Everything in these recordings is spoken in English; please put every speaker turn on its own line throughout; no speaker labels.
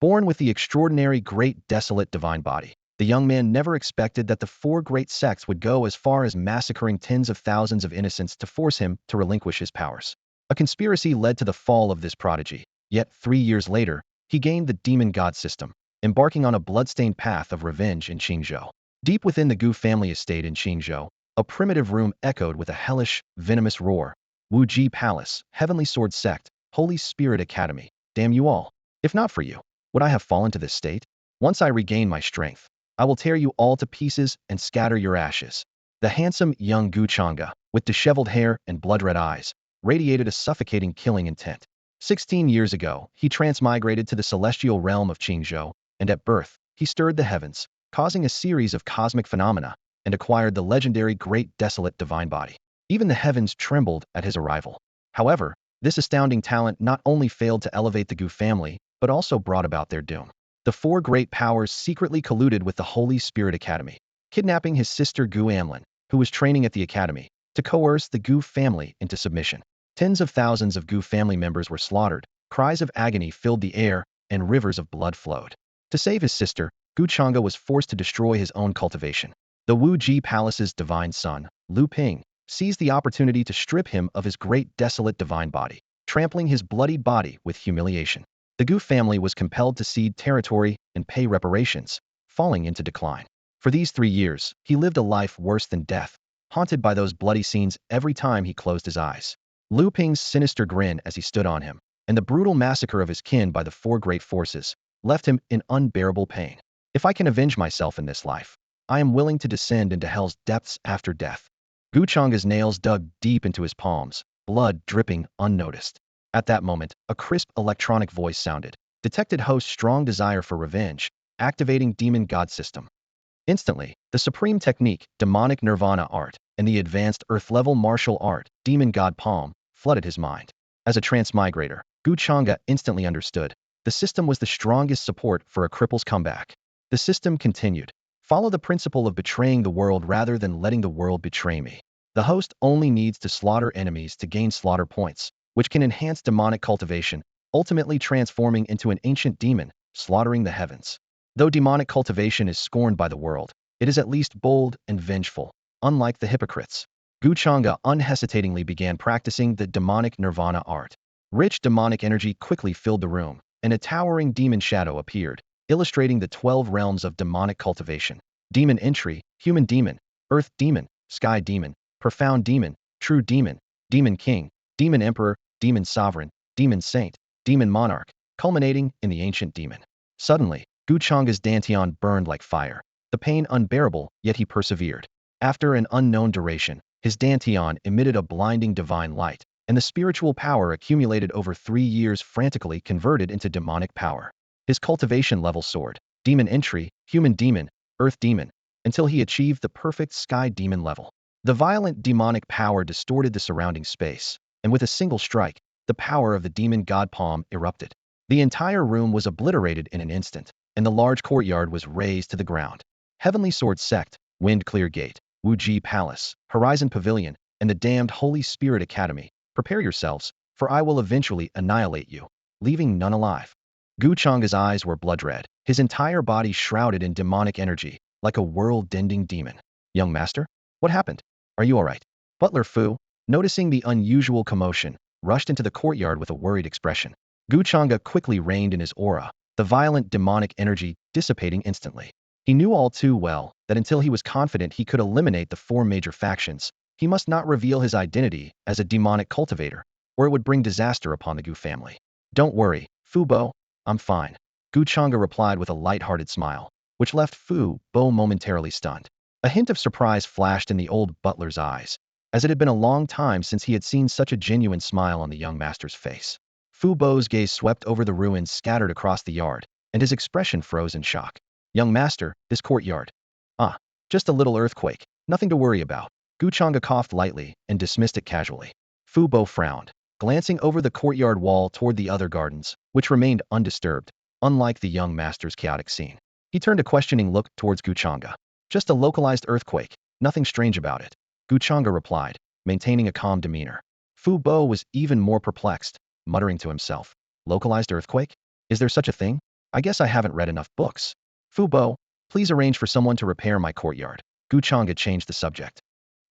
Born with the extraordinary great desolate divine body, the young man never expected that the four great sects would go as far as massacring tens of thousands of innocents to force him to relinquish his powers. A conspiracy led to the fall of this prodigy, yet 3 years later, he gained the demon god system, embarking on a bloodstained path of revenge in Qingzhou. Deep within the Gu family estate in Qingzhou, a primitive room echoed with a hellish, venomous roar. Wu Ji Palace, Heavenly Sword Sect, Holy Spirit Academy, damn you all. If not for you, would I have fallen to this state? Once I regain my strength, I will tear you all to pieces and scatter your ashes. The handsome young Gu Changge, with disheveled hair and blood-red eyes, radiated a suffocating killing intent. 16 years ago, he transmigrated to the celestial realm of Qingzhou, and at birth, he stirred the heavens, causing a series of cosmic phenomena, and acquired the legendary Great Desolate Divine Body. Even the heavens trembled at his arrival. However, this astounding talent not only failed to elevate the Gu family, but also brought about their doom. The four great powers secretly colluded with the Holy Spirit Academy, kidnapping his sister Gu Amlin, who was training at the academy, to coerce the Gu family into submission. Tens of thousands of Gu family members were slaughtered, cries of agony filled the air, and rivers of blood flowed. To save his sister, Gu Changge was forced to destroy his own cultivation. The Wu Ji Palace's divine son, Lu Ping, seized the opportunity to strip him of his great desolate divine body, trampling his bloodied body with humiliation. The Gu family was compelled to cede territory and pay reparations, falling into decline. For these 3 years, he lived a life worse than death, haunted by those bloody scenes every time he closed his eyes. Lu Ping's sinister grin as he stood on him, and the brutal massacre of his kin by the four great forces, left him in unbearable pain. If I can avenge myself in this life, I am willing to descend into hell's depths after death. Gu Changge's nails dug deep into his palms, blood dripping unnoticed. At that moment, a crisp electronic voice sounded. Detected host's strong desire for revenge, activating demon god system. Instantly, the supreme technique, demonic nirvana art, and the advanced earth-level martial art, demon god palm, flooded his mind. As a transmigrator, Gu Changge instantly understood. The system was the strongest support for a cripple's comeback. The system continued. Follow the principle of betraying the world rather than letting the world betray me. The host only needs to slaughter enemies to gain slaughter points, which can enhance demonic cultivation, ultimately transforming into an ancient demon, slaughtering the heavens. Though demonic cultivation is scorned by the world, it is at least bold and vengeful, unlike the hypocrites. Gu Changge unhesitatingly began practicing the demonic nirvana art. Rich demonic energy quickly filled the room, and a towering demon shadow appeared, illustrating the 12 realms of demonic cultivation. Demon entry, human demon, earth demon, sky demon, profound demon, true demon, demon king, demon emperor, demon sovereign, demon saint, demon monarch, culminating in the ancient demon. Suddenly, Gu Changge's dantian burned like fire, the pain unbearable, yet he persevered. After an unknown duration, his dantian emitted a blinding divine light, and the spiritual power accumulated over 3 years frantically converted into demonic power. His cultivation level soared, demon entry, human demon, earth demon, until he achieved the perfect sky demon level. The violent demonic power distorted the surrounding space, and with a single strike, the power of the demon god palm erupted. The entire room was obliterated in an instant, and the large courtyard was razed to the ground. Heavenly Sword Sect, Wind Clear Gate, Wu Ji Palace, Horizon Pavilion, and the damned Holy Spirit Academy, prepare yourselves, for I will eventually annihilate you, leaving none alive. Gu Changge's eyes were blood-red, his entire body shrouded in demonic energy, like a world-ending demon. Young master? What happened? Are you all right? Butler Fu, noticing the unusual commotion, rushed into the courtyard with a worried expression. Gu Changge quickly reined in his aura, the violent demonic energy dissipating instantly. He knew all too well that until he was confident he could eliminate the 4 major factions, he must not reveal his identity as a demonic cultivator, or it would bring disaster upon the Gu family. Don't worry, Fu Bo, I'm fine. Gu Changge replied with a light-hearted smile, which left Fu Bo momentarily stunned. A hint of surprise flashed in the old butler's eyes, as it had been a long time since he had seen such a genuine smile on the young master's face. Fu Bo's gaze swept over the ruins scattered across the yard, and his expression froze in shock. Young master, this courtyard. Ah, just a little earthquake, nothing to worry about. Gu Changge coughed lightly and dismissed it casually. Fu Bo frowned, glancing over the courtyard wall toward the other gardens, which remained undisturbed, unlike the young master's chaotic scene. He turned a questioning look towards Gu Changge. Just a localized earthquake, nothing strange about it. Gu Changge replied, maintaining a calm demeanor. Fu Bo was even more perplexed, muttering to himself. Localized earthquake? Is there such a thing? I guess I haven't read enough books. Fu Bo, please arrange for someone to repair my courtyard. Gu Changge changed the subject.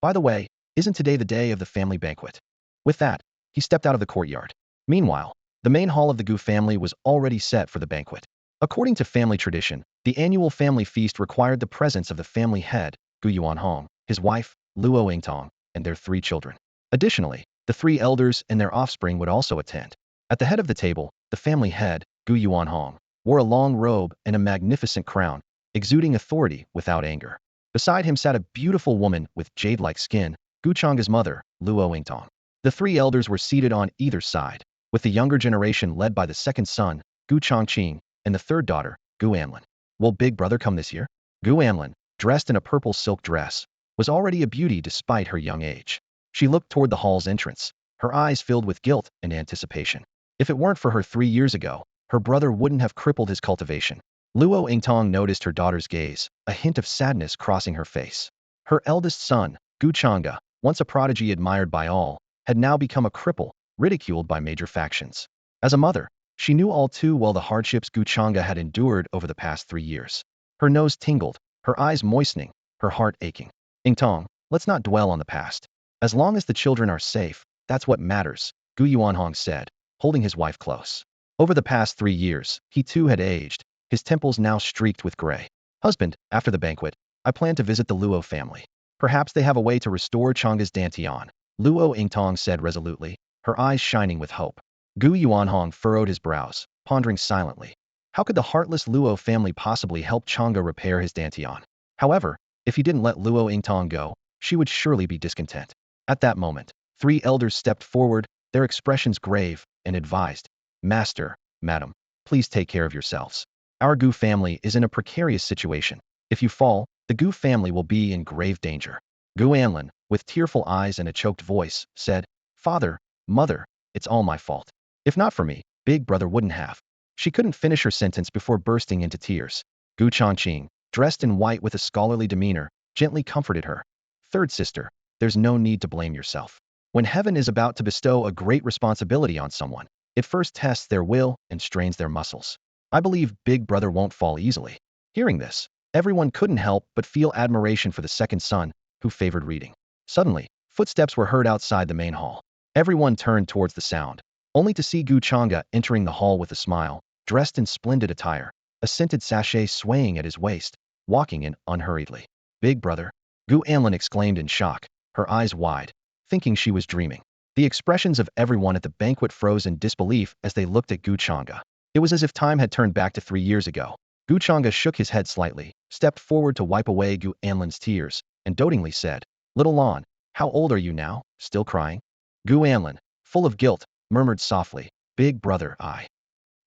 By the way, isn't today the day of the family banquet? With that, he stepped out of the courtyard. Meanwhile, the main hall of the Gu family was already set for the banquet. According to family tradition, the annual family feast required the presence of the family head, Gu Yuanhong, his wife, Luo Yingtong, and their 3 children. Additionally, the 3 elders and their offspring would also attend. At the head of the table, the family head, Gu Yuanhong, wore a long robe and a magnificent crown, exuding authority without anger. Beside him sat a beautiful woman with jade-like skin, Gu Changge's mother, Luo Yingtong. The 3 elders were seated on either side, with the younger generation led by the second son, Gu Changqing, and the third daughter, Gu Anlin. Will Big Brother come this year? Gu Anlin, dressed in a purple silk dress, was already a beauty despite her young age. She looked toward the hall's entrance, her eyes filled with guilt and anticipation. If it weren't for her 3 years ago, her brother wouldn't have crippled his cultivation. Luo Yingtong noticed her daughter's gaze, a hint of sadness crossing her face. Her eldest son, Gu Changge, once a prodigy admired by all, had now become a cripple, ridiculed by major factions. As a mother, she knew all too well the hardships Gu Changge had endured over the past 3 years. Her nose tingled, her eyes moistening, her heart aching. Yingtong, let's not dwell on the past. As long as the children are safe, that's what matters, Gu Yuanhong said, holding his wife close. Over the past 3 years, he too had aged, his temples now streaked with gray. Husband, after the banquet, I plan to visit the Luo family. Perhaps they have a way to restore Changge's dantian, Luo Yingtong said resolutely, her eyes shining with hope. Gu Yuanhong furrowed his brows, pondering silently. How could the heartless Luo family possibly help Changge repair his dantian? However, if he didn't let Luo Yingtong go, she would surely be discontent. At that moment, 3 elders stepped forward, their expressions grave, and advised, Master, Madam, please take care of yourselves. Our Gu family is in a precarious situation. If you fall, the Gu family will be in grave danger. Gu Anlin, with tearful eyes and a choked voice, said, Father, Mother, it's all my fault. If not for me, Big Brother wouldn't have. She couldn't finish her sentence before bursting into tears. Gu Changqing, dressed in white with a scholarly demeanor, gently comforted her. Third sister, there's no need to blame yourself. When heaven is about to bestow a great responsibility on someone, it first tests their will and strains their muscles. I believe Big Brother won't fall easily. Hearing this, everyone couldn't help but feel admiration for the second son, who favored reading. Suddenly, footsteps were heard outside the main hall. Everyone turned towards the sound, only to see Gu Changge entering the hall with a smile, dressed in splendid attire, a scented sachet swaying at his waist, walking in unhurriedly. Big Brother, Gu Anlin exclaimed in shock, her eyes wide, thinking she was dreaming. The expressions of everyone at the banquet froze in disbelief as they looked at Gu Changge. It was as if time had turned back to 3 years ago. Gu Changge shook his head slightly, stepped forward to wipe away Gu Anlin's tears, and dotingly said, Little Lon, how old are you now, still crying? Gu Anlin, full of guilt, murmured softly, Big Brother, I.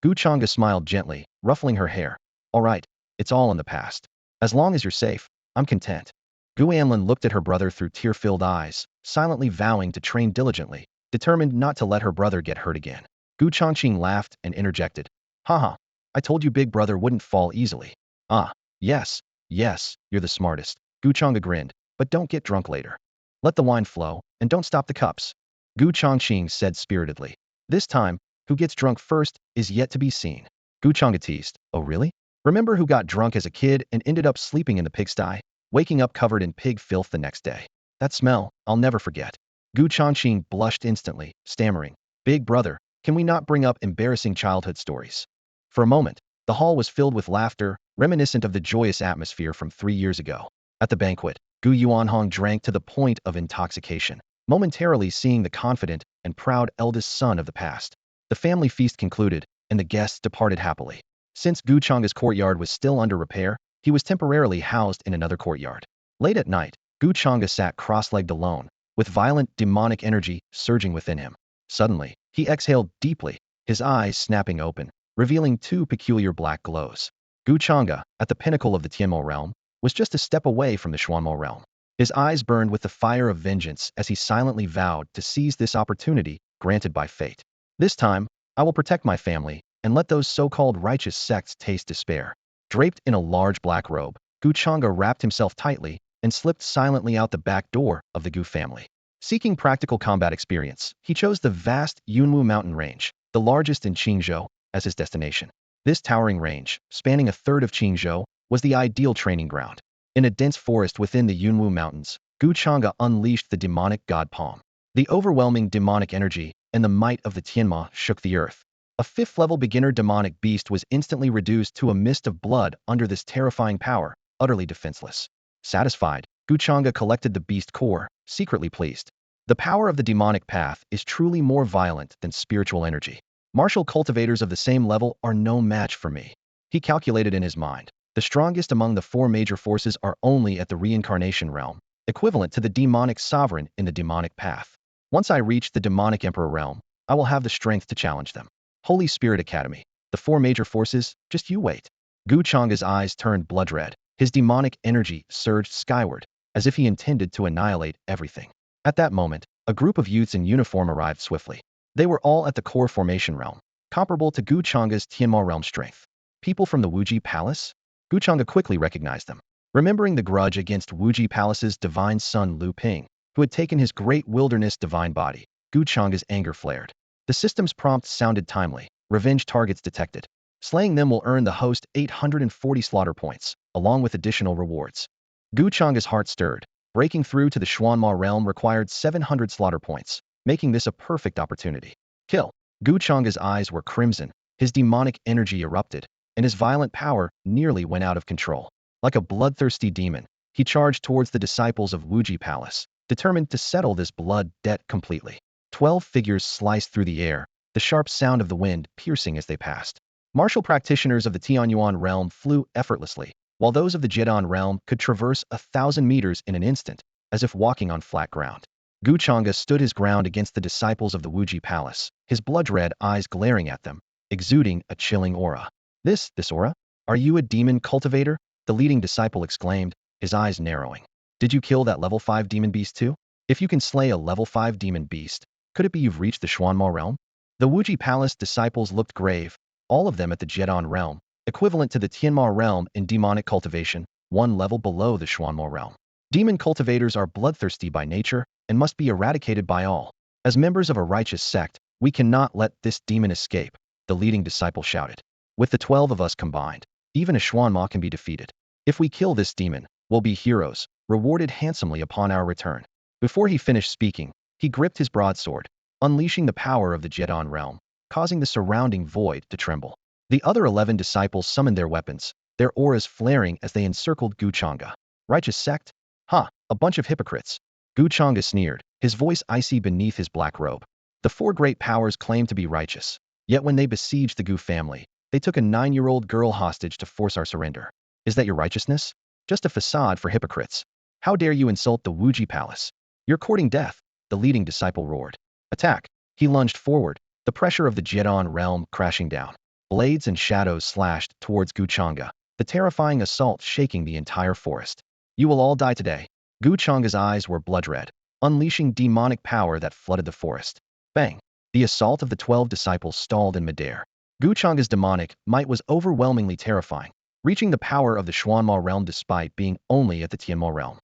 Gu Changge smiled gently, ruffling her hair. All right, it's all in the past. As long as you're safe, I'm content. Gu Anlin looked at her brother through tear-filled eyes, silently vowing to train diligently, determined not to let her brother get hurt again. Gu Changqing laughed and interjected. Haha, I told you Big Brother wouldn't fall easily. Ah, yes, you're the smartest. Gu Changge grinned, but don't get drunk later. Let the wine flow, and don't stop the cups. Gu Changqing said spiritedly. This time, who gets drunk first is yet to be seen. Gu Changge teased, oh really? Remember who got drunk as a kid and ended up sleeping in the pigsty, waking up covered in pig filth the next day? That smell, I'll never forget. Gu Changqing blushed instantly, stammering, Big Brother, can we not bring up embarrassing childhood stories? For a moment, the hall was filled with laughter, reminiscent of the joyous atmosphere from 3 years ago. At the banquet, Gu Yuanhong drank to the point of intoxication, momentarily seeing the confident and proud eldest son of the past. The family feast concluded, and the guests departed happily. Since Gu Changge's courtyard was still under repair, he was temporarily housed in another courtyard. Late at night, Gu Changge sat cross-legged alone, with violent demonic energy surging within him. Suddenly, he exhaled deeply, his eyes snapping open, revealing 2 peculiar black glows. Gu Changge, at the pinnacle of the Tianmo realm, was just a step away from the Xuanmo realm. His eyes burned with the fire of vengeance as he silently vowed to seize this opportunity granted by fate. This time, I will protect my family and let those so-called righteous sects taste despair. Draped in a large black robe, Gu Changge wrapped himself tightly and slipped silently out the back door of the Gu family. Seeking practical combat experience, he chose the vast Yunwu mountain range, the largest in Qingzhou, as his destination. This towering range, spanning a third of Qingzhou, was the ideal training ground. In a dense forest within the Yunwu Mountains, Gu Changge unleashed the demonic god palm. The overwhelming demonic energy and the might of the Tianma shook the earth. A fifth-level beginner demonic beast was instantly reduced to a mist of blood under this terrifying power, utterly defenseless. Satisfied, Gu Changge collected the beast core, secretly pleased. The power of the demonic path is truly more violent than spiritual energy. Martial cultivators of the same level are no match for me. He calculated in his mind. The strongest among the four major forces are only at the reincarnation realm, equivalent to the demonic sovereign in the demonic path. Once I reach the demonic emperor realm, I will have the strength to challenge them. Holy Spirit Academy. The four major forces, just you wait. Gu Changge's eyes turned blood red. His demonic energy surged skyward, as if he intended to annihilate everything. At that moment, a group of youths in uniform arrived swiftly. They were all at the core formation realm, comparable to Gu Changge's Tianma realm strength. People from the Wuji Palace? Gu Changge quickly recognized them. Remembering the grudge against Wuji Palace's divine son Lu Ping, who had taken his great wilderness divine body, Gu Changge's anger flared. The system's prompt sounded timely. Revenge targets detected. Slaying them will earn the host 840 slaughter points, along with additional rewards. Gu Changge's heart stirred. Breaking through to the Xuanma realm required 700 slaughter points, making this a perfect opportunity. Kill. Gu Changge's eyes were crimson, his demonic energy erupted, and his violent power nearly went out of control. Like a bloodthirsty demon, he charged towards the disciples of Wuji Palace, determined to settle this blood debt completely. 12 figures sliced through the air, the sharp sound of the wind piercing as they passed. Martial practitioners of the Tianyuan realm flew effortlessly, while those of the Jidan realm could traverse 1,000 meters in an instant, as if walking on flat ground. Gu Changge stood his ground against the disciples of the Wuji Palace, his blood-red eyes glaring at them, exuding a chilling aura. This aura? Are you a demon cultivator? The leading disciple exclaimed, his eyes narrowing. Did you kill that level 5 demon beast too? If you can slay a level 5 demon beast, could it be you've reached the Xuanma realm? The Wuji Palace disciples looked grave, all of them at the Jidan realm, equivalent to the Tianma realm in demonic cultivation, one level below the Xuanma realm. Demon cultivators are bloodthirsty by nature and must be eradicated by all. As members of a righteous sect, we cannot let this demon escape, the leading disciple shouted. With the 12 of us combined, even a Xuanma can be defeated. If we kill this demon, we'll be heroes, rewarded handsomely upon our return. Before he finished speaking, he gripped his broadsword, unleashing the power of the Jidan realm, causing the surrounding void to tremble. The other 11 disciples summoned their weapons, their auras flaring as they encircled Gu Changge. Righteous sect? Ha, a bunch of hypocrites. Gu Changge sneered, his voice icy beneath his black robe. The four great powers claimed to be righteous, yet when they besieged the Gu family, they took a 9-year-old girl hostage to force our surrender. Is that your righteousness? Just a facade for hypocrites. How dare you insult the Wuji Palace? You're courting death, the leading disciple roared. Attack. He lunged forward, the pressure of the Jidan realm crashing down. Blades and shadows slashed towards Gu Changge, the terrifying assault shaking the entire forest. You will all die today. Gu Changge's eyes were blood-red, unleashing demonic power that flooded the forest. Bang! The assault of the 12 disciples stalled in midair. Gu Changge's demonic might was overwhelmingly terrifying, reaching the power of the Xuanma realm despite being only at the Tianma realm.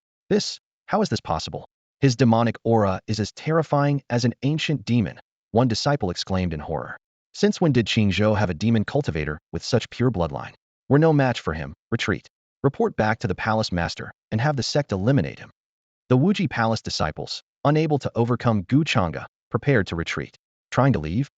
How is this possible? His demonic aura is as terrifying as an ancient demon, one disciple exclaimed in horror. Since when did Qingzhou have a demon cultivator with such pure bloodline? We're no match for him. Retreat. Report back to the palace master and have the sect eliminate him. The Wuji Palace disciples, unable to overcome Gu Changge, prepared to retreat. Trying to leave?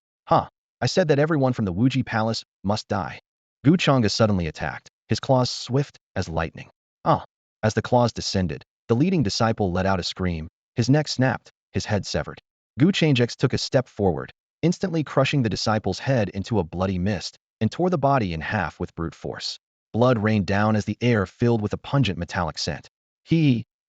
I said that everyone from the Wuji Palace must die. Gu Changge suddenly attacked, his claws swift as lightning. As the claws descended, the leading disciple let out a scream, his neck snapped, his head severed. Gu Changge took a step forward, instantly crushing the disciple's head into a bloody mist, and tore the body in half with brute force. Blood rained down as the air filled with a pungent metallic scent.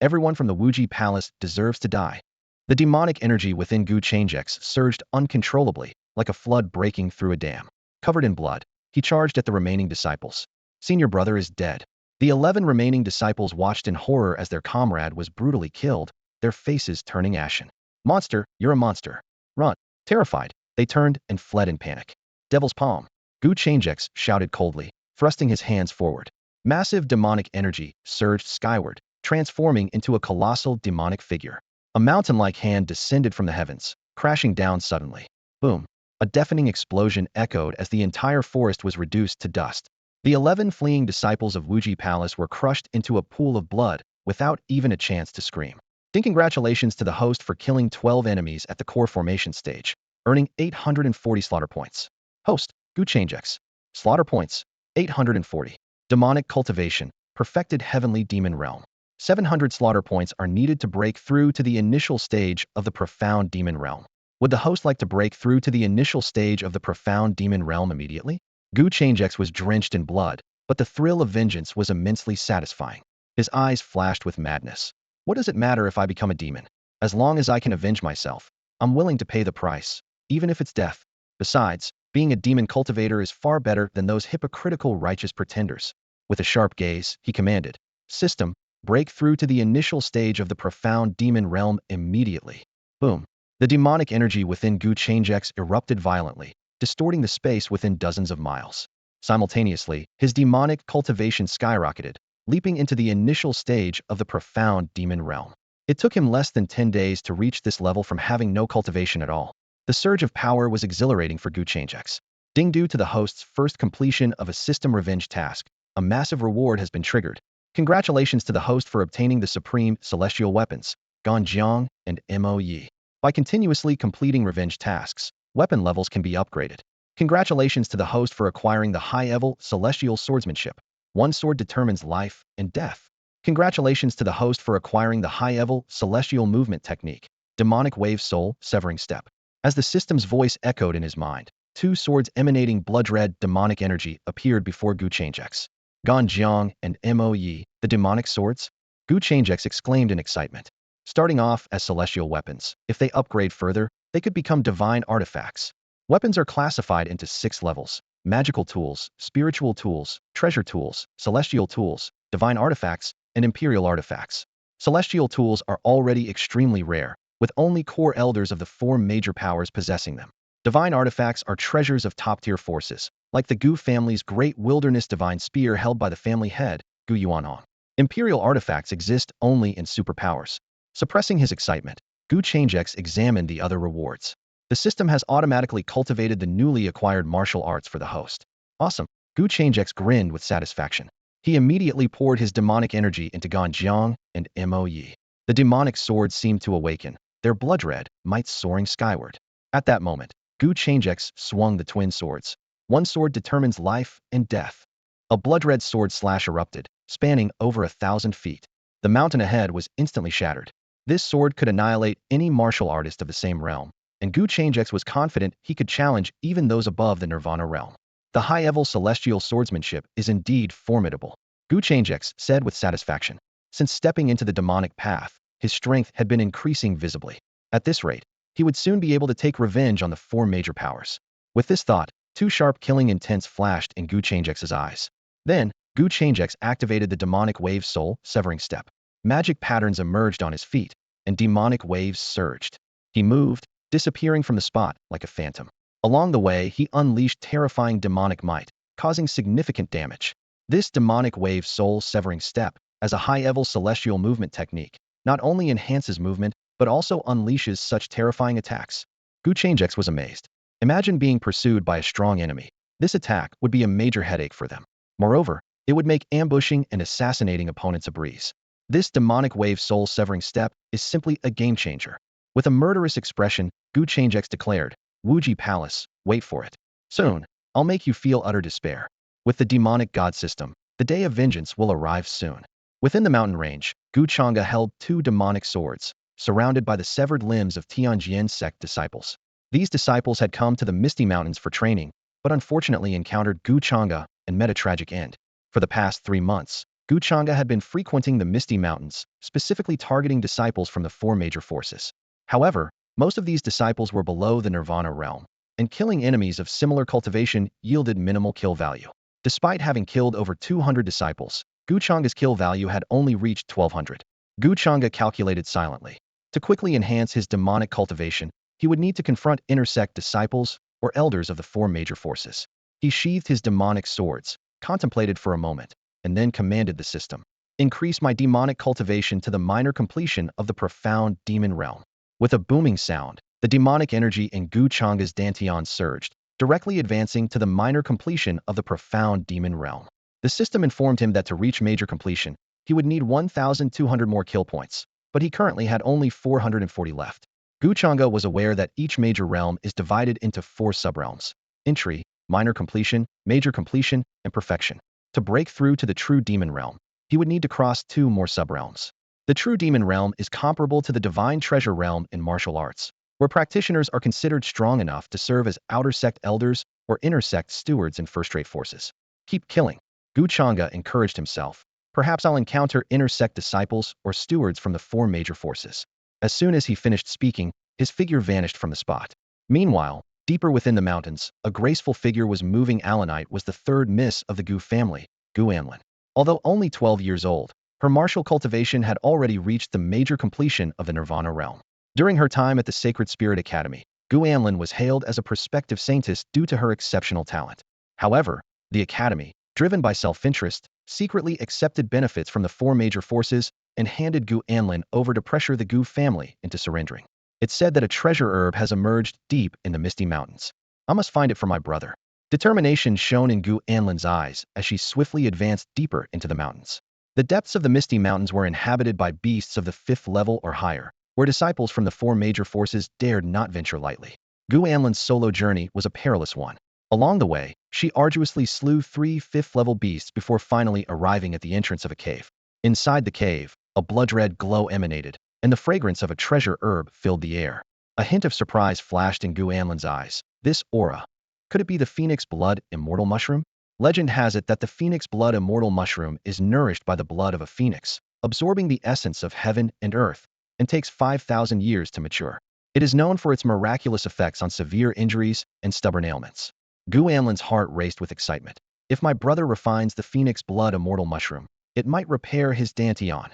Everyone from the Wuji Palace deserves to die. The demonic energy within Gu Changge surged uncontrollably, like a flood breaking through a dam. Covered in blood, he charged at the remaining disciples. Senior brother is dead. The 11 remaining disciples watched in horror as their comrade was brutally killed, their faces turning ashen. Monster, you're a monster. Run. Terrified, they turned and fled in panic. Devil's Palm. Gu Changge shouted coldly, thrusting his hands forward. Massive demonic energy surged skyward, transforming into a colossal demonic figure. A mountain-like hand descended from the heavens, crashing down suddenly. Boom. A deafening explosion echoed as the entire forest was reduced to dust. The 11 fleeing disciples of Wuji Palace were crushed into a pool of blood without even a chance to scream. Congratulations to the host for killing 12 enemies at the core formation stage, earning 840 slaughter points. Host, Gu Changge. Slaughter points, 840. Demonic cultivation, perfected heavenly demon realm. 700 slaughter points are needed to break through to the initial stage of the profound demon realm. Would the host like to break through to the initial stage of the profound demon realm immediately? Gu Changge was drenched in blood, but the thrill of vengeance was immensely satisfying. His eyes flashed with madness. What does it matter if I become a demon? As long as I can avenge myself, I'm willing to pay the price, even if it's death. Besides, being a demon cultivator is far better than those hypocritical righteous pretenders. With a sharp gaze, he commanded, "System, break through to the initial stage of the profound demon realm immediately." Boom. The demonic energy within Gu Changge erupted violently, distorting the space within dozens of miles. Simultaneously, his demonic cultivation skyrocketed, leaping into the initial stage of the profound demon realm. It took him less than 10 days to reach this level from having no cultivation at all. The surge of power was exhilarating for Gu Changge. Due to the host's first completion of a system revenge task, a massive reward has been triggered. Congratulations to the host for obtaining the supreme celestial weapons, Ganjiang and Moye. By continuously completing revenge tasks, weapon levels can be upgraded. Congratulations to the host for acquiring the high-level celestial swordsmanship. One sword determines life and death. Congratulations to the host for acquiring the high-level celestial movement technique, demonic wave soul severing step. As the system's voice echoed in his mind, 2 swords emanating blood-red demonic energy appeared before Gu Changge. Ganjiang and Moye, the demonic swords? Gu Changge exclaimed in excitement. Starting off as celestial weapons, if they upgrade further, they could become divine artifacts. Weapons are classified into 6 levels: magical tools, spiritual tools, treasure tools, celestial tools, divine artifacts, and imperial artifacts. Celestial tools are already extremely rare, with only core elders of the 4 major powers possessing them. Divine artifacts are treasures of top-tier forces, like the Gu family's great wilderness divine spear held by the family head, Gu Yuanhong. Imperial artifacts exist only in superpowers. Suppressing his excitement, Gu Changge examined the other rewards. The system has automatically cultivated the newly acquired martial arts for the host. Awesome. Gu Changge grinned with satisfaction. He immediately poured his demonic energy into Ganjiang and Moye. The demonic swords seemed to awaken, their blood-red might soaring skyward. At that moment, Gu Changge swung the twin swords. One sword determines life and death. A blood-red sword slash erupted, spanning over 1,000 feet. The mountain ahead was instantly shattered. This sword could annihilate any martial artist of the same realm, and Gu Changge was confident he could challenge even those above the Nirvana realm. The high-level celestial swordsmanship is indeed formidable, Gu Changge said with satisfaction. Since stepping into the demonic path, his strength had been increasing visibly. At this rate, he would soon be able to take revenge on the 4 major powers. With this thought, 2 sharp killing intents flashed in Gu Change's eyes. Then, Gu Changge activated the demonic wave soul severing step. Magic patterns emerged on his feet, and demonic waves surged. He moved, disappearing from the spot like a phantom. Along the way, he unleashed terrifying demonic might, causing significant damage. This demonic wave soul severing step, as a high-level celestial movement technique, not only enhances movement, but also unleashes such terrifying attacks. Gu Changge was amazed. Imagine being pursued by a strong enemy. This attack would be a major headache for them. Moreover, it would make ambushing and assassinating opponents a breeze. This demonic wave soul severing step is simply a game changer. With a murderous expression, Gu Changge declared, "Wuji Palace, wait for it. Soon, I'll make you feel utter despair." With the demonic god system, the day of vengeance will arrive soon. Within the mountain range, Gu Changge held 2 demonic swords, surrounded by the severed limbs of Tianjian sect disciples. These disciples had come to the Misty Mountains for training, but unfortunately encountered Gu Changge and met a tragic end. For the past 3 months, Gu Changge had been frequenting the Misty Mountains, specifically targeting disciples from the 4 major forces. However, most of these disciples were below the Nirvana realm, and killing enemies of similar cultivation yielded minimal kill value. Despite having killed over 200 disciples, Gu Change's kill value had only reached 1,200. Gu Changge calculated silently. To quickly enhance his demonic cultivation, he would need to confront intersect disciples or elders of the 4 major forces. He sheathed his demonic swords, contemplated for a moment, and then commanded the system, "Increase my demonic cultivation to the minor completion of the profound demon realm." With a booming sound, The demonic energy in Gu Changge's dantian surged, directly advancing to the minor completion of the profound demon realm. The system informed him that to reach major completion, he would need 1,200 more kill points, but he currently had only 440 left. Gu Changge was aware that each major realm is divided into 4 subrealms: entry, minor completion, major completion, and perfection. To break through to the true demon realm, he would need to cross 2 more subrealms. The true demon realm is comparable to the divine treasure realm in martial arts, where practitioners are considered strong enough to serve as outer sect elders or inner sect stewards in first-rate forces. Keep killing, Gu Changge encouraged himself. Perhaps I'll encounter inner sect disciples or stewards from the 4 major forces. As soon as he finished speaking, his figure vanished from the spot. Meanwhile, deeper within the mountains, a graceful figure was moving. Alanite was the 3rd miss of the Gu family, Gu Anlin. Although only 12 years old, her martial cultivation had already reached the major completion of the Nirvana realm. During her time at the Sacred Spirit Academy, Gu Anlin was hailed as a prospective saintess due to her exceptional talent. However, the academy, driven by self-interest, secretly accepted benefits from the 4 major forces and handed Gu Anlin over to pressure the Gu family into surrendering. It's said that a treasure herb has emerged deep in the Misty Mountains. I must find it for my brother. Determination shone in Gu Anlin's eyes as she swiftly advanced deeper into the mountains. The depths of the Misty Mountains were inhabited by beasts of the 5th level or higher, where disciples from the 4 major forces dared not venture lightly. Gu Anlin's solo journey was a perilous one. Along the way, she arduously slew 3 5th-level beasts before finally arriving at the entrance of a cave. Inside the cave, a blood-red glow emanated, and the fragrance of a treasure herb filled the air. A hint of surprise flashed in Gu Anlin's eyes. This aura. Could it be the Phoenix Blood Immortal Mushroom? Legend has it that the Phoenix Blood Immortal Mushroom is nourished by the blood of a phoenix, absorbing the essence of heaven and earth, and takes 5,000 years to mature. It is known for its miraculous effects on severe injuries and stubborn ailments. Gu Anlin's heart raced with excitement. If my brother refines the Phoenix Blood Immortal Mushroom, it might repair his dantian.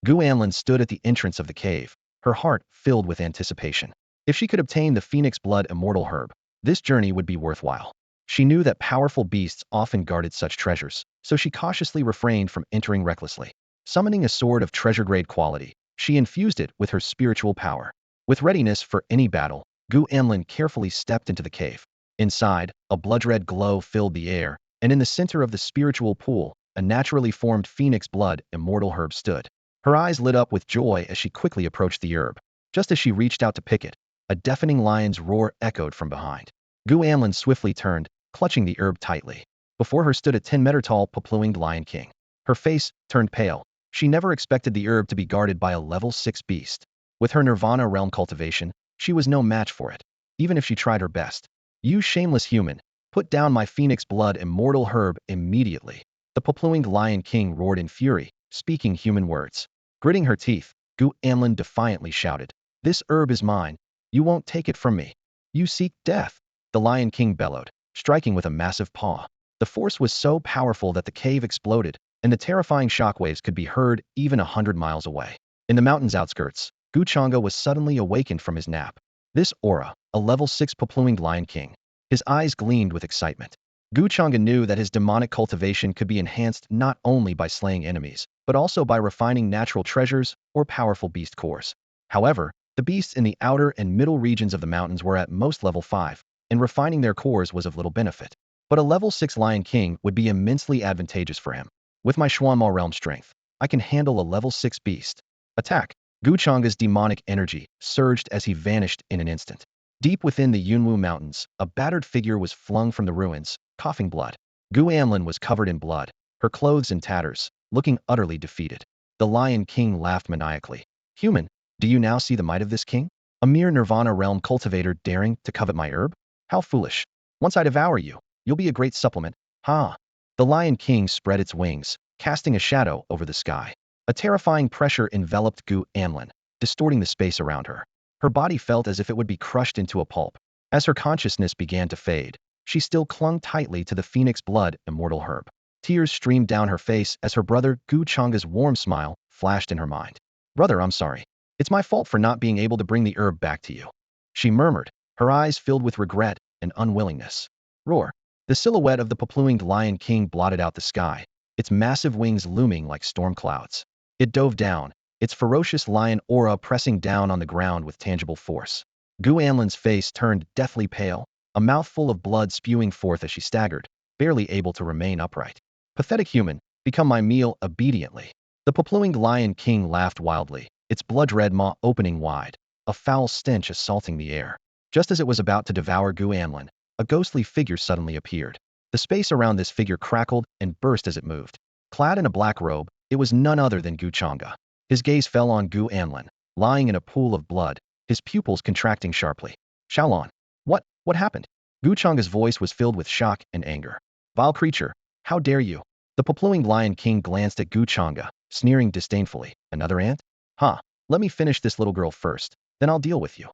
Gu Anlin stood at the entrance of the cave, her heart filled with anticipation. If she could obtain the Phoenix Blood Immortal herb, this journey would be worthwhile. She knew that powerful beasts often guarded such treasures, so she cautiously refrained from entering recklessly. Summoning a sword of treasure-grade quality, she infused it with her spiritual power. With readiness for any battle, Gu Anlin carefully stepped into the cave. Inside, a blood-red glow filled the air, and in the center of the spiritual pool, a naturally formed Phoenix Blood Immortal herb stood. Her eyes lit up with joy as she quickly approached the herb. Just as she reached out to pick it, a deafening lion's roar echoed from behind. Gu Anlin swiftly turned, clutching the herb tightly. Before her stood a 10-meter-tall purple-winged lion king. Her face turned pale. She never expected the herb to be guarded by a level 6 beast. With her Nirvana realm cultivation, she was no match for it, even if she tried her best. You shameless human, put down my Phoenix Blood Immortal herb immediately. The purple-winged lion king roared in fury, speaking human words. Gritting her teeth, Gu Anlin defiantly shouted, "This herb is mine. You won't take it from me. You seek death." The lion king bellowed, striking with a massive paw. The force was so powerful that the cave exploded, and the terrifying shockwaves could be heard even 100 miles away. In the mountain's outskirts, Gu Changge was suddenly awakened from his nap. This aura, a level 6 purple-winged lion king. His eyes gleamed with excitement. Gu Changge knew that his demonic cultivation could be enhanced not only by slaying enemies, but also by refining natural treasures or powerful beast cores. However, the beasts in the outer and middle regions of the mountains were at most level 5, and refining their cores was of little benefit. But a level 6 Lion King would be immensely advantageous for him. With my Xuanma realm strength, I can handle a level 6 beast. Attack! Gu Changge's demonic energy surged as he vanished in an instant. Deep within the Yunwu Mountains, a battered figure was flung from the ruins, coughing blood. Gu Anlin was covered in blood, her clothes in tatters, looking utterly defeated. The Lion King laughed maniacally. Human, do you now see the might of this king? A mere Nirvana realm cultivator daring to covet my herb? How foolish. Once I devour you, you'll be a great supplement. Ha! The Lion King spread its wings, casting a shadow over the sky. A terrifying pressure enveloped Gu Anlin, distorting the space around her. Her body felt as if it would be crushed into a pulp. As her consciousness began to fade, she still clung tightly to the Phoenix Blood Immortal herb. Tears streamed down her face as her brother Gu Changge's warm smile flashed in her mind. Brother, I'm sorry. It's my fault for not being able to bring the herb back to you. She murmured, her eyes filled with regret and unwillingness. Roar. The silhouette of the purple-winged Lion King blotted out the sky, its massive wings looming like storm clouds. It dove down, its ferocious lion aura pressing down on the ground with tangible force. Gu Anlin's face turned deathly pale, a mouthful of blood spewing forth as she staggered, barely able to remain upright. Pathetic human, become my meal obediently. The Papluing Lion King laughed wildly, its blood-red maw opening wide, a foul stench assaulting the air. Just as it was about to devour Gu Anlin, a ghostly figure suddenly appeared. The space around this figure crackled and burst as it moved. Clad in a black robe, it was none other than Gu Changge. His gaze fell on Gu Anlin, lying in a pool of blood, his pupils contracting sharply. Xiaolan. What happened? Gu Changge's voice was filled with shock and anger. Vile creature, how dare you? The Papluing Lion King glanced at Gu Changge, sneering disdainfully. Another ant? Huh, let me finish this little girl first, then I'll deal with you.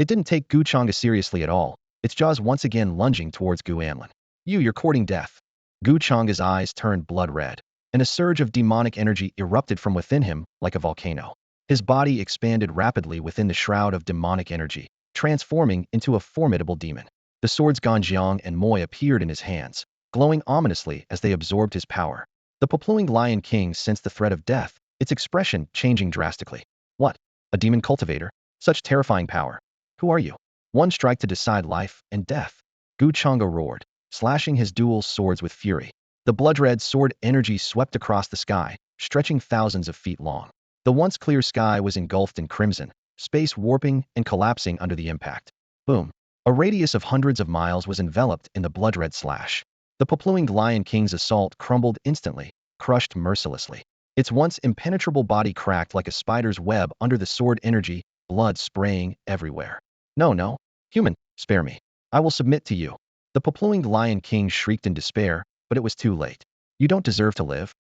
It didn't take Gu Changge seriously at all, its jaws once again lunging towards Gu Anlin. You're courting death. Gu Changge's eyes turned blood red, and a surge of demonic energy erupted from within him like a volcano. His body expanded rapidly within the shroud of demonic energy, transforming into a formidable demon. The swords Ganjiang and Moye appeared in his hands, glowing ominously as they absorbed his power. The Papluing Lion King sensed the threat of death, its expression changing drastically. What? A demon cultivator? Such terrifying power. Who are you? One strike to decide life and death. Gu Changge roared, slashing his dual swords with fury. The blood-red sword energy swept across the sky, stretching thousands of feet long. The once clear sky was engulfed in crimson, space warping and collapsing under the impact. Boom. A radius of hundreds of miles was enveloped in the blood-red slash. The Papluing Lion King's assault crumbled instantly, crushed mercilessly. Its once impenetrable body cracked like a spider's web under the sword energy, blood spraying everywhere. No, human, spare me. I will submit to you. The Papluing Lion King shrieked in despair, but it was too late. You don't deserve to live.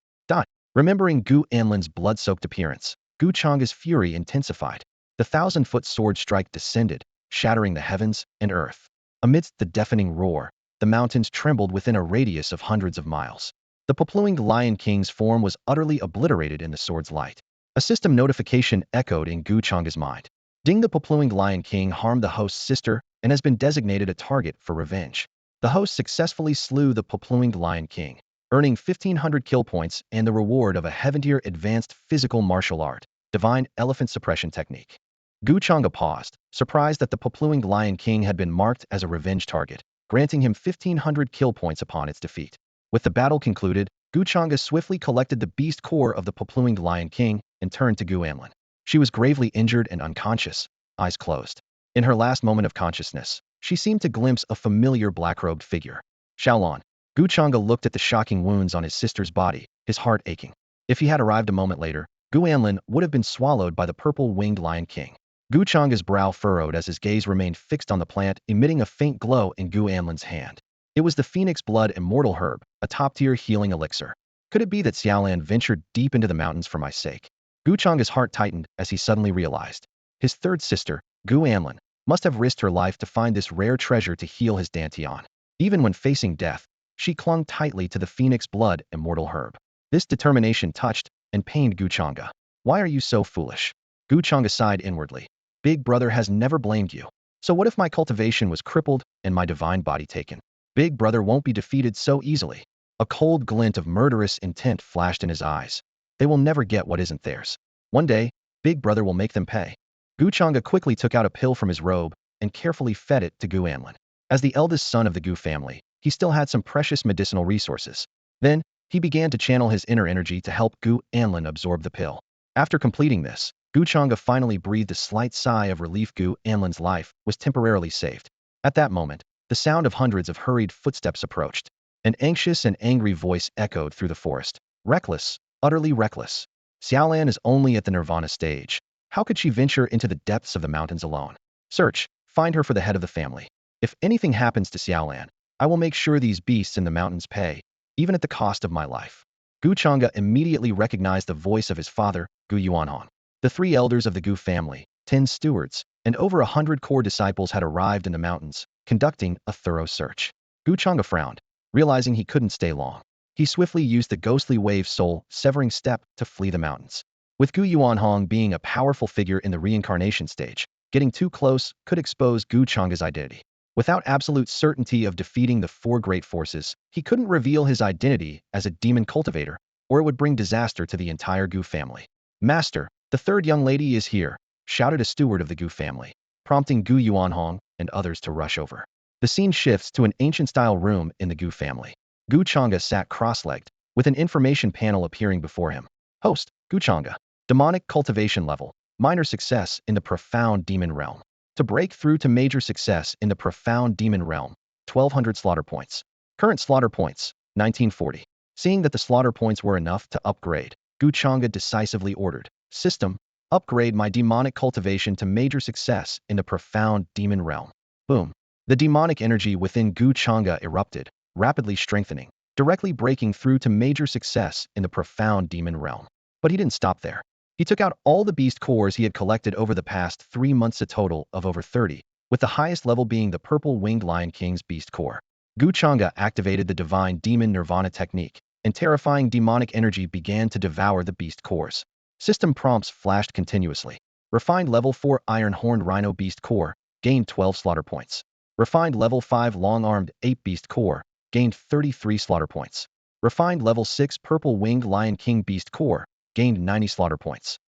Remembering Gu Anlin's blood-soaked appearance, Gu Changge's fury intensified. The 1,000-foot sword strike descended, shattering the heavens and earth. Amidst the deafening roar, the mountains trembled within a radius of hundreds of miles. The Papluing Lion King's form was utterly obliterated in the sword's light. A system notification echoed in Gu Changge's mind. Ding, the Papluing Lion King harmed the host's sister and has been designated a target for revenge. The host successfully slew the Papluing Lion King, earning 1,500 kill points and the reward of a heaven-tier advanced physical martial art, divine elephant suppression technique. Gu Changge paused, surprised that the Papluing Lion King had been marked as a revenge target, granting him 1,500 kill points upon its defeat. With the battle concluded, Gu Changge swiftly collected the beast core of the Papluing Lion King and turned to Gu Anlin. She was gravely injured and unconscious, eyes closed. In her last moment of consciousness, she seemed to glimpse a familiar black-robed figure. Xiaolan. Gu Changge looked at the shocking wounds on his sister's body, his heart aching. If he had arrived a moment later, Gu Anlin would have been swallowed by the purple-winged Lion King. Gu Changge's brow furrowed as his gaze remained fixed on the plant, emitting a faint glow in Gu Anlin's hand. It was the Phoenix Blood Immortal herb, a top-tier healing elixir. Could it be that Xiaolan ventured deep into the mountains for my sake? Gu Changge's heart tightened as he suddenly realized. His third sister, Gu Anlin, must have risked her life to find this rare treasure to heal his Dantian. Even when facing death, she clung tightly to the Phoenix Blood Immortal herb. This determination touched and pained Gu Changge. Why are you so foolish? Gu Changge sighed inwardly. Big Brother has never blamed you. So what if my cultivation was crippled and my divine body taken? Big Brother won't be defeated so easily. A cold glint of murderous intent flashed in his eyes. They will never get what isn't theirs. One day, Big Brother will make them pay. Gu Changge quickly took out a pill from his robe and carefully fed it to Gu Anlin. As the eldest son of the Gu family, he still had some precious medicinal resources. Then, he began to channel his inner energy to help Gu Anlin absorb the pill. After completing this, Gu Changge finally breathed a slight sigh of relief. Gu Anlin's life was temporarily saved. At that moment, the sound of hundreds of hurried footsteps approached. An anxious and angry voice echoed through the forest. Reckless, utterly reckless. Xiaolan is only at the Nirvana stage. How could she venture into the depths of the mountains alone? Search, find her for the head of the family. If anything happens to Xiaolan, I will make sure these beasts in the mountains pay, even at the cost of my life. Gu Changge immediately recognized the voice of his father, Gu Yuanhong. The 3 elders of the Gu family, 10 stewards, and over 100 core disciples had arrived in the mountains, conducting a thorough search. Gu Changge frowned, realizing he couldn't stay long. He swiftly used the ghostly wave soul-severing step to flee the mountains. With Gu Yuanhong being a powerful figure in the reincarnation stage, getting too close could expose Gu Changge's identity. Without absolute certainty of defeating the 4 great forces, he couldn't reveal his identity as a demon cultivator, or it would bring disaster to the entire Gu family. Master, the 3rd young lady is here, shouted a steward of the Gu family. prompting Gu Yuanhong and others to rush over. The scene shifts to an ancient-style room in the Gu family. Gu Changge sat cross-legged, with an information panel appearing before him. Host, Gu Changge. Demonic cultivation level. Minor success in the profound demon realm. To break through to major success in the profound demon realm, 1200 slaughter points. Current slaughter points, 1940. Seeing that the slaughter points were enough to upgrade, Gu Changge decisively ordered, System, upgrade my demonic cultivation to major success in the profound demon realm. Boom. The demonic energy within Gu Changge erupted, rapidly strengthening, directly breaking through to major success in the profound demon realm. But he didn't stop there. He took out all the beast cores he had collected over the past 3 months, a total of over 30, with the highest level being the purple-winged Lion King's beast core. Gu Changge activated the divine demon nirvana technique, and terrifying demonic energy began to devour the beast cores. System prompts flashed continuously. Refined level 4 iron-horned rhino beast core, gained 12 slaughter points. Refined level 5 long-armed ape beast core, gained 33 slaughter points. Refined level 6 purple-winged Lion King beast core, gained 90 slaughter points.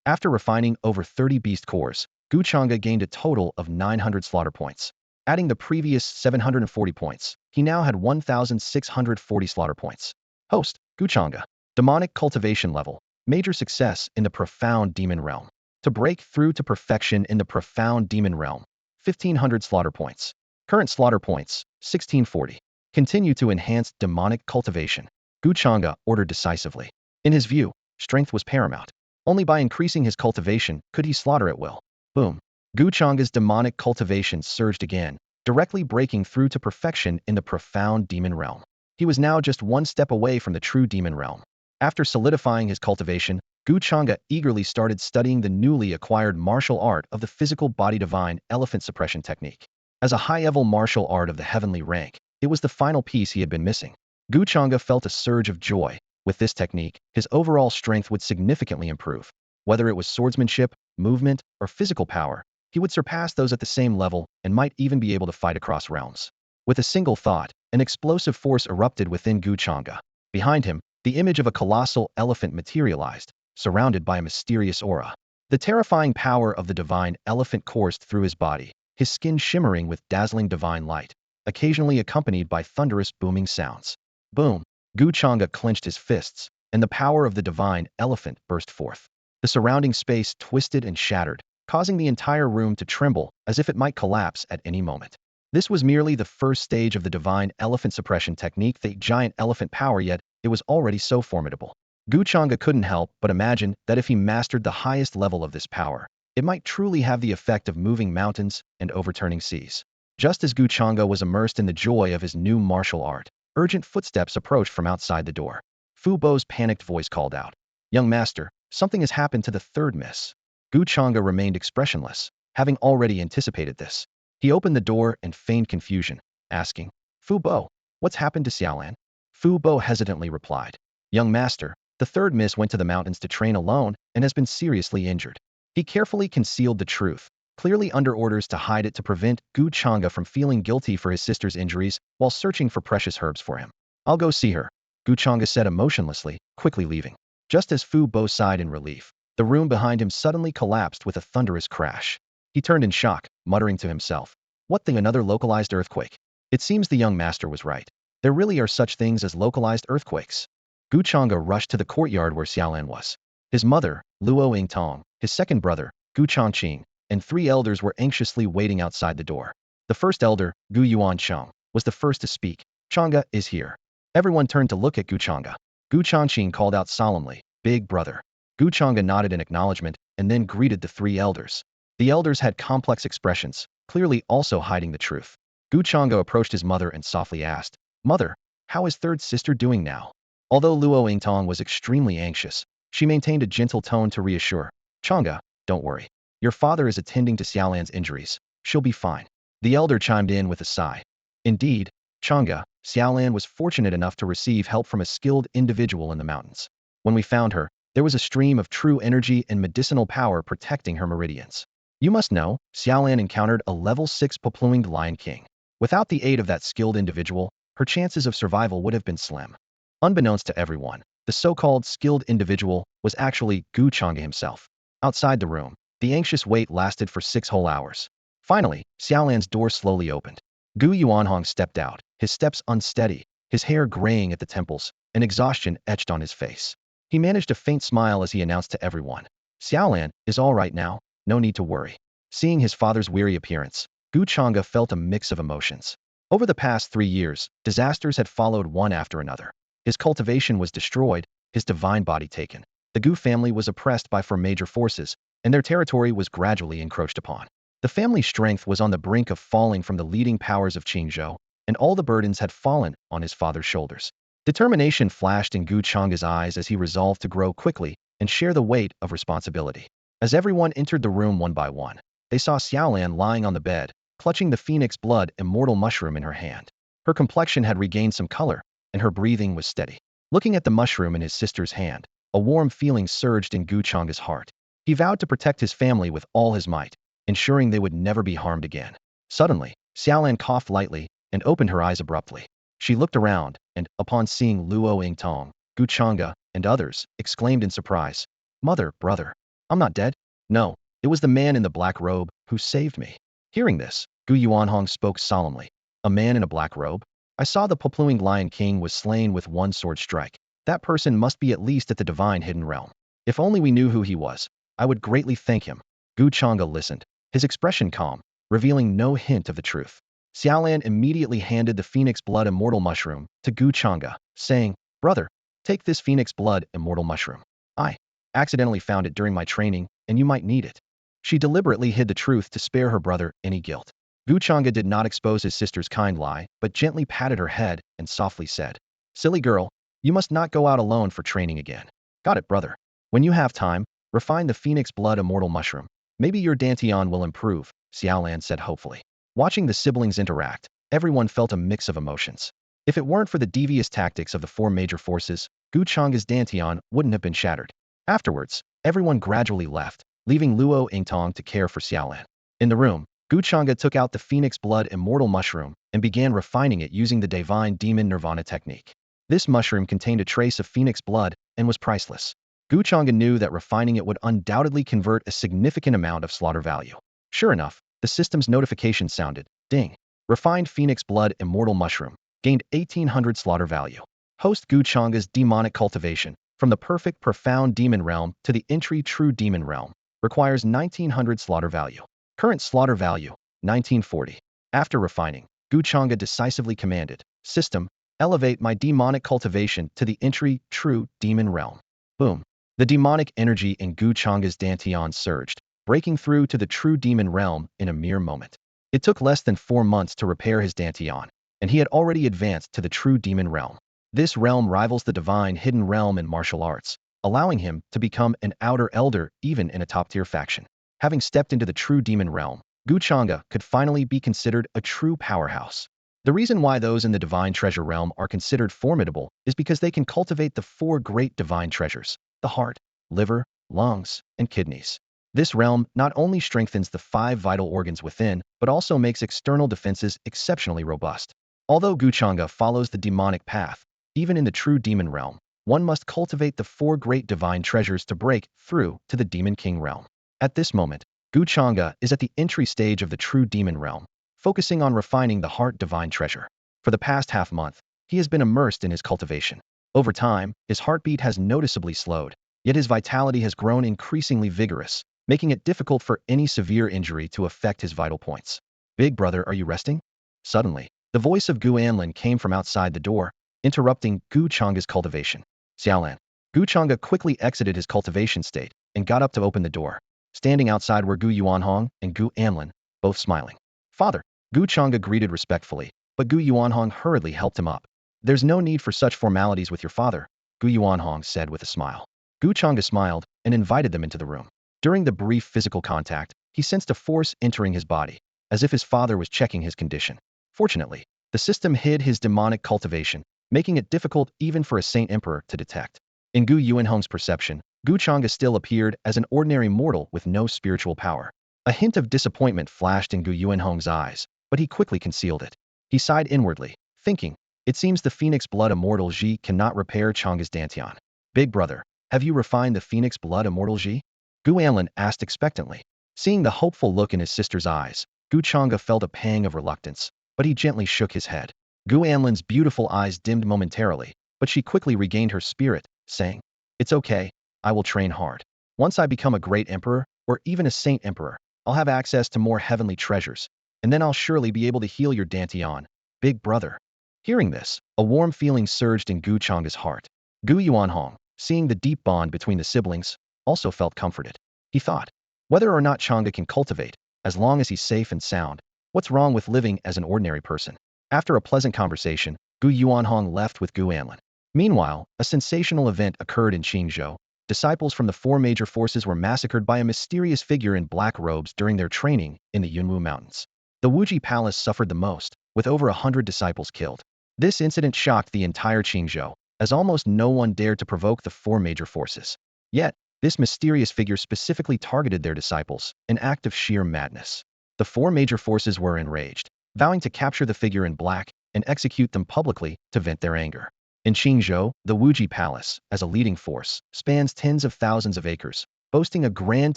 After refining over 30 beast cores, Gu Changge gained a total of 900 slaughter points. Adding the previous 740 points, he now had 1,640 slaughter points. Host, Gu Changge. Demonic cultivation level. Major success in the profound demon realm. To break through to perfection in the profound demon realm, 1,500 slaughter points. Current slaughter points, 1,640. Continue to enhance demonic cultivation. Gu Changge ordered decisively. In his view, strength was paramount. Only by increasing his cultivation could he slaughter at will. Boom. Gu Changge's demonic cultivation surged again, directly breaking through to perfection in the profound demon realm. He was now just one step away from the true demon realm. After solidifying his cultivation, Gu Changge eagerly started studying the newly acquired martial art of the physical body divine elephant suppression technique. As a high-level martial art of the heavenly rank, it was the final piece he had been missing. Gu Changge felt a surge of joy. With this technique, his overall strength would significantly improve. Whether it was swordsmanship, movement, or physical power, he would surpass those at the same level and might even be able to fight across realms. With a single thought, an explosive force erupted within Gu Changge. Behind him, the image of a colossal elephant materialized, surrounded by a mysterious aura. The terrifying power of the divine elephant coursed through his body, his skin shimmering with dazzling divine light, occasionally accompanied by thunderous booming sounds. Boom! Gu Changge clenched his fists, and the power of the divine elephant burst forth. The surrounding space twisted and shattered, causing the entire room to tremble as if it might collapse at any moment. This was merely the first stage of the divine elephant suppression technique, the giant elephant power, yet it was already so formidable. Gu Changge couldn't help but imagine that if he mastered the highest level of this power, it might truly have the effect of moving mountains and overturning seas. Just as Gu Changge was immersed in the joy of his new martial art, urgent footsteps approached from outside the door. Fu Bo's panicked voice called out, "Young master, something has happened to the third miss." Gu Changge remained expressionless, having already anticipated this. He opened the door and feigned confusion, asking, "Fu Bo, what's happened to Xiaolan?" Fu Bo hesitantly replied, "Young master, the third miss went to the mountains to train alone and has been seriously injured." He carefully concealed the truth, clearly under orders to hide it to prevent Gu Changge from feeling guilty for his sister's injuries while searching for precious herbs for him. "I'll go see her," Gu Changge said emotionlessly, quickly leaving. Just as Fu Bo sighed in relief, the room behind him suddenly collapsed with a thunderous crash. He turned in shock, muttering to himself, "What the another localized earthquake?" It seems the young master was right. There really are such things as localized earthquakes. Gu Changge rushed to the courtyard where Xiaolan was. His mother, Luo Yingtong, his second brother, Gu Changqing, and 3 elders were anxiously waiting outside the door. The first elder, Gu Yuancheng, was the first to speak. "Changge is here." Everyone turned to look at Gu Changge. Gu Changqing called out solemnly, "Big brother." Gu Changge nodded in acknowledgement and then greeted the 3 elders. The elders had complex expressions, clearly also hiding the truth. Gu Changge approached his mother and softly asked, "Mother, how is third sister doing now?" Although Luo Yingtong was extremely anxious, she maintained a gentle tone to reassure, "Changge, don't worry. Your father is attending to Xiaolan's injuries. She'll be fine." The elder chimed in with a sigh. Indeed, Changge, Xiaolan was fortunate enough to receive help from a skilled individual in the mountains. When we found her, there was a stream of true energy and medicinal power protecting her meridians. You must know, Xiaolan encountered a level 6 purple-winged Lion King. Without the aid of that skilled individual, her chances of survival would have been slim. Unbeknownst to everyone, the so-called skilled individual was actually Gu Changge himself. Outside the room, the anxious wait lasted for 6 whole hours. Finally, Xiaolan's door slowly opened. Gu Yuanhong stepped out, his steps unsteady, his hair graying at the temples, and exhaustion etched on his face. He managed a faint smile as he announced to everyone, Xiaolan is all right now, no need to worry. Seeing his father's weary appearance, Gu Changge felt a mix of emotions. Over the past 3 years, disasters had followed one after another. His cultivation was destroyed, his divine body taken. The Gu family was oppressed by 4 major forces, and their territory was gradually encroached upon. The family's strength was on the brink of falling from the leading powers of Qingzhou, and all the burdens had fallen on his father's shoulders. Determination flashed in Gu Changge's eyes as he resolved to grow quickly and share the weight of responsibility. As everyone entered the room one by one, they saw Xiaolan lying on the bed, clutching the phoenix blood immortal mushroom in her hand. Her complexion had regained some color, and her breathing was steady. Looking at the mushroom in his sister's hand, a warm feeling surged in Gu Changge's heart. He vowed to protect his family with all his might, ensuring they would never be harmed again. Suddenly, Xiaolan coughed lightly and opened her eyes abruptly. She looked around and, upon seeing Luo Yingtong, Gu Changge, and others, exclaimed in surprise, "Mother, brother, I'm not dead." No, it was the man in the black robe who saved me. Hearing this, Gu Yuanhong spoke solemnly. A man in a black robe? I saw the Popluing Lion King was slain with one sword strike. That person must be at least at the divine hidden realm. If only we knew who he was, I would greatly thank him. Gu Changge listened, his expression calm, revealing no hint of the truth. Xiaolan immediately handed the phoenix blood immortal mushroom to Gu Changge, saying, "Brother, take this phoenix blood immortal mushroom. I accidentally found it during my training, and you might need it." She deliberately hid the truth to spare her brother any guilt. Gu Changge did not expose his sister's kind lie, but gently patted her head and softly said, "Silly girl, you must not go out alone for training again." "Got it, brother. When you have time, refine the phoenix blood immortal mushroom. Maybe your Dantian will improve," Xiaolan said hopefully. Watching the siblings interact, everyone felt a mix of emotions. If it weren't for the devious tactics of the 4 major forces, Gu Changge's Dantian wouldn't have been shattered. Afterwards, everyone gradually left, leaving Luo Yingtong to care for Xiaolan. In the room, Gu Changge took out the phoenix blood immortal mushroom and began refining it using the divine demon nirvana technique. This mushroom contained a trace of phoenix blood and was priceless. Gu Changge knew that refining it would undoubtedly convert a significant amount of slaughter value. Sure enough, the system's notification sounded, ding. Refined phoenix blood immortal mushroom, gained 1800 slaughter value. Host Gu Changge's demonic cultivation, from the perfect profound demon realm to the entry true demon realm, requires 1900 slaughter value. Current slaughter value, 1940. After refining, Gu Changge decisively commanded, "System, elevate my demonic cultivation to the entry true demon realm." Boom. The demonic energy in Gu Changge's Dantian surged, breaking through to the true demon realm in a mere moment. It took less than 4 months to repair his Dantian, and he had already advanced to the true demon realm. This realm rivals the divine hidden realm in martial arts, allowing him to become an outer elder even in a top-tier faction. Having stepped into the true demon realm, Gu Changge could finally be considered a true powerhouse. The reason why those in the divine treasure realm are considered formidable is because they can cultivate the 4 great divine treasures: the heart, liver, lungs, and kidneys. This realm not only strengthens the 5 vital organs within, but also makes external defenses exceptionally robust. Although Gu Changge follows the demonic path, even in the true demon realm, one must cultivate the 4 great divine treasures to break through to the Demon King realm. At this moment, Gu Changge is at the entry stage of the true demon realm, focusing on refining the heart divine treasure. For the past half-month, he has been immersed in his cultivation. Over time, his heartbeat has noticeably slowed, yet his vitality has grown increasingly vigorous, making it difficult for any severe injury to affect his vital points. "Big brother, are you resting?" Suddenly, the voice of Gu Anlin came from outside the door, interrupting Gu Changge's cultivation. "Xiaolan." Gu Changge quickly exited his cultivation state and got up to open the door. Standing outside were Gu Yuanhong and Gu Anlin, both smiling. "Father." Gu Changge greeted respectfully, but Gu Yuanhong hurriedly helped him up. "There's no need for such formalities with your father," Gu Yuanhong said with a smile. Gu Changge smiled and invited them into the room. During the brief physical contact, he sensed a force entering his body, as if his father was checking his condition. Fortunately, the system hid his demonic cultivation, making it difficult even for a Saint Emperor to detect. In Gu Yuanhong's perception, Gu Changge still appeared as an ordinary mortal with no spiritual power. A hint of disappointment flashed in Gu Yuanhong's eyes, but he quickly concealed it. He sighed inwardly, thinking, "It seems the Phoenix Blood Immortal Ji cannot repair Changge's Dantian." "Big brother, have you refined the Phoenix Blood Immortal Ji?" Gu Anlin asked expectantly. Seeing the hopeful look in his sister's eyes, Gu Changge felt a pang of reluctance, but he gently shook his head. Gu Anlin's beautiful eyes dimmed momentarily, but she quickly regained her spirit, saying, "It's okay, I will train hard. Once I become a great emperor, or even a saint emperor, I'll have access to more heavenly treasures, and then I'll surely be able to heal your Dantian, big brother." Hearing this, a warm feeling surged in Gu Changge's heart. Gu Yuanhong, seeing the deep bond between the siblings, also felt comforted. He thought, whether or not Changge can cultivate, as long as he's safe and sound, what's wrong with living as an ordinary person? After a pleasant conversation, Gu Yuanhong left with Gu Anlin. Meanwhile, a sensational event occurred in Qingzhou. Disciples from the four major forces were massacred by a mysterious figure in black robes during their training in the Yunwu Mountains. The Wuji Palace suffered the most, with over 100 disciples killed. This incident shocked the entire Qingzhou, as almost no one dared to provoke the four major forces. Yet, this mysterious figure specifically targeted their disciples, an act of sheer madness. The four major forces were enraged, vowing to capture the figure in black and execute them publicly to vent their anger. In Qingzhou, the Wuji Palace, as a leading force, spans tens of thousands of acres, boasting a grand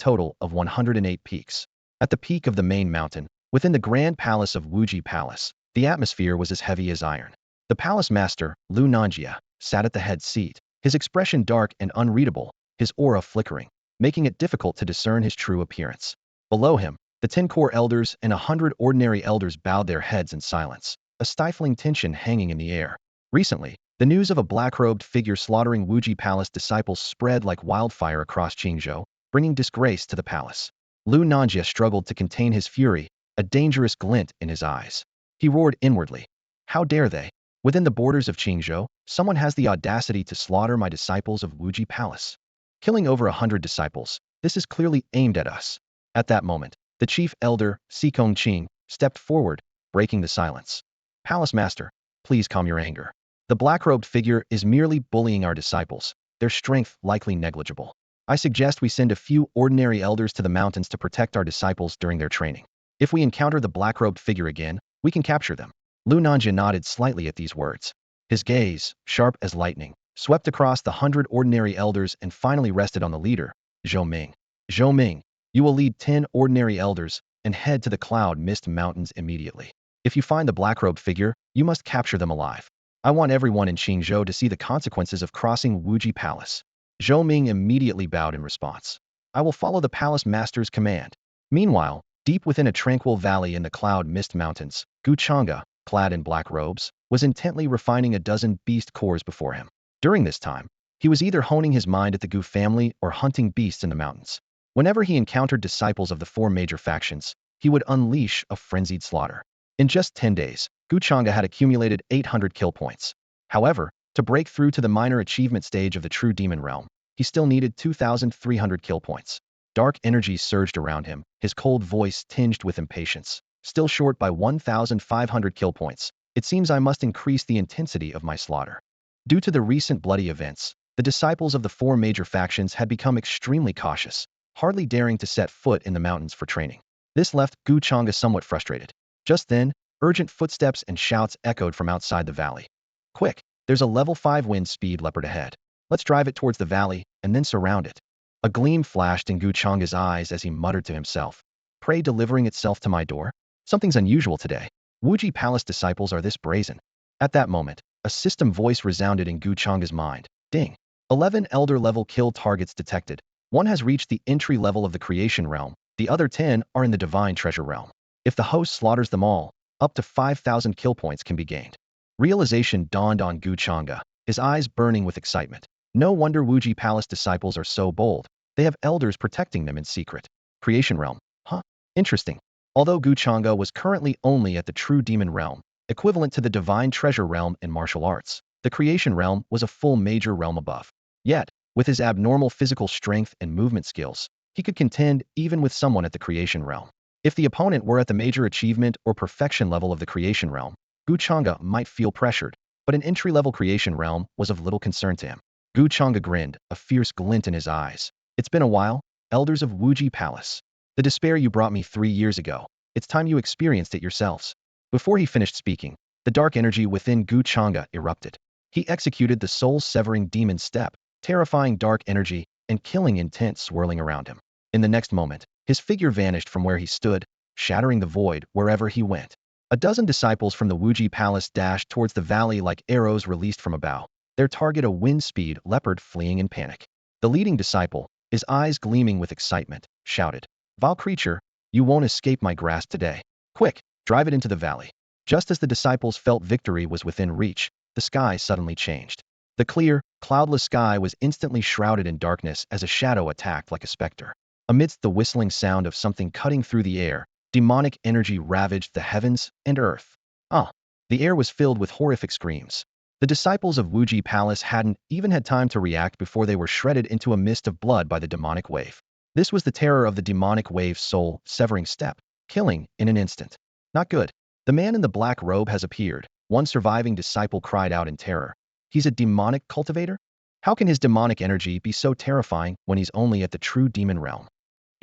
total of 108 peaks. At the peak of the main mountain, within the grand palace of Wuji Palace, the atmosphere was as heavy as iron. The palace master, Lu Nanjia, sat at the head seat, his expression dark and unreadable, his aura flickering, making it difficult to discern his true appearance. Below him, the 10 core elders and 100 ordinary elders bowed their heads in silence, a stifling tension hanging in the air. Recently, the news of a black-robed figure slaughtering Wuji Palace disciples spread like wildfire across Qingzhou, bringing disgrace to the palace. Lu Nanjia struggled to contain his fury, a dangerous glint in his eyes. He roared inwardly. How dare they? Within the borders of Qingzhou, someone has the audacity to slaughter my disciples of Wuji Palace. Killing over 100 disciples, this is clearly aimed at us. At that moment, the chief elder, Sikong Qing, stepped forward, breaking the silence. Palace master, please calm your anger. The black-robed figure is merely bullying our disciples, their strength likely negligible. I suggest we send a few ordinary elders to the mountains to protect our disciples during their training. If we encounter the black-robed figure again, we can capture them. Lu Nanjia nodded slightly at these words. His gaze, sharp as lightning, swept across the 100 ordinary elders and finally rested on the leader, Zhou Ming. Zhou Ming, you will lead 10 ordinary elders and head to the Cloud Mist Mountains immediately. If you find the black-robed figure, you must capture them alive. I want everyone in Qingzhou to see the consequences of crossing Wuji Palace. Zhou Ming immediately bowed in response. I will follow the palace master's command. Meanwhile, deep within a tranquil valley in the Cloud Mist Mountains, Gu Changge, clad in black robes, was intently refining a dozen beast cores before him. During this time, he was either honing his mind at the Gu family or hunting beasts in the mountains. Whenever he encountered disciples of the four major factions, he would unleash a frenzied slaughter. In just 10 days, Gu Changge had accumulated 800 kill points. However, to break through to the minor achievement stage of the true demon realm, he still needed 2,300 kill points. Dark energy surged around him, his cold voice tinged with impatience. Still short by 1,500 kill points. It seems I must increase the intensity of my slaughter. Due to the recent bloody events, the disciples of the four major factions had become extremely cautious, hardly daring to set foot in the mountains for training. This left Gu Changge somewhat frustrated. Just then, urgent footsteps and shouts echoed from outside the valley. Quick, there's a level 5 wind speed leopard ahead. Let's drive it towards the valley and then surround it. A gleam flashed in Gu Changge's eyes as he muttered to himself. Prey delivering itself to my door? Something's unusual today. Wuji Palace disciples are this brazen. At that moment, a system voice resounded in Gu Changge's mind. Ding. 11 elder-level kill targets detected. One has reached the entry level of the creation realm. The other 10 are in the divine treasure realm. If the host slaughters them all, up to 5,000 kill points can be gained. Realization dawned on Gu Changge, his eyes burning with excitement. No wonder Wuji Palace disciples are so bold. They have elders protecting them in secret. Creation realm. Huh? Interesting. Although Gu Changge was currently only at the true demon realm, equivalent to the divine treasure realm in martial arts, the creation realm was a full major realm above. Yet, with his abnormal physical strength and movement skills, he could contend even with someone at the creation realm. If the opponent were at the major achievement or perfection level of the creation realm, Gu Changge might feel pressured, but an entry-level creation realm was of little concern to him. Gu Changge grinned, a fierce glint in his eyes. It's been a while, elders of Wuji Palace. The despair you brought me 3 years ago, it's time you experienced it yourselves. Before he finished speaking, the dark energy within Gu Changge erupted. He executed the soul-severing demon step, terrifying dark energy and killing intent swirling around him. In the next moment, his figure vanished from where he stood, shattering the void wherever he went. A dozen disciples from the Wuji Palace dashed towards the valley like arrows released from a bow, their target a wind-speed leopard fleeing in panic. The leading disciple, his eyes gleaming with excitement, shouted, "Vile creature, you won't escape my grasp today. Quick, drive it into the valley." Just as the disciples felt victory was within reach, the sky suddenly changed. The clear, cloudless sky was instantly shrouded in darkness as a shadow attacked like a specter. Amidst the whistling sound of something cutting through the air, demonic energy ravaged the heavens and earth. The air was filled with horrific screams. The disciples of Wuji Palace hadn't even had time to react before they were shredded into a mist of blood by the demonic wave. This was the terror of the demonic wave's soul-severing step, killing in an instant. Not good. The man in the black robe has appeared, one surviving disciple cried out in terror. He's a demonic cultivator? How can his demonic energy be so terrifying when he's only at the true demon realm?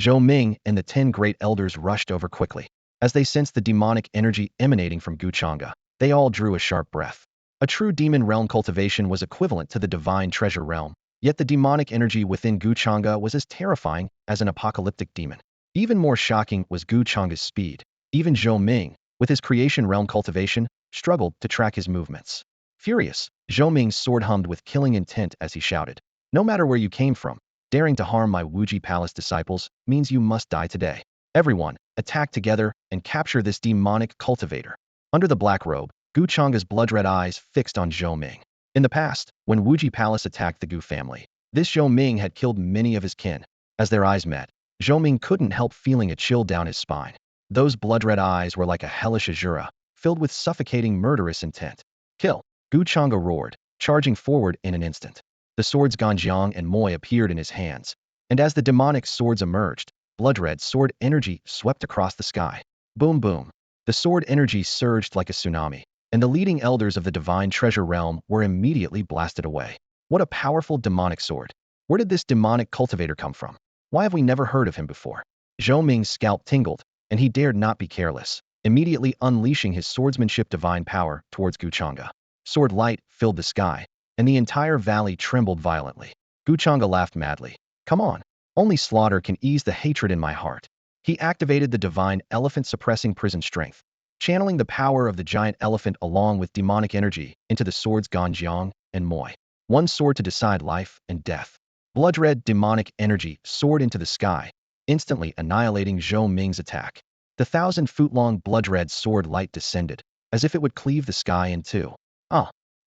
Zhou Ming and the 10 great elders rushed over quickly. As they sensed the demonic energy emanating from Gu Changge, they all drew a sharp breath. A true demon realm cultivation was equivalent to the divine treasure realm, yet the demonic energy within Gu Changge was as terrifying as an apocalyptic demon. Even more shocking was Gu Changge's speed. Even Zhou Ming, with his creation realm cultivation, struggled to track his movements. Furious, Zhou Ming's sword hummed with killing intent as he shouted, "No matter where you came from, daring to harm my Wuji Palace disciples means you must die today. Everyone, attack together and capture this demonic cultivator." Under the black robe, Gu Changge's blood-red eyes fixed on Zhou Ming. In the past, when Wuji Palace attacked the Gu family, this Zhou Ming had killed many of his kin. As their eyes met, Zhou Ming couldn't help feeling a chill down his spine. Those blood-red eyes were like a hellish azura, filled with suffocating murderous intent. "Kill!" Gu Changge roared, charging forward in an instant. The swords Ganjiang and Moye appeared in his hands, and as the demonic swords emerged, blood-red sword energy swept across the sky. Boom boom. The sword energy surged like a tsunami, and the leading elders of the divine treasure realm were immediately blasted away. What a powerful demonic sword. Where did this demonic cultivator come from? Why have we never heard of him before? Zhou Ming's scalp tingled, and he dared not be careless, immediately unleashing his swordsmanship divine power towards Gu Changge. Sword light filled the sky, and the entire valley trembled violently. Gu Changge laughed madly. "Come on, only slaughter can ease the hatred in my heart." He activated the divine elephant suppressing prison strength, channeling the power of the giant elephant along with demonic energy into the swords Ganjiang and Moye. One sword to decide life and death. Blood-red demonic energy soared into the sky, instantly annihilating Zhou Ming's attack. The 1,000-foot-long blood-red sword light descended, as if it would cleave the sky in two.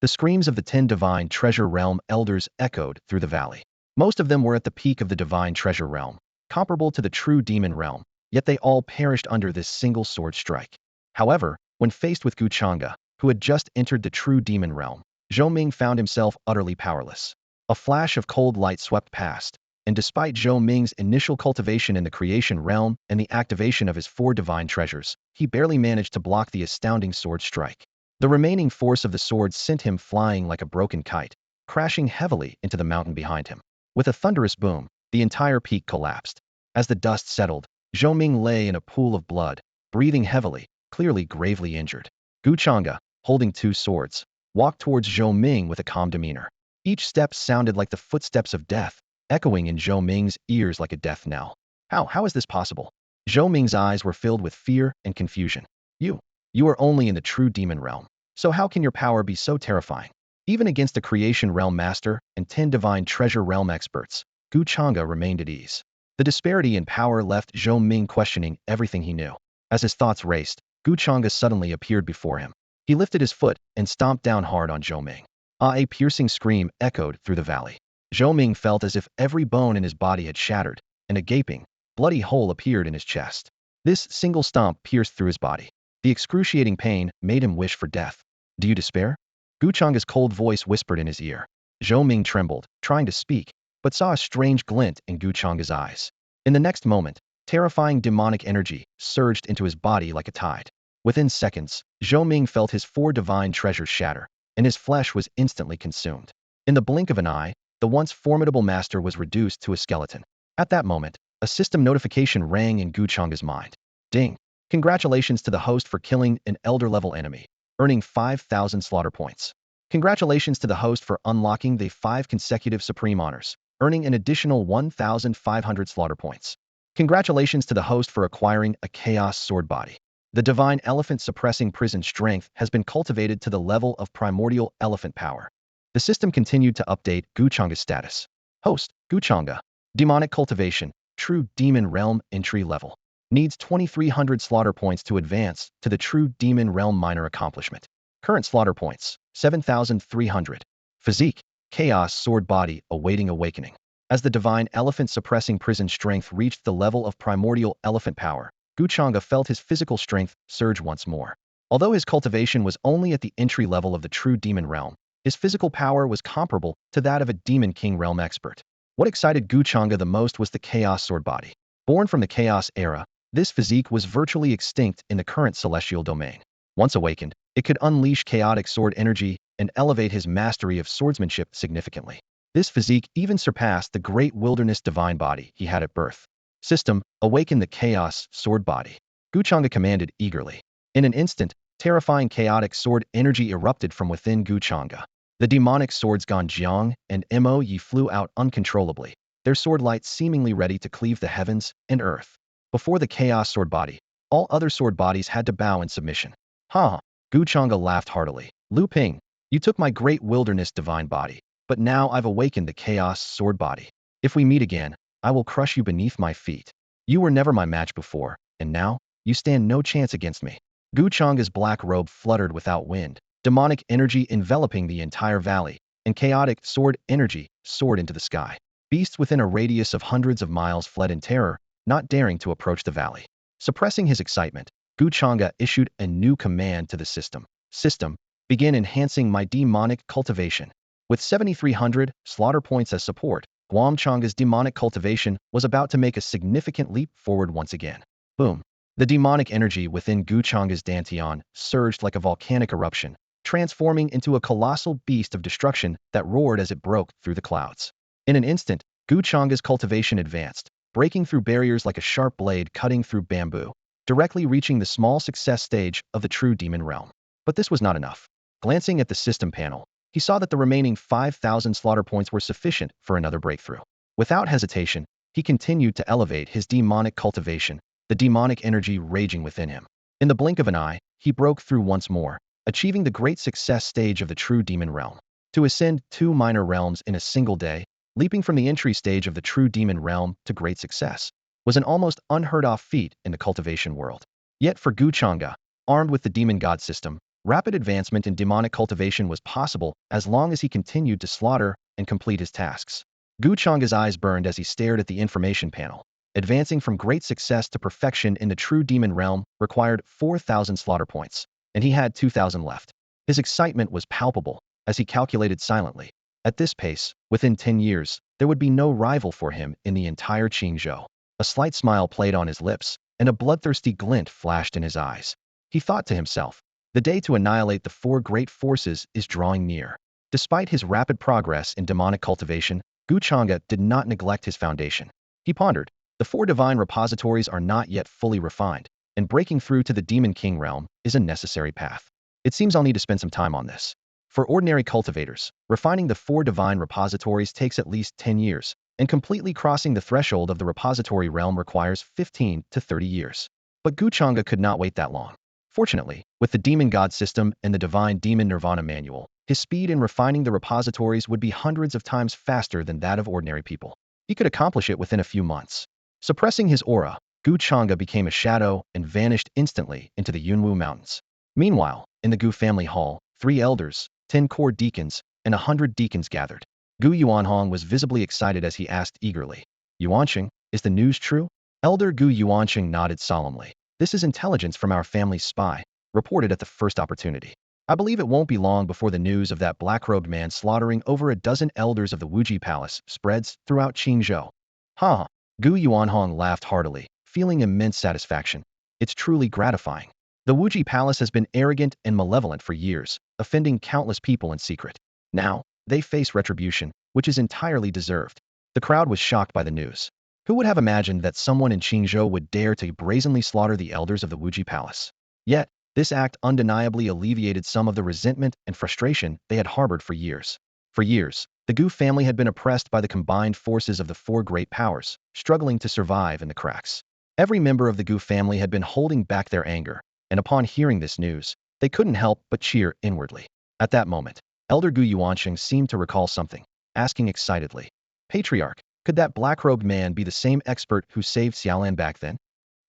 The screams of the 10 divine treasure realm elders echoed through the valley. Most of them were at the peak of the divine treasure realm, comparable to the true demon realm, yet they all perished under this single sword strike. However, when faced with Gu Changge, who had just entered the true demon realm, Zhou Ming found himself utterly powerless. A flash of cold light swept past, and despite Zhou Ming's initial cultivation in the creation realm and the activation of his 4 divine treasures, he barely managed to block the astounding sword strike. The remaining force of the sword sent him flying like a broken kite, crashing heavily into the mountain behind him. With a thunderous boom, the entire peak collapsed. As the dust settled, Zhou Ming lay in a pool of blood, breathing heavily, clearly gravely injured. Gu Changge, holding 2 swords, walked towards Zhou Ming with a calm demeanor. Each step sounded like the footsteps of death, echoing in Zhou Ming's ears like a death knell. How is this possible? Zhou Ming's eyes were filled with fear and confusion. You are only in the true demon realm. So how can your power be so terrifying? Even against a creation realm master and 10 divine treasure realm experts, Gu Changge remained at ease. The disparity in power left Zhou Ming questioning everything he knew. As his thoughts raced, Gu Changge suddenly appeared before him. He lifted his foot and stomped down hard on Zhou Ming. A piercing scream echoed through the valley. Zhou Ming felt as if every bone in his body had shattered, and a gaping, bloody hole appeared in his chest. This single stomp pierced through his body. The excruciating pain made him wish for death. "Do you despair?" Gu Changge's cold voice whispered in his ear. Zhou Ming trembled, trying to speak, but saw a strange glint in Gu Changge's eyes. In the next moment, terrifying demonic energy surged into his body like a tide. Within seconds, Zhou Ming felt his 4 divine treasures shatter, and his flesh was instantly consumed. In the blink of an eye, the once formidable master was reduced to a skeleton. At that moment, a system notification rang in Gu Changge's mind. Ding! Congratulations to the host for killing an elder-level enemy, earning 5,000 slaughter points. Congratulations to the host for unlocking the 5 consecutive supreme honors, earning an additional 1,500 slaughter points. Congratulations to the host for acquiring a Chaos Sword Body. The Divine Elephant suppressing prison strength has been cultivated to the level of Primordial Elephant power. The system continued to update Gu Changge's status. Host, Gu Changge. Demonic cultivation, true demon realm entry level. Needs 2300 slaughter points to advance to the true demon realm minor accomplishment. Current slaughter points, 7300. Physique, Chaos Sword Body awaiting awakening. As the Divine Elephant suppressing prison strength reached the level of Primordial Elephant power, Gu Changge felt his physical strength surge once more. Although his cultivation was only at the entry level of the true demon realm, his physical power was comparable to that of a Demon King realm expert. What excited Gu Changge the most was the Chaos Sword Body. Born from the Chaos era, this physique was virtually extinct in the current celestial domain. Once awakened, it could unleash chaotic sword energy and elevate his mastery of swordsmanship significantly. This physique even surpassed the great wilderness divine body he had at birth. System, awaken the Chaos Sword Body. Gu Changge commanded eagerly. In an instant, terrifying chaotic sword energy erupted from within Gu Changge. The demonic swords Ganjiang and Moye flew out uncontrollably, their sword lights seemingly ready to cleave the heavens and earth. Before the Chaos Sword Body, all other sword bodies had to bow in submission. Ha! Gu Changge laughed heartily. Lu Ping, you took my great wilderness divine body, but now I've awakened the Chaos Sword Body. If we meet again, I will crush you beneath my feet. You were never my match before, and now, you stand no chance against me. Gu Changge's black robe fluttered without wind, demonic energy enveloping the entire valley, and chaotic sword energy soared into the sky. Beasts within a radius of hundreds of miles fled in terror, not daring to approach the valley. Suppressing his excitement, Gu Changge issued a new command to the system. System, begin enhancing my demonic cultivation. With 7,300 slaughter points as support, Gu Changge's demonic cultivation was about to make a significant leap forward once again. Boom! The demonic energy within Gu Changge's dantian surged like a volcanic eruption, transforming into a colossal beast of destruction that roared as it broke through the clouds. In an instant, Gu Changge's cultivation advanced, breaking through barriers like a sharp blade cutting through bamboo, directly reaching the small success stage of the true demon realm. But this was not enough. Glancing at the system panel, he saw that the remaining 5,000 slaughter points were sufficient for another breakthrough. Without hesitation, he continued to elevate his demonic cultivation, the demonic energy raging within him. In the blink of an eye, he broke through once more, achieving the great success stage of the true demon realm. To ascend 2 minor realms in a single day, leaping from the entry stage of the true demon realm to great success, was an almost unheard-of feat in the cultivation world. Yet for Gu Changge, armed with the demon god system, rapid advancement in demonic cultivation was possible as long as he continued to slaughter and complete his tasks. Gu Changge's eyes burned as he stared at the information panel. Advancing from great success to perfection in the true demon realm required 4,000 slaughter points, and he had 2,000 left. His excitement was palpable as he calculated silently. At this pace, within 10 years, there would be no rival for him in the entire Qingzhou. A slight smile played on his lips, and a bloodthirsty glint flashed in his eyes. He thought to himself, the day to annihilate the 4 great forces is drawing near. Despite his rapid progress in demonic cultivation, Gu Changge did not neglect his foundation. He pondered, the 4 divine repositories are not yet fully refined, and breaking through to the Demon King realm is a necessary path. It seems I'll need to spend some time on this. For ordinary cultivators, refining the 4 divine repositories takes at least 10 years, and completely crossing the threshold of the repository realm requires 15 to 30 years. But Gu Changge could not wait that long. Fortunately, with the Demon God system and the Divine Demon Nirvana manual, his speed in refining the repositories would be hundreds of times faster than that of ordinary people. He could accomplish it within a few months. Suppressing his aura, Gu Changge became a shadow and vanished instantly into the Yunwu Mountains. Meanwhile, in the Gu family hall, 3 elders, 10 core deacons, and 100 deacons gathered. Gu Yuanhong was visibly excited as he asked eagerly, Yuanqing, is the news true? Elder Gu Yuanqing nodded solemnly. This is intelligence from our family's spy, reported at the first opportunity. I believe it won't be long before the news of that black-robed man slaughtering over a dozen elders of the Wuji Palace spreads throughout Qingzhou. Ha! Gu Yuanhong laughed heartily, feeling immense satisfaction. It's truly gratifying. The Wuji Palace has been arrogant and malevolent for years, offending countless people in secret. Now, they face retribution, which is entirely deserved. The crowd was shocked by the news. Who would have imagined that someone in Qingzhou would dare to brazenly slaughter the elders of the Wuji Palace? Yet, this act undeniably alleviated some of the resentment and frustration they had harbored for years. For years, the Gu family had been oppressed by the combined forces of the four great powers, struggling to survive in the cracks. Every member of the Gu family had been holding back their anger, and upon hearing this news, they couldn't help but cheer inwardly. At that moment, Elder Gu Yuansheng seemed to recall something, asking excitedly, "Patriarch, could that black-robed man be the same expert who saved Xiaolan back then?"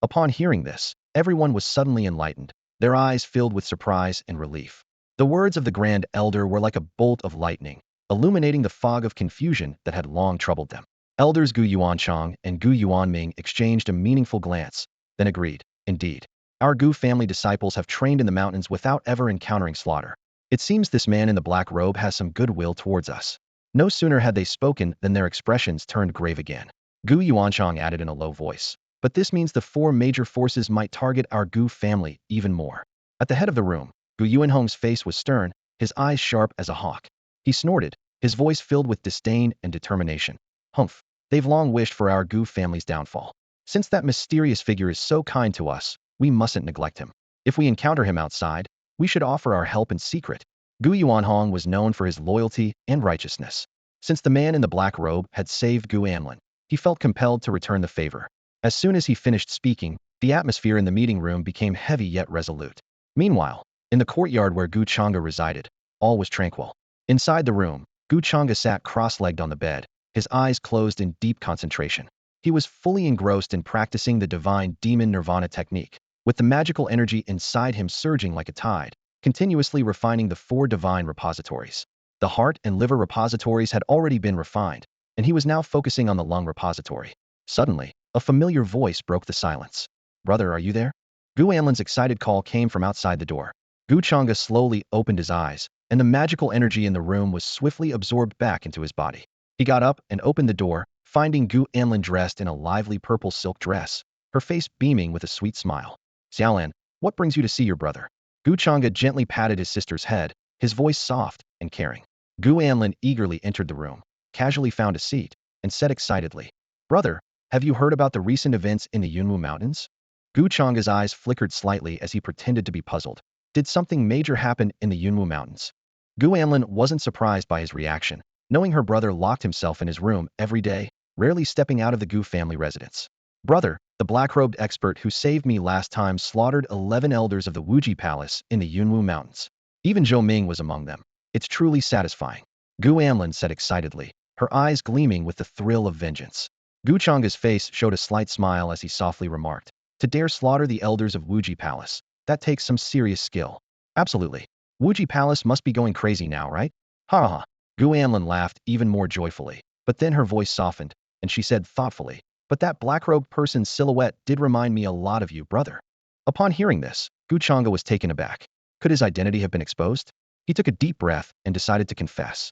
Upon hearing this, everyone was suddenly enlightened, their eyes filled with surprise and relief. The words of the Grand Elder were like a bolt of lightning, illuminating the fog of confusion that had long troubled them. Elders Gu Yuanchang and Gu Yuanming exchanged a meaningful glance, then agreed, "Indeed, our Gu family disciples have trained in the mountains without ever encountering slaughter. It seems this man in the black robe has some goodwill towards us." No sooner had they spoken than their expressions turned grave again. Gu Yuanchang added in a low voice, "But this means the four major forces might target our Gu family even more." At the head of the room, Gu Yuanhong's face was stern, his eyes sharp as a hawk. He snorted, his voice filled with disdain and determination. "Humph, they've long wished for our Gu family's downfall. Since that mysterious figure is so kind to us, we mustn't neglect him. If we encounter him outside, we should offer our help in secret." Gu Yuanhong was known for his loyalty and righteousness. Since the man in the black robe had saved Gu Anlin, he felt compelled to return the favor. As soon as he finished speaking, the atmosphere in the meeting room became heavy yet resolute. Meanwhile, in the courtyard where Gu Changge resided, all was tranquil. Inside the room, Gu Changge sat cross-legged on the bed, his eyes closed in deep concentration. He was fully engrossed in practicing the divine demon nirvana technique, with the magical energy inside him surging like a tide, continuously refining the four divine repositories. The heart and liver repositories had already been refined, and he was now focusing on the lung repository. Suddenly, a familiar voice broke the silence. "Brother, are you there?" Gu Anlin's excited call came from outside the door. Gu Changge slowly opened his eyes, and the magical energy in the room was swiftly absorbed back into his body. He got up and opened the door, finding Gu Anlin dressed in a lively purple silk dress, her face beaming with a sweet smile. "Xiaolan, what brings you to see your brother?" Gu Changge gently patted his sister's head, his voice soft and caring. Gu Anlin eagerly entered the room, casually found a seat, and said excitedly, "Brother, have you heard about the recent events in the Yunwu Mountains?" Gu Changge's eyes flickered slightly as he pretended to be puzzled. Did something major happen in the Yunwu Mountains? Gu Anlin wasn't surprised by his reaction, knowing her brother locked himself in his room every day, rarely stepping out of the Gu family residence. "Brother, the black-robed expert who saved me last time slaughtered 11 elders of the Wuji Palace in the Yunwu Mountains. Even Zhou Ming was among them. It's truly satisfying," Gu Anlin said excitedly, her eyes gleaming with the thrill of vengeance. Gu Changge's face showed a slight smile as he softly remarked, "To dare slaughter the elders of Wuji Palace, that takes some serious skill." "Absolutely. Wuji Palace must be going crazy now, right?" "Ha ha ha." Gu Anlin laughed even more joyfully, but then her voice softened, and she said thoughtfully, "But that black-robed person's silhouette did remind me a lot of you, brother." Upon hearing this, Gu Changge was taken aback. Could his identity have been exposed? He took a deep breath and decided to confess.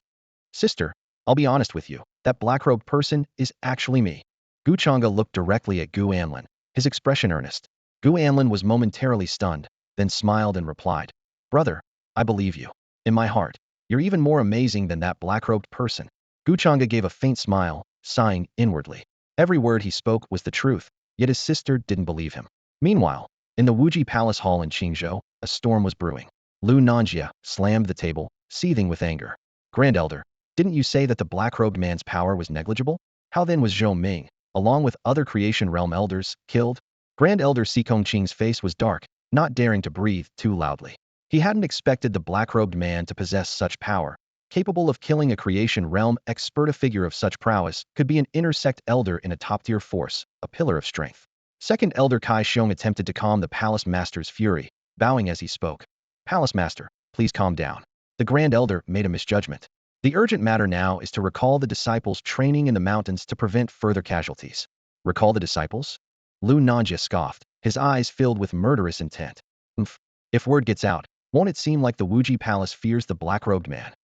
"Sister, I'll be honest with you, that black-robed person is actually me." Gu Changge looked directly at Gu Anlin, his expression earnest. Gu Anlin was momentarily stunned, then smiled and replied, "Brother, I believe you. In my heart, you're even more amazing than that black-robed person." Gu Changge gave a faint smile, sighing inwardly. Every word he spoke was the truth, yet his sister didn't believe him. Meanwhile, in the Wuji Palace Hall in Qingzhou, a storm was brewing. Lu Nanjia slammed the table, seething with anger. "Grand Elder, didn't you say that the black-robed man's power was negligible? How then was Zhou Ming, along with other Creation Realm elders, killed?" Grand Elder Sikong Qing's face was dark, not daring to breathe too loudly. He hadn't expected the black-robed man to possess such power. Capable of killing a Creation Realm expert, a figure of such prowess could be an intersect elder in a top-tier force, a pillar of strength. Second Elder Kai Xiong attempted to calm the Palace Master's fury, bowing as he spoke. "Palace Master, please calm down. The Grand Elder made a misjudgment. The urgent matter now is to recall the disciples training in the mountains to prevent further casualties." "Recall the disciples?" Lu Nanjia scoffed, his eyes filled with murderous intent. "Umph. If word gets out, won't it seem like the Wuji Palace fears the black-robed man?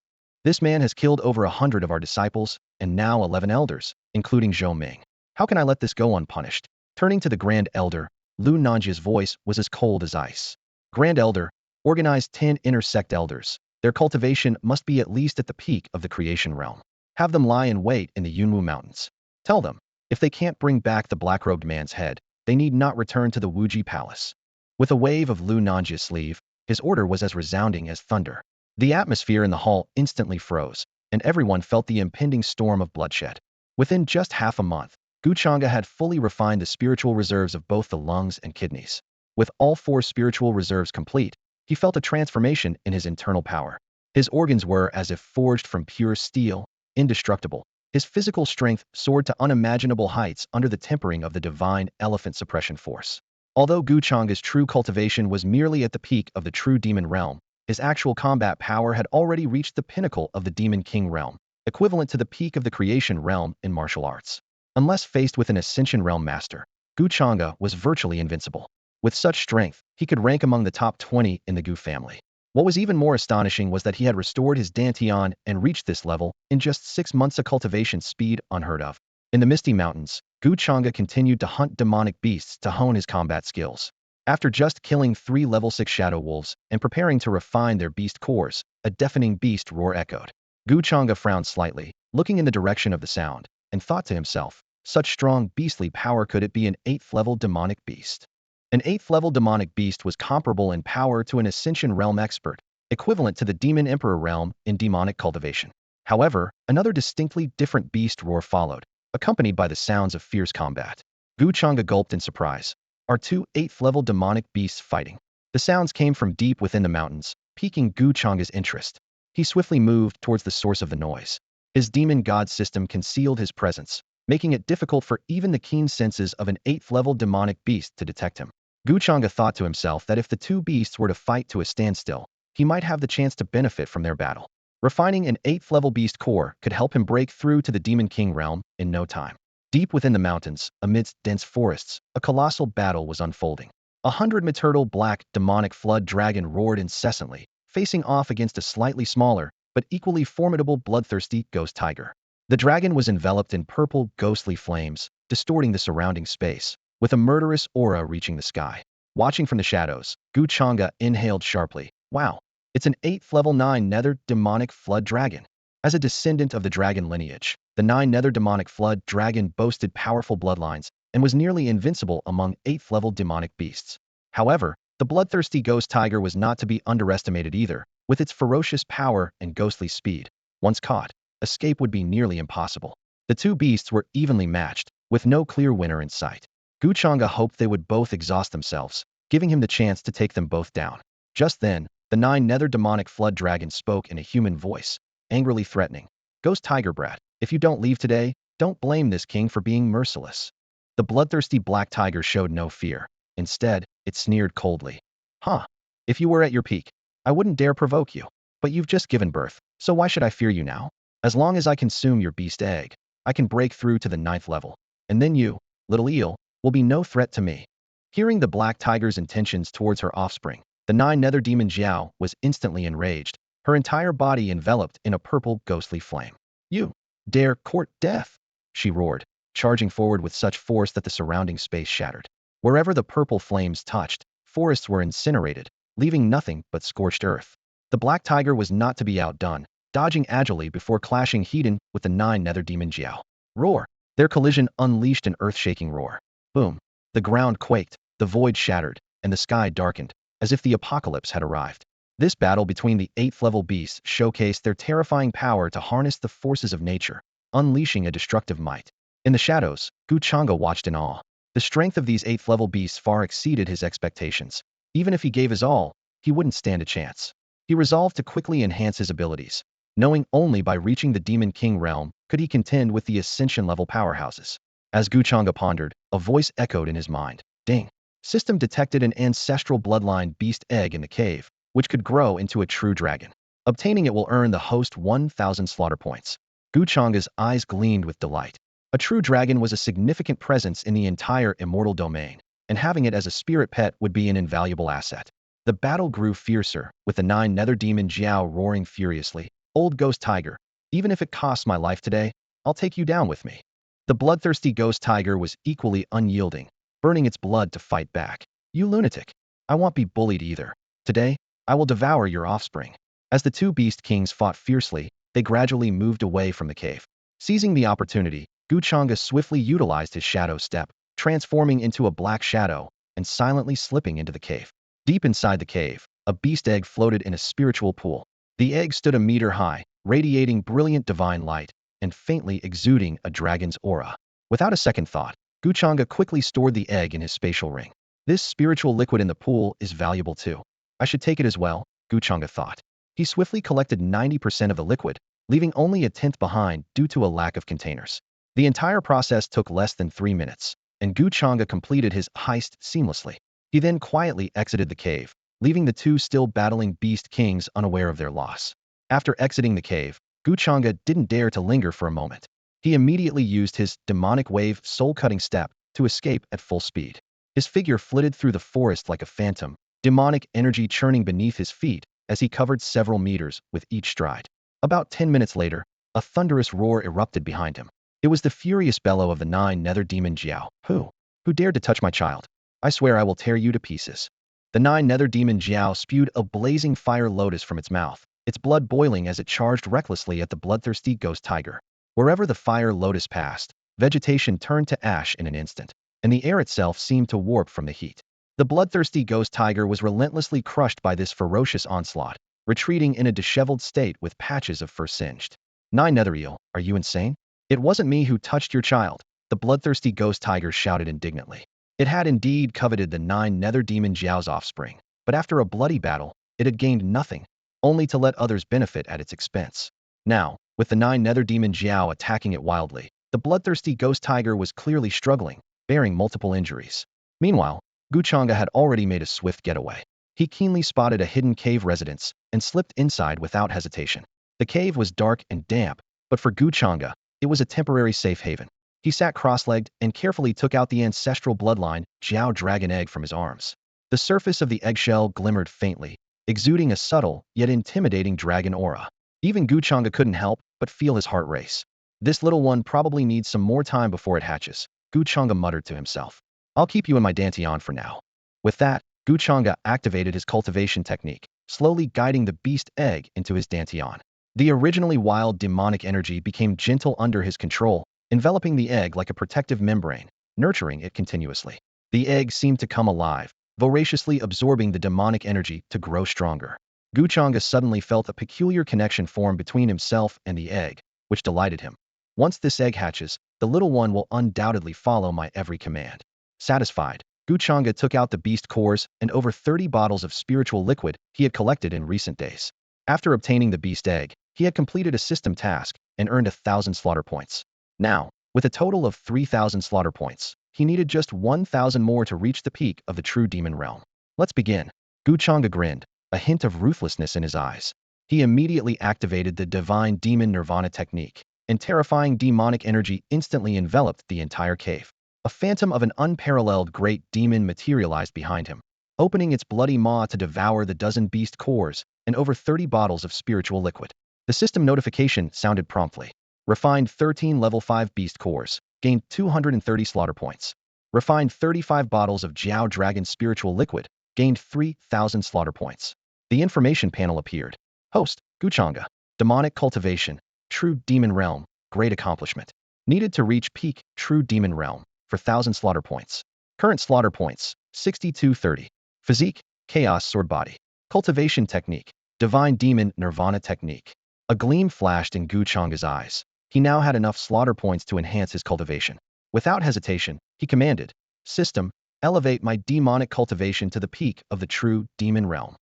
This man has killed over 100 of our disciples, and now 11 elders, including Zhou Ming. How can I let this go unpunished?" Turning to the Grand Elder, Lu Nanjia's voice was as cold as ice. "Grand Elder, organize 10 intersect elders. Their cultivation must be at least at the peak of the Creation Realm. Have them lie in wait in the Yunwu Mountains. Tell them, if they can't bring back the black-robed man's head, they need not return to the Wuji Palace." With a wave of Lu Nanjia's sleeve, his order was as resounding as thunder. The atmosphere in the hall instantly froze, and everyone felt the impending storm of bloodshed. Within just half a month, Gu Changge had fully refined the spiritual reserves of both the lungs and kidneys. With all 4 spiritual reserves complete, he felt a transformation in his internal power. His organs were as if forged from pure steel, indestructible. His physical strength soared to unimaginable heights under the tempering of the divine elephant suppression force. Although Gu Changge's true cultivation was merely at the peak of the true demon realm, his actual combat power had already reached the pinnacle of the Demon King realm, equivalent to the peak of the creation realm in martial arts. Unless faced with an Ascension realm master, Gu Changge was virtually invincible. With such strength, he could rank among the top 20 in the Gu family. What was even more astonishing was that he had restored his Dantian and reached this level in just 6 months, a cultivation speed unheard of. In the Misty Mountains, Gu Changge continued to hunt demonic beasts to hone his combat skills. After just killing 3 level 6 shadow wolves and preparing to refine their beast cores, a deafening beast roar echoed. Gu Changge frowned slightly, looking in the direction of the sound, and thought to himself, such strong beastly power, could it be an 8th level demonic beast? An 8th level demonic beast was comparable in power to an Ascension realm expert, equivalent to the Demon Emperor realm in demonic cultivation. However, another distinctly different beast roar followed, accompanied by the sounds of fierce combat. Gu Changge gulped in surprise. Are 2 8th level demonic beasts fighting? The sounds came from deep within the mountains, piquing Gu Changge's interest. He swiftly moved towards the source of the noise. His demon god system concealed his presence, making it difficult for even the keen senses of an 8th level demonic beast to detect him. Gu Changge thought to himself that if the 2 beasts were to fight to a standstill, he might have the chance to benefit from their battle. Refining an 8th level beast core could help him break through to the Demon King realm in no time. Deep within the mountains, amidst dense forests, a colossal battle was unfolding. 100-meter black demonic flood dragon roared incessantly, facing off against a slightly smaller, but equally formidable bloodthirsty ghost tiger. The dragon was enveloped in purple, ghostly flames, distorting the surrounding space, with a murderous aura reaching the sky. Watching from the shadows, Gu Changge inhaled sharply. Wow, it's an 8th level 9 nether demonic flood dragon. As a descendant of the dragon lineage, the 9 nether demonic flood dragon boasted powerful bloodlines and was nearly invincible among 8th level demonic beasts. However, the bloodthirsty ghost tiger was not to be underestimated either. With its ferocious power and ghostly speed, once caught, escape would be nearly impossible. The 2 beasts were evenly matched, with no clear winner in sight. Gu Changge hoped they would both exhaust themselves, giving him the chance to take them both down. Just then, the 9 nether demonic flood dragon spoke in a human voice, angrily threatening. Ghost tiger brat, if you don't leave today, don't blame this king for being merciless. The bloodthirsty black tiger showed no fear. Instead, it sneered coldly. Huh. If you were at your peak, I wouldn't dare provoke you. But you've just given birth, so why should I fear you now? As long as I consume your beast egg, I can break through to the 9th level. And then you, little eel, will be no threat to me. Hearing the black tiger's intentions towards her offspring, the 9 nether demon Xiao was instantly enraged, her entire body enveloped in a purple ghostly flame. You dare court death? She roared, charging forward with such force that the surrounding space shattered. Wherever the purple flames touched, forests were incinerated, leaving nothing but scorched earth. The black tiger was not to be outdone, dodging agilely before clashing head-on with the 9 nether demon Xiao. Roar! Their collision unleashed an earth-shaking roar. Boom! The ground quaked, the void shattered, and the sky darkened, as if the apocalypse had arrived. This battle between the 8th level beasts showcased their terrifying power to harness the forces of nature, unleashing a destructive might. In the shadows, Gu Changge watched in awe. The strength of these 8th level beasts far exceeded his expectations. Even if he gave his all, he wouldn't stand a chance. He resolved to quickly enhance his abilities, knowing only by reaching the Demon King realm could he contend with the Ascension level powerhouses. As Gu Changge pondered, a voice echoed in his mind. Ding! System detected an ancestral bloodline beast egg in the cave, which could grow into a true dragon. Obtaining it will earn the host 1,000 slaughter points. Gu Changge's eyes gleamed with delight. A true dragon was a significant presence in the entire immortal domain, and having it as a spirit pet would be an invaluable asset. The battle grew fiercer, with the 9 nether demon Xiao roaring furiously. Old ghost tiger, even if it costs my life today, I'll take you down with me. The bloodthirsty ghost tiger was equally unyielding, burning its blood to fight back. You lunatic! I won't be bullied either. Today, I will devour your offspring. As the 2 beast kings fought fiercely, they gradually moved away from the cave. Seizing the opportunity, Gu Changge swiftly utilized his shadow step, transforming into a black shadow and silently slipping into the cave. Deep inside the cave, a beast egg floated in a spiritual pool. The egg stood a meter high, radiating brilliant divine light and faintly exuding a dragon's aura. Without a second thought, Gu Changge quickly stored the egg in his spatial ring. This spiritual liquid in the pool is valuable too. I should take it as well, Gu Changge thought. He swiftly collected 90% of the liquid, leaving only a tenth behind due to a lack of containers. The entire process took less than 3 minutes, and Gu Changge completed his heist seamlessly. He then quietly exited the cave, leaving the two still battling beast kings unaware of their loss. After exiting the cave, Gu Changge didn't dare to linger for a moment. He immediately used his demonic wave soul-cutting step to escape at full speed. His figure flitted through the forest like a phantom, demonic energy churning beneath his feet as he covered several meters with each stride. About 10 minutes later, a thunderous roar erupted behind him. It was the furious bellow of the 9 nether demon Jiao. Who dared to touch my child? I swear I will tear you to pieces. The 9 nether demon Jiao spewed a blazing fire lotus from its mouth, its blood boiling as it charged recklessly at the bloodthirsty ghost tiger. Wherever the fire lotus passed, vegetation turned to ash in an instant, and the air itself seemed to warp from the heat. The bloodthirsty ghost tiger was relentlessly crushed by this ferocious onslaught, retreating in a disheveled state with patches of fur singed. 9 nether eel, are you insane? It wasn't me who touched your child, the bloodthirsty ghost tiger shouted indignantly. It had indeed coveted the 9 nether demon Jiao's offspring, but after a bloody battle, it had gained nothing, only to let others benefit at its expense. Now, with the 9 nether demon Jiao attacking it wildly, the bloodthirsty ghost tiger was clearly struggling, bearing multiple injuries. Meanwhile, Gu Changge had already made a swift getaway. He keenly spotted a hidden cave residence and slipped inside without hesitation. The cave was dark and damp, but for Gu Changge, it was a temporary safe haven. He sat cross-legged and carefully took out the ancestral bloodline Jiao dragon egg from his arms. The surface of the eggshell glimmered faintly, exuding a subtle yet intimidating dragon aura. Even Gu Changge couldn't help but feel his heart race. This little one probably needs some more time before it hatches, Gu Changge muttered to himself. I'll keep you in my Dantian for now. With that, Gu Changge activated his cultivation technique, slowly guiding the beast egg into his Dantian. The originally wild demonic energy became gentle under his control, enveloping the egg like a protective membrane, nurturing it continuously. The egg seemed to come alive, voraciously absorbing the demonic energy to grow stronger. Gu Changge suddenly felt a peculiar connection form between himself and the egg, which delighted him. Once this egg hatches, the little one will undoubtedly follow my every command. Satisfied, Gu Changge took out the beast cores and over 30 bottles of spiritual liquid he had collected in recent days. After obtaining the beast egg, he had completed a system task and earned 1,000 slaughter points. Now, with a total of 3,000 slaughter points, he needed just 1,000 more to reach the peak of the true demon realm. Let's begin. Gu Changge grinned, a hint of ruthlessness in his eyes. He immediately activated the divine demon nirvana technique, and terrifying demonic energy instantly enveloped the entire cave. A phantom of an unparalleled great demon materialized behind him, opening its bloody maw to devour the dozen beast cores and over 30 bottles of spiritual liquid. The system notification sounded promptly. Refined 13 level 5 beast cores, gained 230 slaughter points. Refined 35 bottles of Jiao Dragon spiritual liquid, gained 3,000 slaughter points. The information panel appeared. Host, Gu Changge. Demonic cultivation, true demon realm, great accomplishment. Needed to reach peak, true demon realm, for 1,000 slaughter points. Current slaughter points, 6230. Physique, chaos sword body. Cultivation technique, divine demon nirvana technique. A gleam flashed in Gu Changge's eyes. He now had enough slaughter points to enhance his cultivation. Without hesitation, he commanded, System, elevate my demonic cultivation to the peak of the true demon realm.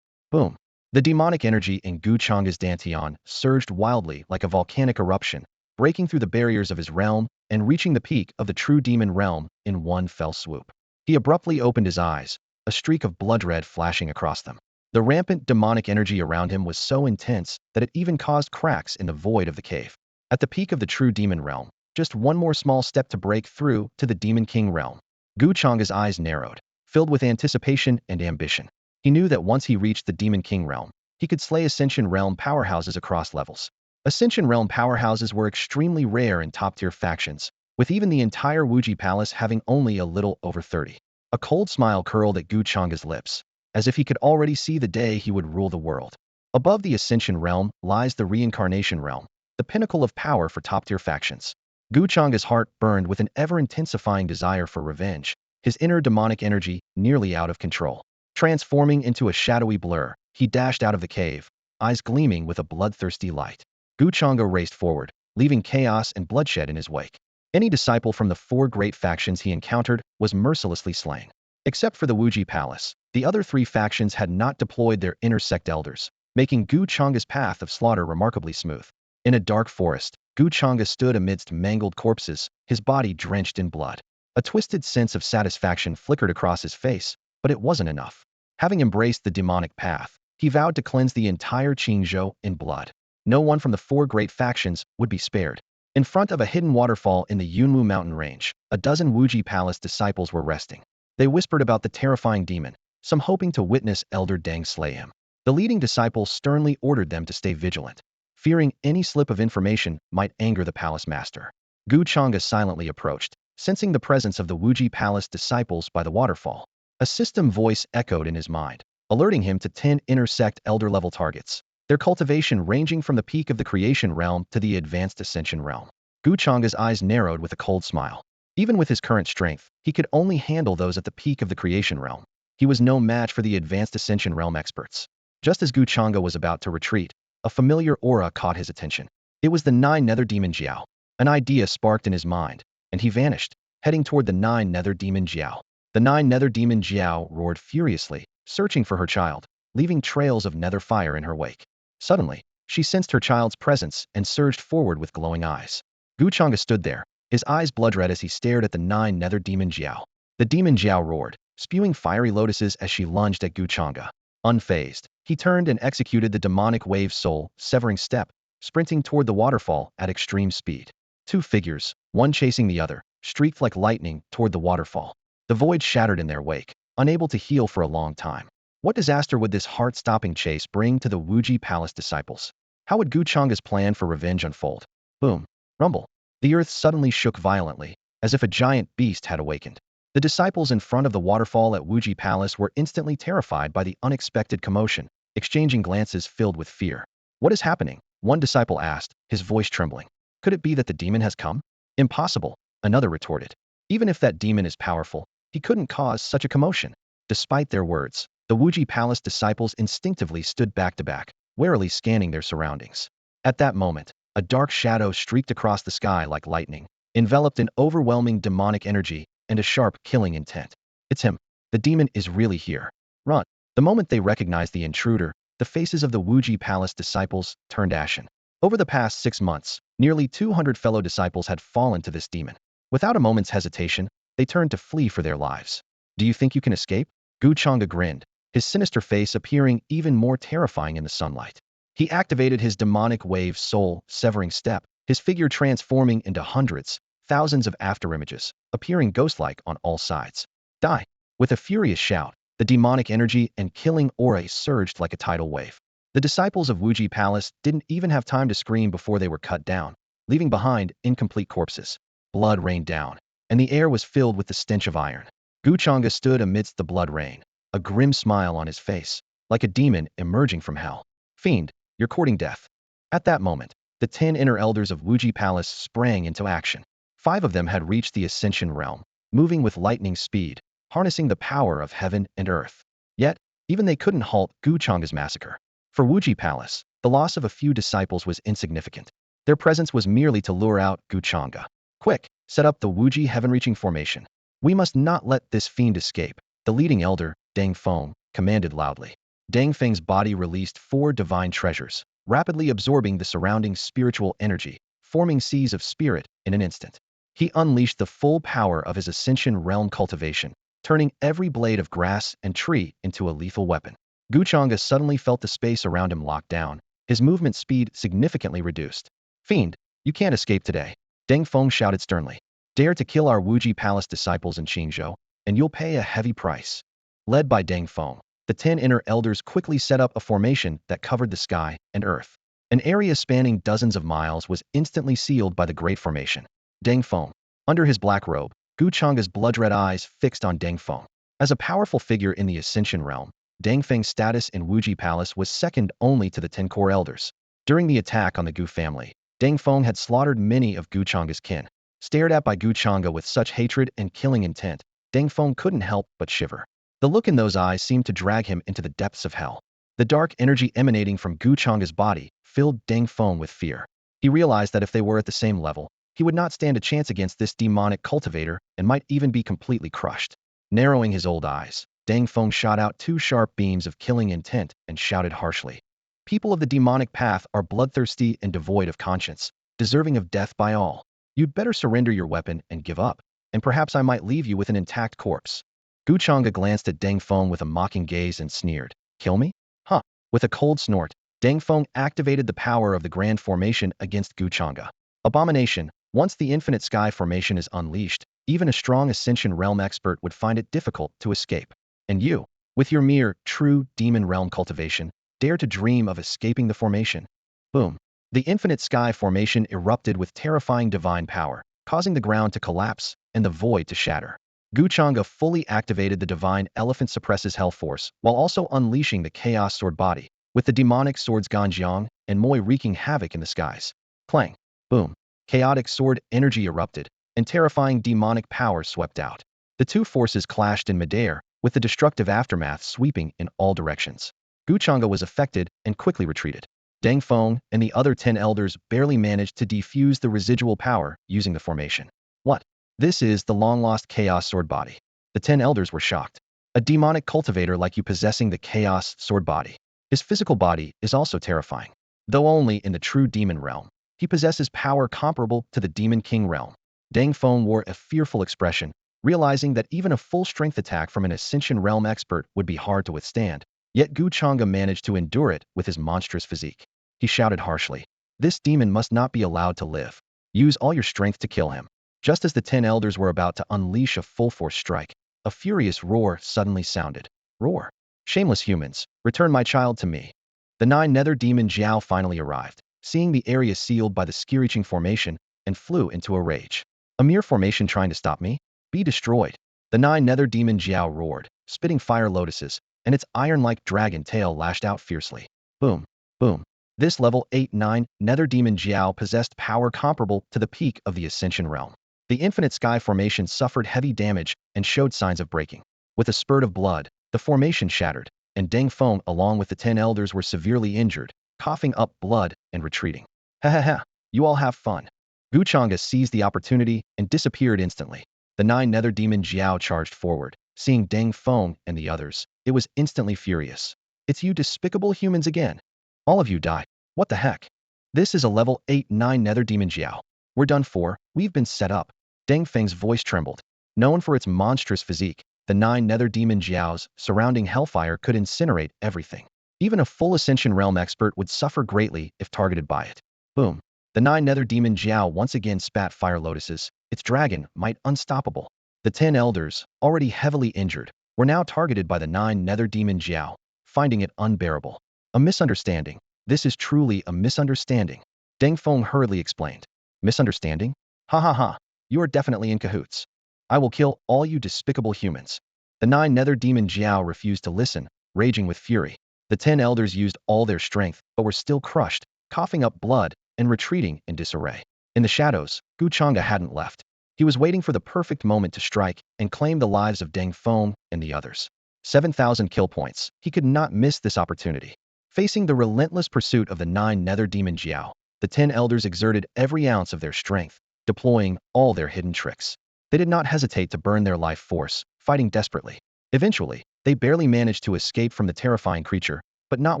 Boom. The demonic energy in Gu Changge's Dantian surged wildly like a volcanic eruption, breaking through the barriers of his realm and reaching the peak of the true demon realm in one fell swoop. He abruptly opened his eyes, a streak of blood red flashing across them. The rampant demonic energy around him was so intense that it even caused cracks in the void of the cave. At the peak of the true demon realm, just one more small step to break through to the Demon King realm. Gu Changge's eyes narrowed, filled with anticipation and ambition. He knew that once he reached the Demon King realm, he could slay Ascension realm powerhouses across levels. Ascension realm powerhouses were extremely rare in top-tier factions, with even the entire Wuji Palace having only a little over 30. A cold smile curled at Gu Changge's lips, as if he could already see the day he would rule the world. Above the Ascension realm lies the Reincarnation realm, the pinnacle of power for top-tier factions. Gu Changge's heart burned with an ever-intensifying desire for revenge, his inner demonic energy nearly out of control. Transforming into a shadowy blur, he dashed out of the cave, eyes gleaming with a bloodthirsty light. Gu Changge raced forward, leaving chaos and bloodshed in his wake. Any disciple from the four great factions he encountered was mercilessly slain. Except for the Wuji Palace, the other three factions had not deployed their inner sect elders, making Gu Changge's path of slaughter remarkably smooth. In a dark forest, Gu Changge stood amidst mangled corpses, his body drenched in blood. A twisted sense of satisfaction flickered across his face, but it wasn't enough. Having embraced the demonic path, he vowed to cleanse the entire Qingzhou in blood. No one from the four great factions would be spared. In front of a hidden waterfall in the Yunwu mountain range, a dozen Wuji Palace disciples were resting. They whispered about the terrifying demon, some hoping to witness Elder Deng slay him. The leading disciple sternly ordered them to stay vigilant, fearing any slip of information might anger the palace master. Gu Changge silently approached, sensing the presence of the Wuji Palace disciples by the waterfall. A system voice echoed in his mind, alerting him to 10 inner sect elder-level targets, their cultivation ranging from the peak of the creation realm to the advanced ascension realm. Gu Changge's eyes narrowed with a cold smile. Even with his current strength, he could only handle those at the peak of the creation realm. He was no match for the advanced ascension realm experts. Just as Gu Changge was about to retreat, a familiar aura caught his attention. It was the 9 Nether Demon Jiao. An idea sparked in his mind, and he vanished, heading toward the 9 Nether Demon Jiao. The 9 Nether Demon Jiao roared furiously, searching for her child, leaving trails of nether fire in her wake. Suddenly, she sensed her child's presence and surged forward with glowing eyes. Gu Changge stood there, his eyes blood-red as he stared at the 9 Nether Demon Jiao. The Demon Jiao roared, spewing fiery lotuses as she lunged at Gu Changge. Unfazed, he turned and executed the demonic wave soul, severing step, sprinting toward the waterfall at extreme speed. Two figures, one chasing the other, streaked like lightning toward the waterfall. The void shattered in their wake, unable to heal for a long time. What disaster would this heart-stopping chase bring to the Wuji Palace disciples? How would Gu Changge's plan for revenge unfold? Boom. Rumble. The earth suddenly shook violently, as if a giant beast had awakened. The disciples in front of the waterfall at Wuji Palace were instantly terrified by the unexpected commotion, exchanging glances filled with fear. What is happening? One disciple asked, his voice trembling. Could it be that the demon has come? Impossible, another retorted. Even if that demon is powerful, he couldn't cause such a commotion. Despite their words, the Wuji Palace disciples instinctively stood back to back, warily scanning their surroundings. At that moment, a dark shadow streaked across the sky like lightning, enveloped in overwhelming demonic energy and a sharp killing intent. It's him. The demon is really here. Run. The moment they recognized the intruder, the faces of the Wuji Palace disciples turned ashen. Over the past 6 months, nearly 200 fellow disciples had fallen to this demon. Without a moment's hesitation, they turned to flee for their lives. Do you think you can escape? Gu Changge grinned, his sinister face appearing even more terrifying in the sunlight. He activated his demonic wave soul, severing step, his figure transforming into hundreds, thousands of afterimages, appearing ghost-like on all sides. Die! With a furious shout, the demonic energy and killing aura surged like a tidal wave. The disciples of Wuji Palace didn't even have time to scream before they were cut down, leaving behind incomplete corpses. Blood rained down, and the air was filled with the stench of iron. Gu Changge stood amidst the blood rain, a grim smile on his face, like a demon emerging from hell. Fiend, you're courting death. At that moment, the 10 inner elders of Wuji Palace sprang into action. 5 of them had reached the Ascension realm, moving with lightning speed, harnessing the power of heaven and earth. Yet, even they couldn't halt Gu Changge's massacre. For Wuji Palace, the loss of a few disciples was insignificant. Their presence was merely to lure out Gu Changge. Quick, set up the Wuji heaven-reaching formation. We must not let this fiend escape, the leading elder, Deng Feng, commanded loudly. Deng Feng's body released 4 divine treasures, rapidly absorbing the surrounding spiritual energy, forming seas of spirit in an instant. He unleashed the full power of his Ascension realm cultivation, turning every blade of grass and tree into a lethal weapon. Gu Changge suddenly felt the space around him lock down, his movement speed significantly reduced. Fiend, you can't escape today. Deng Feng shouted sternly. Dare to kill our Wuji Palace disciples in Qingzhou, and you'll pay a heavy price. Led by Deng Feng, the 10 inner elders quickly set up a formation that covered the sky and earth. An area spanning dozens of miles was instantly sealed by the Great Formation. Deng Feng. Under his black robe, Gu Changge's blood-red eyes fixed on Deng Feng. As a powerful figure in the Ascension realm, Deng Feng's status in Wuji Palace was second only to the 10 core elders. During the attack on the Gu family, Deng Feng had slaughtered many of Gu Changge's kin. Stared at by Gu Changge with such hatred and killing intent, Deng Feng couldn't help but shiver. The look in those eyes seemed to drag him into the depths of hell. The dark energy emanating from Gu Changge's body filled Deng Feng with fear. He realized that if they were at the same level, he would not stand a chance against this demonic cultivator and might even be completely crushed. Narrowing his old eyes, Deng Feng shot out two sharp beams of killing intent and shouted harshly. People of the demonic path are bloodthirsty and devoid of conscience, deserving of death by all. You'd better surrender your weapon and give up, and perhaps I might leave you with an intact corpse. Gu Changge glanced at Deng Feng with a mocking gaze and sneered. Kill me? Huh. With a cold snort, Deng Feng activated the power of the Grand Formation against Gu Changge. Abomination. Once the Infinite Sky Formation is unleashed, even a strong Ascension Realm expert would find it difficult to escape. And you, with your mere, true Demon Realm cultivation, dare to dream of escaping the formation? Boom. The Infinite Sky Formation erupted with terrifying divine power, causing the ground to collapse and the void to shatter. Gu Changge fully activated the divine Elephant Suppresses Hell Force while also unleashing the Chaos Sword body, with the demonic swords Ganjiang and Moye wreaking havoc in the skies. Clang. Boom. Chaotic sword energy erupted, and terrifying demonic power swept out. The two forces clashed in midair, with the destructive aftermath sweeping in all directions. Gu Changge was affected and quickly retreated. Deng Feng and the other 10 elders barely managed to defuse the residual power using the formation. What? This is the long-lost Chaos Sword body. The 10 elders were shocked. A demonic cultivator like you possessing the Chaos Sword body. His physical body is also terrifying. Though only in the true demon realm, he possesses power comparable to the Demon King realm. Deng Feng wore a fearful expression, realizing that even a full-strength attack from an Ascension realm expert would be hard to withstand. Yet Gu Changge managed to endure it with his monstrous physique. He shouted harshly. This demon must not be allowed to live. Use all your strength to kill him. Just as the 10 elders were about to unleash a full-force strike, a furious roar suddenly sounded. Roar. Shameless humans, return my child to me. The 9 nether demon Jiao finally arrived, seeing the area sealed by the screeching formation, and flew into a rage. A mere formation trying to stop me? Be destroyed. The 9 nether demon Jiao roared, spitting fire lotuses, and its iron-like dragon tail lashed out fiercely. Boom. Boom. This level 8-9 nether demon Jiao possessed power comparable to the peak of the Ascension realm. The Infinite Sky Formation suffered heavy damage and showed signs of breaking. With a spurt of blood, the formation shattered, and Deng Feng along with the 10 elders were severely injured, coughing up blood and retreating. Ha ha ha, you all have fun. Gu Changge seized the opportunity and disappeared instantly. The 9 nether demon Jiao charged forward, seeing Deng Feng and the others. It was instantly furious. It's you despicable humans again. All of you die. What the heck? This is a level 8-9 nether demon Jiao. We're done for, we've been set up. Deng Feng's voice trembled. Known for its monstrous physique, the 9 nether demon Jiaos surrounding hellfire could incinerate everything. Even a full Ascension realm expert would suffer greatly if targeted by it. Boom. The 9 nether demon Jiao once again spat fire lotuses, its dragon might unstoppable. The 10 elders, already heavily injured, were now targeted by the 9 nether demon Jiao, finding it unbearable. A misunderstanding. This is truly a misunderstanding. Deng Feng hurriedly explained. Misunderstanding? Ha ha ha. You are definitely in cahoots. I will kill all you despicable humans. The 9 nether demon Jiao refused to listen, raging with fury. The 10 elders used all their strength, but were still crushed, coughing up blood and retreating in disarray. In the shadows, Gu Changge hadn't left. He was waiting for the perfect moment to strike and claim the lives of Deng Feng and the others. 7,000 kill points. He could not miss this opportunity. Facing the relentless pursuit of the 9 nether demon Jiao, the 10 elders exerted every ounce of their strength, deploying all their hidden tricks. They did not hesitate to burn their life force, fighting desperately. Eventually, they barely managed to escape from the terrifying creature, but not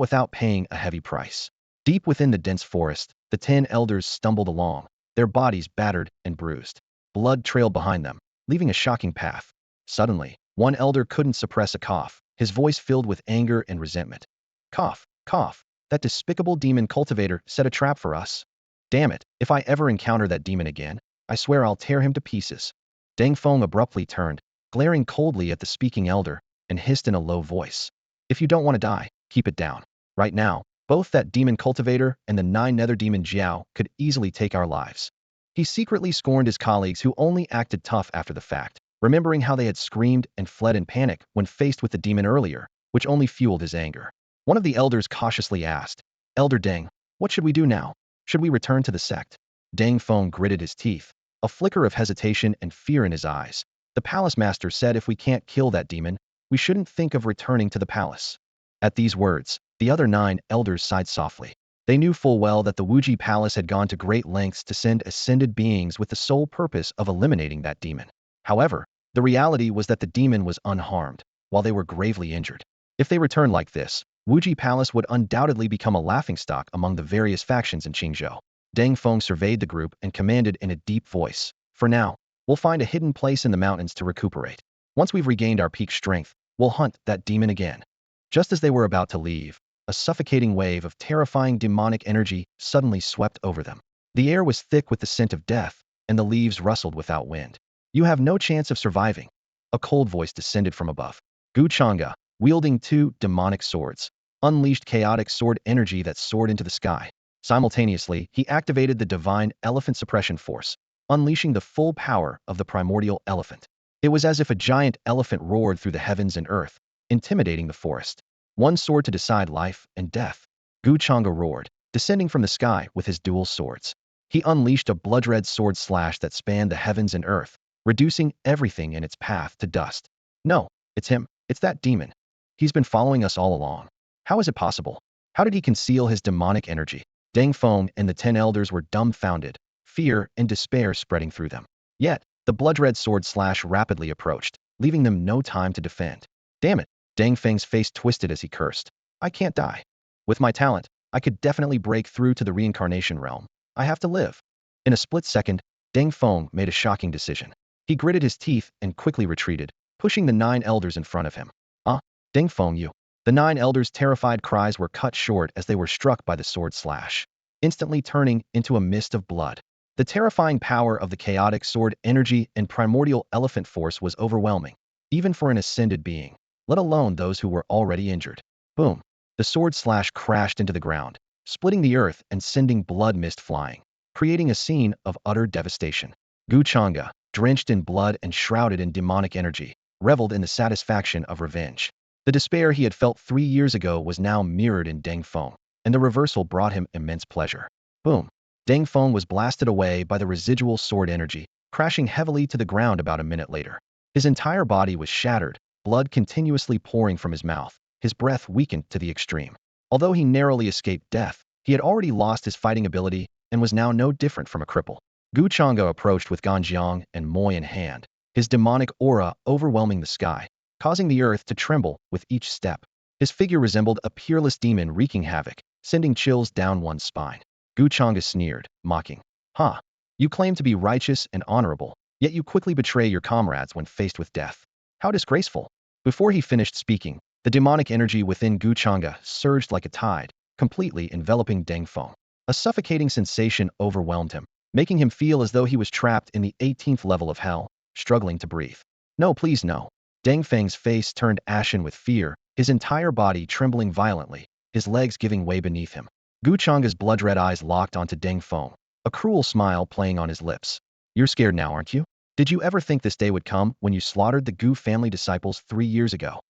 without paying a heavy price. Deep within the dense forest, the 10 elders stumbled along, their bodies battered and bruised. Blood trailed behind them, leaving a shocking path. Suddenly, one elder couldn't suppress a cough, his voice filled with anger and resentment. Cough, cough, that despicable demon cultivator set a trap for us. Damn it, if I ever encounter that demon again, I swear I'll tear him to pieces. Deng Feng abruptly turned, glaring coldly at the speaking elder, and hissed in a low voice. If you don't want to die, keep it down. Right now, both that demon cultivator and the 9 nether demon Jiao could easily take our lives. He secretly scorned his colleagues who only acted tough after the fact, remembering how they had screamed and fled in panic when faced with the demon earlier, which only fueled his anger. One of the elders cautiously asked, Elder Deng, what should we do now? Should we return to the sect? Deng Feng gritted his teeth, a flicker of hesitation and fear in his eyes. The palace master said if we can't kill that demon, we shouldn't think of returning to the palace. At these words, The other 9 elders sighed softly. They knew full well that the Wuji Palace had gone to great lengths to send ascended beings with the sole purpose of eliminating that demon. However, the reality was that the demon was unharmed, while they were gravely injured. If they returned like this, Wuji Palace would undoubtedly become a laughingstock among the various factions in Qingzhou. Deng Feng surveyed the group and commanded in a deep voice, "For now, we'll find a hidden place in the mountains to recuperate. Once we've regained our peak strength, we'll hunt that demon again." Just as they were about to leave, a suffocating wave of terrifying demonic energy suddenly swept over them. The air was thick with the scent of death, and the leaves rustled without wind. "You have no chance of surviving." A cold voice descended from above. Gu Changge, wielding 2 demonic swords, unleashed chaotic sword energy that soared into the sky. Simultaneously, he activated the divine elephant suppression force, unleashing the full power of the primordial elephant. It was as if a giant elephant roared through the heavens and earth, intimidating the forest. One sword to decide life and death. Gu Changge roared, descending from the sky with his dual swords. He unleashed a blood-red sword slash that spanned the heavens and earth, reducing everything in its path to dust. "No, it's him. It's that demon. He's been following us all along. How is it possible? How did he conceal his demonic energy?" Deng Feng and the 10 elders were dumbfounded, fear and despair spreading through them. Yet, the blood-red sword slash rapidly approached, leaving them no time to defend. "Damn it!" Deng Feng's face twisted as he cursed. "I can't die. With my talent, I could definitely break through to the reincarnation realm. I have to live." In a split second, Deng Feng made a shocking decision. He gritted his teeth and quickly retreated, pushing the 9 elders in front of him. "Ah, Deng Feng, you." The 9 elders' terrified cries were cut short as they were struck by the sword slash, instantly turning into a mist of blood. The terrifying power of the chaotic sword energy and primordial elephant force was overwhelming, even for an ascended being, let alone those who were already injured. Boom! The sword slash crashed into the ground, splitting the earth and sending blood mist flying, creating a scene of utter devastation. Gu Changge, drenched in blood and shrouded in demonic energy, reveled in the satisfaction of revenge. The despair he had felt 3 years ago was now mirrored in Deng Feng, and the reversal brought him immense pleasure. Boom! Deng Feng was blasted away by the residual sword energy, crashing heavily to the ground about a minute later. His entire body was shattered, blood continuously pouring from his mouth, his breath weakened to the extreme. Although he narrowly escaped death, he had already lost his fighting ability and was now no different from a cripple. Gu Changge approached with Ganjiang and Moye in hand, his demonic aura overwhelming the sky, causing the earth to tremble with each step. His figure resembled a peerless demon wreaking havoc, sending chills down one's spine. Gu Changge sneered, mocking. "Ha! You claim to be righteous and honorable, yet you quickly betray your comrades when faced with death. How disgraceful." Before he finished speaking, the demonic energy within Gu Changge surged like a tide, completely enveloping Deng Feng. A suffocating sensation overwhelmed him, making him feel as though he was trapped in the 18th level of hell, struggling to breathe. "No, please no." Deng Feng's face turned ashen with fear, his entire body trembling violently, his legs giving way beneath him. Gu Changge's blood-red eyes locked onto Deng Feng, a cruel smile playing on his lips. "You're scared now, aren't you? Did you ever think this day would come when you slaughtered the Gu family disciples 3 years ago?"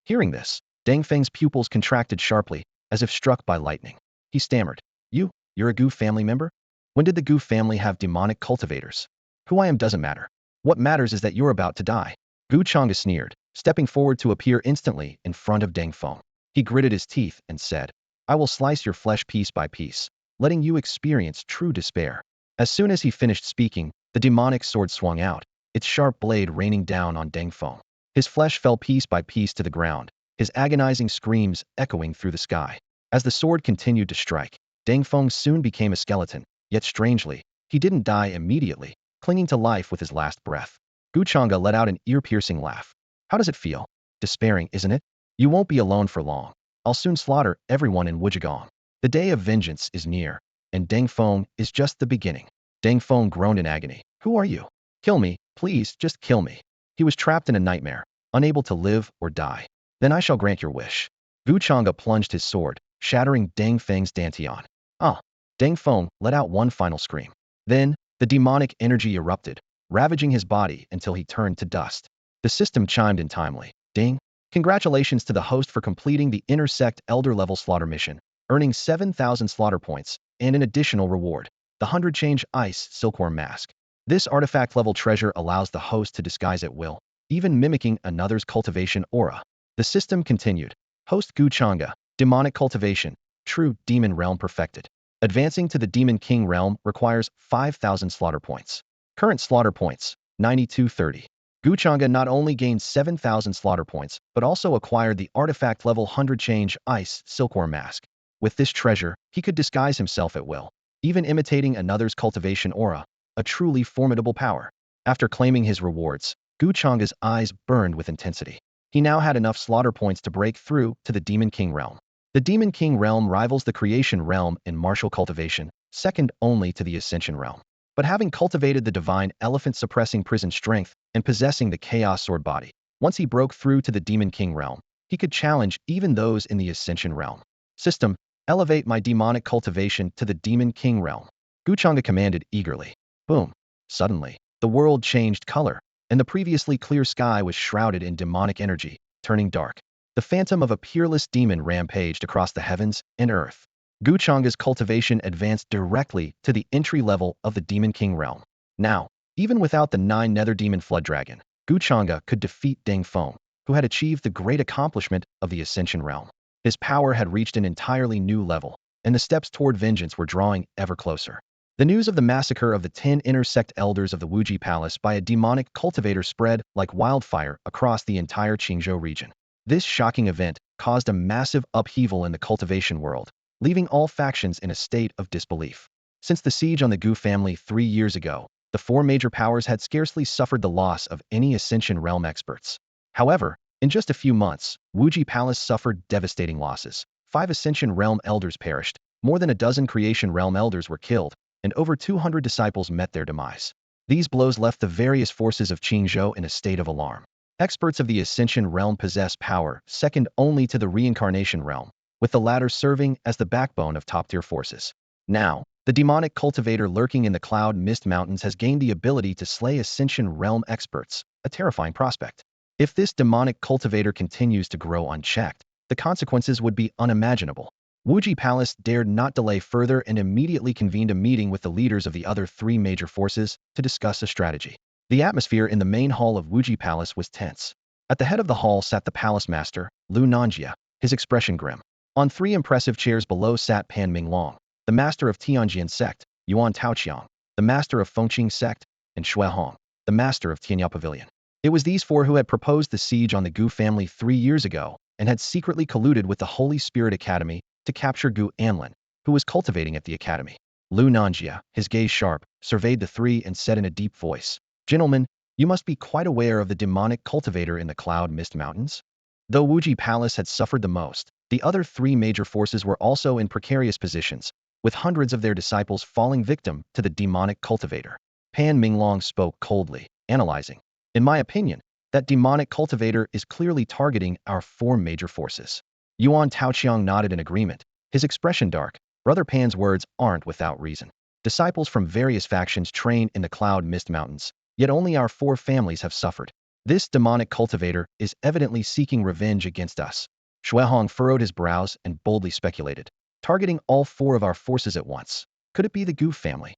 Hearing this, Deng Feng's pupils contracted sharply, as if struck by lightning. He stammered, You're a Gu family member? When did the Gu family have demonic cultivators?" "Who I am doesn't matter. What matters is that you're about to die." Gu Changge sneered, stepping forward to appear instantly in front of Deng Feng. He gritted his teeth and said, "I will slice your flesh piece by piece, letting you experience true despair." As soon as he finished speaking, the demonic sword swung out, its sharp blade raining down on Deng Feng. His flesh fell piece by piece to the ground, his agonizing screams echoing through the sky. As the sword continued to strike, Deng Feng soon became a skeleton, yet strangely, he didn't die immediately, clinging to life with his last breath. Gu Changge let out an ear-piercing laugh. "How does it feel? Despairing, isn't it? You won't be alone for long. I'll soon slaughter everyone in Wuzhigong. The day of vengeance is near, and Deng Feng is just the beginning." Deng Feng groaned in agony. "Who are you? Kill me, please, just kill me." He was trapped in a nightmare, unable to live or die. "Then I shall grant your wish." Gu Changge plunged his sword, shattering Deng Feng's dantian. "Ah!" Deng Feng let out one final scream. Then, the demonic energy erupted, ravaging his body until he turned to dust. The system chimed in timely. "Ding! Congratulations to the host for completing the Intersect Elder-level slaughter mission, earning 7,000 slaughter points, and an additional reward, the 100-change Ice Silkworm Mask. This artifact-level treasure allows the host to disguise at will, even mimicking another's cultivation aura." The system continued. "Host Gu Changge, Demonic cultivation. True demon realm perfected. Advancing to the Demon King realm requires 5,000 slaughter points. Current slaughter points, 9230. Gu Changge not only gained 7,000 slaughter points, but also acquired the artifact level 100 change ice silkworm mask. With this treasure, he could disguise himself at will, even imitating another's cultivation aura, a truly formidable power. After claiming his rewards, Gu Changge's eyes burned with intensity. He now had enough slaughter points to break through to the Demon King realm. The Demon King realm rivals the Creation realm in martial cultivation, second only to the Ascension realm. But having cultivated the divine elephant suppressing prison strength and possessing the chaos sword body, once he broke through to the Demon King realm, he could challenge even those in the Ascension realm. System, elevate my demonic cultivation to the Demon King realm. Gu Changge commanded eagerly. Boom. Suddenly, the world changed color, and the previously clear sky was shrouded in demonic energy, turning dark. The phantom of a peerless demon rampaged across the heavens and earth. Gu Changge's cultivation advanced directly to the entry level of the Demon King realm. Now, even without the 9 Nether Demon Flood Dragon, Gu Changge could defeat Deng Feng, who had achieved the great accomplishment of the Ascension realm. His power had reached an entirely new level, and the steps toward vengeance were drawing ever closer. The news of the massacre of the 10 inner sect elders of the Wuji Palace by a demonic cultivator spread like wildfire across the entire Qingzhou region. This shocking event caused a massive upheaval in the cultivation world, leaving all factions in a state of disbelief. Since the siege on the Gu family 3 years ago, the 4 major powers had scarcely suffered the loss of any Ascension realm experts. However, in just a few months, Wuji Palace suffered devastating losses. 5 Ascension realm elders perished, more than a dozen Creation realm elders were killed, and over 200 disciples met their demise. These blows left the various forces of Qingzhou in a state of alarm. Experts of the Ascension realm possess power second only to the Reincarnation realm, with the latter serving as the backbone of top-tier forces. Now, the demonic cultivator lurking in the Cloud Mist Mountains has gained the ability to slay Ascension realm experts, a terrifying prospect. If this demonic cultivator continues to grow unchecked, the consequences would be unimaginable. Wuji Palace dared not delay further and immediately convened a meeting with the leaders of the other 3 major forces to discuss a strategy. The atmosphere in the main hall of Wuji Palace was tense. At the head of the hall sat the palace master, Lu Nanjia, his expression grim. On 3 impressive chairs below sat Pan Minglong, the master of Tianjian Sect, Yuan Taoqiang, the master of Fengqing Sect, and Shui Hong, the master of Tianyao Pavilion. It was these 4 who had proposed the siege on the Gu family 3 years ago and had secretly colluded with the Holy Spirit Academy to capture Gu Anlin, who was cultivating at the academy. Lu Nanjia, his gaze sharp, surveyed the 3 and said in a deep voice, "Gentlemen, you must be quite aware of the demonic cultivator in the Cloud Mist Mountains." Though Wuji Palace had suffered the most, the other 3 major forces were also in precarious positions, with hundreds of their disciples falling victim to the demonic cultivator. Pan Minglong spoke coldly, analyzing. In my opinion, that demonic cultivator is clearly targeting our 4 major forces. Yuan Taoqiang nodded in agreement, his expression dark. Brother Pan's words aren't without reason. Disciples from various factions train in the Cloud Mist Mountains, yet only our 4 families have suffered. This demonic cultivator is evidently seeking revenge against us. Shui Hong furrowed his brows and boldly speculated, targeting all 4 of our forces at once. Could it be the Gu family?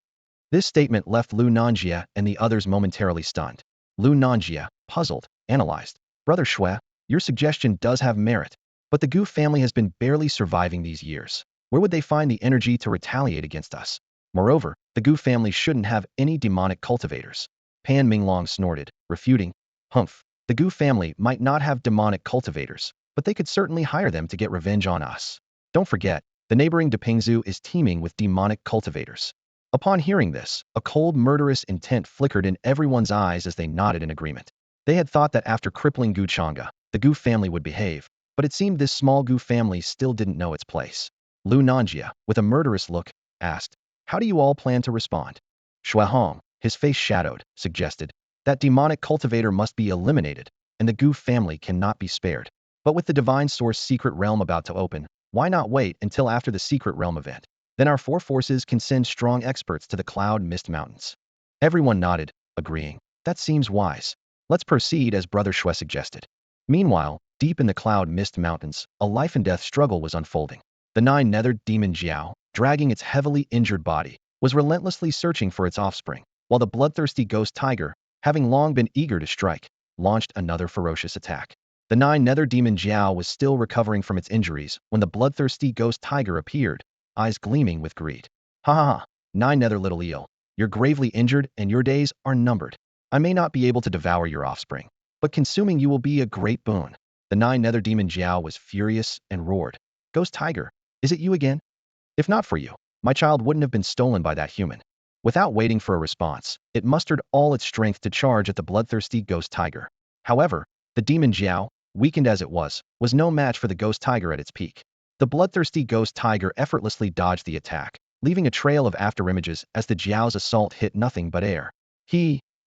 This statement left Lu Nanjia and the others momentarily stunned. Lu Nanjia, puzzled, analyzed. Brother Shui, your suggestion does have merit, but the Gu family has been barely surviving these years. Where would they find the energy to retaliate against us? Moreover, the Gu family shouldn't have any demonic cultivators. Pan Minglong snorted, refuting. Humph, the Gu family might not have demonic cultivators, but they could certainly hire them to get revenge on us. Don't forget, the neighboring Depingzhu is teeming with demonic cultivators. Upon hearing this, a cold, murderous intent flickered in everyone's eyes as they nodded in agreement. They had thought that after crippling Gu Changge, the Gu family would behave, but it seemed this small Gu family still didn't know its place. Lu Nanjia, with a murderous look, asked, "How do you all plan to respond?" Shui Hong, his face shadowed, suggested, "That demonic cultivator must be eliminated, and the Gu family cannot be spared. But with the Divine Source secret realm about to open, why not wait until after the secret realm event? Then our 4 forces can send strong experts to the Cloud Mist Mountains." Everyone nodded, agreeing. That seems wise. Let's proceed as Brother Shui suggested. Meanwhile, deep in the Cloud Mist Mountains, a life-and-death struggle was unfolding. The 9-nethered demon Jiao, dragging its heavily injured body, was relentlessly searching for its offspring, while the bloodthirsty ghost tiger, having long been eager to strike, launched another ferocious attack. The nine nether demon Jiao was still recovering from its injuries when the bloodthirsty ghost tiger appeared, eyes gleaming with greed. Ha ha ha, nine nether little eel, you're gravely injured and your days are numbered. I may not be able to devour your offspring, but consuming you will be a great boon. The nine nether demon Jiao was furious and roared. Ghost tiger, is it you again? If not for you, my child wouldn't have been stolen by that human. Without waiting for a response, it mustered all its strength to charge at the bloodthirsty ghost tiger. However, the demon Jiao, weakened as it was no match for the ghost tiger at its peak. The bloodthirsty ghost tiger effortlessly dodged the attack, leaving a trail of afterimages as the Jiao's assault hit nothing but air.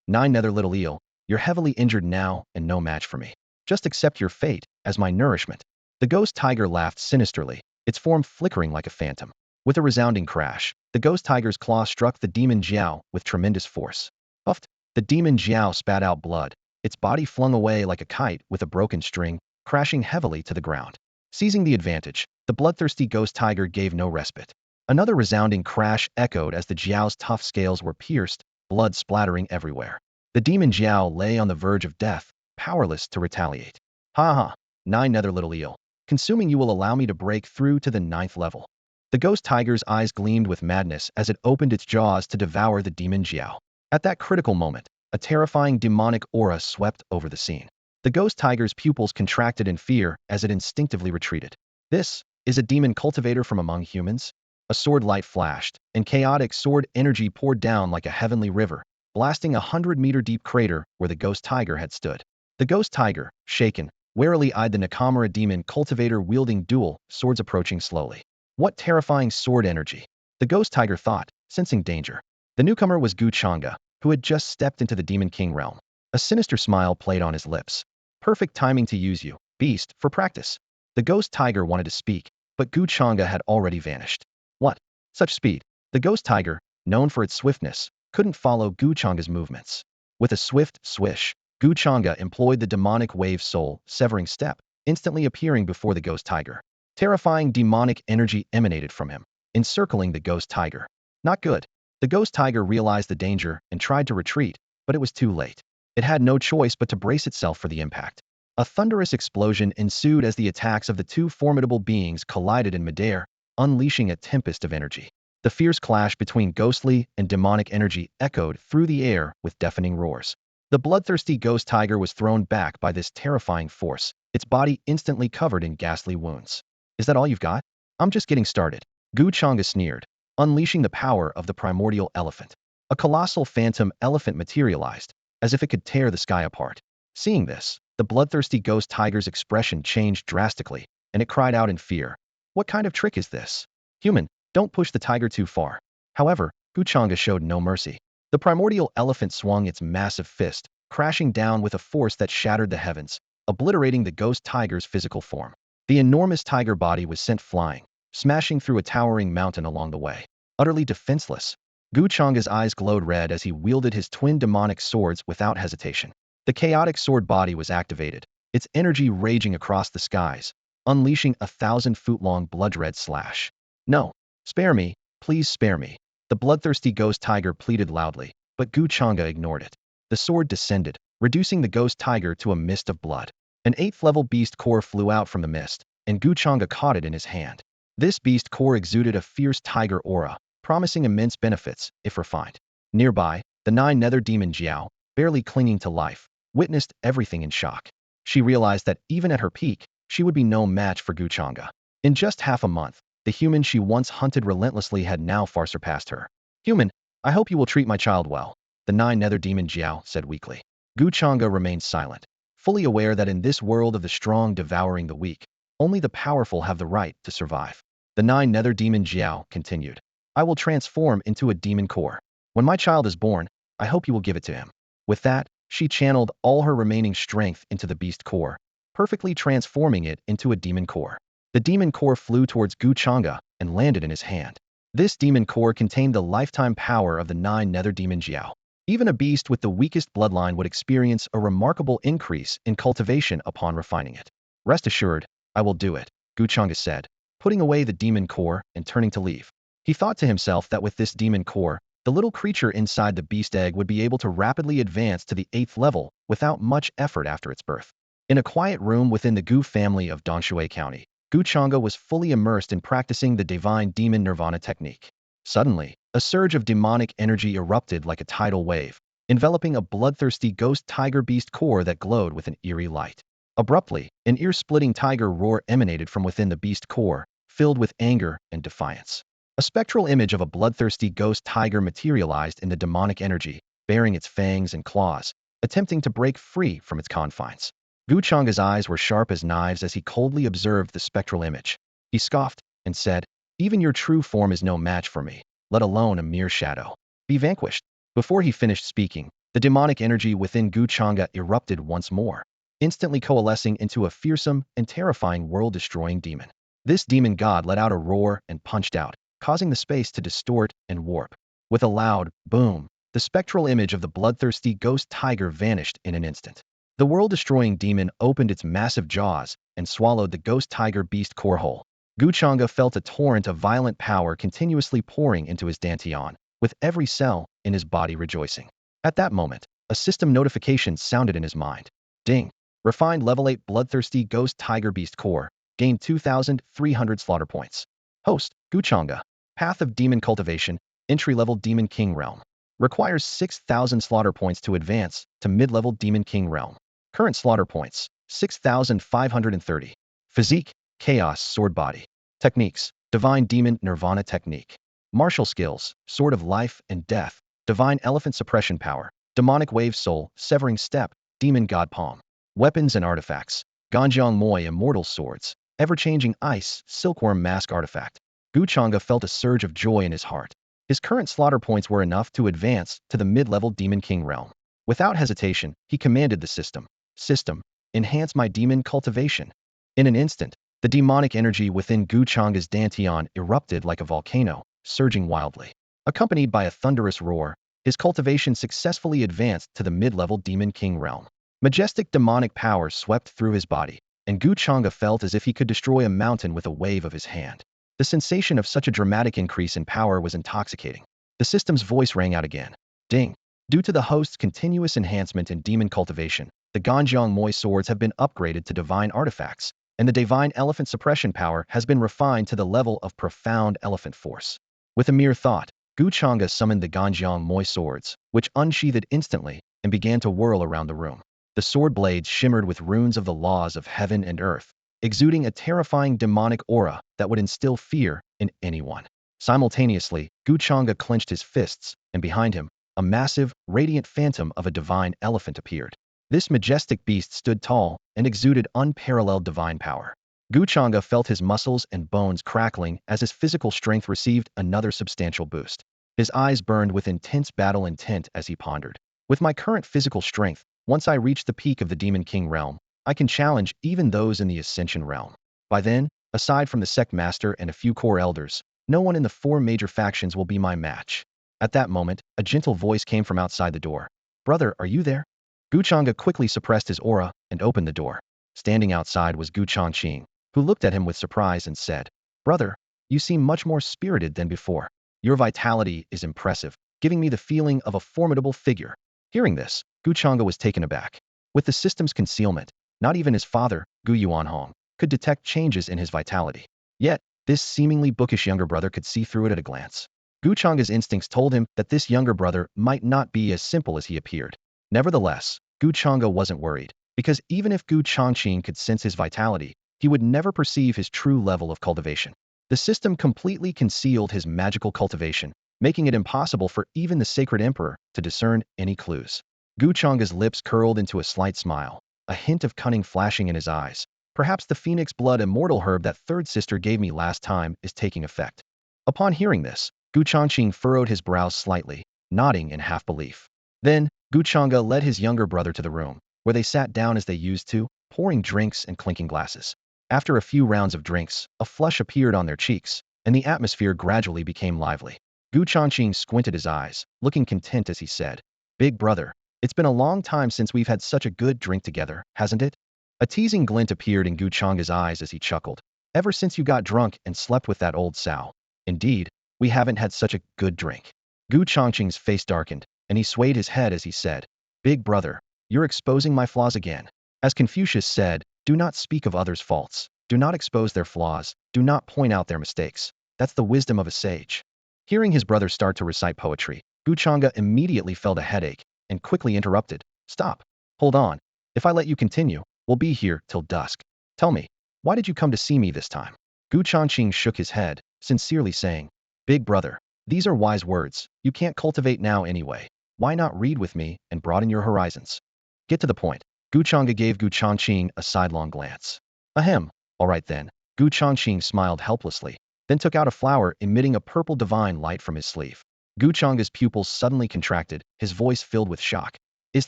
Nine nether little eel, you're heavily injured now and no match for me. Just accept your fate as my nourishment. The ghost tiger laughed sinisterly, its form flickering like a phantom. With a resounding crash, the ghost tiger's claw struck the demon Jiao with tremendous force. Puffed, the demon Jiao spat out blood, its body flung away like a kite with a broken string, crashing heavily to the ground. Seizing the advantage, the bloodthirsty ghost tiger gave no respite. Another resounding crash echoed as the Jiao's tough scales were pierced, blood splattering everywhere. The demon Jiao lay on the verge of death, powerless to retaliate. Ha ha, nine nether little eel. Consuming you will allow me to break through to the 9th level. The ghost tiger's eyes gleamed with madness as it opened its jaws to devour the demon Jiao. At that critical moment, a terrifying demonic aura swept over the scene. The ghost tiger's pupils contracted in fear as it instinctively retreated. This is a demon cultivator from among humans? A sword light flashed, and chaotic sword energy poured down like a heavenly river, blasting a 100-meter-deep crater where the ghost tiger had stood. The ghost tiger, shaken, warily eyed the Nakamura demon cultivator wielding dual swords approaching slowly. What terrifying sword energy! The ghost tiger thought, sensing danger. The newcomer was Gu Changge, who had just stepped into the Demon King realm. A sinister smile played on his lips. Perfect timing to use you, beast, for practice. The ghost tiger wanted to speak, but Gu Changge had already vanished. What? Such speed! The ghost tiger, known for its swiftness, couldn't follow Gu Changge's movements. With a swift swish, Gu Changge employed the demonic wave soul severing step, instantly appearing before the ghost tiger. Terrifying demonic energy emanated from him, encircling the ghost tiger. Not good. The ghost tiger realized the danger and tried to retreat, but it was too late. It had no choice but to brace itself for the impact. A thunderous explosion ensued as the attacks of the two formidable beings collided in midair, unleashing a tempest of energy. The fierce clash between ghostly and demonic energy echoed through the air with deafening roars. The bloodthirsty ghost tiger was thrown back by this terrifying force, its body instantly covered in ghastly wounds. Is that all you've got? I'm just getting started. Gu Changge sneered, unleashing the power of the primordial elephant. A colossal phantom elephant materialized, as if it could tear the sky apart. Seeing this, the bloodthirsty ghost tiger's expression changed drastically, and it cried out in fear. What kind of trick is this? Human, don't push the tiger too far. However, Gu Changge showed no mercy. The primordial elephant swung its massive fist, crashing down with a force that shattered the heavens, obliterating the ghost tiger's physical form. The enormous tiger body was sent flying, smashing through a towering mountain along the way. Utterly defenseless, Gu Changge's eyes glowed red as he wielded his twin demonic swords without hesitation. The chaotic sword body was activated, its energy raging across the skies, unleashing a 1,000-foot-long blood-red slash. No, spare me, please spare me. The bloodthirsty ghost tiger pleaded loudly, but Gu Changge ignored it. The sword descended, reducing the ghost tiger to a mist of blood. An 8th-level beast core flew out from the mist, and Gu Changge caught it in his hand. This beast core exuded a fierce tiger aura, promising immense benefits if refined. Nearby, the 9 nether demon Jiao, barely clinging to life, witnessed everything in shock. She realized that even at her peak, she would be no match for Gu Changge. In just half a month, the human she once hunted relentlessly had now far surpassed her. Human, I hope you will treat my child well, the 9 nether demon Jiao said weakly. Gu Changge remained silent, fully aware that in this world of the strong devouring the weak, only the powerful have the right to survive. The 9 nether demon Jiao continued. I will transform into a demon core. When my child is born, I hope you will give it to him. With that, she channeled all her remaining strength into the beast core, perfectly transforming it into a demon core. The demon core flew towards Gu Changge and landed in his hand. This demon core contained the lifetime power of the 9 nether demon Jiao. Even a beast with the weakest bloodline would experience a remarkable increase in cultivation upon refining it. Rest assured, I will do it, Gu Changge said, putting away the demon core and turning to leave. He thought to himself that with this demon core, the little creature inside the beast egg would be able to rapidly advance to the 8th level without much effort after its birth. In a quiet room within the Gu family of Dongshui County, Gu Changge was fully immersed in practicing the divine demon nirvana technique. Suddenly, a surge of demonic energy erupted like a tidal wave, enveloping a bloodthirsty ghost tiger beast core that glowed with an eerie light. Abruptly, an ear-splitting tiger roar emanated from within the beast core, filled with anger and defiance. A spectral image of a bloodthirsty ghost tiger materialized in the demonic energy, baring its fangs and claws, attempting to break free from its confines. Gu Changge's eyes were sharp as knives as he coldly observed the spectral image. He scoffed and said, "Even your true form is no match for me, let alone a mere shadow. Be vanquished." Before he finished speaking, the demonic energy within Gu Changge erupted once more, instantly coalescing into a fearsome and terrifying world-destroying demon. This demon god let out a roar and punched out, causing the space to distort and warp. With a loud boom, the spectral image of the bloodthirsty ghost tiger vanished in an instant. The world-destroying demon opened its massive jaws and swallowed the ghost tiger beast core whole. Gu Changge felt a torrent of violent power continuously pouring into his dantian, with every cell in his body rejoicing. At that moment, a system notification sounded in his mind. Ding! Refined level 8 bloodthirsty ghost tiger beast core. Gained 2,300 slaughter points. Host, Gu Changge. Path of demon cultivation. Entry-level demon king realm. Requires 6,000 slaughter points to advance to mid-level demon king realm. Current slaughter points, 6,530. Physique, chaos sword body. Techniques, divine demon nirvana technique. Martial skills, sword of life and death. Divine elephant suppression power. Demonic wave soul, severing step, demon god palm. Weapons and artifacts. Ganjiang and Moye immortal swords. Ever-changing ice, silkworm mask artifact. Gu Changge felt a surge of joy in his heart. His current slaughter points were enough to advance to the mid-level demon king realm. Without hesitation, he commanded the system. System, enhance my demon cultivation. In an instant, the demonic energy within Gu Changge's dantian erupted like a volcano, surging wildly. Accompanied by a thunderous roar, his cultivation successfully advanced to the mid-level demon king realm. Majestic demonic power swept through his body, and Gu Changge felt as if he could destroy a mountain with a wave of his hand. The sensation of such a dramatic increase in power was intoxicating. The system's voice rang out again. Ding! Due to the host's continuous enhancement in demon cultivation, the Ganjiang and Moye swords have been upgraded to divine artifacts, and the divine elephant suppression power has been refined to the level of profound elephant force. With a mere thought, Gu Changge summoned the Ganjiang and Moye swords, which unsheathed instantly and began to whirl around the room. The sword blades shimmered with runes of the laws of heaven and earth, exuding a terrifying demonic aura that would instill fear in anyone. Simultaneously, Gu Changge clenched his fists, and behind him, a massive, radiant phantom of a divine elephant appeared. This majestic beast stood tall and exuded unparalleled divine power. Gu Changge felt his muscles and bones crackling as his physical strength received another substantial boost. His eyes burned with intense battle intent as he pondered. With my current physical strength, once I reach the peak of the Demon King realm, I can challenge even those in the Ascension realm. By then, aside from the sect master and a few core elders, no one in the 4 major factions will be my match. At that moment, a gentle voice came from outside the door. "Brother, are you there?" Gu Changge quickly suppressed his aura and opened the door. Standing outside was Gu Changge, who looked at him with surprise and said, "Brother, you seem much more spirited than before. Your vitality is impressive, giving me the feeling of a formidable figure." Hearing this, Gu Changge was taken aback. With the system's concealment, not even his father, Gu Yuanhong, could detect changes in his vitality. Yet, this seemingly bookish younger brother could see through it at a glance. Gu Changge's instincts told him that this younger brother might not be as simple as he appeared. Nevertheless, Gu Changge wasn't worried, because even if Gu Changge could sense his vitality, he would never perceive his true level of cultivation. The system completely concealed his magical cultivation, making it impossible for even the Sacred Emperor to discern any clues. Gu Changge's lips curled into a slight smile, a hint of cunning flashing in his eyes. Perhaps the Phoenix Blood immortal herb that third sister gave me last time is taking effect. Upon hearing this, Gu Changge furrowed his brows slightly, nodding in half-belief. Then, Gu Changge led his younger brother to the room, where they sat down as they used to, pouring drinks and clinking glasses. After a few rounds of drinks, a flush appeared on their cheeks, and the atmosphere gradually became lively. Gu Changge squinted his eyes, looking content as he said, "Big brother, it's been a long time since we've had such a good drink together, hasn't it?" A teasing glint appeared in Gu Changge's eyes as he chuckled. "Ever since you got drunk and slept with that old sow. Indeed, we haven't had such a good drink." Gu Changge's face darkened, and he swayed his head as he said, "Big brother, you're exposing my flaws again. As Confucius said, do not speak of others' faults, do not expose their flaws, do not point out their mistakes. That's the wisdom of a sage. Hearing his brother start to recite poetry, Gu Changge immediately felt a headache and quickly interrupted. Stop. Hold on. If I let you continue, we'll be here till dusk. Tell me, why did you come to see me this time? Gu Changge shook his head, sincerely saying, Big brother, these are wise words. You can't cultivate now anyway. Why not read with me and broaden your horizons? Get to the point. Gu Changge gave Gu Changge a sidelong glance. Ahem. All right then. Gu Changge smiled helplessly, then took out a flower emitting a purple divine light from his sleeve. Gu Changge's pupils suddenly contracted, his voice filled with shock. Is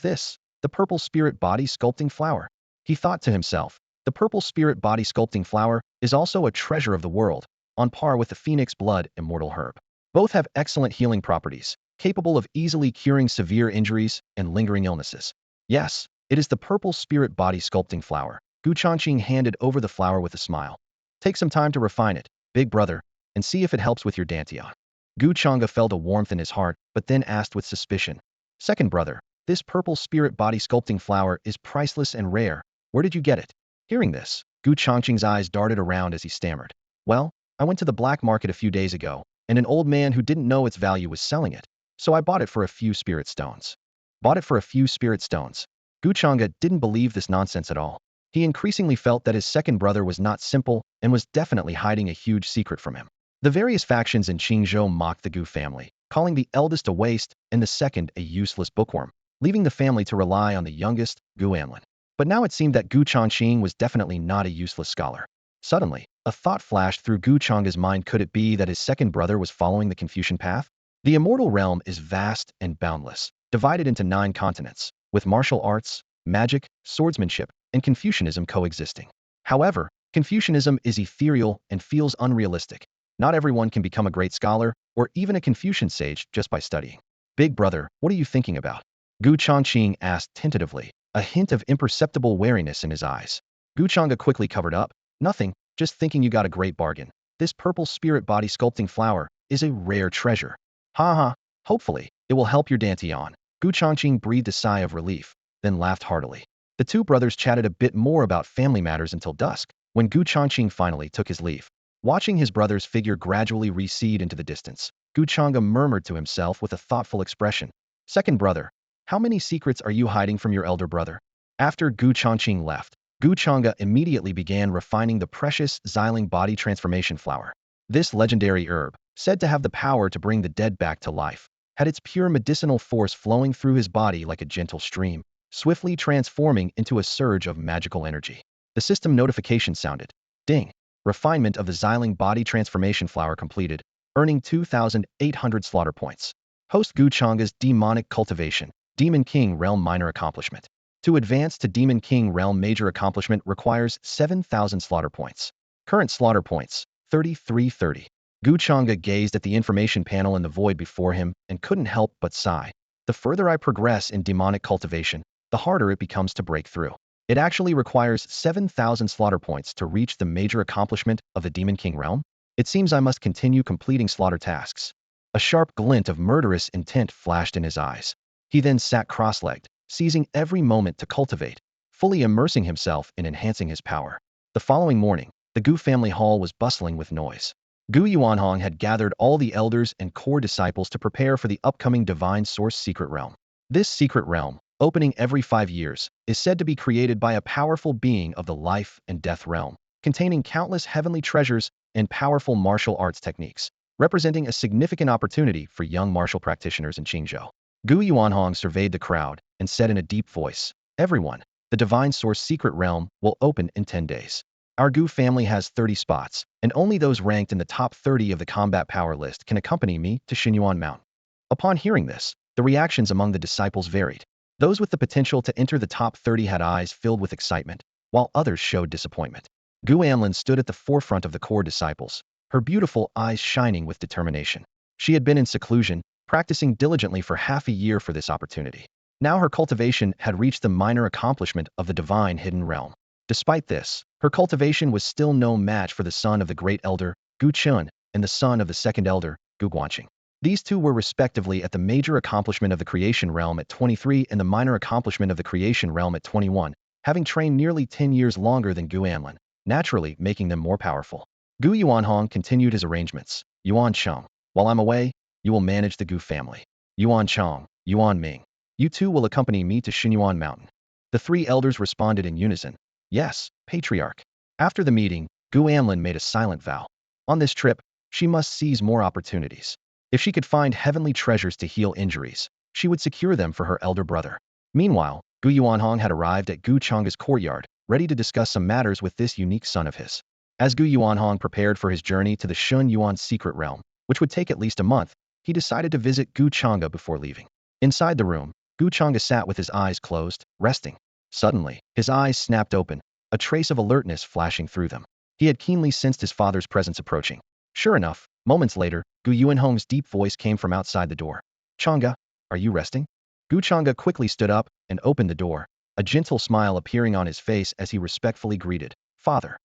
this the purple spirit body sculpting flower? He thought to himself. The purple spirit body sculpting flower is also a treasure of the world, on par with the phoenix blood immortal herb. Both have excellent healing properties, capable of easily curing severe injuries and lingering illnesses. Yes, it is the purple spirit body sculpting flower. Gu Changge handed over the flower with a smile. Take some time to refine it, big brother, and see if it helps with your dantian. Gu Changge felt a warmth in his heart, but then asked with suspicion. Second brother, this purple spirit body sculpting flower is priceless and rare. Where did you get it? Hearing this, Gu Changge's eyes darted around as he stammered. Well, I went to the black market a few days ago, and an old man who didn't know its value was selling it, so I bought it for a few spirit stones. Bought it for a few spirit stones. Gu Changge didn't believe this nonsense at all. He increasingly felt that his second brother was not simple and was definitely hiding a huge secret from him. The various factions in Qingzhou mocked the Gu family, calling the eldest a waste and the second a useless bookworm, leaving the family to rely on the youngest, Gu Anlin. But now it seemed that Gu Changge was definitely not a useless scholar. Suddenly, a thought flashed through Gu Changge's mind. Could it be that his second brother was following the Confucian path? The immortal realm is vast and boundless, divided into 9 continents, with martial arts, magic, swordsmanship, and Confucianism coexisting. However, Confucianism is ethereal and feels unrealistic. Not everyone can become a great scholar or even a Confucian sage just by studying. Big brother, what are you thinking about? Gu Changge asked tentatively, a hint of imperceptible wariness in his eyes. Gu Changge quickly covered up. Nothing, just thinking you got a great bargain. This purple spirit body sculpting flower is a rare treasure. Ha ha, hopefully, it will help your dantian. Gu Changge breathed a sigh of relief, then laughed heartily. The two brothers chatted a bit more about family matters until dusk, when Gu Changge finally took his leave. Watching his brother's figure gradually recede into the distance, Gu Changge murmured to himself with a thoughtful expression. Second brother, how many secrets are you hiding from your elder brother? After Gu Changge left, Gu Changge immediately began refining the precious Xiling body transformation flower. This legendary herb, said to have the power to bring the dead back to life, had its pure medicinal force flowing through his body like a gentle stream, swiftly transforming into a surge of magical energy. The system notification sounded. Ding! Refinement of the Xiling body transformation flower completed, earning 2,800 slaughter points. Host Gu Changge's demonic cultivation, Demon King Realm minor accomplishment. To advance to Demon King Realm major accomplishment requires 7,000 slaughter points. Current slaughter points, 3330. Gu Changge gazed at the information panel in the void before him and couldn't help but sigh. The further I progress in demonic cultivation, the harder it becomes to break through. It actually requires 7,000 slaughter points to reach the major accomplishment of the Demon King Realm. It seems I must continue completing slaughter tasks. A sharp glint of murderous intent flashed in his eyes. He then sat cross-legged, seizing every moment to cultivate, fully immersing himself in enhancing his power. The following morning, the Gu family hall was bustling with noise. Gu Yuanhong had gathered all the elders and core disciples to prepare for the upcoming Divine Source Secret Realm. This secret realm, opening every 5 years, is said to be created by a powerful being of the life and death realm, containing countless heavenly treasures and powerful martial arts techniques, representing a significant opportunity for young martial practitioners in Qingzhou. Gu Yuanhong surveyed the crowd and said in a deep voice, Everyone, the Divine Source Secret Realm will open in 10 days. Our Gu family has 30 spots, and only those ranked in the top 30 of the combat power list can accompany me to Xinyuan Mountain. Upon hearing this, the reactions among the disciples varied. Those with the potential to enter the top 30 had eyes filled with excitement, while others showed disappointment. Gu Anlin stood at the forefront of the core disciples, her beautiful eyes shining with determination. She had been in seclusion, practicing diligently for half a year for this opportunity. Now her cultivation had reached the minor accomplishment of the divine hidden realm. Despite this, her cultivation was still no match for the son of the great elder, Gu Chun, and the son of the second elder, Gu Guanqing. These two were respectively at the major accomplishment of the creation realm at 23 and the minor accomplishment of the creation realm at 21. having trained nearly 10 years longer than Gu Anlin, naturally making them more powerful. Gu Yuanhong continued his arrangements. Yuan Cheng, while I'm away, you will manage the Gu family. Yuan Cheng, Yuan Ming, you two will accompany me to Xinyuan Mountain. The three elders responded in unison. Yes, Patriarch. After the meeting, Gu Anlin made a silent vow. On this trip, she must seize more opportunities. If she could find heavenly treasures to heal injuries, she would secure them for her elder brother. Meanwhile, Gu Yuanhong had arrived at Gu Changge's courtyard, ready to discuss some matters with this unique son of his. As Gu Yuanhong prepared for his journey to the Shun Yuan secret realm, which would take at least a month, he decided to visit Gu Changge before leaving. Inside the room, Gu Changge sat with his eyes closed, resting. Suddenly, his eyes snapped open, a trace of alertness flashing through them. He had keenly sensed his father's presence approaching. Sure enough, moments later, Gu Yuanhong's deep voice came from outside the door. Changge, are you resting? Gu Changge quickly stood up and opened the door, a gentle smile appearing on his face as he respectfully greeted, Father.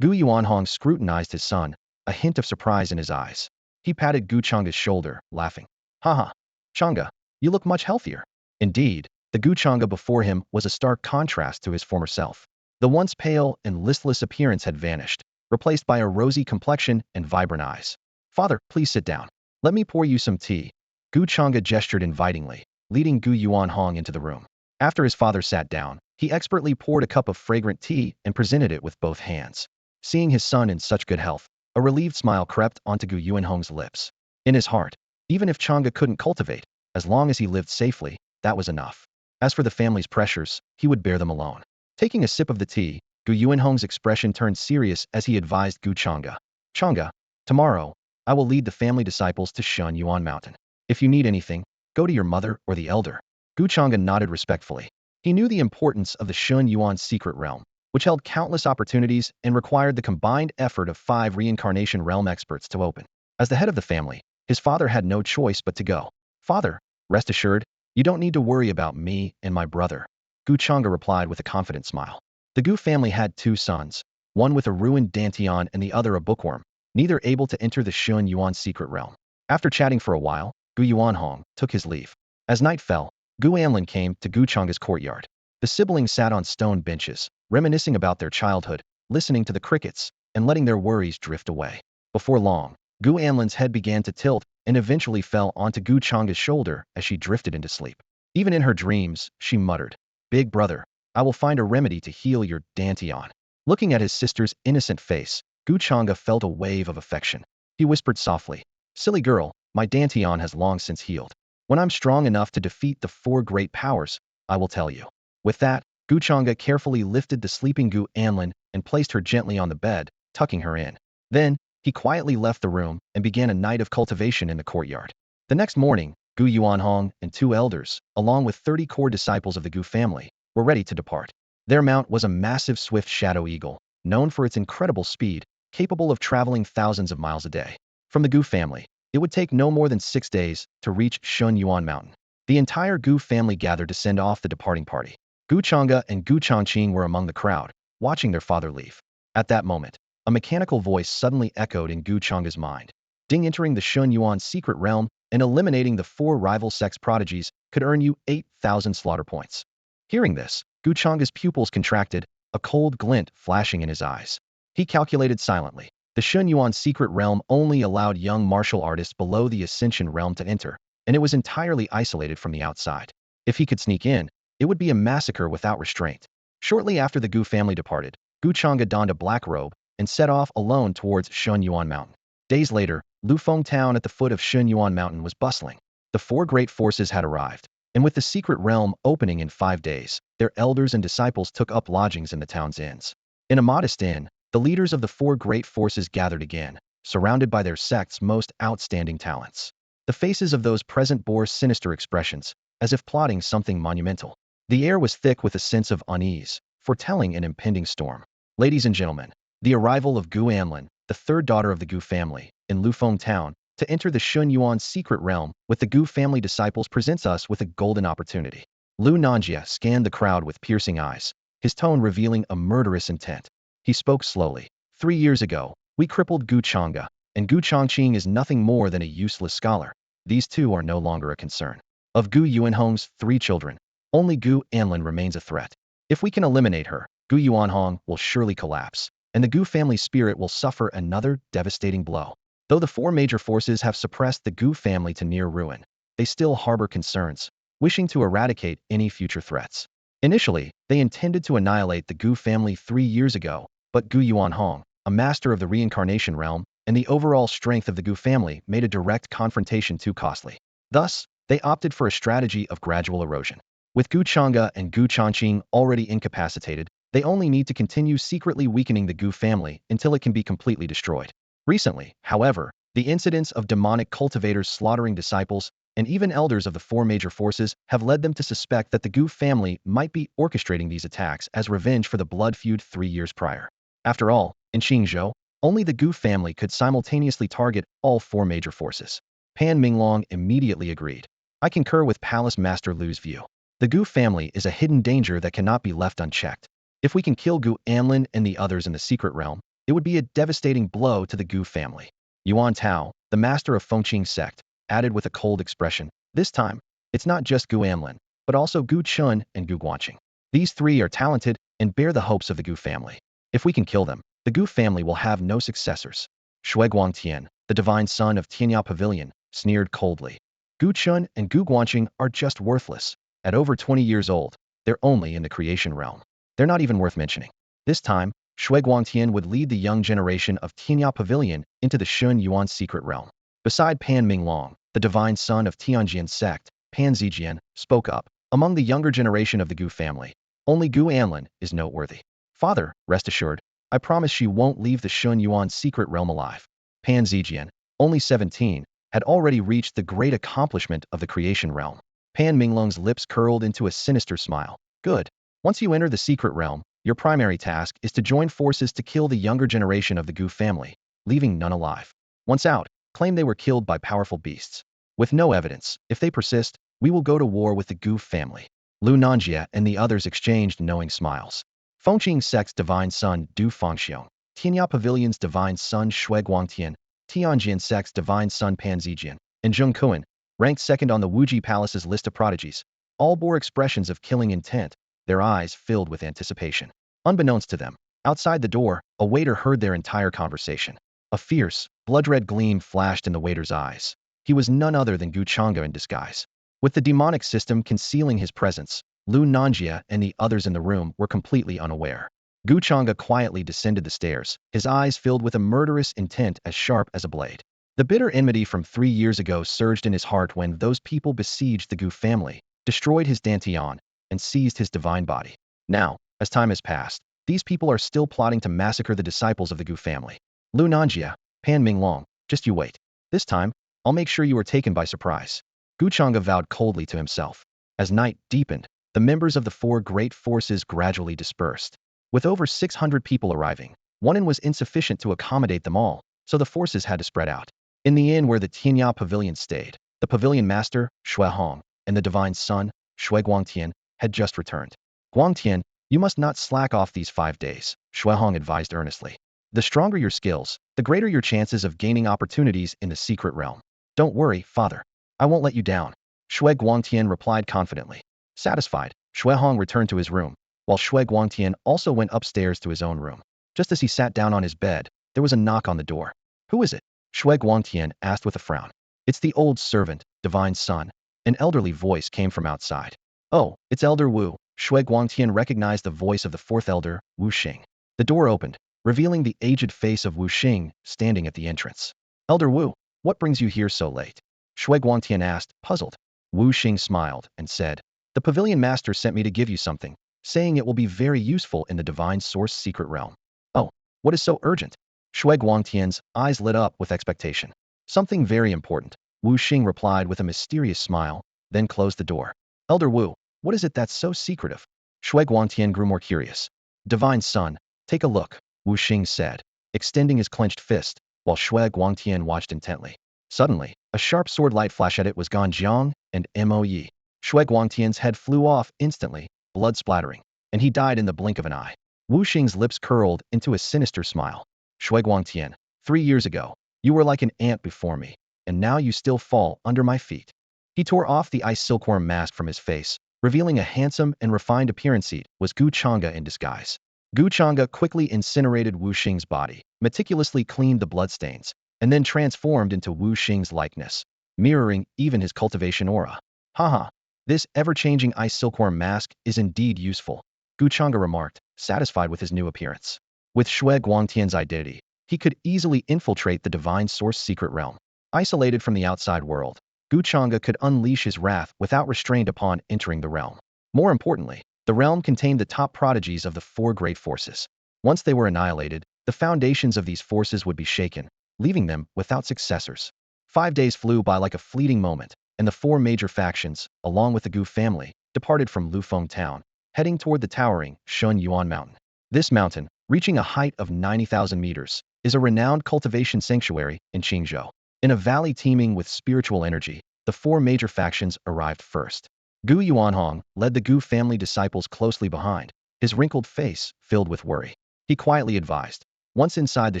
Gu Yuanhong scrutinized his son, a hint of surprise in his eyes. He patted Gu Changge's shoulder, laughing. Haha, Changge, you look much healthier. Indeed, the Gu Changge before him was a stark contrast to his former self. The once pale and listless appearance had vanished, replaced by a rosy complexion and vibrant eyes. Father, please sit down. Let me pour you some tea. Gu Changge gestured invitingly, leading Gu Yuanhong into the room. After his father sat down, he expertly poured a cup of fragrant tea and presented it with both hands. Seeing his son in such good health, a relieved smile crept onto Gu Yuanhong's lips. In his heart, even if Changge couldn't cultivate, as long as he lived safely, that was enough. As for the family's pressures, he would bear them alone. Taking a sip of the tea, Gu Yuanhong's expression turned serious as he advised Gu Changge. Changge, tomorrow, I will lead the family disciples to Shun Yuan Mountain. If you need anything, go to your mother or the elder. Gu Changge nodded respectfully. He knew the importance of the Shun Yuan secret realm, which held countless opportunities and required the combined effort of 5 reincarnation realm experts to open. As the head of the family, his father had no choice but to go. Father, rest assured, you don't need to worry about me and my brother. Gu Changge replied with a confident smile. The Gu family had 2 sons, one with a ruined dantian and the other a bookworm, neither able to enter the Shun Yuan secret realm. After chatting for a while, Gu Yuanhong took his leave. As night fell, Gu Anlin came to Gu Changge's courtyard. The siblings sat on stone benches, reminiscing about their childhood, listening to the crickets, and letting their worries drift away. Before long, Gu Anlin's head began to tilt and eventually fell onto Gu Changge's shoulder as she drifted into sleep. Even in her dreams, she muttered, Big brother, I will find a remedy to heal your dantian. Looking at his sister's innocent face, Gu Changge felt a wave of affection. He whispered softly, Silly girl, my dantian has long since healed. When I'm strong enough to defeat the 4 great powers, I will tell you. With that, Gu Changge carefully lifted the sleeping Gu Anlin and placed her gently on the bed, tucking her in. Then, he quietly left the room and began a night of cultivation in the courtyard. The next morning, Gu Yuanhong and 2 elders, along with 30 core disciples of the Gu family, were ready to depart. Their mount was a massive swift shadow eagle, known for its incredible speed, capable of traveling thousands of miles a day. From the Gu family, it would take no more than 6 days to reach Shun Yuan Mountain. The entire Gu family gathered to send off the departing party. Gu Changge and Gu Changqing were among the crowd, watching their father leave. At that moment, a mechanical voice suddenly echoed in Gu Changge's mind. Ding, entering the Shun Yuan secret realm and eliminating the 4 rival sex prodigies could earn you 8,000 slaughter points. Hearing this, Gu Changge's pupils contracted, a cold glint flashing in his eyes. He calculated silently. The Shun Yuan secret realm only allowed young martial artists below the Ascension realm to enter, and it was entirely isolated from the outside. If he could sneak in, it would be a massacre without restraint. Shortly after the Gu family departed, Gu Changge donned a black robe and set off alone towards Shun Yuan Mountain. Days later, Lufeng town at the foot of Shun Yuan Mountain was bustling. The 4 great forces had arrived, and with the secret realm opening in 5 days, their elders and disciples took up lodgings in the town's inns. In a modest inn, the leaders of the 4 great forces gathered again, surrounded by their sect's most outstanding talents. The faces of those present bore sinister expressions, as if plotting something monumental. The air was thick with a sense of unease, foretelling an impending storm. Ladies and gentlemen, the arrival of Gu Anlin, the 3rd daughter of the Gu family, in Lufeng town, to enter the Shun Yuan secret realm with the Gu family disciples presents us with a golden opportunity. Lu Nanjia scanned the crowd with piercing eyes, his tone revealing a murderous intent. He spoke slowly. 3 years ago, we crippled Gu Changge, and Gu Changqing is nothing more than a useless scholar. These 2 are no longer a concern. Of Gu Yuanhong's 3 children, only Gu Anlin remains a threat. If we can eliminate her, Gu Yuanhong will surely collapse, and the Gu family spirit will suffer another devastating blow. Though the four major forces have suppressed the Gu family to near ruin, they still harbor concerns, wishing to eradicate any future threats. Initially, they intended to annihilate the Gu family 3 years ago, but Gu Yuanhong, a master of the reincarnation realm, and the overall strength of the Gu family made a direct confrontation too costly. Thus, they opted for a strategy of gradual erosion. With Gu Changge and Gu Changge already incapacitated, they only need to continue secretly weakening the Gu family until it can be completely destroyed. Recently, however, the incidents of demonic cultivators slaughtering disciples and even elders of the four major forces have led them to suspect that the Gu family might be orchestrating these attacks as revenge for the blood feud 3 years prior. After all, in Qingzhou, only the Gu family could simultaneously target all four major forces. Pan Minglong immediately agreed. I concur with Palace Master Lu's view. The Gu family is a hidden danger that cannot be left unchecked. If we can kill Gu Anlin and the others in the secret realm, it would be a devastating blow to the Gu family. Yuan Tao, the master of Fengqing sect, added with a cold expression. This time, it's not just Gu Anlin, but also Gu Chun and Gu Guanqing. These three are talented and bear the hopes of the Gu family. If we can kill them, the Gu family will have no successors. Shui Guangtian, the divine son of Tianya Pavilion, sneered coldly. Gu Chun and Gu Guanqing are just worthless. At over 20 years old, they're only in the creation realm. They're not even worth mentioning. This time, Shui Guangtian would lead the young generation of Tianya Pavilion into the Shun Yuan secret realm. Beside Pan Minglong, the divine son of Tianjian sect, Pan Zijian, spoke up. Among the younger generation of the Gu family, only Gu Anlin is noteworthy. Father, rest assured, I promise she won't leave the Shun Yuan secret realm alive. Pan Zijian, only 17, had already reached the great accomplishment of the creation realm. Pan Minglong's lips curled into a sinister smile. Good. Once you enter the secret realm, your primary task is to join forces to kill the younger generation of the Gu family, leaving none alive. Once out, claim they were killed by powerful beasts. With no evidence, if they persist, we will go to war with the Gu family. Lu Nanjia and the others exchanged knowing smiles. Fengqing sect's divine son Du Fengxiong, Tianya Pavilion's divine son Shui Guangtian, Tianjian sect's divine son Pan Zijian, and Zheng Kuan, ranked second on the Wuji Palace's list of prodigies, all bore expressions of killing intent, their eyes filled with anticipation. Unbeknownst to them, outside the door, a waiter heard their entire conversation. A fierce, blood-red gleam flashed in the waiter's eyes. He was none other than Gu Changge in disguise. With the demonic system concealing his presence, Lu Nanjia and the others in the room were completely unaware. Gu Changge quietly descended the stairs, his eyes filled with a murderous intent as sharp as a blade. The bitter enmity from 3 years ago surged in his heart when those people besieged the Gu family, destroyed his Dantian, and seized his divine body. Now, as time has passed, these people are still plotting to massacre the disciples of the Gu family. Lu Nanjia, Pan Minglong, just you wait. This time, I'll make sure you are taken by surprise. Gu Changge vowed coldly to himself. As night deepened, the members of the four great forces gradually dispersed. With over 600 people arriving, one inn was insufficient to accommodate them all, so the forces had to spread out. In the inn where the Tianya Pavilion stayed, the pavilion master, Shui Hong, and the divine son, Shui Guangtian, had just returned. Guangtian, you must not slack off these 5 days, Shui Hong advised earnestly. The stronger your skills, the greater your chances of gaining opportunities in the secret realm. Don't worry, father. I won't let you down, Shui Guangtian replied confidently. Satisfied, Shui Hong returned to his room, while Shui Guangtian also went upstairs to his own room. Just as he sat down on his bed, there was a knock on the door. Who is it? Shui Guangtian asked with a frown. It's the old servant, divine son. An elderly voice came from outside. Oh, it's Elder Wu. Shui Guangtian recognized the voice of the fourth elder, Wu Xing. The door opened, revealing the aged face of Wu Xing standing at the entrance. Elder Wu, what brings you here so late? Shui Guangtian asked, puzzled. Wu Xing smiled and said, the pavilion master sent me to give you something, saying it will be very useful in the divine source secret realm. Oh, what is so urgent? Shui Guangtian's eyes lit up with expectation. Something very important, Wu Xing replied with a mysterious smile, then closed the door. Elder Wu, what is it that's so secretive? Shui Guangtian grew more curious. Divine son, take a look, Wu Xing said, extending his clenched fist, while Shui Guangtian watched intently. Suddenly, a sharp sword light flash at it was Ganjiang and Moye. Shui Guangtian's head flew off instantly, blood splattering, and he died in the blink of an eye. Wu Xing's lips curled into a sinister smile. Shui Guangtian, 3 years ago, you were like an ant before me, and now you still fall under my feet. He tore off the ice silkworm mask from his face, Revealing a handsome and refined appearance, it was Gu Changge in disguise. Gu Changge quickly incinerated Wu Xing's body, meticulously cleaned the bloodstains, and then transformed into Wu Xing's likeness, mirroring even his cultivation aura. Haha, this ever-changing ice silkworm mask is indeed useful, Gu Changge remarked, satisfied with his new appearance. With Shui Guangtian's identity, he could easily infiltrate the divine source secret realm. Isolated from the outside world, Gu Changge could unleash his wrath without restraint upon entering the realm. More importantly, the realm contained the top prodigies of the four great forces. Once they were annihilated, the foundations of these forces would be shaken, leaving them without successors. 5 days flew by like a fleeting moment, and the four major factions, along with the Gu family, departed from Lufeng town, heading toward the towering Shun Yuan mountain. This mountain, reaching a height of 90,000 meters, is a renowned cultivation sanctuary in Qingzhou. In a valley teeming with spiritual energy, the four major factions arrived first. Gu Yuanhong led the Gu family disciples closely behind, his wrinkled face filled with worry. He quietly advised, once inside the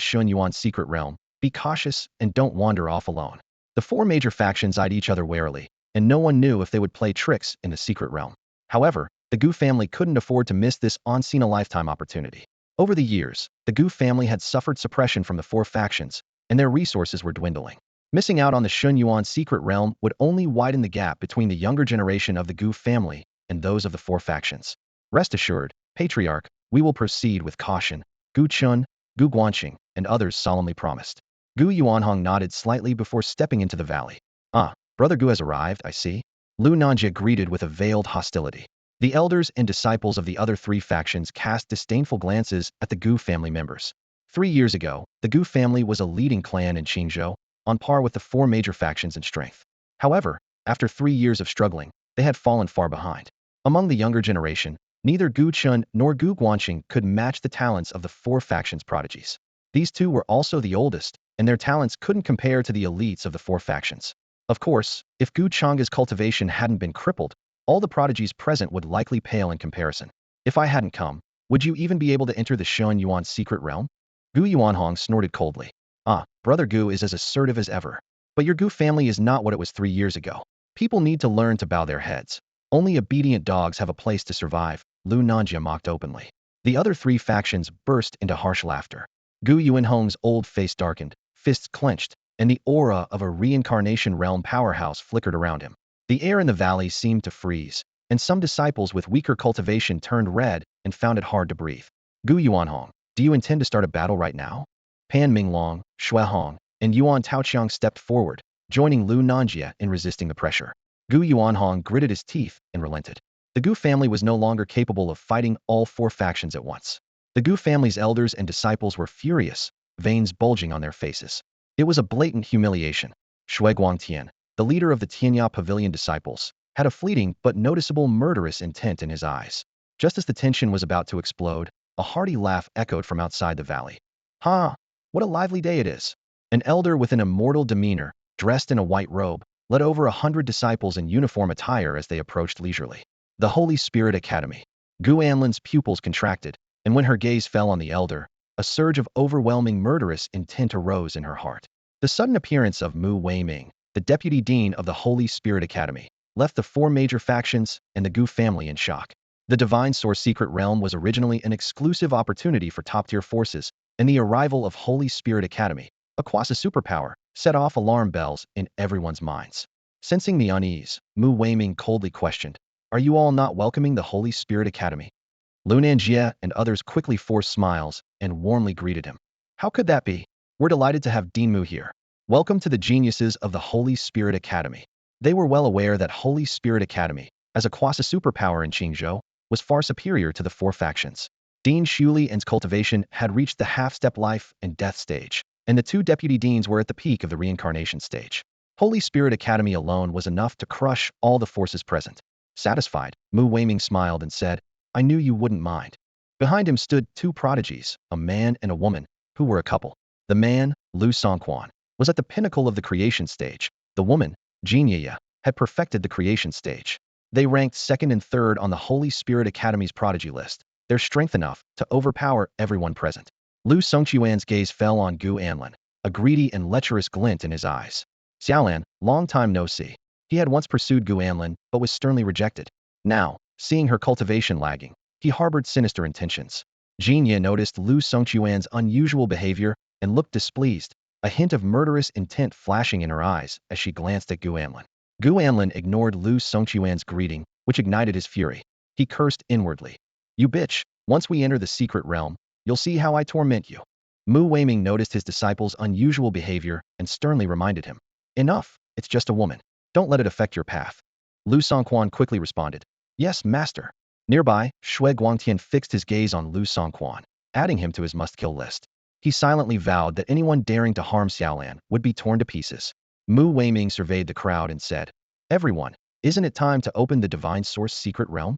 Shun Yuan secret realm, be cautious and don't wander off alone. The four major factions eyed each other warily, and no one knew if they would play tricks in the secret realm. However, the Gu family couldn't afford to miss this once-in-a-lifetime opportunity. Over the years, the Gu family had suffered suppression from the four factions, and their resources were dwindling. Missing out on the Shun Yuan secret realm would only widen the gap between the younger generation of the Gu family and those of the four factions. Rest assured, Patriarch, we will proceed with caution, Gu Chun, Gu Guanxing, and others solemnly promised. Gu Yuanhong nodded slightly before stepping into the valley. Ah, Brother Gu has arrived, I see. Lu Nanjie greeted with a veiled hostility. The elders and disciples of the other three factions cast disdainful glances at the Gu family members. 3 years ago, the Gu family was a leading clan in Qingzhou, on par with the four major factions in strength. However, after 3 years of struggling, they had fallen far behind. Among the younger generation, neither Gu Chun nor Gu Guanxing could match the talents of the four factions' prodigies. These two were also the oldest, and their talents couldn't compare to the elites of the four factions. Of course, if Gu Changge's cultivation hadn't been crippled, all the prodigies present would likely pale in comparison. If I hadn't come, would you even be able to enter the Shun Yuan secret realm? Gu Yuanhong snorted coldly. Ah, Brother Gu is as assertive as ever. But your Gu family is not what it was 3 years ago. People need to learn to bow their heads. Only obedient dogs have a place to survive, Lu Nanjie mocked openly. The other three factions burst into harsh laughter. Gu Yuanhong's old face darkened, fists clenched, and the aura of a reincarnation realm powerhouse flickered around him. The air in the valley seemed to freeze, and some disciples with weaker cultivation turned red and found it hard to breathe. Gu Yuanhong, do you intend to start a battle right now? Pan Minglong, Shui Hong, and Yuan Taoqiang stepped forward, joining Lu Nanjie in resisting the pressure. Gu Yuanhong gritted his teeth and relented. The Gu family was no longer capable of fighting all four factions at once. The Gu family's elders and disciples were furious, veins bulging on their faces. It was a blatant humiliation. Shui Guangtian, the leader of the Tianya Pavilion disciples, had a fleeting but noticeable murderous intent in his eyes. Just as the tension was about to explode, a hearty laugh echoed from outside the valley. Ha! What a lively day it is! An elder with an immortal demeanor, dressed in a white robe, led over 100 disciples in uniform attire as they approached leisurely. The Holy Spirit Academy. Gu Anlin's pupils contracted, and when her gaze fell on the elder, a surge of overwhelming murderous intent arose in her heart. The sudden appearance of Mu Weiming, the deputy dean of the Holy Spirit Academy, left the four major factions and the Gu family in shock. The Divine Source Secret Realm was originally an exclusive opportunity for top-tier forces, and the arrival of Holy Spirit Academy, a quasi superpower, set off alarm bells in everyone's minds. Sensing the unease, Mu Weiming coldly questioned, "Are you all not welcoming the Holy Spirit Academy?" Lu Nanjie and others quickly forced smiles and warmly greeted him. "How could that be? We're delighted to have Dean Mu here. Welcome to the geniuses of the Holy Spirit Academy." They were well aware that Holy Spirit Academy, as a quasi superpower in Qingzhou, was far superior to the four factions. Dean Shulian's cultivation had reached the half-step life and death stage, and the two deputy deans were at the peak of the reincarnation stage. Holy Spirit Academy alone was enough to crush all the forces present. Satisfied, Mu Weiming smiled and said, "I knew you wouldn't mind." Behind him stood two prodigies, a man and a woman, who were a couple. The man, Lu Songquan, was at the pinnacle of the creation stage. The woman, Jinye, had perfected the creation stage. They ranked second and third on the Holy Spirit Academy's prodigy list, their strength enough to overpower everyone present. Lu Songquan's gaze fell on Gu Anlin, a greedy and lecherous glint in his eyes. Xiaolan, long time no see. He had once pursued Gu Anlin, but was sternly rejected. Now, seeing her cultivation lagging, he harbored sinister intentions. Jinya noticed Lu Songchuan's unusual behavior and looked displeased, a hint of murderous intent flashing in her eyes as she glanced at Gu Anlin. Gu Anlin ignored Lu Songchuan's greeting, which ignited his fury. He cursed inwardly. You bitch, once we enter the secret realm, you'll see how I torment you. Mu Weiming noticed his disciple's unusual behavior and sternly reminded him. Enough, it's just a woman. Don't let it affect your path. Lu Songquan quickly responded. Yes, master. Nearby, Shui Guangtian fixed his gaze on Lu Songquan, adding him to his must-kill list. He silently vowed that anyone daring to harm Xiaolan would be torn to pieces. Mu Weiming surveyed the crowd and said, Everyone, isn't it time to open the Divine Source secret realm?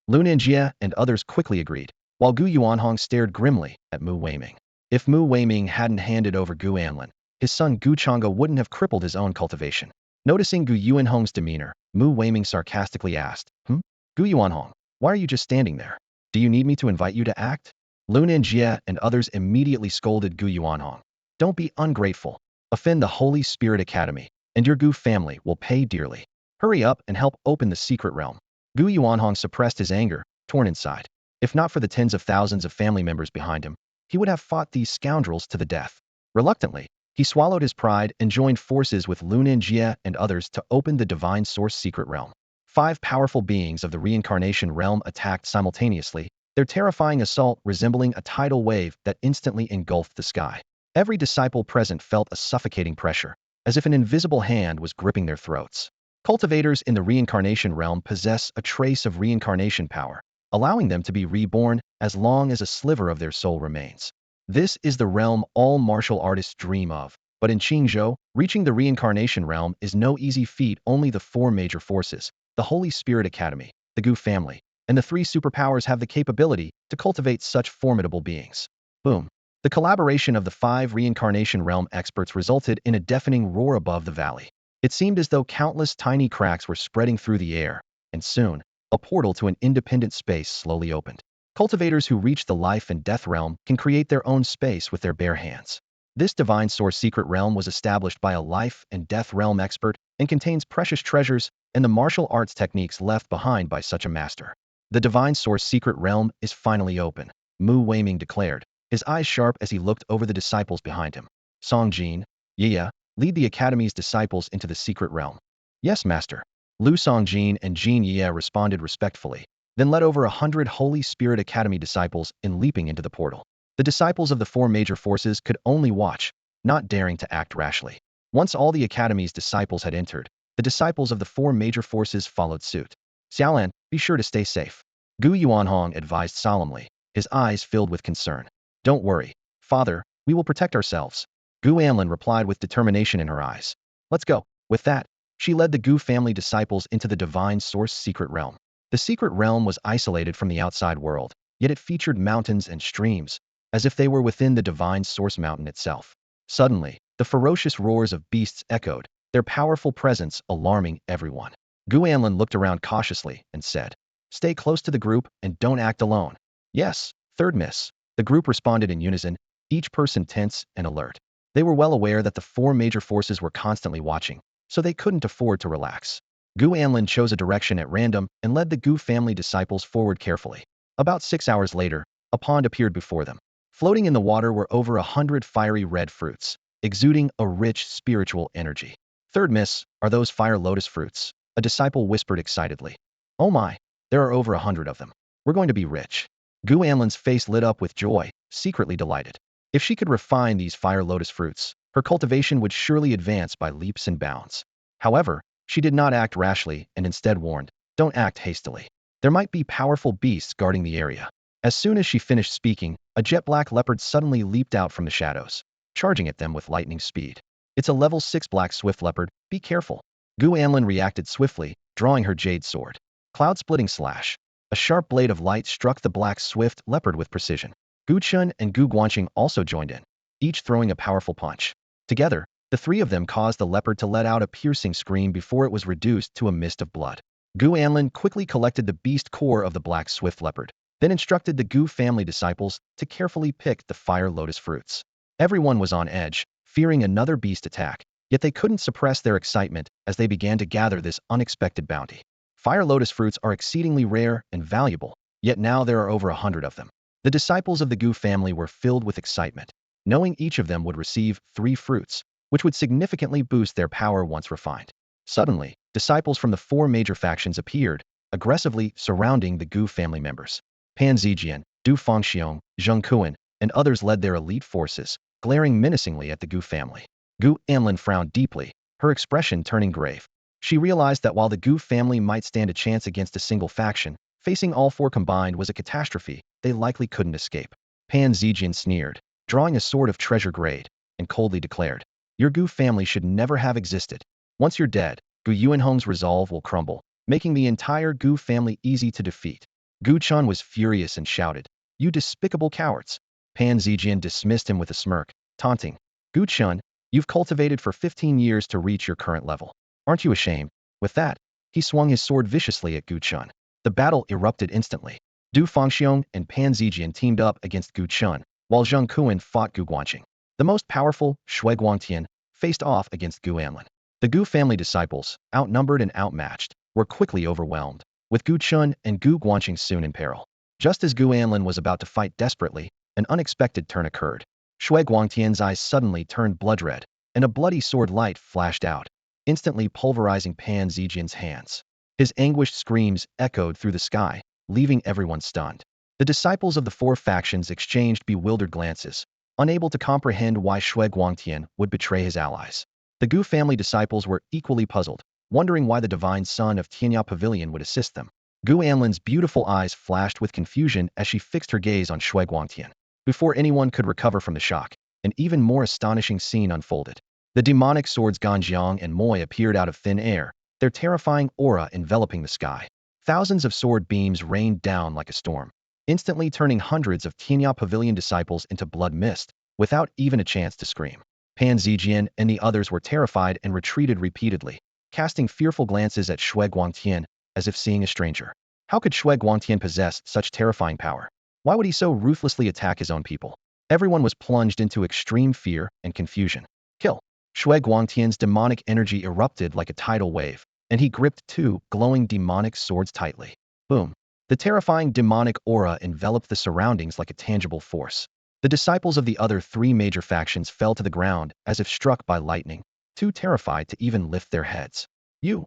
Lu Ninjie and others quickly agreed, while Gu Yuanhong stared grimly at Mu Weiming. If Mu Weiming hadn't handed over Gu Anlin, his son Gu Changge wouldn't have crippled his own cultivation. Noticing Gu Yuanhong's demeanor, Mu Weiming sarcastically asked, Gu Yuanhong, why are you just standing there? Do you need me to invite you to act? Lu Ninjie and others immediately scolded Gu Yuanhong. Don't be ungrateful. Offend the Holy Spirit Academy, and your Gu family will pay dearly. Hurry up and help open the secret realm. Gu Yuanhong suppressed his anger, torn inside. If not for the tens of thousands of family members behind him, he would have fought these scoundrels to the death. Reluctantly, he swallowed his pride and joined forces with Lu Ninjie and others to open the Divine Source secret realm. 5 powerful beings of the reincarnation realm attacked simultaneously, their terrifying assault resembling a tidal wave that instantly engulfed the sky. Every disciple present felt a suffocating pressure, as if an invisible hand was gripping their throats. Cultivators in the reincarnation realm possess a trace of reincarnation power, allowing them to be reborn as long as a sliver of their soul remains. This is the realm all martial artists dream of, but in Qingzhou, reaching the reincarnation realm is no easy feat. Only the 4 major forces, the Holy Spirit Academy, the Gu family, and the 3 superpowers have the capability to cultivate such formidable beings. Boom. The collaboration of the 5 reincarnation realm experts resulted in a deafening roar above the valley. It seemed as though countless tiny cracks were spreading through the air, and soon, a portal to an independent space slowly opened. Cultivators who reach the life and death realm can create their own space with their bare hands. This Divine Source secret realm was established by a life and death realm expert and contains precious treasures and the martial arts techniques left behind by such a master. The Divine Source secret realm is finally open, Mu Weiming declared, his eyes sharp as he looked over the disciples behind him. Songjin, Ye, lead the Academy's disciples into the secret realm. Yes, master. Lu Songjin and Jin Ye responded respectfully, then led over 100 Holy Spirit Academy disciples in leaping into the portal. The disciples of the 4 major forces could only watch, not daring to act rashly. Once all the Academy's disciples had entered, the disciples of the 4 major forces followed suit. Xiaolan, be sure to stay safe. Gu Yuanhong advised solemnly, his eyes filled with concern. Don't worry, father, we will protect ourselves. Gu Anlin replied with determination in her eyes. Let's go. With that, she led the Gu family disciples into the Divine Source secret realm. The secret realm was isolated from the outside world, yet it featured mountains and streams, as if they were within the Divine Source mountain itself. Suddenly, the ferocious roars of beasts echoed, their powerful presence alarming everyone. Gu Anlin looked around cautiously and said, Stay close to the group and don't act alone. Yes, third miss. The group responded in unison, each person tense and alert. They were well aware that the 4 major forces were constantly watching, so they couldn't afford to relax. Gu Anlin chose a direction at random and led the Gu family disciples forward carefully. About 6 hours later, a pond appeared before them. Floating in the water were over 100 fiery red fruits, exuding a rich spiritual energy. Third miss, are those fire lotus fruits? A disciple whispered excitedly. Oh my, there are over 100 of them. We're going to be rich. Gu Anlin's face lit up with joy, secretly delighted. If she could refine these fire lotus fruits, her cultivation would surely advance by leaps and bounds. However, she did not act rashly and instead warned, don't act hastily. There might be powerful beasts guarding the area. As soon as she finished speaking, a jet-black leopard suddenly leaped out from the shadows, charging at them with lightning speed. It's a level 6 black swift leopard, be careful. Gu Anlin reacted swiftly, drawing her jade sword. Cloud-splitting slash. A sharp blade of light struck the black swift leopard with precision. Gu Chun and Gu Guanqing also joined in, each throwing a powerful punch. Together, the 3 of them caused the leopard to let out a piercing scream before it was reduced to a mist of blood. Gu Anlin quickly collected the beast core of the black swift leopard, then instructed the Gu family disciples to carefully pick the fire lotus fruits. Everyone was on edge, fearing another beast attack, yet they couldn't suppress their excitement as they began to gather this unexpected bounty. Fire lotus fruits are exceedingly rare and valuable, yet now there are over 100 of them. The disciples of the Gu family were filled with excitement, knowing each of them would receive 3 fruits, which would significantly boost their power once refined. Suddenly, disciples from the 4 major factions appeared, aggressively surrounding the Gu family members. Pan Zijian, Du Fangxiong, Zheng Kuan, and others led their elite forces, glaring menacingly at the Gu family. Gu Anlin frowned deeply, her expression turning grave. She realized that while the Gu family might stand a chance against a single faction, facing all 4 combined was a catastrophe they likely couldn't escape. Pan Zijian sneered, drawing a sword of treasure grade, and coldly declared, "Your Gu family should never have existed. Once you're dead, Gu Yuanhong's resolve will crumble, making the entire Gu family easy to defeat." Gu Changge was furious and shouted, "You despicable cowards!" Pan Zijian dismissed him with a smirk, taunting, "Gu Changge, you've cultivated for 15 years to reach your current level. Aren't you ashamed?" With that, he swung his sword viciously at Gu Changge. The battle erupted instantly. Du Fangxiong and Pan Zijian teamed up against Gu Changge, while Zheng Kuan fought Gu Guanqing. The most powerful, Shui Guangtian, faced off against Gu Anlin. The Gu family disciples, outnumbered and outmatched, were quickly overwhelmed, with Gu Changge and Gu Guanqing soon in peril. Just as Gu Anlin was about to fight desperately, an unexpected turn occurred. Shui Guangtian's eyes suddenly turned blood red, and a bloody sword light flashed out, instantly pulverizing Pan Zijian's hands. His anguished screams echoed through the sky, leaving everyone stunned. The disciples of the 4 factions exchanged bewildered glances, unable to comprehend why Shui Guangtian would betray his allies. The Gu family disciples were equally puzzled, wondering why the divine son of Tianya Pavilion would assist them. Gu Anlin's beautiful eyes flashed with confusion as she fixed her gaze on Shui Guangtian. Before anyone could recover from the shock, an even more astonishing scene unfolded. The demonic swords Ganjiang and Moye appeared out of thin air, their terrifying aura enveloping the sky. Thousands of sword beams rained down like a storm, instantly turning hundreds of Tianya Pavilion disciples into blood mist, without even a chance to scream. Pan Zijian and the others were terrified and retreated repeatedly, casting fearful glances at Shui Guangtian, as if seeing a stranger. How could Shui Guangtian possess such terrifying power? Why would he so ruthlessly attack his own people? Everyone was plunged into extreme fear and confusion. Kill! Shui Guangtian's demonic energy erupted like a tidal wave, and he gripped 2 glowing demonic swords tightly. Boom! The terrifying demonic aura enveloped the surroundings like a tangible force. The disciples of the other 3 major factions fell to the ground as if struck by lightning, too terrified to even lift their heads. You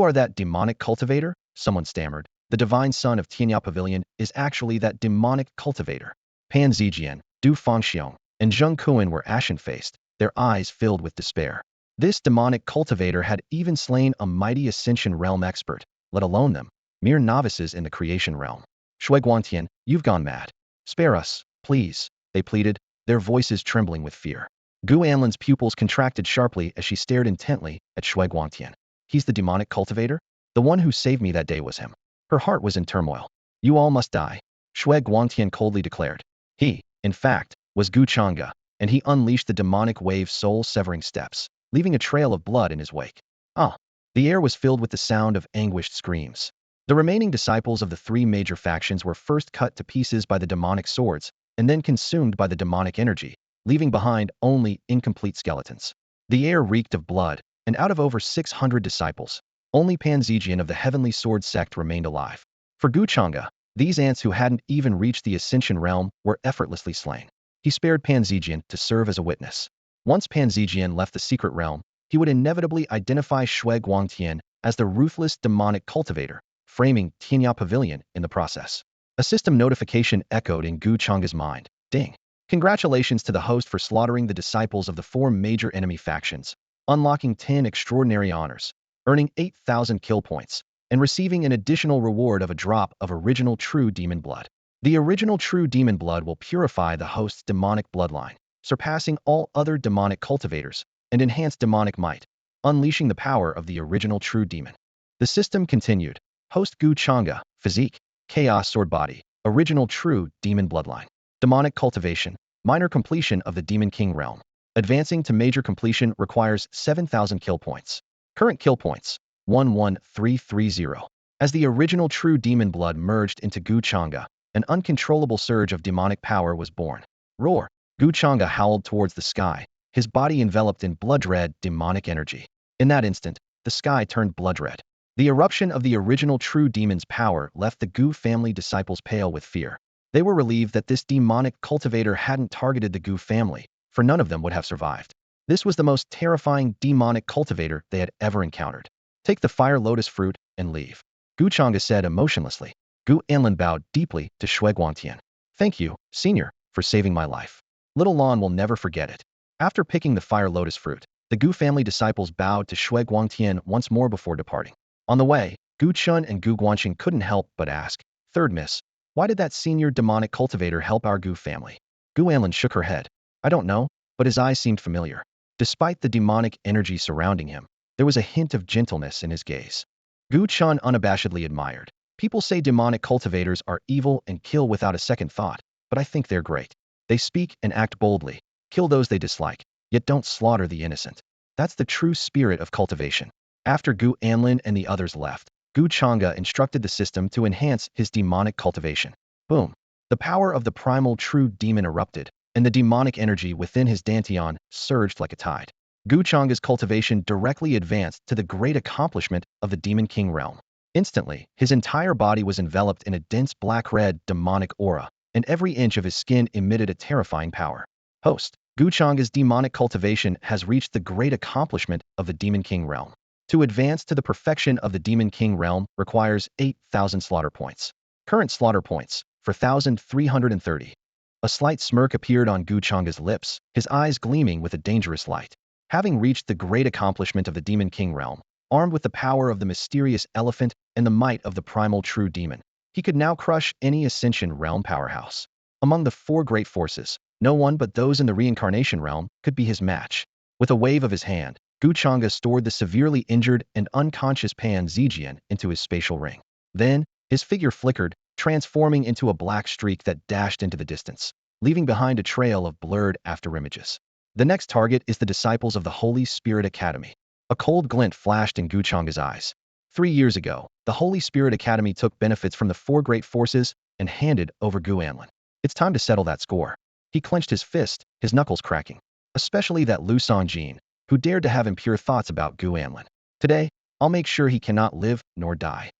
are that demonic cultivator?" someone stammered. "The divine son of Tianya Pavilion is actually that demonic cultivator." Pan Zijian, Du Fangxiong, and Zheng Kuan were ashen-faced, their eyes filled with despair. This demonic cultivator had even slain a mighty Ascension Realm expert, let alone them, mere novices in the creation realm. "Shui Guangtian, you've gone mad. Spare us, please," they pleaded, their voices trembling with fear. Gu Anlin's pupils contracted sharply as she stared intently at Shui Guangtian. "He's the demonic cultivator? The one who saved me that day was him." Her heart was in turmoil. "You all must die," Shui Guangtian coldly declared. He, in fact, was Gu Changge, and he unleashed the demonic wave's soul-severing steps, leaving a trail of blood in his wake. Ah! The air was filled with the sound of anguished screams. The remaining disciples of the 3 major factions were first cut to pieces by the demonic swords, and then consumed by the demonic energy, leaving behind only incomplete skeletons. The air reeked of blood, and out of over 600 disciples, only Pan Zijian of the Heavenly Sword Sect remained alive. For Gu Changge, these ants who hadn't even reached the Ascension Realm were effortlessly slain. He spared Pan Zijian to serve as a witness. Once Pan Zijian left the secret realm, he would inevitably identify Shui Guangtian as the ruthless demonic cultivator, framing Tianya Pavilion in the process. A system notification echoed in Gu Changge's mind. Ding! Congratulations to the host for slaughtering the disciples of the 4 major enemy factions, unlocking 10 extraordinary honors, earning 8,000 kill points, and receiving an additional reward of a drop of original true demon blood. The original true demon blood will purify the host's demonic bloodline, surpassing all other demonic cultivators, and enhance demonic might, unleashing the power of the original true demon. The system continued. Host Gu Changge, physique, chaos sword body, original true demon bloodline. Demonic cultivation, minor completion of the Demon King realm. Advancing to major completion requires 7,000 kill points. Current kill points, 11330. As the original true demon blood merged into Gu Changge, an uncontrollable surge of demonic power was born. Roar! Gu Changge howled towards the sky, his body enveloped in blood-red demonic energy. In that instant, the sky turned blood red. The eruption of the original true demon's power left the Gu family disciples pale with fear. They were relieved that this demonic cultivator hadn't targeted the Gu family, for none of them would have survived. This was the most terrifying demonic cultivator they had ever encountered. Take the fire lotus fruit and leave. Gu Changge said emotionlessly. Gu Anlin bowed deeply to Shui Guangtian. Thank you, senior, for saving my life. Little Lon will never forget it. After picking the fire lotus fruit, the Gu family disciples bowed to Shui Guangtian once more before departing. On the way, Gu Chun and Gu Guanqing couldn't help but ask, Third Miss, why did that senior demonic cultivator help our Gu family? Gu Anlin shook her head. I don't know, but his eyes seemed familiar. Despite the demonic energy surrounding him, there was a hint of gentleness in his gaze. Gu Chun unabashedly admired. People say demonic cultivators are evil and kill without a second thought, but I think they're great. They speak and act boldly, kill those they dislike, yet don't slaughter the innocent. That's the true spirit of cultivation. After Gu Anlin and the others left, Gu Changge instructed the system to enhance his demonic cultivation. Boom. The power of the primal true demon erupted, and the demonic energy within his dantian surged like a tide. Gu Changge's cultivation directly advanced to the great accomplishment of the Demon King realm. Instantly, his entire body was enveloped in a dense black-red demonic aura, and every inch of his skin emitted a terrifying power. Host. Gu Changge's demonic cultivation has reached the great accomplishment of the Demon King realm. To advance to the perfection of the Demon King realm requires 8,000 slaughter points. Current slaughter points, 4,330. A slight smirk appeared on Gu Changge's lips, his eyes gleaming with a dangerous light. Having reached the great accomplishment of the Demon King realm, armed with the power of the mysterious elephant and the might of the primal true demon, he could now crush any Ascension realm powerhouse. Among the four great forces, no one but those in the reincarnation realm could be his match. With a wave of his hand, Gu Changge stored the severely injured and unconscious Pan Zijian into his spatial ring. Then, his figure flickered, transforming into a black streak that dashed into the distance, leaving behind a trail of blurred afterimages. The next target is the disciples of the Holy Spirit Academy. A cold glint flashed in Gu Changge's eyes. 3 years ago, the Holy Spirit Academy took benefits from the four great forces and handed over Gu Anlin. It's time to settle that score. He clenched his fist, his knuckles cracking. Especially that Lu Songjin, who dared to have impure thoughts about Gu Anlin. Today, I'll make sure he cannot live nor die.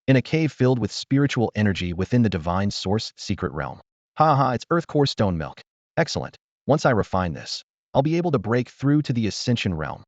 In a cave filled with spiritual energy within the divine source secret realm. Ha ha, it's earth core stone milk. Excellent. Once I refine this, I'll be able to break through to the Ascension realm.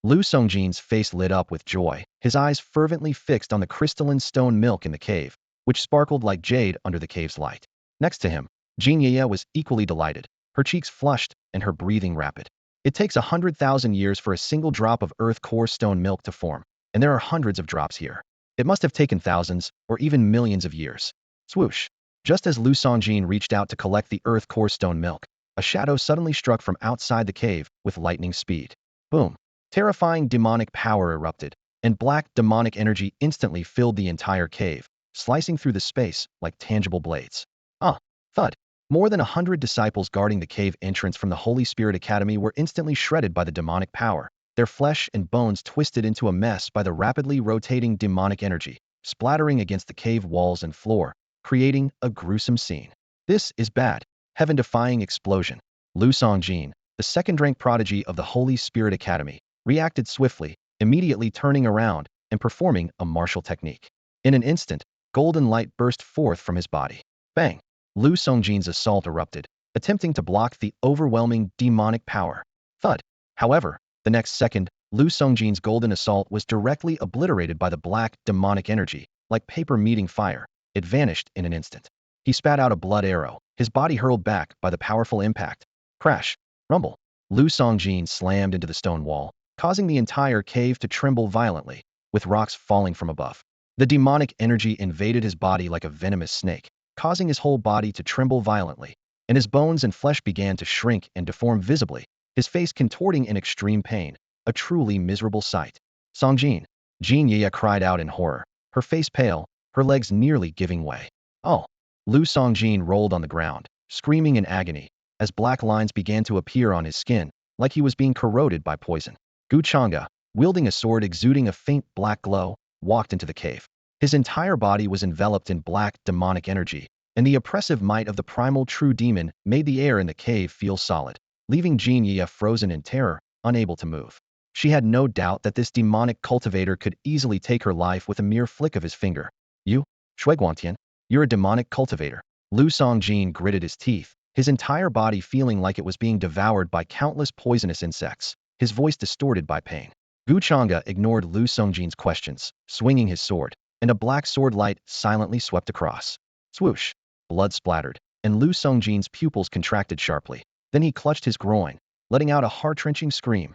Lu Songjin's face lit up with joy, his eyes fervently fixed on the crystalline stone milk in the cave, which sparkled like jade under the cave's light. Next to him, Jin Ye was equally delighted, her cheeks flushed and her breathing rapid. It takes 100,000 years for a single drop of earth core stone milk to form, and there are hundreds of drops here. It must have taken thousands, or even millions of years. Swoosh. Just as Lu Songjin reached out to collect the earth core stone milk, a shadow suddenly struck from outside the cave with lightning speed. Boom. Terrifying demonic power erupted, and black demonic energy instantly filled the entire cave, slicing through the space like tangible blades. Thud. More than 100 disciples guarding the cave entrance from the Holy Spirit Academy were instantly shredded by the demonic power, their flesh and bones twisted into a mess by the rapidly rotating demonic energy, splattering against the cave walls and floor, creating a gruesome scene. This is bad. Heaven-defying explosion. Lu Songjin, the second-rank prodigy of the Holy Spirit Academy, reacted swiftly, immediately turning around and performing a martial technique. In an instant, golden light burst forth from his body. Bang! Lu Songjin's assault erupted, attempting to block the overwhelming demonic power. Thud. However, the next second, Lu Songjin's golden assault was directly obliterated by the black demonic energy, like paper meeting fire. It vanished in an instant. He spat out a blood arrow, his body hurled back by the powerful impact. Crash. Rumble. Lu Songjin slammed into the stone wall, causing the entire cave to tremble violently, with rocks falling from above. The demonic energy invaded his body like a venomous snake, causing his whole body to tremble violently, and his bones and flesh began to shrink and deform visibly, his face contorting in extreme pain, a truly miserable sight. Songjin. Jin Ye cried out in horror, her face pale, her legs nearly giving way. Oh! Lu Songjin rolled on the ground, screaming in agony, as black lines began to appear on his skin, like he was being corroded by poison. Gu Changge, wielding a sword exuding a faint black glow, walked into the cave. His entire body was enveloped in black demonic energy, and the oppressive might of the primal true demon made the air in the cave feel solid, leaving Jin Ye frozen in terror, unable to move. She had no doubt that this demonic cultivator could easily take her life with a mere flick of his finger. You, Shuiguangtian, you're a demonic cultivator. Lu Songjin gritted his teeth, his entire body feeling like it was being devoured by countless poisonous insects, his voice distorted by pain. Gu Changge ignored Lu Songjin's questions, swinging his sword, and a black sword light silently swept across. Swoosh! Blood splattered, and Lu Songjin's pupils contracted sharply. Then he clutched his groin, letting out a heart-wrenching scream.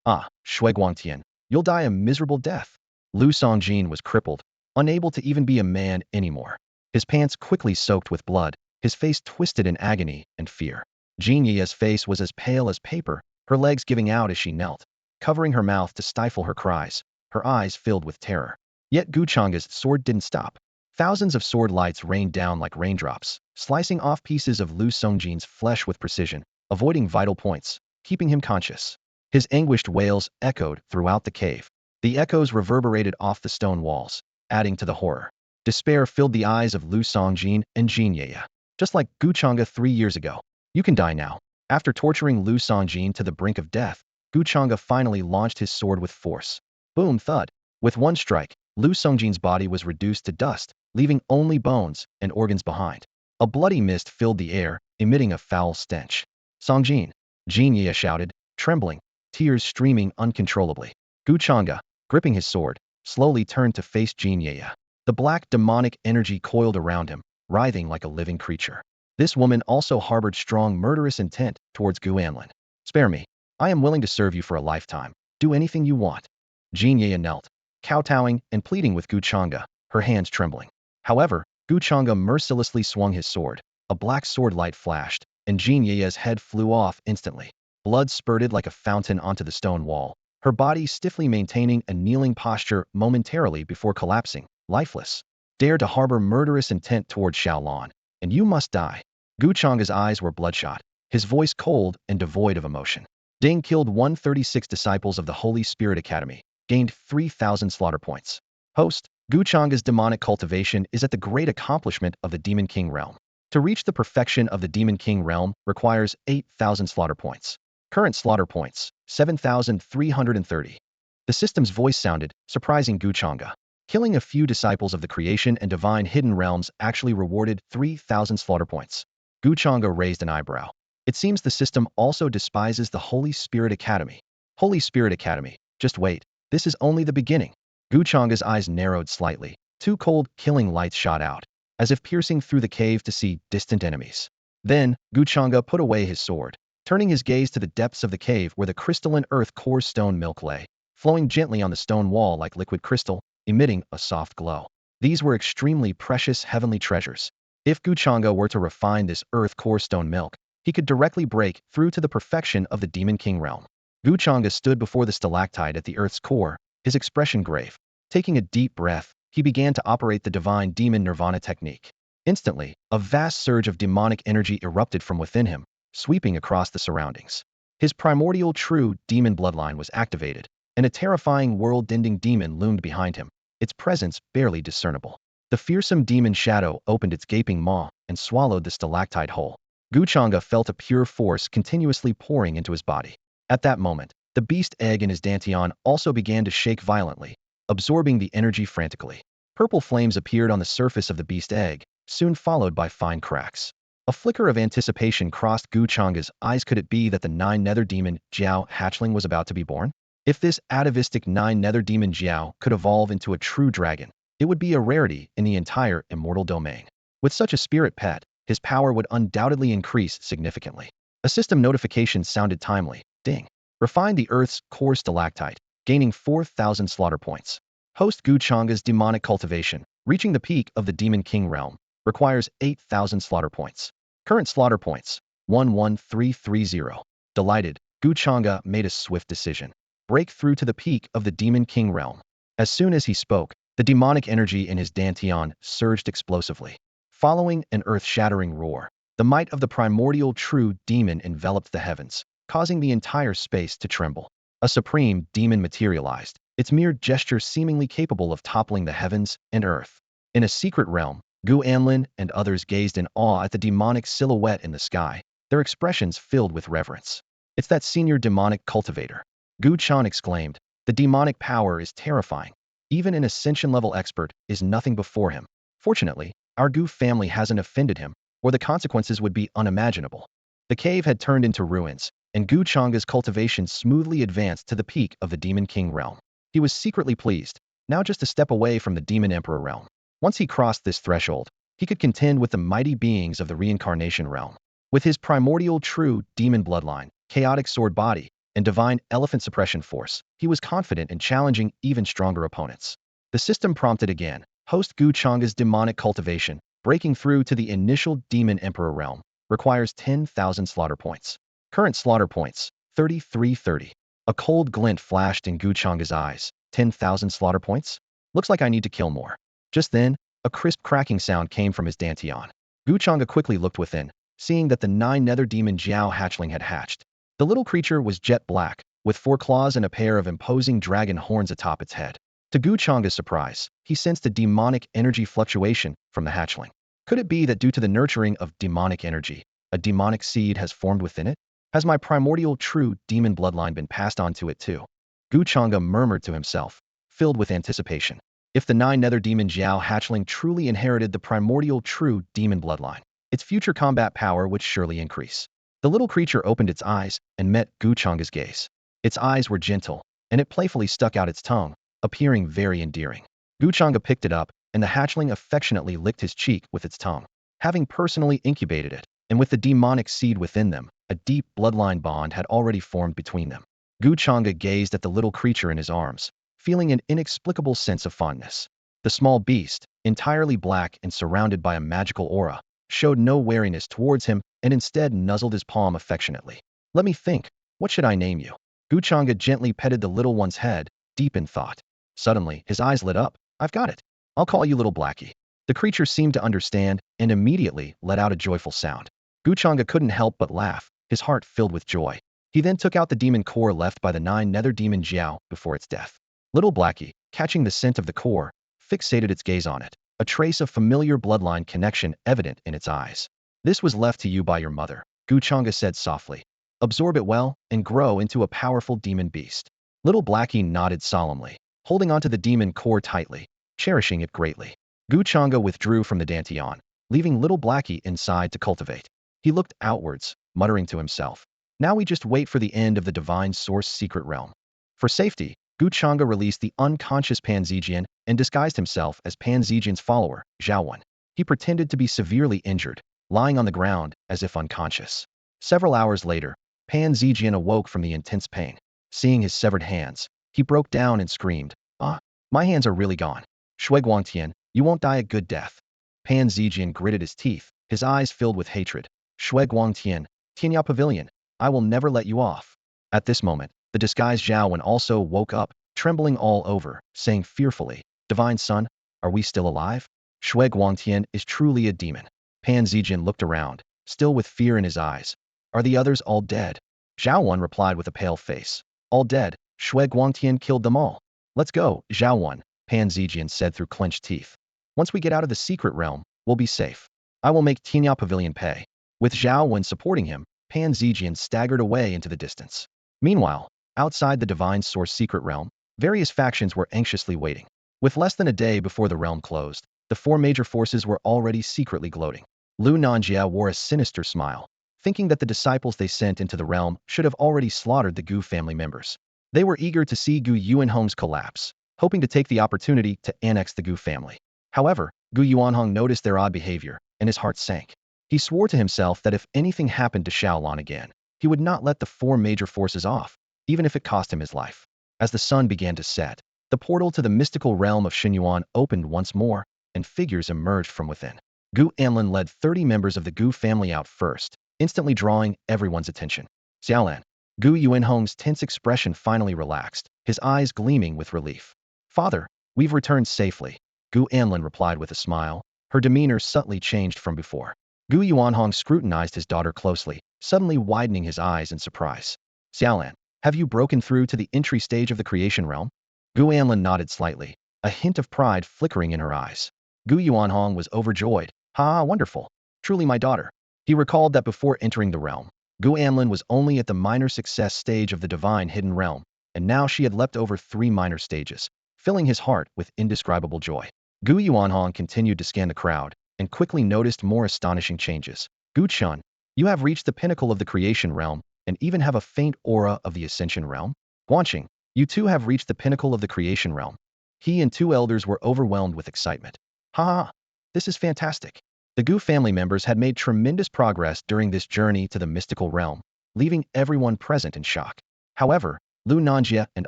Ah, Shuiguangtian, you'll die a miserable death. Lu Songjin was crippled, unable to even be a man anymore. His pants quickly soaked with blood, his face twisted in agony and fear. Jin Ye's face was as pale as paper, her legs giving out as she knelt, covering her mouth to stifle her cries, her eyes filled with terror. Yet Gu Changge's sword didn't stop. Thousands of sword lights rained down like raindrops, slicing off pieces of Lu Songjin's flesh with precision, avoiding vital points, keeping him conscious. His anguished wails echoed throughout the cave. The echoes reverberated off the stone walls, adding to the horror. Despair filled the eyes of Lu Songjin and Jin Ye. Just like Gu Changge 3 years ago. You can die now. After torturing Lu Songjin to the brink of death, Gu Changge finally launched his sword with force. Boom thud. With one strike, Lu Songjin's body was reduced to dust, leaving only bones and organs behind. A bloody mist filled the air, emitting a foul stench. Songjin! Jin Ye shouted, trembling, tears streaming uncontrollably. Gu Changge, gripping his sword, slowly turned to face Jin Ye. The black demonic energy coiled around him, writhing like a living creature. This woman also harbored strong murderous intent towards Gu Anlin. Spare me. I am willing to serve you for a lifetime. Do anything you want. Jin Ye knelt, kowtowing and pleading with Gu Changge, her hands trembling. However, Gu Changge mercilessly swung his sword. A black sword light flashed, and Jin Ye's head flew off instantly. Blood spurted like a fountain onto the stone wall, her body stiffly maintaining a kneeling posture momentarily before collapsing, lifeless. Dare to harbor murderous intent toward Xiaolan, and you must die. Gu Changge's eyes were bloodshot, his voice cold and devoid of emotion. Ding killed 136 disciples of the Holy Spirit Academy, gained 3,000 slaughter points. Host, Gu Changge's demonic cultivation is at the great accomplishment of the Demon King realm. To reach the perfection of the Demon King realm requires 8,000 slaughter points. Current slaughter points, 7,330. The system's voice sounded, surprising Gu Changge. Killing a few disciples of the creation and divine hidden realms actually rewarded 3,000 slaughter points. Gu Changge raised an eyebrow. It seems the system also despises the Holy Spirit Academy. Holy Spirit Academy, just wait, this is only the beginning. Gu Changge's eyes narrowed slightly. 2 cold, killing lights shot out, as if piercing through the cave to see distant enemies. Then, Gu Changge put away his sword, turning his gaze to the depths of the cave where the crystalline earth core stone milk lay, flowing gently on the stone wall like liquid crystal, emitting a soft glow. These were extremely precious heavenly treasures. If Gu Changge were to refine this earth core stone milk, he could directly break through to the perfection of the Demon King realm. Gu Changge stood before the stalactite at the earth's core, his expression grave. Taking a deep breath, he began to operate the divine demon nirvana technique. Instantly, a vast surge of demonic energy erupted from within him, sweeping across the surroundings. His primordial true demon bloodline was activated, and a terrifying world-ending demon loomed behind him, its presence barely discernible. The fearsome demon shadow opened its gaping maw and swallowed the stalactite whole. Gu Changge felt a pure force continuously pouring into his body. At that moment, the beast egg in his dantian also began to shake violently, absorbing the energy frantically. Purple flames appeared on the surface of the beast egg, soon followed by fine cracks. A flicker of anticipation crossed Gu Changge's eyes. Could it be that the 9-nether demon Jiao hatchling was about to be born? If this atavistic 9-nether demon Jiao could evolve into a true dragon, it would be a rarity in the entire immortal domain. With such a spirit pet, his power would undoubtedly increase significantly. A system notification sounded timely. Ding. Refine the Earth's core stalactite, gaining 4,000 slaughter points. Host Gu Changge's demonic cultivation, reaching the peak of the Demon King realm, requires 8,000 slaughter points. Current slaughter points, 11330. Delighted, Gu Changge made a swift decision. Break through to the peak of the Demon King realm. As soon as he spoke, the demonic energy in his dantian surged explosively. Following an earth-shattering roar, the might of the primordial true demon enveloped the heavens, causing the entire space to tremble. A supreme demon materialized, its mere gesture seemingly capable of toppling the heavens and earth. In a secret realm, Gu Anlin and others gazed in awe at the demonic silhouette in the sky, their expressions filled with reverence. It's that senior demonic cultivator. Gu Changge exclaimed. The demonic power is terrifying. Even an ascension-level expert is nothing before him. Fortunately, our Gu family hasn't offended him, or the consequences would be unimaginable. The cave had turned into ruins, and Gu Changge's cultivation smoothly advanced to the peak of the Demon King realm. He was secretly pleased, now just a step away from the Demon Emperor realm. Once he crossed this threshold, he could contend with the mighty beings of the reincarnation realm. With his primordial true demon bloodline, chaotic sword body, and divine elephant suppression force, he was confident in challenging even stronger opponents. The system prompted again, host Gu Changge's demonic cultivation, breaking through to the initial Demon Emperor realm, requires 10,000 slaughter points. Current slaughter points, 3330. A cold glint flashed in Gu Changge's eyes. 10,000 slaughter points? Looks like I need to kill more. Just then, a crisp cracking sound came from his dantian. Gu Changge quickly looked within, seeing that the 9 nether demon Jiao hatchling had hatched. The little creature was jet black, with 4 claws and a pair of imposing dragon horns atop its head. To Gu Changge's surprise, he sensed a demonic energy fluctuation from the hatchling. Could it be that due to the nurturing of demonic energy, a demonic seed has formed within it? Has my primordial true demon bloodline been passed on to it too? Gu Changge murmured to himself, filled with anticipation. If the 9 nether demon Jiao hatchling truly inherited the primordial true demon bloodline, its future combat power would surely increase. The little creature opened its eyes and met Gu Changge's gaze. Its eyes were gentle, and it playfully stuck out its tongue, appearing very endearing. Gu Changge picked it up, and the hatchling affectionately licked his cheek with its tongue. Having personally incubated it, and with the demonic seed within them, a deep bloodline bond had already formed between them. Gu Changge gazed at the little creature in his arms, feeling an inexplicable sense of fondness. The small beast, entirely black and surrounded by a magical aura, showed no wariness towards him and instead nuzzled his palm affectionately. Let me think, what should I name you? Gu Changge gently petted the little one's head, deep in thought. Suddenly, his eyes lit up. I've got it. I'll call you Little Blackie. The creature seemed to understand and immediately let out a joyful sound. Gu Changge couldn't help but laugh, his heart filled with joy. He then took out the demon core left by the 9 nether demon Jiao before its death. Little Blackie, catching the scent of the core, fixated its gaze on it, a trace of familiar bloodline connection evident in its eyes. This was left to you by your mother, Gu Changge said softly. Absorb it well and grow into a powerful demon beast. Little Blackie nodded solemnly, holding onto the demon core tightly, cherishing it greatly. Gu Changge withdrew from the dantian, leaving Little Blackie inside to cultivate. He looked outwards, muttering to himself. Now we just wait for the end of the divine source secret realm. For safety, Gu Changge released the unconscious Pan Zijian and disguised himself as Pan Zijian's follower, Zhaowen. He pretended to be severely injured, lying on the ground as if unconscious. Several hours later, Pan Zijian awoke from the intense pain. Seeing his severed hands, he broke down and screamed, "Ah, my hands are really gone. Shui Guangtian, you won't die a good death." Pan Zijian gritted his teeth, his eyes filled with hatred. "Shui Guangtian, Tianya Pavilion, I will never let you off." At this moment, the disguised Zhaowen also woke up, trembling all over, saying fearfully, "Divine Son, are we still alive? Shui Guangtian is truly a demon." Pan Zijian looked around, still with fear in his eyes. "Are the others all dead?" Zhaowen replied with a pale face. "All dead. Shui Guangtian killed them all." "Let's go, Zhaowen," Pan Zijian said through clenched teeth. "Once we get out of the secret realm, we'll be safe. I will make Tianya Pavilion pay." With Zhaowen supporting him, Pan Zijian staggered away into the distance. Meanwhile, outside the Divine Source secret realm, various factions were anxiously waiting. With less than a day before the realm closed, the 4 major forces were already secretly gloating. Lu Nanjia wore a sinister smile, thinking that the disciples they sent into the realm should have already slaughtered the Gu family members. They were eager to see Gu Yuanhong's collapse, hoping to take the opportunity to annex the Gu family. However, Gu Yuanhong noticed their odd behavior, and his heart sank. He swore to himself that if anything happened to Shaolin again, he would not let the 4 major forces off, even if it cost him his life. As the sun began to set, the portal to the mystical realm of Xinyuan opened once more, and figures emerged from within. Gu Anlin led 30 members of the Gu family out first, instantly drawing everyone's attention. Xiaolan. Gu Yuanhong's tense expression finally relaxed, his eyes gleaming with relief. "Father, we've returned safely," Gu Anlin replied with a smile, her demeanor subtly changed from before. Gu Yuanhong scrutinized his daughter closely, suddenly widening his eyes in surprise. "Xiaolan, have you broken through to the entry stage of the creation realm?" Gu Anlin nodded slightly, a hint of pride flickering in her eyes. Gu Yuanhong was overjoyed. "Ha, wonderful. Truly my daughter." He recalled that before entering the realm, Gu Anlin was only at the minor success stage of the divine hidden realm, and now she had leapt over 3 minor stages, filling his heart with indescribable joy. Gu Yuanhong continued to scan the crowd, and quickly noticed more astonishing changes. Gu Chun, you have reached the pinnacle of the creation realm, and even have a faint aura of the ascension realm. Guanqing, you too have reached the pinnacle of the creation realm. He and 2 elders were overwhelmed with excitement. Ha ha! This is fantastic. The Gu family members had made tremendous progress during this journey to the mystical realm, leaving everyone present in shock. However, Lu Nanjia and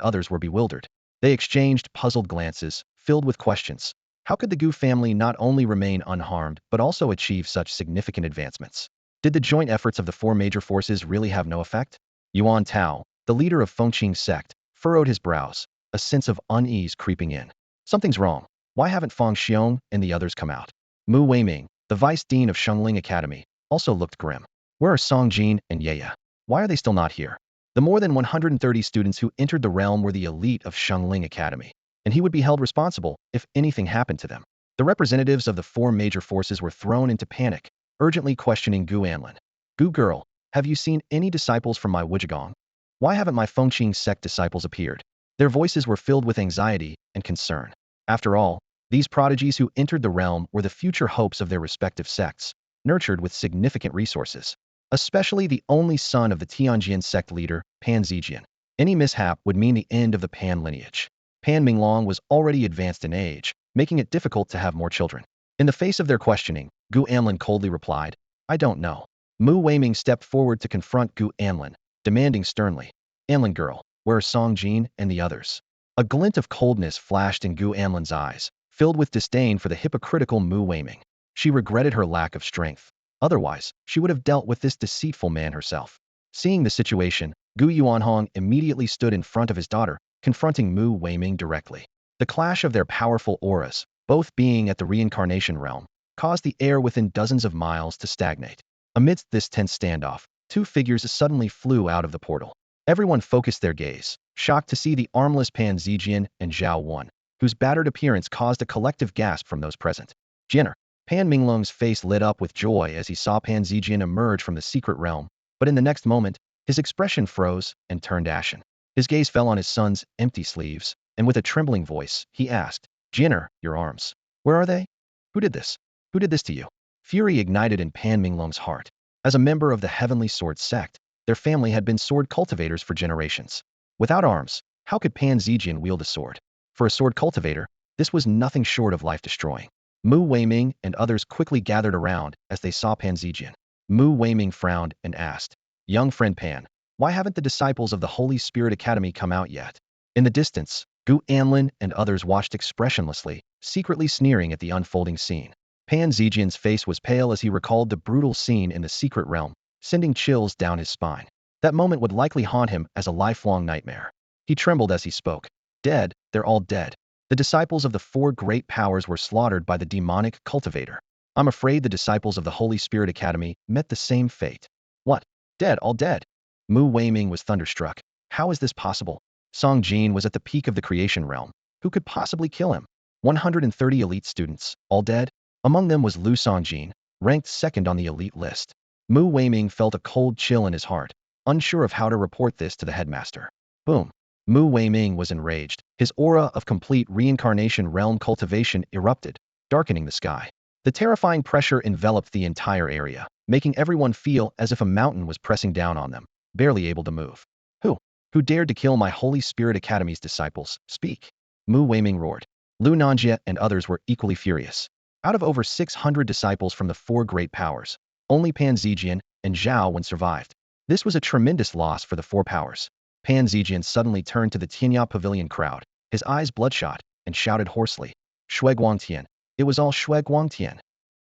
others were bewildered. They exchanged puzzled glances, filled with questions. How could the Gu family not only remain unharmed, but also achieve such significant advancements? Did the joint efforts of the 4 major forces really have no effect? Yuan Tao, the leader of Fengqing sect, furrowed his brows, a sense of unease creeping in. Something's wrong. Why haven't Fang Xiong and the others come out? Mu Weiming, the vice dean of Shengling Academy, also looked grim. Where are Song Jin and Ye? Why are they still not here? The more than 130 students who entered the realm were the elite of Shengling Academy, and he would be held responsible if anything happened to them. The representatives of the 4 major forces were thrown into panic, urgently questioning Gu Anlin. Gu girl, have you seen any disciples from my Wujigong? Why haven't my Fengqing sect disciples appeared? Their voices were filled with anxiety and concern. After all, these prodigies who entered the realm were the future hopes of their respective sects, nurtured with significant resources. Especially the only son of the Tianjian sect leader, Pan Zijian. Any mishap would mean the end of the Pan lineage. Pan Minglong was already advanced in age, making it difficult to have more children. In the face of their questioning, Gu Anlin coldly replied, I don't know. Mu Weiming stepped forward to confront Gu Anlin, demanding sternly, Anlin girl, where are Song Jin and the others? A glint of coldness flashed in Gu Anlin's eyes, filled with disdain for the hypocritical Mu Weiming. She regretted her lack of strength. Otherwise, she would have dealt with this deceitful man herself. Seeing the situation, Gu Yuanhong immediately stood in front of his daughter, confronting Mu Weiming directly. The clash of their powerful auras, both being at the reincarnation realm, caused the air within dozens of miles to stagnate. Amidst this tense standoff, 2 figures suddenly flew out of the portal. Everyone focused their gaze, shocked to see the armless Pan Zijian and Zhao Wan, whose battered appearance caused a collective gasp from those present. Jinner. Pan Minglong's face lit up with joy as he saw Pan Zijian emerge from the secret realm, but in the next moment, his expression froze and turned ashen. His gaze fell on his son's empty sleeves, and with a trembling voice, he asked, Jinner, your arms. Where are they? Who did this? Who did this to you? Fury ignited in Pan Minglong's heart. As a member of the Heavenly Sword sect, their family had been sword cultivators for generations. Without arms, how could Pan Zijian wield a sword? For a sword cultivator, this was nothing short of life-destroying. Mu Weiming and others quickly gathered around as they saw Pan Zijian. Mu Weiming frowned and asked, Young friend Pan, why haven't the disciples of the Holy Spirit Academy come out yet? In the distance, Gu Anlin and others watched expressionlessly, secretly sneering at the unfolding scene. Pan Zijian's face was pale as he recalled the brutal scene in the secret realm, sending chills down his spine. That moment would likely haunt him as a lifelong nightmare. He trembled as he spoke. Dead, they're all dead. The disciples of the 4 great powers were slaughtered by the demonic cultivator. I'm afraid the disciples of the Holy Spirit Academy met the same fate. What? Dead, all dead? Mu Weiming was thunderstruck. How is this possible? Song Jin was at the peak of the creation realm. Who could possibly kill him? 130 elite students, all dead? Among them was Lu Songjin, ranked 2nd on the elite list. Mu Weiming felt a cold chill in his heart, unsure of how to report this to the headmaster. Boom. Mu Weiming was enraged. His aura of complete reincarnation realm cultivation erupted, darkening the sky. The terrifying pressure enveloped the entire area, making everyone feel as if a mountain was pressing down on them, barely able to move. Who? Who dared to kill my Holy Spirit Academy's disciples? Speak. Mu Weiming roared. Lu Nanjia and others were equally furious. Out of over 600 disciples from the 4 great powers, only Pan Zijian and Zhao Wen survived. This was a tremendous loss for the 4 powers. Pan Zijian suddenly turned to the Tianya Pavilion crowd, his eyes bloodshot, and shouted hoarsely, Shui Guangtian. It was all Shui Guangtian.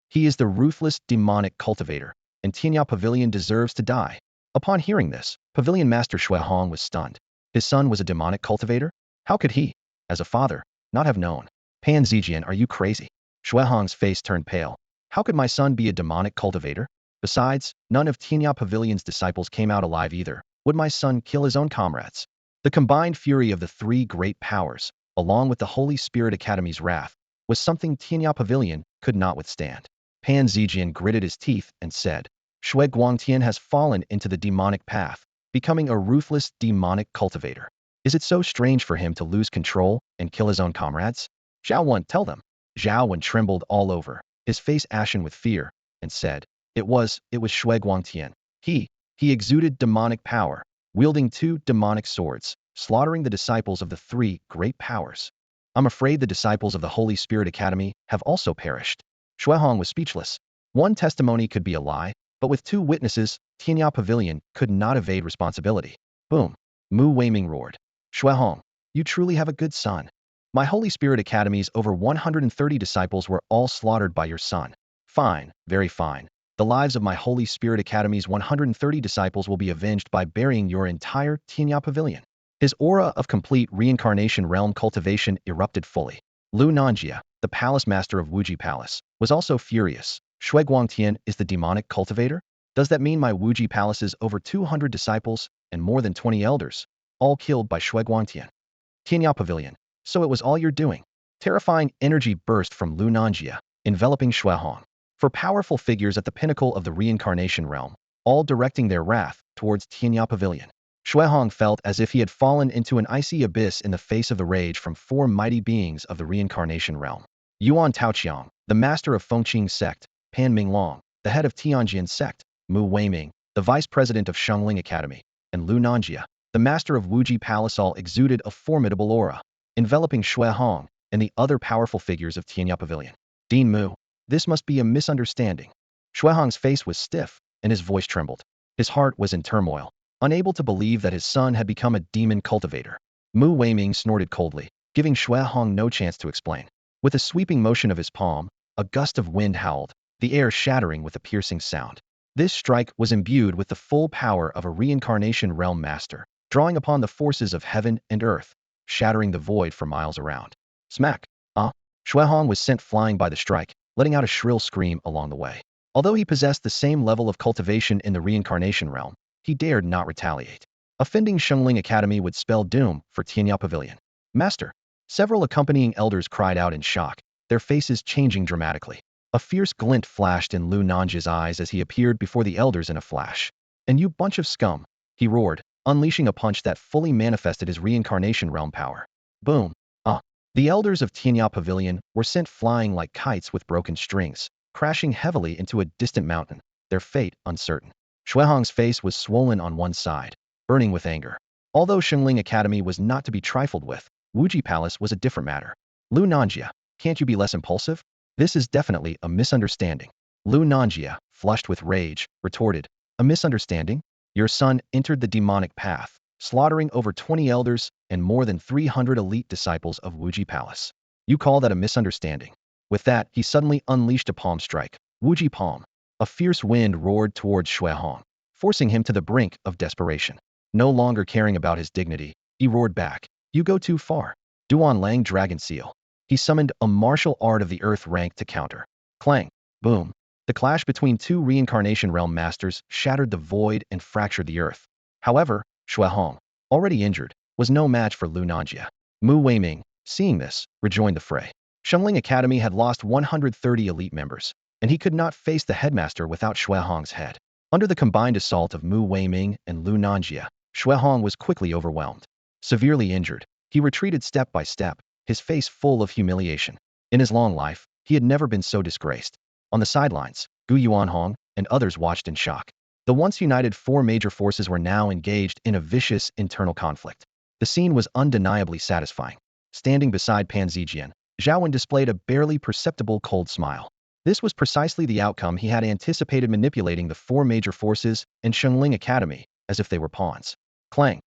He is the ruthless demonic cultivator, and Tianya Pavilion deserves to die. Upon hearing this, Pavilion Master Shui Hong was stunned. His son was a demonic cultivator? How could he, as a father, not have known? Pan Zijian, are you crazy? Shui Hong's face turned pale. How could my son be a demonic cultivator? Besides, none of Tianya Pavilion's disciples came out alive either. Would my son kill his own comrades? The combined fury of the 3 great powers, along with the Holy Spirit Academy's wrath, was something Tianya Pavilion could not withstand. Pan Zijian gritted his teeth and said, Shui Guangtian has fallen into the demonic path, becoming a ruthless demonic cultivator. Is it so strange for him to lose control and kill his own comrades? Zhao Wen, tell them. Zhao Wen trembled all over, his face ashen with fear, and said, it was Shui Guangtian. He exuded demonic power, wielding 2 demonic swords, slaughtering the disciples of the 3 great powers. I'm afraid the disciples of the Holy Spirit Academy have also perished. Shuihong was speechless. One testimony could be a lie, but with 2 witnesses, Tianya Pavilion could not evade responsibility. Boom. Mu Weiming roared. Shuihong, you truly have a good son. My Holy Spirit Academy's over 130 disciples were all slaughtered by your son. Fine, very fine. The lives of my Holy Spirit Academy's 130 disciples will be avenged by burying your entire Tianya Pavilion. His aura of complete reincarnation realm cultivation erupted fully. Lu Nanjia, the palace master of Wuji Palace, was also furious. Shui Guangtian is the demonic cultivator? Does that mean my Wuji Palace's over 200 disciples and more than 20 elders, all killed by Shui Guangtian? Tianya Pavilion. So it was all you're doing. Terrifying energy burst from Lu Nanjia, enveloping Shuihong. For powerful figures at the pinnacle of the reincarnation realm, all directing their wrath towards Tianya Pavilion. Shuihong felt as if he had fallen into an icy abyss in the face of the rage from 4 mighty beings of the reincarnation realm. Yuan Taoqiang, the master of Fengqing sect, Pan Minglong, the head of Tianjian sect, Mu Weiming, the vice president of Shengling Academy, and Lu Nanjia, the master of Wuji Palace all exuded a formidable aura, enveloping Shuihong and the other powerful figures of Tianya Pavilion. Dean Mu, this must be a misunderstanding. Shuihong's face was stiff, and his voice trembled. His heart was in turmoil, unable to believe that his son had become a demon cultivator. Mu Weiming snorted coldly, giving Shuihong no chance to explain. With a sweeping motion of his palm, a gust of wind howled, the air shattering with a piercing sound. This strike was imbued with the full power of a reincarnation realm master, drawing upon the forces of heaven and earth, shattering the void for miles around. Smack! Shuihong was sent flying by the strike, letting out a shrill scream along the way. Although he possessed the same level of cultivation in the reincarnation realm, he dared not retaliate. Offending Shengling Academy would spell doom for Tianya Pavilion. Master! Several accompanying elders cried out in shock, their faces changing dramatically. A fierce glint flashed in Lu Nanjia's eyes as he appeared before the elders in a flash. And you bunch of scum! He roared, unleashing a punch that fully manifested his reincarnation realm power. Boom! The elders of Tianya Pavilion were sent flying like kites with broken strings, crashing heavily into a distant mountain, their fate uncertain. Shuihong's face was swollen on one side, burning with anger. Although Shengling Academy was not to be trifled with, Wuji Palace was a different matter. Lu Nanjia, can't you be less impulsive? This is definitely a misunderstanding. Lu Nanjia, flushed with rage, retorted, a misunderstanding? Your son entered the demonic path, slaughtering over 20 elders and more than 300 elite disciples of Wuji Palace. You call that a misunderstanding? With that, he suddenly unleashed a palm strike. Wuji palm. A fierce wind roared towards Shuihong, forcing him to the brink of desperation. No longer caring about his dignity, he roared back. You go too far. Duan Lang Dragon Seal. He summoned a martial art of the earth rank to counter. Clang. Boom. The clash between 2 reincarnation realm masters shattered the void and fractured the earth. However, Shuihong, already injured, was no match for Lu Nanjia. Mu Weiming, seeing this, rejoined the fray. Shengling Academy had lost 130 elite members, and he could not face the headmaster without Shuihong's head. Under the combined assault of Mu Weiming and Lu Nanjia, Shuihong was quickly overwhelmed. Severely injured, he retreated step by step, his face full of humiliation. In his long life, he had never been so disgraced. On the sidelines, Gu Yuanhong and others watched in shock. The once united 4 major forces were now engaged in a vicious internal conflict. The scene was undeniably satisfying. Standing beside Pan Zijian, Zhao Wen displayed a barely perceptible cold smile. This was precisely the outcome he had anticipated, manipulating the 4 major forces and Shengling Academy as if they were pawns. Clang!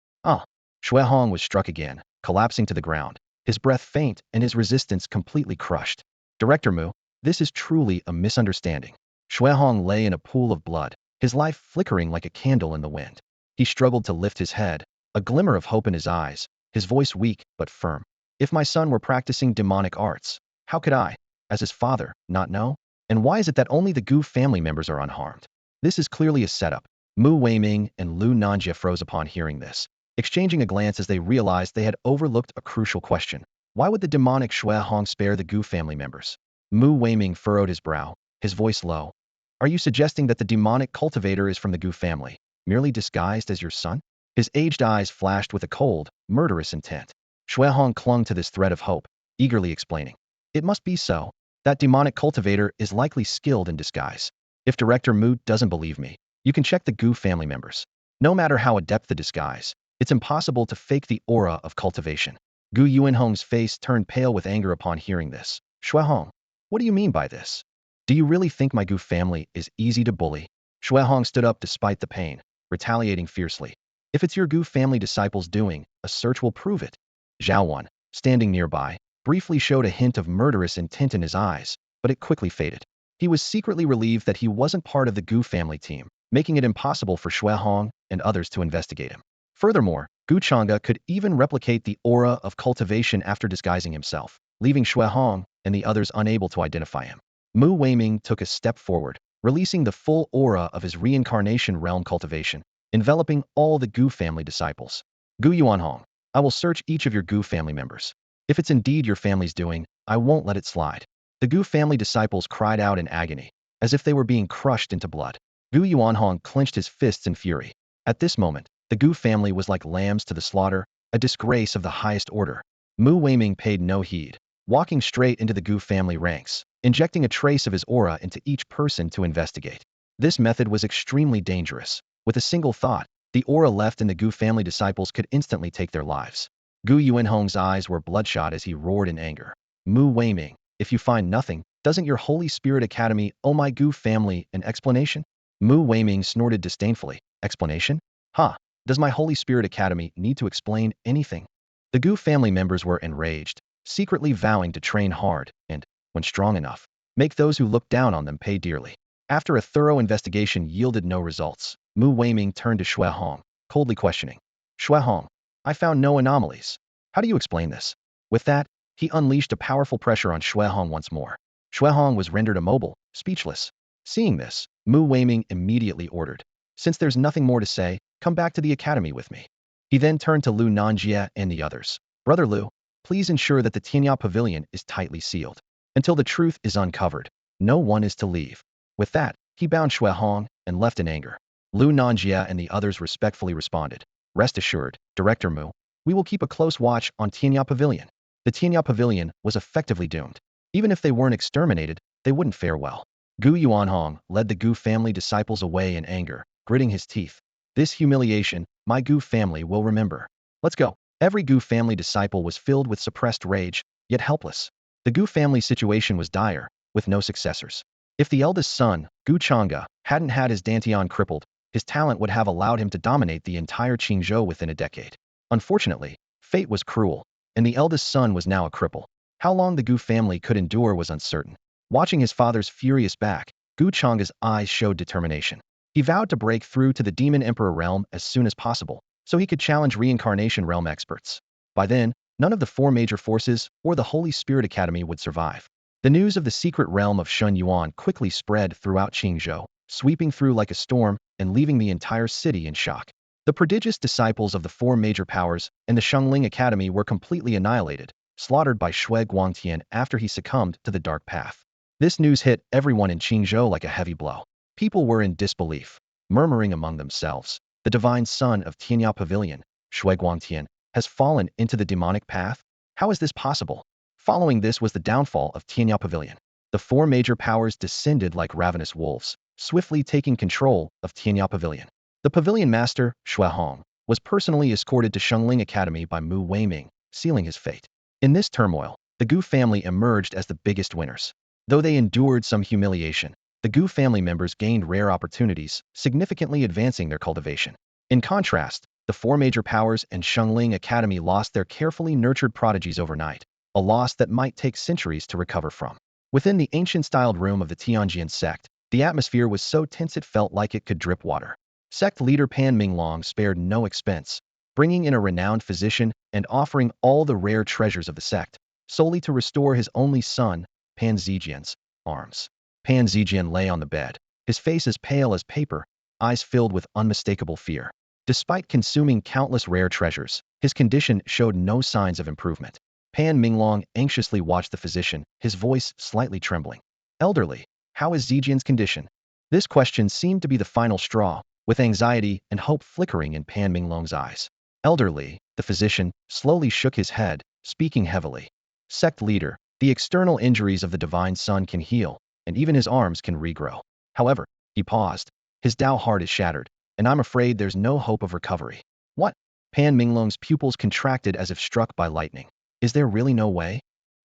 Shuihong was struck again, collapsing to the ground, his breath faint and his resistance completely crushed. Director Mu, this is truly a misunderstanding. Shuihong lay in a pool of blood, his life flickering like a candle in the wind. He struggled to lift his head, a glimmer of hope in his eyes, his voice weak but firm. If my son were practicing demonic arts, how could I, as his father, not know? And why is it that only the Gu family members are unharmed? This is clearly a setup. Mu Weiming and Lu Nanjia froze upon hearing this, exchanging a glance as they realized they had overlooked a crucial question. Why would the demonic Shuihong spare the Gu family members? Mu Weiming furrowed his brow, his voice low. Are you suggesting that the demonic cultivator is from the Gu family, merely disguised as your son? His aged eyes flashed with a cold, murderous intent. Shuehong clung to this thread of hope, eagerly explaining. It must be so. That demonic cultivator is likely skilled in disguise. If Director Mu doesn't believe me, you can check the Gu family members. No matter how adept the disguise, it's impossible to fake the aura of cultivation. Gu Yuanhong's face turned pale with anger upon hearing this. Shuehong, what do you mean by this? Do you really think my Gu family is easy to bully? Shuehong stood up despite the pain, retaliating fiercely. If it's your Gu family disciples doing, a search will prove it. Zhao Wan, standing nearby, briefly showed a hint of murderous intent in his eyes, but it quickly faded. He was secretly relieved that he wasn't part of the Gu family team, making it impossible for Shuehong and others to investigate him. Furthermore, Gu Changge could even replicate the aura of cultivation after disguising himself, leaving Shuehong and the others unable to identify him. Mu Weiming took a step forward, releasing the full aura of his reincarnation realm cultivation, enveloping all the Gu family disciples. Gu Yuanhong, I will search each of your Gu family members. If it's indeed your family's doing, I won't let it slide. The Gu family disciples cried out in agony, as if they were being crushed into blood. Gu Yuanhong clenched his fists in fury. At this moment, the Gu family was like lambs to the slaughter, a disgrace of the highest order. Mu Weiming paid no heed, walking straight into the Gu family ranks, injecting a trace of his aura into each person to investigate. This method was extremely dangerous. With a single thought, the aura left in the Gu family disciples could instantly take their lives. Gu Yuanhong's eyes were bloodshot as he roared in anger. Mu Weiming, if you find nothing, doesn't your Holy Spirit Academy owe my Gu family an explanation? Mu Weiming snorted disdainfully. Explanation? Ha! Does my Holy Spirit Academy need to explain anything? The Gu family members were enraged, secretly vowing to train hard and, when strong enough, make those who look down on them pay dearly. After a thorough investigation yielded no results, Mu Weiming turned to Shuehong, coldly questioning. Shuehong, I found no anomalies. How do you explain this? With that, he unleashed a powerful pressure on Shuehong once more. Shuehong was rendered immobile, speechless. Seeing this, Mu Weiming immediately ordered. Since there's nothing more to say, come back to the academy with me. He then turned to Lu Nanjie and the others. Brother Lu, please ensure that the Tianya Pavilion is tightly sealed. Until the truth is uncovered, no one is to leave. With that, he bound Shuehong and left in anger. Lu Nanjie and the others respectfully responded. Rest assured, Director Mu, we will keep a close watch on Tianya Pavilion. The Tianya Pavilion was effectively doomed. Even if they weren't exterminated, they wouldn't fare well. Gu Yuanhong led the Gu family disciples away in anger, gritting his teeth. This humiliation, my Gu family will remember. Let's go. Every Gu family disciple was filled with suppressed rage, yet helpless. The Gu family situation was dire, with no successors. If the eldest son, Gu Changge, hadn't had his Dantian crippled, his talent would have allowed him to dominate the entire Qingzhou within a decade. Unfortunately, fate was cruel, and the eldest son was now a cripple. How long the Gu family could endure was uncertain. Watching his father's furious back, Gu Changge's eyes showed determination. He vowed to break through to the Demon Emperor realm as soon as possible, so he could challenge reincarnation realm experts. By then, none of the four major forces or the Holy Spirit Academy would survive. The news of the secret realm of Shun Yuan quickly spread throughout Qingzhou, sweeping through like a storm and leaving the entire city in shock. The prodigious disciples of the four major powers and the Shangling Academy were completely annihilated, slaughtered by Shui Guangtian after he succumbed to the dark path. This news hit everyone in Qingzhou like a heavy blow. People were in disbelief, murmuring among themselves. The divine son of Tianya Pavilion, Shui Guangtian, has fallen into the demonic path? How is this possible? Following this was the downfall of Tianya Pavilion. The four major powers descended like ravenous wolves, swiftly taking control of Tianya Pavilion. The pavilion master, Shuehong, was personally escorted to Shangling Academy by Mu Weiming, sealing his fate. In this turmoil, the Gu family emerged as the biggest winners. Though they endured some humiliation, the Gu family members gained rare opportunities, significantly advancing their cultivation. In contrast, the four major powers and Shangling Academy lost their carefully nurtured prodigies overnight, a loss that might take centuries to recover from. Within the ancient-styled room of the Tianjian sect, the atmosphere was so tense it felt like it could drip water. Sect leader Pan Minglong spared no expense, bringing in a renowned physician and offering all the rare treasures of the sect, solely to restore his only son, Pan Zijian's arms. Pan Zijian lay on the bed, his face as pale as paper, eyes filled with unmistakable fear. Despite consuming countless rare treasures, his condition showed no signs of improvement. Pan Minglong anxiously watched the physician, his voice slightly trembling. Elderly, how is Zijian's condition? This question seemed to be the final straw, with anxiety and hope flickering in Pan Minglong's eyes. Elderly, the physician, slowly shook his head, speaking heavily. Sect leader, the external injuries of the divine son can heal, and even his arms can regrow. However, he paused. His Tao heart is shattered, and I'm afraid there's no hope of recovery. What? Pan Minglong's pupils contracted as if struck by lightning. Is there really no way?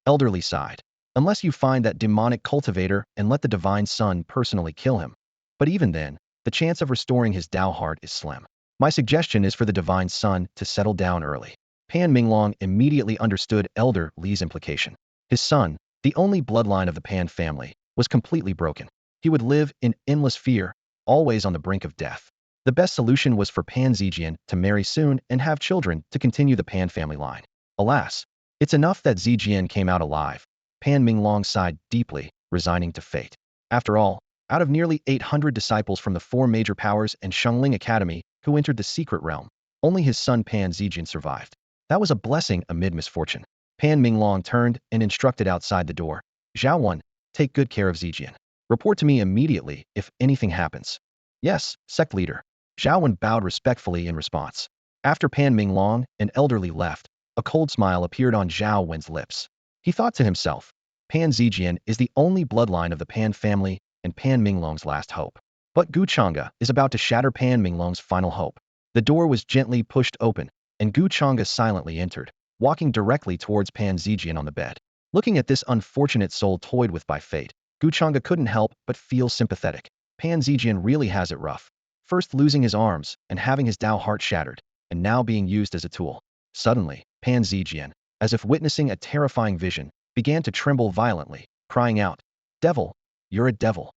Elderly sighed. Unless you find that demonic cultivator and let the divine son personally kill him. But even then, the chance of restoring his Tao heart is slim. My suggestion is for the divine son to settle down early. Pan Minglong immediately understood Elder Li's implication. His son, the only bloodline of the Pan family, was completely broken. He would live in endless fear, always on the brink of death. The best solution was for Pan Zijian to marry soon and have children to continue the Pan family line. Alas, it's enough that Zijian came out alive. Pan Minglong sighed deeply, resigning to fate. After all, out of nearly 800 disciples from the four major powers and Shengling Academy who entered the secret realm, only his son Pan Zijian survived. That was a blessing amid misfortune. Pan Minglong turned and instructed outside the door. Zhao Wen, take good care of Zijian. Report to me immediately if anything happens. Yes, sect leader. Zhao Wen bowed respectfully in response. After Pan Minglong and Elderly left, a cold smile appeared on Zhao Wen's lips. He thought to himself, Pan Zijian is the only bloodline of the Pan family and Pan Minglong's last hope. But Gu Changge is about to shatter Pan Minglong's final hope. The door was gently pushed open, and Gu Changge silently entered, walking directly towards Pan Zijian on the bed. Looking at this unfortunate soul toyed with by fate, Gu Changge couldn't help but feel sympathetic. Pan Zijian really has it rough. First losing his arms and having his Tao heart shattered, and now being used as a tool. Suddenly, Pan Zijian, as if witnessing a terrifying vision, began to tremble violently, crying out, Devil! You're a devil!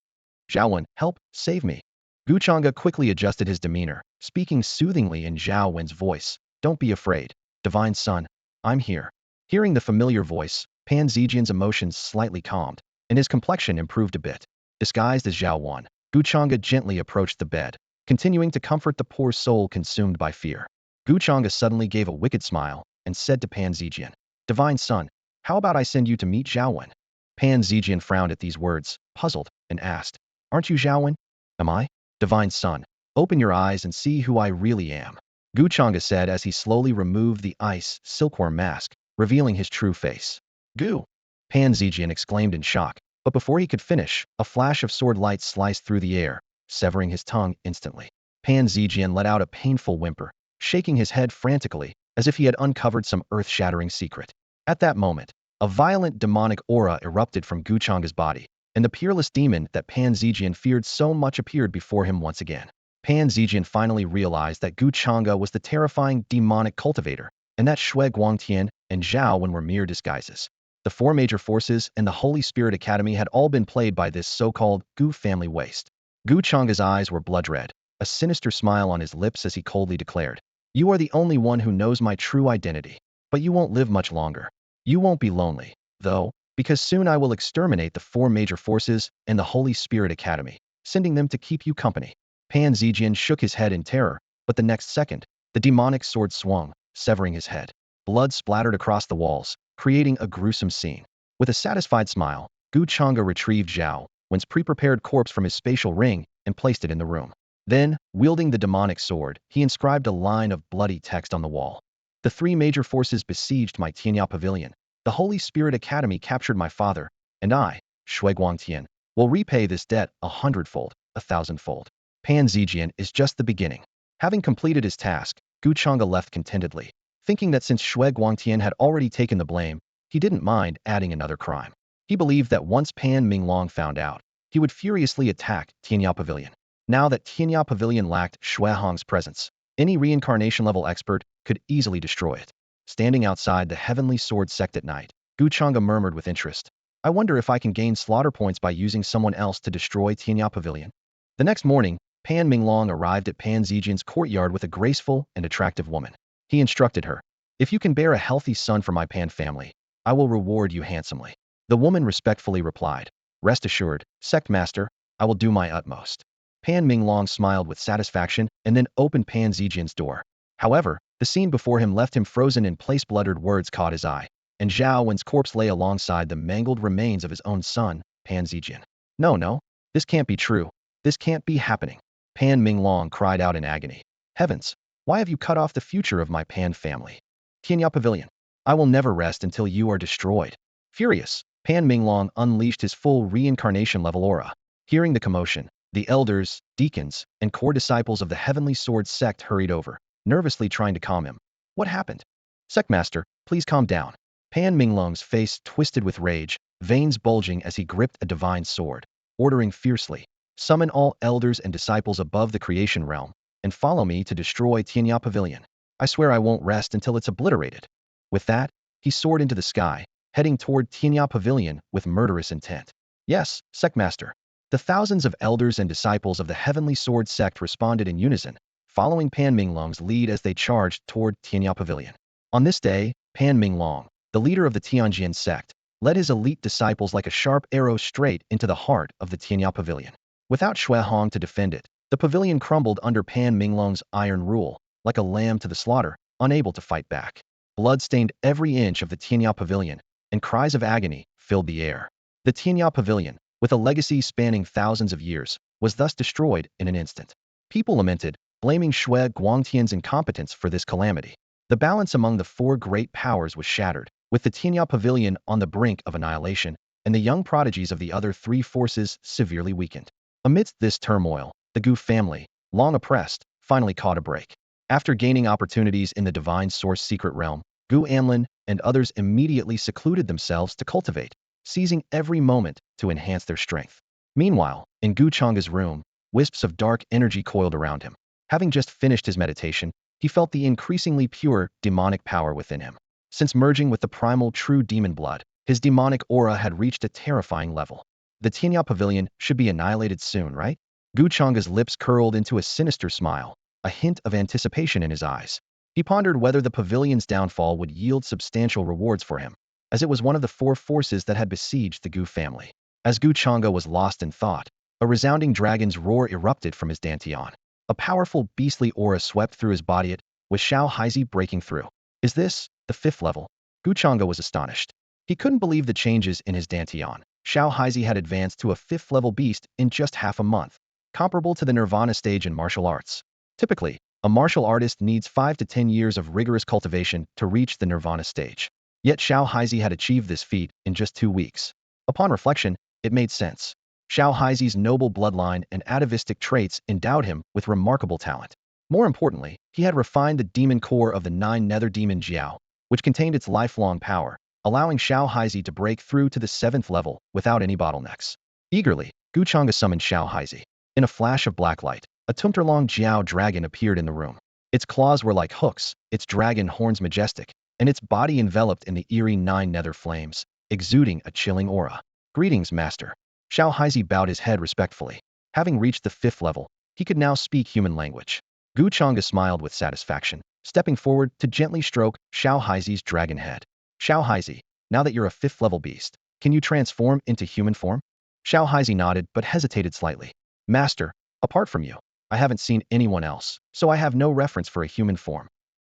Zhao Wen, help, save me! Gu Changge quickly adjusted his demeanor, speaking soothingly in Zhao Wen's voice. Don't be afraid, divine son, I'm here. Hearing the familiar voice, Pan Zijian's emotions slightly calmed, and his complexion improved a bit. Disguised as Zhao Wen, Gu Changge gently approached the bed, continuing to comfort the poor soul consumed by fear. Gu Changge suddenly gave a wicked smile and said to Pan Zijian, Divine son, how about I send you to meet Zhao Wen? Pan Zijian frowned at these words, puzzled, and asked, Aren't you Zhao Wen? Am I? Divine son, open your eyes and see who I really am. Gu Changge said as he slowly removed the ice silkworm mask, revealing his true face. Gu! Pan Zijian exclaimed in shock, but before he could finish, a flash of sword light sliced through the air, severing his tongue instantly. Pan Zijian let out a painful whimper, shaking his head frantically, as if he had uncovered some earth-shattering secret. At that moment, a violent demonic aura erupted from Gu Changge's body, and the peerless demon that Pan Zijian feared so much appeared before him once again. Pan Zijian finally realized that Gu Changge was the terrifying demonic cultivator, and that Shui Guangtian and Zhao Wen were mere disguises. The four major forces and the Holy Spirit Academy had all been played by this so-called Gu family waste. Gu Changge's eyes were blood red, a sinister smile on his lips as he coldly declared, You are the only one who knows my true identity. But you won't live much longer. You won't be lonely, though, because soon I will exterminate the four major forces and the Holy Spirit Academy, sending them to keep you company. Pan Zijian shook his head in terror, but the next second, the demonic sword swung, severing his head. Blood splattered across the walls, creating a gruesome scene. With a satisfied smile, Gu Changge retrieved Zhao Wen's pre-prepared corpse from his spatial ring and placed it in the room. Then, wielding the demonic sword, he inscribed a line of bloody text on the wall. The three major forces besieged my Tianya pavilion. The Holy Spirit Academy captured my father, and I, Shui Guangtian, will repay this debt 100-fold, 1,000-fold. Pan Zijian is just the beginning. Having completed his task, Gu Changge left contentedly, thinking that since Shui Guangtian had already taken the blame, he didn't mind adding another crime. He believed that once Pan Minglong found out, he would furiously attack Tianya Pavilion. Now that Tianya Pavilion lacked Shui Hong's presence, any reincarnation-level expert could easily destroy it. Standing outside the Heavenly Sword Sect at night, Gu Changge murmured with interest, I wonder if I can gain slaughter points by using someone else to destroy Tianya Pavilion. The next morning, Pan Minglong arrived at Pan Zijian's courtyard with a graceful and attractive woman. He instructed her, If you can bear a healthy son for my Pan family, I will reward you handsomely. The woman respectfully replied, Rest assured, Sect Master, I will do my utmost. Pan Minglong smiled with satisfaction and then opened Pan Zijian's door. However, the scene before him left him frozen in place. Bluttered words caught his eye, and Zhao Wen's corpse lay alongside the mangled remains of his own son, Pan Zijian. No, this can't be true. This can't be happening. Pan Minglong cried out in agony. Heavens, why have you cut off the future of my Pan family? Tianya Pavilion, I will never rest until you are destroyed. Furious, Pan Minglong unleashed his full reincarnation level aura. Hearing the commotion, the elders, deacons, and core disciples of the Heavenly Sword sect hurried over, nervously trying to calm him. What happened? Sectmaster, please calm down. Pan Minglong's face twisted with rage, veins bulging as he gripped a divine sword, ordering fiercely, summon all elders and disciples above the creation realm, and follow me to destroy Tianya Pavilion. I swear I won't rest until it's obliterated. With that, he soared into the sky, heading toward Tianya Pavilion with murderous intent. Yes, Sectmaster. The thousands of elders and disciples of the Heavenly Sword sect responded in unison, following Pan Minglong's lead as they charged toward Tianya Pavilion. On this day, Pan Minglong, the leader of the Tianjian sect, led his elite disciples like a sharp arrow straight into the heart of the Tianya Pavilion. Without Shui Hong to defend it, the pavilion crumbled under Pan Minglong's iron rule, like a lamb to the slaughter, unable to fight back. Blood stained every inch of the Tianya Pavilion, and cries of agony filled the air. The Tianya Pavilion, with a legacy spanning thousands of years, was thus destroyed in an instant. People lamented, blaming Shui Guangtian's incompetence for this calamity. The balance among the four great powers was shattered, with the Tianya Pavilion on the brink of annihilation, and the young prodigies of the other three forces severely weakened. Amidst this turmoil, the Gu family, long oppressed, finally caught a break. After gaining opportunities in the Divine Source secret realm, Gu Anlin and others immediately secluded themselves to cultivate, seizing every moment to enhance their strength. Meanwhile, in Gu Changge's room, wisps of dark energy coiled around him. Having just finished his meditation, he felt the increasingly pure, demonic power within him. Since merging with the primal true demon blood, his demonic aura had reached a terrifying level. The Tianya Pavilion should be annihilated soon, right? Gu Changge's lips curled into a sinister smile, a hint of anticipation in his eyes. He pondered whether the pavilion's downfall would yield substantial rewards for him, as it was one of the four forces that had besieged the Gu family. As Gu Changge was lost in thought, a resounding dragon's roar erupted from his dantian. A powerful beastly aura swept through his body, with Xiao Haizi breaking through. Is this the fifth level? Gu Changge was astonished. He couldn't believe the changes in his dantian. Xiao Haizi had advanced to a fifth-level beast in just half a month, comparable to the Nirvana stage in martial arts. Typically, a martial artist needs 5 to 10 years of rigorous cultivation to reach the Nirvana stage. Yet Xiao Haizi had achieved this feat in just 2 weeks. Upon reflection, it made sense. Xiao Haizi's noble bloodline and atavistic traits endowed him with remarkable talent. More importantly, he had refined the demon core of the 9 nether demon Jiao, which contained its lifelong power, allowing Xiao Haizi to break through to the 7th level without any bottlenecks. Eagerly, Gu Changge summoned Xiao Haizi. In a flash of black light, a Tumterlong Jiao dragon appeared in the room. Its claws were like hooks, its dragon horns majestic, and its body enveloped in the eerie 9 nether flames, exuding a chilling aura. Greetings, Master. Xiao Haizi bowed his head respectfully. Having reached the 5th level, he could now speak human language. Gu Changge smiled with satisfaction, stepping forward to gently stroke Xiao Haizi's dragon head. Xiao Haizi, now that you're a 5th level beast, can you transform into human form? Xiao Haizi nodded but hesitated slightly. Master, apart from you, I haven't seen anyone else, so I have no reference for a human form.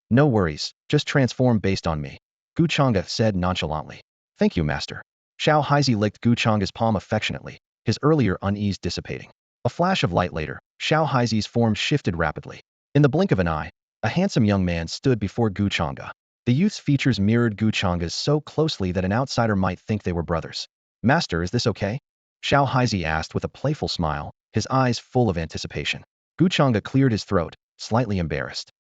No worries, just transform based on me, Gu Changge said nonchalantly. Thank you, Master. Xiao Haizi licked Gu Changge's palm affectionately, his earlier unease dissipating. A flash of light later, Xiao Haizi's form shifted rapidly. In the blink of an eye, a handsome young man stood before Gu Changge. The youth's features mirrored Gu Changge's so closely that an outsider might think they were brothers. Master, is this okay? Xiao Haizi asked with a playful smile, his eyes full of anticipation. Gu Changge cleared his throat, slightly embarrassed.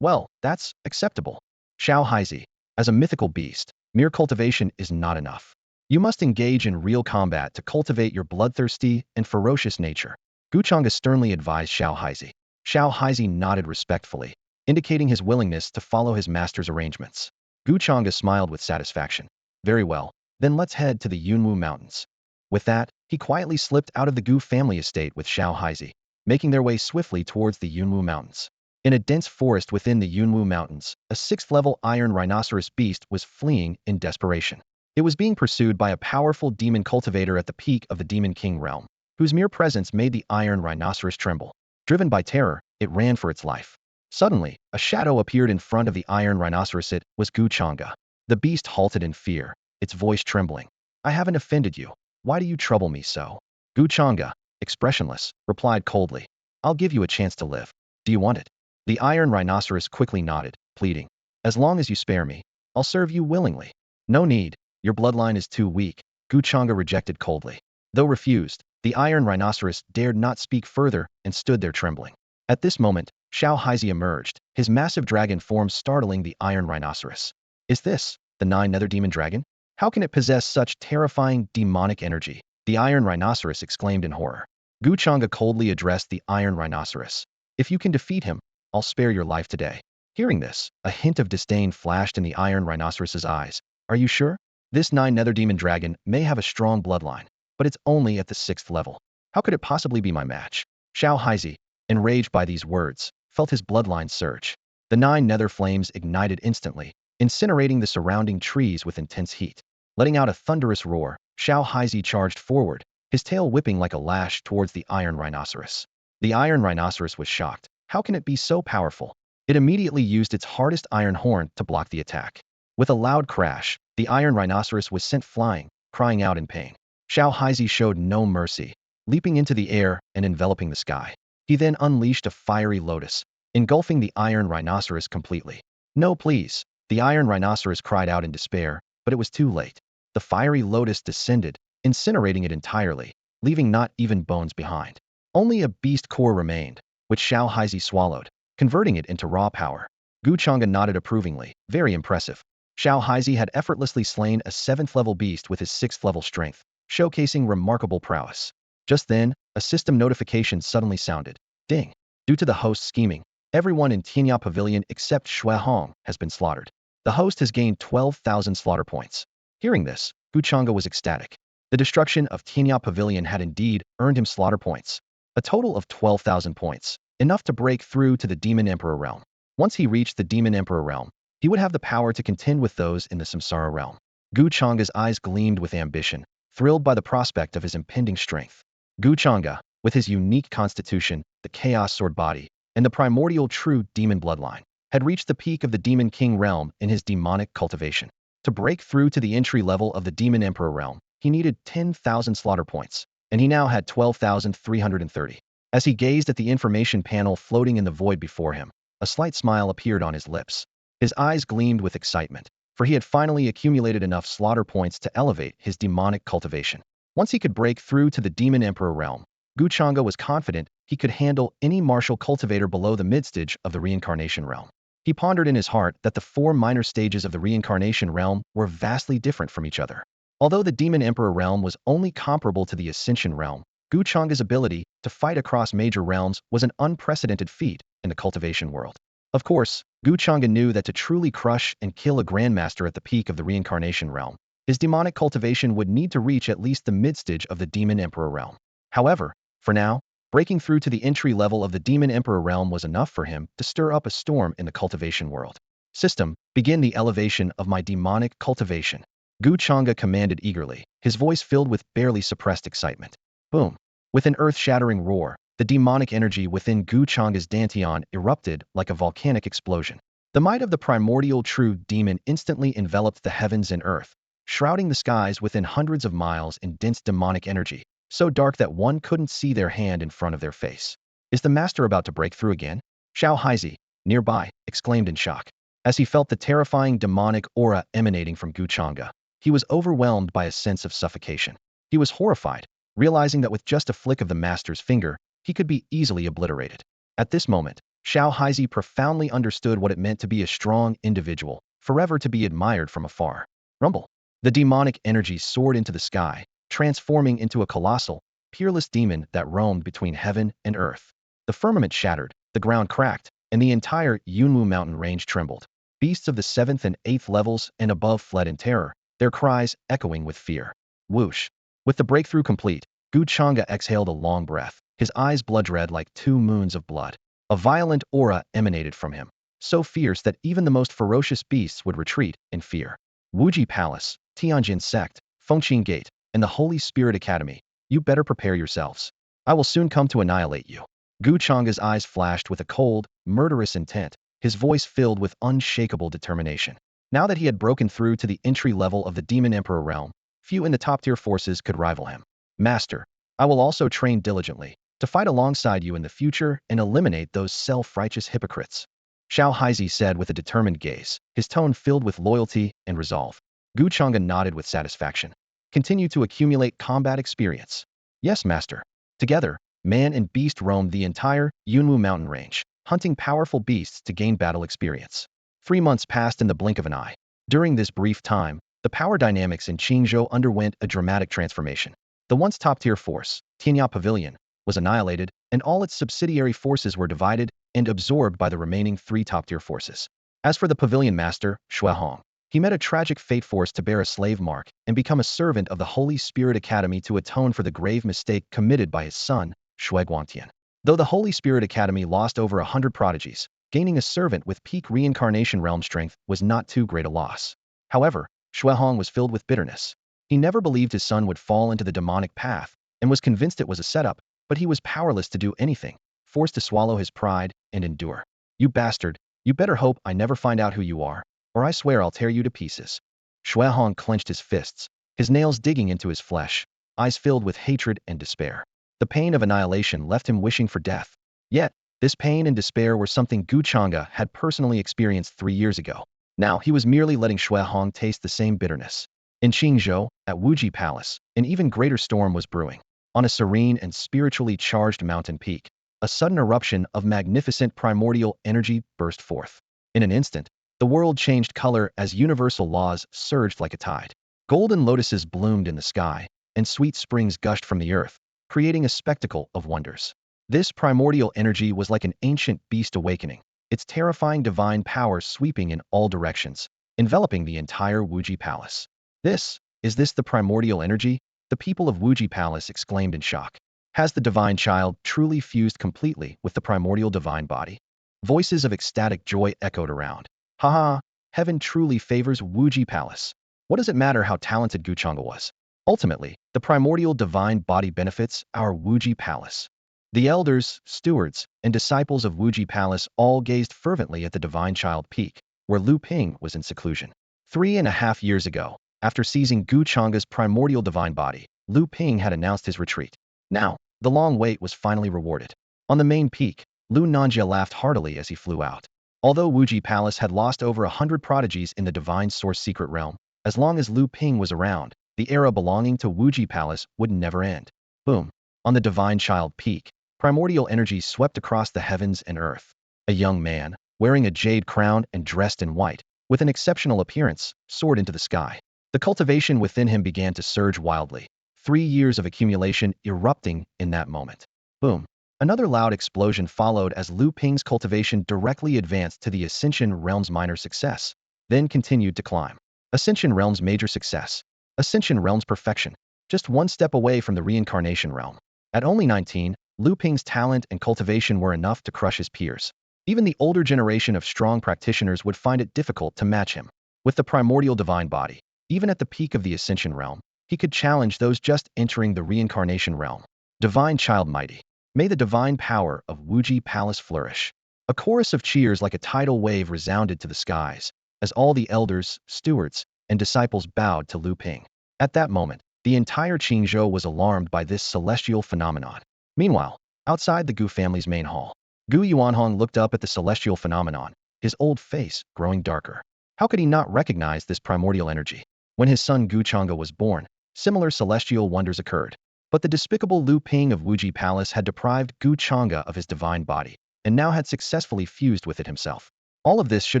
Well, that's acceptable. Xiao Haizi, as a mythical beast, mere cultivation is not enough. You must engage in real combat to cultivate your bloodthirsty and ferocious nature, Gu Changge sternly advised Xiao Haizi. Xiao Haizi nodded respectfully, indicating his willingness to follow his master's arrangements. Gu Changge smiled with satisfaction. Very well, then let's head to the Yunwu Mountains. With that, he quietly slipped out of the Gu family estate with Xiao Haizi, making their way swiftly towards the Yunwu Mountains. In a dense forest within the Yunwu Mountains, a 6th-level iron rhinoceros beast was fleeing in desperation. It was being pursued by a powerful demon cultivator at the peak of the Demon King realm, whose mere presence made the iron rhinoceros tremble. Driven by terror, it ran for its life. Suddenly, a shadow appeared in front of the iron rhinoceros. It was Gu Changge. The beast halted in fear, its voice trembling. I haven't offended you. Why do you trouble me so? Gu Changge, expressionless, replied coldly. I'll give you a chance to live. Do you want it? The iron rhinoceros quickly nodded, pleading. As long as you spare me, I'll serve you willingly. No need. Your bloodline is too weak, Gu Changge rejected coldly. Though refused, the iron rhinoceros dared not speak further and stood there trembling. At this moment, Xiao Haizi emerged, his massive dragon form startling the iron rhinoceros. Is this the nether demon dragon? How can it possess such terrifying demonic energy? The iron rhinoceros exclaimed in horror. Gu Changge coldly addressed the iron rhinoceros. If you can defeat him, I'll spare your life today. Hearing this, a hint of disdain flashed in the iron rhinoceros's eyes. Are you sure? This nether demon dragon may have a strong bloodline, but it's only at the 6th level. How could it possibly be my match? Xiao Haizi, enraged by these words, felt his bloodline surge. The 9 nether flames ignited instantly, incinerating the surrounding trees with intense heat. Letting out a thunderous roar, Xiao Haizi charged forward, his tail whipping like a lash towards the iron rhinoceros. The iron rhinoceros was shocked. How can it be so powerful? It immediately used its hardest iron horn to block the attack. With a loud crash, the iron rhinoceros was sent flying, crying out in pain. Xiao Haizi showed no mercy, leaping into the air and enveloping the sky. He then unleashed a fiery lotus, engulfing the iron rhinoceros completely. No, please. The iron rhinoceros cried out in despair, but it was too late. The fiery lotus descended, incinerating it entirely, leaving not even bones behind. Only a beast core remained, which Xiao Haizi swallowed, converting it into raw power. Gu Changge nodded approvingly, very impressive. Xiao Haizi had effortlessly slain a 7th-level beast with his 6th-level strength, showcasing remarkable prowess. Just then, a system notification suddenly sounded. Ding! Due to the host's scheming, everyone in Tianya Pavilion except Shui Hong has been slaughtered. The host has gained 12,000 slaughter points. Hearing this, Gu Changge was ecstatic. The destruction of Tianya Pavilion had indeed earned him slaughter points. A total of 12,000 points, enough to break through to the Demon Emperor realm. Once he reached the Demon Emperor realm, he would have the power to contend with those in the Samsara realm. Gu Changge's eyes gleamed with ambition, thrilled by the prospect of his impending strength. Gu Changge, with his unique constitution, the Chaos Sword body, and the primordial true demon bloodline, had reached the peak of the Demon King realm in his demonic cultivation. To break through to the entry level of the Demon Emperor realm, he needed 10,000 slaughter points, and he now had 12,330. As he gazed at the information panel floating in the void before him, a slight smile appeared on his lips. His eyes gleamed with excitement, for he had finally accumulated enough slaughter points to elevate his demonic cultivation. Once he could break through to the Demon Emperor realm, Gu Changge was confident he could handle any martial cultivator below the mid-stage of the reincarnation realm. He pondered in his heart that the 4 minor stages of the reincarnation realm were vastly different from each other. Although the Demon Emperor realm was only comparable to the Ascension realm, Gu Changge's ability to fight across major realms was an unprecedented feat in the cultivation world. Of course, Gu Changge knew that to truly crush and kill a grandmaster at the peak of the reincarnation realm, his demonic cultivation would need to reach at least the mid-stage of the Demon Emperor realm. However, for now, breaking through to the entry level of the Demon Emperor realm was enough for him to stir up a storm in the cultivation world. System, begin the elevation of my demonic cultivation. Gu Changge commanded eagerly, his voice filled with barely suppressed excitement. Boom! With an earth-shattering roar, the demonic energy within Gu Changge's dantian erupted like a volcanic explosion. The might of the primordial true demon instantly enveloped the heavens and earth, shrouding the skies within hundreds of miles in dense demonic energy, so dark that one couldn't see their hand in front of their face. Is the master about to break through again? Xiao Haizi, nearby, exclaimed in shock. As he felt the terrifying demonic aura emanating from Gu Changge, he was overwhelmed by a sense of suffocation. He was horrified, realizing that with just a flick of the master's finger, he could be easily obliterated. At this moment, Xiao Haizi profoundly understood what it meant to be a strong individual, forever to be admired from afar. Rumble. The demonic energy soared into the sky, transforming into a colossal, peerless demon that roamed between heaven and earth. The firmament shattered, the ground cracked, and the entire Yunwu mountain range trembled. Beasts of the 7th and 8th levels and above fled in terror, their cries echoing with fear. Whoosh! With the breakthrough complete, Gu Changge exhaled a long breath, his eyes blood-red like 2 moons of blood. A violent aura emanated from him, so fierce that even the most ferocious beasts would retreat in fear. Wuji Palace, Tianjin Sect, Fengqin Gate, and the Holy Spirit Academy, you better prepare yourselves. I will soon come to annihilate you. Gu Changge's eyes flashed with a cold, murderous intent, his voice filled with unshakable determination. Now that he had broken through to the entry level of the Demon Emperor realm, few in the top-tier forces could rival him. Master, I will also train diligently, to fight alongside you in the future and eliminate those self-righteous hypocrites. Xiao Haizi said with a determined gaze, his tone filled with loyalty and resolve. Gu Changge nodded with satisfaction. Continue to accumulate combat experience. Yes, master. Together, man and beast roamed the entire Yunwu mountain range, hunting powerful beasts to gain battle experience. 3 months passed in the blink of an eye. During this brief time, the power dynamics in Qingzhou underwent a dramatic transformation. The once top-tier force, Tianya Pavilion, was annihilated, and all its subsidiary forces were divided and absorbed by the remaining 3 top-tier forces. As for the pavilion master, Shuehong, he met a tragic fate forced to bear a slave mark and become a servant of the Holy Spirit Academy to atone for the grave mistake committed by his son, Shui Guangtian. Though the Holy Spirit Academy lost over 100 prodigies, gaining a servant with peak reincarnation realm strength was not too great a loss. However, Shuehong was filled with bitterness. He never believed his son would fall into the demonic path and was convinced it was a setup, but he was powerless to do anything, forced to swallow his pride and endure. You bastard, you better hope I never find out who you are, or I swear I'll tear you to pieces. Shuehong clenched his fists, his nails digging into his flesh, eyes filled with hatred and despair. The pain of annihilation left him wishing for death. Yet, this pain and despair were something Gu Changge had personally experienced 3 years ago. Now he was merely letting Shuehong taste the same bitterness. In Qingzhou, at Wuji Palace, an even greater storm was brewing. On a serene and spiritually charged mountain peak, a sudden eruption of magnificent primordial energy burst forth. In an instant, the world changed color as universal laws surged like a tide. Golden lotuses bloomed in the sky, and sweet springs gushed from the earth, creating a spectacle of wonders. This primordial energy was like an ancient beast awakening, its terrifying divine power sweeping in all directions, enveloping the entire Wuji Palace. Is this the primordial energy? The people of Wuji Palace exclaimed in shock. Has the divine child truly fused completely with the primordial divine body? Voices of ecstatic joy echoed around. Haha, heaven truly favors Wuji Palace. What does it matter how talented Gu Changge was? Ultimately, the primordial divine body benefits our Wuji Palace. The elders, stewards, and disciples of Wuji Palace all gazed fervently at the divine child peak, where Lu Ping was in seclusion. 3.5 years ago, after seizing Gu Changge's primordial divine body, Lu Ping had announced his retreat. Now, the long wait was finally rewarded. On the main peak, Lu Nanjia laughed heartily as he flew out. Although Wuji Palace had lost over 100 prodigies in the divine source secret realm, as long as Lu Ping was around, the era belonging to Wuji Palace would never end. Boom. On the divine child peak, primordial energy swept across the heavens and earth. A young man, wearing a jade crown and dressed in white, with an exceptional appearance, soared into the sky. The cultivation within him began to surge wildly, 3 years of accumulation erupting in that moment. Boom. Another loud explosion followed as Lu Ping's cultivation directly advanced to the Ascension Realm's minor success, then continued to climb. Ascension Realm's major success. Ascension Realm's perfection. Just one step away from the Reincarnation Realm. At only 19, Lu Ping's talent and cultivation were enough to crush his peers. Even the older generation of strong practitioners would find it difficult to match him. With the primordial divine body, even at the peak of the Ascension Realm, he could challenge those just entering the Reincarnation Realm. Divine Child Mighty. May the divine power of Wuji Palace flourish. A chorus of cheers like a tidal wave resounded to the skies, as all the elders, stewards, and disciples bowed to Lu Ping. At that moment, the entire Qingzhou was alarmed by this celestial phenomenon. Meanwhile, outside the Gu family's main hall, Gu Yuanhong looked up at the celestial phenomenon, his old face growing darker. How could he not recognize this primordial energy? When his son Gu Changge was born, similar celestial wonders occurred. But the despicable Lu Ping of Wuji Palace had deprived Gu Changge of his divine body, and now had successfully fused with it himself. All of this should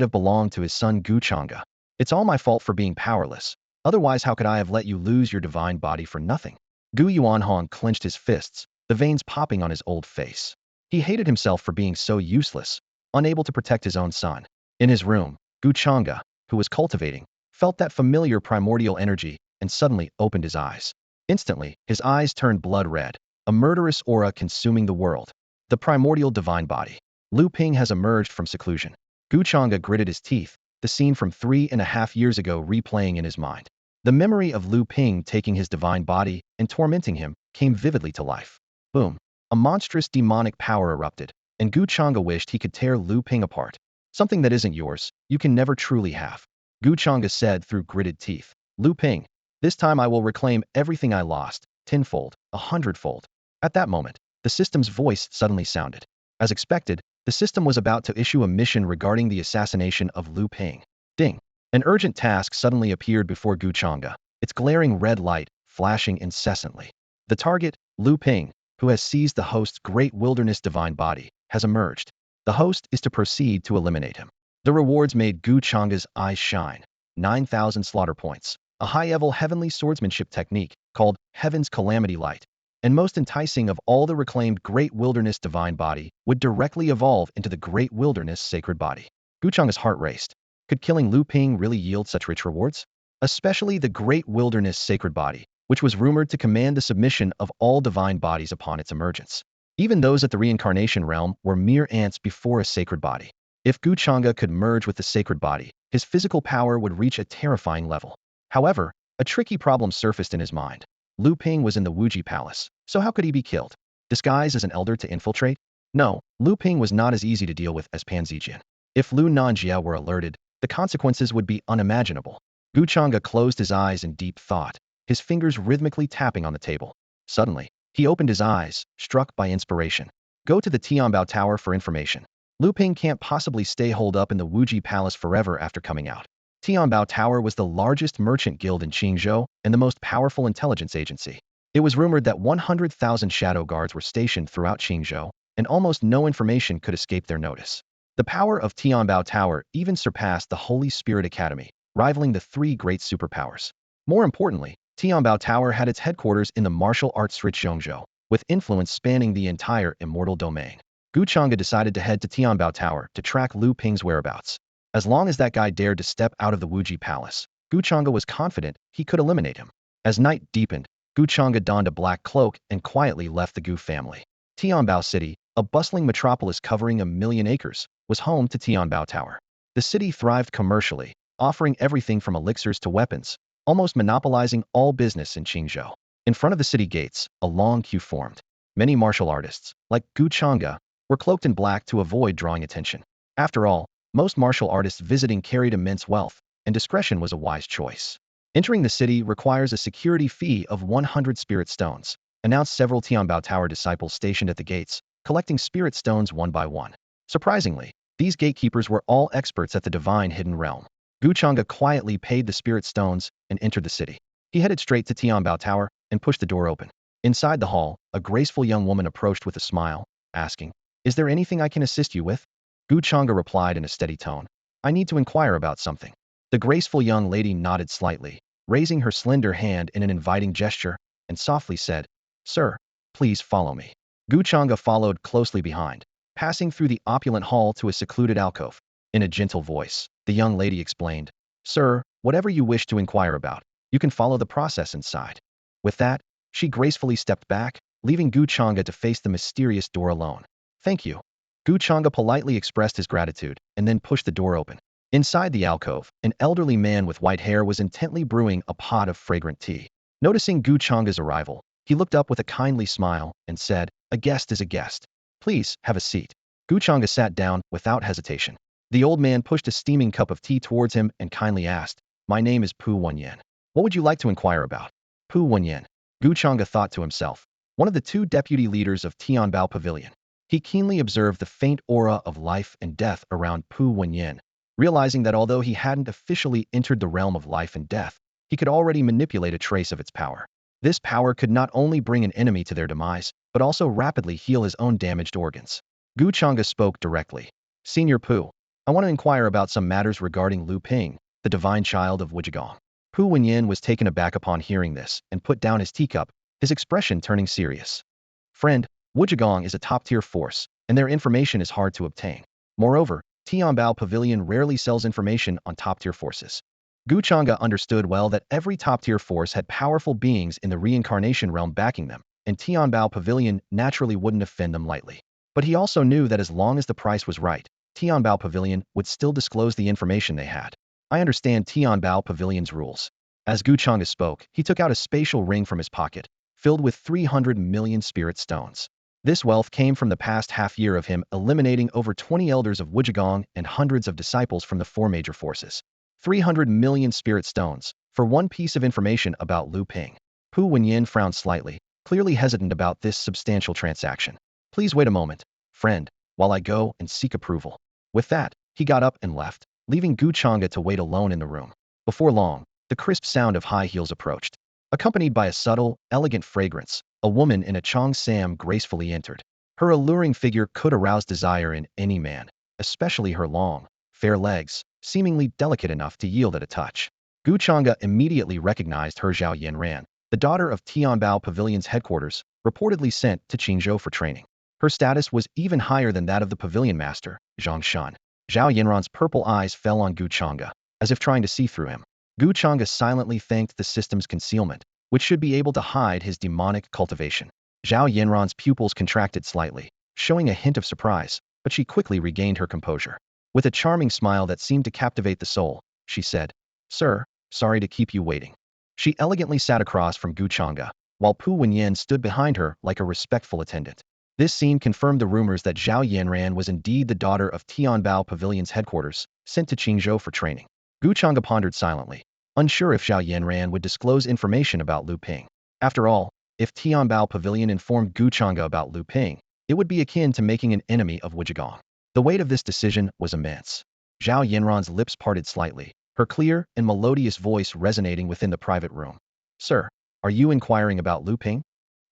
have belonged to his son Gu Changge. It's all my fault for being powerless. Otherwise, how could I have let you lose your divine body for nothing? Gu Yuanhong clenched his fists, the veins popping on his old face. He hated himself for being so useless, unable to protect his own son. In his room, Gu Changge, who was cultivating, felt that familiar primordial energy and suddenly opened his eyes. Instantly, his eyes turned blood red, a murderous aura consuming the world. The primordial divine body. Lu Ping has emerged from seclusion. Gu Changge gritted his teeth, the scene from 3.5 years ago replaying in his mind. The memory of Lu Ping taking his divine body and tormenting him came vividly to life. Boom. A monstrous demonic power erupted, and Gu Changge wished he could tear Lu Ping apart. Something that isn't yours, you can never truly have. Gu Changge said through gritted teeth. Lu Ping, this time I will reclaim everything I lost, tenfold, 100-fold. At that moment, the system's voice suddenly sounded. As expected, the system was about to issue a mission regarding the assassination of Lu Ping. Ding! An urgent task suddenly appeared before Gu Changge, its glaring red light flashing incessantly. The target, Lu Ping, who has seized the host's great wilderness divine body, has emerged. The host is to proceed to eliminate him. The rewards made Gu Changge's eyes shine. 9,000 slaughter points. A high-level heavenly swordsmanship technique called Heaven's Calamity Light, and most enticing of all the reclaimed Great Wilderness Divine Body, would directly evolve into the Great Wilderness Sacred Body. Gu Changge's heart raced. Could killing Lu Ping really yield such rich rewards? Especially the Great Wilderness Sacred Body, which was rumored to command the submission of all divine bodies upon its emergence. Even those at the reincarnation realm were mere ants before a sacred body. If Gu Changge could merge with the sacred body, his physical power would reach a terrifying level. However, a tricky problem surfaced in his mind. Lu Ping was in the Wuji Palace, so how could he be killed? Disguised as an elder to infiltrate? No, Lu Ping was not as easy to deal with as Pan Zijian. If Lu Nanjia were alerted, the consequences would be unimaginable. Gu Changge closed his eyes in deep thought, his fingers rhythmically tapping on the table. Suddenly, he opened his eyes, struck by inspiration. Go to the Tianbao Tower for information. Lu Ping can't possibly stay holed up in the Wuji Palace forever after coming out. Tianbao Tower was the largest merchant guild in Qingzhou and the most powerful intelligence agency. It was rumored that 100,000 shadow guards were stationed throughout Qingzhou, and almost no information could escape their notice. The power of Tianbao Tower even surpassed the Holy Spirit Academy, rivaling the three great superpowers. More importantly, Tianbao Tower had its headquarters in the martial arts Zhongzhou, with influence spanning the entire immortal domain. Gu Changge decided to head to Tianbao Tower to track Lu Ping's whereabouts. As long as that guy dared to step out of the Wuji Palace, Gu Changge was confident he could eliminate him. As night deepened, Gu Changge donned a black cloak and quietly left the Gu family. Tianbao City, a bustling metropolis covering 1,000,000 acres, was home to Tianbao Tower. The city thrived commercially, offering everything from elixirs to weapons, almost monopolizing all business in Qingzhou. In front of the city gates, a long queue formed. Many martial artists, like Gu Changge, were cloaked in black to avoid drawing attention. After all, most martial artists visiting carried immense wealth, and discretion was a wise choice. Entering the city requires a security fee of 100 spirit stones, announced several Tianbao Tower disciples stationed at the gates, collecting spirit stones one by one. Surprisingly, these gatekeepers were all experts at the divine hidden realm. Gu Changge quietly paid the spirit stones and entered the city. He headed straight to Tianbao Tower and pushed the door open. Inside the hall, a graceful young woman approached with a smile, asking, "Is there anything I can assist you with?" Gu Changge replied in a steady tone, "I need to inquire about something." The graceful young lady nodded slightly, raising her slender hand in an inviting gesture, and softly said, "Sir, please follow me." Gu Changge followed closely behind, passing through the opulent hall to a secluded alcove. In a gentle voice, the young lady explained, "Sir, whatever you wish to inquire about, you can follow the process inside." With that, she gracefully stepped back, leaving Gu Changge to face the mysterious door alone. "Thank you." Gu Changge politely expressed his gratitude and then pushed the door open. Inside the alcove, an elderly man with white hair was intently brewing a pot of fragrant tea. Noticing Gu Changge's arrival, he looked up with a kindly smile and said, "A guest is a guest. Please, have a seat." Gu Changge sat down without hesitation. The old man pushed a steaming cup of tea towards him and kindly asked, "My name is Pu Wenyan. What would you like to inquire about?" Pu Wenyan. Gu Changge thought to himself, one of the two deputy leaders of Tianbao Pavilion. He keenly observed the faint aura of life and death around Pu Wenyan, realizing that although he hadn't officially entered the realm of life and death, he could already manipulate a trace of its power. This power could not only bring an enemy to their demise, but also rapidly heal his own damaged organs. Gu Changge spoke directly. "Senior Pu, I want to inquire about some matters regarding Lu Ping, the divine child of Wujigong." Pu Wenyan was taken aback upon hearing this and put down his teacup, his expression turning serious. "Friend, Wujigong is a top-tier force, and their information is hard to obtain. Moreover, Tianbao Pavilion rarely sells information on top-tier forces." Gu Changge understood well that every top-tier force had powerful beings in the reincarnation realm backing them, and Tianbao Pavilion naturally wouldn't offend them lightly. But he also knew that as long as the price was right, Tianbao Pavilion would still disclose the information they had. "I understand Tianbao Pavilion's rules." As Gu Changge spoke, he took out a spatial ring from his pocket, filled with 300 million spirit stones. This wealth came from the past half-year of him eliminating over 20 elders of Wujigong and hundreds of disciples from the four major forces. 300 million spirit stones, for one piece of information about Lu Ping. Pu Wenyan frowned slightly, clearly hesitant about this substantial transaction. Please wait a moment, friend, while I go and seek approval. With that, he got up and left, leaving Gu Changge to wait alone in the room. Before long, the crisp sound of high heels approached. Accompanied by a subtle, elegant fragrance, a woman in a cheongsam gracefully entered. Her alluring figure could arouse desire in any man, especially her long, fair legs, seemingly delicate enough to yield at a touch. Gu Changge immediately recognized her Zhao Yanran, the daughter of Tianbao Pavilion's headquarters, reportedly sent to Qingzhou for training. Her status was even higher than that of the pavilion master, Zhang Shan. Zhao Yanran's purple eyes fell on Gu Changge, as if trying to see through him. Gu Changge silently thanked the system's concealment, which should be able to hide his demonic cultivation. Zhao Yanran's pupils contracted slightly, showing a hint of surprise, but she quickly regained her composure. With a charming smile that seemed to captivate the soul, she said, "Sir, sorry to keep you waiting." She elegantly sat across from Gu Changge, while Pu Wenyan stood behind her like a respectful attendant. This scene confirmed the rumors that Zhao Yanran was indeed the daughter of Tianbao Pavilion's headquarters, sent to Qingzhou for training. Gu Changge pondered silently, unsure if Zhao Yanran would disclose information about Lu Ping. After all, if Tianbao Pavilion informed Gu Changge about Lu Ping, it would be akin to making an enemy of Wuzhigong. The weight of this decision was immense. Zhao Yanran's lips parted slightly, her clear and melodious voice resonating within the private room. "Sir, are you inquiring about Lu Ping?"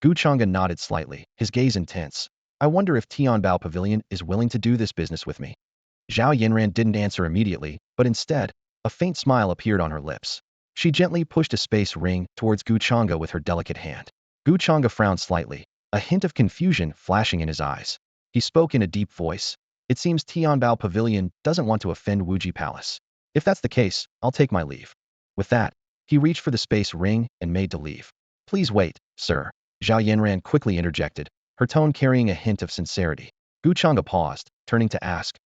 Gu Changge nodded slightly, his gaze intense. "I wonder if Tianbao Pavilion is willing to do this business with me." Zhao Yanran didn't answer immediately, but instead, a faint smile appeared on her lips. She gently pushed a space ring towards Gu Changge with her delicate hand. Gu Changge frowned slightly, a hint of confusion flashing in his eyes. He spoke in a deep voice. "It seems Tianbao Pavilion doesn't want to offend Wuji Palace. If that's the case, I'll take my leave." With that, he reached for the space ring and made to leave. "Please wait, sir," Zhao Yanran quickly interjected, her tone carrying a hint of sincerity. Gu Changge paused, turning to ask,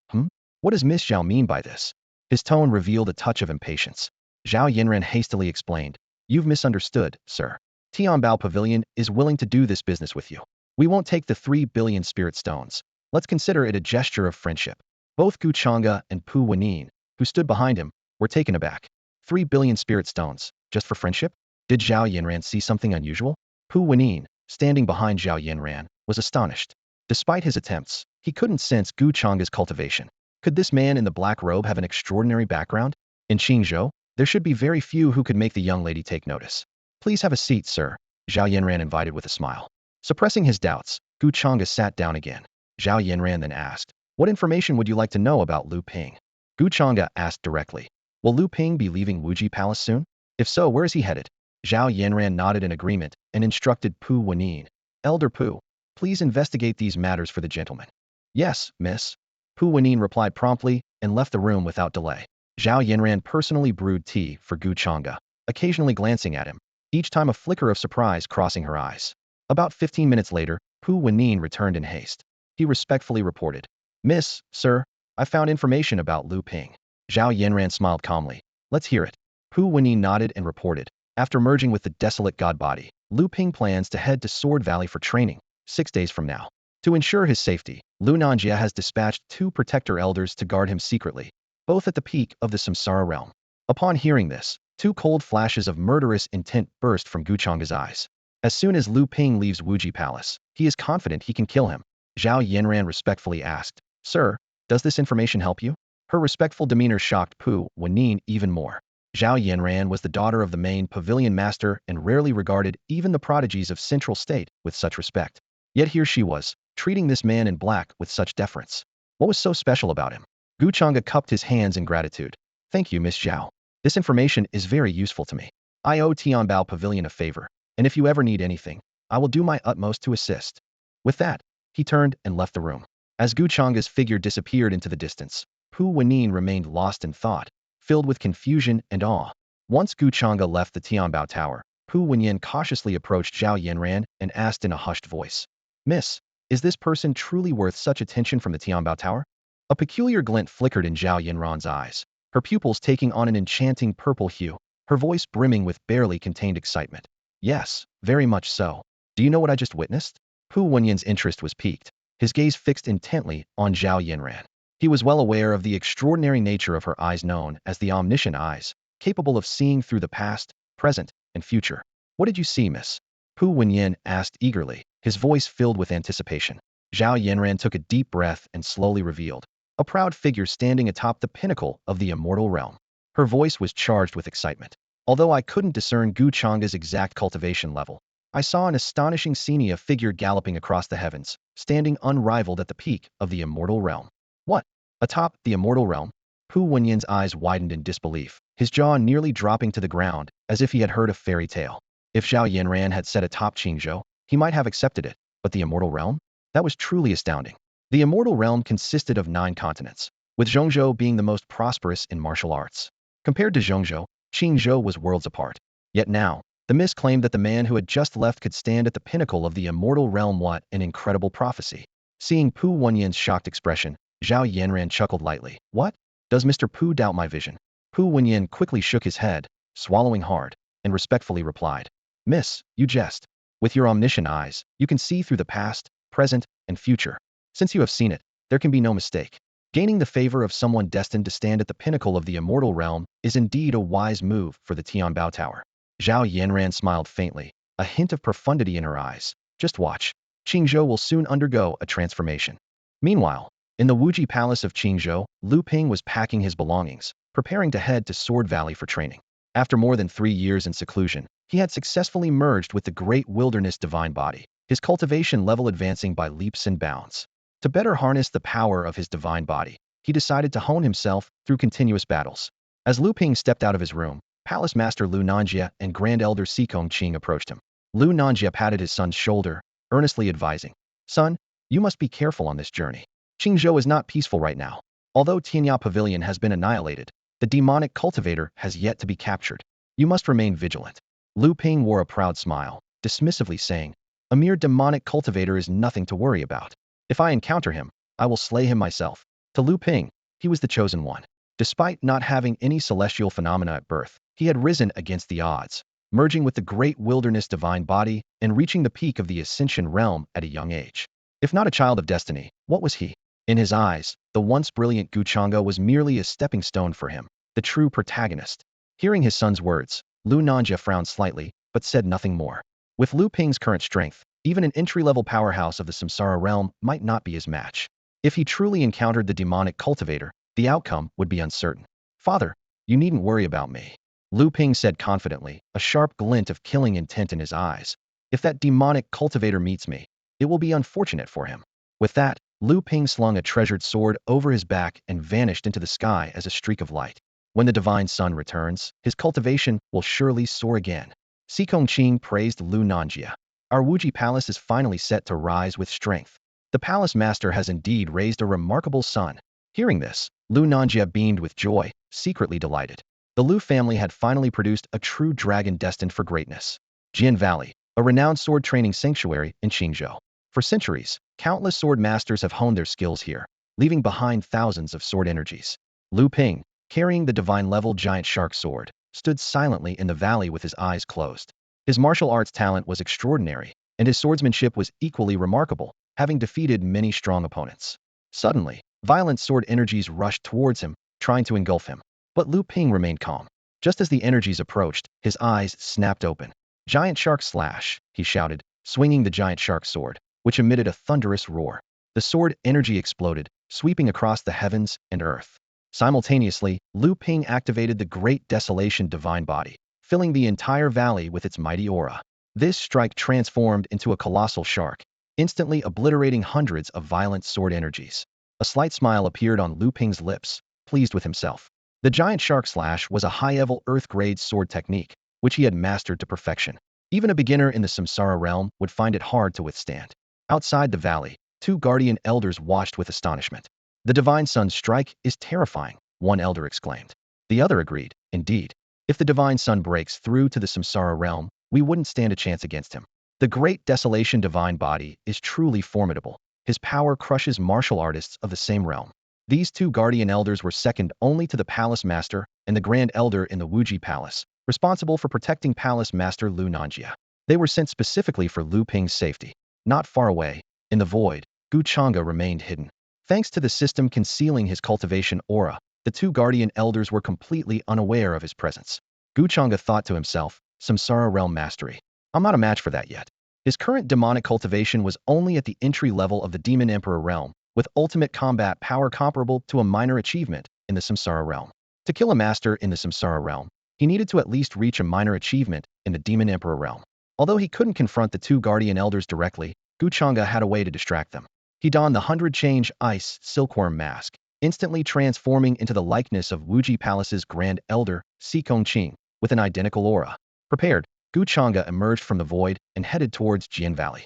What does Miss Zhao mean by this?" His tone revealed a touch of impatience. Zhao Yanran hastily explained, "You've misunderstood, sir. Tianbao Pavilion is willing to do this business with you. We won't take the 3 billion spirit stones. Let's consider it a gesture of friendship." Both Gu Changge and Pu Wenyin, who stood behind him, were taken aback. 3 billion spirit stones, just for friendship? Did Zhao Yanran see something unusual? Pu Wenyin, standing behind Zhao Yanran, was astonished. Despite his attempts, he couldn't sense Gu Changge's cultivation. Could this man in the black robe have an extraordinary background? In Qingzhou, there should be very few who could make the young lady take notice. "Please have a seat, sir," Zhao Yanran invited with a smile. Suppressing his doubts, Gu Changge sat down again. Zhao Yanran then asked, "What information would you like to know about Lu Ping?" Gu Changge asked directly, "Will Lu Ping be leaving Wuji Palace soon? If so, where is he headed?" Zhao Yanran nodded in agreement and instructed Pu Wenyin, "Elder Pu, please investigate these matters for the gentleman." "Yes, miss." Pu Wenyin replied promptly and left the room without delay. Zhao Yanran personally brewed tea for Gu Changge, occasionally glancing at him, each time a flicker of surprise crossing her eyes. About 15 minutes later, Pu Wenyin returned in haste. He respectfully reported, "Miss, sir, I found information about Lu Ping." Zhao Yanran smiled calmly. "Let's hear it." Pu Wenyin nodded and reported, after merging with the desolate god body, Lu Ping plans to head to Sword Valley for training, 6 days from now. To ensure his safety, Lu Nanjie has dispatched 2 protector elders to guard him secretly, both at the peak of the Samsara realm. Upon hearing this, 2 cold flashes of murderous intent burst from Gu Changge's eyes. As soon as Lu Ping leaves Wuji Palace, he is confident he can kill him. Zhao Yanran respectfully asked, "Sir, does this information help you?" Her respectful demeanor shocked Pu Wenyin even more. Zhao Yanran was the daughter of the main pavilion master and rarely regarded even the prodigies of Central State with such respect. Yet here she was, treating this man in black with such deference. What was so special about him? Gu Changge cupped his hands in gratitude. "Thank you, Miss Zhao. This information is very useful to me. I owe Tianbao Pavilion a favor, and if you ever need anything, I will do my utmost to assist." With that, he turned and left the room. As Gu Changge's figure disappeared into the distance, Pu Wenyin remained lost in thought, filled with confusion and awe. Once Gu Changge left the Tianbao Tower, Pu Wenyin cautiously approached Zhao Yanran and asked in a hushed voice, "Miss, is this person truly worth such attention from the Tianbao Tower?" A peculiar glint flickered in Zhao Yanran's eyes, her pupils taking on an enchanting purple hue, her voice brimming with barely contained excitement. "Yes, very much so. Do you know what I just witnessed?" Pu Wenyin's interest was piqued, his gaze fixed intently on Zhao Yanran. He was well aware of the extraordinary nature of her eyes known as the omniscient eyes, capable of seeing through the past, present, and future. "What did you see, miss?" Pu Wenyan asked eagerly, his voice filled with anticipation. Zhao Yanran took a deep breath and slowly revealed, a proud figure standing atop the pinnacle of the immortal realm. Her voice was charged with excitement. Although I couldn't discern Gu Changge's exact cultivation level, I saw an astonishing Xenia figure galloping across the heavens, standing unrivaled at the peak of the immortal realm. What? Atop the immortal realm? Pu Wenyan's eyes widened in disbelief, his jaw nearly dropping to the ground, as if he had heard a fairy tale. If Zhao Yanran had said atop Qingzhou, he might have accepted it, but the immortal realm? That was truly astounding. The immortal realm consisted of 9 continents, with Zhongzhou being the most prosperous in martial arts. Compared to Zhongzhou, Qingzhou was worlds apart. Yet now, the mist claimed that the man who had just left could stand at the pinnacle of the immortal realm. What an incredible prophecy. Seeing Pu Wenyan's shocked expression, Zhao Yanran chuckled lightly. What? Does Mr. Pu doubt my vision? Pu Wenyan quickly shook his head, swallowing hard, and respectfully replied. Miss, you jest. With your omniscient eyes, you can see through the past, present, and future. Since you have seen it, there can be no mistake. Gaining the favor of someone destined to stand at the pinnacle of the immortal realm is indeed a wise move for the Tianbao Tower. Zhao Yanran smiled faintly, a hint of profundity in her eyes. Just watch. Qingzhou will soon undergo a transformation. Meanwhile, in the Wuji Palace of Qingzhou, Lu Ping was packing his belongings, preparing to head to Sword Valley for training. After more than 3 years in seclusion, he had successfully merged with the great wilderness divine body, his cultivation level advancing by leaps and bounds. To better harness the power of his divine body, he decided to hone himself through continuous battles. As Lu Ping stepped out of his room, Palace Master Lu Nanjie and Grand Elder Sikong Qing approached him. Lu Nanjie patted his son's shoulder, earnestly advising, Son, you must be careful on this journey. Qingzhou is not peaceful right now. Although Tianya Pavilion has been annihilated, the demonic cultivator has yet to be captured. You must remain vigilant. Lu Ping wore a proud smile, dismissively saying, a mere demonic cultivator is nothing to worry about. If I encounter him, I will slay him myself. To Lu Ping, he was the chosen one. Despite not having any celestial phenomena at birth, he had risen against the odds, merging with the great wilderness divine body and reaching the peak of the ascension realm at a young age. If not a child of destiny, what was he? In his eyes, the once brilliant Gu Changge was merely a stepping stone for him, the true protagonist. Hearing his son's words, Lu Nanjie frowned slightly, but said nothing more. With Lu Ping's current strength, even an entry-level powerhouse of the Samsara realm might not be his match. If he truly encountered the demonic cultivator, the outcome would be uncertain. Father, you needn't worry about me. Lu Ping said confidently, a sharp glint of killing intent in his eyes. If that demonic cultivator meets me, it will be unfortunate for him. With that, Lu Ping slung a treasured sword over his back and vanished into the sky as a streak of light. When the divine sun returns, his cultivation will surely soar again. Sikong Qing praised Lu Nanjie. Our Wuji Palace is finally set to rise with strength. The palace master has indeed raised a remarkable son. Hearing this, Lu Nanjie beamed with joy, secretly delighted. The Lu family had finally produced a true dragon destined for greatness. Jian Valley, a renowned sword training sanctuary in Qingzhou. For centuries, countless sword masters have honed their skills here, leaving behind thousands of sword energies. Lu Ping, carrying the divine-level giant shark sword, stood silently in the valley with his eyes closed. His martial arts talent was extraordinary, and his swordsmanship was equally remarkable, having defeated many strong opponents. Suddenly, violent sword energies rushed towards him, trying to engulf him. But Lu Ping remained calm. Just as the energies approached, his eyes snapped open. Giant shark slash, he shouted, swinging the giant shark sword, which emitted a thunderous roar. The sword energy exploded, sweeping across the heavens and earth. Simultaneously, Lu Ping activated the Great Desolation Divine Body, filling the entire valley with its mighty aura. This strike transformed into a colossal shark, instantly obliterating hundreds of violent sword energies. A slight smile appeared on Lu Ping's lips, pleased with himself. The giant shark slash was a high-level earth-grade sword technique, which he had mastered to perfection. Even a beginner in the Samsara realm would find it hard to withstand. Outside the valley, 2 guardian elders watched with astonishment. The divine sun's strike is terrifying, one elder exclaimed. The other agreed, indeed. If the divine sun breaks through to the Samsara realm, we wouldn't stand a chance against him. The great desolation divine body is truly formidable. His power crushes martial artists of the same realm. These 2 guardian elders were second only to the palace master and the grand elder in the Wuji Palace, responsible for protecting palace master Lu Nanjie. They were sent specifically for Lu Ping's safety. Not far away, in the void, Gu Changge remained hidden. Thanks to the system concealing his cultivation aura, the 2 guardian elders were completely unaware of his presence. Gu Changge thought to himself, Samsara realm mastery. I'm not a match for that yet. His current demonic cultivation was only at the entry level of the Demon Emperor realm, with ultimate combat power comparable to a minor achievement in the Samsara realm. To kill a master in the Samsara realm, he needed to at least reach a minor achievement in the Demon Emperor realm. Although he couldn't confront the two guardian elders directly, Gu Changge had a way to distract them. He donned the 100 Change Ice Silkworm mask, instantly transforming into the likeness of Wuji Palace's Grand Elder, Si Kongqing, with an identical aura. Prepared, Gu Changge emerged from the void and headed towards Jian Valley.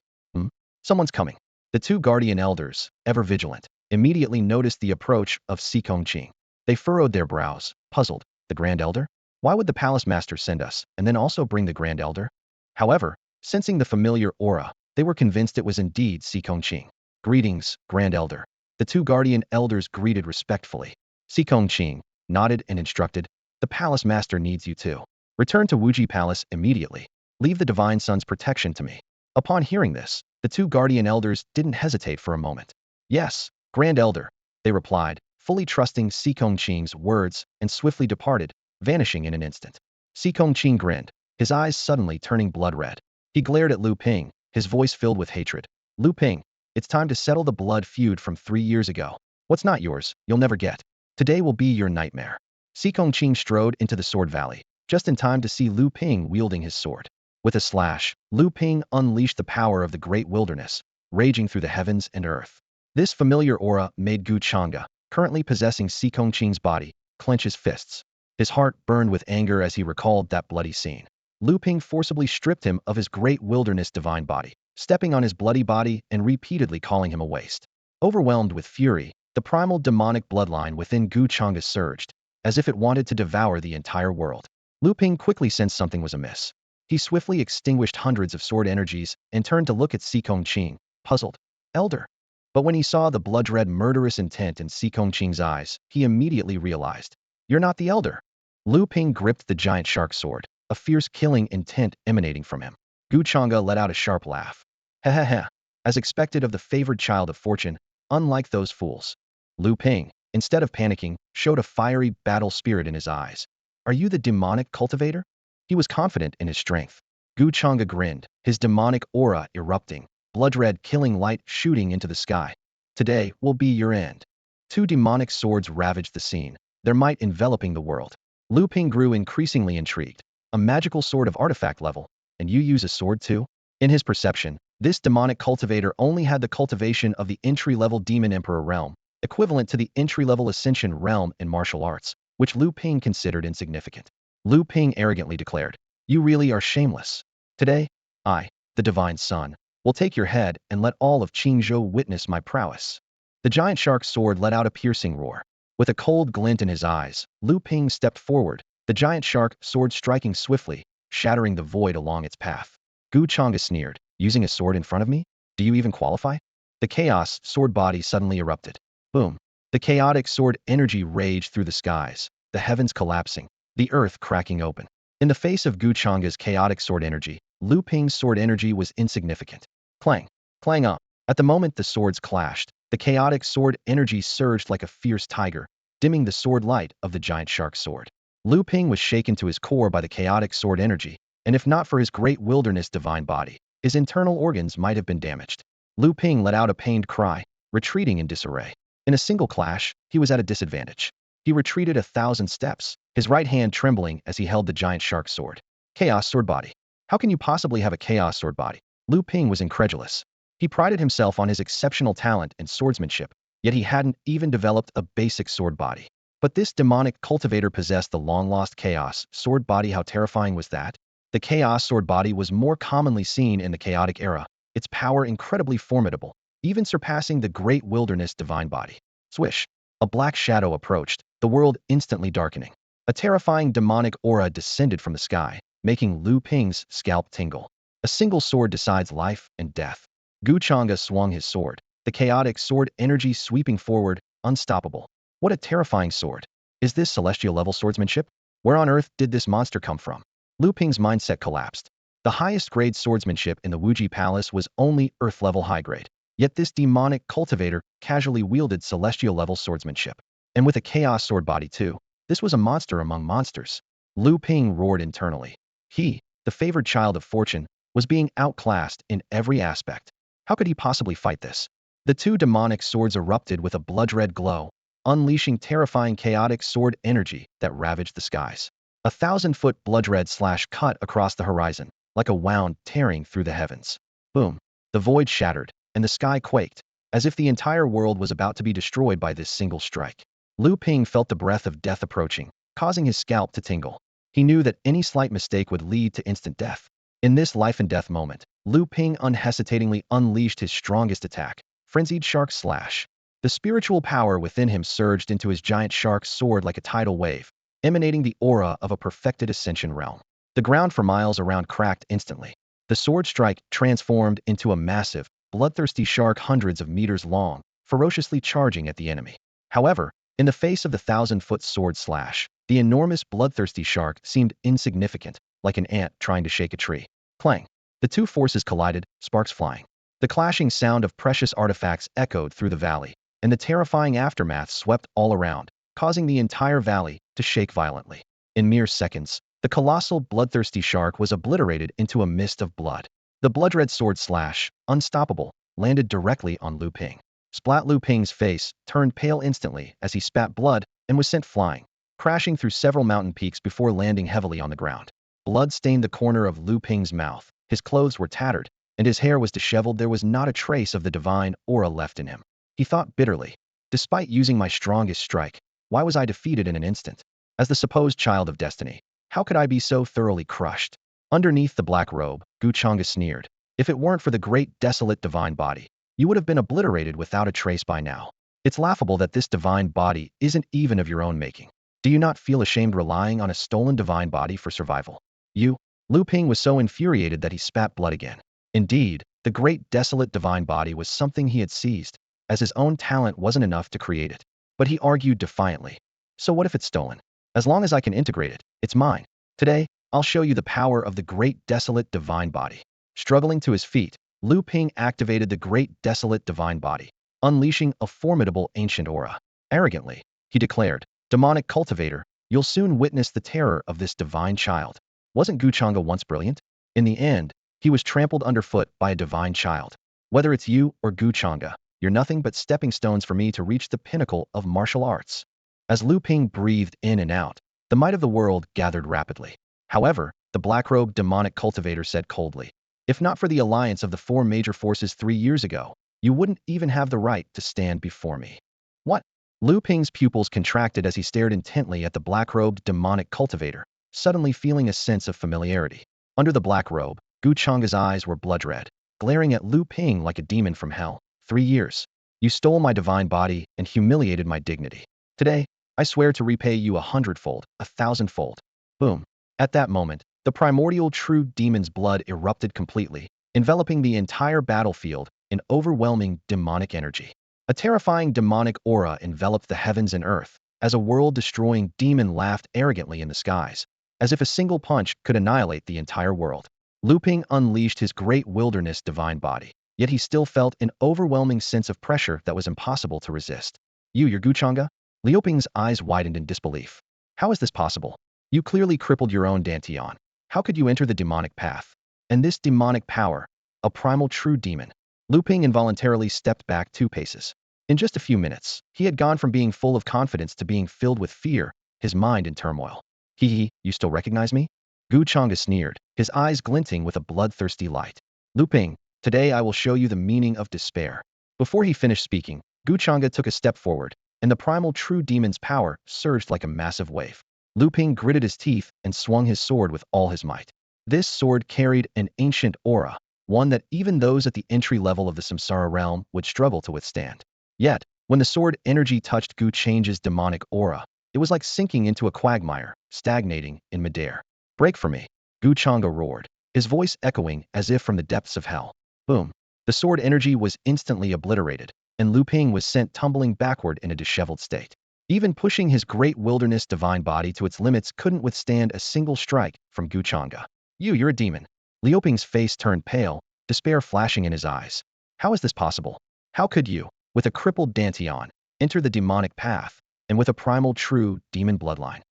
Someone's coming. The two guardian elders, ever vigilant, immediately noticed the approach of Si Kongqing. They furrowed their brows, puzzled. The Grand Elder? Why would the palace master send us, and then also bring the Grand Elder? However, sensing the familiar aura, they were convinced it was indeed Si Kongqing. Greetings, Grand Elder. The two guardian elders greeted respectfully. Si Kongqing nodded and instructed, the palace master needs you too. Return to Wuji Palace immediately. Leave the Divine Sun's protection to me. Upon hearing this, the two guardian elders didn't hesitate for a moment. Yes, Grand Elder, they replied, fully trusting Si Kongqing's words, and swiftly departed, vanishing in an instant. Si Kongqing grinned, his eyes suddenly turning blood red. He glared at Lu Ping, his voice filled with hatred. Lu Ping, it's time to settle the blood feud from 3 years ago. What's not yours, you'll never get. Today will be your nightmare. Si Kongqing strode into the Sword Valley, just in time to see Lu Ping wielding his sword. With a slash, Lu Ping unleashed the power of the great wilderness, raging through the heavens and earth. This familiar aura made Gu Changge, currently possessing Si Kongqing's body, clench his fists. His heart burned with anger as he recalled that bloody scene. Lu Ping forcibly stripped him of his great wilderness divine body, stepping on his bloody body and repeatedly calling him a waste. Overwhelmed with fury, the primal demonic bloodline within Gu Changge surged, as if it wanted to devour the entire world. Lu Ping quickly sensed something was amiss. He swiftly extinguished hundreds of sword energies and turned to look at Si Kongqing, puzzled. Elder. But when he saw the blood-red murderous intent in Si Kongqing's eyes, he immediately realized. You're not the Elder. Lu Ping gripped the giant shark sword, a fierce killing intent emanating from him. Gu Changge let out a sharp laugh. Heh. As expected of the favored child of fortune, unlike those fools. Lu Ping, instead of panicking, showed a fiery battle spirit in his eyes. Are you the demonic cultivator? He was confident in his strength. Gu Changge grinned, his demonic aura erupting, blood-red killing light shooting into the sky. Today will be your end. Two demonic swords ravaged the scene, their might enveloping the world. Lu Ping grew increasingly intrigued. A magical sword of artifact level, and you use a sword too? In his perception, this demonic cultivator only had the cultivation of the entry-level Demon Emperor realm, equivalent to the entry-level Ascension realm in martial arts, which Lu Ping considered insignificant. Lu Ping arrogantly declared, you really are shameless. Today, I, the Divine Sun, will take your head and let all of Qingzhou witness my prowess. The giant shark's sword let out a piercing roar. With a cold glint in his eyes, Lu Ping stepped forward, the giant shark sword striking swiftly, shattering the void along its path. Gu Changge sneered, using a sword in front of me? Do you even qualify? The chaos sword body suddenly erupted. Boom. The chaotic sword energy raged through the skies, the heavens collapsing, the earth cracking open. In the face of Gu Changge's chaotic sword energy, Lu Ping's sword energy was insignificant. Clang. Clang up. At the moment the swords clashed, the chaotic sword energy surged like a fierce tiger, dimming the sword light of the giant shark sword. Lu Ping was shaken to his core by the chaotic sword energy, and if not for his great wilderness divine body, his internal organs might have been damaged. Lu Ping let out a pained cry, retreating in disarray. In a single clash, he was at a disadvantage. He retreated 1,000 steps, his right hand trembling as he held the giant shark sword. Chaos sword body. How can you possibly have a chaos sword body? Lu Ping was incredulous. He prided himself on his exceptional talent and swordsmanship, yet he hadn't even developed a basic sword body. But this demonic cultivator possessed the long-lost chaos sword body. How terrifying was that? The chaos sword body was more commonly seen in the chaotic era, its power incredibly formidable, even surpassing the great wilderness divine body. Swish. A black shadow approached, the world instantly darkening. A terrifying demonic aura descended from the sky, making Lu Ping's scalp tingle. A single sword decides life and death. Gu Changge swung his sword, the chaotic sword energy sweeping forward, unstoppable. What a terrifying sword. Is this celestial level swordsmanship? Where on earth did this monster come from? Lu Ping's mindset collapsed. The highest grade swordsmanship in the Wuji Palace was only earth level high grade. Yet this demonic cultivator casually wielded celestial level swordsmanship. And with a chaos sword body too. This was a monster among monsters. Lu Ping roared internally. He, the favored child of fortune, was being outclassed in every aspect. How could he possibly fight this? The two demonic swords erupted with a blood-red glow, unleashing terrifying chaotic sword energy that ravaged the skies. A 1,000-foot blood-red slash cut across the horizon, like a wound tearing through the heavens. Boom! The void shattered, and the sky quaked, as if the entire world was about to be destroyed by this single strike. Lu Ping felt the breath of death approaching, causing his scalp to tingle. He knew that any slight mistake would lead to instant death. In this life-and-death moment, Lu Ping unhesitatingly unleashed his strongest attack, Frenzied Shark Slash. The spiritual power within him surged into his giant shark sword like a tidal wave, emanating the aura of a perfected ascension realm. The ground for miles around cracked instantly. The sword strike transformed into a massive, bloodthirsty shark hundreds of meters long, ferociously charging at the enemy. However, in the face of the 1,000-foot sword slash, the enormous bloodthirsty shark seemed insignificant, like an ant trying to shake a tree. Clang! The two forces collided, sparks flying. The clashing sound of precious artifacts echoed through the valley, and the terrifying aftermath swept all around, causing the entire valley to shake violently. In mere seconds, the colossal bloodthirsty shark was obliterated into a mist of blood. The blood-red sword slash, unstoppable, landed directly on Lu Ping. Splat! Lu Ping's face turned pale instantly as he spat blood and was sent flying, crashing through several mountain peaks before landing heavily on the ground. Blood stained the corner of Lu Ping's mouth, his clothes were tattered, and his hair was disheveled. There was not a trace of the divine aura left in him. He thought bitterly. Despite using my strongest strike, why was I defeated in an instant? As the supposed child of destiny, how could I be so thoroughly crushed? Underneath the black robe, Gu Changge sneered. If it weren't for the great desolate divine body, you would have been obliterated without a trace by now. It's laughable that this divine body isn't even of your own making. Do you not feel ashamed relying on a stolen divine body for survival? Lu Ping was so infuriated that he spat blood again. Indeed, the great desolate divine body was something he had seized, as his own talent wasn't enough to create it. But he argued defiantly. So what if it's stolen? As long as I can integrate it, it's mine. Today, I'll show you the power of the great desolate divine body. Struggling to his feet, Lu Ping activated the great desolate divine body, unleashing a formidable ancient aura. Arrogantly, he declared, "Demonic cultivator, you'll soon witness the terror of this divine child." Wasn't Gu Changge once brilliant? In the end, he was trampled underfoot by a divine child. Whether it's you or Gu Changge, you're nothing but stepping stones for me to reach the pinnacle of martial arts. As Lu Ping breathed in and out, the might of the world gathered rapidly. However, the black-robed demonic cultivator said coldly, "If not for the alliance of the four major forces 3 years ago, you wouldn't even have the right to stand before me." What? Lu Ping's pupils contracted as he stared intently at the black-robed demonic cultivator, suddenly feeling a sense of familiarity. Under the black robe, Gu Changge's eyes were blood-red, glaring at Lu Ping like a demon from hell. 3 years. You stole my divine body and humiliated my dignity. Today, I swear to repay you 100-fold, 1,000-fold. Boom. At that moment, the primordial true demon's blood erupted completely, enveloping the entire battlefield in overwhelming demonic energy. A terrifying demonic aura enveloped the heavens and earth, as a world-destroying demon laughed arrogantly in the skies, as if a single punch could annihilate the entire world. Lu Ping unleashed his great wilderness divine body, yet he still felt an overwhelming sense of pressure that was impossible to resist. You're Gu Changge? Liu Ping's eyes widened in disbelief. How is this possible? You clearly crippled your own Dantian. How could you enter the demonic path? And this demonic power, a primal true demon. Lu Ping involuntarily stepped back 2 paces. In just a few minutes, he had gone from being full of confidence to being filled with fear, his mind in turmoil. You still recognize me? Gu Changge sneered, his eyes glinting with a bloodthirsty light. Lu Ping, today I will show you the meaning of despair. Before he finished speaking, Gu Changge took a step forward, and the primal true demon's power surged like a massive wave. Lu Ping gritted his teeth and swung his sword with all his might. This sword carried an ancient aura, one that even those at the entry level of the Samsara realm would struggle to withstand. Yet, when the sword energy touched Gu Change's demonic aura, it was like sinking into a quagmire, stagnating in midair. Break for me, Gu Changge roared, his voice echoing as if from the depths of hell. Boom. The sword energy was instantly obliterated, and Lu Ping was sent tumbling backward in a disheveled state. Even pushing his great wilderness divine body to its limits couldn't withstand a single strike from Gu Changge. You're a demon. Liu Ping's face turned pale, despair flashing in his eyes. How is this possible? How could you, with a crippled Dantian, enter the demonic path, and with a primal true demon bloodline?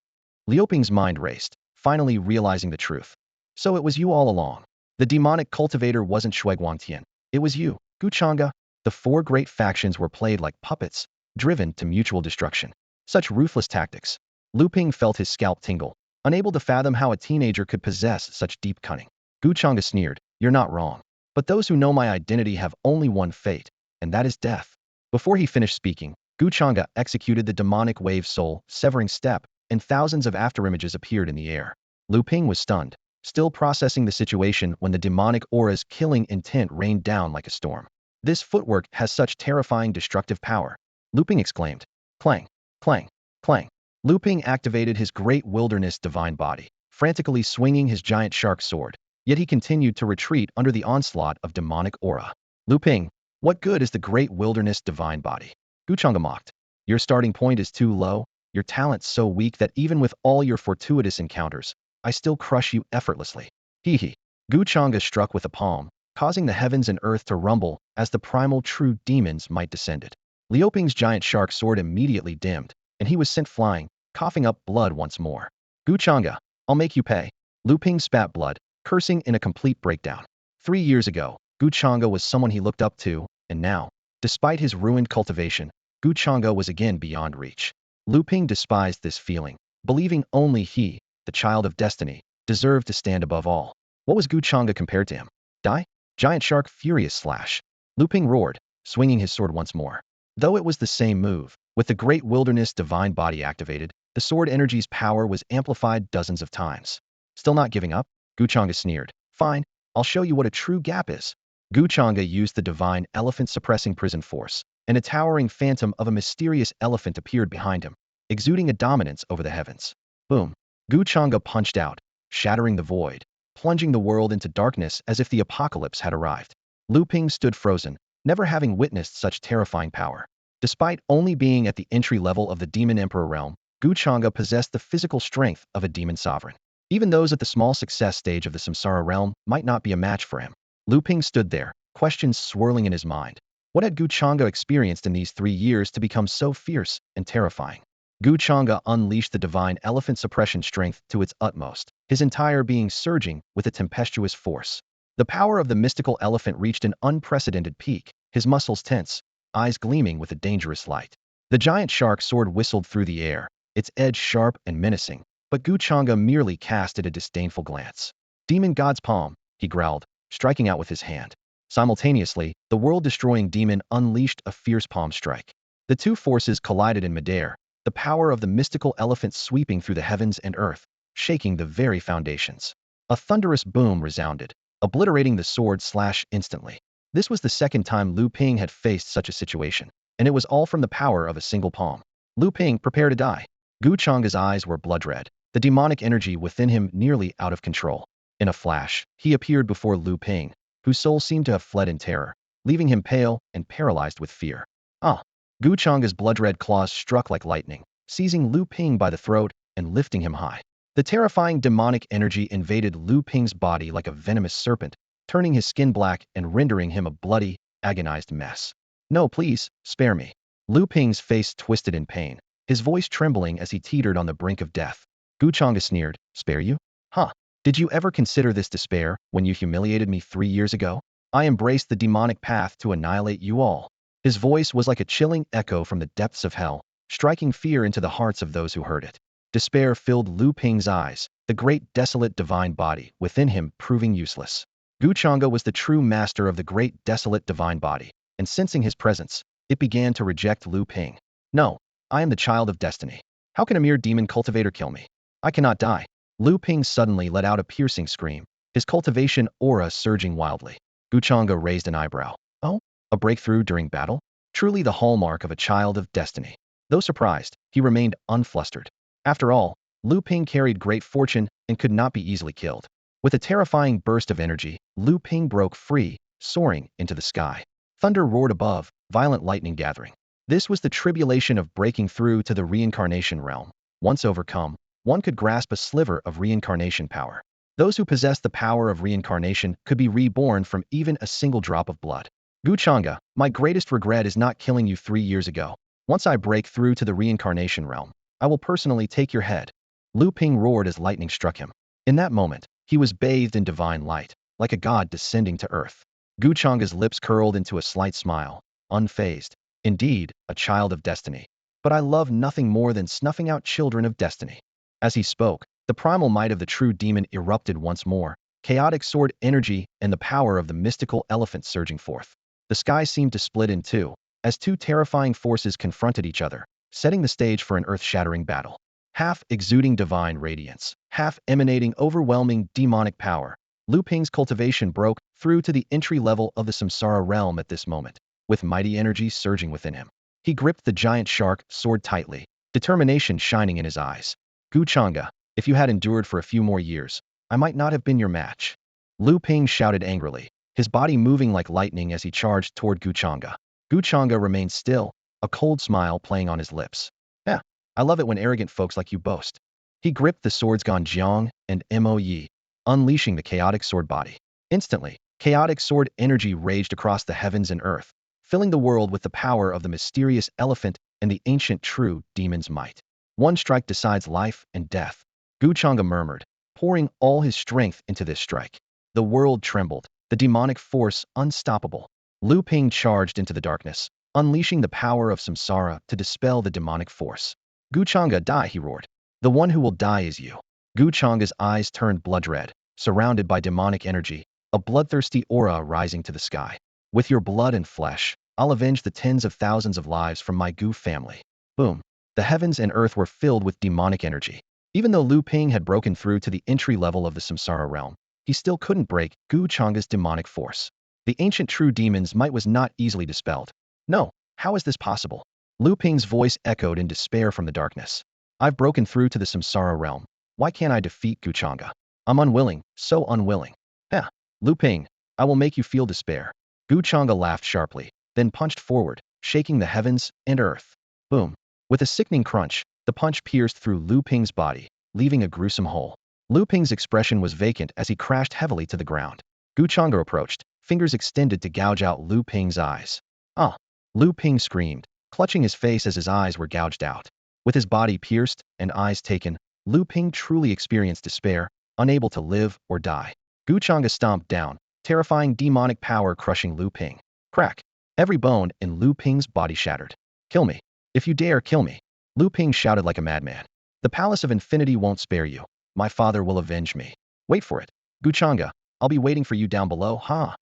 Liu Ping's mind raced, finally realizing the truth. So it was you all along. The demonic cultivator wasn't Shui Guangtian. It was you, Gu Changge. The four great factions were played like puppets, driven to mutual destruction. Such ruthless tactics. Lu Ping felt his scalp tingle, unable to fathom how a teenager could possess such deep cunning. Gu Changge sneered, "You're not wrong. But those who know my identity have only one fate, and that is death." Before he finished speaking, Gu Changge executed the demonic wave soul severing step, and thousands of afterimages appeared in the air. Lu Ping was stunned, still processing the situation when the demonic aura's killing intent rained down like a storm. This footwork has such terrifying destructive power, Lu Ping exclaimed. Clang, clang, clang. Lu Ping activated his great wilderness divine body, frantically swinging his giant shark sword, yet he continued to retreat under the onslaught of demonic aura. Lu Ping, what good is the great wilderness divine body? Gu Changge mocked. Your starting point is too low, your talent so weak that even with all your fortuitous encounters, I still crush you effortlessly. Hee hee. Gu Changge struck with a palm, causing the heavens and earth to rumble as the primal true demon's might descended. Liu Ping's giant shark sword immediately dimmed, and he was sent flying, coughing up blood once more. Gu Changge, I'll make you pay. Lu Ping spat blood, cursing in a complete breakdown. 3 years ago, Gu Changge was someone he looked up to, and now, despite his ruined cultivation, Gu Changge was again beyond reach. Lu Ping despised this feeling, believing only he, the child of destiny, deserved to stand above all. What was Gu Changge compared to him? Die? Giant shark furious slash. Lu Ping roared, swinging his sword once more. Though it was the same move, with the great wilderness divine body activated, the sword energy's power was amplified dozens of times. Still not giving up? Gu Changge sneered. Fine, I'll show you what a true gap is. Gu Changge used the divine elephant suppressing prison force, and a towering phantom of a mysterious elephant appeared behind him, exuding a dominance over the heavens. Boom. Gu Changge punched out, shattering the void, plunging the world into darkness as if the apocalypse had arrived. Lu Ping stood frozen, never having witnessed such terrifying power. Despite only being at the entry level of the Demon Emperor realm, Gu Changge possessed the physical strength of a demon sovereign. Even those at the small success stage of the Samsara realm might not be a match for him. Lu Ping stood there, questions swirling in his mind. What had Gu Changge experienced in these 3 years to become so fierce and terrifying? Gu Changge unleashed the divine elephant suppression strength to its utmost, his entire being surging with a tempestuous force. The power of the mystical elephant reached an unprecedented peak, his muscles tense, eyes gleaming with a dangerous light. The giant shark sword whistled through the air, its edge sharp and menacing, but Gu Changge merely cast it a disdainful glance. Demon God's palm, he growled, striking out with his hand. Simultaneously, the world-destroying demon unleashed a fierce palm strike. The two forces collided in midair, the power of the mystical elephant sweeping through the heavens and earth, shaking the very foundations. A thunderous boom resounded, obliterating the sword slash instantly. This was the second time Lu Ping had faced such a situation, and it was all from the power of a single palm. Lu Ping, prepare to die. Gu Changge's eyes were blood red, the demonic energy within him nearly out of control. In a flash, he appeared before Lu Ping, whose soul seemed to have fled in terror, leaving him pale and paralyzed with fear. Ah! Gu Changge's blood-red claws struck like lightning, seizing Lu Ping by the throat and lifting him high. The terrifying demonic energy invaded Lu Ping's body like a venomous serpent, turning his skin black and rendering him a bloody, agonized mess. No, please, spare me. Lu Ping's face twisted in pain, his voice trembling as he teetered on the brink of death. Gu Changge sneered, spare you? Huh. Did you ever consider this despair when you humiliated me 3 years ago? I embraced the demonic path to annihilate you all. His voice was like a chilling echo from the depths of hell, striking fear into the hearts of those who heard it. Despair filled Lu Ping's eyes, the great desolate divine body within him proving useless. Gu Changge was the true master of the great desolate divine body, and sensing his presence, it began to reject Lu Ping. No, I am the child of destiny. How can a mere demon cultivator kill me? I cannot die. Lu Ping suddenly let out a piercing scream, his cultivation aura surging wildly. Gu Changge raised an eyebrow. Oh? A breakthrough during battle? Truly the hallmark of a child of destiny. Though surprised, he remained unflustered. After all, Lu Ping carried great fortune and could not be easily killed. With a terrifying burst of energy, Lu Ping broke free, soaring into the sky. Thunder roared above, violent lightning gathering. This was the tribulation of breaking through to the reincarnation realm. Once overcome, one could grasp a sliver of reincarnation power. Those who possessed the power of reincarnation could be reborn from even a single drop of blood. Gu Changge, my greatest regret is not killing you 3 years ago. Once I break through to the reincarnation realm, I will personally take your head. Lu Ping roared as lightning struck him. In that moment, he was bathed in divine light, like a god descending to earth. Gu Changge's lips curled into a slight smile, unfazed. Indeed, a child of destiny. But I love nothing more than snuffing out children of destiny. As he spoke, the primal might of the true demon erupted once more, chaotic sword energy and the power of the mystical elephant surging forth. The sky seemed to split in two, as two terrifying forces confronted each other, setting the stage for an earth-shattering battle. Half exuding divine radiance, half emanating overwhelming demonic power, Lu Ping's cultivation broke through to the entry level of the samsara realm at this moment, with mighty energy surging within him. He gripped the giant shark sword tightly, determination shining in his eyes. Gu Changge, if you had endured for a few more years, I might not have been your match. Lu Ping shouted angrily, his body moving like lightning as he charged toward Gu Changge. Gu Changge remained still, a cold smile playing on his lips. Yeah, I love it when arrogant folks like you boast. He gripped the swords Ganjiang and Moye, unleashing the chaotic sword body. Instantly, chaotic sword energy raged across the heavens and earth, filling the world with the power of the mysterious elephant and the ancient true demon's might. One strike decides life and death. Gu Changge murmured, pouring all his strength into this strike. The world trembled, the demonic force unstoppable. Lu Ping charged into the darkness, unleashing the power of samsara to dispel the demonic force. Gu Changge, die, he roared. The one who will die is you. Gu Changge's eyes turned blood red, surrounded by demonic energy, a bloodthirsty aura rising to the sky. With your blood and flesh, I'll avenge the tens of thousands of lives from my Gu family. Boom. The heavens and earth were filled with demonic energy. Even though Lu Ping had broken through to the entry level of the samsara realm, he still couldn't break Gu Changge's demonic force. The ancient true demon's might was not easily dispelled. No, how is this possible? Lu Ping's voice echoed in despair from the darkness. I've broken through to the samsara realm. Why can't I defeat Gu Changge? I'm unwilling, so unwilling. Yeah, Lu Ping, I will make you feel despair. Gu Changge laughed sharply, then punched forward, shaking the heavens and earth. Boom. With a sickening crunch, the punch pierced through Lu Ping's body, leaving a gruesome hole. Lu Ping's expression was vacant as he crashed heavily to the ground. Gu Changge approached, fingers extended to gouge out Lu Ping's eyes. Ah! Lu Ping screamed, clutching his face as his eyes were gouged out. With his body pierced and eyes taken, Lu Ping truly experienced despair, unable to live or die. Gu Changge stomped down, terrifying demonic power crushing Lu Ping. Crack! Every bone in Lu Ping's body shattered. Kill me. If you dare, kill me. Lu Ping shouted like a madman. The Palace of Infinity won't spare you. My father will avenge me. Wait for it. Gu Changge, I'll be waiting for you down below, huh?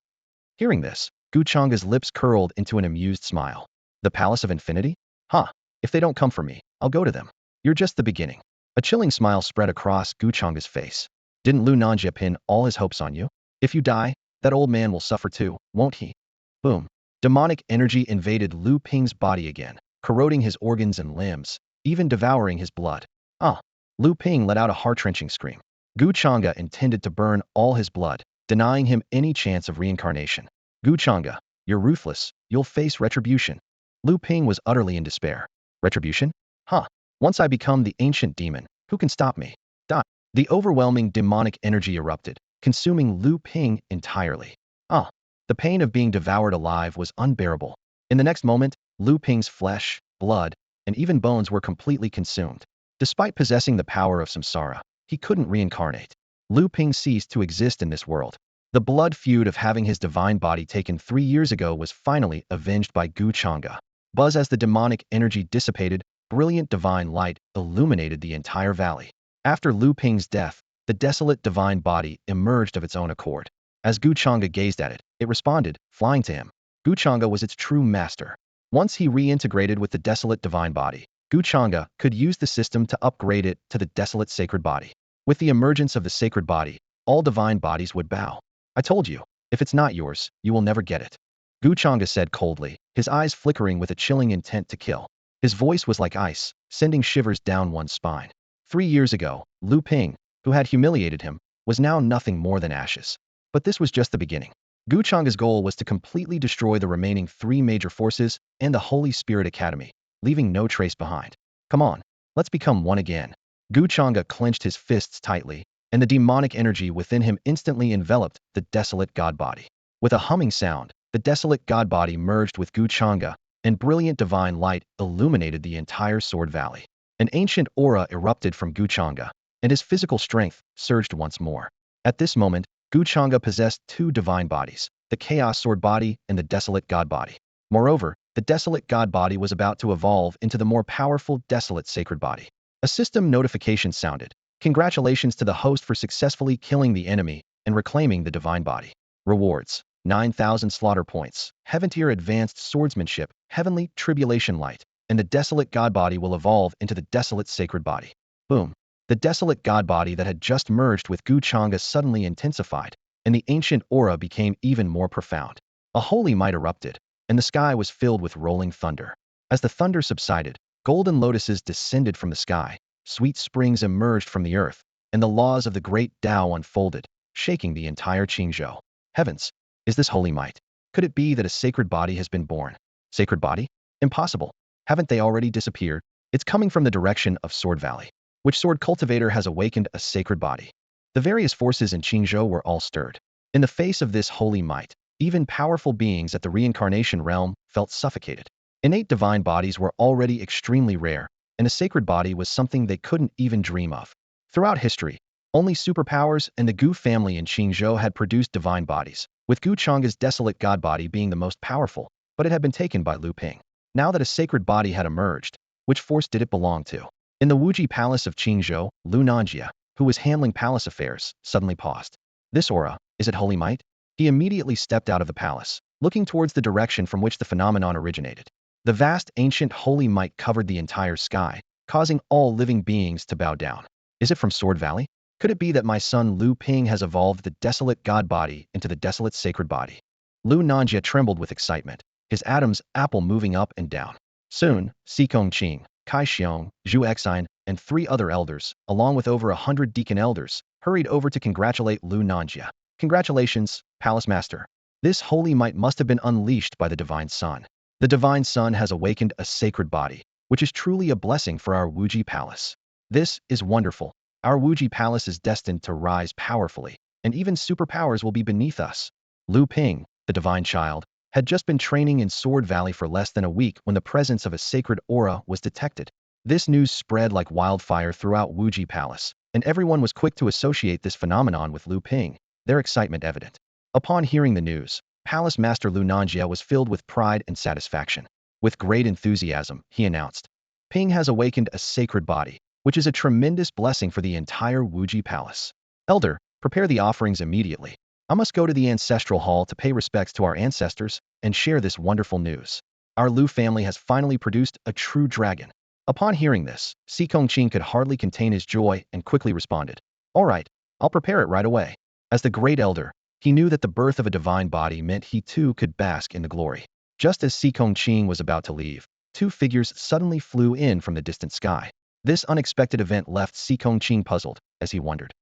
Hearing this, Gu Changge's lips curled into an amused smile. The Palace of Infinity? Huh. If they don't come for me, I'll go to them. You're just the beginning. A chilling smile spread across Gu Changge's face. Didn't Lu Nanjie pin all his hopes on you? If you die, that old man will suffer too, won't he? Boom. Demonic energy invaded Lu Ping's body again, corroding his organs and limbs, even devouring his blood. Ah! Lu Ping let out a heart-wrenching scream. Gu Changge intended to burn all his blood, denying him any chance of reincarnation. Gu Changge, you're ruthless, you'll face retribution. Lu Ping was utterly in despair. Retribution? Huh. Once I become the ancient demon, who can stop me? Die. The overwhelming demonic energy erupted, consuming Lu Ping entirely. Ah! The pain of being devoured alive was unbearable. In the next moment, Lu Ping's flesh, blood, and even bones were completely consumed. Despite possessing the power of samsara, he couldn't reincarnate. Lu Ping ceased to exist in this world. The blood feud of having his divine body taken 3 years ago was finally avenged by Gu Changge. Buzz as the demonic energy dissipated, brilliant divine light illuminated the entire valley. After Lu Ping's death, the desolate divine body emerged of its own accord. As Gu Changge gazed at it, it responded, flying to him. Gu Changge was its true master. Once he reintegrated with the desolate divine body, Gu Changge could use the system to upgrade it to the desolate sacred body. With the emergence of the sacred body, all divine bodies would bow. I told you, if it's not yours, you will never get it. Gu Changge said coldly, his eyes flickering with a chilling intent to kill. His voice was like ice, sending shivers down one's spine. 3 years ago, Lu Ping, who had humiliated him, was now nothing more than ashes. But this was just the beginning. Gu Changge's goal was to completely destroy the remaining 3 major forces and the Holy Spirit Academy, leaving no trace behind. Come on, let's become one again. Gu Changge clenched his fists tightly, and the demonic energy within him instantly enveloped the desolate god body. With a humming sound, the desolate god body merged with Gu Changge, and brilliant divine light illuminated the entire Sword Valley. An ancient aura erupted from Gu Changge, and his physical strength surged once more. At this moment, Gu Changge possessed two divine bodies, the Chaos Sword body and the Desolate God body. Moreover, the Desolate God body was about to evolve into the more powerful Desolate Sacred body. A system notification sounded. Congratulations to the host for successfully killing the enemy and reclaiming the divine body. Rewards: 9,000 slaughter points, Heaven tier advanced swordsmanship, Heavenly Tribulation Light, and the Desolate God body will evolve into the Desolate Sacred body. Boom. The Desolate God body that had just merged with Gu Changge suddenly intensified, and the ancient aura became even more profound. A holy might erupted, and the sky was filled with rolling thunder. As the thunder subsided, golden lotuses descended from the sky, sweet springs emerged from the earth, and the laws of the great Tao unfolded, shaking the entire Qingzhou. Heavens! Is this holy might? Could it be that a sacred body has been born? Sacred body? Impossible. Haven't they already disappeared? It's coming from the direction of Sword Valley. Which sword cultivator has awakened a sacred body? The various forces in Qingzhou were all stirred. In the face of this holy might, even powerful beings at the reincarnation realm felt suffocated. Innate divine bodies were already extremely rare, and a sacred body was something they couldn't even dream of. Throughout history, only superpowers and the Gu family in Qingzhou had produced divine bodies, with Gu Changge's Desolate God body being the most powerful, but it had been taken by Lu Ping. Now that a sacred body had emerged, which force did it belong to? In the Wuji Palace of Qingzhou, Lu Nanjie, who was handling palace affairs, suddenly paused. This aura, is it holy might? He immediately stepped out of the palace, looking towards the direction from which the phenomenon originated. The vast ancient holy might covered the entire sky, causing all living beings to bow down. Is it from Sword Valley? Could it be that my son Lu Ping has evolved the Desolate God body into the Desolate Sacred body? Lu Nanjie trembled with excitement, his atoms apple moving up and down. Soon, Xikong Qing, Kai Xiong, Zhu Exine, and 3 other elders, along with over 100 deacon elders, hurried over to congratulate Lu Nanjie. Congratulations, Palace Master. This holy might must have been unleashed by the Divine Sun. The Divine Sun has awakened a sacred body, which is truly a blessing for our Wuji Palace. This is wonderful. Our Wuji Palace is destined to rise powerfully, and even superpowers will be beneath us. Lu Ping, the Divine Child, had just been training in Sword Valley for less than a week when the presence of a sacred aura was detected. This news spread like wildfire throughout Wuji Palace, and everyone was quick to associate this phenomenon with Lu Ping, their excitement evident. Upon hearing the news, Palace Master Lu Nanjie was filled with pride and satisfaction. With great enthusiasm, he announced, Ping has awakened a sacred body, which is a tremendous blessing for the entire Wuji Palace. Elder, prepare the offerings immediately. I must go to the ancestral hall to pay respects to our ancestors and share this wonderful news. Our Lu family has finally produced a true dragon. Upon hearing this, Xikong Qing could hardly contain his joy and quickly responded, All right, I'll prepare it right away. As the great elder, he knew that the birth of a divine body meant he too could bask in the glory. Just as Xikong Qing was about to leave, 2 figures suddenly flew in from the distant sky. This unexpected event left Xikong Qing puzzled, as he wondered,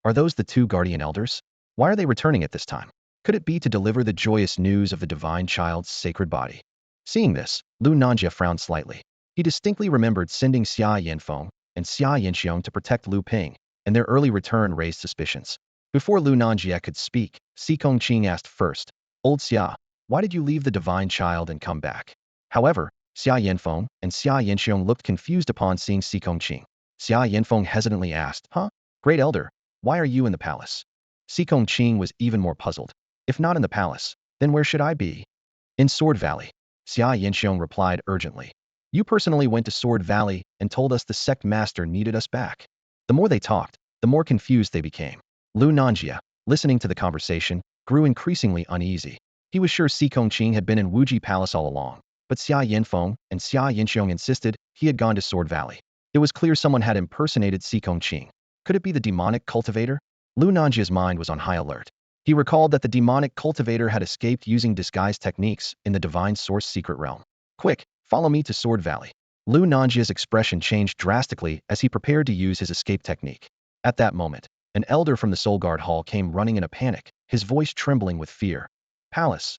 Are those the 2 guardian elders? Why are they returning at this time? Could it be to deliver the joyous news of the divine child's sacred body? Seeing this, Lu Nanjie frowned slightly. He distinctly remembered sending Xia Yanfeng and Xia Yanxiong to protect Lu Ping, and their early return raised suspicions. Before Lu Nanjie could speak, Xikong Qing asked first, Old Xia, why did you leave the divine child and come back? However, Xia Yanfeng and Xia Yanxiong looked confused upon seeing Xikong Qing. Xia Yanfeng hesitantly asked, Great Elder, why are you in the palace? Xikong Qing was even more puzzled. If not in the palace, then where should I be? In Sword Valley. Xia Yanxiong replied urgently. You personally went to Sword Valley and told us the sect master needed us back. The more they talked, the more confused they became. Lu Nanjie, listening to the conversation, grew increasingly uneasy. He was sure Xikong Qing had been in Wuji Palace all along, but Xia Yanfeng and Xia Yanxiong insisted he had gone to Sword Valley. It was clear someone had impersonated Xikong Qing. Could it be the demonic cultivator? Lu Nanjie's mind was on high alert. He recalled that the demonic cultivator had escaped using disguise techniques in the Divine Source secret realm. Quick, follow me to Sword Valley. Lu Nanjie's expression changed drastically as he prepared to use his escape technique. At that moment, an elder from the Soul Guard Hall came running in a panic, his voice trembling with fear. Palace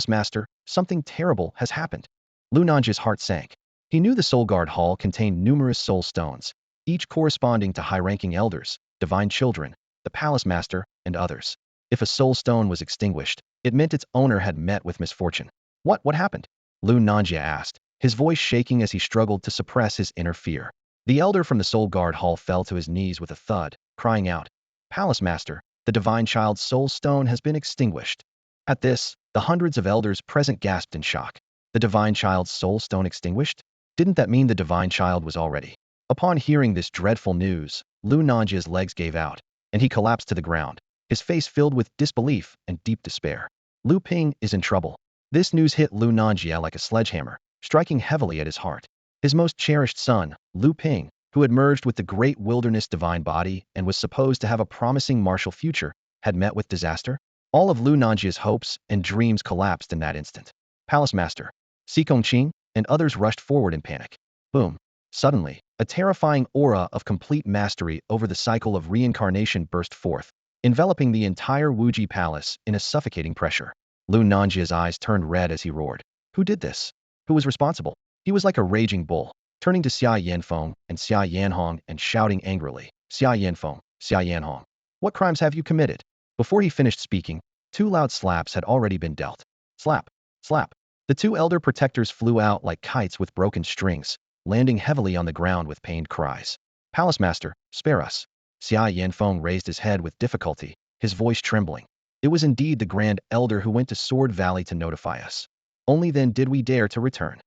Master, something terrible has happened. Lu Nanjie's heart sank. He knew the Soul Guard Hall contained numerous soul stones, each corresponding to high-ranking elders, divine children, the Palace Master, and others. If a soul stone was extinguished, it meant its owner had met with misfortune. What happened? Lu Nanjie asked, his voice shaking as he struggled to suppress his inner fear. The elder from the Soul Guard Hall fell to his knees with a thud, crying out, Palace Master, The divine child's soul stone has been extinguished. At this, the hundreds of elders present gasped in shock. The divine child's soul stone extinguished? Didn't that mean the divine child was already? Upon hearing this dreadful news, Lu Nanjia's legs gave out, and he collapsed to the ground, his face filled with disbelief and deep despair. Lu Ping is in trouble. This news hit Lu Nanjia like a sledgehammer, striking heavily at his heart. His most cherished son, Lu Ping, who had merged with the great wilderness divine body and was supposed to have a promising martial future, had met with disaster? All of Lu Nanjia's hopes and dreams collapsed in that instant. Palace Master, Qing, and others rushed forward in panic. Boom. Suddenly, a terrifying aura of complete mastery over the cycle of reincarnation burst forth, enveloping the entire Wuji Palace in a suffocating pressure. Lu Nanjia's eyes turned red as he roared. Who did this? Who was responsible? He was like a raging bull, turning to Xia Yanfeng and Xia Yanhong and shouting angrily, Xia Yanfeng, Xia Yanhong, what crimes have you committed? Before he finished speaking, 2 loud slaps had already been dealt. Slap, slap. The 2 elder protectors flew out like kites with broken strings, landing heavily on the ground with pained cries. Palace Master, spare us. Xia Yanfeng raised his head with difficulty, his voice trembling. It was indeed the Grand Elder who went to Sword Valley to notify us. Only then did we dare to return.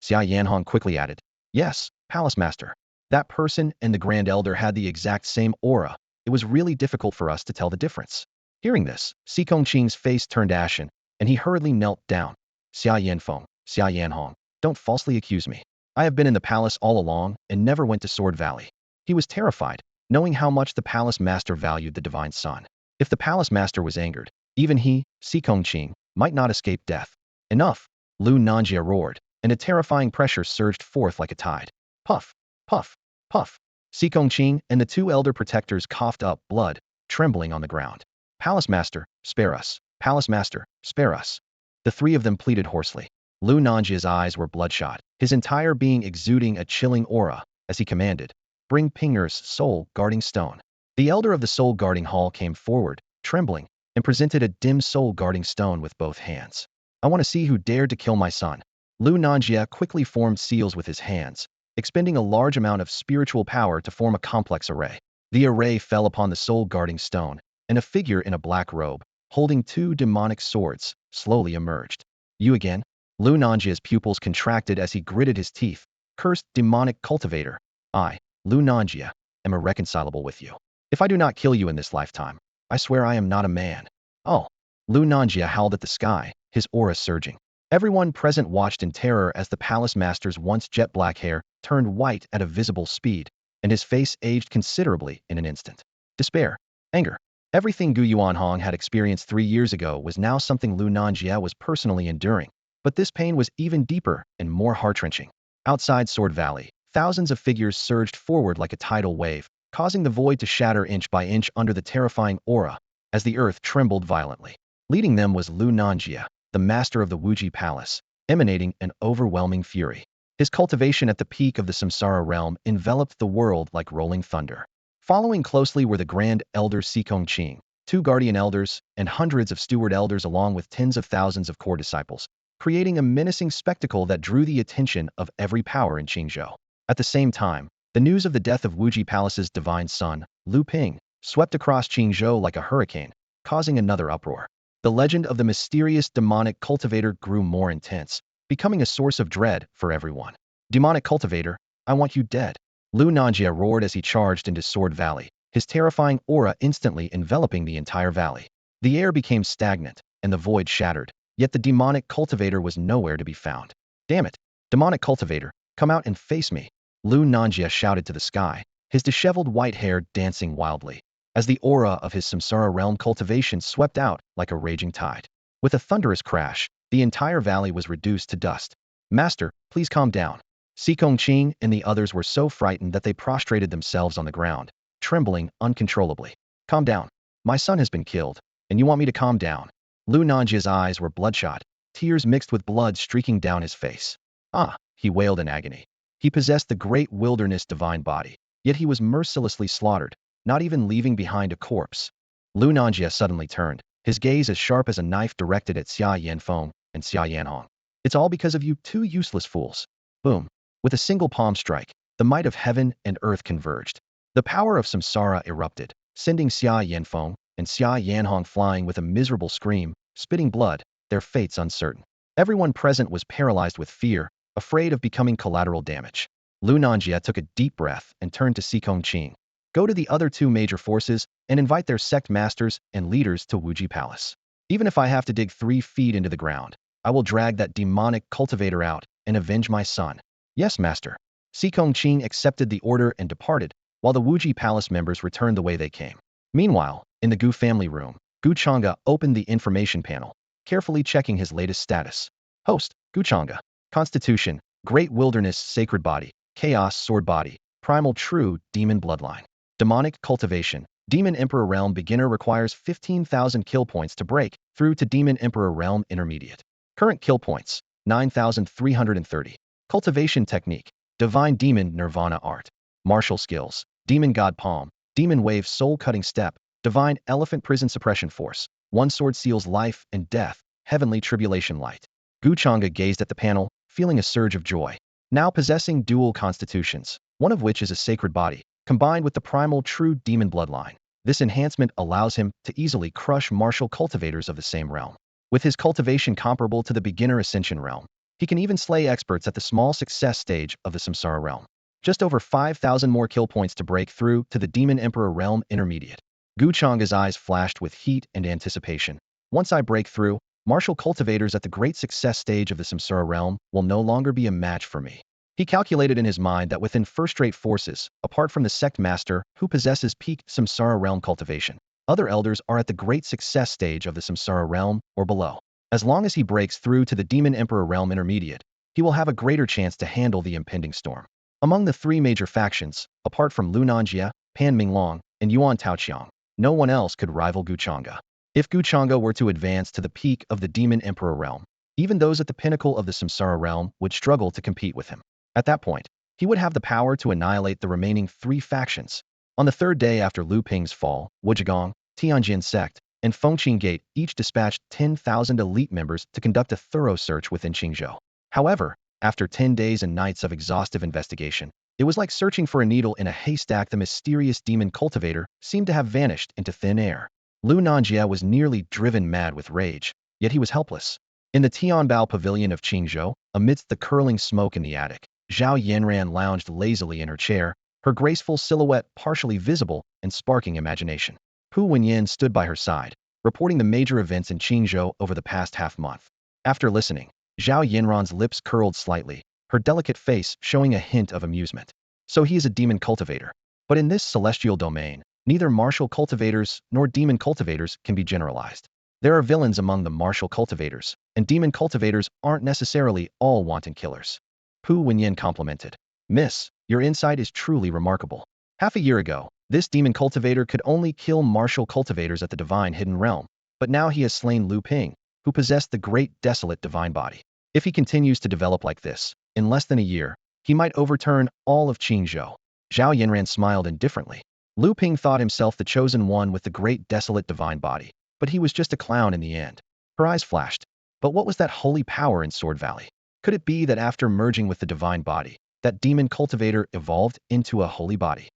Xia Yanhong quickly added, yes, Palace Master. That person and the Grand Elder had the exact same aura. It was really difficult for us to tell the difference. Hearing this, Qing's face turned ashen, and he hurriedly knelt down. Xia Yanfeng, Xia Yanhong, don't falsely accuse me. I have been in the palace all along and never went to Sword Valley. He was terrified, knowing how much the Palace Master valued the Divine Son. If the Palace Master was angered, even he, Qing, might not escape death. Enough! Lu Nanjia roared, and a terrifying pressure surged forth like a tide. Puff, puff, puff. Qing and the 2 elder protectors coughed up blood, trembling on the ground. Palace Master, spare us. Palace Master, spare us. The 3 of them pleaded hoarsely. Lu Nanjia's eyes were bloodshot, his entire being exuding a chilling aura, as he commanded, bring Pinger's soul guarding stone. The elder of the soul guarding hall came forward, trembling, and presented a dim soul guarding stone with both hands. I want to see who dared to kill my son. Lu Nanjia quickly formed seals with his hands, expending a large amount of spiritual power to form a complex array. The array fell upon the soul guarding stone, and a figure in a black robe, holding 2 demonic swords, slowly emerged. You again? Lu Nanjia's pupils contracted as he gritted his teeth. Cursed demonic cultivator. I, Lu Nanjia, am irreconcilable with you. If I do not kill you in this lifetime, I swear I am not a man. Oh. Lu Nanjia howled at the sky, his aura surging. Everyone present watched in terror as the Palace Master's once jet black hair turned white at a visible speed, and his face aged considerably in an instant. Despair, anger, everything Gu Yuanhong had experienced 3 years ago was now something Lu Nanjia was personally enduring. But this pain was even deeper and more heart-wrenching. Outside Sword Valley, thousands of figures surged forward like a tidal wave, causing the void to shatter inch by inch under the terrifying aura, as the earth trembled violently. Leading them was Lu Nanjia, the master of the Wuji Palace, emanating an overwhelming fury. His cultivation at the peak of the Samsara realm enveloped the world like rolling thunder. Following closely were the Grand Elder Qing, 2 Guardian Elders, and hundreds of Steward Elders along with tens of thousands of core disciples, creating a menacing spectacle that drew the attention of every power in Qingzhou. At the same time, the news of the death of Wuji Palace's divine son, Lu Ping, swept across Qingzhou like a hurricane, causing another uproar. The legend of the mysterious demonic cultivator grew more intense, becoming a source of dread for everyone. Demonic cultivator, I want you dead. Lu Nanjia roared as he charged into Sword Valley, his terrifying aura instantly enveloping the entire valley. The air became stagnant, and the void shattered, yet the demonic cultivator was nowhere to be found. Damn it! Demonic cultivator, come out and face me! Lu Nanjia shouted to the sky, his disheveled white hair dancing wildly, as the aura of his Samsara realm cultivation swept out like a raging tide. With a thunderous crash, the entire valley was reduced to dust. Master, please calm down. Qing and the others were so frightened that they prostrated themselves on the ground, trembling uncontrollably. Calm down. My son has been killed, and you want me to calm down? Lu Nanjia's eyes were bloodshot, tears mixed with blood streaking down his face. Ah, he wailed in agony. He possessed the great wilderness divine body, yet he was mercilessly slaughtered, not even leaving behind a corpse. Lu Nanjia suddenly turned, his gaze as sharp as a knife directed at Xia Yanfeng and Xia Yanhong. It's all because of you 2 useless fools. Boom. With a single palm strike, the might of heaven and earth converged. The power of Samsara erupted, sending Xia Yanfeng, and Xia Yanhong flying with a miserable scream, spitting blood, their fates uncertain. Everyone present was paralyzed with fear, afraid of becoming collateral damage. Lu Nanjie took a deep breath and turned to Sikong Qing. Go to the other two major forces and invite their sect masters and leaders to Wuji Palace. Even if I have to dig 3 feet into the ground, I will drag that demonic cultivator out and avenge my son. Yes, master. Sikong Qing accepted the order and departed, while the Wuji Palace members returned the way they came. Meanwhile, in the Gu family room, Gu Changge opened the information panel, carefully checking his latest status. Host, Gu Changge. Constitution, Great Wilderness Sacred Body, Chaos Sword Body, Primal True Demon Bloodline. Demonic Cultivation, Demon Emperor Realm Beginner requires 15,000 kill points to break through to Demon Emperor Realm Intermediate. Current kill points, 9,330. Cultivation Technique, Divine Demon Nirvana Art. Martial Skills, Demon God Palm, Demon Wave Soul Cutting Step, Divine Elephant Prison Suppression Force. One sword seals life and death, Heavenly Tribulation Light. Gu Changge gazed at the panel, feeling a surge of joy. Now possessing dual constitutions, one of which is a sacred body, combined with the primal true demon bloodline. This enhancement allows him to easily crush martial cultivators of the same realm. With his cultivation comparable to the beginner ascension realm, he can even slay experts at the small success stage of the samsara realm. Just over 5,000 more kill points to break through to the Demon Emperor Realm Intermediate. Gu Changge's eyes flashed with heat and anticipation. Once I break through, martial cultivators at the great success stage of the samsara realm will no longer be a match for me. He calculated in his mind that within first-rate forces, apart from the sect master who possesses peak samsara realm cultivation, other elders are at the great success stage of the samsara realm or below. As long as he breaks through to the Demon Emperor Realm Intermediate, he will have a greater chance to handle the impending storm. Among the 3 major factions, apart from Lu Nanjie, Pan Minglong, and Yuan Taoqiang, no one else could rival Gu Changge. If Gu Changge were to advance to the peak of the Demon Emperor Realm, even those at the pinnacle of the samsara realm would struggle to compete with him. At that point, he would have the power to annihilate the remaining 3 factions. On the 3rd day after Lu Ping's fall, Wuzhigong, Tianjin Sect, and Fengqing Gate each dispatched 10,000 elite members to conduct a thorough search within Qingzhou. However, after 10 days and nights of exhaustive investigation, it was like searching for a needle in a haystack. The mysterious demon cultivator seemed to have vanished into thin air. Lu Nanjie was nearly driven mad with rage, yet he was helpless. In the Tianbao Pavilion of Qingzhou, amidst the curling smoke in the attic, Zhao Yanran lounged lazily in her chair, her graceful silhouette partially visible and sparking imagination. Pu Wenyan stood by her side, reporting the major events in Qingzhou over the past half-month. After listening, Zhao Yanran's lips curled slightly, her delicate face showing a hint of amusement. So he is a demon cultivator. But in this celestial domain, neither martial cultivators nor demon cultivators can be generalized. There are villains among the martial cultivators, and demon cultivators aren't necessarily all wanton killers. Pu Wenyan complimented. Miss, your insight is truly remarkable. Half a year ago, this demon cultivator could only kill martial cultivators at the divine hidden realm, but now he has slain Lu Ping, who possessed the great desolate divine body. If he continues to develop like this, in less than a year, he might overturn all of Qingzhou. Zhao Yanran smiled indifferently. Lu Ping thought himself the chosen one with the great desolate divine body, but he was just a clown in the end. Her eyes flashed. But what was that holy power in Sword Valley? Could it be that after merging with the divine body, that demon cultivator evolved into a holy body?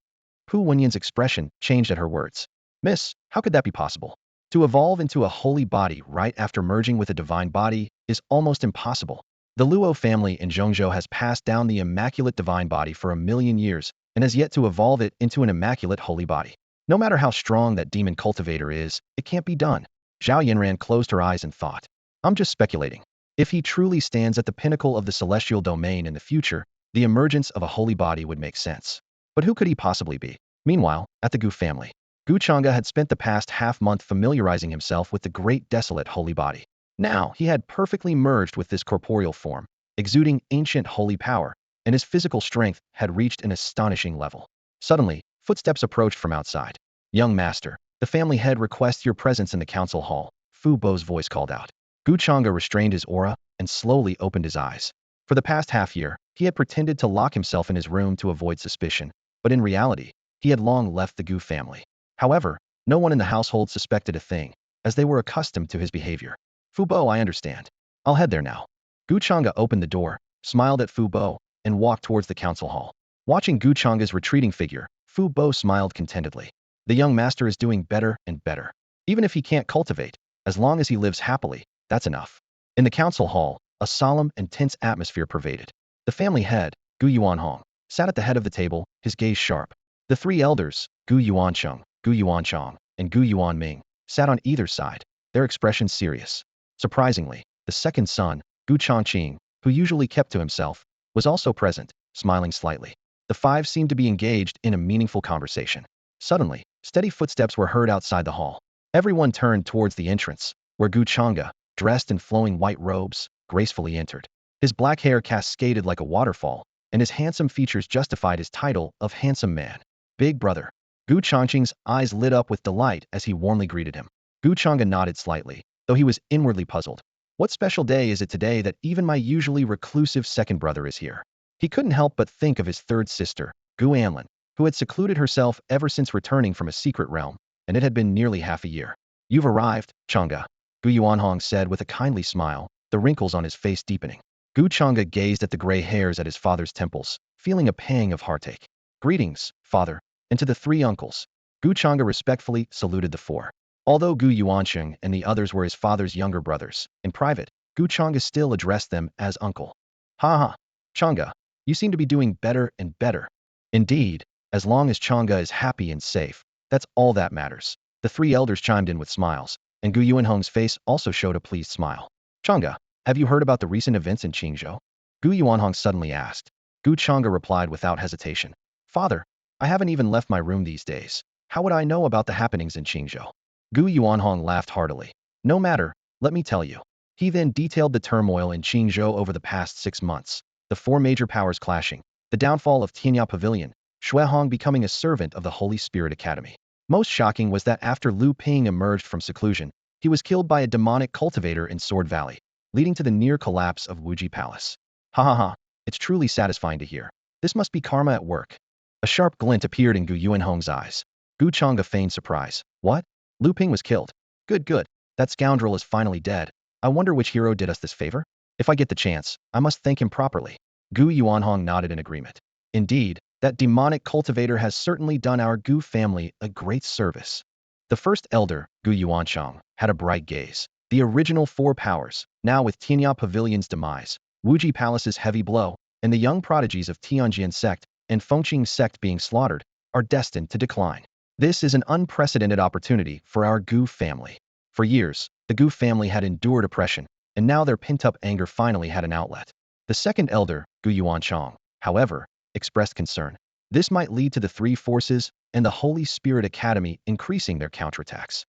Pu Wenyan's expression changed at her words. Miss, how could that be possible? To evolve into a holy body right after merging with a divine body is almost impossible. The Luo family in Zhongzhou has passed down the immaculate divine body for 1,000,000 years and has yet to evolve it into an immaculate holy body. No matter how strong that demon cultivator is, it can't be done. Zhao Yanran closed her eyes and thought. I'm just speculating. If he truly stands at the pinnacle of the celestial domain in the future, the emergence of a holy body would make sense. But who could he possibly be? Meanwhile, at the Gu family, Gu Changge had spent the past half-month familiarizing himself with the great desolate holy body. Now, he had perfectly merged with this corporeal form, exuding ancient holy power, and his physical strength had reached an astonishing level. Suddenly, footsteps approached from outside. Young master, the family head requests your presence in the council hall, Fu Bo's voice called out. Gu Changge restrained his aura and slowly opened his eyes. For the past half-year, he had pretended to lock himself in his room to avoid suspicion, but in reality, he had long left the Gu family. However, no one in the household suspected a thing, as they were accustomed to his behavior. Fu Bo, I understand. I'll head there now. Gu Changge opened the door, smiled at Fu Bo, and walked towards the council hall. Watching Gu Changge's retreating figure, Fu Bo smiled contentedly. The young master is doing better and better. Even if he can't cultivate, as long as he lives happily, that's enough. In the council hall, a solemn and tense atmosphere pervaded. The family head, Gu Yuanhong, sat at the head of the table, his gaze sharp. The three elders, Gu Yuancheng, Gu Yuanchong, and Gu Yuanming, sat on either side, their expressions serious. Surprisingly, the second son, Gu Changge, who usually kept to himself, was also present, smiling slightly. The five seemed to be engaged in a meaningful conversation. Suddenly, steady footsteps were heard outside the hall. Everyone turned towards the entrance, where Gu Changge, dressed in flowing white robes, gracefully entered. His black hair cascaded like a waterfall, and his handsome features justified his title of handsome man. Big brother. Gu Changqing's eyes lit up with delight as he warmly greeted him. Gu Changge nodded slightly, though he was inwardly puzzled. What special day is it today that even my usually reclusive second brother is here? He couldn't help but think of his third sister, Gu Anlin, who had secluded herself ever since returning from a secret realm, and it had been nearly half a year. You've arrived, Changge, Gu Yuanhong said with a kindly smile, the wrinkles on his face deepening. Gu Changge gazed at the gray hairs at his father's temples, feeling a pang of heartache. Greetings, father, and to the three uncles. Gu Changge respectfully saluted the four. Although Gu Yuancheng and the others were his father's younger brothers, in private, Gu Changge still addressed them as uncle. Ha ha, Changge, you seem to be doing better and better. Indeed, as long as Changge is happy and safe, that's all that matters. The three elders chimed in with smiles, and Gu Yuanhong's face also showed a pleased smile. Changge, have you heard about the recent events in Qingzhou? Gu Yuanhong suddenly asked. Gu Changge replied without hesitation. Father, I haven't even left my room these days. How would I know about the happenings in Qingzhou? Gu Yuanhong laughed heartily. No matter, let me tell you. He then detailed the turmoil in Qingzhou over the past 6 months, the four major powers clashing, the downfall of Tianya Pavilion, Xuehong becoming a servant of the Holy Spirit Academy. Most shocking was that after Lu Ping emerged from seclusion, he was killed by a demonic cultivator in Sword Valley, leading to the near collapse of Wuji Palace. Ha ha ha, it's truly satisfying to hear. This must be karma at work. A sharp glint appeared in Gu Yuanhong's eyes. Gu Changge feigned surprise. What? Lu Ping was killed. Good, good. That scoundrel is finally dead. I wonder which hero did us this favor? If I get the chance, I must thank him properly. Gu Yuanhong nodded in agreement. Indeed, that demonic cultivator has certainly done our Gu family a great service. The first elder, Gu Yuancheng, had a bright gaze. The original four powers, now with Tianya Pavilion's demise, Wuji Palace's heavy blow, and the young prodigies of Tianjian Sect and Fengqing Sect being slaughtered, are destined to decline. This is an unprecedented opportunity for our Gu family. For years, the Gu family had endured oppression, and now their pent-up anger finally had an outlet. The second elder, Gu Yuancheng, however, expressed concern. This might lead to the three forces and the Holy Spirit Academy increasing their counterattacks.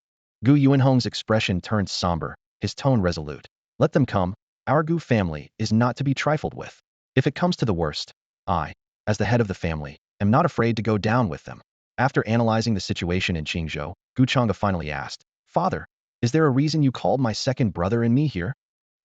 Gu Yuanhong's expression turned somber, his tone resolute. Let them come. Our Gu family is not to be trifled with. If it comes to the worst, I, as the head of the family, am not afraid to go down with them. After analyzing the situation in Qingzhou, Gu Changge finally asked, Father, is there a reason you called my second brother and me here?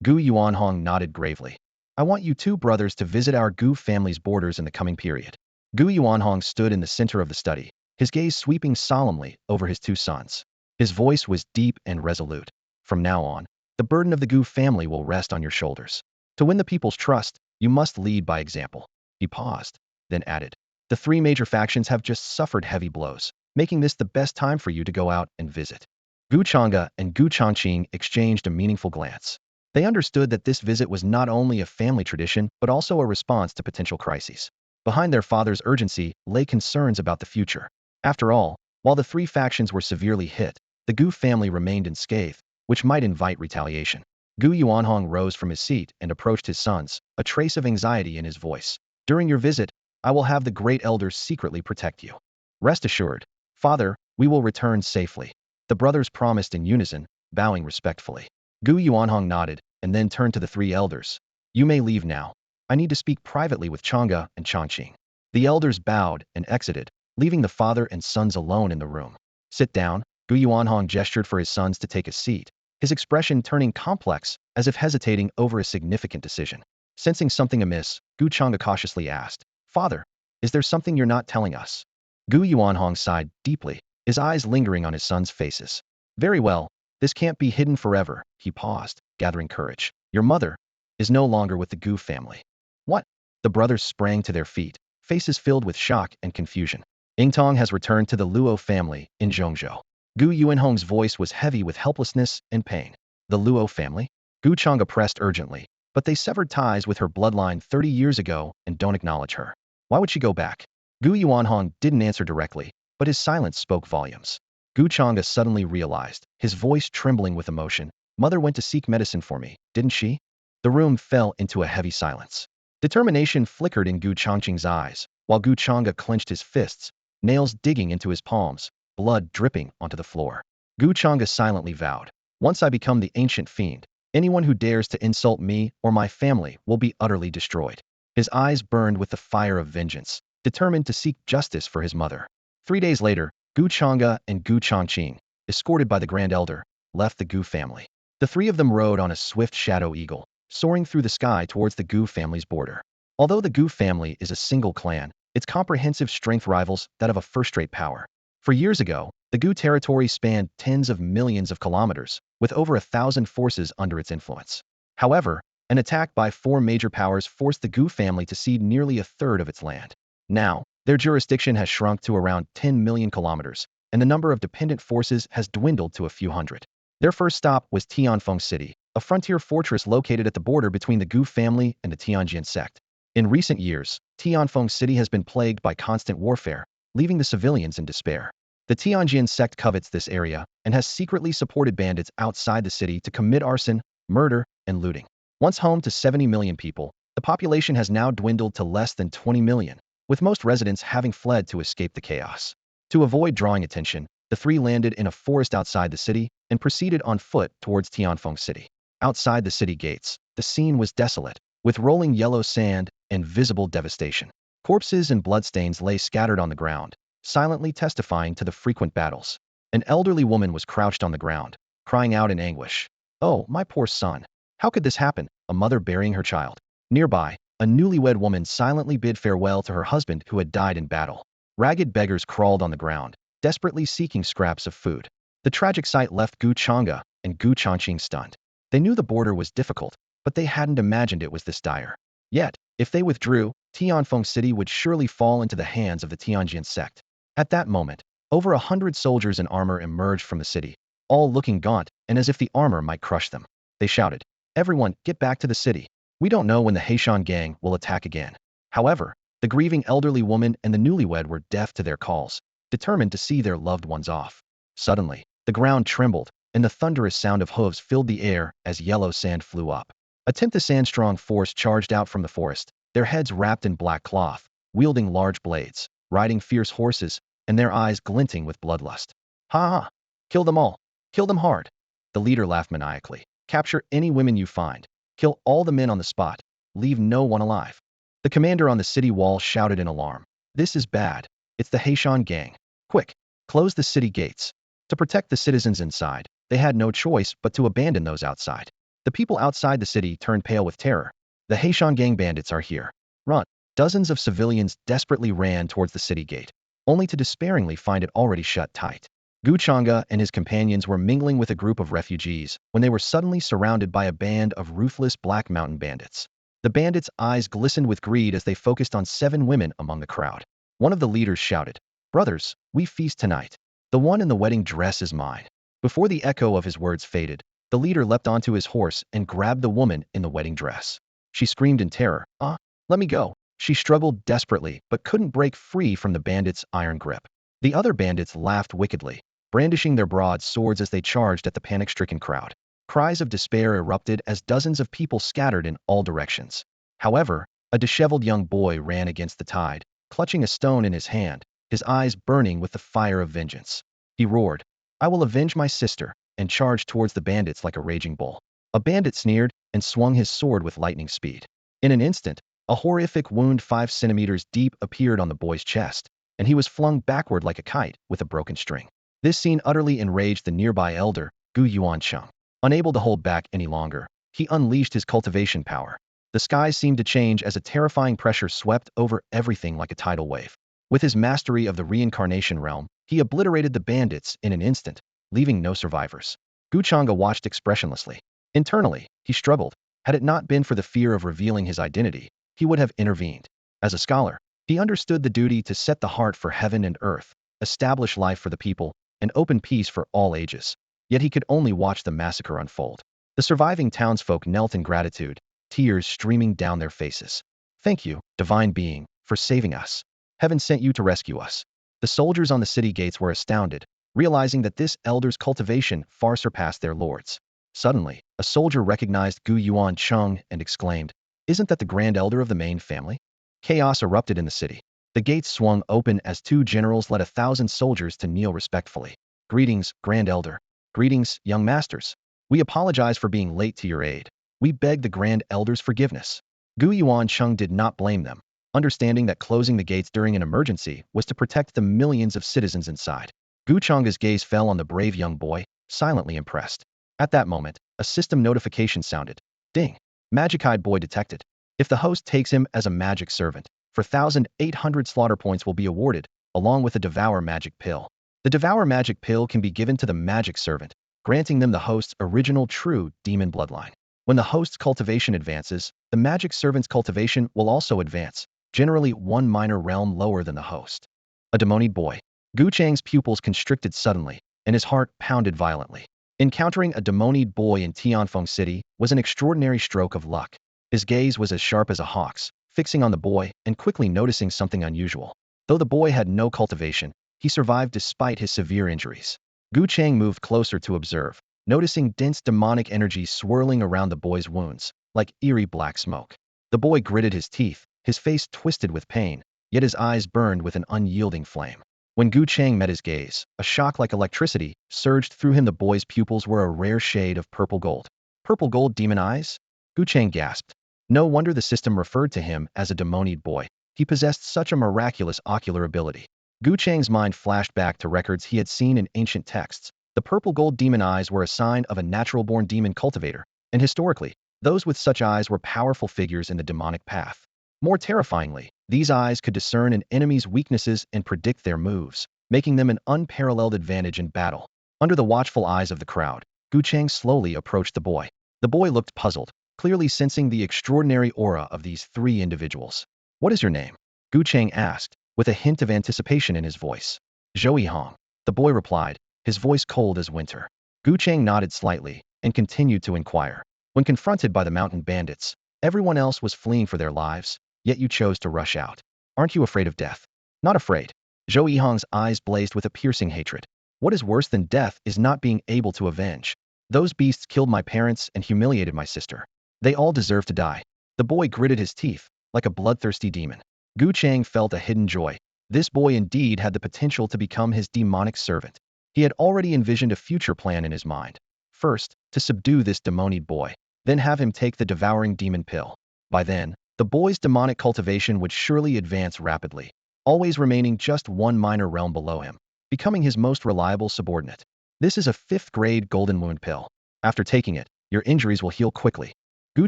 Gu Yuanhong nodded gravely. I want you two brothers to visit our Gu family's borders in the coming period. Gu Yuanhong stood in the center of the study, his gaze sweeping solemnly over his two sons. His voice was deep and resolute. From now on, the burden of the Gu family will rest on your shoulders. To win the people's trust, you must lead by example. He paused, then added, the three major factions have just suffered heavy blows, making this the best time for you to go out and visit. Gu Changge and Gu Changqing exchanged a meaningful glance. They understood that this visit was not only a family tradition, but also a response to potential crises. Behind their father's urgency lay concerns about the future. After all, while the three factions were severely hit, the Gu family remained unscathed, which might invite retaliation. Gu Yuanhong rose from his seat and approached his sons, a trace of anxiety in his voice. During your visit, I will have the great elders secretly protect you. Rest assured, Father, we will return safely. The brothers promised in unison, bowing respectfully. Gu Yuanhong nodded, and then turned to the three elders. You may leave now. I need to speak privately with Changge and Changqing. The elders bowed and exited, leaving the father and sons alone in the room. Sit down. Gu Yuanhong gestured for his sons to take a seat, his expression turning complex, as if hesitating over a significant decision. Sensing something amiss, Gu Changge cautiously asked, Father, is there something you're not telling us? Gu Yuanhong sighed deeply, his eyes lingering on his sons' faces. Very well, this can't be hidden forever. He paused, gathering courage. Your mother is no longer with the Gu family. What? The brothers sprang to their feet, faces filled with shock and confusion. Yingtong has returned to the Luo family in Zhongzhou. Gu Yuanhong's voice was heavy with helplessness and pain. The Luo family? Gu Changge pressed urgently, but they severed ties with her bloodline 30 years ago and don't acknowledge her. Why would she go back? Gu Yuanhong didn't answer directly, but his silence spoke volumes. Gu Changge suddenly realized, his voice trembling with emotion. Mother went to seek medicine for me, didn't she? The room fell into a heavy silence. Determination flickered in Gu Changqing's eyes, while Gu Changge clenched his fists, nails digging into his palms, blood dripping onto the floor. Gu Changge silently vowed, once I become the ancient fiend, anyone who dares to insult me or my family will be utterly destroyed. His eyes burned with the fire of vengeance, determined to seek justice for his mother. 3 days later, Gu Changge and Gu Changqing, escorted by the Grand Elder, left the Gu family. The three of them rode on a swift shadow eagle, soaring through the sky towards the Gu family's border. Although the Gu family is a single clan, its comprehensive strength rivals that of a first-rate power. For years ago, the Gu territory spanned tens of millions of kilometers, with over 1,000 forces under its influence. However, an attack by 4 major powers forced the Gu family to cede nearly a third of its land. Now, their jurisdiction has shrunk to around 10 million kilometers, and the number of dependent forces has dwindled to a few hundred. Their first stop was Tianfeng City, a frontier fortress located at the border between the Gu family and the Tianjian sect. In recent years, Tianfeng City has been plagued by constant warfare, leaving the civilians in despair. The Tianjian sect covets this area and has secretly supported bandits outside the city to commit arson, murder, and looting. Once home to 70 million people, the population has now dwindled to less than 20 million, with most residents having fled to escape the chaos. To avoid drawing attention, the three landed in a forest outside the city and proceeded on foot towards Tianfeng City. Outside the city gates, the scene was desolate, with rolling yellow sand and visible devastation. Corpses and bloodstains lay scattered on the ground, silently testifying to the frequent battles. An elderly woman was crouched on the ground, crying out in anguish. "Oh, my poor son. How could this happen?" A mother burying her child. Nearby, a newlywed woman silently bid farewell to her husband who had died in battle. Ragged beggars crawled on the ground, desperately seeking scraps of food. The tragic sight left Gu Changge and Gu Changqing stunned. They knew the border was difficult, but they hadn't imagined it was this dire. Yet, if they withdrew, Tianfeng City would surely fall into the hands of the Tianjian sect. At that moment, over 100 soldiers in armor emerged from the city, all looking gaunt and as if the armor might crush them. They shouted, "Everyone, get back to the city. We don't know when the Heishan gang will attack again." However, the grieving elderly woman and the newlywed were deaf to their calls, determined to see their loved ones off. Suddenly, the ground trembled, and the thunderous sound of hooves filled the air as yellow sand flew up. A tenth of sand-strong force charged out from the forest, their heads wrapped in black cloth, wielding large blades, riding fierce horses, and their eyes glinting with bloodlust. "Ha ha! Kill them all! Kill them hard!" The leader laughed maniacally. "Capture any women you find. Kill all the men on the spot. Leave no one alive." The commander on the city wall shouted in alarm. "This is bad. It's the Heishan gang. Quick, close the city gates." To protect the citizens inside, they had no choice but to abandon those outside. The people outside the city turned pale with terror. "The Heishan gang bandits are here. Run!" Dozens of civilians desperately ran towards the city gate, only to despairingly find it already shut tight. Gu Changge and his companions were mingling with a group of refugees when they were suddenly surrounded by a band of ruthless Black Mountain bandits. The bandits' eyes glistened with greed as they focused on 7 women among the crowd. One of the leaders shouted, "Brothers, we feast tonight. The one in the wedding dress is mine." Before the echo of his words faded, the leader leapt onto his horse and grabbed the woman in the wedding dress. She screamed in terror, "Ah, let me go." She struggled desperately but couldn't break free from the bandits' iron grip. The other bandits laughed wickedly, brandishing their broad swords as they charged at the panic-stricken crowd. Cries of despair erupted as dozens of people scattered in all directions. However, a disheveled young boy ran against the tide, clutching a stone in his hand, his eyes burning with the fire of vengeance. He roared, "I will avenge my sister," and charged towards the bandits like a raging bull. A bandit sneered and swung his sword with lightning speed. In an instant, a horrific wound 5 centimeters deep appeared on the boy's chest, and he was flung backward like a kite with a broken string. This scene utterly enraged the nearby elder, Gu Yuancheng. Unable to hold back any longer, he unleashed his cultivation power. The skies seemed to change as a terrifying pressure swept over everything like a tidal wave. With his mastery of the reincarnation realm, he obliterated the bandits in an instant, leaving no survivors. Gu Changge watched expressionlessly. Internally, he struggled. Had it not been for the fear of revealing his identity, he would have intervened. As a scholar, he understood the duty to set the heart for heaven and earth, establish life for the people, an open peace for all ages. Yet he could only watch the massacre unfold. The surviving townsfolk knelt in gratitude, tears streaming down their faces. Thank you, divine being, for saving us. Heaven sent you to rescue us. The soldiers on the city gates were astounded, realizing that this elder's cultivation far surpassed their lord's. Suddenly, a soldier recognized Gu Changge and exclaimed, "Isn't that the Grand Elder of the main family?" Chaos erupted in the city. The gates swung open as two generals led 1,000 soldiers to kneel respectfully. "Greetings, Grand Elder. Greetings, young masters. We apologize for being late to your aid. We beg the Grand Elder's forgiveness." Gu Changge did not blame them, understanding that closing the gates during an emergency was to protect the millions of citizens inside. Gu Changge's gaze fell on the brave young boy, silently impressed. At that moment, a system notification sounded. Ding! Magic-eyed boy detected. If the host takes him as a magic servant, 4,800 slaughter points will be awarded, along with a Devour Magic Pill. The Devour Magic Pill can be given to the magic servant, granting them the host's original true demon bloodline. When the host's cultivation advances, the magic servant's cultivation will also advance, generally one minor realm lower than the host. A demonied boy. Gu Changge's pupils constricted suddenly, and his heart pounded violently. Encountering a demonied boy in Tianfeng City was an extraordinary stroke of luck. His gaze was as sharp as a hawk's, fixing on the boy and quickly noticing something unusual. Though the boy had no cultivation, he survived despite his severe injuries. Gu Changge moved closer to observe, noticing dense demonic energy swirling around the boy's wounds, like eerie black smoke. The boy gritted his teeth, his face twisted with pain, yet his eyes burned with an unyielding flame. When Gu Changge met his gaze, a shock like electricity surged through him. The boy's pupils were a rare shade of purple gold. Purple gold demon eyes? Gu Changge gasped. No wonder the system referred to him as a demonied boy. He possessed such a miraculous ocular ability. Gu Changge's mind flashed back to records he had seen in ancient texts. The purple gold demon eyes were a sign of a natural-born demon cultivator, and historically, those with such eyes were powerful figures in the demonic path. More terrifyingly, these eyes could discern an enemy's weaknesses and predict their moves, making them an unparalleled advantage in battle. Under the watchful eyes of the crowd, Gu Changge slowly approached the boy. The boy looked puzzled, clearly sensing the extraordinary aura of these three individuals. "What is your name?" Gu Changge asked, with a hint of anticipation in his voice. "Zhou Hong," the boy replied, his voice cold as winter. Gu Changge nodded slightly and continued to inquire. "When confronted by the mountain bandits, everyone else was fleeing for their lives, yet you chose to rush out. Aren't you afraid of death?" "Not afraid." Zhou Hong's eyes blazed with a piercing hatred. "What is worse than death is not being able to avenge. Those beasts killed my parents and humiliated my sister. They all deserve to die." The boy gritted his teeth, like a bloodthirsty demon. Gu Changge felt a hidden joy. This boy indeed had the potential to become his demonic servant. He had already envisioned a future plan in his mind. First, to subdue this demonied boy, then have him take the devouring demon pill. By then, the boy's demonic cultivation would surely advance rapidly, always remaining just one minor realm below him, becoming his most reliable subordinate. This is a 5th-grade golden wound pill. After taking it, your injuries will heal quickly. Gu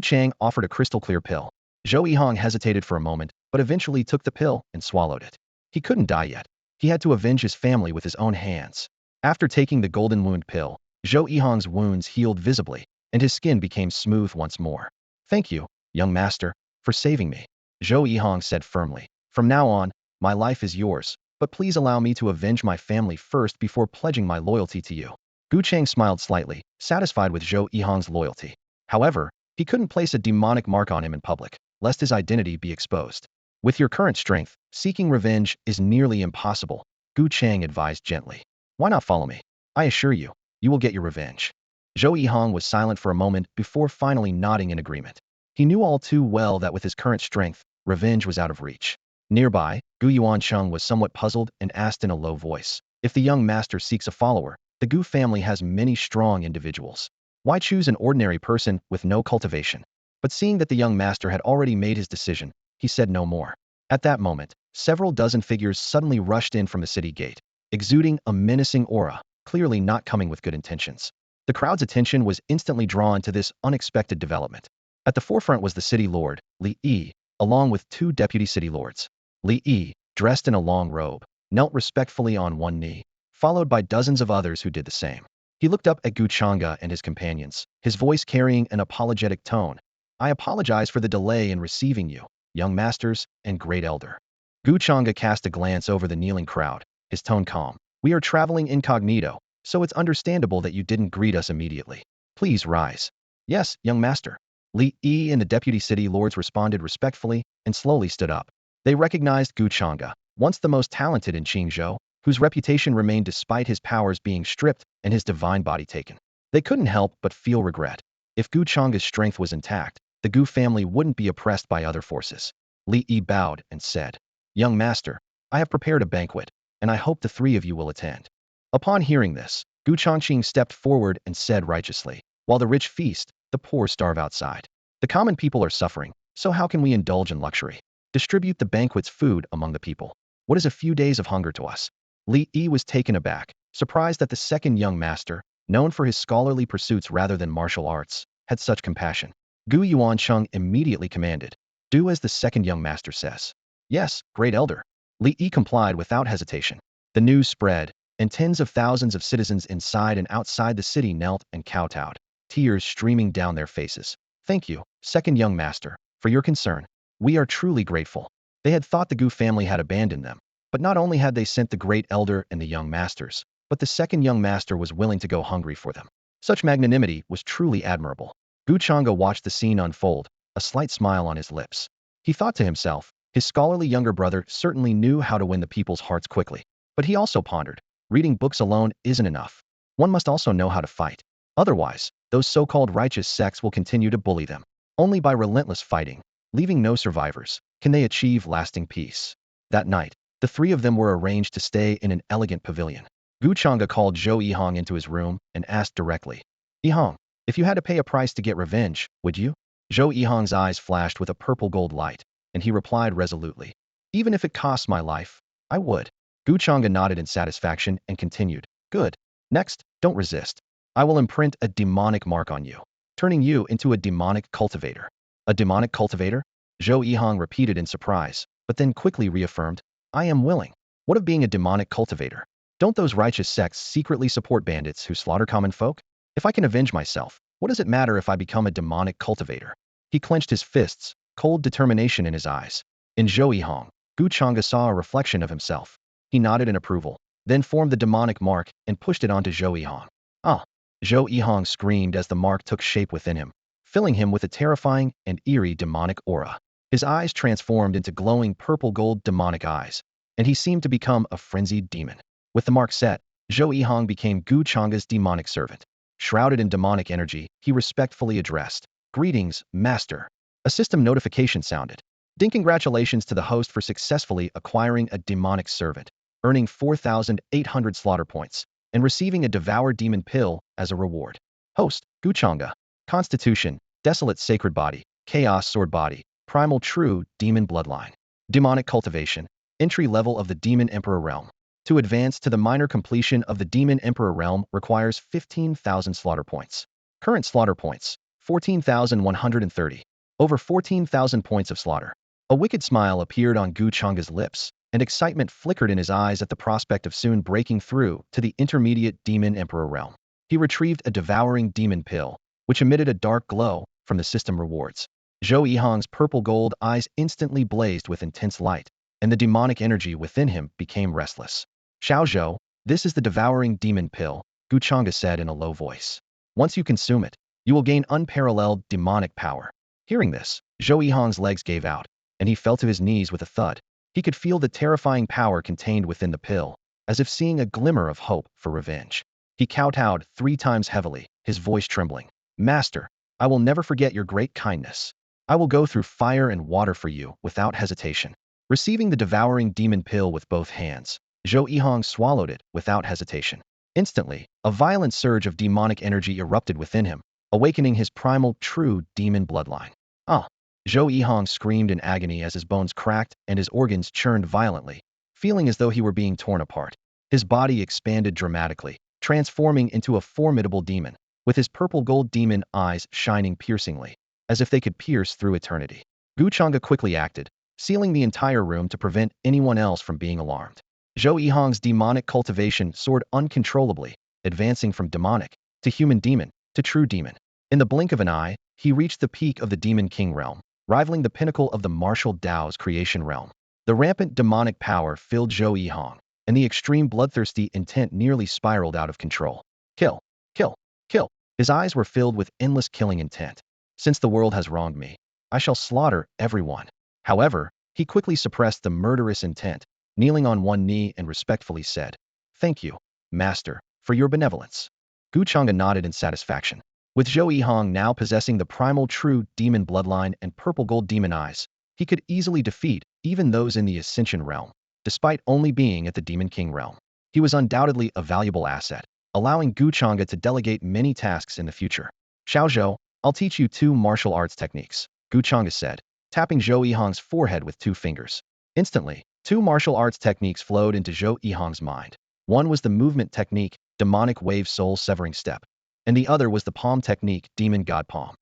Changge offered a crystal-clear pill. Zhou Hong hesitated for a moment, but eventually took the pill and swallowed it. He couldn't die yet. He had to avenge his family with his own hands. After taking the golden wound pill, Zhou Hong's wounds healed visibly, and his skin became smooth once more. "Thank you, young master, for saving me," Zhou Hong said firmly. "From now on, my life is yours, but please allow me to avenge my family first before pledging my loyalty to you." Gu Changge smiled slightly, satisfied with Zhou Hong's loyalty. However, he couldn't place a demonic mark on him in public, lest his identity be exposed. "With your current strength, seeking revenge is nearly impossible," Gu Changge advised gently. "Why not follow me? I assure you, you will get your revenge." Zhou Hong was silent for a moment before finally nodding in agreement. He knew all too well that with his current strength, revenge was out of reach. Nearby, Gu Changge was somewhat puzzled and asked in a low voice, "If the young master seeks a follower, the Gu family has many strong individuals. Why choose an ordinary person with no cultivation?" But seeing that the young master had already made his decision, he said no more. At that moment, several dozen figures suddenly rushed in from the city gate, exuding a menacing aura, clearly not coming with good intentions. The crowd's attention was instantly drawn to this unexpected development. At the forefront was the city lord, Li Yi, along with 2 deputy city lords. Li Yi, dressed in a long robe, knelt respectfully on one knee, followed by dozens of others who did the same. He looked up at Gu Changge and his companions, his voice carrying an apologetic tone. "I apologize for the delay in receiving you, young masters and great elder." Gu Changge cast a glance over the kneeling crowd, his tone calm. We are traveling incognito, so it's understandable that you didn't greet us immediately. Please rise. Yes, young master. Li Yi and the deputy city lords responded respectfully and slowly stood up. They recognized Gu Changge, once the most talented in Qingzhou, whose reputation remained despite his powers being stripped and his divine body taken. They couldn't help but feel regret. If Gu Changge's strength was intact, the Gu family wouldn't be oppressed by other forces. Li Yi bowed and said, "Young master, I have prepared a banquet, and I hope the three of you will attend." Upon hearing this, Gu Changge stepped forward and said righteously, "While the rich feast, the poor starve outside. The common people are suffering, so how can we indulge in luxury? Distribute the banquet's food among the people. What is a few days of hunger to us?" Li Yi was taken aback, surprised that the second young master, known for his scholarly pursuits rather than martial arts, had such compassion. Gu Yuancheng immediately commanded, "Do as the second young master says." "Yes, great elder." Li Yi complied without hesitation. The news spread, and tens of thousands of citizens inside and outside the city knelt and kowtowed, tears streaming down their faces. "Thank you, second young master, for your concern. We are truly grateful." They had thought the Gu family had abandoned them, but not only had they sent the great elder and the young masters, but the second young master was willing to go hungry for them. Such magnanimity was truly admirable. Gu Changge watched the scene unfold, a slight smile on his lips. He thought to himself, his scholarly younger brother certainly knew how to win the people's hearts quickly. But he also pondered, reading books alone isn't enough. One must also know how to fight. Otherwise, those so-called righteous sects will continue to bully them. Only by relentless fighting, leaving no survivors, can they achieve lasting peace. That night, the three of them were arranged to stay in an elegant pavilion. Gu Changge called Zhou Yihong into his room and asked directly, "Yihong, if you had to pay a price to get revenge, would you?" Zhou Yihong's eyes flashed with a purple gold light, and he replied resolutely, "Even if it costs my life, I would." Gu Changge nodded in satisfaction and continued, "Good. Next, don't resist. I will imprint a demonic mark on you, turning you into a demonic cultivator." "A demonic cultivator?" Zhou Yihong repeated in surprise, but then quickly reaffirmed, "I am willing." "What of being a demonic cultivator? Don't those righteous sects secretly support bandits who slaughter common folk? If I can avenge myself, what does it matter if I become a demonic cultivator?" He clenched his fists, cold determination in his eyes. In Zhou Yihong, Gu Changge saw a reflection of himself. He nodded in approval, then formed the demonic mark and pushed it onto Zhou Yihong. "Ah!" Zhou Yihong screamed as the mark took shape within him, filling him with a terrifying and eerie demonic aura. His eyes transformed into glowing purple-gold demonic eyes, and he seemed to become a frenzied demon. With the mark set, Zhou Yihong became Gu Changge's demonic servant. Shrouded in demonic energy, he respectfully addressed, "Greetings, master." A system notification sounded. "Ding, congratulations to the host for successfully acquiring a demonic servant, earning 4,800 slaughter points, and receiving a devour demon pill as a reward. Host, Gu Changge. Constitution, desolate sacred body, chaos sword body, primal true demon bloodline. Demonic cultivation, entry level of the Demon Emperor realm. To advance to the minor completion of the Demon Emperor realm requires 15,000 slaughter points. Current slaughter points, 14,130. Over 14,000 points of slaughter." A wicked smile appeared on Gu Changge's lips, and excitement flickered in his eyes at the prospect of soon breaking through to the intermediate Demon Emperor realm. He retrieved a devouring demon pill, which emitted a dark glow from the system rewards. Zhou Yihong's purple-gold eyes instantly blazed with intense light, and the demonic energy within him became restless. "Xiao Zhou, this is the devouring demon pill," Gu Changge said in a low voice. "Once you consume it, you will gain unparalleled demonic power." Hearing this, Zhou Yihong's legs gave out, and he fell to his knees with a thud. He could feel the terrifying power contained within the pill, as if seeing a glimmer of hope for revenge. He kowtowed 3 times heavily, his voice trembling. "Master, I will never forget your great kindness. I will go through fire and water for you without hesitation." Receiving the devouring demon pill with both hands, Zhou Yihong swallowed it without hesitation. Instantly, a violent surge of demonic energy erupted within him, awakening his primal true demon bloodline. "Ah!" Zhou Yihong screamed in agony as his bones cracked and his organs churned violently, feeling as though he were being torn apart. His body expanded dramatically, transforming into a formidable demon, with his purple-gold demon eyes shining piercingly, as if they could pierce through eternity. Gu Changge quickly acted, sealing the entire room to prevent anyone else from being alarmed. Zhou Yihong's demonic cultivation soared uncontrollably, advancing from demonic to human demon to true demon. In the blink of an eye, he reached the peak of the Demon King realm, rivaling the pinnacle of the martial Dao's creation realm. The rampant demonic power filled Zhou Yihong, and the extreme bloodthirsty intent nearly spiraled out of control. Kill, kill, kill. His eyes were filled with endless killing intent. Since the world has wronged me, I shall slaughter everyone. However, he quickly suppressed the murderous intent, kneeling on one knee and respectfully said, "Thank you, Master, for your benevolence." Gu Changge nodded in satisfaction. With Zhou Yihong now possessing the primal true demon bloodline and purple gold demon eyes, he could easily defeat even those in the Ascension realm, despite only being at the Demon King realm. He was undoubtedly a valuable asset, allowing Gu Changge to delegate many tasks in the future. "Xiao Zhou, I'll teach you 2 martial arts techniques," Gu Changge said, tapping Zhou Yihong's forehead with 2 fingers. Instantly, 2 martial arts techniques flowed into Zhou Yihong's mind. One was the movement technique, Demonic Wave Soul Severing Step, and the other was the palm technique, Demon God Palm.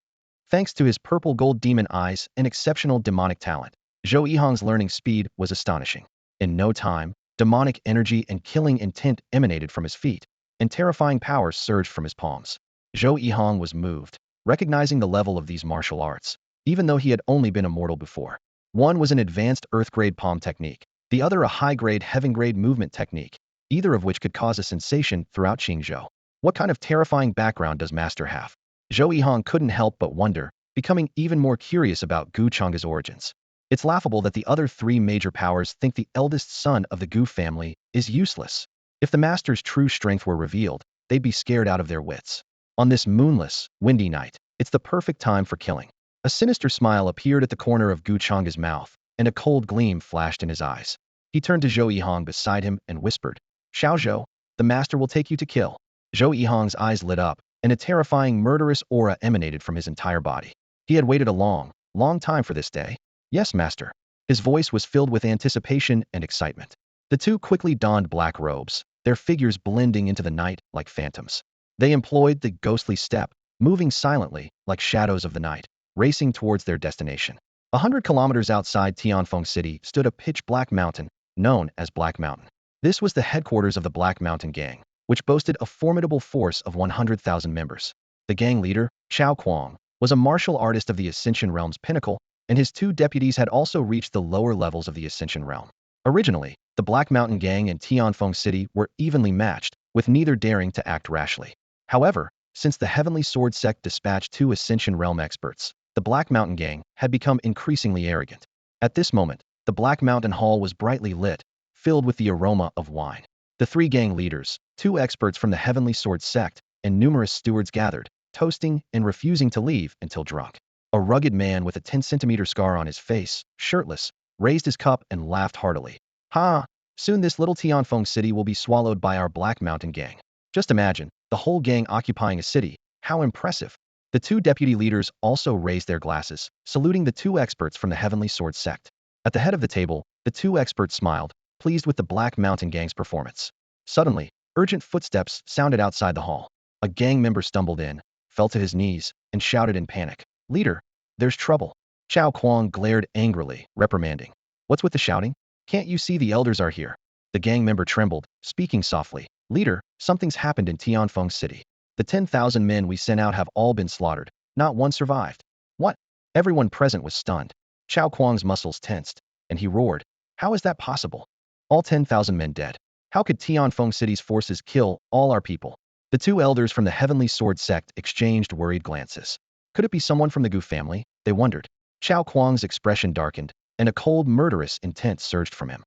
Thanks to his purple gold demon eyes and exceptional demonic talent, Zhou Yihong's learning speed was astonishing. In no time, demonic energy and killing intent emanated from his feet, and terrifying power surged from his palms. Zhou Yihong was moved, recognizing the level of these martial arts, even though he had only been immortal before. One was an advanced earth-grade palm technique, the other a high-grade heaven-grade movement technique, either of which could cause a sensation throughout Qingzhou. What kind of terrifying background does Master have? Zhou Yihong couldn't help but wonder, becoming even more curious about Gu Changge's origins. It's laughable that the other 3 major powers think the eldest son of the Gu family is useless. If the Master's true strength were revealed, they'd be scared out of their wits. On this moonless, windy night, it's the perfect time for killing. A sinister smile appeared at the corner of Gu Changge's mouth, and a cold gleam flashed in his eyes. He turned to Zhou Yihong beside him and whispered, "Xiao Zhou, the Master will take you to kill." Zhou Yihong's eyes lit up, and a terrifying murderous aura emanated from his entire body. He had waited a long, long time for this day. "Yes, Master." His voice was filled with anticipation and excitement. The 2 quickly donned black robes, their figures blending into the night like phantoms. They employed the ghostly step, moving silently, like shadows of the night, racing towards their destination. 100 kilometers outside Tianfeng City stood a pitch-black mountain, known as Black Mountain. This was the headquarters of the Black Mountain Gang, which boasted a formidable force of 100,000 members. The gang leader, Chao Kuang, was a martial artist of the Ascension Realm's pinnacle, and his 2 deputies had also reached the lower levels of the Ascension Realm. Originally, the Black Mountain Gang and Tianfeng City were evenly matched, with neither daring to act rashly. However, since the Heavenly Sword Sect dispatched 2 Ascension Realm experts, the Black Mountain Gang had become increasingly arrogant. At this moment, the Black Mountain Hall was brightly lit, filled with the aroma of wine. The 3 gang leaders, 2 experts from the Heavenly Sword Sect, and numerous stewards gathered, toasting and refusing to leave until drunk. A rugged man with a 10-centimeter scar on his face, shirtless, raised his cup and laughed heartily. "Ha! Soon this little Tianfeng City will be swallowed by our Black Mountain Gang. Just imagine, the whole gang occupying a city. How impressive." The 2 deputy leaders also raised their glasses, saluting the 2 experts from the Heavenly Sword Sect. At the head of the table, the 2 experts smiled, pleased with the Black Mountain Gang's performance. Suddenly, urgent footsteps sounded outside the hall. A gang member stumbled in, fell to his knees, and shouted in panic, "Leader, there's trouble." Chao Kuang glared angrily, reprimanding, "What's with the shouting? Can't you see the elders are here?" The gang member trembled, speaking softly, "Leader, something's happened in Tianfeng City. The 10,000 men we sent out have all been slaughtered. Not one survived." "What?" Everyone present was stunned. Chao Kuang's muscles tensed, and he roared, "How is that possible? All 10,000 men dead. How could Tianfeng City's forces kill all our people?" The 2 elders from the Heavenly Sword Sect exchanged worried glances. Could it be someone from the Gu family? They wondered. Chao Kuang's expression darkened, and a cold, murderous intent surged from him.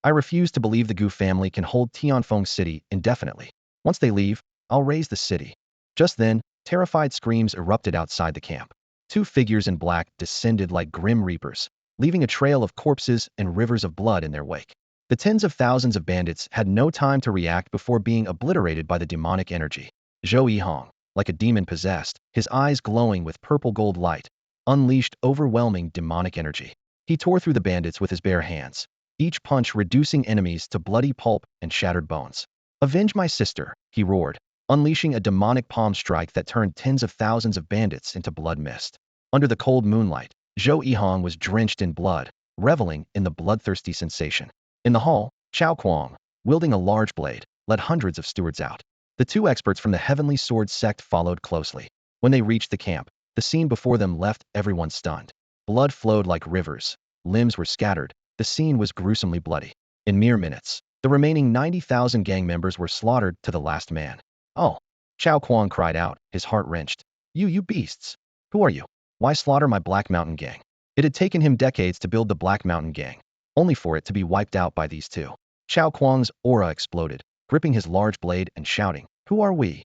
"I refuse to believe the Gu family can hold Tianfeng City indefinitely. Once they leave, I'll raise the city." Just then, terrified screams erupted outside the camp. 2 figures in black descended like grim reapers, leaving a trail of corpses and rivers of blood in their wake. The tens of thousands of bandits had no time to react before being obliterated by the demonic energy. Zhou Yihong, like a demon possessed, his eyes glowing with purple gold light, unleashed overwhelming demonic energy. He tore through the bandits with his bare hands, each punch reducing enemies to bloody pulp and shattered bones. "Avenge my sister," he roared, unleashing a demonic palm strike that turned tens of thousands of bandits into blood mist. Under the cold moonlight, Zhou Yihong was drenched in blood, reveling in the bloodthirsty sensation. In the hall, Chao Kuang, wielding a large blade, led hundreds of stewards out. The 2 experts from the Heavenly Sword Sect followed closely. When they reached the camp, the scene before them left everyone stunned. Blood flowed like rivers, limbs were scattered, the scene was gruesomely bloody. In mere minutes, The remaining 90,000 gang members were slaughtered to the last man. Oh! Chao Kuang cried out, his heart wrenched. You beasts! Who are you? Why slaughter my Black Mountain gang? It had taken him decades to build the Black Mountain gang, only for it to be wiped out by these two. Chao Kuang's aura exploded, gripping his large blade and shouting, Who are we?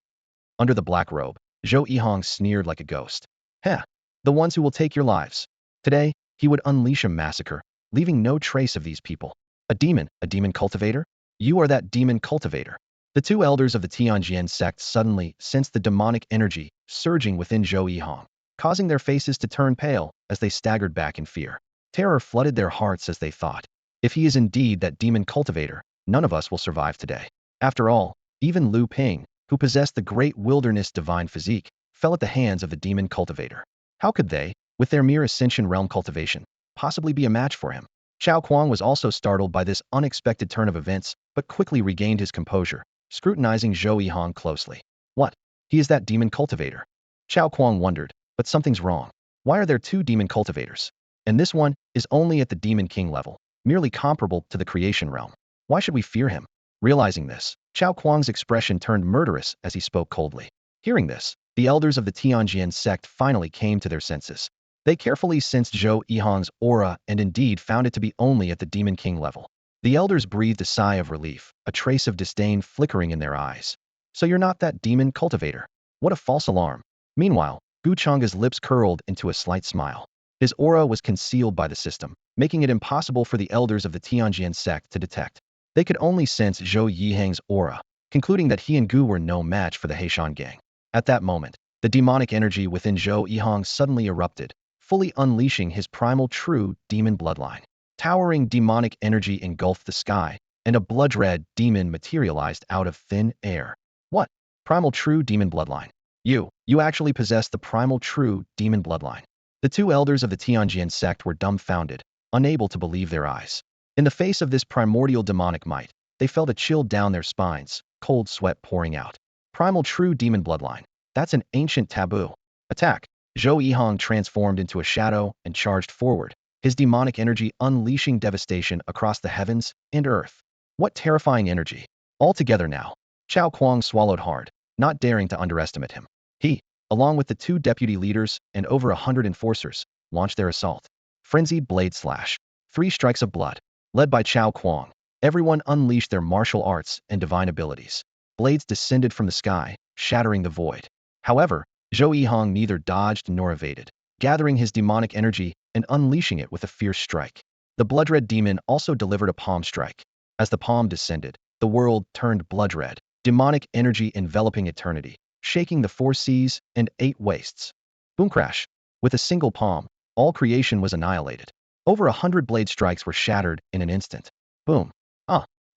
Under the black robe, Zhou Yihong sneered like a ghost. Heh! The ones who will take your lives. Today, he would unleash a massacre, leaving no trace of these people. A demon cultivator? You are that demon cultivator. The two elders of the Tianjian sect suddenly sensed the demonic energy surging within Zhou Yihong, causing their faces to turn pale as they staggered back in fear. Terror flooded their hearts as they thought, if he is indeed that demon cultivator, none of us will survive today. After all, even Lu Ping, who possessed the great wilderness divine physique, fell at the hands of the demon cultivator. How could they, with their mere ascension realm cultivation, possibly be a match for him? Chao Kuang was also startled by this unexpected turn of events, but quickly regained his composure, scrutinizing Zhou Yihong closely. What? He is that demon cultivator. Chao Kuang wondered, but something's wrong. Why are there two demon cultivators? And this one is only at the demon king level, merely comparable to the creation realm. Why should we fear him? Realizing this, Chao Kuang's expression turned murderous as he spoke coldly. Hearing this, the elders of the Tianjian sect finally came to their senses. They carefully sensed Zhou Yihong's aura and indeed found it to be only at the demon king level. The elders breathed a sigh of relief, a trace of disdain flickering in their eyes. So you're not that demon cultivator? What a false alarm. Meanwhile, Gu Changge's lips curled into a slight smile. His aura was concealed by the system, making it impossible for the elders of the Tianjian sect to detect. They could only sense Zhou Yihong's aura, concluding that he and Gu were no match for the Heishan gang. At that moment, the demonic energy within Zhou Yihong suddenly erupted, fully unleashing his primal true demon bloodline. Towering demonic energy engulfed the sky, and a blood-red demon materialized out of thin air. What? Primal true demon bloodline. You actually possess the primal true demon bloodline. The two elders of the Tianjian sect were dumbfounded, unable to believe their eyes. In the face of this primordial demonic might, they felt a chill down their spines, cold sweat pouring out. Primal true demon bloodline. That's an ancient taboo. Attack! Zhou Yihong transformed into a shadow and charged forward, his demonic energy unleashing devastation across the heavens and earth. What terrifying energy! All together now. Chao Kuang swallowed hard, not daring to underestimate him. He, along with the two deputy leaders and over 100 enforcers, launched their assault. Frenzied blade slash. 3 strikes of blood. Led by Chao Kuang, everyone unleashed their martial arts and divine abilities. Blades descended from the sky, shattering the void. However, Zhou Yihong neither dodged nor evaded, gathering his demonic energy and unleashing it with a fierce strike. The blood-red demon also delivered a palm strike. As the palm descended, the world turned blood-red, demonic energy enveloping eternity, shaking the 4 seas and 8 wastes. Boom crash. With a single palm, all creation was annihilated. Over 100 blade strikes were shattered in an instant. Boom.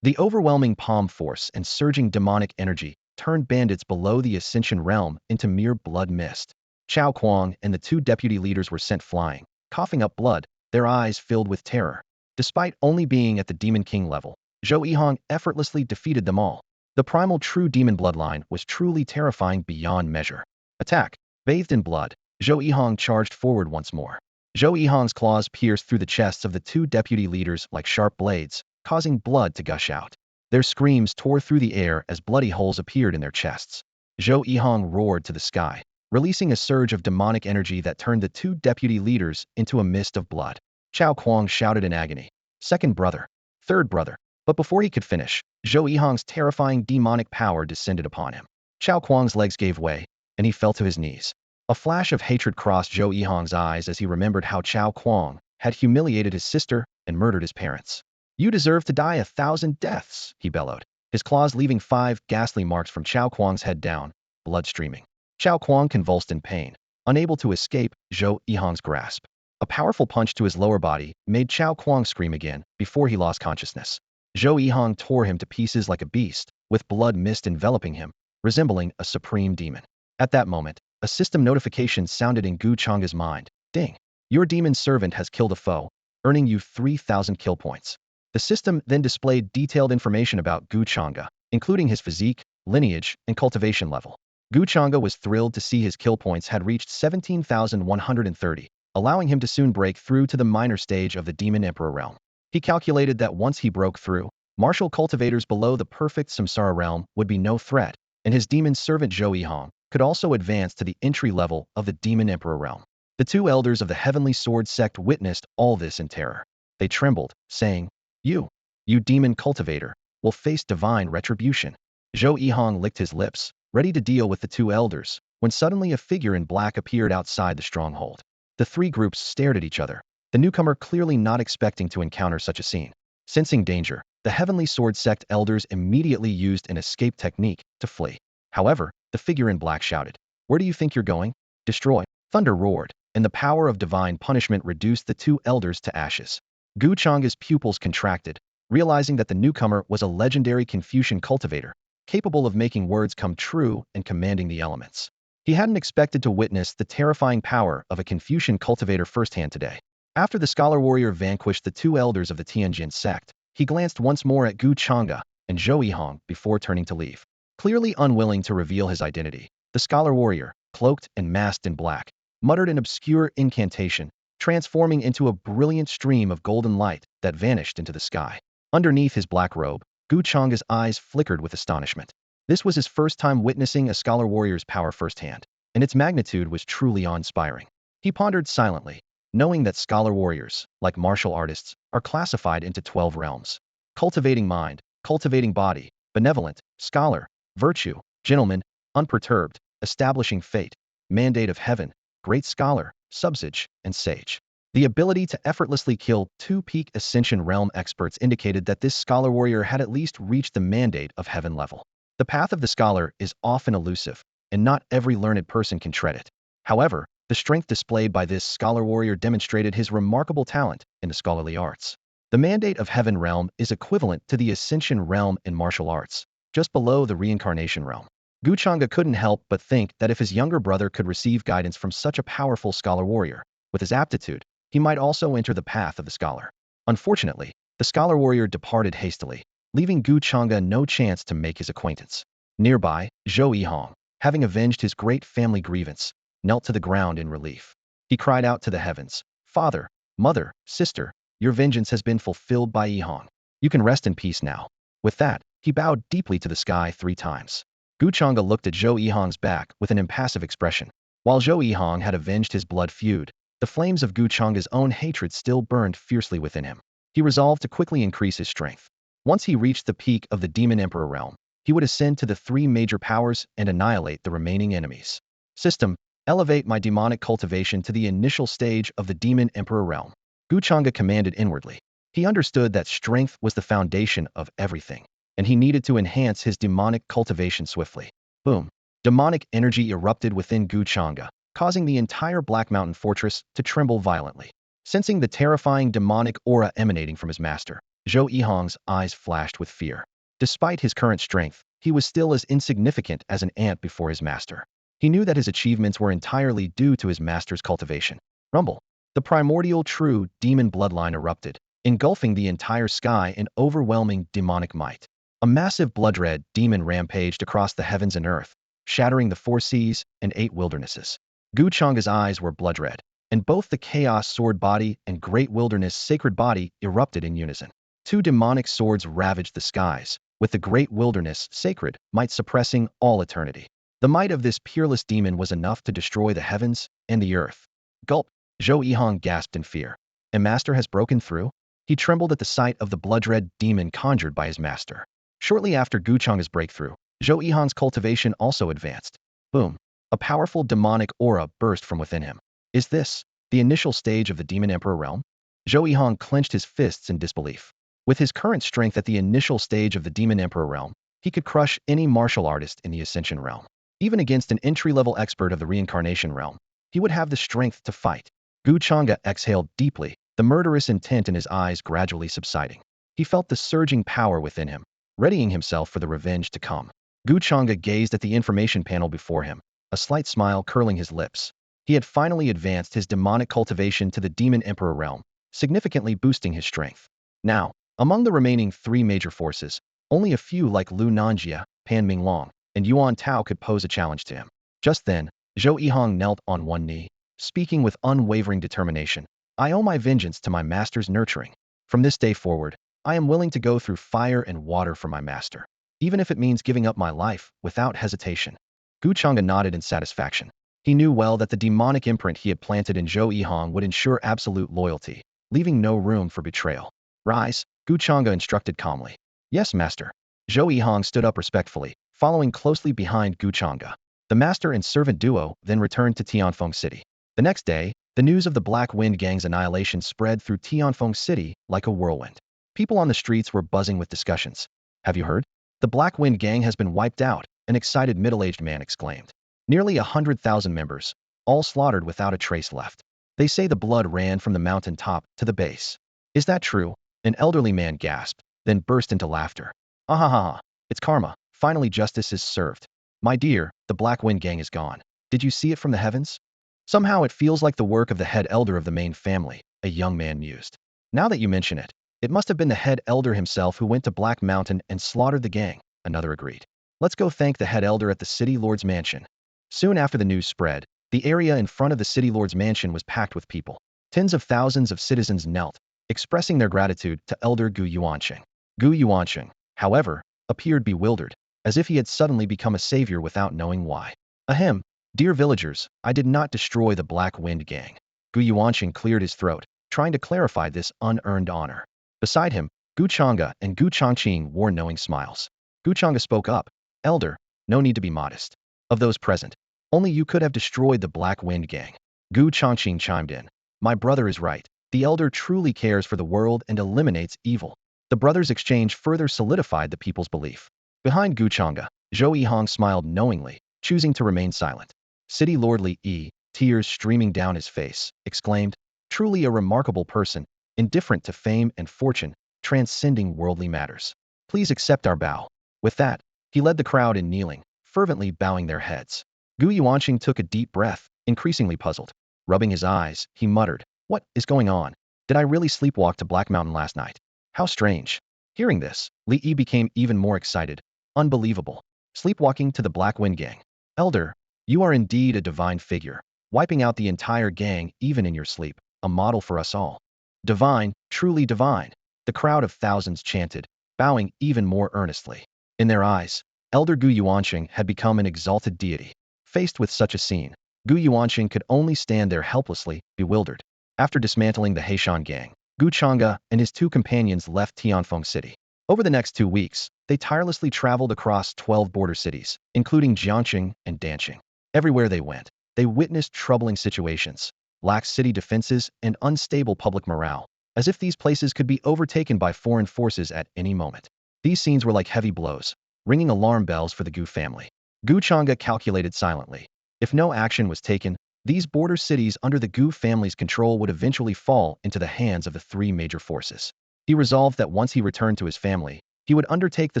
The overwhelming palm force and surging demonic energy turned bandits below the Ascension realm into mere blood mist. Chao Kuang and the 2 deputy leaders were sent flying, coughing up blood, their eyes filled with terror. Despite only being at the Demon King level, Zhou Yihong effortlessly defeated them all. The primal true demon bloodline was truly terrifying beyond measure. Attack! Bathed in blood, Zhou Yihong charged forward once more. Zhou Yihong's claws pierced through the chests of the 2 deputy leaders like sharp blades, causing blood to gush out. Their screams tore through the air as bloody holes appeared in their chests. Zhou Yihong roared to the sky, releasing a surge of demonic energy that turned the 2 deputy leaders into a mist of blood. Chao Kuang shouted in agony, "Second brother! Third brother!" But before he could finish, Zhou Yihong's terrifying demonic power descended upon him. Chao Kuang's legs gave way, and he fell to his knees. A flash of hatred crossed Zhou Yihong's eyes as he remembered how Chao Kuang had humiliated his sister and murdered his parents. "You deserve to die 1,000 deaths," he bellowed, his claws leaving 5 ghastly marks from Chao Kuang's head down, blood streaming. Chao Kuang convulsed in pain, unable to escape Zhou Yihong's grasp. A powerful punch to his lower body made Chao Kuang scream again before he lost consciousness. Zhou Yihong tore him to pieces like a beast, with blood mist enveloping him, resembling a supreme demon. At that moment, a system notification sounded in Gu Changge's mind. Ding! Your demon servant has killed a foe, earning you 3,000 kill points. The system then displayed detailed information about Gu Changge, including his physique, lineage, and cultivation level. Gu Changge was thrilled to see his kill points had reached 17,130, allowing him to soon break through to the minor stage of the Demon Emperor realm. He calculated that once he broke through, Martial cultivators below the perfect samsara realm would be no threat, and his demon servant Zhou Yihong could also advance to the entry level of the Demon Emperor realm. The two elders of the Heavenly Sword sect witnessed all this in terror. They trembled, saying, You demon cultivator, will face divine retribution." Zhou Yihong licked his lips, ready to deal with the two elders, when suddenly a figure in black appeared outside the stronghold. The three groups stared at each other, the newcomer clearly not expecting to encounter such a scene. Sensing danger, the Heavenly Sword sect elders immediately used an escape technique to flee. However, the figure in black shouted, "Where do you think you're going? Destroy!" Thunder roared, and the power of divine punishment reduced the two elders to ashes. Gu Changge's pupils contracted, realizing that the newcomer was a legendary Confucian cultivator, capable of making words come true and commanding the elements. He hadn't expected to witness the terrifying power of a Confucian cultivator firsthand today. After the scholar warrior vanquished the two elders of the Tianjin sect, he glanced once more at Gu Changge and Zhou Yihong before turning to leave. Clearly unwilling to reveal his identity, the scholar warrior, cloaked and masked in black, muttered an obscure incantation, transforming into a brilliant stream of golden light that vanished into the sky. Underneath his black robe, Gu Changge's eyes flickered with astonishment. This was his first time witnessing a scholar warrior's power firsthand, and its magnitude was truly awe-inspiring. He pondered silently, knowing that scholar warriors, like martial artists, are classified into 12 realms: cultivating mind, cultivating body, benevolent, scholar, virtue, gentleman, unperturbed, establishing fate, mandate of heaven, great scholar, subsage, and sage. The ability to effortlessly kill two peak ascension realm experts indicated that this scholar warrior had at least reached the mandate of heaven level. The path of the scholar is often elusive, and not every learned person can tread it. However, the strength displayed by this scholar warrior demonstrated his remarkable talent in the scholarly arts. The mandate of heaven realm is equivalent to the ascension realm in martial arts, just below the reincarnation realm. Gu Changge couldn't help but think that if his younger brother could receive guidance from such a powerful scholar warrior, with his aptitude, he might also enter the path of the scholar. Unfortunately, the scholar warrior departed hastily, leaving Gu Changge no chance to make his acquaintance. Nearby, Zhou Yihong, having avenged his great family grievance, knelt to the ground in relief. He cried out to the heavens, "Father, mother, sister, your vengeance has been fulfilled by Yihong. You can rest in peace now." With that, he bowed deeply to the sky 3 times. Gu Changge looked at Zhou Yihong's back with an impassive expression. While Zhou Yihong had avenged his blood feud, the flames of Gu Changge's own hatred still burned fiercely within him. He resolved to quickly increase his strength. Once he reached the peak of the Demon Emperor realm, he would ascend to the 3 major powers and annihilate the remaining enemies. System: elevate my demonic cultivation to the initial stage of the Demon Emperor realm. Gu Changge commanded inwardly. He understood that strength was the foundation of everything, and he needed to enhance his demonic cultivation swiftly. Boom! Demonic energy erupted within Gu Changge, causing the entire Black Mountain fortress to tremble violently. Sensing the terrifying demonic aura emanating from his master, Zhou Yihong's eyes flashed with fear. Despite his current strength, he was still as insignificant as an ant before his master. He knew that his achievements were entirely due to his master's cultivation. Rumble! The primordial true demon bloodline erupted, engulfing the entire sky in overwhelming demonic might. A massive blood-red demon rampaged across the heavens and earth, shattering the 4 seas and 8 wildernesses. Gu Changge's eyes were blood-red, and both the Chaos Sword body and Great Wilderness Sacred body erupted in unison. 2 demonic swords ravaged the skies, with the Great Wilderness Sacred might suppressing all eternity. The might of this peerless demon was enough to destroy the heavens and the earth. Gulp! Zhou Yihong gasped in fear. A master has broken through? He trembled at the sight of the blood-red demon conjured by his master. Shortly after Gu Changge's breakthrough, Zhou Yihong's cultivation also advanced. Boom! A powerful demonic aura burst from within him. Is this the initial stage of the Demon Emperor realm? Zhou Yihong clenched his fists in disbelief. With his current strength at the initial stage of the Demon Emperor realm, he could crush any martial artist in the Ascension realm. Even against an entry-level expert of the Reincarnation realm, he would have the strength to fight. Gu Changge exhaled deeply, the murderous intent in his eyes gradually subsiding. He felt the surging power within him, readying himself for the revenge to come. Gu Changge gazed at the information panel before him, a slight smile curling his lips. He had finally advanced his demonic cultivation to the Demon Emperor realm, significantly boosting his strength. Now, among the remaining 3 major forces, only a few like Lu Nanjia, Pan Minglong, and Yuan Tao could pose a challenge to him. Just then, Zhou Yihong knelt on one knee, speaking with unwavering determination. "I owe my vengeance to my master's nurturing. From this day forward, I am willing to go through fire and water for my master, even if it means giving up my life without hesitation. Gu Changge nodded in satisfaction. He knew well that the demonic imprint he had planted in Zhou Yihong would ensure absolute loyalty, leaving no room for betrayal. Rise, Gu Changge instructed calmly. Yes, master. Zhou Yihong stood up respectfully, following closely behind Gu Changge. The master and servant duo then returned to Tianfeng City. The next day, the news of the Black Wind Gang's annihilation spread through Tianfeng City like a whirlwind. People on the streets were buzzing with discussions. Have you heard? The Black Wind Gang has been wiped out, an excited middle-aged man exclaimed. Nearly 100,000 members, all slaughtered without a trace left. They say the blood ran from the mountain top to the base. Is that true? An elderly man gasped, then burst into laughter. Ah ha ha ha, it's karma. Finally justice is served. My dear, the Black Wind Gang is gone. Did you see it from the heavens? Somehow it feels like the work of the head elder of the main family, a young man mused. Now that you mention it, it must have been the head elder himself who went to Black Mountain and slaughtered the gang, another agreed. Let's go thank the head elder at the city lord's mansion. Soon after the news spread, the area in front of the city lord's mansion was packed with people. Tens of thousands of citizens knelt, expressing their gratitude to Elder Gu Changge. Gu Changge, however, appeared bewildered, as if he had suddenly become a savior without knowing why. Ahem, dear villagers, I did not destroy the Black Wind Gang. Gu Changge cleared his throat, trying to clarify this unearned honor. Beside him, Gu Changge and Gu Changqing wore knowing smiles. Gu Changge spoke up. Elder, no need to be modest. Of those present, only you could have destroyed the Black Wind Gang. Gu Changqing chimed in. My brother is right. The elder truly cares for the world and eliminates evil. The brothers' exchange further solidified the people's belief. Behind Gu Changge, Zhou Yihong smiled knowingly, choosing to remain silent. City Lord Li Yi, tears streaming down his face, exclaimed, truly a remarkable person, indifferent to fame and fortune, transcending worldly matters. Please accept our bow. With that, he led the crowd in kneeling, fervently bowing their heads. Gu Changge took a deep breath, increasingly puzzled. Rubbing his eyes, he muttered, what is going on? Did I really sleepwalk to Black Mountain last night? How strange. Hearing this, Li Yi became even more excited. Unbelievable. Sleepwalking to the Black Wind Gang. Elder, you are indeed a divine figure, wiping out the entire gang even in your sleep, a model for us all. Divine, truly divine. The crowd of thousands chanted, bowing even more earnestly. In their eyes, Elder Gu Changge had become an exalted deity. Faced with such a scene, Gu Changge could only stand there helplessly, bewildered. After dismantling the Heishan gang, Gu Changge and his two companions left Tianfeng City. Over the next 2 weeks, they tirelessly traveled across 12 border cities, including Jiangxing and Danqing. Everywhere they went, they witnessed troubling situations, lax city defenses, and unstable public morale, as if these places could be overtaken by foreign forces at any moment. These scenes were like heavy blows, ringing alarm bells for the Gu family. Gu Changge calculated silently. If no action was taken, these border cities under the Gu family's control would eventually fall into the hands of the 3 major forces. He resolved that once he returned to his family, he would undertake the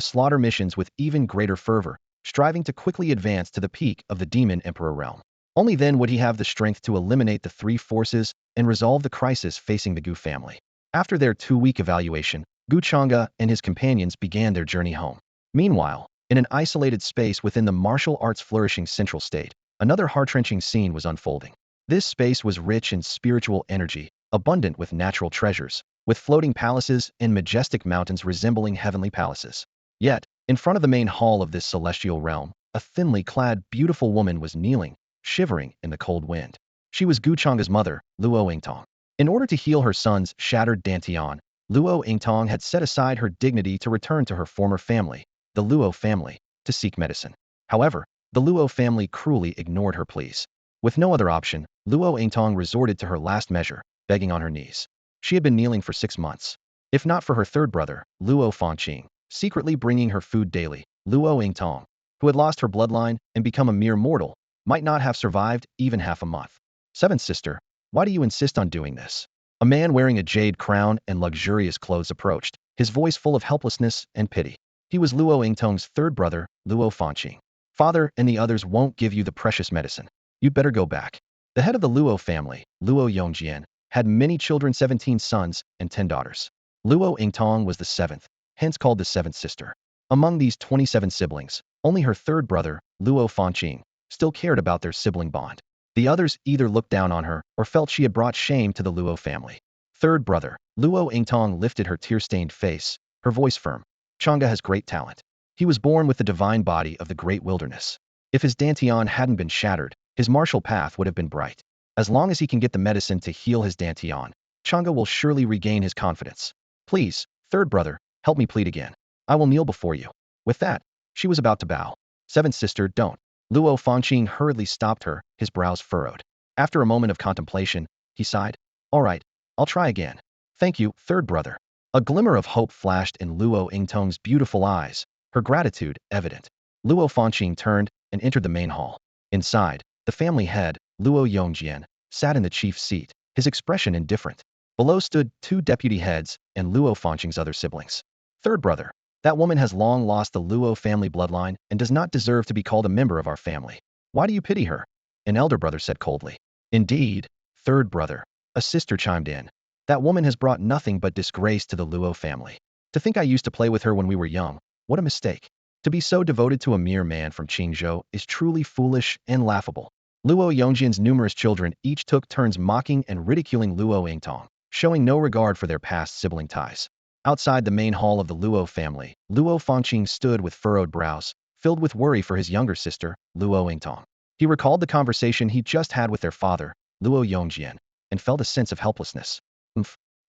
slaughter missions with even greater fervor, striving to quickly advance to the peak of the Demon Emperor realm. Only then would he have the strength to eliminate the 3 forces and resolve the crisis facing the Gu family. After their 2-week evaluation, Gu Changge and his companions began their journey home. Meanwhile, in an isolated space within the martial arts flourishing central state, another heart-wrenching scene was unfolding. This space was rich in spiritual energy, abundant with natural treasures, with floating palaces and majestic mountains resembling heavenly palaces. Yet, in front of the main hall of this celestial realm, a thinly clad, beautiful woman was kneeling, shivering in the cold wind. She was Gu Changge's mother, Luo Yingtong. In order to heal her son's shattered dantian, Luo Yingtong had set aside her dignity to return to her former family, the Luo family, to seek medicine. However, the Luo family cruelly ignored her pleas. With no other option, Luo Yingtong resorted to her last measure, begging on her knees. She had been kneeling for 6 months. If not for her third brother, Luo Fangqing, secretly bringing her food daily, Luo Yingtong, who had lost her bloodline and become a mere mortal, might not have survived even half a month. Seventh sister, why do you insist on doing this? A man wearing a jade crown and luxurious clothes approached, his voice full of helplessness and pity. He was Luo Yingtong's third brother, Luo Fangqing. Father and the others won't give you the precious medicine. You'd better go back. The head of the Luo family, Luo Yongjian, had many children, 17 sons and 10 daughters. Luo Yingtong was the 7th, hence called the 7th sister. Among these 27 siblings, only her third brother, Luo Fangqing, still cared about their sibling bond. The others either looked down on her or felt she had brought shame to the Luo family. Third brother. Luo Yingtong lifted her tear-stained face, her voice firm. Changge has great talent. He was born with the divine body of the great wilderness. If his dantian hadn't been shattered, his martial path would have been bright. As long as he can get the medicine to heal his dantian, Changge will surely regain his confidence. Please, third brother, help me plead again. I will kneel before you. With that, she was about to bow. Seventh sister, don't. Luo Fangqing hurriedly stopped her, his brows furrowed. After a moment of contemplation, he sighed. All right, I'll try again. Thank you, third brother. A glimmer of hope flashed in Luo Yingtong's beautiful eyes, her gratitude evident. Luo Fangqing turned and entered the main hall. Inside, the family head, Luo Yongjian, sat in the chief's seat, his expression indifferent. Below stood two deputy heads and Luo Fangqing's other siblings. Third brother. That woman has long lost the Luo family bloodline and does not deserve to be called a member of our family. Why do you pity her? An elder brother said coldly. Indeed, third brother. A sister chimed in. That woman has brought nothing but disgrace to the Luo family. To think I used to play with her when we were young, what a mistake. To be so devoted to a mere man from Qingzhou is truly foolish and laughable. Luo Yongjian's numerous children each took turns mocking and ridiculing Luo Yingtong, showing no regard for their past sibling ties. Outside the main hall of the Luo family, Luo Fangqing stood with furrowed brows, filled with worry for his younger sister, Luo Yingtong. He recalled the conversation he just had with their father, Luo Yongjian, and felt a sense of helplessness.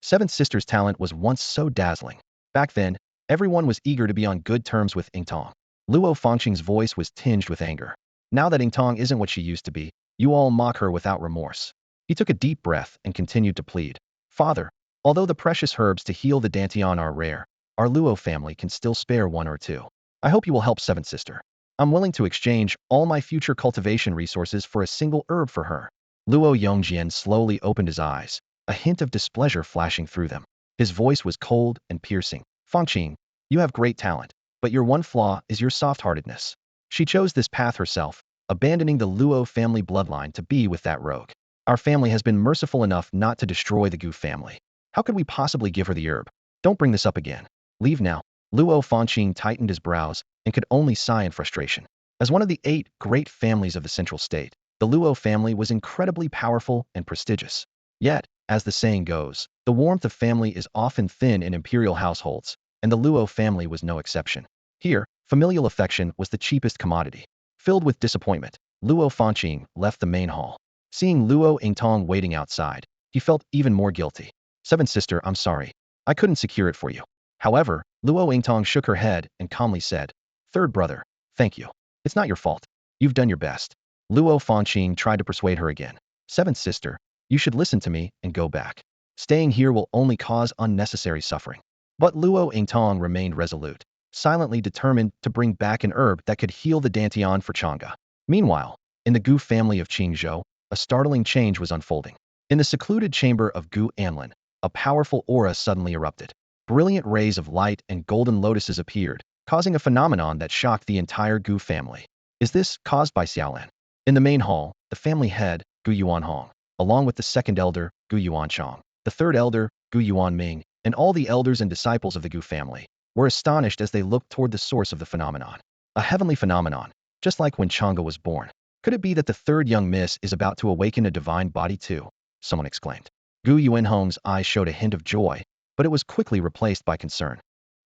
Seventh sister's talent was once so dazzling. Back then, everyone was eager to be on good terms with Yingtong. Luo Fangqing's voice was tinged with anger. Now that Yingtong isn't what she used to be, you all mock her without remorse. He took a deep breath and continued to plead. Father, although the precious herbs to heal the dantian are rare, our Luo family can still spare one or two. I hope you will help seventh sister. I'm willing to exchange all my future cultivation resources for a single herb for her. Luo Yongjian slowly opened his eyes, a hint of displeasure flashing through them. His voice was cold and piercing. Fangqing, you have great talent, but your one flaw is your soft-heartedness. She chose this path herself, abandoning the Luo family bloodline to be with that rogue. Our family has been merciful enough not to destroy the Gu family. How could we possibly give her the herb? Don't bring this up again. Leave now. Luo Fangqing tightened his brows and could only sigh in frustration. As one of the 8 great families of the Central State, the Luo family was incredibly powerful and prestigious. Yet, as the saying goes, the warmth of family is often thin in imperial households, and the Luo family was no exception. Here, familial affection was the cheapest commodity. Filled with disappointment, Luo Fangqing left the main hall. Seeing Luo Yingtong waiting outside, he felt even more guilty. Seventh sister, I'm sorry. I couldn't secure it for you. However, Luo Yingtong shook her head and calmly said, Third brother, thank you. It's not your fault. You've done your best. Luo Fangqing tried to persuade her again. Seventh sister, you should listen to me and go back. Staying here will only cause unnecessary suffering. But Luo Yingtong remained resolute, silently determined to bring back an herb that could heal the dantian for Changge. Meanwhile, in the Gu family of Qingzhou, a startling change was unfolding. In the secluded chamber of Gu Anlin, a powerful aura suddenly erupted. Brilliant rays of light and golden lotuses appeared, causing a phenomenon that shocked the entire Gu family. Is this caused by Xiaolan? In the main hall, the family head, Gu Yuanhong, along with the second elder, Gu Yuanchang, the third elder, Gu Yuanming, and all the elders and disciples of the Gu family, were astonished as they looked toward the source of the phenomenon. A heavenly phenomenon, just like when Changge was born. Could it be that the third young miss is about to awaken a divine body too? Someone exclaimed. Gu Yuanhong's eyes showed a hint of joy, but it was quickly replaced by concern.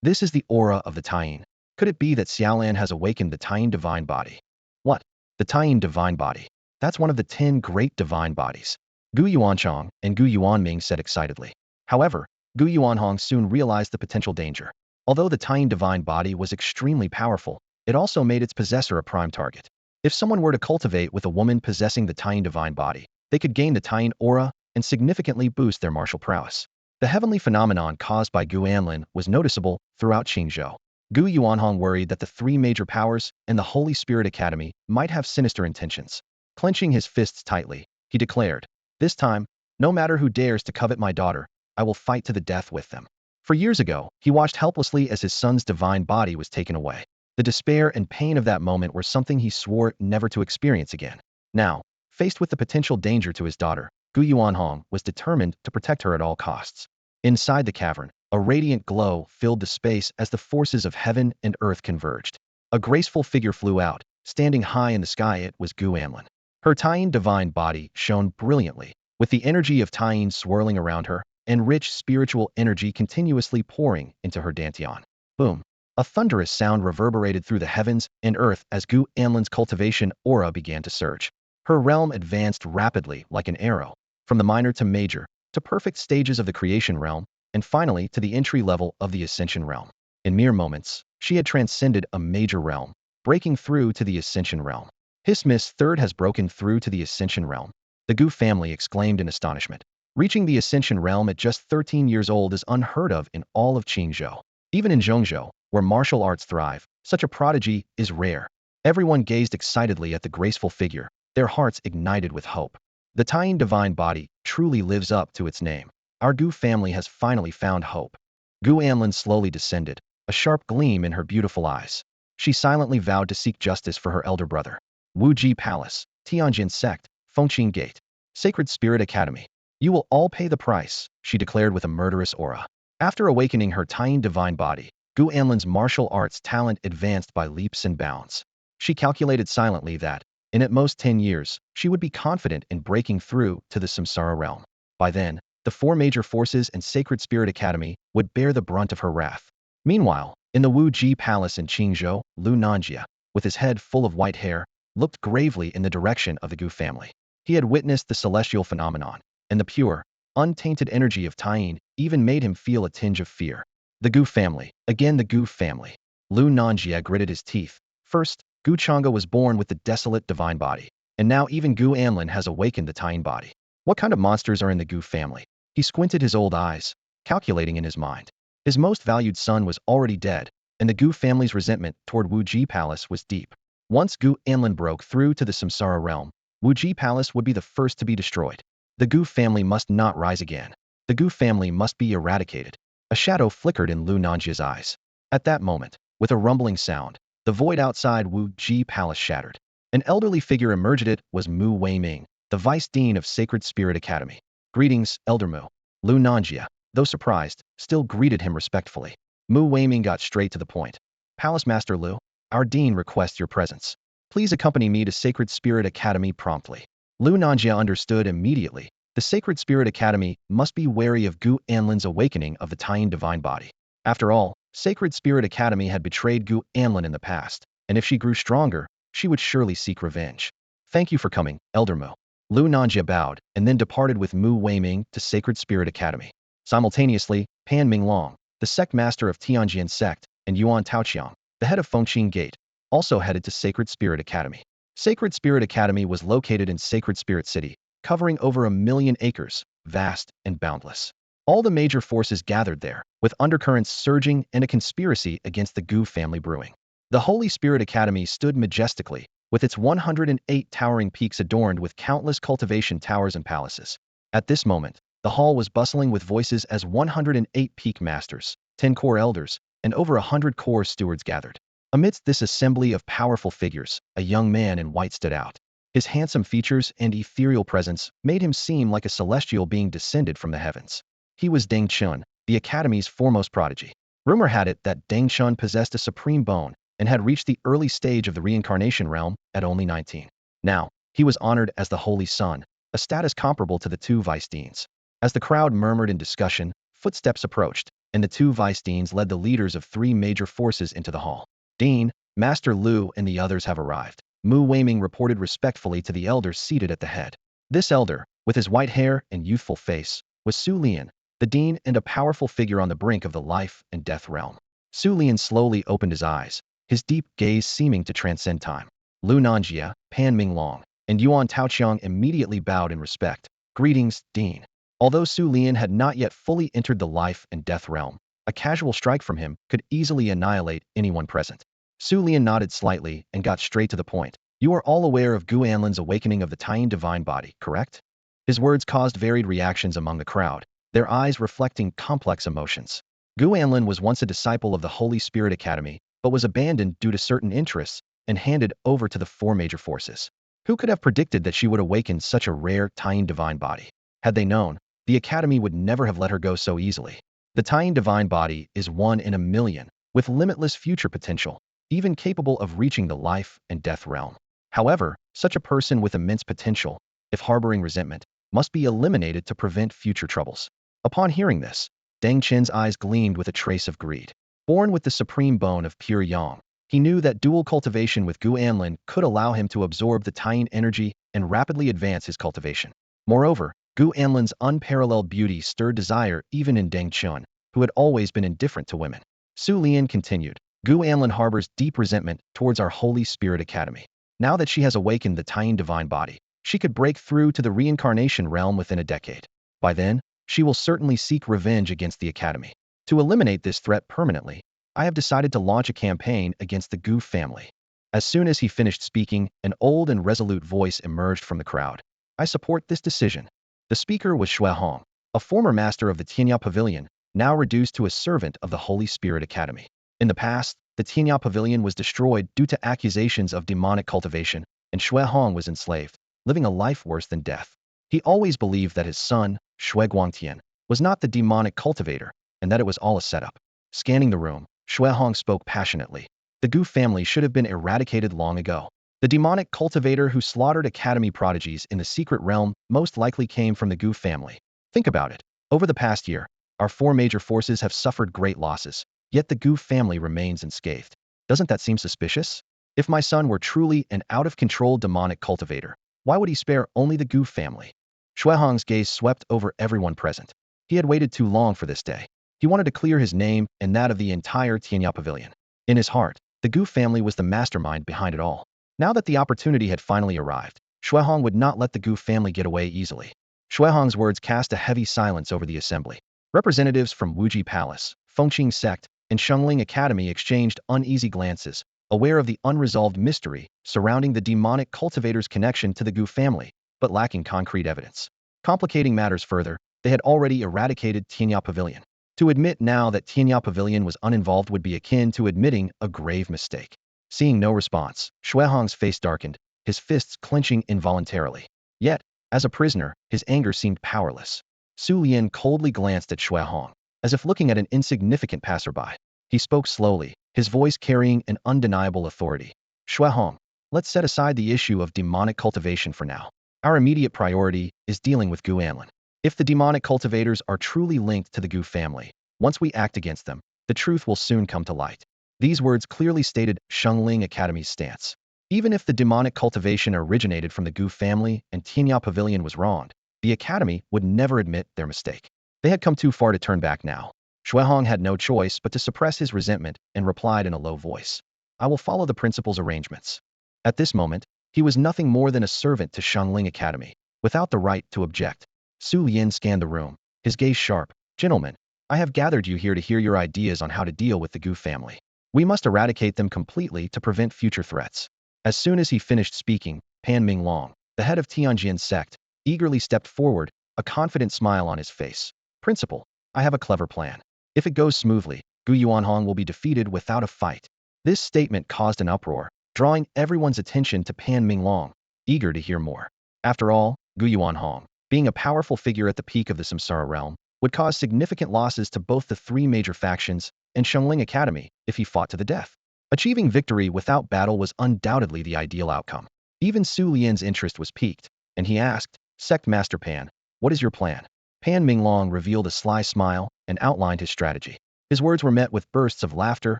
This is the aura of the Taiyin. Could it be that Xiaolan has awakened the Taiyin divine body? What? The Taiyin divine body? That's one of the 10 great divine bodies. Gu Yuanchang and Gu Yuanming said excitedly. However, Gu Yuanhong soon realized the potential danger. Although the Taiyin divine body was extremely powerful, it also made its possessor a prime target. If someone were to cultivate with a woman possessing the Taiyin divine body, they could gain the Taiyin aura and significantly boost their martial prowess. The heavenly phenomenon caused by Gu Anlin was noticeable throughout Qingzhou. Gu Yuanhong worried that the 3 major powers and the Holy Spirit Academy might have sinister intentions. Clenching his fists tightly, he declared, This time, no matter who dares to covet my daughter, I will fight to the death with them. For years ago, he watched helplessly as his son's divine body was taken away. The despair and pain of that moment were something he swore never to experience again. Now, faced with the potential danger to his daughter, Gu Yuanhong was determined to protect her at all costs. Inside the cavern, a radiant glow filled the space as the forces of heaven and earth converged. A graceful figure flew out. Standing high in the sky, it was Gu Anlin. Her Taiyin divine body shone brilliantly, with the energy of Taiyin swirling around her. and rich spiritual energy continuously pouring into her dantian. Boom! A thunderous sound reverberated through the heavens and earth as Gu Anlin's cultivation aura began to surge. Her realm advanced rapidly like an arrow, from the minor to major, to perfect stages of the creation realm, and finally to the entry level of the ascension realm. In mere moments, she had transcended a major realm, breaking through to the ascension realm. Hismis third has broken through to the ascension realm, the Gu family exclaimed in astonishment. Reaching the ascension realm at just 13 years old is unheard of in all of Qingzhou. Even in Zhongzhou, where martial arts thrive, such a prodigy is rare. Everyone gazed excitedly at the graceful figure, their hearts ignited with hope. The Taiyin divine body truly lives up to its name. Our Gu family has finally found hope. Gu Anlin slowly descended, a sharp gleam in her beautiful eyes. She silently vowed to seek justice for her elder brother. Wuji Palace, Tianjin Sect, Fengqin Gate, Sacred Spirit Academy. You will all pay the price, she declared with a murderous aura. After awakening her Taiyin divine body, Gu Anlin's martial arts talent advanced by leaps and bounds. She calculated silently that, in at most 10 years, she would be confident in breaking through to the samsara realm. By then, the four major forces and Sacred Spirit Academy would bear the brunt of her wrath. Meanwhile, in the Wu Ji Palace in Qingzhou, Lu Nanjia, with his head full of white hair, looked gravely in the direction of the Gu family. He had witnessed the celestial phenomenon, and the pure, untainted energy of Taiyin even made him feel a tinge of fear. The Gu family, again the Gu family. Lu Nanjia gritted his teeth. First, Gu Changge was born with the desolate divine body, and now even Gu Anlin has awakened the Taiyin body. What kind of monsters are in the Gu family? He squinted his old eyes, calculating in his mind. His most valued son was already dead, and the Gu family's resentment toward Wu Ji Palace was deep. Once Gu Anlin broke through to the samsara realm, Wu Ji Palace would be the first to be destroyed. The Gu family must not rise again. The Gu family must be eradicated. A shadow flickered in Lu Nanjia's eyes. At that moment, with a rumbling sound, the void outside Wu Ji Palace shattered. An elderly figure emerged. It was Mu Weiming, the Vice Dean of Sacred Spirit Academy. Greetings, Elder Mu. Lu Nanjia, though surprised, still greeted him respectfully. Mu Weiming got straight to the point. Palace Master Lu, our Dean requests your presence. Please accompany me to Sacred Spirit Academy promptly. Lu Nanjia understood immediately. The Sacred Spirit Academy must be wary of Gu Anlin's awakening of the Taiyin divine body. After all, Sacred Spirit Academy had betrayed Gu Anlin in the past, and if she grew stronger, she would surely seek revenge. Thank you for coming, Elder Mu. Lu Nanjia bowed, and then departed with Mu Weiming to Sacred Spirit Academy. Simultaneously, Pan Minglong, the sect master of Tianjian Sect, and Yuan Taoqiang, the head of Fengqin Gate, also headed to Sacred Spirit Academy. Sacred Spirit Academy was located in Sacred Spirit City, covering over 1 million acres, vast and boundless. All the major forces gathered there, with undercurrents surging and a conspiracy against the Gu family brewing. The Holy Spirit Academy stood majestically, with its 108 towering peaks adorned with countless cultivation towers and palaces. At this moment, the hall was bustling with voices as 108 peak masters, 10 core elders, and over 100 core stewards gathered. Amidst this assembly of powerful figures, a young man in white stood out. His handsome features and ethereal presence made him seem like a celestial being descended from the heavens. He was Deng Chun, the Academy's foremost prodigy. Rumor had it that Deng Chun possessed a supreme bone and had reached the early stage of the reincarnation realm at only 19. Now, he was honored as the Holy Son, a status comparable to the two vice deans. As the crowd murmured in discussion, footsteps approached, and the two vice deans led the leaders of 3 major forces into the hall. Dean, Master Lu, and the others have arrived. Mu Weiming reported respectfully to the elder seated at the head. This elder, with his white hair and youthful face, was Su Lian, the dean and a powerful figure on the brink of the life and death realm. Su Lian slowly opened his eyes, his deep gaze seeming to transcend time. Lu Nanjia, Pan Minglong, and Yuan Taoqiang immediately bowed in respect. Greetings, Dean. Although Su Lian had not yet fully entered the life and death realm, a casual strike from him could easily annihilate anyone present. Su Lian nodded slightly and got straight to the point. You are all aware of Gu Anlin's awakening of the Taiyin divine body, correct? His words caused varied reactions among the crowd, their eyes reflecting complex emotions. Gu Anlin was once a disciple of the Holy Spirit Academy, but was abandoned due to certain interests and handed over to the 4 major forces. Who could have predicted that she would awaken such a rare Taiyin divine body? Had they known, the Academy would never have let her go so easily. The Taiyin divine body is 1 in a million, with limitless future potential, even capable of reaching the life and death realm. However, such a person with immense potential, if harboring resentment, must be eliminated to prevent future troubles. Upon hearing this, Deng Chen's eyes gleamed with a trace of greed. Born with the supreme bone of pure yang, he knew that dual cultivation with Gu Anlin could allow him to absorb the Taiyin energy and rapidly advance his cultivation. Moreover, Gu Anlin's unparalleled beauty stirred desire even in Deng Chen, who had always been indifferent to women. Su Lian continued, Gu Anlin harbors deep resentment towards our Holy Spirit Academy. Now that she has awakened the Taiyin divine body, she could break through to the reincarnation realm within a decade. By then, she will certainly seek revenge against the Academy. To eliminate this threat permanently, I have decided to launch a campaign against the Gu family. As soon as he finished speaking, an old and resolute voice emerged from the crowd. I support this decision. The speaker was Xue Hong, a former master of the Tianya Pavilion, now reduced to a servant of the Holy Spirit Academy. In the past, the Tianya Pavilion was destroyed due to accusations of demonic cultivation, and Xue Hong was enslaved, living a life worse than death. He always believed that his son, Xue Guangtian, was not the demonic cultivator, and that it was all a setup. Scanning the room, Xue Hong spoke passionately. The Gu family should have been eradicated long ago. The demonic cultivator who slaughtered Academy prodigies in the secret realm most likely came from the Gu family. Think about it. Over the past year, our four major forces have suffered great losses, yet the Gu family remains unscathed. Doesn't that seem suspicious? If my son were truly an out-of-control demonic cultivator, why would he spare only the Gu family? Xue Hong's gaze swept over everyone present. He had waited too long for this day. He wanted to clear his name and that of the entire Tianya Pavilion. In his heart, the Gu family was the mastermind behind it all. Now that the opportunity had finally arrived, Xue Hong would not let the Gu family get away easily. Xue Hong's words cast a heavy silence over the assembly. Representatives from Wuji Palace, Fengqing Sect, and Shengling Academy exchanged uneasy glances, aware of the unresolved mystery surrounding the demonic cultivator's connection to the Gu family, but lacking concrete evidence. Complicating matters further, they had already eradicated Tianya Pavilion. To admit now that Tianya Pavilion was uninvolved would be akin to admitting a grave mistake. Seeing no response, Xue Hong's face darkened, his fists clenching involuntarily. Yet, as a prisoner, his anger seemed powerless. Su Lian coldly glanced at Xue Hong, as if looking at an insignificant passerby. He spoke slowly, his voice carrying an undeniable authority. Xue Hong, let's set aside the issue of demonic cultivation for now. Our immediate priority is dealing with Gu Anlin. If the demonic cultivators are truly linked to the Gu family, once we act against them, the truth will soon come to light. These words clearly stated Shengling Academy's stance. Even if the demonic cultivation originated from the Gu family and Tianya Pavilion was wronged, the Academy would never admit their mistake. They had come too far to turn back now. Xue Hong had no choice but to suppress his resentment and replied in a low voice. I will follow the principal's arrangements. At this moment, he was nothing more than a servant to Shengling Academy, without the right to object. Su Lian scanned the room, his gaze sharp. Gentlemen, I have gathered you here to hear your ideas on how to deal with the Gu family. We must eradicate them completely to prevent future threats. As soon as he finished speaking, Pan Minglong, the head of Tianjin sect, eagerly stepped forward, a confident smile on his face. Principal, I have a clever plan. If it goes smoothly, Gu Yuanhong will be defeated without a fight. This statement caused an uproar, drawing everyone's attention to Pan Minglong, eager to hear more. After all, Gu Yuanhong, being a powerful figure at the peak of the Samsara realm, would cause significant losses to both the three major factions and Shengling Academy if he fought to the death. Achieving victory without battle was undoubtedly the ideal outcome. Even Su Lian's interest was piqued, and he asked, Sect Master Pan, what is your plan? Pan Minglong revealed a sly smile and outlined his strategy. His words were met with bursts of laughter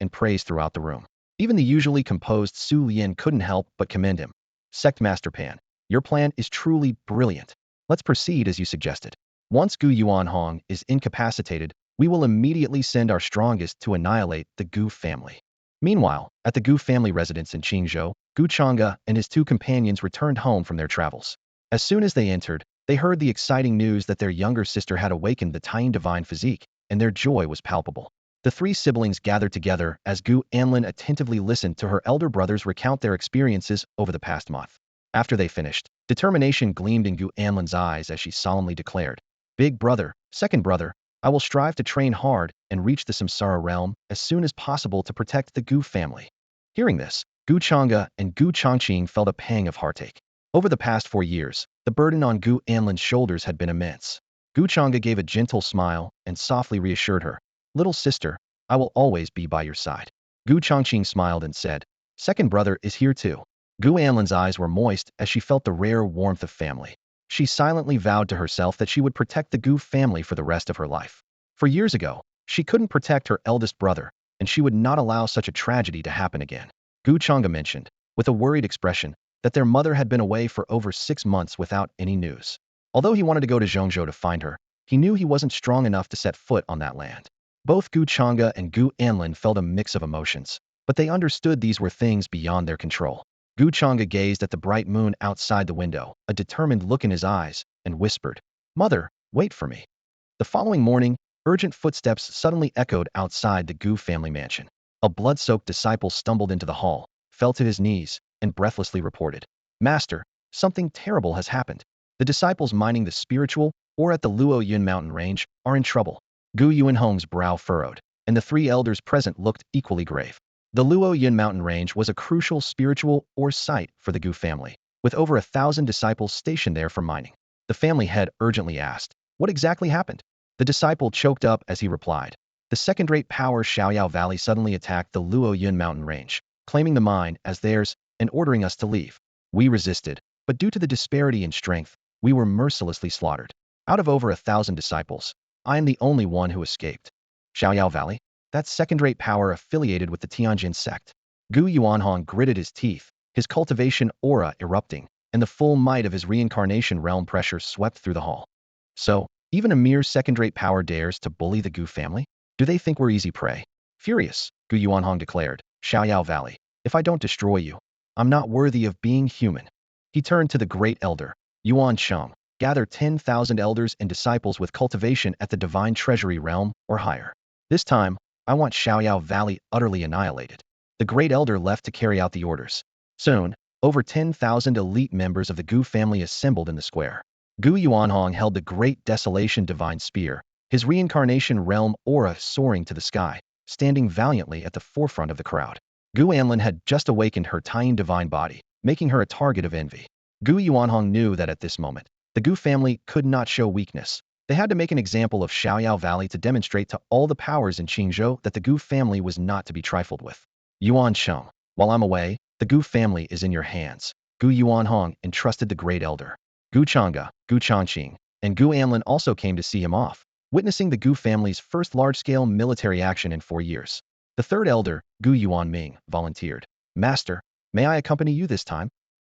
and praise throughout the room. Even the usually composed Su Lian couldn't help but commend him. Sect Master Pan, your plan is truly brilliant. Let's proceed as you suggested. Once Gu Yuanhong is incapacitated, we will immediately send our strongest to annihilate the Gu family. Meanwhile, at the Gu family residence in Qingzhou, Gu Changge and his two companions returned home from their travels. As soon as they entered, they heard the exciting news that their younger sister had awakened the Taiyin divine physique, and their joy was palpable. The three siblings gathered together as Gu Anlin attentively listened to her elder brothers recount their experiences over the past month. After they finished, determination gleamed in Gu Anlin's eyes as she solemnly declared, Big brother, second brother, I will strive to train hard and reach the Samsara realm as soon as possible to protect the Gu family. Hearing this, Gu Changge and Gu Changqing felt a pang of heartache. Over the past 4 years, the burden on Gu Anlin's shoulders had been immense. Gu Changge gave a gentle smile and softly reassured her, Little sister, I will always be by your side. Gu Changqing smiled and said, Second brother is here too. Gu Anlin's eyes were moist as she felt the rare warmth of family. She silently vowed to herself that she would protect the Gu family for the rest of her life. For years ago, she couldn't protect her eldest brother, and she would not allow such a tragedy to happen again. Gu Changge mentioned, with a worried expression, that their mother had been away for over 6 months without any news. Although he wanted to go to Zhongzhou to find her, he knew he wasn't strong enough to set foot on that land. Both Gu Changge and Gu Anlin felt a mix of emotions, but they understood these were things beyond their control. Gu Changge gazed at the bright moon outside the window, a determined look in his eyes, and whispered, "Mother, wait for me." The following morning, urgent footsteps suddenly echoed outside the Gu family mansion. A blood-soaked disciple stumbled into the hall, fell to his knees, and breathlessly reported, "Master, something terrible has happened. The disciples mining the spiritual, or at the Luo Yun mountain range, are in trouble." Gu Yuanhong's brow furrowed, and the three elders present looked equally grave. The Luo Yun mountain range was a crucial spiritual or site for the Gu family, with over 1,000 disciples stationed there for mining. The family head urgently asked, "What exactly happened?" The disciple choked up as he replied, "The second-rate power Xiaoyao Valley suddenly attacked the Luo Yun mountain range, claiming the mine as theirs and ordering us to leave. We resisted, but due to the disparity in strength, we were mercilessly slaughtered. Out of over 1,000 disciples, I am the only one who escaped." Xiaoyao Valley? That second-rate power affiliated with the Tianjin sect. Gu Yuanhong gritted his teeth, his cultivation aura erupting, and the full might of his reincarnation realm pressure swept through the hall. So, even a mere second-rate power dares to bully the Gu family? Do they think we're easy prey? Furious, Gu Yuanhong declared, "Xiaoyao Valley, if I don't destroy you, I'm not worthy of being human." He turned to the great elder, Yuan Sheng, "Gather 10,000 elders and disciples with cultivation at the divine treasury realm or higher. This time, I want Xiaoyao Valley utterly annihilated." The great elder left to carry out the orders. Soon, over 10,000 elite members of the Gu family assembled in the square. Gu Yuanhong held the great desolation divine spear, his reincarnation realm aura soaring to the sky, standing valiantly at the forefront of the crowd. Gu Anlin had just awakened her tiny divine body, making her a target of envy. Gu Yuanhong knew that at this moment, the Gu family could not show weakness. They had to make an example of Xiaoyao Valley to demonstrate to all the powers in Qingzhou that the Gu family was not to be trifled with. Yuan Sheng, while I'm away, the Gu family is in your hands. Gu Yuanhong entrusted the great elder. Gu Changge, Gu Changqing, and Gu Anlin also came to see him off, witnessing the Gu family's first large-scale military action in 4 years. The third elder, Gu Yuanming, volunteered, "Master, may I accompany you this time?"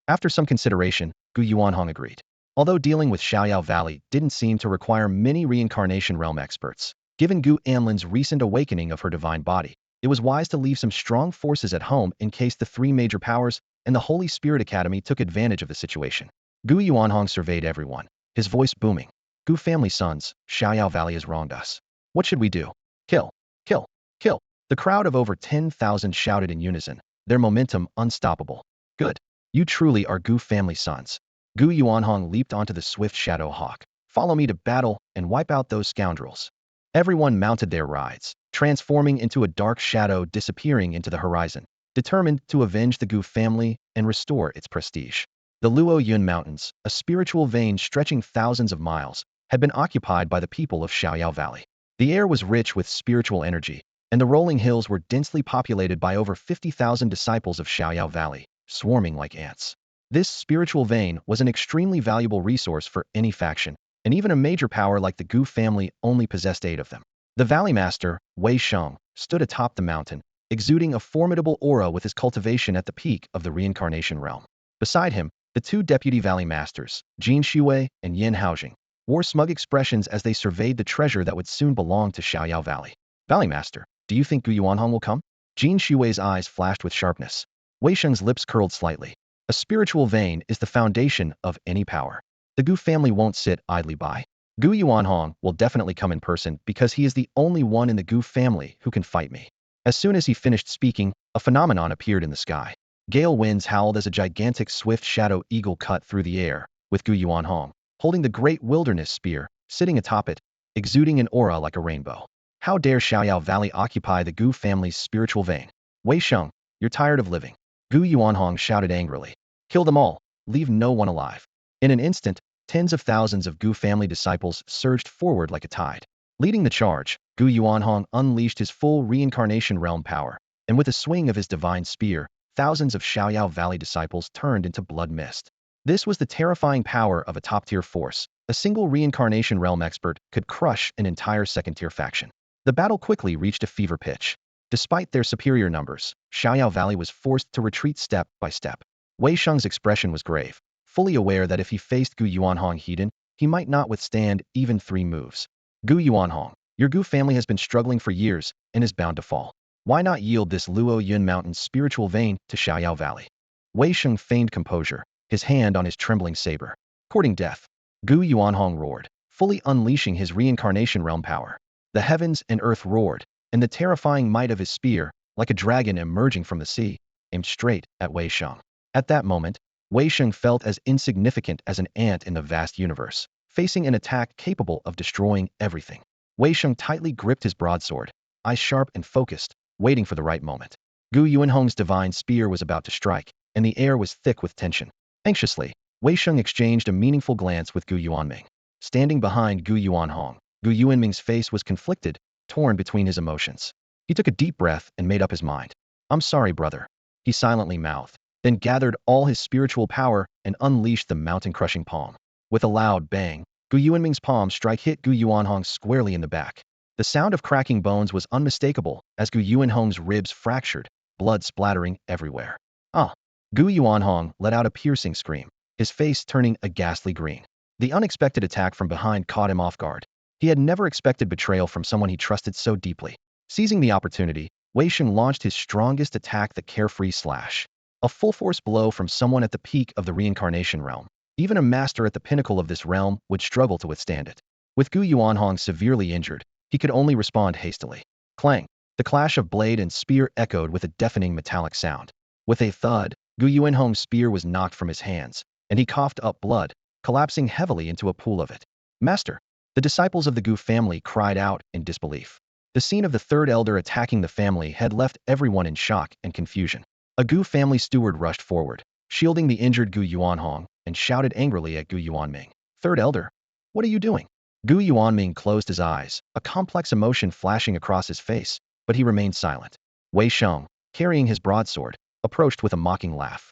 After some consideration, Gu Yuanhong agreed. Although dealing with Xiaoyao Valley didn't seem to require many reincarnation realm experts, given Gu Anlin's recent awakening of her divine body, it was wise to leave some strong forces at home in case the three major powers and the Holy Spirit Academy took advantage of the situation. Gu Yuanhong surveyed everyone, his voice booming. "Gu family sons, Xiaoyao Valley has wronged us. What should we do? Kill, kill, kill." The crowd of over 10,000 shouted in unison, their momentum unstoppable. "Good. You truly are Gu family sons." Gu Yuanhong leaped onto the swift shadow hawk. "Follow me to battle and wipe out those scoundrels." Everyone mounted their rides, transforming into a dark shadow disappearing into the horizon, determined to avenge the Gu family and restore its prestige. The Luo Yun Mountains, a spiritual vein stretching thousands of miles, had been occupied by the people of Xiaoyao Valley. The air was rich with spiritual energy, and the rolling hills were densely populated by over 50,000 disciples of Xiaoyao Valley, swarming like ants. This spiritual vein was an extremely valuable resource for any faction, and even a major power like the Gu family only possessed 8 of them. The Valley Master, Wei Sheng, stood atop the mountain, exuding a formidable aura with his cultivation at the peak of the reincarnation realm. Beside him, the 2 deputy Valley Masters, Jin Shuwei and Yin Haojing, wore smug expressions as they surveyed the treasure that would soon belong to Xiaoyao Valley. "Valley Master, do you think Gu Yuanhong will come?" Jin Shuwei's eyes flashed with sharpness. Wei Sheng's lips curled slightly. A spiritual vein is the foundation of any power. The Gu family won't sit idly by. Gu Yuanhong will definitely come in person because he is the only one in the Gu family who can fight me. As soon as he finished speaking, a phenomenon appeared in the sky. Gale winds howled as a gigantic swift shadow eagle cut through the air, with Gu Yuanhong, holding the great wilderness spear, sitting atop it, exuding an aura like a rainbow. How dare Xiaoyao Valley occupy the Gu family's spiritual vein? Wei Sheng, you're tired of living. Gu Yuanhong shouted angrily. "Kill them all, leave no one alive." In an instant, tens of thousands of Gu family disciples surged forward like a tide. Leading the charge, Gu Yuanhong unleashed his full reincarnation realm power, and with a swing of his divine spear, thousands of Xiaoyao Valley disciples turned into blood mist. This was the terrifying power of a top-tier force. A single reincarnation realm expert could crush an entire second-tier faction. The battle quickly reached a fever pitch. Despite their superior numbers, Xiaoyao Valley was forced to retreat step by step. Wei Sheng's expression was grave, fully aware that if he faced Gu Yuanhong Heiden, he might not withstand even 3 moves. Gu Yuanhong, your Gu family has been struggling for years and is bound to fall. Why not yield this Luo Yun Mountain's spiritual vein to Xiaoyao Valley? Wei Sheng feigned composure, his hand on his trembling saber. Courting death, Gu Yuanhong roared, fully unleashing his reincarnation realm power. The heavens and earth roared, and the terrifying might of his spear, like a dragon emerging from the sea, aimed straight at Wei Sheng. At that moment, Wei Sheng felt as insignificant as an ant in the vast universe, facing an attack capable of destroying everything. Wei Sheng tightly gripped his broadsword, eyes sharp and focused, waiting for the right moment. Gu Yuanhong's divine spear was about to strike, and the air was thick with tension. Anxiously, Wei Sheng exchanged a meaningful glance with Gu Yuanming. Standing behind Gu Yuanhong, Gu Yuanming's face was conflicted, torn between his emotions. He took a deep breath and made up his mind. I'm sorry, brother, he silently mouthed, then gathered all his spiritual power and unleashed the mountain-crushing palm. With a loud bang, Gu Yuanming's palm strike hit Gu Yuanhong squarely in the back. The sound of cracking bones was unmistakable as Gu Yuanhong's ribs fractured, blood splattering everywhere. Ah! Gu Yuanhong let out a piercing scream, his face turning a ghastly green. The unexpected attack from behind caught him off guard. He had never expected betrayal from someone he trusted so deeply. Seizing the opportunity, Wei Sheng launched his strongest attack, the carefree slash. A full-force blow from someone at the peak of the reincarnation realm. Even a master at the pinnacle of this realm would struggle to withstand it. With Gu Yuanhong severely injured, he could only respond hastily. Clang! The clash of blade and spear echoed with a deafening metallic sound. With a thud, Gu Yuanhong's spear was knocked from his hands, and he coughed up blood, collapsing heavily into a pool of it. Master! The disciples of the Gu family cried out in disbelief. The scene of the third elder attacking the family had left everyone in shock and confusion. A Gu family steward rushed forward, shielding the injured Gu Yuanhong, and shouted angrily at Gu Yuanming. Third elder? What are you doing? Gu Yuanming closed his eyes, a complex emotion flashing across his face, but he remained silent. Wei Sheng, carrying his broadsword, approached with a mocking laugh.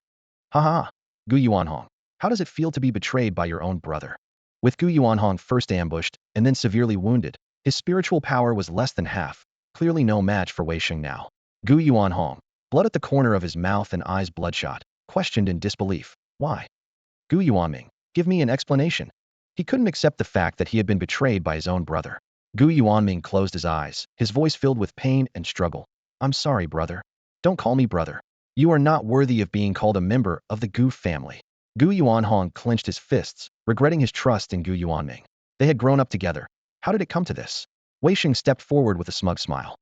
Ha ha! Gu Yuanhong, how does it feel to be betrayed by your own brother? With Gu Yuanhong first ambushed and then severely wounded, his spiritual power was less than half, clearly no match for Wei Sheng now. Gu Yuanhong, blood at the corner of his mouth and eyes bloodshot, questioned in disbelief. Why? Gu Yuanming, give me an explanation. He couldn't accept the fact that he had been betrayed by his own brother. Gu Yuanming closed his eyes, his voice filled with pain and struggle. I'm sorry, brother. Don't call me brother. You are not worthy of being called a member of the Gu family. Gu Yuanhong clenched his fists, regretting his trust in Gu Yuanming. They had grown up together. How did it come to this? Wei Sheng stepped forward with a smug smile.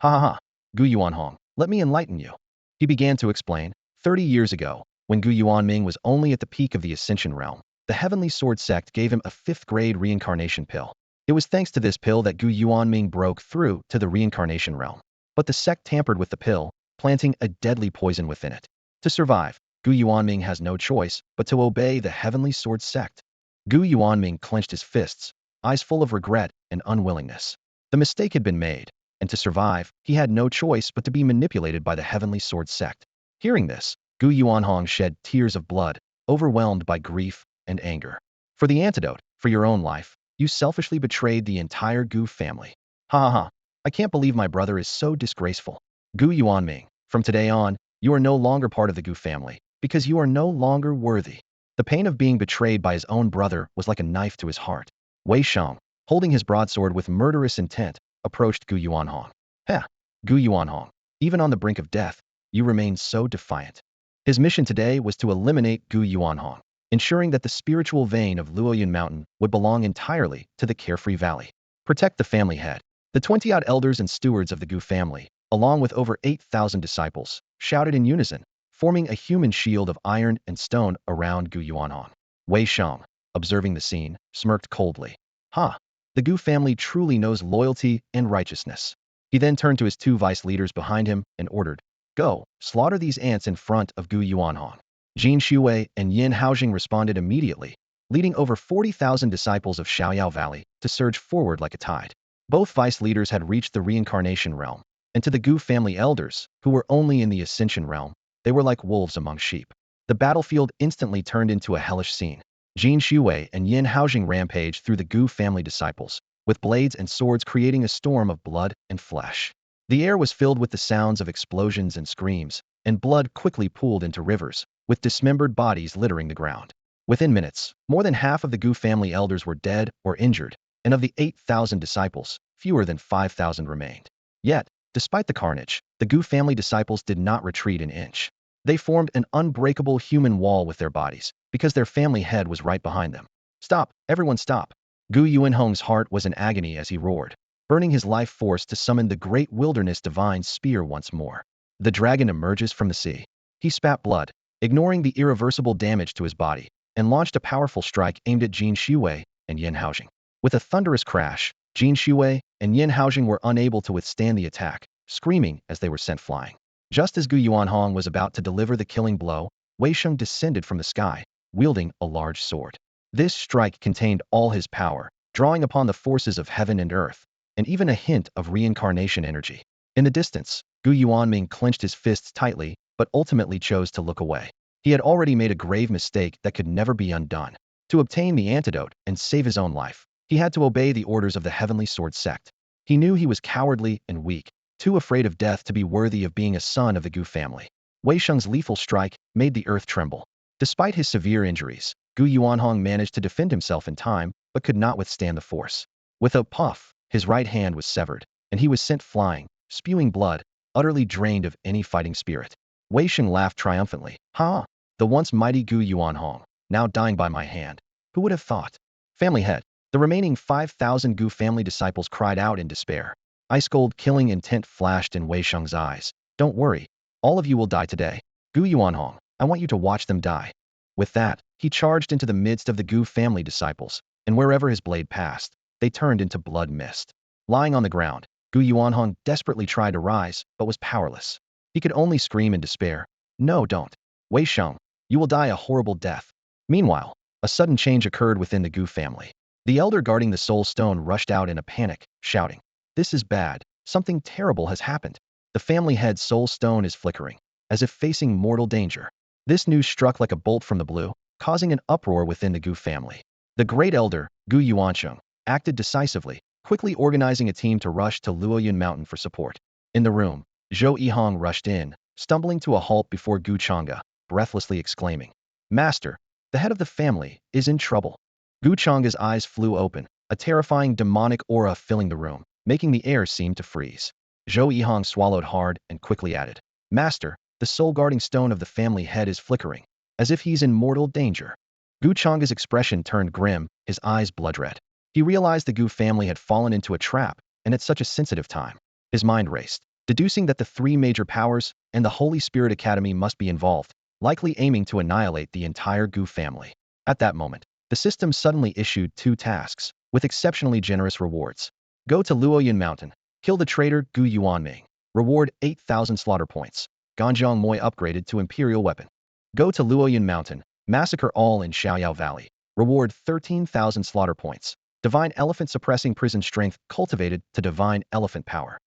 Ha ha ha, Gu Yuanhong, let me enlighten you. He began to explain. 30 years ago, when Gu Yuanming was only at the peak of the Ascension realm, the Heavenly Sword Sect gave him a 5th-grade reincarnation pill. It was thanks to this pill that Gu Yuanming broke through to the reincarnation realm. But the sect tampered with the pill, planting a deadly poison within it. To survive, Gu Yuanming has no choice but to obey the Heavenly Sword Sect. Gu Yuanming clenched his fists, eyes full of regret and unwillingness. The mistake had been made, and to survive, he had no choice but to be manipulated by the Heavenly Sword Sect. Hearing this, Gu Yuanhong shed tears of blood, overwhelmed by grief and anger. For the antidote, for your own life, you selfishly betrayed the entire Gu family. Ha ha ha, I can't believe my brother is so disgraceful. Gu Yuanming, from today on, you are no longer part of the Gu family, because you are no longer worthy. The pain of being betrayed by his own brother was like a knife to his heart. Wei Sheng, holding his broadsword with murderous intent, approached Gu Yuanhong. Ha! Gu Yuanhong, even on the brink of death, you remained so defiant. His mission today was to eliminate Gu Yuanhong, ensuring that the spiritual vein of Luoyun Mountain would belong entirely to the Carefree Valley. Protect the family head. The 20-odd elders and stewards of the Gu family, along with over 8,000 disciples, shouted in unison, forming a human shield of iron and stone around Gu Yuanhong. Wei Sheng, observing the scene, smirked coldly. Ha! The Gu family truly knows loyalty and righteousness. He then turned to his 2 vice leaders behind him and ordered, Go, slaughter these ants in front of Gu Yuanhong. Jin Shuwei and Yin Haojing responded immediately, leading over 40,000 disciples of Xiaoyao Valley to surge forward like a tide. Both vice leaders had reached the reincarnation realm, and to the Gu family elders, who were only in the ascension realm, they were like wolves among sheep. The battlefield instantly turned into a hellish scene. Jin Shuwei and Yin Haojing rampaged through the Gu family disciples, with blades and swords creating a storm of blood and flesh. The air was filled with the sounds of explosions and screams, and blood quickly pooled into rivers, with dismembered bodies littering the ground. Within minutes, more than half of the Gu family elders were dead or injured, and of the 8,000 disciples, fewer than 5,000 remained. Yet, despite the carnage, the Gu family disciples did not retreat an inch. They formed an unbreakable human wall with their bodies, because their family head was right behind them. Stop, everyone stop. Gu Yuanhong's heart was in agony as he roared, burning his life force to summon the great wilderness divine spear once more. The dragon emerges from the sea. He spat blood, ignoring the irreversible damage to his body, and launched a powerful strike aimed at Jin Shuwei and Yin Haojing. With a thunderous crash, Jin Shuwei and Yin Haojing were unable to withstand the attack, screaming as they were sent flying. Just as Gu Yuanhong was about to deliver the killing blow, Wei Sheng descended from the sky, wielding a large sword. This strike contained all his power, drawing upon the forces of heaven and earth, and even a hint of reincarnation energy. In the distance, Gu Yuanming clenched his fists tightly, but ultimately chose to look away. He had already made a grave mistake that could never be undone. To obtain the antidote and save his own life, he had to obey the orders of the Heavenly Sword Sect. He knew he was cowardly and weak, too afraid of death to be worthy of being a son of the Gu family. Wei Sheng's lethal strike made the earth tremble. Despite his severe injuries, Gu Yuanhong managed to defend himself in time, but could not withstand the force. With a puff, his right hand was severed, and he was sent flying, spewing blood, utterly drained of any fighting spirit. Wei Sheng laughed triumphantly. Ha! The once mighty Gu Yuanhong, now dying by my hand. Who would have thought? Family head. The remaining 5,000 Gu family disciples cried out in despair. Ice-cold killing intent flashed in Wei Sheng's eyes. Don't worry. All of you will die today. Gu Yuanhong, I want you to watch them die. With that, he charged into the midst of the Gu family disciples, and wherever his blade passed, they turned into blood mist. Lying on the ground, Gu Yuanhong desperately tried to rise, but was powerless. He could only scream in despair. No, don't. Wei Sheng, you will die a horrible death. Meanwhile, a sudden change occurred within the Gu family. The elder guarding the soul stone rushed out in a panic, shouting, "This is bad. Something terrible has happened. The family head's soul stone is flickering, as if facing mortal danger." This news struck like a bolt from the blue, causing an uproar within the Gu family. The great elder, Gu Yuancheng, acted decisively, quickly organizing a team to rush to Luoyun Mountain for support. In the room, Zhou Yihong rushed in, stumbling to a halt before Gu Changge, breathlessly exclaiming, "Master, the head of the family is in trouble." Gu Changge's eyes flew open, a terrifying demonic aura filling the room, making the air seem to freeze. Zhou Yihong swallowed hard and quickly added, "Master, the soul-guarding stone of the family head is flickering, as if he's in mortal danger." Gu Changge's expression turned grim, his eyes blood-red. He realized the Gu family had fallen into a trap, and at such a sensitive time. His mind raced, deducing that the three major powers and the Holy Spirit Academy must be involved, likely aiming to annihilate the entire Gu family. At that moment, the system suddenly issued 2 tasks, with exceptionally generous rewards. Go to Luoyun Mountain, kill the traitor Gu Yuanming. Reward 8,000 slaughter points. Ganjiang and Moye upgraded to Imperial Weapon. Go to Luoyun Mountain, massacre all in Xiaoyao Valley. Reward 13,000 slaughter points. Divine Elephant suppressing prison strength cultivated to Divine Elephant power.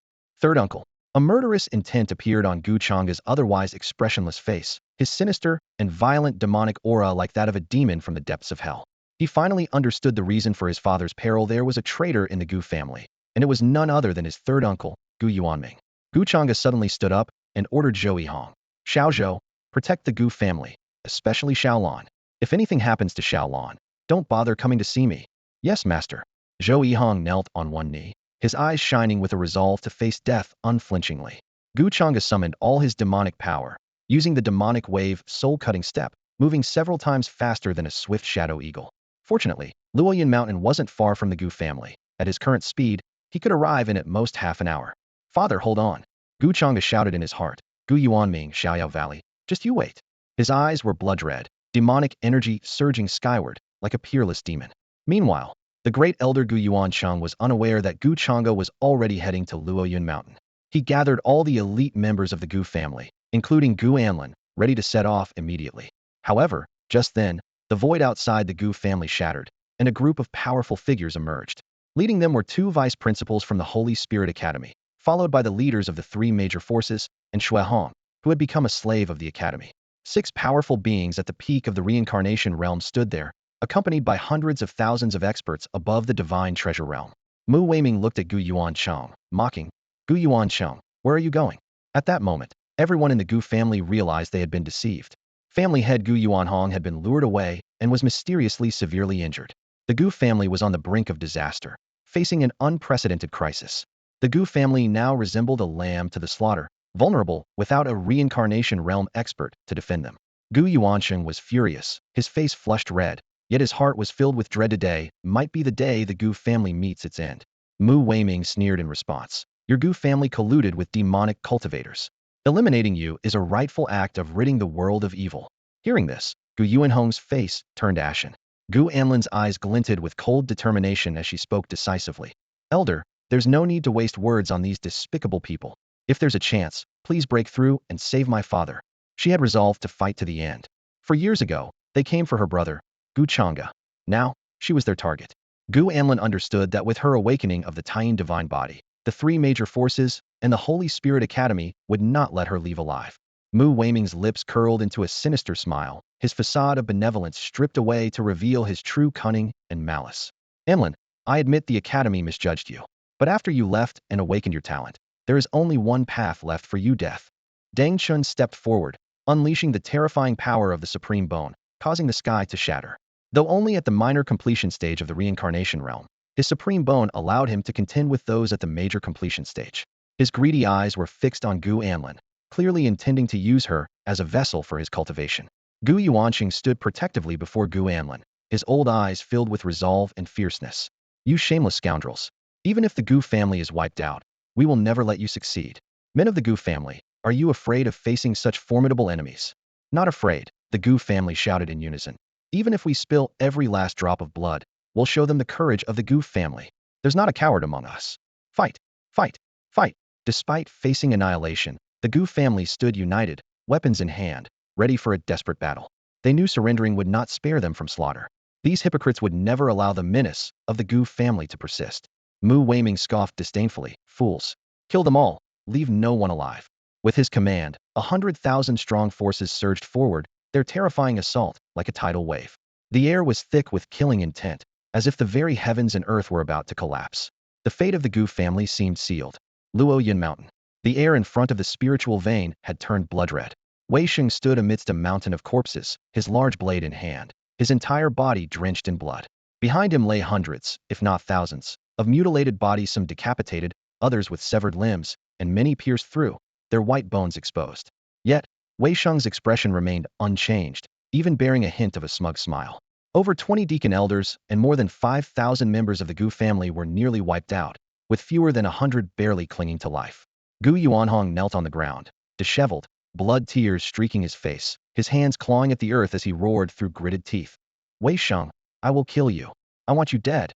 Third uncle. A murderous intent appeared on Gu Changge's otherwise expressionless face, his sinister and violent demonic aura like that of a demon from the depths of hell. He finally understood the reason for his father's peril. There was a traitor in the Gu family, and it was none other than his third uncle, Gu Yuanming. Gu Changge suddenly stood up and ordered Zhou Yihong, "Xiao Zhou, protect the Gu family, especially Xiaolan. If anything happens to Xiaolan, don't bother coming to see me." "Yes, master." Zhou Yihong knelt on one knee, his eyes shining with a resolve to face death unflinchingly. Gu Changge summoned all his demonic power, using the demonic wave soul-cutting step, moving several times faster than a swift shadow eagle. Fortunately, Luoyun Mountain wasn't far from the Gu family. At his current speed, he could arrive in at most half an hour. "Father, hold on." Gu Changge shouted in his heart. "Gu Yuanming, Xiaoyao Valley. Just you wait." His eyes were blood-red, demonic energy surging skyward, like a peerless demon. Meanwhile, the great elder Gu Yuancheng was unaware that Gu Changge was already heading to Luoyun Mountain. He gathered all the elite members of the Gu family, including Gu Anlin, ready to set off immediately. However, just then, the void outside the Gu family shattered, and a group of powerful figures emerged. Leading them were 2 vice principals from the Holy Spirit Academy, followed by the leaders of the 3 major forces, and Shui Hong, who had become a slave of the academy. 6 powerful beings at the peak of the reincarnation realm stood there, accompanied by hundreds of thousands of experts above the divine treasure realm. Mu Weiming looked at Gu Changge, mocking. Gu Changge, where are you going? At that moment, everyone in the Gu family realized they had been deceived. Family head Gu Yuanhong had been lured away and was mysteriously severely injured. The Gu family was on the brink of disaster, facing an unprecedented crisis. The Gu family now resembled a lamb to the slaughter, vulnerable without a reincarnation realm expert to defend them. Gu Yuansheng was furious, his face flushed red, yet his heart was filled with dread. Today might be the day the Gu family meets its end. Mu Weiming sneered in response. Your Gu family colluded with demonic cultivators. Eliminating you is a rightful act of ridding the world of evil. Hearing this, Gu Yuanhong's face turned ashen. Gu Anlin's eyes glinted with cold determination as she spoke decisively. Elder, there's no need to waste words on these despicable people. If there's a chance, please break through and save my father. She had resolved to fight to the end. For years ago, they came for her brother, Gu Changge. Now, she was their target. Gu Anlin understood that with her awakening of the Taiyin divine body, the 3 major forces, and the Holy Spirit Academy would not let her leave alive. Mu Weiming's lips curled into a sinister smile, his facade of benevolence stripped away to reveal his true cunning and malice. Anlin, I admit the Academy misjudged you. But after you left and awakened your talent, there is only one path left for you, death. Dang Chun stepped forward, unleashing the terrifying power of the Supreme Bone, causing the sky to shatter. Though only at the minor completion stage of the reincarnation realm, his Supreme Bone allowed him to contend with those at the major completion stage. His greedy eyes were fixed on Gu Anlin, clearly intending to use her as a vessel for his cultivation. Gu Yuanqing stood protectively before Gu Anlin, his old eyes filled with resolve and fierceness. You shameless scoundrels. Even if the Gu family is wiped out, we will never let you succeed. Men of the Gu family, are you afraid of facing such formidable enemies? Not afraid, the Gu family shouted in unison. Even if we spill every last drop of blood, we'll show them the courage of the Gu family. There's not a coward among us. Fight! Fight! Fight! Despite facing annihilation, the Gu family stood united, weapons in hand, ready for a desperate battle. They knew surrendering would not spare them from slaughter. These hypocrites would never allow the menace of the Gu family to persist. Mu Weiming scoffed disdainfully. Fools! Kill them all, leave no one alive. With his command, 100,000 strong forces surged forward, their terrifying assault like a tidal wave. The air was thick with killing intent, as if the very heavens and earth were about to collapse. The fate of the Gu family seemed sealed. Luo Yin Mountain. The air in front of the spiritual vein had turned blood red. Wei Sheng stood amidst a mountain of corpses, his large blade in hand, his entire body drenched in blood. Behind him lay hundreds, if not thousands, of mutilated bodies, some decapitated, others with severed limbs, and many pierced through, their white bones exposed. Yet, Wei Sheng's expression remained unchanged, even bearing a hint of a smug smile. Over 20 deacon elders and more than 5,000 members of the Gu family were nearly wiped out, with fewer than 100 barely clinging to life. Gu Yuanhong knelt on the ground, disheveled, blood tears streaking his face, his hands clawing at the earth as he roared through gritted teeth. Wei Sheng, I will kill you. I want you dead.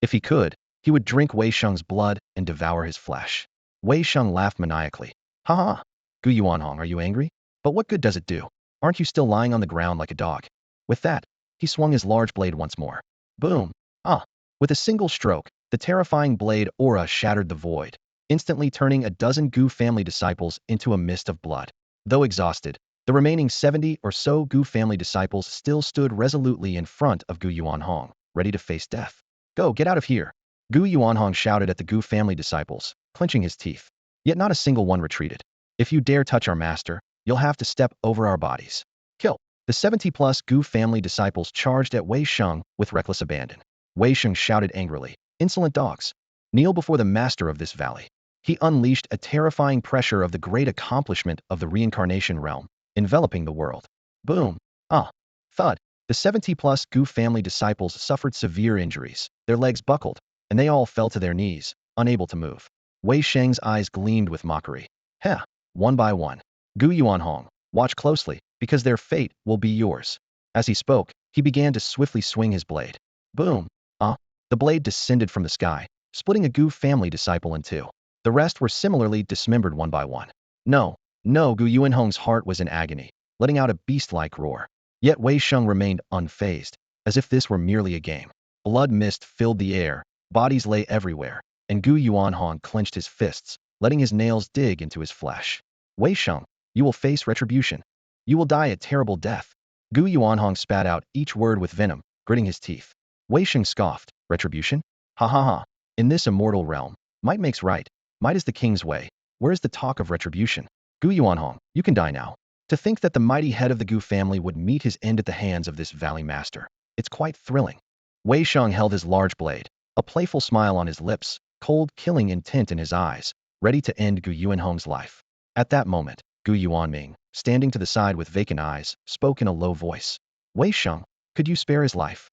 If he could, he would drink Wei Sheng's blood and devour his flesh. Wei Sheng laughed maniacally. Ha ha! Gu Yuanhong, are you angry? But what good does it do? Aren't you still lying on the ground like a dog? With that, he swung his large blade once more. Boom! Ah! With a single stroke, the terrifying blade aura shattered the void, instantly turning a dozen Gu family disciples into a mist of blood. Though exhausted, the remaining 70 or so Gu family disciples still stood resolutely in front of Gu Yuanhong, ready to face death. Go, get out of here! Gu Yuanhong shouted at the Gu family disciples, clenching his teeth. Yet not a single one retreated. If you dare touch our master, you'll have to step over our bodies. Kill! The 70-plus Gu family disciples charged at Wei Sheng with reckless abandon. Wei Sheng shouted angrily, Insolent dogs! Kneel before the master of this valley. He unleashed a terrifying pressure of the great accomplishment of the reincarnation realm, enveloping the world. Boom! Ah! Thud! The 70-plus Gu family disciples suffered severe injuries, their legs buckled, and they all fell to their knees, unable to move. Wei Sheng's eyes gleamed with mockery. Heh! One by one. Gu Yuanhong, watch closely, because their fate will be yours. As he spoke, he began to swiftly swing his blade. Boom! Ah! The blade descended from the sky, splitting a Gu family disciple in two. The rest were similarly dismembered one by one. No, no, Gu Yuanhong's heart was in agony, letting out a beast-like roar. Yet Wei Sheng remained unfazed, as if this were merely a game. Blood mist filled the air, bodies lay everywhere, and Gu Yuanhong clenched his fists, letting his nails dig into his flesh. Wei Sheng, you will face retribution. You will die a terrible death. Gu Yuanhong spat out each word with venom, gritting his teeth. Wei Sheng scoffed. Retribution? Ha ha ha. In this immortal realm, might makes right. Might is the king's way. Where is the talk of retribution? Gu Yuanhong, you can die now. To think that the mighty head of the Gu family would meet his end at the hands of this valley master. It's quite thrilling. Wei Sheng held his large blade, a playful smile on his lips, cold, killing intent in his eyes, ready to end Gu Yuanhong's life. At that moment, Gu Yuanming, standing to the side with vacant eyes, spoke in a low voice. Wei Sheng, could you spare his life?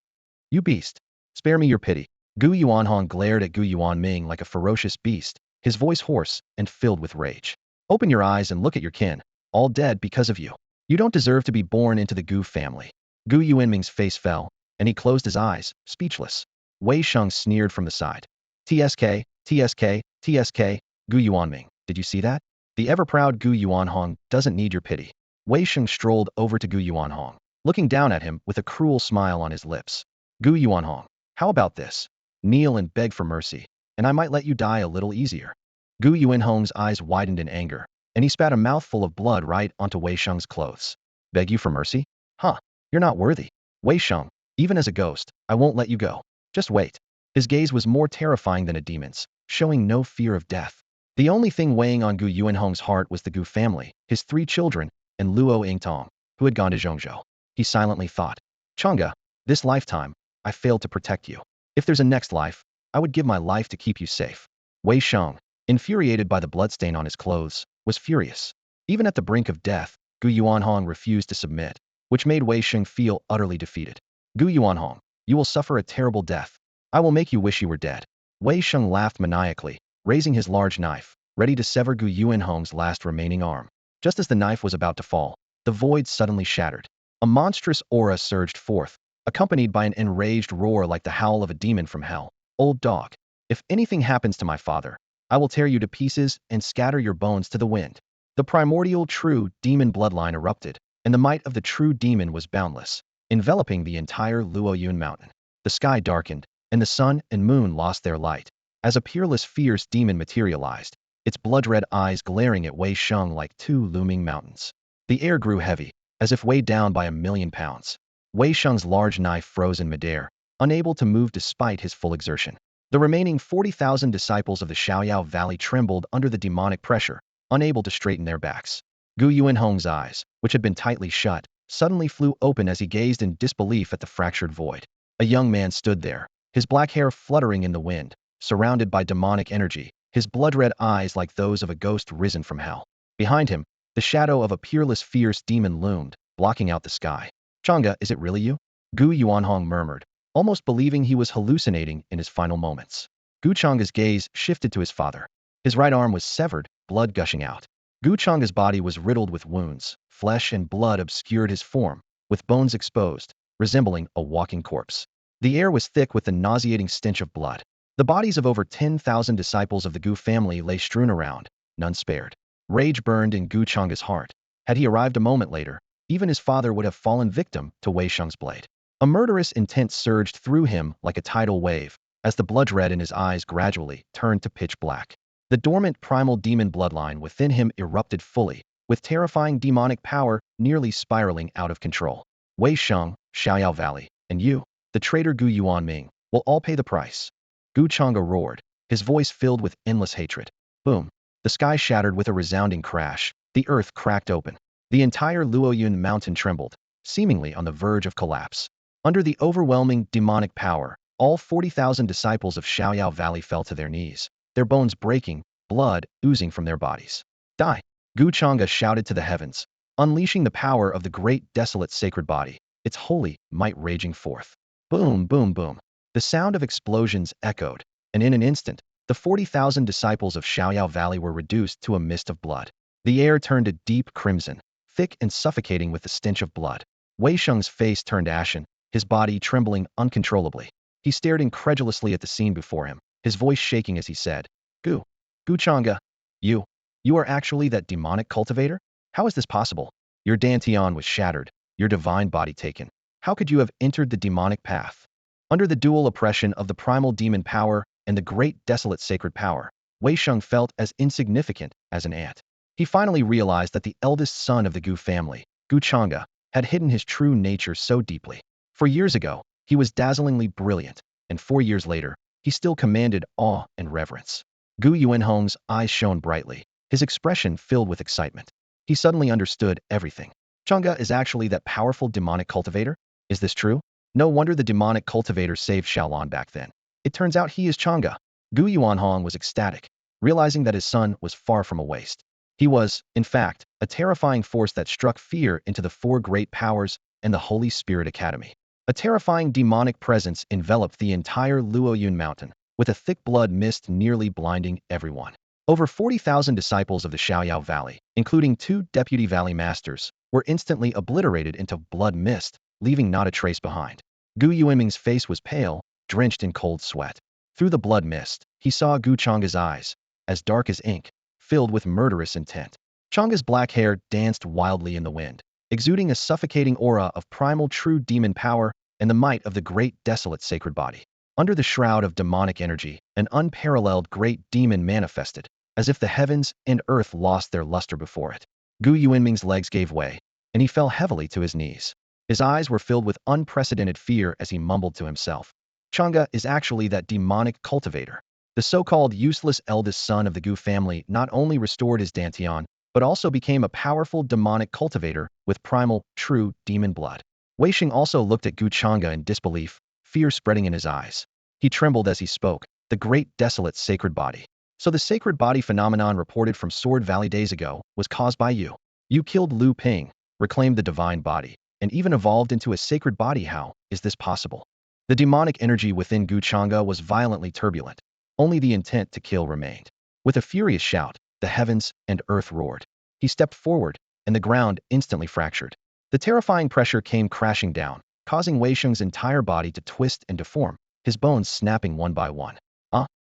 You beast. Spare me your pity. Gu Yuanhong glared at Gu Yuanming like a ferocious beast, his voice hoarse and filled with rage. Open your eyes and look at your kin, all dead because of you. You don't deserve to be born into the Gu family. Gu Yuanming's face fell, and he closed his eyes, speechless. Wei Sheng sneered from the side. TSK, TSK, TSK, Gu Yuanming, did you see that? The ever-proud Gu Yuanhong doesn't need your pity. Wei Sheng strolled over to Gu Yuanhong, looking down at him with a cruel smile on his lips. Gu Yuanhong, how about this? Kneel and beg for mercy, and I might let you die a little easier. Gu Yuanhong's eyes widened in anger, and he spat a mouthful of blood right onto Wei Sheng's clothes. Beg you for mercy? Huh, you're not worthy. Wei Sheng, even as a ghost, I won't let you go. Just wait. His gaze was more terrifying than a demon's, showing no fear of death. The only thing weighing on Gu Yuanhong's heart was the Gu family, his 3 children, and Luo Yingtong, who had gone to Zhongzhou. He silently thought, Changge, this lifetime, I failed to protect you. If there's a next life, I would give my life to keep you safe. Wei Sheng, infuriated by the bloodstain on his clothes, was furious. Even at the brink of death, Gu Yuanhong refused to submit, which made Wei Sheng feel utterly defeated. Gu Yuanhong, you will suffer a terrible death. I will make you wish you were dead. Wei Sheng laughed maniacally, raising his large knife, ready to sever Gu Yuanhong's last remaining arm. Just as the knife was about to fall, the void suddenly shattered. A monstrous aura surged forth, accompanied by an enraged roar like the howl of a demon from hell. Old dog, if anything happens to my father, I will tear you to pieces and scatter your bones to the wind. The primordial true demon bloodline erupted, and the might of the true demon was boundless, enveloping the entire Luoyun mountain. The sky darkened, and the sun and moon lost their light, as a peerless fierce demon materialized, its blood-red eyes glaring at Wei Sheng like 2 looming mountains. The air grew heavy, as if weighed down by 1,000,000 pounds. Wei Sheng's large knife froze in midair, unable to move despite his full exertion. The remaining 40,000 disciples of the Xiaoyao Valley trembled under the demonic pressure, unable to straighten their backs. Gu Yuanhong's eyes, which had been tightly shut, suddenly flew open as he gazed in disbelief at the fractured void. A young man stood there, his black hair fluttering in the wind, surrounded by demonic energy, his blood-red eyes like those of a ghost risen from hell. Behind him, the shadow of a peerless fierce demon loomed, blocking out the sky. Changge, is it really you? Gu Yuanhong murmured, almost believing he was hallucinating in his final moments. Gu Changge's gaze shifted to his father. His right arm was severed, blood gushing out. Gu Changge's body was riddled with wounds, flesh and blood obscured his form, with bones exposed, resembling a walking corpse. The air was thick with the nauseating stench of blood. The bodies of over 10,000 disciples of the Gu family lay strewn around, none spared. Rage burned in Gu Changge's heart. Had he arrived a moment later, even his father would have fallen victim to Wei Sheng's blade. A murderous intent surged through him like a tidal wave, as the blood red in his eyes gradually turned to pitch black. The dormant primal demon bloodline within him erupted fully, with terrifying demonic power nearly spiraling out of control. Wei Sheng, Xiaoyao Valley, and you, the traitor Gu Yuanming, will all pay the price. Gu Changge roared, his voice filled with endless hatred. Boom. The sky shattered with a resounding crash, the earth cracked open. The entire Luoyun mountain trembled, seemingly on the verge of collapse. Under the overwhelming demonic power, all 40,000 disciples of Xiaoyao Valley fell to their knees, their bones breaking, blood oozing from their bodies. Die! Gu Changge shouted to the heavens, unleashing the power of the great desolate sacred body, its holy might raging forth. Boom, boom, boom. The sound of explosions echoed, and in an instant, the 40,000 disciples of Xiaoyao Valley were reduced to a mist of blood. The air turned a deep crimson, thick and suffocating with the stench of blood. Wei Sheng's face turned ashen, his body trembling uncontrollably. He stared incredulously at the scene before him, his voice shaking as he said, Gu Changge, you are actually that demonic cultivator? How is this possible? Your dantian was shattered, your divine body taken. How could you have entered the demonic path? Under the dual oppression of the primal demon power and the great desolate sacred power, Wei Sheng felt as insignificant as an ant. He finally realized that the eldest son of the Gu family, Gu Changge, had hidden his true nature so deeply. For years ago, he was dazzlingly brilliant, and 4 years later, he still commanded awe and reverence. Gu Yuanhong's eyes shone brightly, his expression filled with excitement. He suddenly understood everything. Changge is actually that powerful demonic cultivator? Is this true? No wonder the demonic cultivator saved Xiaolan back then. It turns out he is Changge. Gu Yuanhong was ecstatic, realizing that his son was far from a waste. He was, in fact, a terrifying force that struck fear into the four great powers and the Holy Spirit Academy. A terrifying demonic presence enveloped the entire Luoyun mountain, with a thick blood mist nearly blinding everyone. Over 40,000 disciples of the Xiaoyao Valley, including 2 deputy valley masters, were instantly obliterated into blood mist, leaving not a trace behind. Gu Yuanming's face was pale, drenched in cold sweat. Through the blood mist, he saw Gu Changge's eyes, as dark as ink, filled with murderous intent. Changge's black hair danced wildly in the wind, exuding a suffocating aura of primal true demon power and the might of the great desolate sacred body. Under the shroud of demonic energy, an unparalleled great demon manifested, as if the heavens and earth lost their luster before it. Gu Yuanming's legs gave way, and he fell heavily to his knees. His eyes were filled with unprecedented fear as he mumbled to himself. Changge is actually that demonic cultivator. The so-called useless eldest son of the Gu family not only restored his dantian, but also became a powerful demonic cultivator with primal, true demon blood. Wei Xing also looked at Gu Changge in disbelief, fear spreading in his eyes. He trembled as he spoke, the great desolate sacred body. So the sacred body phenomenon reported from Sword Valley days ago was caused by you. You killed Lu Ping, reclaimed the divine body, and even evolved into a sacred body. How is this possible? The demonic energy within Gu Changge was violently turbulent. Only the intent to kill remained. With a furious shout, the heavens and earth roared. He stepped forward, and the ground instantly fractured. The terrifying pressure came crashing down, causing Wei Xing's entire body to twist and deform, his bones snapping one by one.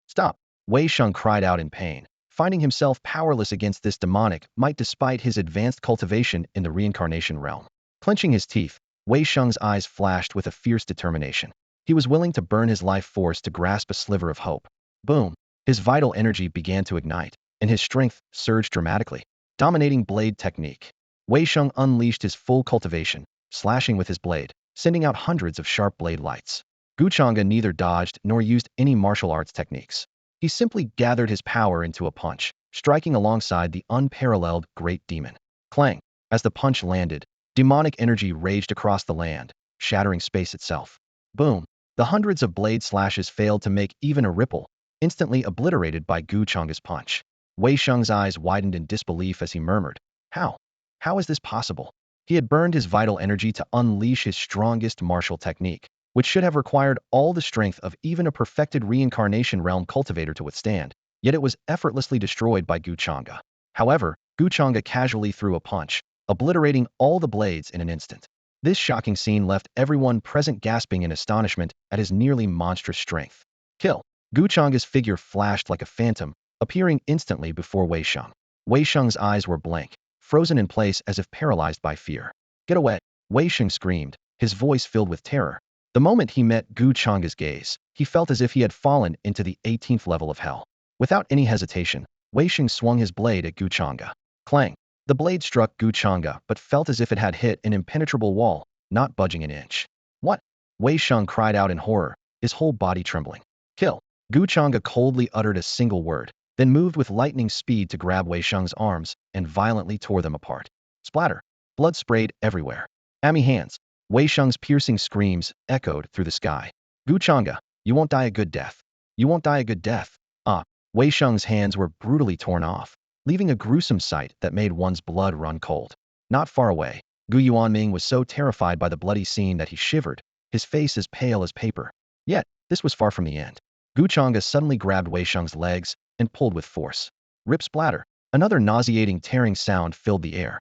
Stop! Wei Xing cried out in pain, finding himself powerless against this demonic might despite his advanced cultivation in the reincarnation realm. Clenching his teeth, Wei Xing's eyes flashed with a fierce determination. He was willing to burn his life force to grasp a sliver of hope. Boom! His vital energy began to ignite, and his strength surged dramatically. Dominating blade technique. Wei Xing unleashed his full cultivation, slashing with his blade, sending out hundreds of sharp blade lights. Gu Changge neither dodged nor used any martial arts techniques. He simply gathered his power into a punch, striking alongside the unparalleled great demon. Clang! As the punch landed, demonic energy raged across the land, shattering space itself. Boom! The hundreds of blade slashes failed to make even a ripple, instantly obliterated by Gu Changge's punch. Wei Xing's eyes widened in disbelief as he murmured, How? How is this possible? He had burned his vital energy to unleash his strongest martial technique, which should have required all the strength of even a perfected reincarnation realm cultivator to withstand, yet it was effortlessly destroyed by Gu Changge. However, Gu Changge casually threw a punch, obliterating all the blades in an instant. This shocking scene left everyone present gasping in astonishment at his nearly monstrous strength. Kill! Gu Changge's figure flashed like a phantom, appearing instantly before Wei Xing. Wei Xing's eyes were blank, frozen in place as if paralyzed by fear. Get away! Wei Xing screamed, his voice filled with terror. The moment he met Gu Changge's gaze, he felt as if he had fallen into the 18th level of hell. Without any hesitation, Wei Xing swung his blade at Gu Changge. Clang! The blade struck Gu Changge but felt as if it had hit an impenetrable wall, not budging an inch. What? Wei Xing cried out in horror, his whole body trembling. Kill! Gu Changge coldly uttered a single word, then moved with lightning speed to grab Wei Xing's arms and violently tore them apart. Splatter! Blood sprayed everywhere. Ammy hands! Wei Xing's piercing screams echoed through the sky. Gu Changge, you won't die a good death. You won't die a good death. Wei Xing's hands were brutally torn off, leaving a gruesome sight that made one's blood run cold. Not far away, Gu Yuanming was so terrified by the bloody scene that he shivered, his face as pale as paper. Yet, this was far from the end. Gu Changge suddenly grabbed Wei Xing's legs and pulled with force. Rip splatter! Another nauseating tearing sound filled the air.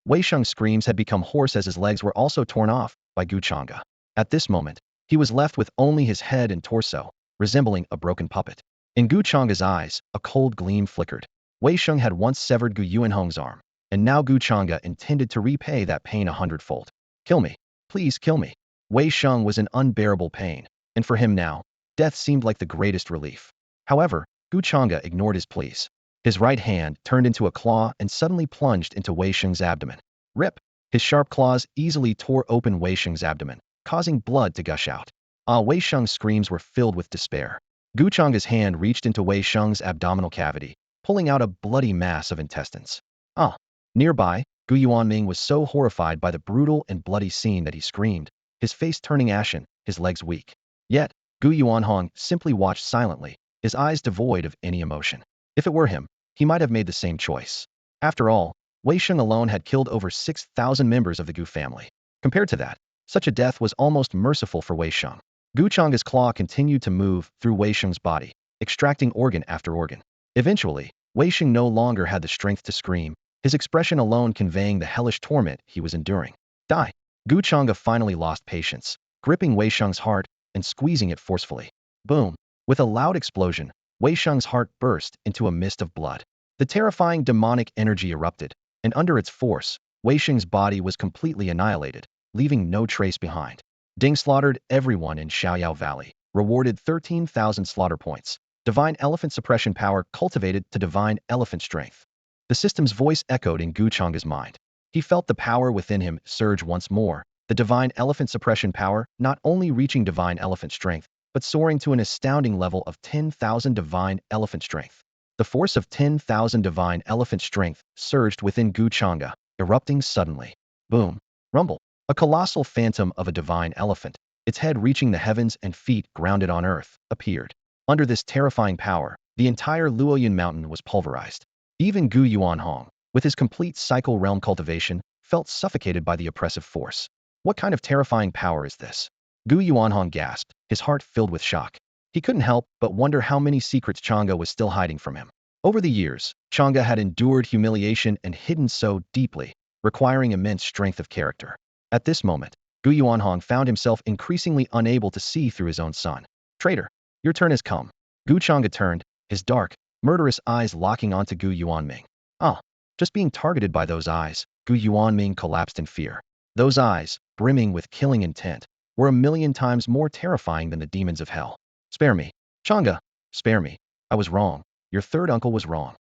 Wei Xing's screams had become hoarse as his legs were also torn off by Gu Changge. At this moment, he was left with only his head and torso, resembling a broken puppet. In Gu Changge's eyes, a cold gleam flickered. Wei Xing had once severed Gu Yuanhong's arm, and now Gu Changge intended to repay that pain 100-fold. Kill me. Please kill me. Wei Xing was in unbearable pain, and for him now, death seemed like the greatest relief. However, Gu Changge ignored his pleas. His right hand turned into a claw and suddenly plunged into Wei Xing's abdomen. Rip! His sharp claws easily tore open Wei Sheng's abdomen, causing blood to gush out. Wei Sheng's screams were filled with despair. Gu Changge's hand reached into Wei Sheng's abdominal cavity, pulling out a bloody mass of intestines. Ah! Nearby, Gu Yuanming was so horrified by the brutal and bloody scene that he screamed, his face turning ashen, his legs weak. Yet, Gu Yuanhong simply watched silently, his eyes devoid of any emotion. If it were him, he might have made the same choice. After all, Wei Sheng alone had killed over 6,000 members of the Gu family. Compared to that, such a death was almost merciful for Wei Sheng. Gu Changge's claw continued to move through Wei Sheng's body, extracting organ after organ. Eventually, Wei Sheng no longer had the strength to scream, his expression alone conveying the hellish torment he was enduring. Die! Gu Changge finally lost patience, gripping Wei Sheng's heart and squeezing it forcefully. Boom! With a loud explosion, Wei Sheng's heart burst into a mist of blood. The terrifying demonic energy erupted, and under its force, Wei Sheng's body was completely annihilated, leaving no trace behind. Ding slaughtered everyone in Xiaoyao Valley, rewarded 13,000 slaughter points. Divine elephant suppression power cultivated to divine elephant strength. The system's voice echoed in Gu Changge's mind. He felt the power within him surge once more, the divine elephant suppression power not only reaching divine elephant strength, but soaring to an astounding level of 10,000 divine elephant strength. The force of 10,000 divine elephant strength surged within Gu Changge, erupting suddenly. Boom! Rumble! A colossal phantom of a divine elephant, its head reaching the heavens and feet grounded on earth, appeared. Under this terrifying power, the entire Luoyun mountain was pulverized. Even Gu Yuanhong, with his complete cycle realm cultivation, felt suffocated by the oppressive force. What kind of terrifying power is this? Gu Yuanhong gasped, his heart filled with shock. He couldn't help but wonder how many secrets Changge was still hiding from him. Over the years, Changge had endured humiliation and hidden so deeply, requiring immense strength of character. At this moment, Gu Yuanhong found himself increasingly unable to see through his own son. Traitor, your turn has come. Gu Changge turned, his dark, murderous eyes locking onto Gu Yuanming. Just being targeted by those eyes, Gu Yuanming collapsed in fear. Those eyes, brimming with killing intent, were 1,000,000 times more terrifying than the demons of hell. Spare me. Changge, spare me. I was wrong. Your third uncle was wrong.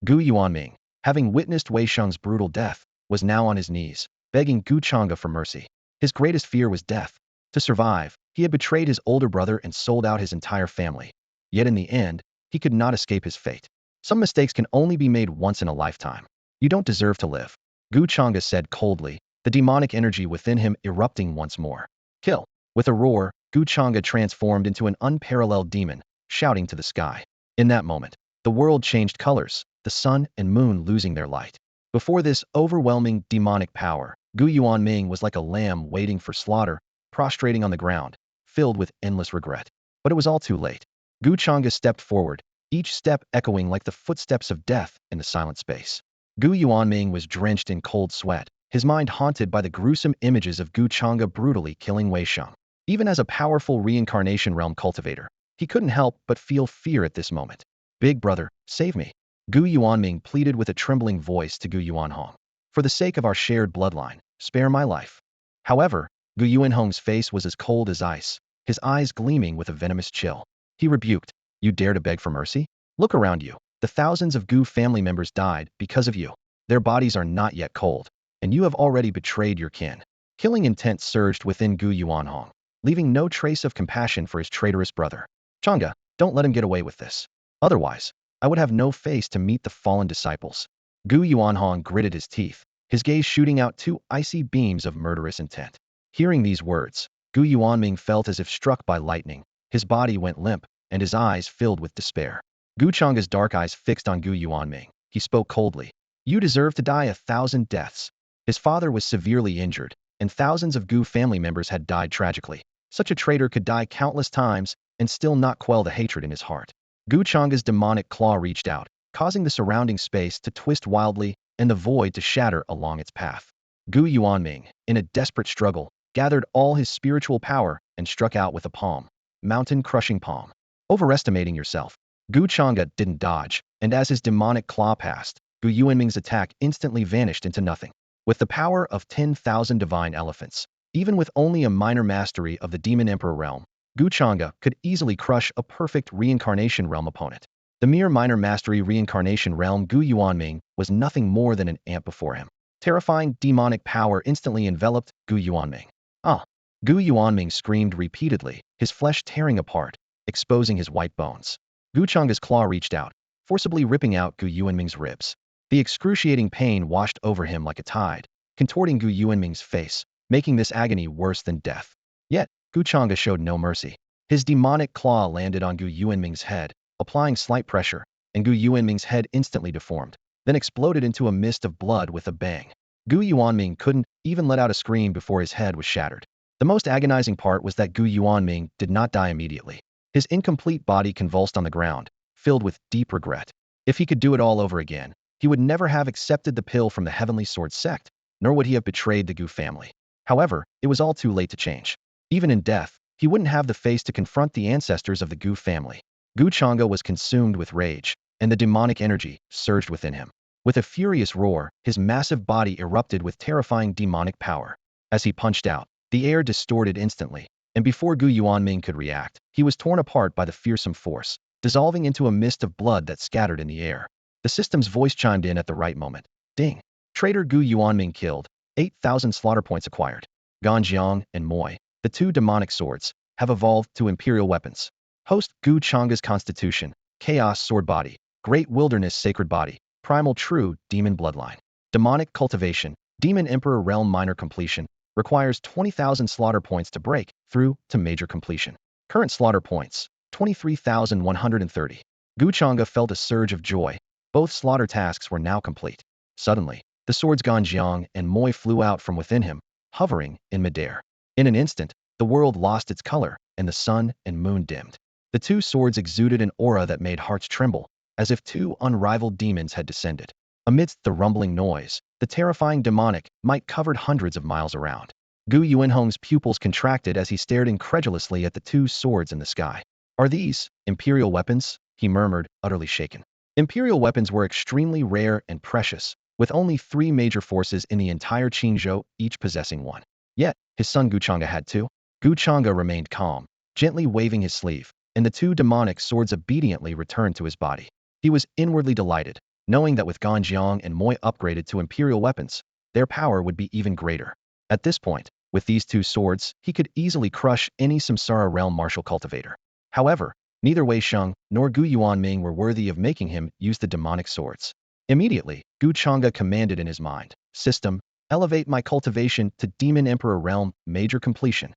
Gu Yuanming, having witnessed Wei Sheng's brutal death, was now on his knees, begging Gu Changge for mercy. His greatest fear was death. To survive, he had betrayed his older brother and sold out his entire family. Yet in the end, he could not escape his fate. Some mistakes can only be made once in a lifetime. You don't deserve to live. Gu Changge said coldly, the demonic energy within him erupting once more. Kill! With a roar, Gu Changge transformed into an unparalleled demon, shouting to the sky. In that moment, the world changed colors, the sun and moon losing their light. Before this overwhelming demonic power, Gu Yuanming was like a lamb waiting for slaughter, prostrating on the ground, filled with endless regret. But it was all too late. Gu Changge stepped forward, each step echoing like the footsteps of death in the silent space. Gu Yuanming was drenched in cold sweat, his mind haunted by the gruesome images of Gu Changge brutally killing Wei Sheng. Even as a powerful reincarnation realm cultivator, he couldn't help but feel fear at this moment. Big brother, save me. Gu Yuanming pleaded with a trembling voice to Gu Yuanhong. For the sake of our shared bloodline, spare my life. However, Gu Yuanhong's face was as cold as ice, his eyes gleaming with a venomous chill. He rebuked, you dare to beg for mercy? Look around you. The thousands of Gu family members died because of you. Their bodies are not yet cold, and you have already betrayed your kin. Killing intent surged within Gu Yuanhong, leaving no trace of compassion for his traitorous brother. Changge, don't let him get away with this. Otherwise, I would have no face to meet the fallen disciples. Gu Yuanhong gritted his teeth, his gaze shooting out two icy beams of murderous intent. Hearing these words, Gu Yuanming felt as if struck by lightning. His body went limp, and his eyes filled with despair. Gu Changge's dark eyes fixed on Gu Yuanming. He spoke coldly. You deserve to die 1,000 deaths. His father was severely injured, and thousands of Gu family members had died tragically. Such a traitor could die countless times and still not quell the hatred in his heart. Gu Changge's demonic claw reached out, causing the surrounding space to twist wildly and the void to shatter along its path. Gu Yuanming, in a desperate struggle, gathered all his spiritual power and struck out with a palm. Mountain-crushing palm. Overestimating yourself. Gu Changge didn't dodge, and as his demonic claw passed, Gu Yuanming's attack instantly vanished into nothing. With the power of 10,000 divine elephants, even with only a minor mastery of the Demon Emperor realm, Gu Changge could easily crush a perfect reincarnation realm opponent. The mere minor mastery reincarnation realm Gu Yuanming was nothing more than an ant before him. Terrifying demonic power instantly enveloped Gu Yuanming. Ah! Gu Yuanming screamed repeatedly, his flesh tearing apart, exposing his white bones. Gu Changge's claw reached out, forcibly ripping out Gu Yuanming's ribs. The excruciating pain washed over him like a tide, contorting Gu Yuanming's face, making this agony worse than death. Yet, Gu Changge showed no mercy. His demonic claw landed on Gu Yuanming's head, applying slight pressure, and Gu Yuanming's head instantly deformed, then exploded into a mist of blood with a bang. Gu Yuanming couldn't even let out a scream before his head was shattered. The most agonizing part was that Gu Yuanming did not die immediately. His incomplete body convulsed on the ground, filled with deep regret. If he could do it all over again, he would never have accepted the pill from the Heavenly Sword sect, nor would he have betrayed the Gu family. However, it was all too late to change. Even in death, he wouldn't have the face to confront the ancestors of the Gu family. Gu Changge was consumed with rage, and the demonic energy surged within him. With a furious roar, his massive body erupted with terrifying demonic power. As he punched out, the air distorted instantly, and before Gu Yuanming could react, he was torn apart by the fearsome force, dissolving into a mist of blood that scattered in the air. The system's voice chimed in at the right moment. Ding! Traitor Gu Yuanming killed. 8,000 slaughter points acquired. Ganjiang and Moye, the two demonic swords, have evolved to imperial weapons. Host Gu Changge's constitution, Chaos Sword Body, Great Wilderness Sacred Body, Primal True Demon Bloodline. Demonic Cultivation, Demon Emperor Realm Minor Completion, requires 20,000 slaughter points to break through to major completion. Current slaughter points, 23,130. Gu Changge felt a surge of joy. Both slaughter tasks were now complete. Suddenly, the swords Ganjiang and Moye flew out from within him, hovering in midair. In an instant, the world lost its color, and the sun and moon dimmed. The two swords exuded an aura that made hearts tremble, as if two unrivaled demons had descended. Amidst the rumbling noise, the terrifying demonic might covered hundreds of miles around. Gu Yuanhong's pupils contracted as he stared incredulously at the two swords in the sky. Are these imperial weapons? He murmured, utterly shaken. Imperial weapons were extremely rare and precious, with only 3 major forces in the entire Qingzhou, each possessing one. Yet, his son Gu Changge had two. Gu Changge remained calm, gently waving his sleeve, and the two demonic swords obediently returned to his body. He was inwardly delighted, knowing that with Ganjiang and Moye upgraded to imperial weapons, their power would be even greater. At this point, with these two swords, he could easily crush any Samsara realm martial cultivator. However, neither Wei Sheng nor Gu Yuanming were worthy of making him use the demonic swords. Immediately, Gu Changge commanded in his mind, System, elevate my cultivation to Demon Emperor Realm Major Completion.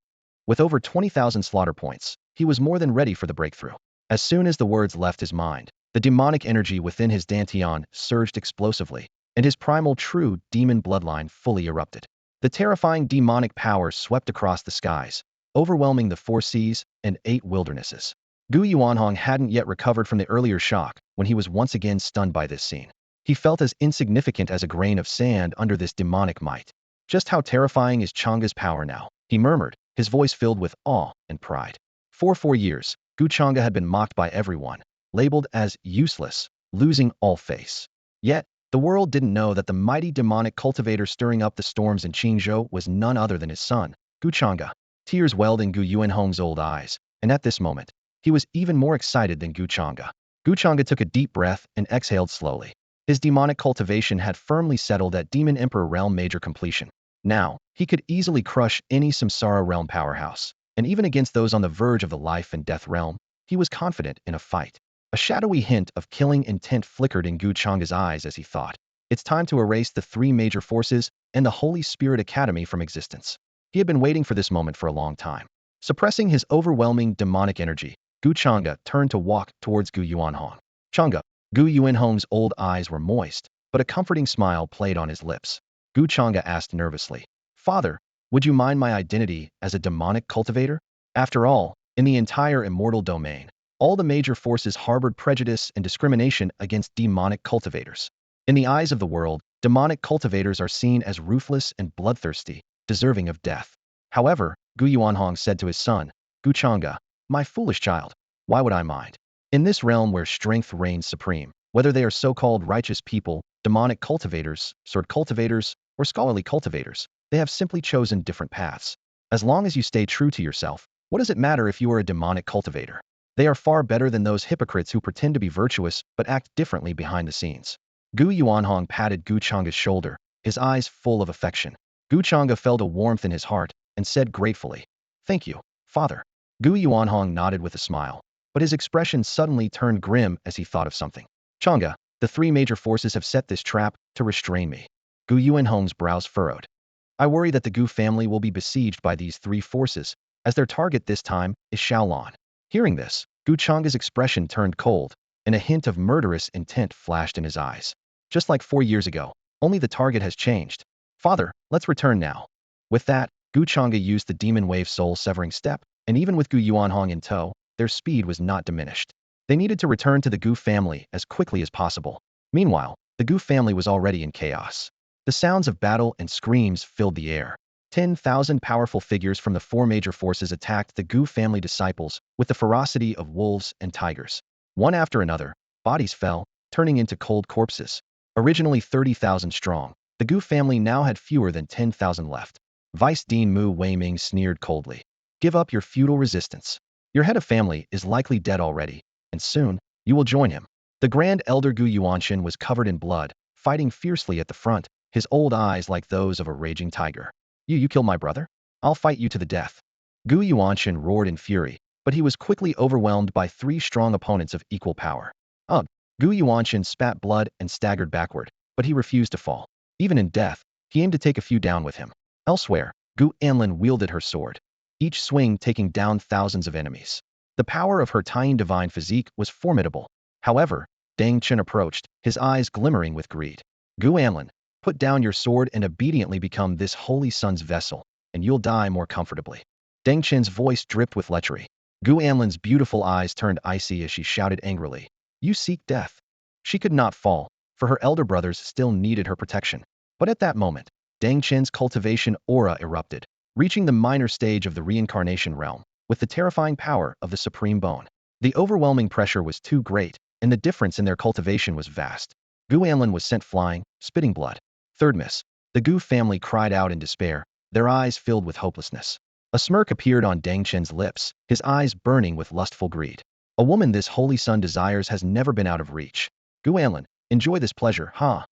With over 20,000 slaughter points, he was more than ready for the breakthrough. As soon as the words left his mind, the demonic energy within his dantian surged explosively, and his primal true demon bloodline fully erupted. The terrifying demonic power swept across the skies, overwhelming the 4 seas and 8 wildernesses. Gu Yuanhong hadn't yet recovered from the earlier shock when he was once again stunned by this scene. He felt as insignificant as a grain of sand under this demonic might. Just how terrifying is Changge's power now? He murmured, his voice filled with awe and pride. For 4 years, Gu Changge had been mocked by everyone, labeled as useless, losing all face. Yet, the world didn't know that the mighty demonic cultivator stirring up the storms in Qingzhou was none other than his son, Gu Changge. Tears welled in Gu Yuanhong's old eyes, and at this moment, he was even more excited than Gu Changge. Gu Changge took a deep breath and exhaled slowly. His demonic cultivation had firmly settled at Demon Emperor Realm Major Completion. Now, he could easily crush any Samsara Realm powerhouse, and even against those on the verge of the life and death realm, he was confident in a fight. A shadowy hint of killing intent flickered in Gu Changge's eyes as he thought, it's time to erase the 3 major forces and the Holy Spirit Academy from existence. He had been waiting for this moment for a long time. Suppressing his overwhelming demonic energy, Gu Changge turned to walk towards Gu Yuanhong. Changge. Gu Yuanhong's old eyes were moist, but a comforting smile played on his lips. Gu Changge asked nervously, Father, would you mind my identity as a demonic cultivator? After all, in the entire immortal domain, all the major forces harbored prejudice and discrimination against demonic cultivators. In the eyes of the world, demonic cultivators are seen as ruthless and bloodthirsty, deserving of death. However, Gu Yuanhong said to his son, Gu Changge, my foolish child, why would I mind? In this realm where strength reigns supreme, whether they are so-called righteous people, demonic cultivators, sword cultivators, or scholarly cultivators, they have simply chosen different paths. As long as you stay true to yourself, what does it matter if you are a demonic cultivator? They are far better than those hypocrites who pretend to be virtuous but act differently behind the scenes. Gu Yuanhong patted Gu Changge's shoulder, his eyes full of affection. Gu Changge felt a warmth in his heart and said gratefully, "Thank you, father." Gu Yuanhong nodded with a smile, but his expression suddenly turned grim as he thought of something. "Changge, the three major forces have set this trap to restrain me." Gu Yuanhong's brows furrowed. "I worry that the Gu family will be besieged by these three forces, as their target this time is Shaolin." Hearing this, Gu Changge's expression turned cold, and a hint of murderous intent flashed in his eyes. "Just like 4 years ago, only the target has changed. Father, let's return now." With that, Gu Changge used the Demon Wave soul-severing step, and even with Gu Yuanhong in tow, their speed was not diminished. They needed to return to the Gu family as quickly as possible. Meanwhile, the Gu family was already in chaos. The sounds of battle and screams filled the air. 10,000 powerful figures from the four major forces attacked the Gu family disciples with the ferocity of wolves and tigers. One after another, bodies fell, turning into cold corpses. Originally 30,000 strong, the Gu family now had fewer than 10,000 left. Vice Dean Mu Weiming sneered coldly. "Give up your feudal resistance. Your head of family is likely dead already, and soon, you will join him." The Grand Elder Gu Yuanshan was covered in blood, fighting fiercely at the front, his old eyes like those of a raging tiger. You killed my brother? I'll fight you to the death." Gu Yuanshan roared in fury, but he was quickly overwhelmed by three strong opponents of equal power. Ugh! Gu Yuanshan spat blood and staggered backward, but he refused to fall. Even in death, he aimed to take a few down with him. Elsewhere, Gu Anlin wielded her sword, each swing taking down thousands of enemies. The power of her tiny divine physique was formidable. However, Dang Chen approached, his eyes glimmering with greed. "Gu Anlin, put down your sword and obediently become this holy sun's vessel, and you'll die more comfortably." Dang Chen's voice dripped with lechery. Gu Anlin's beautiful eyes turned icy as she shouted angrily, "You seek death." She could not fall, for her elder brothers still needed her protection. But at that moment, Dang Chen's cultivation aura erupted, reaching the minor stage of the reincarnation realm, with the terrifying power of the supreme bone. The overwhelming pressure was too great, and the difference in their cultivation was vast. Gu Anlin was sent flying, spitting blood. Third miss. The Gu family cried out in despair, their eyes filled with hopelessness. A smirk appeared on Dang Chen's lips, his eyes burning with lustful greed. A woman this holy sun desires has never been out of reach. Gu Anlin, enjoy this pleasure, huh?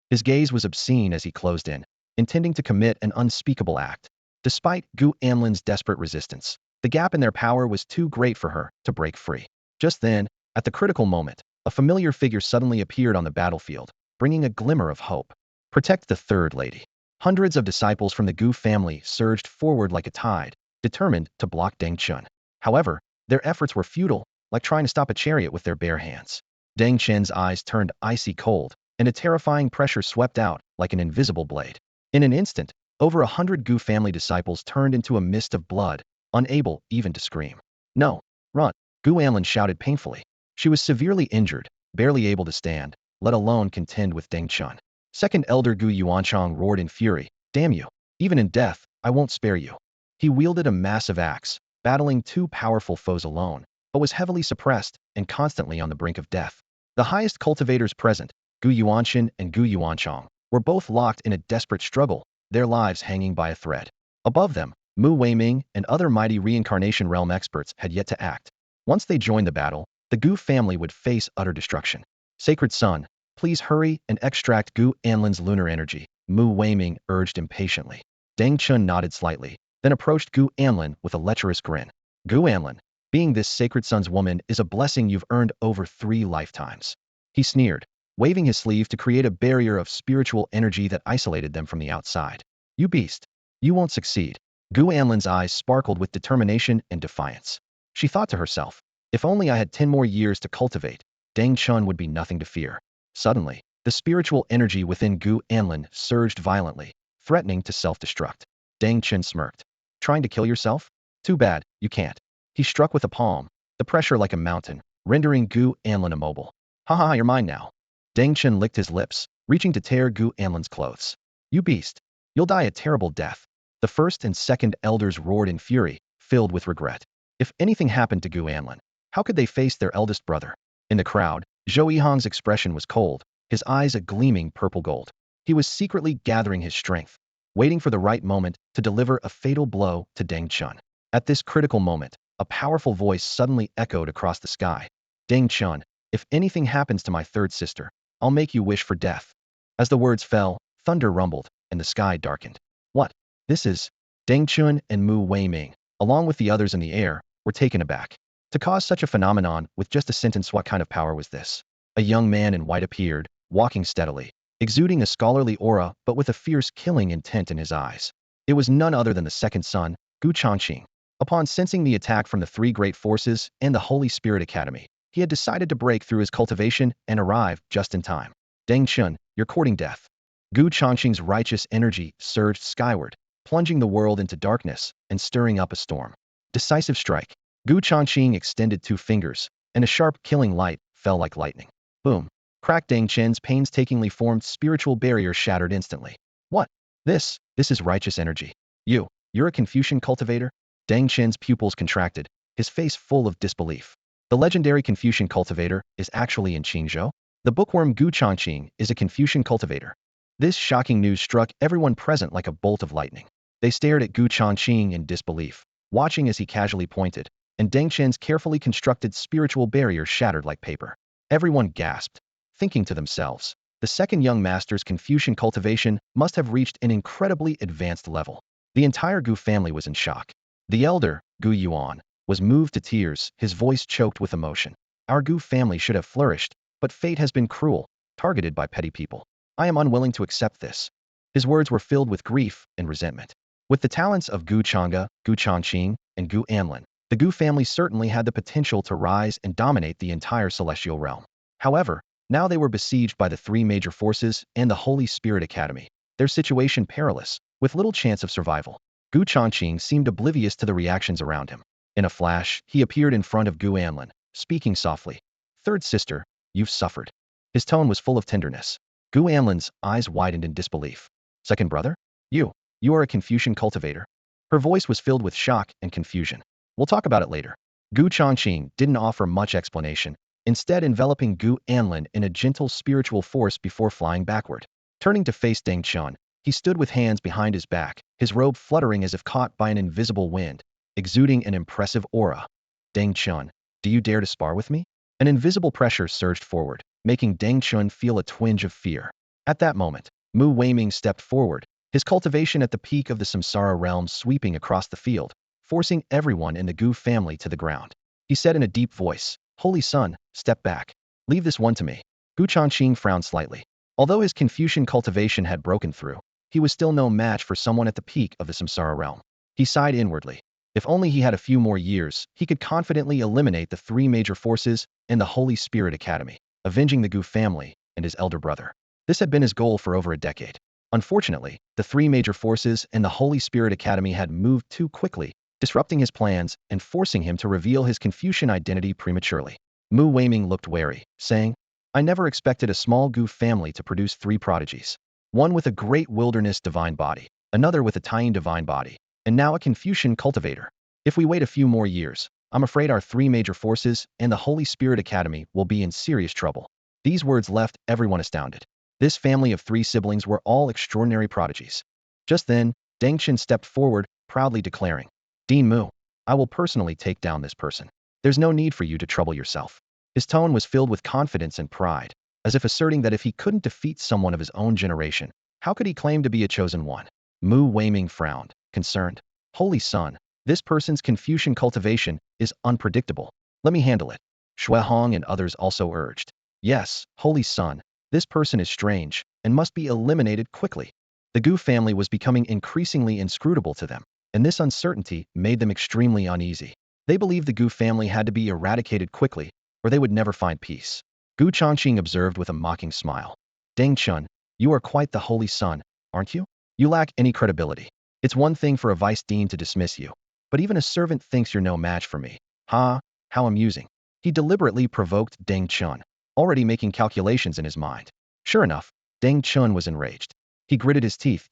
His gaze was obscene as he closed in, intending to commit an unspeakable act. Despite Gu Anlin's desperate resistance, the gap in their power was too great for her to break free. Just then, at the critical moment, a familiar figure suddenly appeared on the battlefield, bringing a glimmer of hope. "Protect the third lady." Hundreds of disciples from the Gu family surged forward like a tide, determined to block Dang Chen. However, their efforts were futile, like trying to stop a chariot with their bare hands. Dang Chen's eyes turned icy cold, and a terrifying pressure swept out like an invisible blade. In an instant, over 100 Gu family disciples turned into a mist of blood, unable even to scream. "No, run!" Gu Anlin shouted painfully. She was severely injured, barely able to stand, let alone contend with Dang Chen. Second Elder Gu Yuanchang roared in fury, "Damn you! Even in death, I won't spare you." He wielded a massive axe, battling two powerful foes alone, but was heavily suppressed and constantly on the brink of death. The highest cultivators present, Gu Yuanshan and Gu Yuanchang, were both locked in a desperate struggle, their lives hanging by a thread. Above them, Mu Weiming and other mighty reincarnation realm experts had yet to act. Once they joined the battle, the Gu family would face utter destruction. "Sacred Sun, please hurry and extract Gu Anlin's lunar energy," Mu Weiming urged impatiently. Dang Chen nodded slightly, then approached Gu Anlin with a lecherous grin. "Gu Anlin, being this Sacred Sun's woman is a blessing you've earned over 3 lifetimes." He sneered, waving his sleeve to create a barrier of spiritual energy that isolated them from the outside. "You beast! You won't succeed." Gu Anlin's eyes sparkled with determination and defiance. She thought to herself, "If only I had 10 more years to cultivate, Dang Chen would be nothing to fear." Suddenly, the spiritual energy within Gu Anlin surged violently, threatening to self-destruct. Dang Chen smirked. "Trying to kill yourself? Too bad, you can't." He struck with a palm, the pressure like a mountain, rendering Gu Anlin immobile. "Ha ha, you're mine now." Dang Chen licked his lips, reaching to tear Gu Anlin's clothes. "You beast! You'll die a terrible death." The first and second elders roared in fury, filled with regret. If anything happened to Gu Anlin, how could they face their eldest brother? In the crowd, Zhou Yihang's expression was cold, his eyes a gleaming purple gold. He was secretly gathering his strength, waiting for the right moment to deliver a fatal blow to Dang Chen. At this critical moment, a powerful voice suddenly echoed across the sky. "Dang Chen, if anything happens to my third sister, I'll make you wish for death." As the words fell, Thunder rumbled, and the sky darkened. What? This is... Deng Chun and Mu Weiming, along with the others in the air, were taken aback. To cause such a phenomenon with just a sentence, what kind of power was this? A young man in white appeared, walking steadily, exuding a scholarly aura but with a fierce killing intent in his eyes. It was none other than the second son, Gu Changge. Upon sensing the attack from the three great forces and the Holy Spirit Academy, he had decided to break through his cultivation and arrive just in time. Deng Chun, you're courting death. Gu Changge's righteous energy surged skyward, plunging the world into darkness and stirring up a storm. Decisive strike. Gu Changge extended two fingers, and a sharp killing light fell like lightning. Boom. Crack. Deng Chun's painstakingly formed spiritual barrier shattered instantly. What? This is righteous energy. You're a Confucian cultivator? Deng Chun's pupils contracted, his face full of disbelief. The legendary Confucian cultivator is actually in Qingzhou? The bookworm Gu Changge is a Confucian cultivator. This shocking news struck everyone present like a bolt of lightning. They stared at Gu Changge in disbelief, watching as he casually pointed, and Deng Chun's carefully constructed spiritual barrier shattered like paper. Everyone gasped, thinking to themselves, the second young master's Confucian cultivation must have reached an incredibly advanced level. The entire Gu family was in shock. The elder, Gu Yuan, was moved to tears, his voice choked with emotion. Our Gu family should have flourished, but fate has been cruel, targeted by petty people. I am unwilling to accept this. His words were filled with grief and resentment. With the talents of Gu Changge, Gu Changge, and Gu Anlin, the Gu family certainly had the potential to rise and dominate the entire celestial realm. However, now they were besieged by the three major forces and the Holy Spirit Academy, their situation perilous, with little chance of survival. Gu Changge seemed oblivious to the reactions around him. In a flash, he appeared in front of Gu Anlin, speaking softly. Third sister, you've suffered. His tone was full of tenderness. Gu Anlin's eyes widened in disbelief. Second brother? You are a Confucian cultivator? Her voice was filled with shock and confusion. We'll talk about it later. Gu Changge didn't offer much explanation, instead enveloping Gu Anlin in a gentle spiritual force before flying backward. Turning to face Deng Chun, he stood with hands behind his back, his robe fluttering as if caught by an invisible wind, exuding an impressive aura. Deng Chun, do you dare to spar with me? An invisible pressure surged forward, making Deng Chun feel a twinge of fear. At that moment, Mu Weiming stepped forward, his cultivation at the peak of the samsara realm sweeping across the field, forcing everyone in the Gu family to the ground. He said in a deep voice, Holy Son, step back. Leave this one to me. Gu Changge frowned slightly. Although his Confucian cultivation had broken through, he was still no match for someone at the peak of the samsara realm. He sighed inwardly. If only he had a few more years, he could confidently eliminate the three major forces and the Holy Spirit Academy, avenging the Gu family and his elder brother. This had been his goal for over a decade. Unfortunately, the three major forces and the Holy Spirit Academy had moved too quickly, disrupting his plans and forcing him to reveal his Confucian identity prematurely. Mu Weiming looked wary, saying, I never expected a small Gu family to produce three prodigies. One with a great wilderness divine body, another with a Taiyin divine body, and now a Confucian cultivator. If we wait a few more years, I'm afraid our three major forces and the Holy Spirit Academy will be in serious trouble. These words left everyone astounded. This family of three siblings were all extraordinary prodigies. Just then, Deng Chun stepped forward, proudly declaring, Dean Mu, I will personally take down this person. There's no need for you to trouble yourself. His tone was filled with confidence and pride, as if asserting that if he couldn't defeat someone of his own generation, how could he claim to be a chosen one? Mu Weiming frowned, concerned. Holy Son, this person's Confucian cultivation is unpredictable. Let me handle it. Shui Hong and others also urged. Yes, Holy Son, this person is strange and must be eliminated quickly. The Gu family was becoming increasingly inscrutable to them, and this uncertainty made them extremely uneasy. They believed the Gu family had to be eradicated quickly, or they would never find peace. Gu Changge observed with a mocking smile. Deng Chun, you are quite the Holy Son, aren't you? You lack any credibility. It's one thing for a vice dean to dismiss you, but even a servant thinks you're no match for me. Ha, how amusing. He deliberately provoked Deng Chun, already making calculations in his mind. Sure enough, Deng Chun was enraged. He gritted his teeth.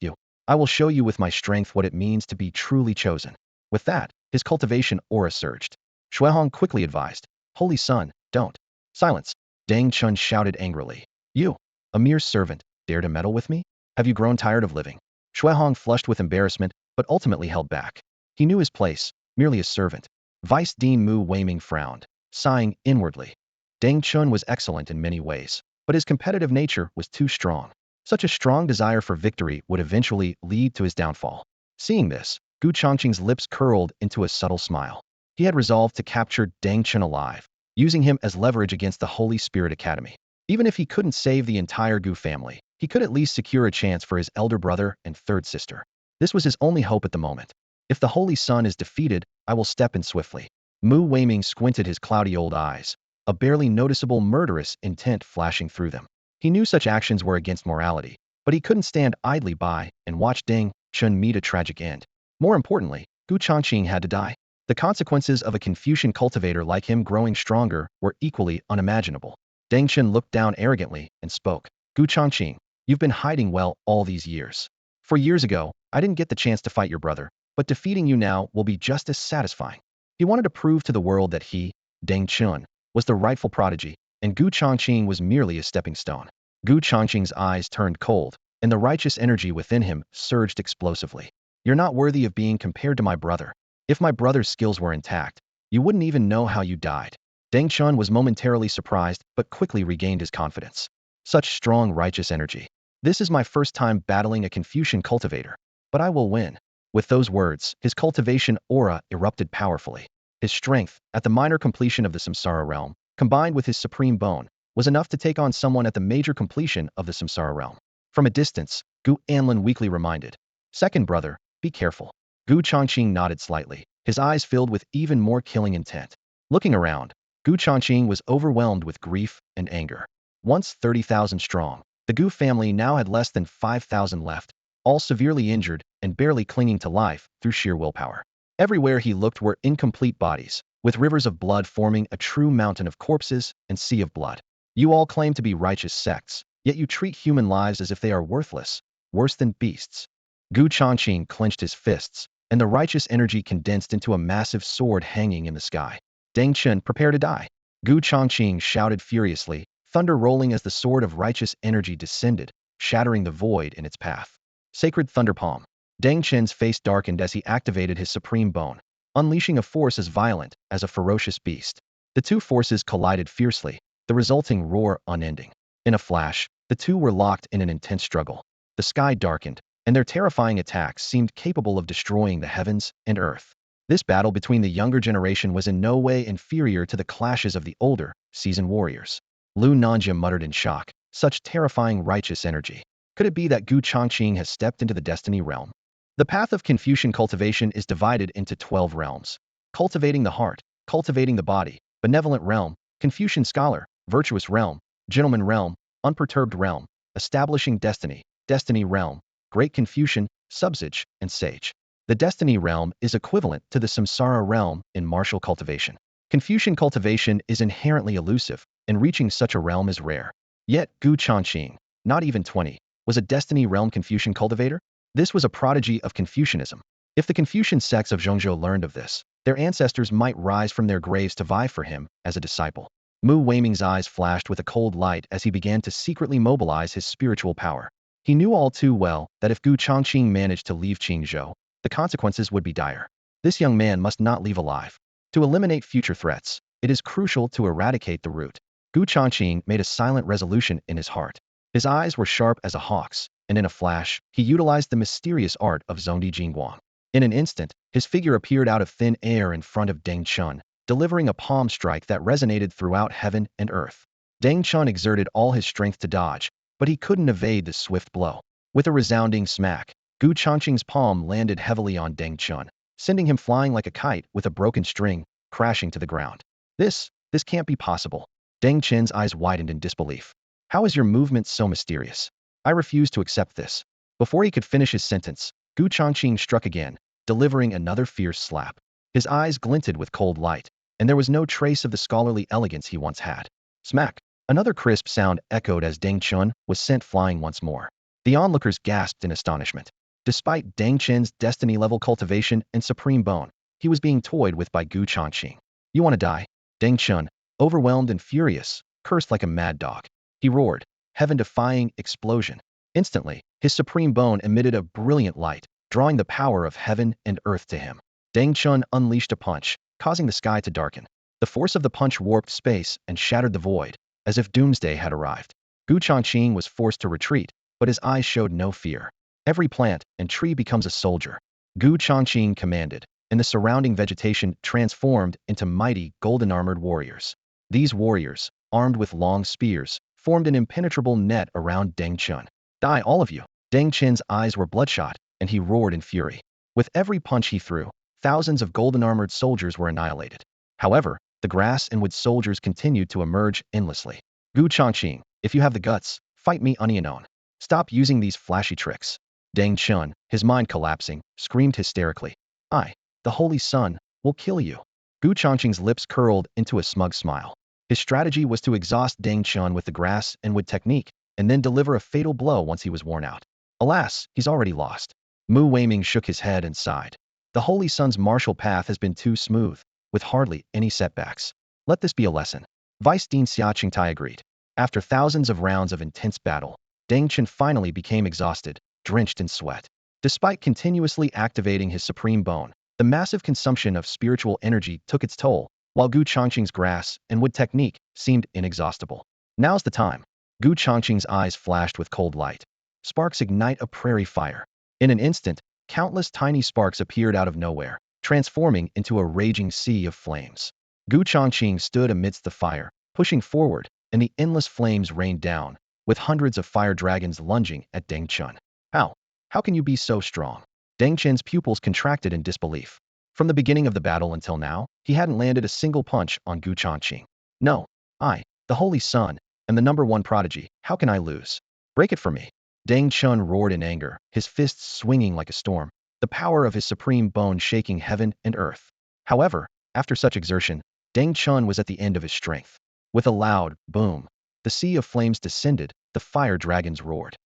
I will show you with my strength what it means to be truly chosen. With that, his cultivation aura surged. Shui Hong quickly advised, Holy Son, don't. Silence. Deng Chun shouted angrily. You, a mere servant, dare to meddle with me? Have you grown tired of living? Shui Hong flushed with embarrassment, but ultimately held back. He knew his place, merely a servant. Vice Dean Mu Weiming frowned, sighing inwardly. Deng Chun was excellent in many ways, but his competitive nature was too strong. Such a strong desire for victory would eventually lead to his downfall. Seeing this, Gu Changqing's lips curled into a subtle smile. He had resolved to capture Deng Chen alive, using him as leverage against the Holy Spirit Academy. Even if he couldn't save the entire Gu family, he could at least secure a chance for his elder brother and third sister. This was his only hope at the moment. If the Holy Sun is defeated, I will step in swiftly. Mu Weiming squinted his cloudy old eyes, a barely noticeable murderous intent flashing through them. He knew such actions were against morality, but he couldn't stand idly by and watch Deng Chen meet a tragic end. More importantly, Gu Changqing had to die. The consequences of a Confucian cultivator like him growing stronger were equally unimaginable. Deng Chen looked down arrogantly and spoke. Gu Changqing, you've been hiding well all these years. 4 years ago, I didn't get the chance to fight your brother, but defeating you now will be just as satisfying. He wanted to prove to the world that he, Deng Chen, was the rightful prodigy, and Gu Changqing was merely a stepping stone. Gu Changqing's eyes turned cold, and the righteous energy within him surged explosively. You're not worthy of being compared to my brother. If my brother's skills were intact, you wouldn't even know how you died. Deng Chen was momentarily surprised, but quickly regained his confidence. Such strong righteous energy. This is my first time battling a Confucian cultivator, but I will win. With those words, his cultivation aura erupted powerfully. His strength, at the minor completion of the Samsara realm, combined with his supreme bone, was enough to take on someone at the major completion of the Samsara realm. From a distance, Gu Anlin weakly reminded. Second brother, be careful. Gu Changqing nodded slightly, his eyes filled with even more killing intent. Looking around, Gu Changqing was overwhelmed with grief and anger. Once 30,000 strong, the Gu family now had less than 5,000 left, all severely injured and barely clinging to life through sheer willpower. Everywhere he looked were incomplete bodies, with rivers of blood forming a true mountain of corpses and sea of blood. You all claim to be righteous sects, yet you treat human lives as if they are worthless, worse than beasts. Gu Changqing clenched his fists, and the righteous energy condensed into a massive sword hanging in the sky. Deng Chen, prepare to die. Gu Changqing shouted furiously, thunder rolling as the sword of righteous energy descended, shattering the void in its path. Sacred Thunder Palm. Deng Chen's face darkened as he activated his supreme bone, unleashing a force as violent as a ferocious beast. The two forces collided fiercely, the resulting roar unending. In a flash, the two were locked in an intense struggle. The sky darkened, and their terrifying attacks seemed capable of destroying the heavens and earth. This battle between the younger generation was in no way inferior to the clashes of the older, seasoned warriors. Lu Nanjia muttered in shock, such terrifying righteous energy. Could it be that Gu Changqing has stepped into the destiny realm? The path of Confucian cultivation is divided into 12 realms. Cultivating the heart, cultivating the body, benevolent realm, Confucian scholar, virtuous realm, gentleman realm, unperturbed realm, establishing destiny, destiny realm, great Confucian, subsage, and sage. The destiny realm is equivalent to the samsara realm in martial cultivation. Confucian cultivation is inherently elusive, and reaching such a realm is rare. Yet Gu Changqing, not even 20, was a destiny realm Confucian cultivator? This was a prodigy of Confucianism. If the Confucian sects of Zhongzhou learned of this, their ancestors might rise from their graves to vie for him as a disciple. Mu Weiming's eyes flashed with a cold light as he began to secretly mobilize his spiritual power. He knew all too well that if Gu Changqing managed to leave Qingzhou, the consequences would be dire. This young man must not leave alive. To eliminate future threats, it is crucial to eradicate the root. Gu Changqing made a silent resolution in his heart. His eyes were sharp as a hawk's, and in a flash, he utilized the mysterious art of Zhongdi Jingguang. In an instant, his figure appeared out of thin air in front of Deng Chen, delivering a palm strike that resonated throughout heaven and earth. Deng Chen exerted all his strength to dodge, but he couldn't evade the swift blow. With a resounding smack, Gu Changqing's palm landed heavily on Deng Chen, sending him flying like a kite with a broken string, crashing to the ground. This can't be possible. Deng Chen's eyes widened in disbelief. How is your movement so mysterious? I refuse to accept this. Before he could finish his sentence, Gu Changqing struck again, delivering another fierce slap. His eyes glinted with cold light, and there was no trace of the scholarly elegance he once had. Smack! Another crisp sound echoed as Deng Chen was sent flying once more. The onlookers gasped in astonishment. Despite Deng Chen's destiny-level cultivation and supreme bone, he was being toyed with by Gu Changqing. You want to die? Deng Chen, overwhelmed and furious, cursed like a mad dog. He roared, heaven-defying explosion. Instantly, his supreme bone emitted a brilliant light, drawing the power of heaven and earth to him. Deng Chen unleashed a punch, causing the sky to darken. The force of the punch warped space and shattered the void, as if doomsday had arrived. Gu Changqing was forced to retreat, but his eyes showed no fear. Every plant and tree becomes a soldier. Gu Changge commanded, and the surrounding vegetation transformed into mighty, golden-armored warriors. These warriors, armed with long spears, formed an impenetrable net around Deng Chun. Die, all of you! Deng Chun's eyes were bloodshot, and he roared in fury. With every punch he threw, thousands of golden-armored soldiers were annihilated. However, the grass and wood soldiers continued to emerge endlessly. Gu Changge, if you have the guts, fight me unknown. Stop using these flashy tricks. Deng Chun, his mind collapsing, screamed hysterically. The Holy Sun, will kill you. Gu Changge's lips curled into a smug smile. His strategy was to exhaust Deng Chun with the grass and wood technique, and then deliver a fatal blow once he was worn out. Alas, he's already lost. Mu Weiming shook his head and sighed. The Holy Sun's martial path has been too smooth, with hardly any setbacks. Let this be a lesson. Vice Dean Xiaqingtai agreed. After thousands of rounds of intense battle, Deng Chun finally became exhausted, drenched in sweat. Despite continuously activating his supreme bone, the massive consumption of spiritual energy took its toll, while Gu Changge's grass and wood technique seemed inexhaustible. Now's the time. Gu Changge's eyes flashed with cold light. Sparks ignite a prairie fire. In an instant, countless tiny sparks appeared out of nowhere, transforming into a raging sea of flames. Gu Changge stood amidst the fire, pushing forward, and the endless flames rained down, with hundreds of fire dragons lunging at Deng Chun. How can you be so strong? Deng Chun's pupils contracted in disbelief. From the beginning of the battle until now, he hadn't landed a single punch on Gu Changge. No, the Holy Sun, am the #1 prodigy, how can I lose? Break it for me. Deng Chun roared in anger, his fists swinging like a storm, the power of his supreme bone shaking heaven and earth. However, after such exertion, Deng Chun was at the end of his strength. With a loud boom, the sea of flames descended, the fire dragons roared.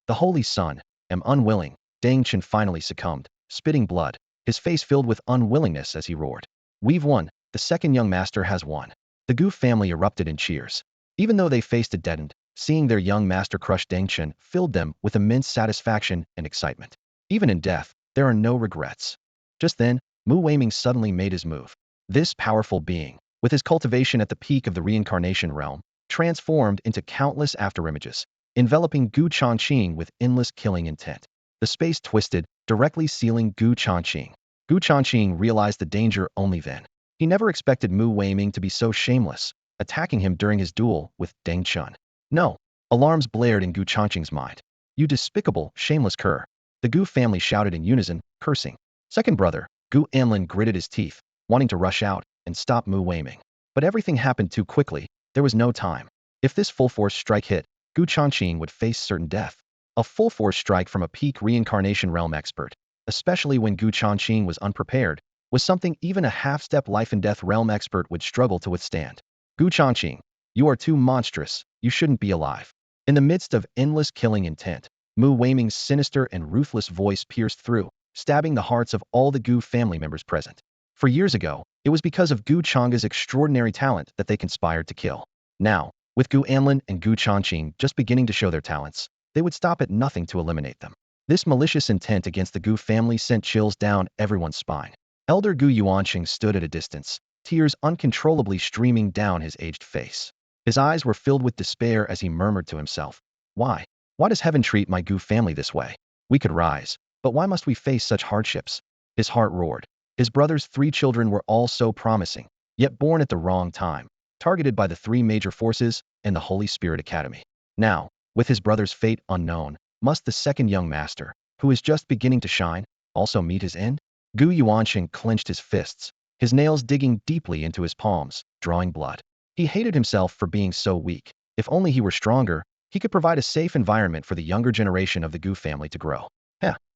The Holy Sun, am unwilling. Deng Chun finally succumbed, spitting blood, his face filled with unwillingness as he roared. We've won, the second young master has won. The Gu family erupted in cheers. Even though they faced a dead end, seeing their young master crush Deng Chun filled them with immense satisfaction and excitement. Even in death, there are no regrets. Just then, Mu Weiming suddenly made his move. This powerful being, with his cultivation at the peak of the reincarnation realm, transformed into countless afterimages, enveloping Gu Changge with endless killing intent. The space twisted, directly sealing Gu Changge. Gu Changge realized the danger only then. He never expected Mu Weiming to be so shameless, attacking him during his duel with Deng Chun. No! Alarms blared in Gu Changge's mind. You despicable, shameless cur! The Gu family shouted in unison, cursing. Second brother, Gu Anlin gritted his teeth, wanting to rush out and stop Mu Weiming. But everything happened too quickly, there was no time. If this full-force strike hit, Gu Changge would face certain death. A full-force strike from a peak reincarnation realm expert, especially when Gu Changge was unprepared, was something even a half-step life-and-death realm expert would struggle to withstand. Gu Changge, you are too monstrous, you shouldn't be alive. In the midst of endless killing intent, Mu Weiming's sinister and ruthless voice pierced through, stabbing the hearts of all the Gu family members present. For years ago, it was because of Gu Changge's extraordinary talent that they conspired to kill. Now, with Gu Anlin and Gu Changge just beginning to show their talents, they would stop at nothing to eliminate them. This malicious intent against the Gu family sent chills down everyone's spine. Elder Gu Yuanqing stood at a distance, tears uncontrollably streaming down his aged face. His eyes were filled with despair as he murmured to himself. Why? Why does heaven treat my Gu family this way? We could rise, but why must we face such hardships? His heart roared. His brother's 3 children were all so promising, yet born at the wrong time, targeted by the 3 major forces and the Holy Spirit Academy. Now, with his brother's fate unknown, must the second young master, who is just beginning to shine, also meet his end? Gu Yuanqing clenched his fists, his nails digging deeply into his palms, drawing blood. He hated himself for being so weak. If only he were stronger, he could provide a safe environment for the younger generation of the Gu family to grow.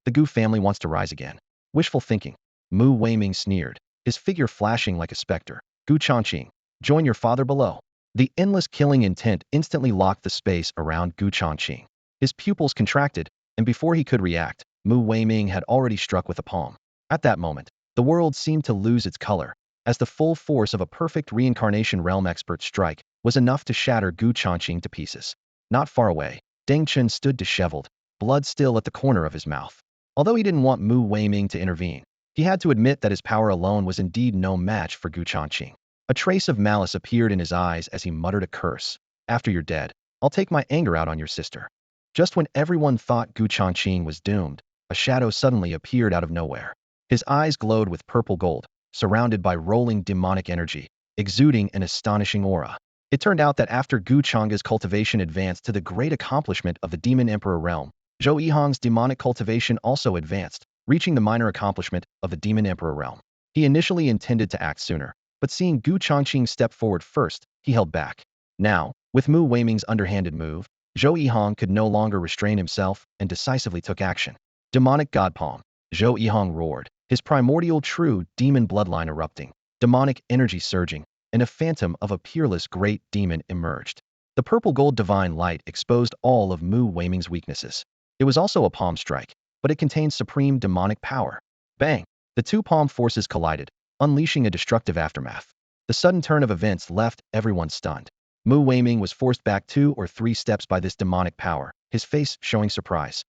The Gu family wants to rise again. Wishful thinking. Mu Weiming sneered, his figure flashing like a specter. Gu Changge, join your father below. The endless killing intent instantly locked the space around Gu Changge. His pupils contracted, and before he could react, Mu Weiming had already struck with a palm. At that moment, the world seemed to lose its color, as the full force of a perfect reincarnation realm expert strike was enough to shatter Gu Changge to pieces. Not far away, Deng Chun stood disheveled, blood still at the corner of his mouth. Although he didn't want Mu Weiming to intervene, he had to admit that his power alone was indeed no match for Gu Changge. A trace of malice appeared in his eyes as he muttered a curse. After you're dead, I'll take my anger out on your sister. Just when everyone thought Gu Changge was doomed, a shadow suddenly appeared out of nowhere. His eyes glowed with purple gold, surrounded by rolling demonic energy, exuding an astonishing aura. It turned out that after Gu Changge's cultivation advanced to the great accomplishment of the Demon Emperor realm, Zhou Yihang's demonic cultivation also advanced, reaching the minor accomplishment of the Demon Emperor realm. He initially intended to act sooner, but seeing Gu Changge step forward first, he held back. Now, with Mu Weiming's underhanded move, Zhou Yihang could no longer restrain himself and decisively took action. Demonic God Palm. Zhou Yihang roared, his primordial true demon bloodline erupting, demonic energy surging, and a phantom of a peerless great demon emerged. The purple gold divine light exposed all of Mu Weiming's weaknesses. It was also a palm strike, but it contained supreme demonic power. Bang! The two palm forces collided, unleashing a destructive aftermath. The sudden turn of events left everyone stunned. Mu Weiming was forced back 2 or 3 steps by this demonic power, his face showing surprise.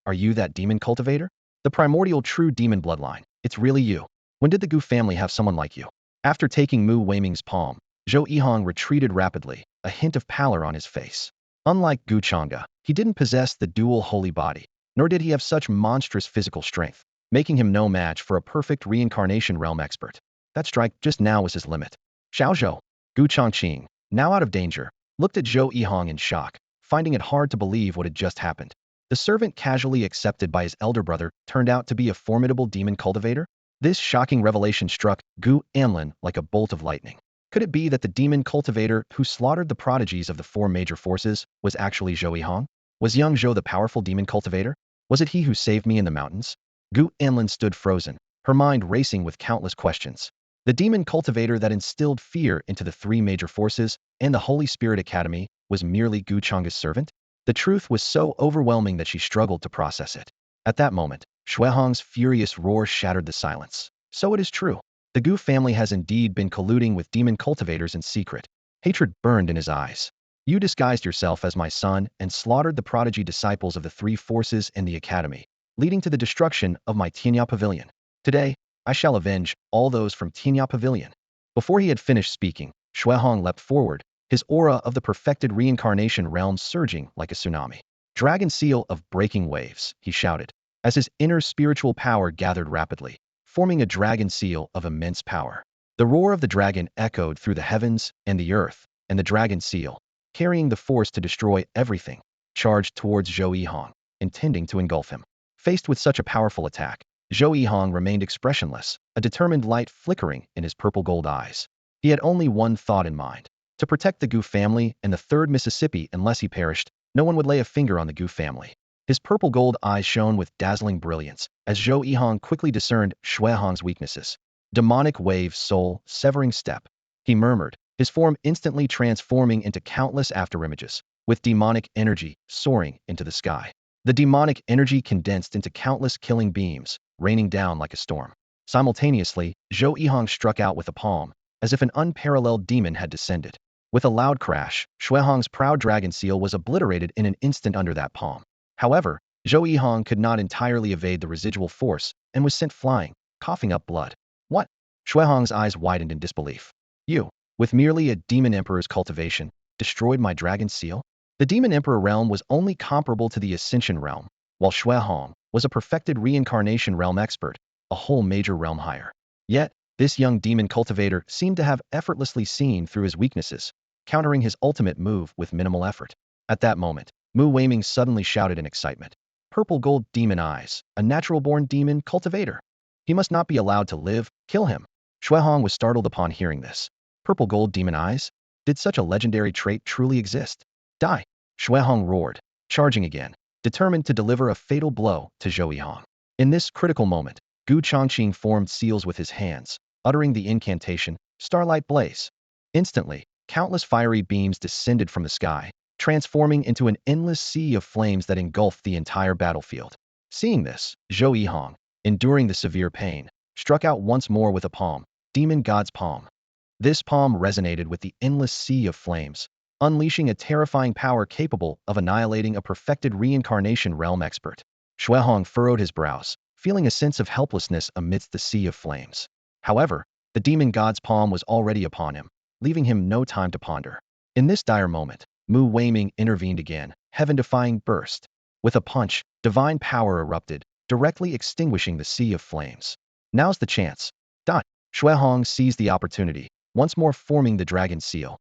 Are you that demon cultivator? The primordial true demon bloodline. It's really you. When did the Gu family have someone like you? After taking Mu Weiming's palm, Zhou Yihang retreated rapidly, a hint of pallor on his face. Unlike Gu Changge, he didn't possess the dual holy body, nor did he have such monstrous physical strength, making him no match for a perfect reincarnation realm expert. That strike just now was his limit. Xiao Zhou, Gu Changge, now out of danger, looked at Zhou Yihang in shock, finding it hard to believe what had just happened. The servant casually accepted by his elder brother turned out to be a formidable demon cultivator? This shocking revelation struck Gu Amlin like a bolt of lightning. Could it be that the demon cultivator who slaughtered the prodigies of the 4 major forces was actually Zhou Yihang? Was young Zhou the powerful demon cultivator? Was it he who saved me in the mountains? Gu Amlin stood frozen, her mind racing with countless questions. The demon cultivator that instilled fear into the 3 major forces and the Holy Spirit Academy was merely Gu Changge's servant? The truth was so overwhelming that she struggled to process it. At that moment, Shuehong's furious roar shattered the silence. So it is true. The Gu family has indeed been colluding with demon cultivators in secret. Hatred burned in his eyes. You disguised yourself as my son and slaughtered the prodigy disciples of the 3 forces and the academy, leading to the destruction of my Tianya Pavilion. Today, I shall avenge all those from Tianya Pavilion. Before he had finished speaking, Shuehong leapt forward, his aura of the perfected reincarnation realm surging like a tsunami. Dragon seal of breaking waves, he shouted, as his inner spiritual power gathered rapidly, forming a dragon seal of immense power. The roar of the dragon echoed through the heavens and the earth, and the dragon seal, carrying the force to destroy everything, charged towards Zhou Yihang, intending to engulf him. Faced with such a powerful attack, Zhou Yihang remained expressionless, a determined light flickering in his purple gold eyes. He had only one thought in mind: to protect the Gu family and the 3rd Mississippi. Unless he perished, no one would lay a finger on the Gu family. His purple gold eyes shone with dazzling brilliance as Zhou Yihang quickly discerned Shuehong's weaknesses. Demonic wave soul, severing step. He murmured, his form instantly transforming into countless afterimages, with demonic energy soaring into the sky. The demonic energy condensed into countless killing beams, raining down like a storm. Simultaneously, Zhou Yihang struck out with a palm, as if an unparalleled demon had descended. With a loud crash, Shuehong's proud dragon seal was obliterated in an instant under that palm. However, Zhou Yihang could not entirely evade the residual force and was sent flying, coughing up blood. What? Shuehong's eyes widened in disbelief. You, with merely a demon emperor's cultivation, destroyed my dragon seal? The demon emperor realm was only comparable to the ascension realm, while Shuehong was a perfected reincarnation realm expert, a whole major realm higher. Yet, this young demon cultivator seemed to have effortlessly seen through his weaknesses, countering his ultimate move with minimal effort. At that moment, Mu Weiming suddenly shouted in excitement. Purple gold demon eyes, a natural-born demon cultivator. He must not be allowed to live, kill him. Shuehong was startled upon hearing this. Purple gold demon eyes? Did such a legendary trait truly exist? Die! Shuehong roared, charging again, determined to deliver a fatal blow to Zhou Yihang. In this critical moment, Gu Changge formed seals with his hands, uttering the incantation, Starlight Blaze. Instantly, countless fiery beams descended from the sky, transforming into an endless sea of flames that engulfed the entire battlefield. Seeing this, Zhou Yihang, enduring the severe pain, struck out once more with a palm, Demon God's Palm. This palm resonated with the endless sea of flames, unleashing a terrifying power capable of annihilating a perfected reincarnation realm expert. Shuehong furrowed his brows, feeling a sense of helplessness amidst the sea of flames. However, the demon god's palm was already upon him, leaving him no time to ponder. In this dire moment, Mu Weiming intervened again, heaven-defying burst. With a punch, divine power erupted, directly extinguishing the sea of flames. Now's the chance. Xuehong seized the opportunity, once more forming the Dragon Seal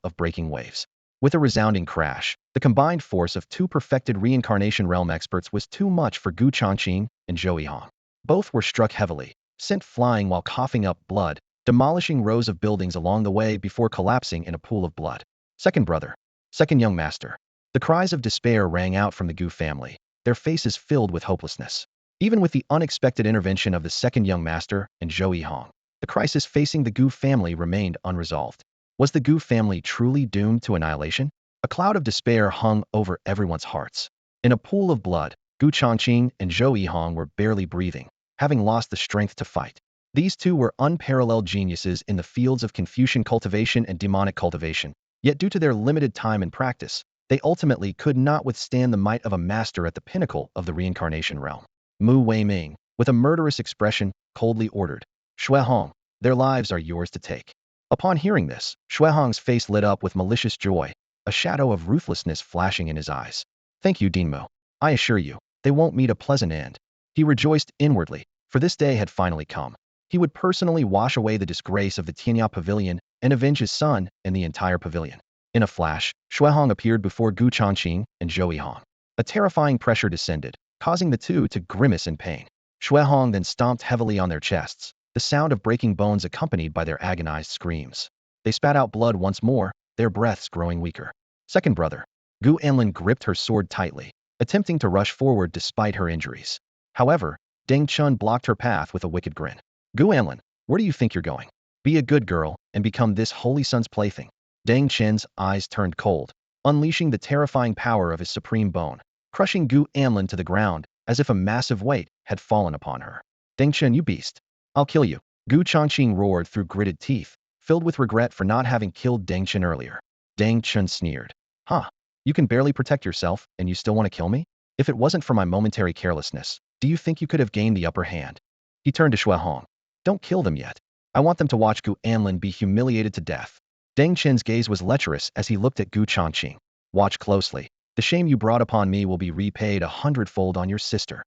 of breaking waves. With a resounding crash, the combined force of two perfected reincarnation realm experts was too much for Gu Changge and Hong. Both were struck heavily, sent flying while coughing up blood, demolishing rows of buildings along the way before collapsing in a pool of blood. Second brother. Second young master. The cries of despair rang out from the Gu family, their faces filled with hopelessness. Even with the unexpected intervention of the second young master and Hong, the crisis facing the Gu family remained unresolved. Was the Gu family truly doomed to annihilation? A cloud of despair hung over everyone's hearts. In a pool of blood, Gu Changge and Hong were barely breathing, having lost the strength to fight. These two were unparalleled geniuses in the fields of Confucian cultivation and demonic cultivation, yet due to their limited time and practice, they ultimately could not withstand the might of a master at the pinnacle of the reincarnation realm. Mu Weiming, with a murderous expression, coldly ordered, "Xuehong, their lives are yours to take." Upon hearing this, Xuehong's face lit up with malicious joy, a shadow of ruthlessness flashing in his eyes. "Thank you, Dinmo. I assure you, they won't meet a pleasant end." He rejoiced inwardly, for this day had finally come. He would personally wash away the disgrace of the Tianya Pavilion and avenge his son and the entire pavilion. In a flash, Xuehong appeared before Gu Changge and Hong. A terrifying pressure descended, causing the two to grimace in pain. Xuehong then stomped heavily on their chests, the sound of breaking bones accompanied by their agonized screams. They spat out blood once more, their breaths growing weaker. Second brother. Gu Anlin gripped her sword tightly, attempting to rush forward despite her injuries. However, Deng Chun blocked her path with a wicked grin. "Gu Anlin, where do you think you're going? Be a good girl and become this holy son's plaything." Deng Chen's eyes turned cold, unleashing the terrifying power of his supreme bone, crushing Gu Anlin to the ground as if a massive weight had fallen upon her. "Deng Chen, you beast! I'll kill you!" Gu Changge roared through gritted teeth, filled with regret for not having killed Deng Chen earlier. Deng Chen sneered. "Huh? You can barely protect yourself, and you still want to kill me? If it wasn't for my momentary carelessness, do you think you could have gained the upper hand?" He turned to Xuehong. "Don't kill them yet. I want them to watch Gu Anlin be humiliated to death." Deng Chen's gaze was lecherous as he looked at Gu Changge. "Watch closely. The shame you brought upon me will be repaid 100-fold on your sister."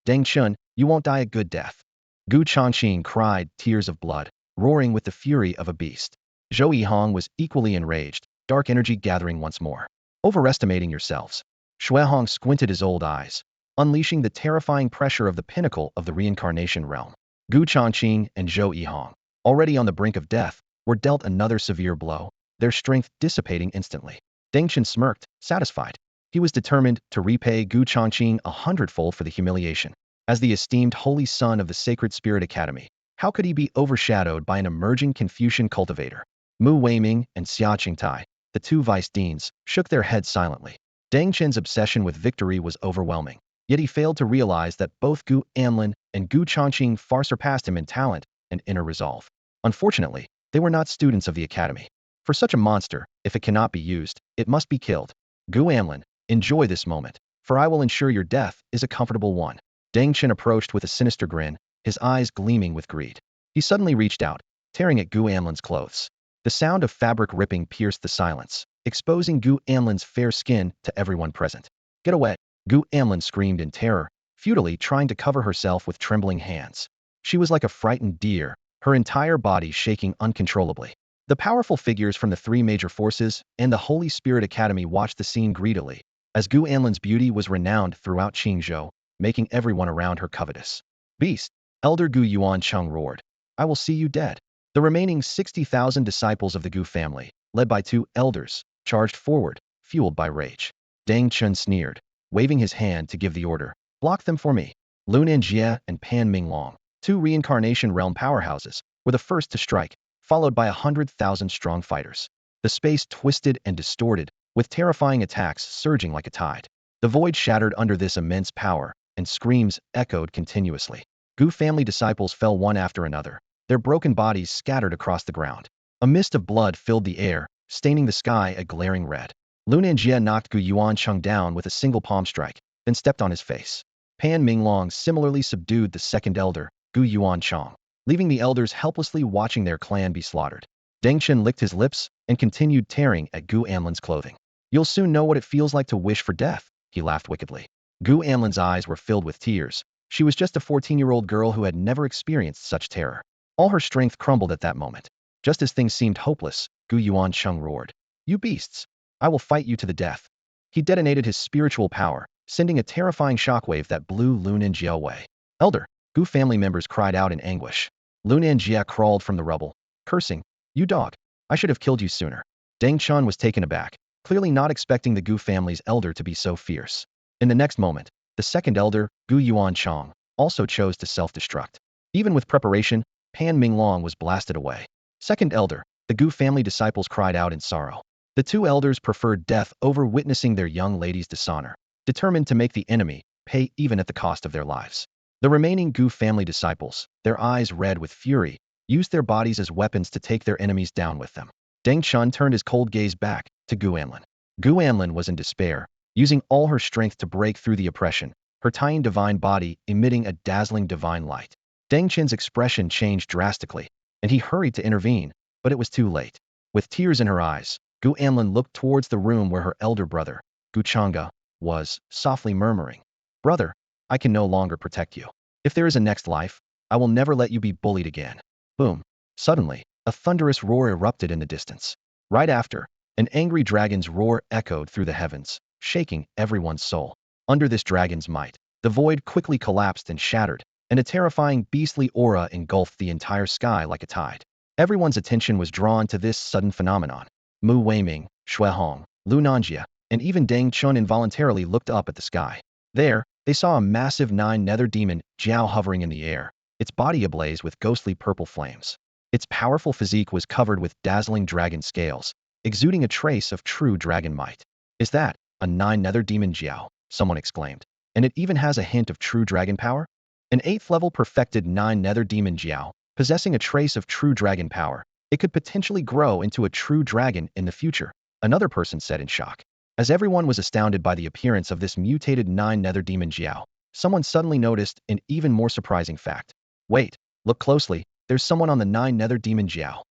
"Deng Chun, you won't die a good death." Gu Changge cried, tears of blood, roaring with the fury of a beast. Hong was equally enraged, dark energy gathering once more. "Overestimating yourselves." Xuehong squinted his old eyes, unleashing the terrifying pressure of the pinnacle of the reincarnation realm. Gu Changge and Hong, already on the brink of death, were dealt another severe blow, their strength dissipating instantly. Deng Chen smirked, satisfied. He was determined to repay Gu Changge 100-fold for the humiliation. As the esteemed holy son of the Sacred Spirit Academy, how could he be overshadowed by an emerging Confucian cultivator? Mu Weiming and Xia Qingtai, the two vice deans, shook their heads silently. Deng Chen's obsession with victory was overwhelming, yet he failed to realize that both Gu Anlin and Gu Changge far surpassed him in talent and inner resolve. Unfortunately, they were not students of the academy. For such a monster, if it cannot be used, it must be killed. Gu Anlin, enjoy this moment, for I will ensure your death is a comfortable one. Deng Chen approached with a sinister grin, his eyes gleaming with greed. He suddenly reached out, tearing at Gu Anlin's clothes. The sound of fabric ripping pierced the silence, exposing Gu Anlin's fair skin to everyone present. "Get away!" Gu Anlin screamed in terror, futilely trying to cover herself with trembling hands. She was like a frightened deer, her entire body shaking uncontrollably. The powerful figures from the three major forces and the Holy Spirit Academy watched the scene greedily, as Gu Anlin's beauty was renowned throughout Qingzhou, making everyone around her covetous. "Beast!" Elder Gu Changge roared. "I will see you dead." The remaining 60,000 disciples of the Gu family, led by two elders, charged forward, fueled by rage. Deng Chun sneered, waving his hand to give the order. "Block them for me." Lun Anjie and Pan Minglong, two reincarnation realm powerhouses, were the first to strike, followed by 100,000 strong fighters. The space twisted and distorted, with terrifying attacks surging like a tide. The void shattered under this immense power, and screams echoed continuously. Gu family disciples fell one after another, their broken bodies scattered across the ground. A mist of blood filled the air, staining the sky a glaring red. Lun Anjie knocked Gu Changge down with a single palm strike, then stepped on his face. Pan Minglong similarly subdued the second elder, Gu Changge, leaving the elders helplessly watching their clan be slaughtered. Deng Chen licked his lips and continued tearing at Gu Anlin's clothing. You'll soon know what it feels like to wish for death, he laughed wickedly. Gu Anlin's eyes were filled with tears. She was just a 14-year-old girl who had never experienced such terror. All her strength crumbled at that moment. Just as things seemed hopeless, Gu Changge roared. You beasts! I will fight you to the death. He detonated his spiritual power, sending a terrifying shockwave that blew Lunan away. Elder! Gu family members cried out in anguish. Lunan crawled from the rubble, cursing. You dog! I should have killed you sooner. Deng Chun was taken aback, clearly not expecting the Gu family's elder to be so fierce. In the next moment, the second elder, Gu Changge, also chose to self-destruct. Even with preparation, Pan Minglong was blasted away. Second elder, the Gu family disciples cried out in sorrow. The two elders preferred death over witnessing their young lady's dishonor, determined to make the enemy pay even at the cost of their lives. The remaining Gu family disciples, their eyes red with fury, used their bodies as weapons to take their enemies down with them. Deng Chun turned his cold gaze back to Gu Anlin. Gu Anlin was in despair, using all her strength to break through the oppression, her tiny divine body emitting a dazzling divine light. Deng Chen's expression changed drastically, and he hurried to intervene, but it was too late. With tears in her eyes, Gu Anlin looked towards the room where her elder brother, Gu Changge, was, softly murmuring, Brother, I can no longer protect you. If there is a next life, I will never let you be bullied again. Boom. Suddenly, a thunderous roar erupted in the distance. Right after, an angry dragon's roar echoed through the heavens, shaking everyone's soul. Under this dragon's might, the void quickly collapsed and shattered, and a terrifying beastly aura engulfed the entire sky like a tide. Everyone's attention was drawn to this sudden phenomenon. Mu Weiming, Shui Hong, Lu Nanjia, and even Deng Chun involuntarily looked up at the sky. There, they saw a massive nine-nether demon, Jiao, hovering in the air, its body ablaze with ghostly purple flames. Its powerful physique was covered with dazzling dragon scales, exuding a trace of true dragon might. Is that a nine-nether demon Jiao? Someone exclaimed. And it even has a hint of true dragon power? An 8th-level perfected nine-nether demon Jiao, possessing a trace of true dragon power. It could potentially grow into a true dragon in the future, another person said in shock. As everyone was astounded by the appearance of this mutated nine-nether demon Jiao, someone suddenly noticed an even more surprising fact. Wait, look closely, there's someone on the nine-nether demon Jiao.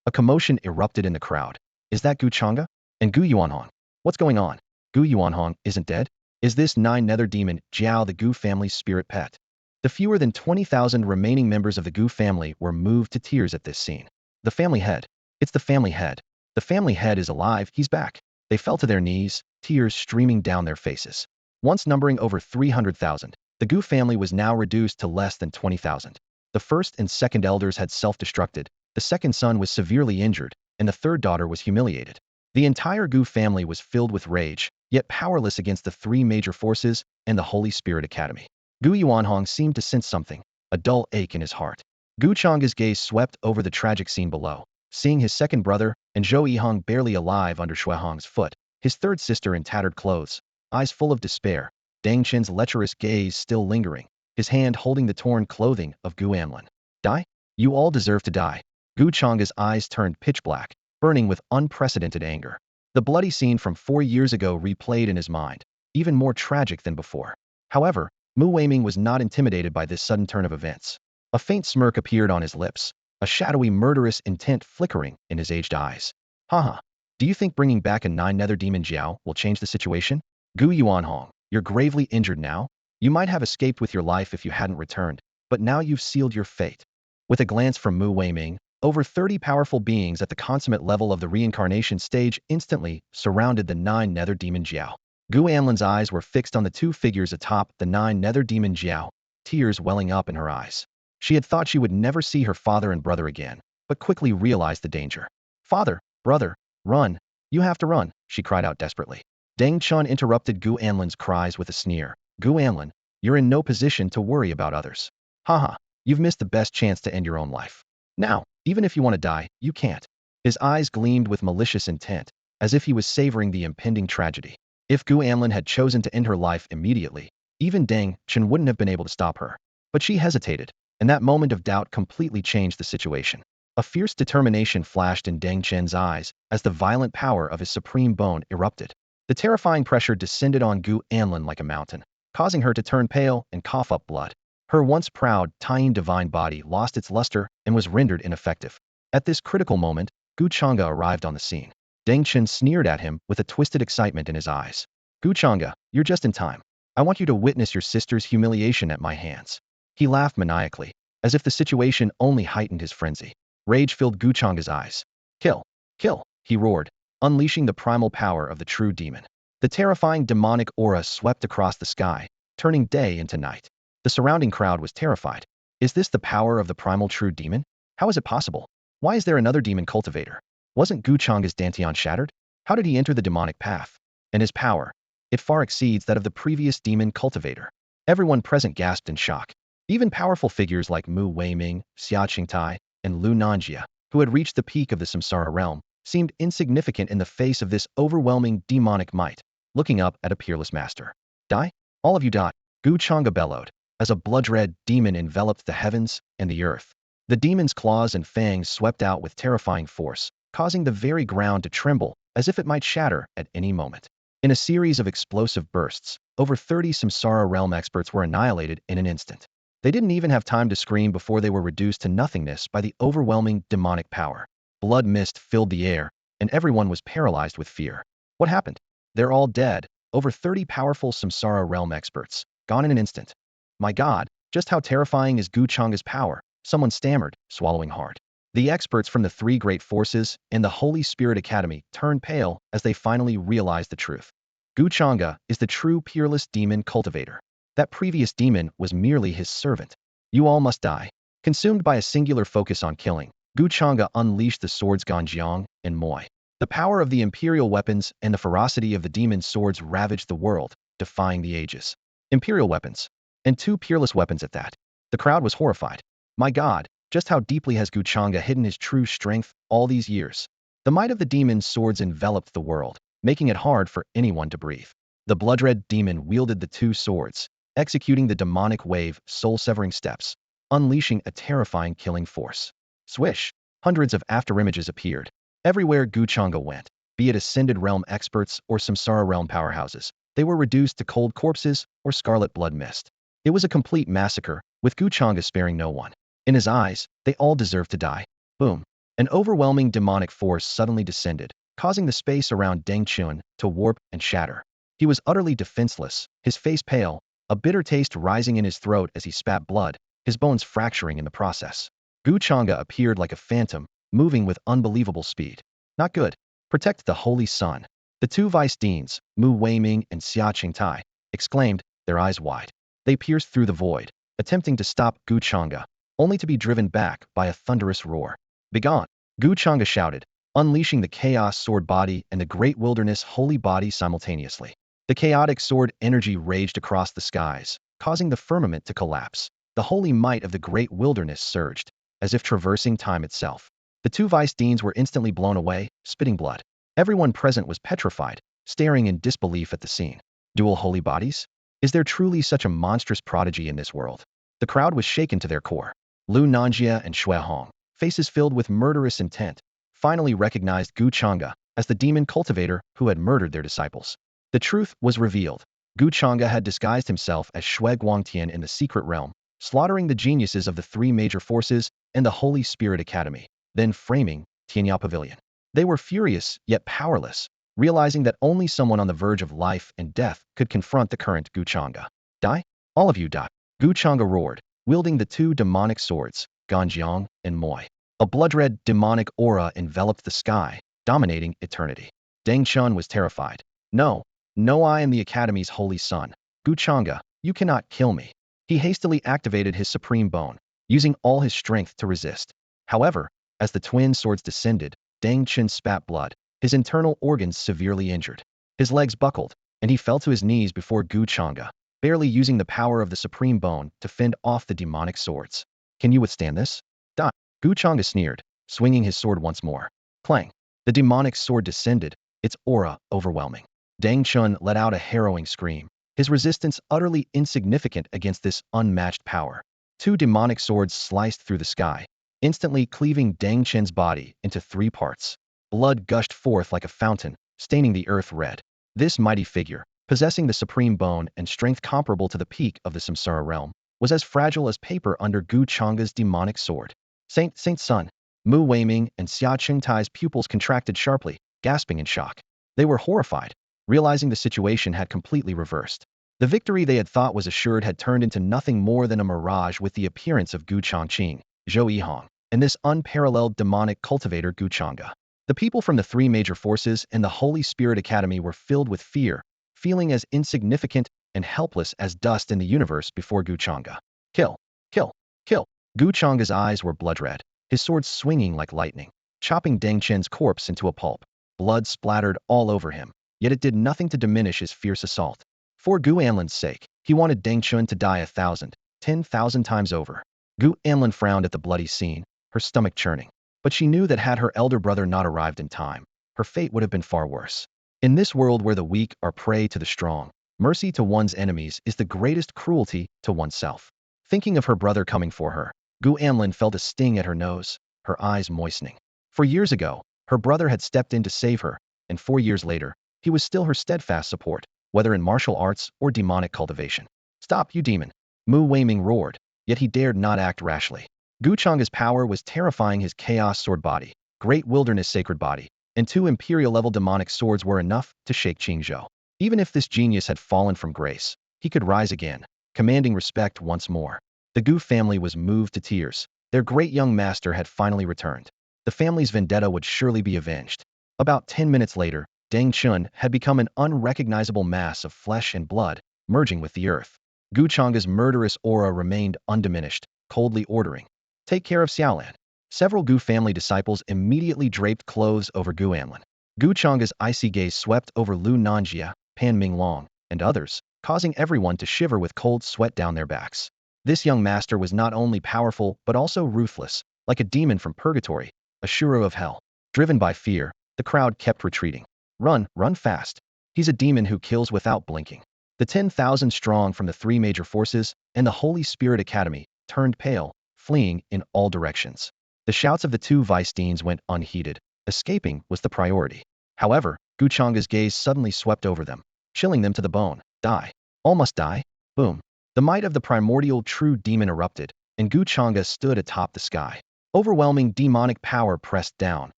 A commotion erupted in the crowd. Is that Gu Changge? And Gu Yuanhong? What's going on? Gu Yuanhong isn't dead? Is this nine-nether demon Jiao the Gu family's spirit pet? The fewer than 20,000 remaining members of the Gu family were moved to tears at this scene. The family head. It's the family head. The family head is alive, he's back. They fell to their knees, tears streaming down their faces. Once numbering over 300,000, the Gu family was now reduced to less than 20,000. The first and second elders had self-destructed, the second son was severely injured, and the third daughter was humiliated. The entire Gu family was filled with rage, yet powerless against the three major forces and the Holy Spirit Academy. Gu Yuanhong seemed to sense something, a dull ache in his heart. Gu Changge's gaze swept over the tragic scene below, seeing his second brother and Zhou Yihong barely alive under Shui Hong's foot, his third sister in tattered clothes, eyes full of despair, Deng Chen's lecherous gaze still lingering, his hand holding the torn clothing of Gu Anlin. Die? You all deserve to die. Gu Changge's eyes turned pitch black, burning with unprecedented anger. The bloody scene from 4 years ago replayed in his mind, even more tragic than before. However, Mu Weiming was not intimidated by this sudden turn of events. A faint smirk appeared on his lips, a shadowy murderous intent flickering in his aged eyes. Haha. Do you think bringing back a nine-nether demon Jiao will change the situation? Gu Yuanhong, you're gravely injured now. You might have escaped with your life if you hadn't returned, but now you've sealed your fate. With a glance from Mu Weiming, over 30 powerful beings at the consummate level of the reincarnation stage instantly surrounded the nine-nether demon Jiao. Gu Anlin's eyes were fixed on the two figures atop the nine-nether demon Jiao, tears welling up in her eyes. She had thought she would never see her father and brother again, but quickly realized the danger. Father, brother, run. You have to run, she cried out desperately. Deng Chun interrupted Gu Anlin's cries with a sneer. Gu Anlin, you're in no position to worry about others. Haha, you've missed the best chance to end your own life. Now, even if you want to die, you can't. His eyes gleamed with malicious intent, as if he was savoring the impending tragedy. If Gu Anlin had chosen to end her life immediately, even Deng Chun wouldn't have been able to stop her. But she hesitated, and that moment of doubt completely changed the situation. A fierce determination flashed in Deng Chen's eyes as the violent power of his supreme bone erupted. The terrifying pressure descended on Gu Anlin like a mountain, causing her to turn pale and cough up blood. Her once proud, tiny divine body lost its luster and was rendered ineffective. At this critical moment, Gu Changge arrived on the scene. Deng Chen sneered at him with a twisted excitement in his eyes. Gu Changge, you're just in time. I want you to witness your sister's humiliation at my hands. He laughed maniacally, as if the situation only heightened his frenzy. Rage filled Gu Changge's eyes. Kill! Kill! He roared, unleashing the primal power of the true demon. The terrifying demonic aura swept across the sky, turning day into night. The surrounding crowd was terrified. Is this the power of the primal true demon? How is it possible? Why is there another demon cultivator? Wasn't Gu Changge's Dantian shattered? How did he enter the demonic path? And his power, it far exceeds that of the previous demon cultivator. Everyone present gasped in shock. Even powerful figures like Mu Weiming, Xia Qingtai, and Lu Nanjia, who had reached the peak of the samsara realm, seemed insignificant in the face of this overwhelming demonic might, looking up at a peerless master. Die? All of you die! Gu Changge bellowed, as a blood-red demon enveloped the heavens and the earth. The demon's claws and fangs swept out with terrifying force, causing the very ground to tremble as if it might shatter at any moment. In a series of explosive bursts, over 30 samsara realm experts were annihilated in an instant. They didn't even have time to scream before they were reduced to nothingness by the overwhelming demonic power. Blood mist filled the air, and everyone was paralyzed with fear. What happened? They're all dead. Over 30 powerful samsara realm experts, gone in an instant. My God, just how terrifying is Gu Changge's power? Someone stammered, swallowing hard. The experts from the three great forces and the Holy Spirit Academy turned pale as they finally realized the truth. Gu Changge is the true peerless demon cultivator. That previous demon was merely his servant. You all must die. Consumed by a singular focus on killing, Gu Changge unleashed the swords Ganjiang and Moye. The power of the imperial weapons and the ferocity of the demon swords ravaged the world, defying the ages. Imperial weapons. And two peerless weapons at that. The crowd was horrified. My God, just how deeply has Gu Changge hidden his true strength all these years? The might of the demon swords enveloped the world, making it hard for anyone to breathe. The blood-red demon wielded the two swords, executing the demonic wave soul-severing steps, unleashing a terrifying killing force. Swish! Hundreds of afterimages appeared. Everywhere Gu Changge went, be it ascended realm experts or samsara realm powerhouses, they were reduced to cold corpses or scarlet blood mist. It was a complete massacre, with Gu Changge sparing no one. In his eyes, they all deserved to die. Boom! An overwhelming demonic force suddenly descended, causing the space around Deng Chen to warp and shatter. He was utterly defenseless, his face pale, a bitter taste rising in his throat as he spat blood, his bones fracturing in the process. Gu Changge appeared like a phantom, moving with unbelievable speed. Not good. Protect the Holy Sun. The two vice-deans, Mu Weiming and Xia Qingtai, exclaimed, their eyes wide. They pierced through the void, attempting to stop Gu Changge, only to be driven back by a thunderous roar. Begone! Gu Changge shouted, unleashing the chaos sword body and the great wilderness holy body simultaneously. The chaotic sword energy raged across the skies, causing the firmament to collapse. The holy might of the great wilderness surged, as if traversing time itself. The two vice-deans were instantly blown away, spitting blood. Everyone present was petrified, staring in disbelief at the scene. Dual holy bodies? Is there truly such a monstrous prodigy in this world? The crowd was shaken to their core. Lu Nanjia and Shui Hong, faces filled with murderous intent, finally recognized Gu Changge as the demon cultivator who had murdered their disciples. The truth was revealed. Gu Changge had disguised himself as Shui Guangtian in the secret realm, slaughtering the geniuses of the three major forces and the Holy Spirit Academy, then framing Tianya Pavilion. They were furious, yet powerless, realizing that only someone on the verge of life and death could confront the current Gu Changge. Die? All of you die! Gu Changge roared, wielding the two demonic swords, Ganjiang and Moye. A blood-red demonic aura enveloped the sky, dominating eternity. Deng Chen was terrified. No, no, I am the Academy's holy son. Gu Changge, you cannot kill me. He hastily activated his supreme bone, using all his strength to resist. However, as the twin swords descended, Deng Chen spat blood, his internal organs severely injured. His legs buckled, and he fell to his knees before Gu Changge, barely using the power of the supreme bone to fend off the demonic swords. Can you withstand this? Die! Gu Changge sneered, swinging his sword once more. Clang! The demonic sword descended, its aura overwhelming. Deng Chen let out a harrowing scream, his resistance utterly insignificant against this unmatched power. Two demonic swords sliced through the sky, instantly cleaving Deng Chen's body into three parts. Blood gushed forth like a fountain, staining the earth red. This mighty figure, possessing the supreme bone and strength comparable to the peak of the samsara realm, was as fragile as paper under Gu Changge's demonic sword. Saint Sun, Mu Weiming and Xia Qingtai's pupils contracted sharply, gasping in shock. They were horrified, realizing the situation had completely reversed. The victory they had thought was assured had turned into nothing more than a mirage with the appearance of Gu Changge, Zhou Yihong, and this unparalleled demonic cultivator Gu Changge. The people from the three major forces and the Holy Spirit Academy were filled with fear, feeling as insignificant and helpless as dust in the universe before Gu Changge. Kill! Kill! Kill! Gu Changge's eyes were blood red, his sword swinging like lightning, chopping Deng Chen's corpse into a pulp. Blood splattered all over him, yet it did nothing to diminish his fierce assault. For Gu Anlin's sake, he wanted Deng Chen to die 1,000, 10,000 times over. Gu Anlin frowned at the bloody scene, her stomach churning. But she knew that had her elder brother not arrived in time, her fate would have been far worse. In this world where the weak are prey to the strong, mercy to one's enemies is the greatest cruelty to oneself. Thinking of her brother coming for her, Gu Anlin felt a sting at her nose, her eyes moistening. For years ago, her brother had stepped in to save her, and 4 years later, he was still her steadfast support, whether in martial arts or demonic cultivation. Stop, you demon! Mu Weiming roared, yet he dared not act rashly. Gu Changge's power was terrifying. His chaos sword body, great wilderness sacred body, and 2 imperial-level demonic swords were enough to shake Qingzhou. Even if this genius had fallen from grace, he could rise again, commanding respect once more. The Gu family was moved to tears. Their great young master had finally returned. The family's vendetta would surely be avenged. About 10 minutes later, Deng Chen had become an unrecognizable mass of flesh and blood, merging with the earth. Gu Changge's murderous aura remained undiminished, coldly ordering, "Take care of Xiaolan." Several Gu family disciples immediately draped clothes over Gu Anlin. Gu Changge's icy gaze swept over Lu Nanjia, Pan Minglong, and others, causing everyone to shiver with cold sweat down their backs. This young master was not only powerful but also ruthless, like a demon from purgatory, a shuro of hell. Driven by fear, the crowd kept retreating. Run, run fast. He's a demon who kills without blinking. The 10,000 strong from the 3 major forces and the Holy Spirit Academy turned pale, fleeing in all directions. The shouts of the 2 vice deans went unheeded. Escaping was the priority. However, Gu Changge's gaze suddenly swept over them, chilling them to the bone. Die. All must die. Boom. The might of the primordial true demon erupted, and Gu Changge stood atop the sky. Overwhelming demonic power pressed down,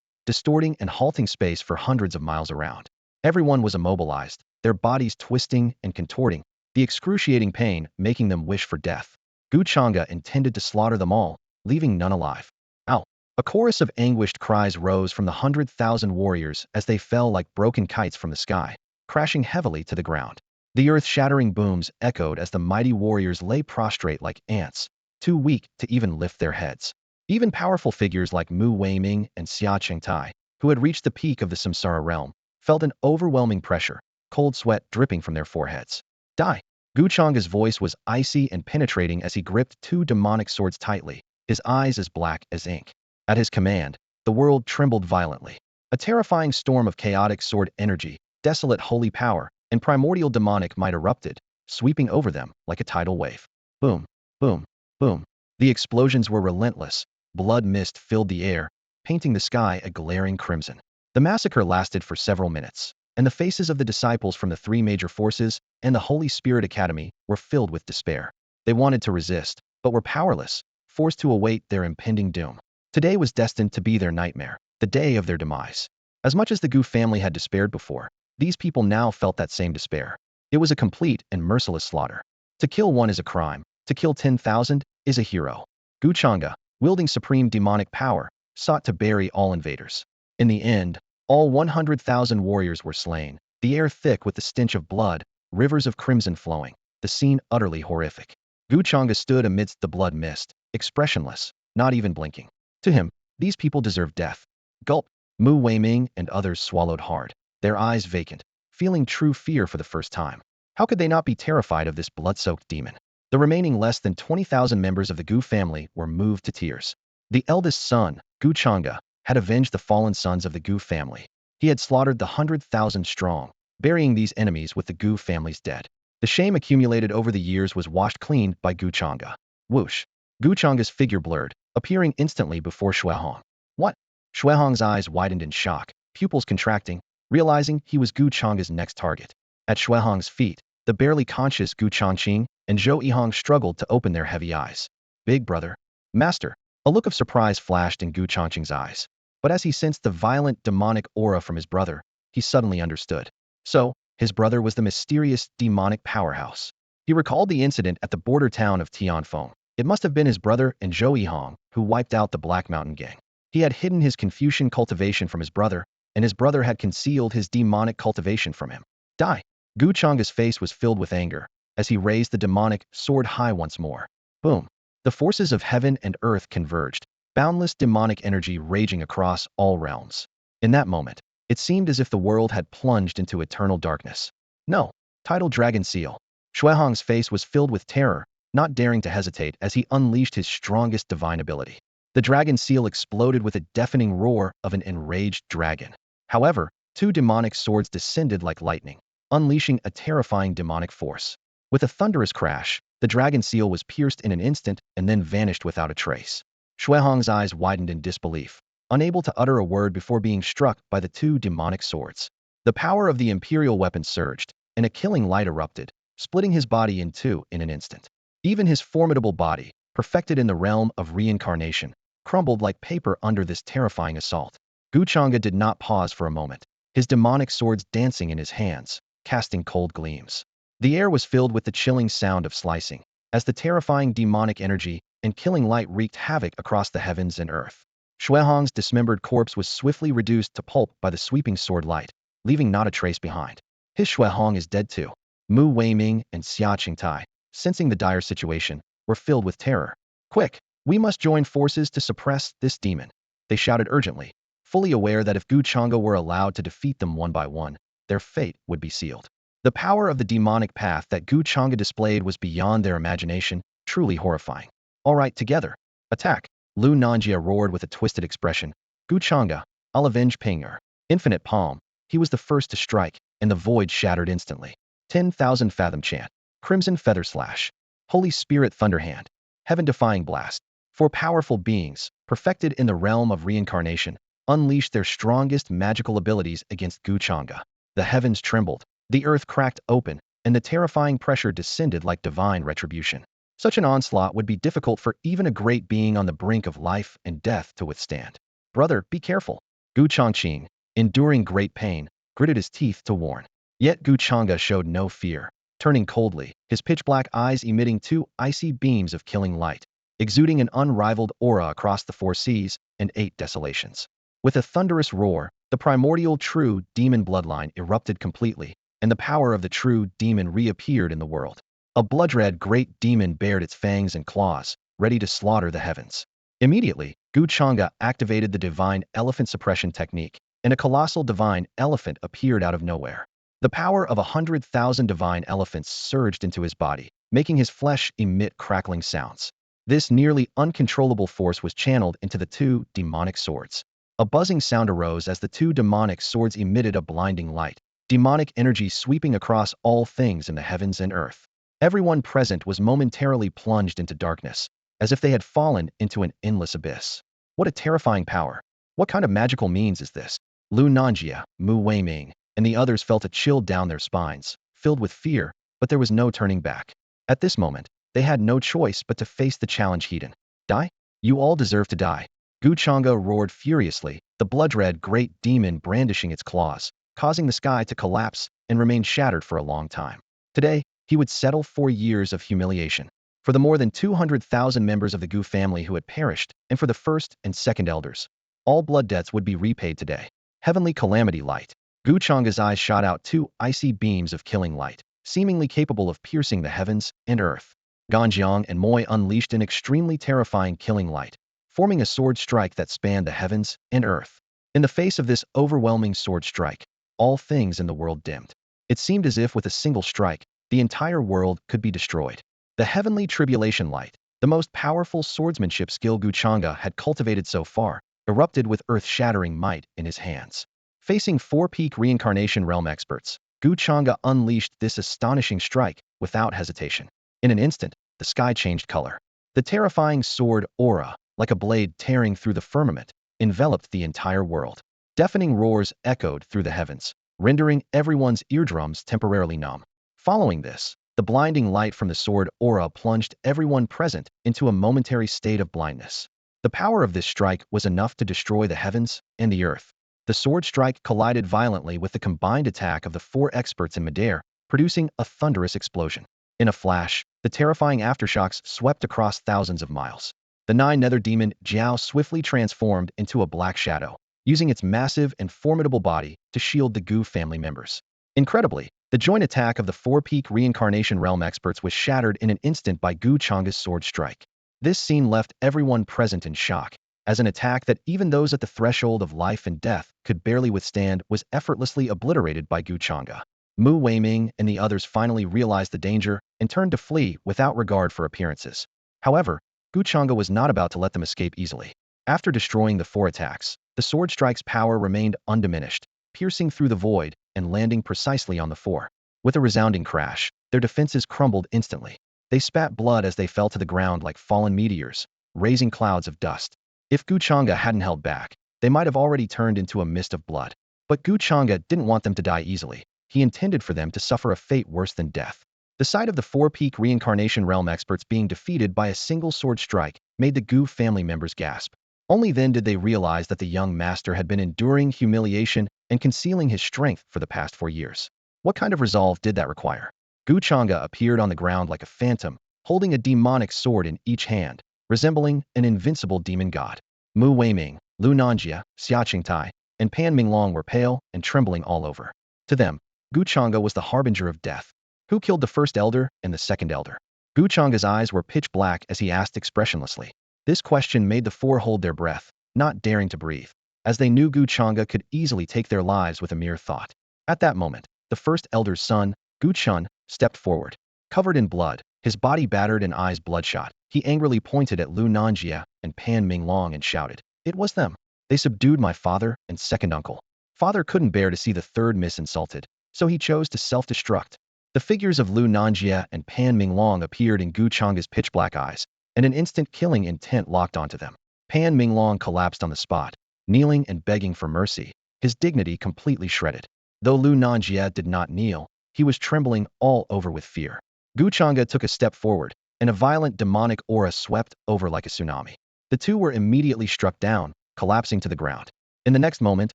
distorting and halting space for hundreds of miles around. Everyone was immobilized, their bodies twisting and contorting, the excruciating pain making them wish for death. Gu Changge intended to slaughter them all, leaving none alive. Ow! A chorus of anguished cries rose from the 100,000 warriors as they fell like broken kites from the sky, crashing heavily to the ground. The earth-shattering booms echoed as the mighty warriors lay prostrate like ants, too weak to even lift their heads. Even powerful figures like Mu Weiming and Xia Chengtai, who had reached the peak of the samsara realm, felt an overwhelming pressure, cold sweat dripping from their foreheads. Die! Gu Changge's voice was icy and penetrating as he gripped 2 demonic swords tightly, his eyes as black as ink. At his command, the world trembled violently. A terrifying storm of chaotic sword energy, desolate holy power, and primordial demonic might erupted, sweeping over them like a tidal wave. Boom, boom, boom. The explosions were relentless. Blood mist filled the air, painting the sky a glaring crimson. The massacre lasted for several minutes, and the faces of the disciples from the 3 major forces and the Holy Spirit Academy were filled with despair. They wanted to resist, but were powerless, forced to await their impending doom. Today was destined to be their nightmare, the day of their demise. As much as the Gu family had despaired before, these people now felt that same despair. It was a complete and merciless slaughter. To kill one is a crime, to kill 10,000 is a hero. Gu Changge, wielding supreme demonic power, sought to bury all invaders. In the end, all 100,000 warriors were slain, the air thick with the stench of blood, rivers of crimson flowing, the scene utterly horrific. Gu Changge stood amidst the blood mist, expressionless, not even blinking. To him, these people deserved death. Gulp! Mu Weiming and others swallowed hard, their eyes vacant, feeling true fear for the first time. How could they not be terrified of this blood-soaked demon? The remaining less than 20,000 members of the Gu family were moved to tears. The eldest son, Gu Changge, had avenged the fallen sons of the Gu family. He had slaughtered the 100,000 strong, burying these enemies with the Gu family's dead. The shame accumulated over the years was washed clean by Gu Changge. Whoosh! Gu Changge's figure blurred, appearing instantly before Xuehong. What? Xuehong's eyes widened in shock, pupils contracting, realizing he was Gu Changge's next target. At Xuehong's feet, the barely conscious Gu Changge and Zhou Yihong struggled to open their heavy eyes. Big brother. Master. A look of surprise flashed in Gu Changqing's eyes. But as he sensed the violent demonic aura from his brother, he suddenly understood. So, his brother was the mysterious demonic powerhouse. He recalled the incident at the border town of Tianfeng. It must have been his brother and Zhou Yihong who wiped out the Black Mountain gang. He had hidden his Confucian cultivation from his brother, and his brother had concealed his demonic cultivation from him. Die! Gu Changge's face was filled with anger as he raised the demonic sword high once more. Boom! The forces of heaven and earth converged, boundless demonic energy raging across all realms. In that moment, it seemed as if the world had plunged into eternal darkness. No! Tidal Dragon Seal. Xuehong's face was filled with terror, not daring to hesitate as he unleashed his strongest divine ability. The dragon seal exploded with a deafening roar of an enraged dragon. However, two demonic swords descended like lightning, unleashing a terrifying demonic force. With a thunderous crash, the dragon seal was pierced in an instant and then vanished without a trace. Xuehong's eyes widened in disbelief, unable to utter a word before being struck by the two demonic swords. The power of the imperial weapon surged, and a killing light erupted, splitting his body in two in an instant. Even his formidable body, perfected in the realm of reincarnation, crumbled like paper under this terrifying assault. Gu Changge did not pause for a moment, his demonic swords dancing in his hands, casting cold gleams. The air was filled with the chilling sound of slicing, as the terrifying demonic energy and killing light wreaked havoc across the heavens and earth. Xuehong's dismembered corpse was swiftly reduced to pulp by the sweeping sword light, leaving not a trace behind. His Xuehong is dead too. Mu Weiming and Xia Qingtai, sensing the dire situation, were filled with terror. Quick! We must join forces to suppress this demon, they shouted urgently, fully aware that if Gu Changge were allowed to defeat them one by one, their fate would be sealed. The power of the demonic path that Gu Changge displayed was beyond their imagination, truly horrifying. All right, together. Attack! Lu Nanjia roared with a twisted expression. Gu Changge, I'll avenge Pinger. Infinite Palm. He was the first to strike, and the void shattered instantly. 10,000 Fathom Chant. Crimson Feather Slash. Holy Spirit Thunderhand. Heaven-defying blast. Four powerful beings, perfected in the realm of reincarnation, unleashed their strongest magical abilities against Gu Changge. The heavens trembled, the earth cracked open, and the terrifying pressure descended like divine retribution. Such an onslaught would be difficult for even a great being on the brink of life and death to withstand. Brother, be careful. Gu Changqing, enduring great pain, gritted his teeth to warn. Yet Gu Changge showed no fear, turning coldly, his pitch-black eyes emitting two icy beams of killing light, exuding an unrivaled aura across the four seas and eight desolations. With a thunderous roar, the primordial true demon bloodline erupted completely, and the power of the true demon reappeared in the world. A blood-red great demon bared its fangs and claws, ready to slaughter the heavens. Immediately, Gu Changge activated the divine elephant suppression technique, and a colossal divine elephant appeared out of nowhere. The power of 100,000 divine elephants surged into his body, making his flesh emit crackling sounds. This nearly uncontrollable force was channeled into the two demonic swords. A buzzing sound arose as the two demonic swords emitted a blinding light, demonic energy sweeping across all things in the heavens and earth. Everyone present was momentarily plunged into darkness, as if they had fallen into an endless abyss. What a terrifying power! What kind of magical means is this? Lu Nanjia, Mu Weiming, and the others felt a chill down their spines, filled with fear, but there was no turning back. At this moment, they had no choice but to face the challenge head-on. Die? You all deserve to die. Gu Changge roared furiously, the blood-red great demon brandishing its claws, causing the sky to collapse and remain shattered for a long time. Today, he would settle for years of humiliation. For the more than 200,000 members of the Gu family who had perished, and for the first and second elders, all blood debts would be repaid today. Heavenly Calamity Light. Gu Changge's eyes shot out two icy beams of killing light, seemingly capable of piercing the heavens and earth. Ganjiang and Moye unleashed an extremely terrifying killing light, forming a sword strike that spanned the heavens and earth. In the face of this overwhelming sword strike, all things in the world dimmed. It seemed as if with a single strike, the entire world could be destroyed. The heavenly tribulation light, the most powerful swordsmanship skill Gu Changge had cultivated so far, erupted with earth-shattering might in his hands. Facing four-peak reincarnation realm experts, Gu Changge unleashed this astonishing strike without hesitation. In an instant, the sky changed color. The terrifying sword aura, like a blade tearing through the firmament, enveloped the entire world. Deafening roars echoed through the heavens, rendering everyone's eardrums temporarily numb. Following this, the blinding light from the sword aura plunged everyone present into a momentary state of blindness. The power of this strike was enough to destroy the heavens and the earth. The sword strike collided violently with the combined attack of the four experts in midair, producing a thunderous explosion. In a flash, the terrifying aftershocks swept across thousands of miles. The nine-nether demon Jiao swiftly transformed into a black shadow, using its massive and formidable body to shield the Gu family members. Incredibly, the joint attack of the four-peak reincarnation realm experts was shattered in an instant by Gu Changge's sword strike. This scene left everyone present in shock, as an attack that even those at the threshold of life and death could barely withstand was effortlessly obliterated by Gu Changge. Mu Weiming and the others finally realized the danger and turned to flee without regard for appearances. However, Gu Changge was not about to let them escape easily. After destroying the four attacks, the sword strike's power remained undiminished, piercing through the void and landing precisely on the four. With a resounding crash, their defenses crumbled instantly. They spat blood as they fell to the ground like fallen meteors, raising clouds of dust. If Gu Changge hadn't held back, they might have already turned into a mist of blood. But Gu Changge didn't want them to die easily. He intended for them to suffer a fate worse than death. The sight of the four-peak reincarnation realm experts being defeated by a single sword strike made the Gu family members gasp. Only then did they realize that the young master had been enduring humiliation and concealing his strength for the past 4 years. What kind of resolve did that require? Gu Changge appeared on the ground like a phantom, holding a demonic sword in each hand, resembling an invincible demon god. Mu Weiming, Lu Nanjie, Xia Qingtai, and Pan Minglong were pale and trembling all over. To them, Gu Changge was the harbinger of death. Who killed the first elder and the second elder? Gu Changge's eyes were pitch black as he asked expressionlessly. This question made the four hold their breath, not daring to breathe, as they knew Gu Changge could easily take their lives with a mere thought. At that moment, the first elder's son, Gu Chun, stepped forward. Covered in blood, his body battered and eyes bloodshot, he angrily pointed at Lu Nanjie and Pan Minglong and shouted, "It was them. They subdued my father and second uncle." Father couldn't bear to see the third miss insulted, so he chose to self-destruct. The figures of Lu Nanjie and Pan Minglong appeared in Gu Changge's pitch-black eyes, and an instant killing intent locked onto them. Pan Minglong collapsed on the spot, kneeling and begging for mercy, his dignity completely shredded. Though Lu Nanjie did not kneel, he was trembling all over with fear. Gu Changge took a step forward, and a violent demonic aura swept over like a tsunami. The two were immediately struck down, collapsing to the ground. In the next moment,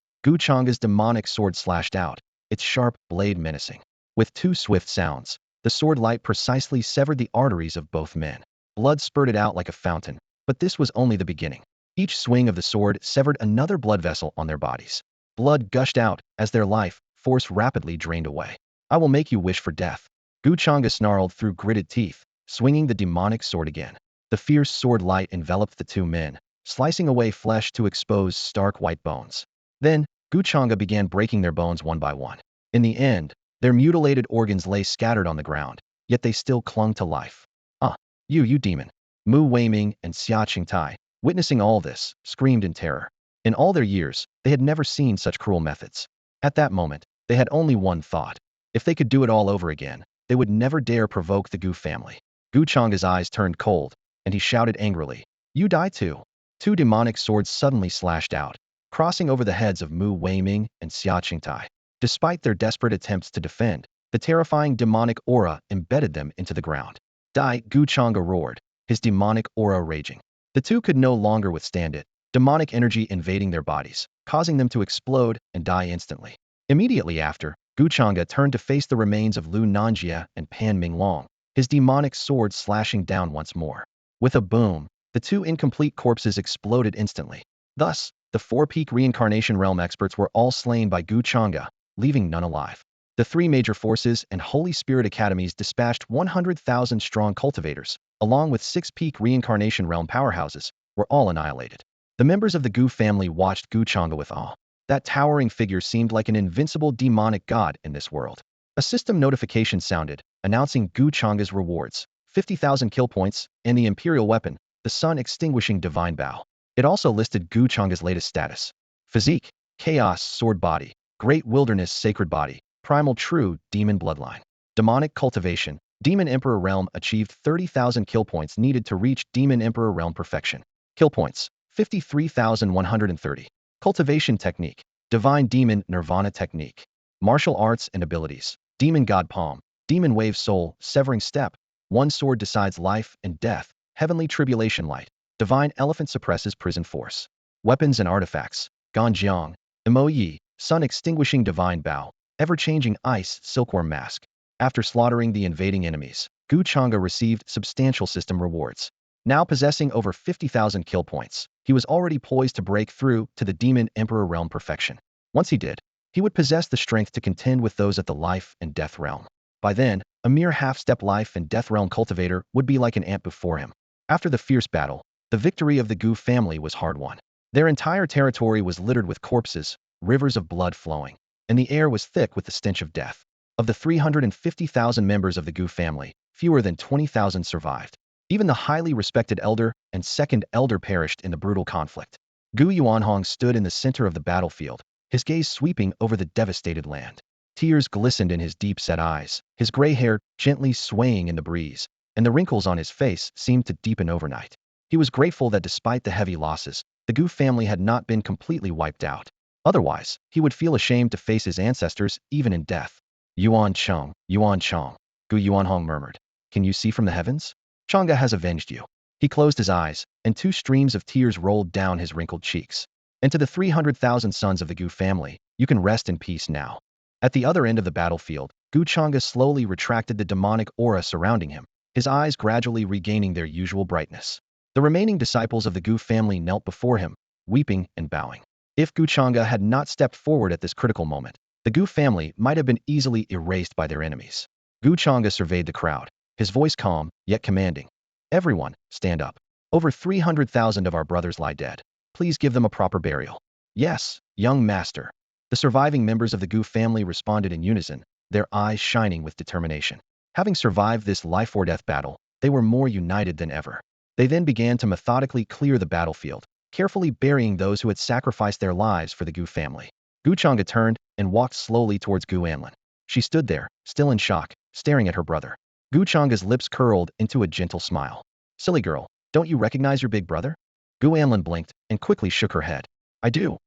Gu Changge's demonic sword slashed out, its sharp blade menacing. With two swift sounds, the sword light precisely severed the arteries of both men. Blood spurted out like a fountain, but this was only the beginning. Each swing of the sword severed another blood vessel on their bodies. Blood gushed out as their life force rapidly drained away. "I will make you wish for death." Gu Changge snarled through gritted teeth, swinging the demonic sword again. The fierce sword light enveloped the two men, slicing away flesh to expose stark white bones. Then, Gu Changge began breaking their bones one by one. In the end, their mutilated organs lay scattered on the ground, yet they still clung to life. "Ah, you demon!" Mu Weiming and Xia Qingtai, witnessing all this, screamed in terror. In all their years, they had never seen such cruel methods. At that moment, they had only one thought. If they could do it all over again, they would never dare provoke the Gu family. Gu Changge's eyes turned cold, and he shouted angrily, "You die too." Two demonic swords suddenly slashed out, crossing over the heads of Mu Weiming and Xia Qingtai. Despite their desperate attempts to defend, the terrifying demonic aura embedded them into the ground. "Die!" Gu Changge roared, his demonic aura raging. The two could no longer withstand it, demonic energy invading their bodies, causing them to explode and die instantly. Immediately after, Gu Changge turned to face the remains of Lu Nanjie and Pan Minglong, his demonic sword slashing down once more. With a boom, the two incomplete corpses exploded instantly. Thus, the four-peak reincarnation realm experts were all slain by Gu Changge, leaving none alive. The three major forces and Holy Spirit academies dispatched 100,000 strong cultivators, along with 6 peak reincarnation realm powerhouses, were all annihilated. The members of the Gu family watched Gu Changge with awe. That towering figure seemed like an invincible demonic god in this world. A system notification sounded, announcing Gu Changge's rewards, 50,000 kill points, and the imperial weapon, the sun-extinguishing divine bow. It also listed Gu Changge's latest status: physique, chaos sword body, great wilderness sacred body, primal true demon bloodline. Demonic cultivation, demon emperor realm achieved 30,000 kill points needed to reach demon emperor realm perfection. Kill points, 53,130. Cultivation technique, divine demon nirvana technique. Martial arts and abilities, demon god palm, demon wave soul, severing step, one sword decides life and death, heavenly tribulation light. Divine Elephant suppresses prison force. Weapons and artifacts. Ganjiang and Moye, sun-extinguishing divine bow. Ever-changing ice silkworm mask. After slaughtering the invading enemies, Gu Changge received substantial system rewards. Now possessing over 50,000 kill points, he was already poised to break through to the Demon Emperor realm perfection. Once he did, he would possess the strength to contend with those at the life and death realm. By then, a mere half-step life and death realm cultivator would be like an ant before him. After the fierce battle, the victory of the Gu family was hard-won. Their entire territory was littered with corpses, rivers of blood flowing, and the air was thick with the stench of death. Of the 350,000 members of the Gu family, fewer than 20,000 survived. Even the highly respected elder and second elder perished in the brutal conflict. Gu Yuanhong stood in the center of the battlefield, his gaze sweeping over the devastated land. Tears glistened in his deep-set eyes, his gray hair gently swaying in the breeze, and the wrinkles on his face seemed to deepen overnight. He was grateful that despite the heavy losses, the Gu family had not been completely wiped out. Otherwise, he would feel ashamed to face his ancestors even in death. Yuan Chang, Gu Yuanhong murmured. Can you see from the heavens? Changge has avenged you. He closed his eyes, and 2 streams of tears rolled down his wrinkled cheeks. And to the 300,000 sons of the Gu family, you can rest in peace now. At the other end of the battlefield, Gu Changge slowly retracted the demonic aura surrounding him, his eyes gradually regaining their usual brightness. The remaining disciples of the Gu family knelt before him, weeping and bowing. If Gu Changge had not stepped forward at this critical moment, the Gu family might have been easily erased by their enemies. Gu Changge surveyed the crowd, his voice calm, yet commanding. Everyone, stand up. Over 300,000 of our brothers lie dead. Please give them a proper burial. Yes, young master. The surviving members of the Gu family responded in unison, their eyes shining with determination. Having survived this life-or-death battle, they were more united than ever. They then began to methodically clear the battlefield, carefully burying those who had sacrificed their lives for the Gu family. Gu Changge turned and walked slowly towards Gu Anlin. She stood there, still in shock, staring at her brother. Gu Changge's lips curled into a gentle smile. Silly girl, don't you recognize your big brother? Gu Anlin blinked and quickly shook her head. I do.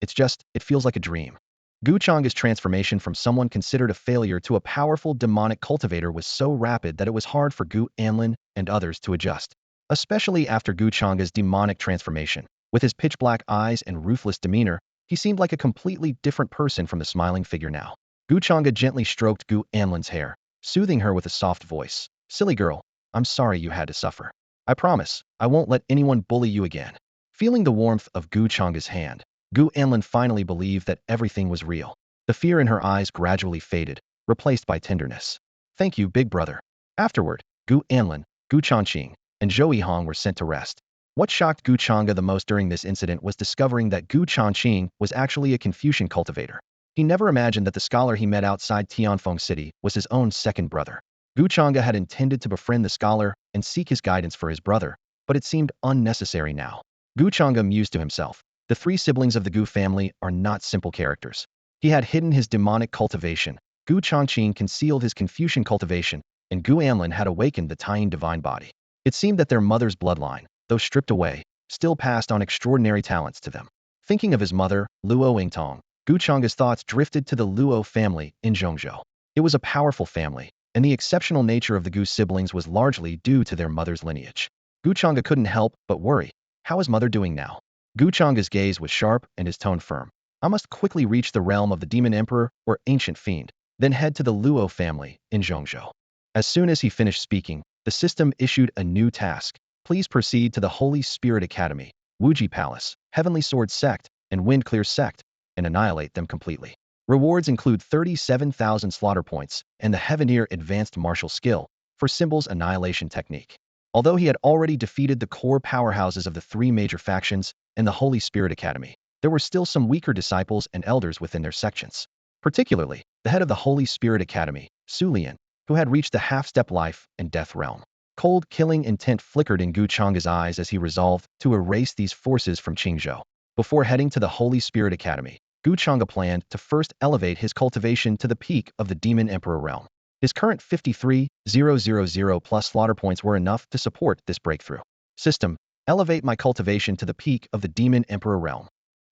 It's just, it feels like a dream. Gu Changge's transformation from someone considered a failure to a powerful demonic cultivator was so rapid that it was hard for Gu Anlin and others to adjust. Especially after Gu Changge's demonic transformation. With his pitch-black eyes and ruthless demeanor, he seemed like a completely different person from the smiling figure now. Gu Changge gently stroked Gu Anlin's hair, soothing her with a soft voice. Silly girl, I'm sorry you had to suffer. I promise, I won't let anyone bully you again. Feeling the warmth of Gu Changge's hand, Gu Anlin finally believed that everything was real. The fear in her eyes gradually faded, replaced by tenderness. Thank you, big brother. Afterward, Gu Anlin, Gu Changge, and Zhou Yihong were sent to rest. What shocked Gu Changge the most during this incident was discovering that Gu Changge was actually a Confucian cultivator. He never imagined that the scholar he met outside Tianfeng City was his own second brother. Gu Changge had intended to befriend the scholar and seek his guidance for his brother, but it seemed unnecessary now. Gu Changge mused to himself. The 3 siblings of the Gu family are not simple characters. He had hidden his demonic cultivation, Gu Changge concealed his Confucian cultivation, and Gu Anlin had awakened the Taiyin divine body. It seemed that their mother's bloodline, though stripped away, still passed on extraordinary talents to them. Thinking of his mother, Luo Yingtong, Gu Changge's thoughts drifted to the Luo family in Zhongzhou. It was a powerful family, and the exceptional nature of the Gu siblings was largely due to their mother's lineage. Gu Changge couldn't help but worry. How is mother doing now? Gu Changge's gaze was sharp and his tone firm. I must quickly reach the realm of the Demon Emperor or Ancient Fiend, then head to the Luo family in Zhongzhou. As soon as he finished speaking, the system issued a new task. Please proceed to the Holy Spirit Academy, Wuji Palace, Heavenly Sword Sect, and Wind Clear Sect, and annihilate them completely. Rewards include 37,000 slaughter points and the Heaveneer Advanced Martial Skill for Symbol's Annihilation Technique. Although he had already defeated the core powerhouses of the 3 major factions and the Holy Spirit Academy, there were still some weaker disciples and elders within their sections. Particularly, the head of the Holy Spirit Academy, Su Lian, who had reached the half-step life and death realm. Cold, killing intent flickered in Gu Changge's eyes as he resolved to erase these forces from Qingzhou. Before heading to the Holy Spirit Academy, Gu Changge planned to first elevate his cultivation to the peak of the Demon Emperor realm. His current 53,000 plus slaughter points were enough to support this breakthrough. System, elevate my cultivation to the peak of the Demon Emperor realm.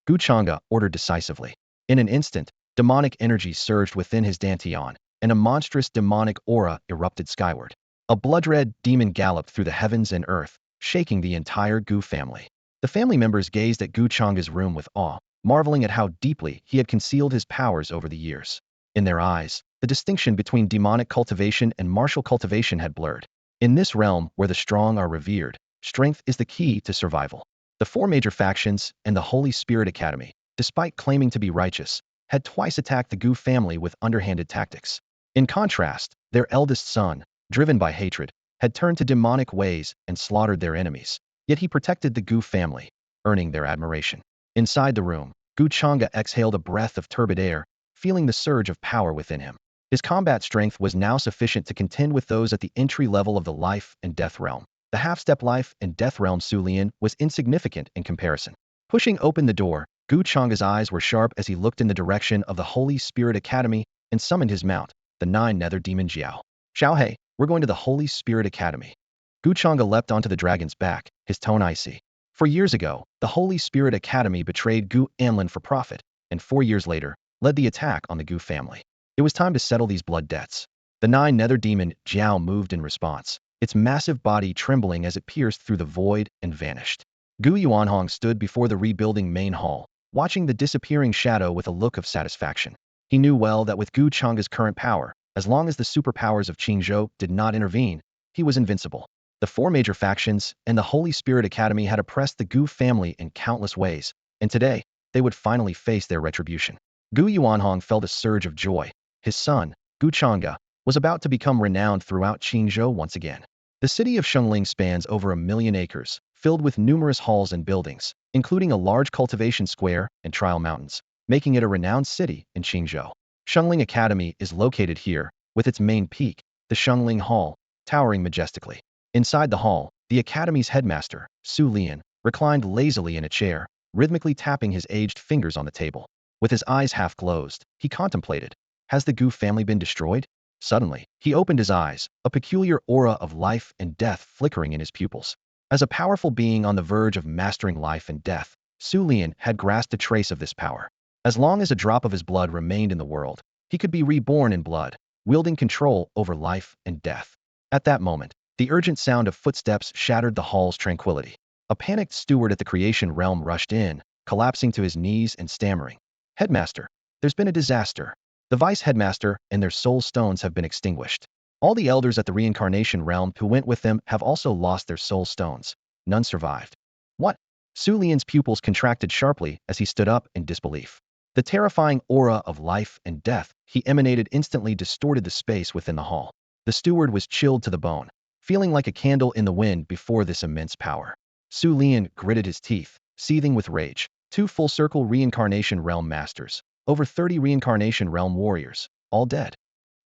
Gu Changge ordered decisively. In an instant, demonic energy surged within his dantian, and a monstrous demonic aura erupted skyward. A blood-red demon galloped through the heavens and earth, shaking the entire Gu family. The family members gazed at Gu Changge's room with awe, marveling at how deeply he had concealed his powers over the years. In their eyes, the distinction between demonic cultivation and martial cultivation had blurred. In this realm where the strong are revered, strength is the key to survival. The four major factions and the Holy Spirit Academy, despite claiming to be righteous, had twice attacked the Gu family with underhanded tactics. In contrast, their eldest son, driven by hatred, had turned to demonic ways and slaughtered their enemies. Yet he protected the Gu family, earning their admiration. Inside the room, Gu Changge exhaled a breath of turbid air, feeling the surge of power within him. His combat strength was now sufficient to contend with those at the entry level of the life and death realm. The half-step life and death realm Su Lian was insignificant in comparison. Pushing open the door, Gu Changge's eyes were sharp as he looked in the direction of the Holy Spirit Academy and summoned his mount, the nine-nether demon Jiao. Xiaohei, we're going to the Holy Spirit Academy. Gu Changge leapt onto the dragon's back, his tone icy. 4 years ago, the Holy Spirit Academy betrayed Gu Anlin for profit, and 4 years later, led the attack on the Gu family. It was time to settle these blood debts. The nine-nether demon Jiao moved in response, its massive body trembling as it pierced through the void and vanished. Gu Yuanhong stood before the rebuilding main hall, watching the disappearing shadow with a look of satisfaction. He knew well that with Gu Changge's current power, as long as the superpowers of Qingzhou did not intervene, he was invincible. The four major factions and the Holy Spirit Academy had oppressed the Gu family in countless ways, and today, they would finally face their retribution. Gu Yuanhong felt a surge of joy. His son, Gu Changge, was about to become renowned throughout Qingzhou once again. The city of Shengling spans over 1,000,000 acres, filled with numerous halls and buildings, including a large cultivation square and trial mountains, making it a renowned city in Qingzhou. Shengling Academy is located here, with its main peak, the Shengling Hall, towering majestically. Inside the hall, the Academy's headmaster, Su Lian, reclined lazily in a chair, rhythmically tapping his aged fingers on the table. With his eyes half closed, he contemplated. Has the Gu family been destroyed? Suddenly, he opened his eyes, a peculiar aura of life and death flickering in his pupils. As a powerful being on the verge of mastering life and death, Su Lian had grasped a trace of this power. As long as a drop of his blood remained in the world, he could be reborn in blood, wielding control over life and death. At that moment, the urgent sound of footsteps shattered the hall's tranquility. A panicked steward at the creation realm rushed in, collapsing to his knees and stammering. Headmaster, there's been a disaster. The vice headmaster and their soul stones have been extinguished. All the elders at the reincarnation realm who went with them have also lost their soul stones. None survived. What? Su Lian's pupils contracted sharply as he stood up in disbelief. The terrifying aura of life and death he emanated instantly distorted the space within the hall. The steward was chilled to the bone, feeling like a candle in the wind before this immense power. Su Lian gritted his teeth, seething with rage. 2 full-circle reincarnation realm masters, over 30 reincarnation realm warriors, all dead.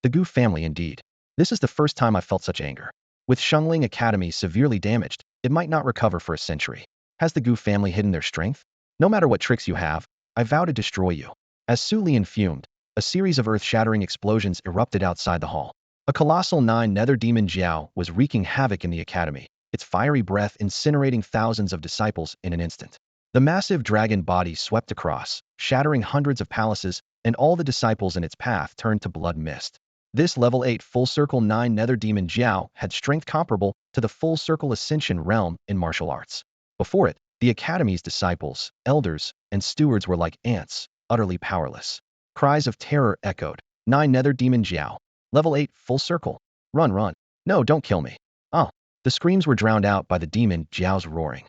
The Gu family indeed. This is the first time I felt such anger. With Shengling Academy severely damaged, it might not recover for a century. Has the Gu family hidden their strength? No matter what tricks you have, I vow to destroy you. As Su Lian fumed, a series of earth-shattering explosions erupted outside the hall. A colossal nine-nether demon Jiao was wreaking havoc in the academy, its fiery breath incinerating thousands of disciples in an instant. The massive dragon body swept across, shattering hundreds of palaces, and all the disciples in its path turned to blood mist. This level 8 full-circle nine-nether demon Jiao had strength comparable to the full-circle ascension realm in martial arts. Before it, the academy's disciples, elders, and stewards were like ants, utterly powerless. Cries of terror echoed. Nine-nether demon Jiao. Level 8 full circle. Run, run. No, don't kill me. Oh. The screams were drowned out by the demon Jiao's roaring.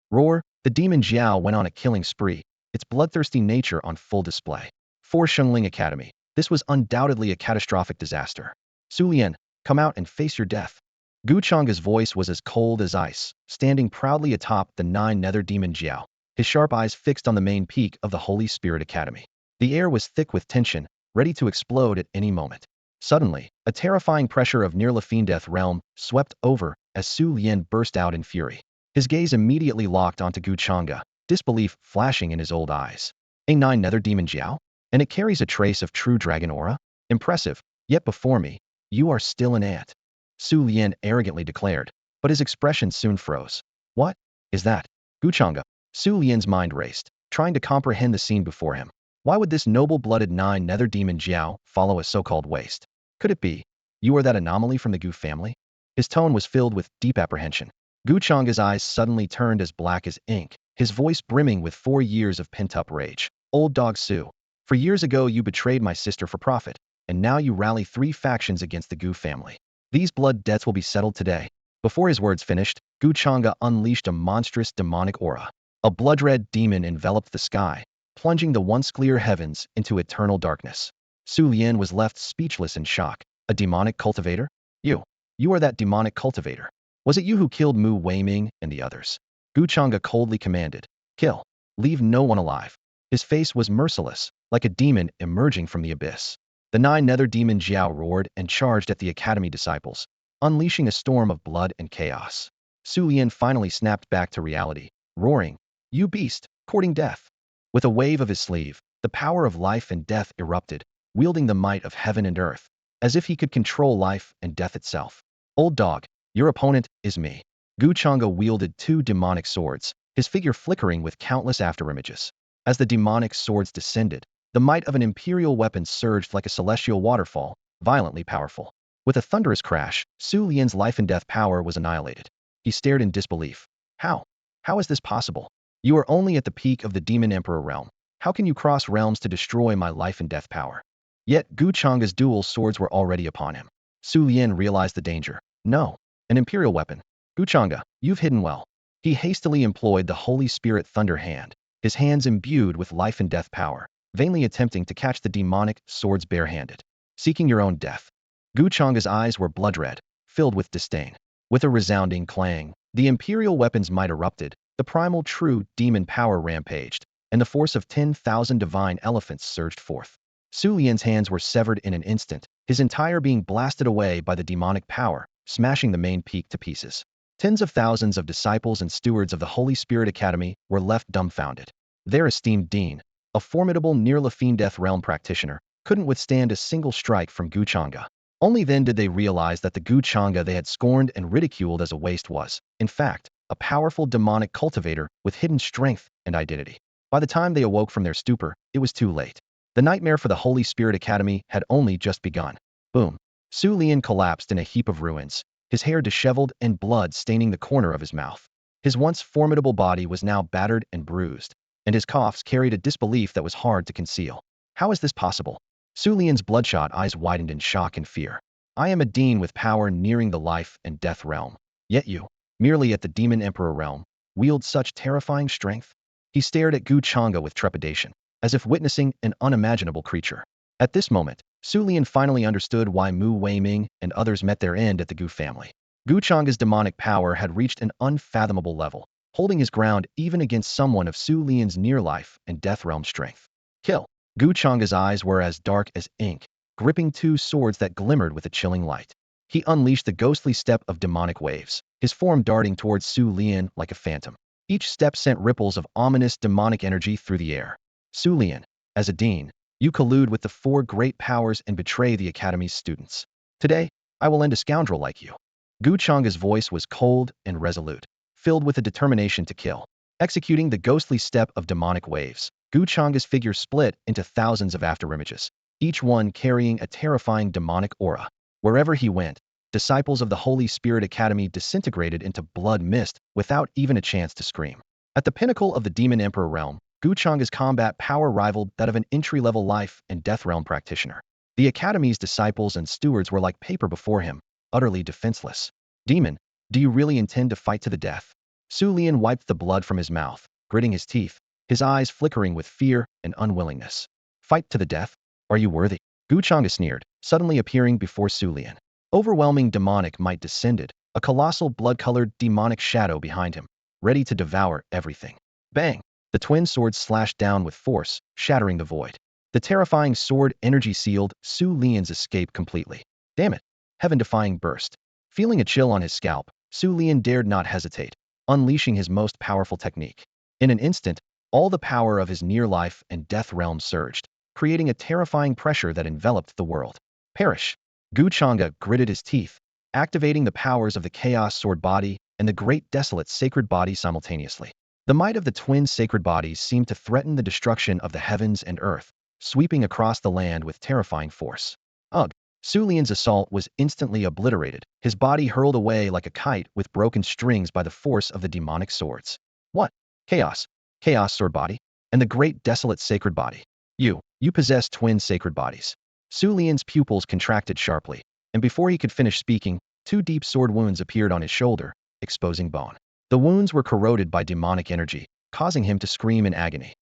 Roar. The demon Jiao went on a killing spree, its bloodthirsty nature on full display. For Shengling Academy, this was undoubtedly a catastrophic disaster. Su Lian, come out and face your death. Gu Changge's voice was as cold as ice, standing proudly atop the nine-nether demon Jiao, his sharp eyes fixed on the main peak of the Holy Spirit Academy. The air was thick with tension, ready to explode at any moment. Suddenly, a terrifying pressure of near fiend-death realm swept over as Su Lian burst out in fury. His gaze immediately locked onto Gu Changge, disbelief flashing in his old eyes. A nine-nether demon Jiao? And it carries a trace of true dragon aura? Impressive, yet before me, you are still an ant. Su Lian arrogantly declared, but his expression soon froze. What is that? Gu Changge. Su Lian's mind raced, trying to comprehend the scene before him. Why would this noble-blooded nine-nether demon Jiao follow a so-called waste? Could it be, you are that anomaly from the Gu family? His tone was filled with deep apprehension. Gu Changge's eyes suddenly turned as black as ink, his voice brimming with 4 years of pent-up rage. Old dog Su, for years ago you betrayed my sister for profit, and now you rally 3 factions against the Gu family. These blood debts will be settled today. Before his words finished, Gu Changge unleashed a monstrous demonic aura. A blood-red demon enveloped the sky, plunging the once clear heavens into eternal darkness. Su Lian was left speechless in shock. A demonic cultivator? You are that demonic cultivator. Was it you who killed Mu Weiming and the others? Gu Changge coldly commanded. Kill. Leave no one alive. His face was merciless, like a demon emerging from the abyss. The 9 nether demon Jiao roared and charged at the academy disciples, unleashing a storm of blood and chaos. Su Lian finally snapped back to reality, roaring, "You beast, courting death!" With a wave of his sleeve, the power of life and death erupted, wielding the might of heaven and earth, as if he could control life and death itself. Old dog, your opponent is me. Gu Changge wielded 2 demonic swords, his figure flickering with countless afterimages. As the demonic swords descended, the might of an imperial weapon surged like a celestial waterfall, violently powerful. With a thunderous crash, Su Lian's life and death power was annihilated. He stared in disbelief. How? How is this possible? You are only at the peak of the Demon Emperor realm. How can you cross realms to destroy my life and death power? Yet Gu Changge's dual swords were already upon him. Su Lian realized the danger. No, an imperial weapon. Gu Changge, you've hidden well. He hastily employed the Holy Spirit Thunder Hand, his hands imbued with life and death power, vainly attempting to catch the demonic swords barehanded. Seeking your own death. Gu Changge's eyes were blood-red, filled with disdain. With a resounding clang, the imperial weapon's might erupted, the primal true demon power rampaged, and the force of 10,000 divine elephants surged forth. Su Lian's hands were severed in an instant, his entire being blasted away by the demonic power, smashing the main peak to pieces. Tens of thousands of disciples and stewards of the Holy Spirit Academy were left dumbfounded. Their esteemed dean, a formidable near-Lafine Death Realm practitioner, couldn't withstand a single strike from Gu Changge. Only then did they realize that the Gu Changge they had scorned and ridiculed as a waste was, in fact, a powerful demonic cultivator with hidden strength and identity. By the time they awoke from their stupor, it was too late. The nightmare for the Holy Spirit Academy had only just begun. Boom. Su Lian collapsed in a heap of ruins, his hair disheveled and blood staining the corner of his mouth. His once formidable body was now battered and bruised, and his coughs carried a disbelief that was hard to conceal. How is this possible? Su Lian's bloodshot eyes widened in shock and fear. I am a dean with power nearing the life and death realm. Yet you, merely at the Demon Emperor realm, wield such terrifying strength? He stared at Gu Changge with trepidation, as if witnessing an unimaginable creature. At this moment, Su Lian finally understood why Mu Weiming and others met their end at the Gu family. Gu Changge's demonic power had reached an unfathomable level, holding his ground even against someone of Su Lian's near-life and death realm strength. Kill. Gu Changge's eyes were as dark as ink, gripping 2 swords that glimmered with a chilling light. He unleashed the ghostly step of demonic waves, his form darting towards Su Lian like a phantom. Each step sent ripples of ominous demonic energy through the air. Su Lian, as a dean, you collude with the 4 great powers and betray the Academy's students. Today, I will end a scoundrel like you. Gu Changge's voice was cold and resolute, filled with a determination to kill. Executing the ghostly step of demonic waves, Gu Changge's figure split into thousands of afterimages, each one carrying a terrifying demonic aura. Wherever he went, disciples of the Holy Spirit Academy disintegrated into blood mist without even a chance to scream. At the pinnacle of the Demon Emperor realm, Gu Changge's combat power rivaled that of an entry-level life and death realm practitioner. The Academy's disciples and stewards were like paper before him, utterly defenseless. Demon, do you really intend to fight to the death? Su Lian wiped the blood from his mouth, gritting his teeth, his eyes flickering with fear and unwillingness. Fight to the death? Are you worthy? Gu Changge sneered, suddenly appearing before Su Lian. Overwhelming demonic might descended, a colossal blood-colored demonic shadow behind him, ready to devour everything. Bang! The twin swords slashed down with force, shattering the void. The terrifying sword energy sealed Su Lian's escape completely. Damn it! Heaven-defying burst. Feeling a chill on his scalp, Su Lian dared not hesitate, unleashing his most powerful technique. In an instant, all the power of his near-life and death realm surged, creating a terrifying pressure that enveloped the world. Perish! Gu Changge gritted his teeth, activating the powers of the Chaos Sword Body and the Great Desolate Sacred Body simultaneously. The might of the twin sacred bodies seemed to threaten the destruction of the heavens and earth, sweeping across the land with terrifying force. Ugh! Su Lian's assault was instantly obliterated, his body hurled away like a kite with broken strings by the force of the demonic swords. What? Chaos. Chaos sword body? And the great desolate sacred body. You possess twin sacred bodies. Su Lian's pupils contracted sharply, and before he could finish speaking, two deep sword wounds appeared on his shoulder, exposing bone. The wounds were corroded by demonic energy, causing him to scream in agony.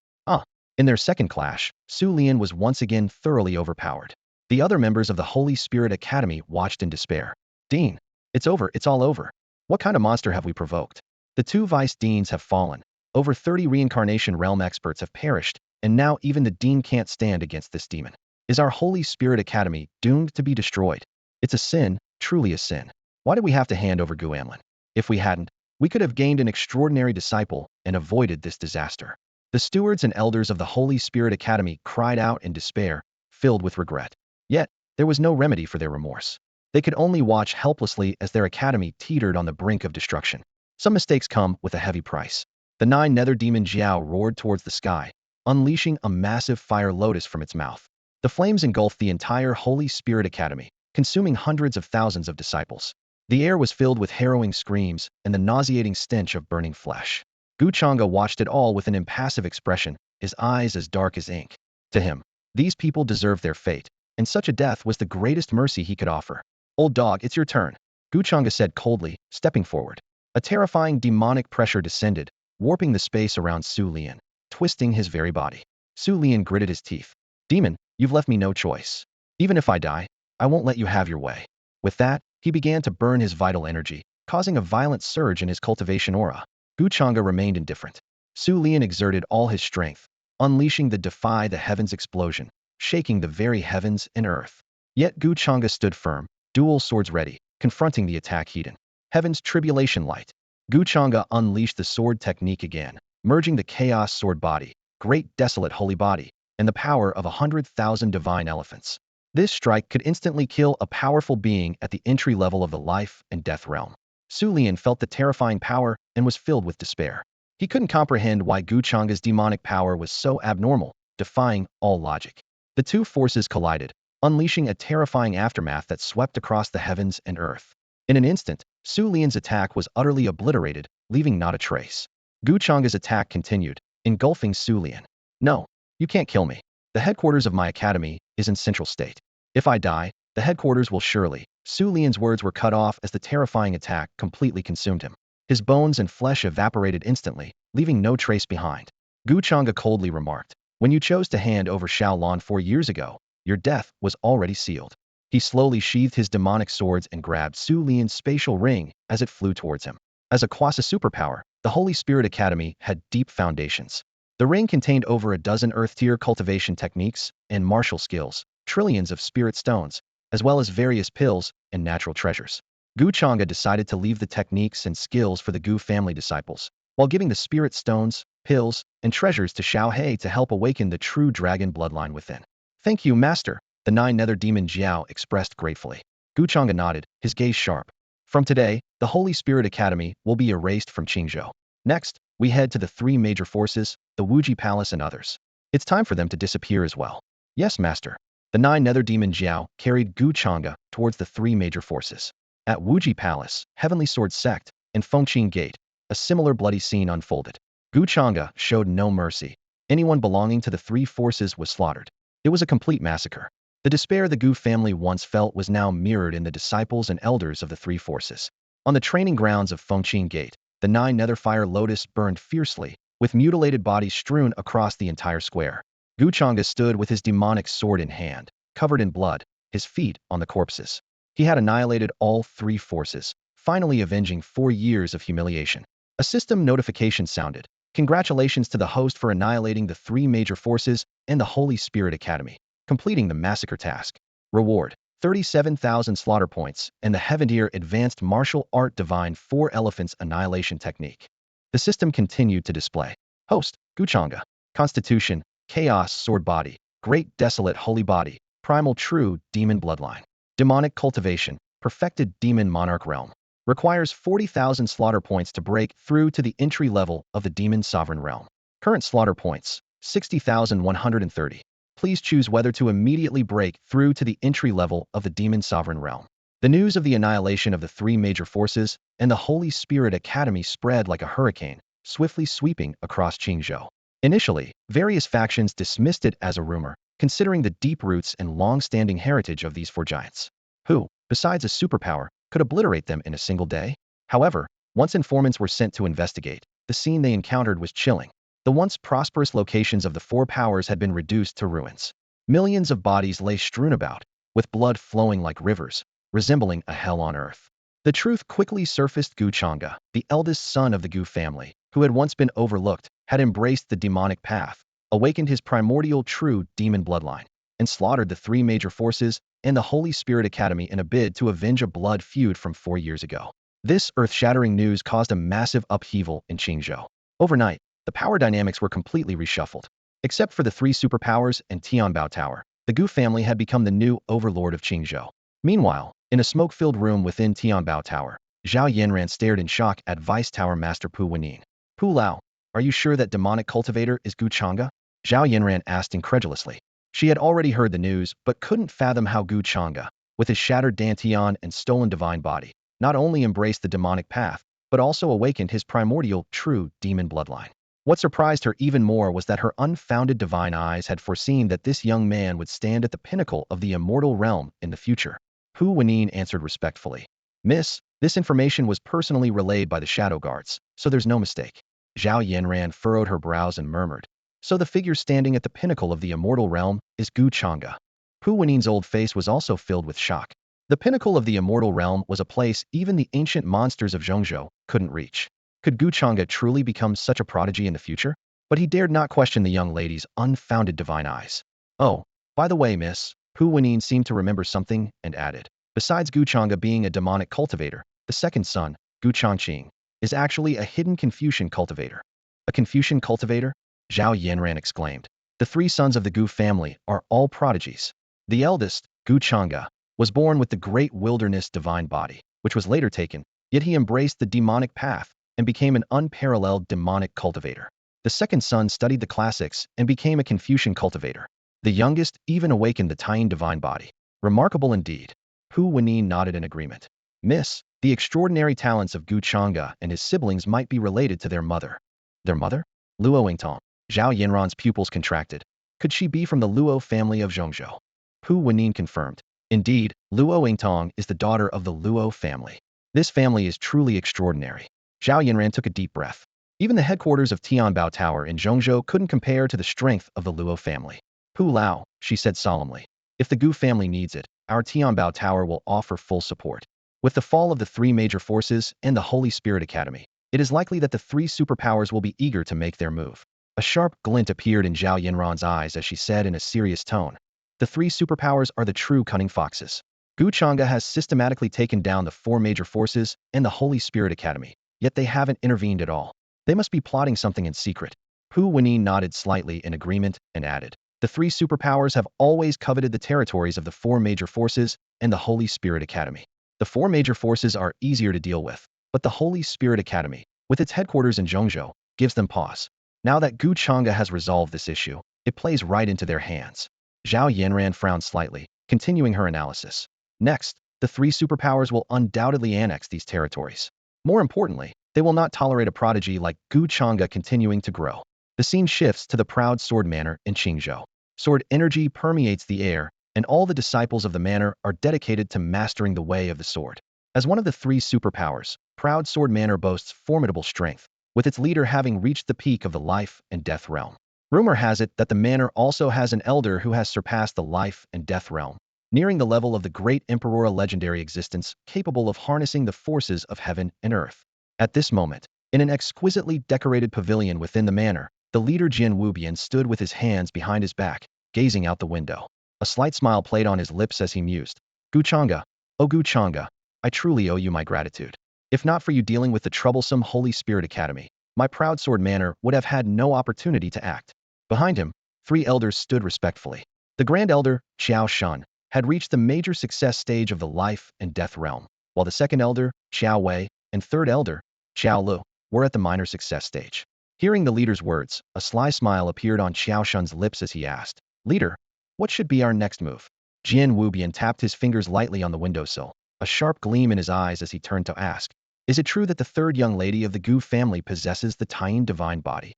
In their second clash, Su Lian was once again thoroughly overpowered. The other members of the Holy Spirit Academy watched in despair. Dean, it's over, it's all over. What kind of monster have we provoked? The two vice deans have fallen. Over 30 reincarnation realm experts have perished, and now even the dean can't stand against this demon. Is our Holy Spirit Academy doomed to be destroyed? It's a sin, truly a sin. Why did we have to hand over Gu Amlin? If we hadn't, we could have gained an extraordinary disciple and avoided this disaster. The stewards and elders of the Holy Spirit Academy cried out in despair, filled with regret. Yet, there was no remedy for their remorse. They could only watch helplessly as their academy teetered on the brink of destruction. Some mistakes come with a heavy price. The 9 nether demon Jiao roared towards the sky, unleashing a massive fire lotus from its mouth. The flames engulfed the entire Holy Spirit Academy, consuming hundreds of thousands of disciples. The air was filled with harrowing screams and the nauseating stench of burning flesh. Gu Changge watched it all with an impassive expression, his eyes as dark as ink. To him, these people deserved their fate, and such a death was the greatest mercy he could offer. Old dog, it's your turn, Gu Changge said coldly, stepping forward. A terrifying demonic pressure descended, warping the space around Su Lian, twisting his very body. Su Lian gritted his teeth. Demon, you've left me no choice. Even if I die, I won't let you have your way. With that, he began to burn his vital energy, causing a violent surge in his cultivation aura. Gu Changge remained indifferent. Su Lian exerted all his strength, unleashing the defy the heavens explosion, shaking the very heavens and earth. Yet Gu Changge stood firm, dual swords ready, confronting the attack heathen. Heaven's tribulation light. Gu Changge unleashed the sword technique again, merging the chaos sword body, great desolate holy body, and the power of 100,000 divine elephants. This strike could instantly kill a powerful being at the entry level of the life and death realm. Su Lian felt the terrifying power and was filled with despair. He couldn't comprehend why Gu Changge's demonic power was so abnormal, defying all logic. The two forces collided, unleashing a terrifying aftermath that swept across the heavens and earth. In an instant, Su Lian's attack was utterly obliterated, leaving not a trace. Gu Changge's attack continued, engulfing Su Lian. No, you can't kill me. The headquarters of my academy is in Central State. If I die, the headquarters will surely. Su Lian's words were cut off as the terrifying attack completely consumed him. His bones and flesh evaporated instantly, leaving no trace behind. Gu Changge coldly remarked, when you chose to hand over Shaolin 4 years ago, your death was already sealed. He slowly sheathed his demonic swords and grabbed Su Lian's spatial ring as it flew towards him. As a quasi-superpower, the Holy Spirit Academy had deep foundations. The ring contained over a dozen earth-tier cultivation techniques and martial skills, trillions of spirit stones, as well as various pills and natural treasures. Gu Changge decided to leave the techniques and skills for the Gu family disciples, while giving the spirit stones, pills, and treasures to Xiao He to help awaken the true dragon bloodline within. Thank you, Master, the 9 nether demon Jiao expressed gratefully. Gu Changge nodded, his gaze sharp. From today, the Holy Spirit Academy will be erased from Qingzhou. Next, we head to the 3 major forces, the Wuji Palace and others. It's time for them to disappear as well. Yes, Master. The 9 nether demon Jiao carried Gu Changge towards the 3 major forces. At Wuji Palace, Heavenly Sword Sect, and Fengqin Gate, a similar bloody scene unfolded. Gu Changge showed no mercy. Anyone belonging to the 3 forces was slaughtered. It was a complete massacre. The despair the Gu family once felt was now mirrored in the disciples and elders of the 3 forces. On the training grounds of Fengqin Gate, the 9 nether fire lotus burned fiercely, with mutilated bodies strewn across the entire square. Gu Changge stood with his demonic sword in hand, covered in blood, his feet on the corpses. He had annihilated all 3 forces, finally avenging 4 years of humiliation. A system notification sounded. Congratulations to the host for annihilating the 3 major forces and the Holy Spirit Academy, completing the massacre task. Reward: 37,000 slaughter points and the Heaventier Advanced Martial Art Divine 4 Elephants Annihilation Technique. The system continued to display. Host: Gu Changge. Constitution: Chaos Sword Body, Great Desolate Holy Body, Primal True Demon Bloodline. Demonic Cultivation, Perfected Demon Monarch Realm. Requires 40,000 slaughter points to break through to the entry level of the Demon Sovereign Realm. Current slaughter points, 60,130. please choose whether to immediately break through to the entry level of the Demon Sovereign Realm. The news of the annihilation of the three major forces and the Holy Spirit Academy spread like a hurricane, swiftly sweeping across Qingzhou. Initially, various factions dismissed it as a rumor, considering the deep roots and long-standing heritage of these four giants, who, besides a superpower, could obliterate them in a single day. However, once informants were sent to investigate, the scene they encountered was chilling. The once prosperous locations of the four powers had been reduced to ruins. Millions of bodies lay strewn about, with blood flowing like rivers, resembling a hell on earth. The truth quickly surfaced. Gu Changge, the eldest son of the Gu family, who had once been overlooked, had embraced the demonic path, awakened his primordial true demon bloodline, and slaughtered the three major forces and the Holy Spirit Academy in a bid to avenge a blood feud from 4 years ago. This earth-shattering news caused a massive upheaval in Qingzhou. Overnight, the power dynamics were completely reshuffled. Except for the three superpowers and Tianbao Tower, the Gu family had become the new overlord of Qingzhou. Meanwhile, in a smoke-filled room within Tianbao Tower, Zhao Yanran stared in shock at Vice Tower Master Pu Wenin. Pu Lao, are you sure that demonic cultivator is Gu Changge? Zhao Yanran asked incredulously. She had already heard the news, but couldn't fathom how Gu Changge, with his shattered dantian and stolen divine body, not only embraced the demonic path, but also awakened his primordial, true demon bloodline. What surprised her even more was that her unfounded divine eyes had foreseen that this young man would stand at the pinnacle of the immortal realm in the future. Pu Wenin answered respectfully. Miss, this information was personally relayed by the Shadow Guards, so there's no mistake. Zhao Yanran furrowed her brows and murmured. So the figure standing at the pinnacle of the immortal realm is Gu Changge. Pu Wenin's old face was also filled with shock. The pinnacle of the immortal realm was a place even the ancient monsters of Zhongzhou couldn't reach. Could Gu Changge truly become such a prodigy in the future? But he dared not question the young lady's unfounded divine eyes. Oh, by the way, miss, Pu Wenin seemed to remember something and added. Besides Gu Changge being a demonic cultivator, the second son, Gu Changge, is actually a hidden Confucian cultivator. A Confucian cultivator? Zhao Yanran exclaimed. The three sons of the Gu family are all prodigies. The eldest, Gu Changge, was born with the great wilderness divine body, which was later taken, yet he embraced the demonic path and became an unparalleled demonic cultivator. The second son studied the classics and became a Confucian cultivator. The youngest even awakened the Taiyin divine body. Remarkable indeed. Pu Wenin nodded in agreement. Miss, the extraordinary talents of Gu Changge and his siblings might be related to their mother. Their mother? Luo Yingtong. Zhao Yanran's pupils contracted. Could she be from the Luo family of Zhongzhou? Pu Wenin confirmed. Indeed, Luo Yingtong is the daughter of the Luo family. This family is truly extraordinary. Zhao Yanran took a deep breath. Even the headquarters of Tianbao Tower in Zhongzhou couldn't compare to the strength of the Luo family. Pu Lao, she said solemnly. If the Gu family needs it, our Tianbao Tower will offer full support. With the fall of the three major forces and the Holy Spirit Academy, it is likely that the three superpowers will be eager to make their move. A sharp glint appeared in Zhao Yanran's eyes as she said in a serious tone. The three superpowers are the true cunning foxes. Gu Changge has systematically taken down the four major forces and the Holy Spirit Academy, yet they haven't intervened at all. They must be plotting something in secret. Pu Wenin nodded slightly in agreement and added. The three superpowers have always coveted the territories of the four major forces and the Holy Spirit Academy. The four major forces are easier to deal with, but the Holy Spirit Academy, with its headquarters in Zhongzhou, gives them pause. Now that Gu Changge has resolved this issue, it plays right into their hands. Zhao Yanran frowned slightly, continuing her analysis. Next, the three superpowers will undoubtedly annex these territories. More importantly, they will not tolerate a prodigy like Gu Changge continuing to grow. The scene shifts to the Proud Sword Manor in Qingzhou. Sword energy permeates the air, and all the disciples of the manor are dedicated to mastering the way of the sword. As one of the three superpowers, Proud Sword Manor boasts formidable strength, with its leader having reached the peak of the life and death realm. Rumor has it that the manor also has an elder who has surpassed the life and death realm, nearing the level of the great Emperor, a legendary existence capable of harnessing the forces of heaven and earth. At this moment, in an exquisitely decorated pavilion within the manor, the leader Jin Wubian stood with his hands behind his back, gazing out the window. A slight smile played on his lips as he mused. Gu Changge, oh Gu Changge, I truly owe you my gratitude. If not for you dealing with the troublesome Holy Spirit Academy, my Proud Sword Manor would have had no opportunity to act. Behind him, three elders stood respectfully. The Grand Elder, Xiao Shun, had reached the major success stage of the life and death realm, while the second elder, Xiao Wei, and third elder, Xiao Lu, were at the minor success stage. Hearing the leader's words, a sly smile appeared on Xiao Shun's lips as he asked, Leader, What should be our next move? Jian Wubian tapped his fingers lightly on the windowsill, a sharp gleam in his eyes as he turned to ask, is it true that the third young lady of the Gu family possesses the Taiyin divine body?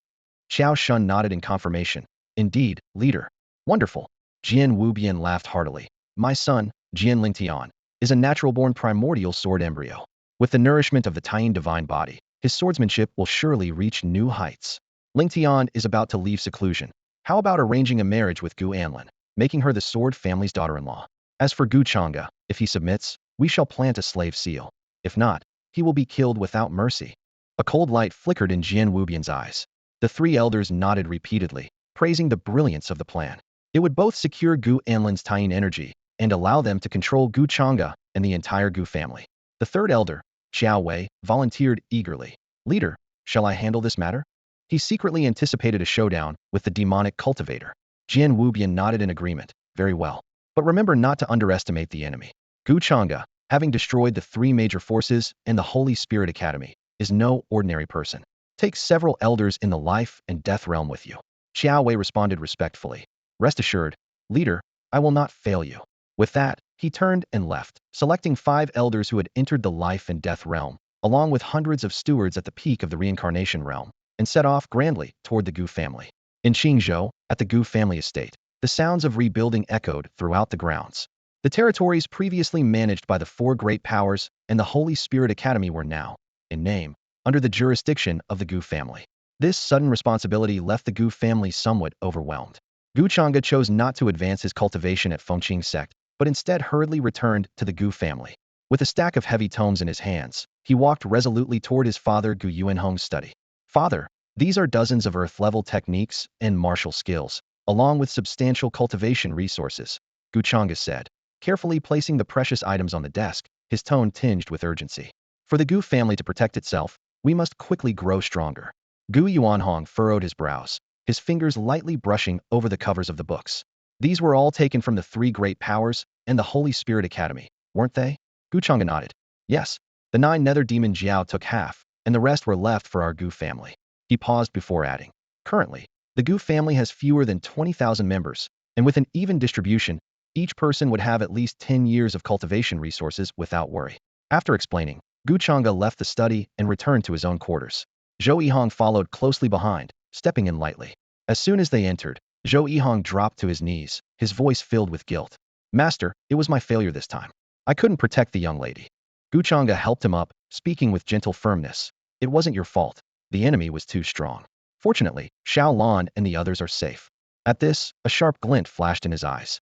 Xiao Shun nodded in confirmation. Indeed, leader. Wonderful. Jian Wubian laughed heartily. My son, Jian Lingtian, is a natural-born primordial sword embryo. With the nourishment of the Taiyin divine body, his swordsmanship will surely reach new heights. Lingtian is about to leave seclusion. How about arranging a marriage with Gu Anlin, making her the sword family's daughter-in-law? As for Gu Changge, if he submits, we shall plant a slave seal. If not, he will be killed without mercy. A cold light flickered in Jian Wubian's eyes. The three elders nodded repeatedly, praising the brilliance of the plan. It would both secure Gu Anlin's Taiyin energy and allow them to control Gu Changge and the entire Gu family. The third elder, Xiao Wei, volunteered eagerly. Leader, shall I handle this matter? He secretly anticipated a showdown with the demonic cultivator. Jian Wubian nodded in agreement. Very well. But remember not to underestimate the enemy. Gu Changge, having destroyed the three major forces and the Holy Spirit Academy, is no ordinary person. Take several elders in the life and death realm with you. Xiao Wei responded respectfully. Rest assured, leader, I will not fail you. With that, he turned and left, selecting 5 elders who had entered the life and death realm, along with hundreds of stewards at the peak of the reincarnation realm, and set off grandly toward the Gu family. In Qingzhou, at the Gu family estate, the sounds of rebuilding echoed throughout the grounds. The territories previously managed by the 4 great powers and the Holy Spirit Academy were now, in name, under the jurisdiction of the Gu family. This sudden responsibility left the Gu family somewhat overwhelmed. Gu Changge chose not to advance his cultivation at Fengqing sect, but instead hurriedly returned to the Gu family. With a stack of heavy tomes in his hands, he walked resolutely toward his father Gu Yuanhong's study. Father, these are dozens of earth-level techniques and martial skills, along with substantial cultivation resources, Gu Changge said, carefully placing the precious items on the desk, his tone tinged with urgency. For the Gu family to protect itself, we must quickly grow stronger. Gu Yuanhong furrowed his brows, his fingers lightly brushing over the covers of the books. These were all taken from the 3 great powers and the Holy Spirit Academy, weren't they? Gu Changge nodded. Yes, the 9 nether demon Jiao took half, and the rest were left for our Gu family. He paused before adding. Currently, the Gu family has fewer than 20,000 members, and with an even distribution, each person would have at least 10 years of cultivation resources without worry. After explaining, Gu Changge left the study and returned to his own quarters. Zhou Yihong followed closely behind, stepping in lightly. As soon as they entered, Zhou Yihong dropped to his knees, his voice filled with guilt. Master, it was my failure this time. I couldn't protect the young lady. Gu Changge helped him up, speaking with gentle firmness. It wasn't your fault. The enemy was too strong. Fortunately, Xiao Lan and the others are safe. At this, a sharp glint flashed in his eyes.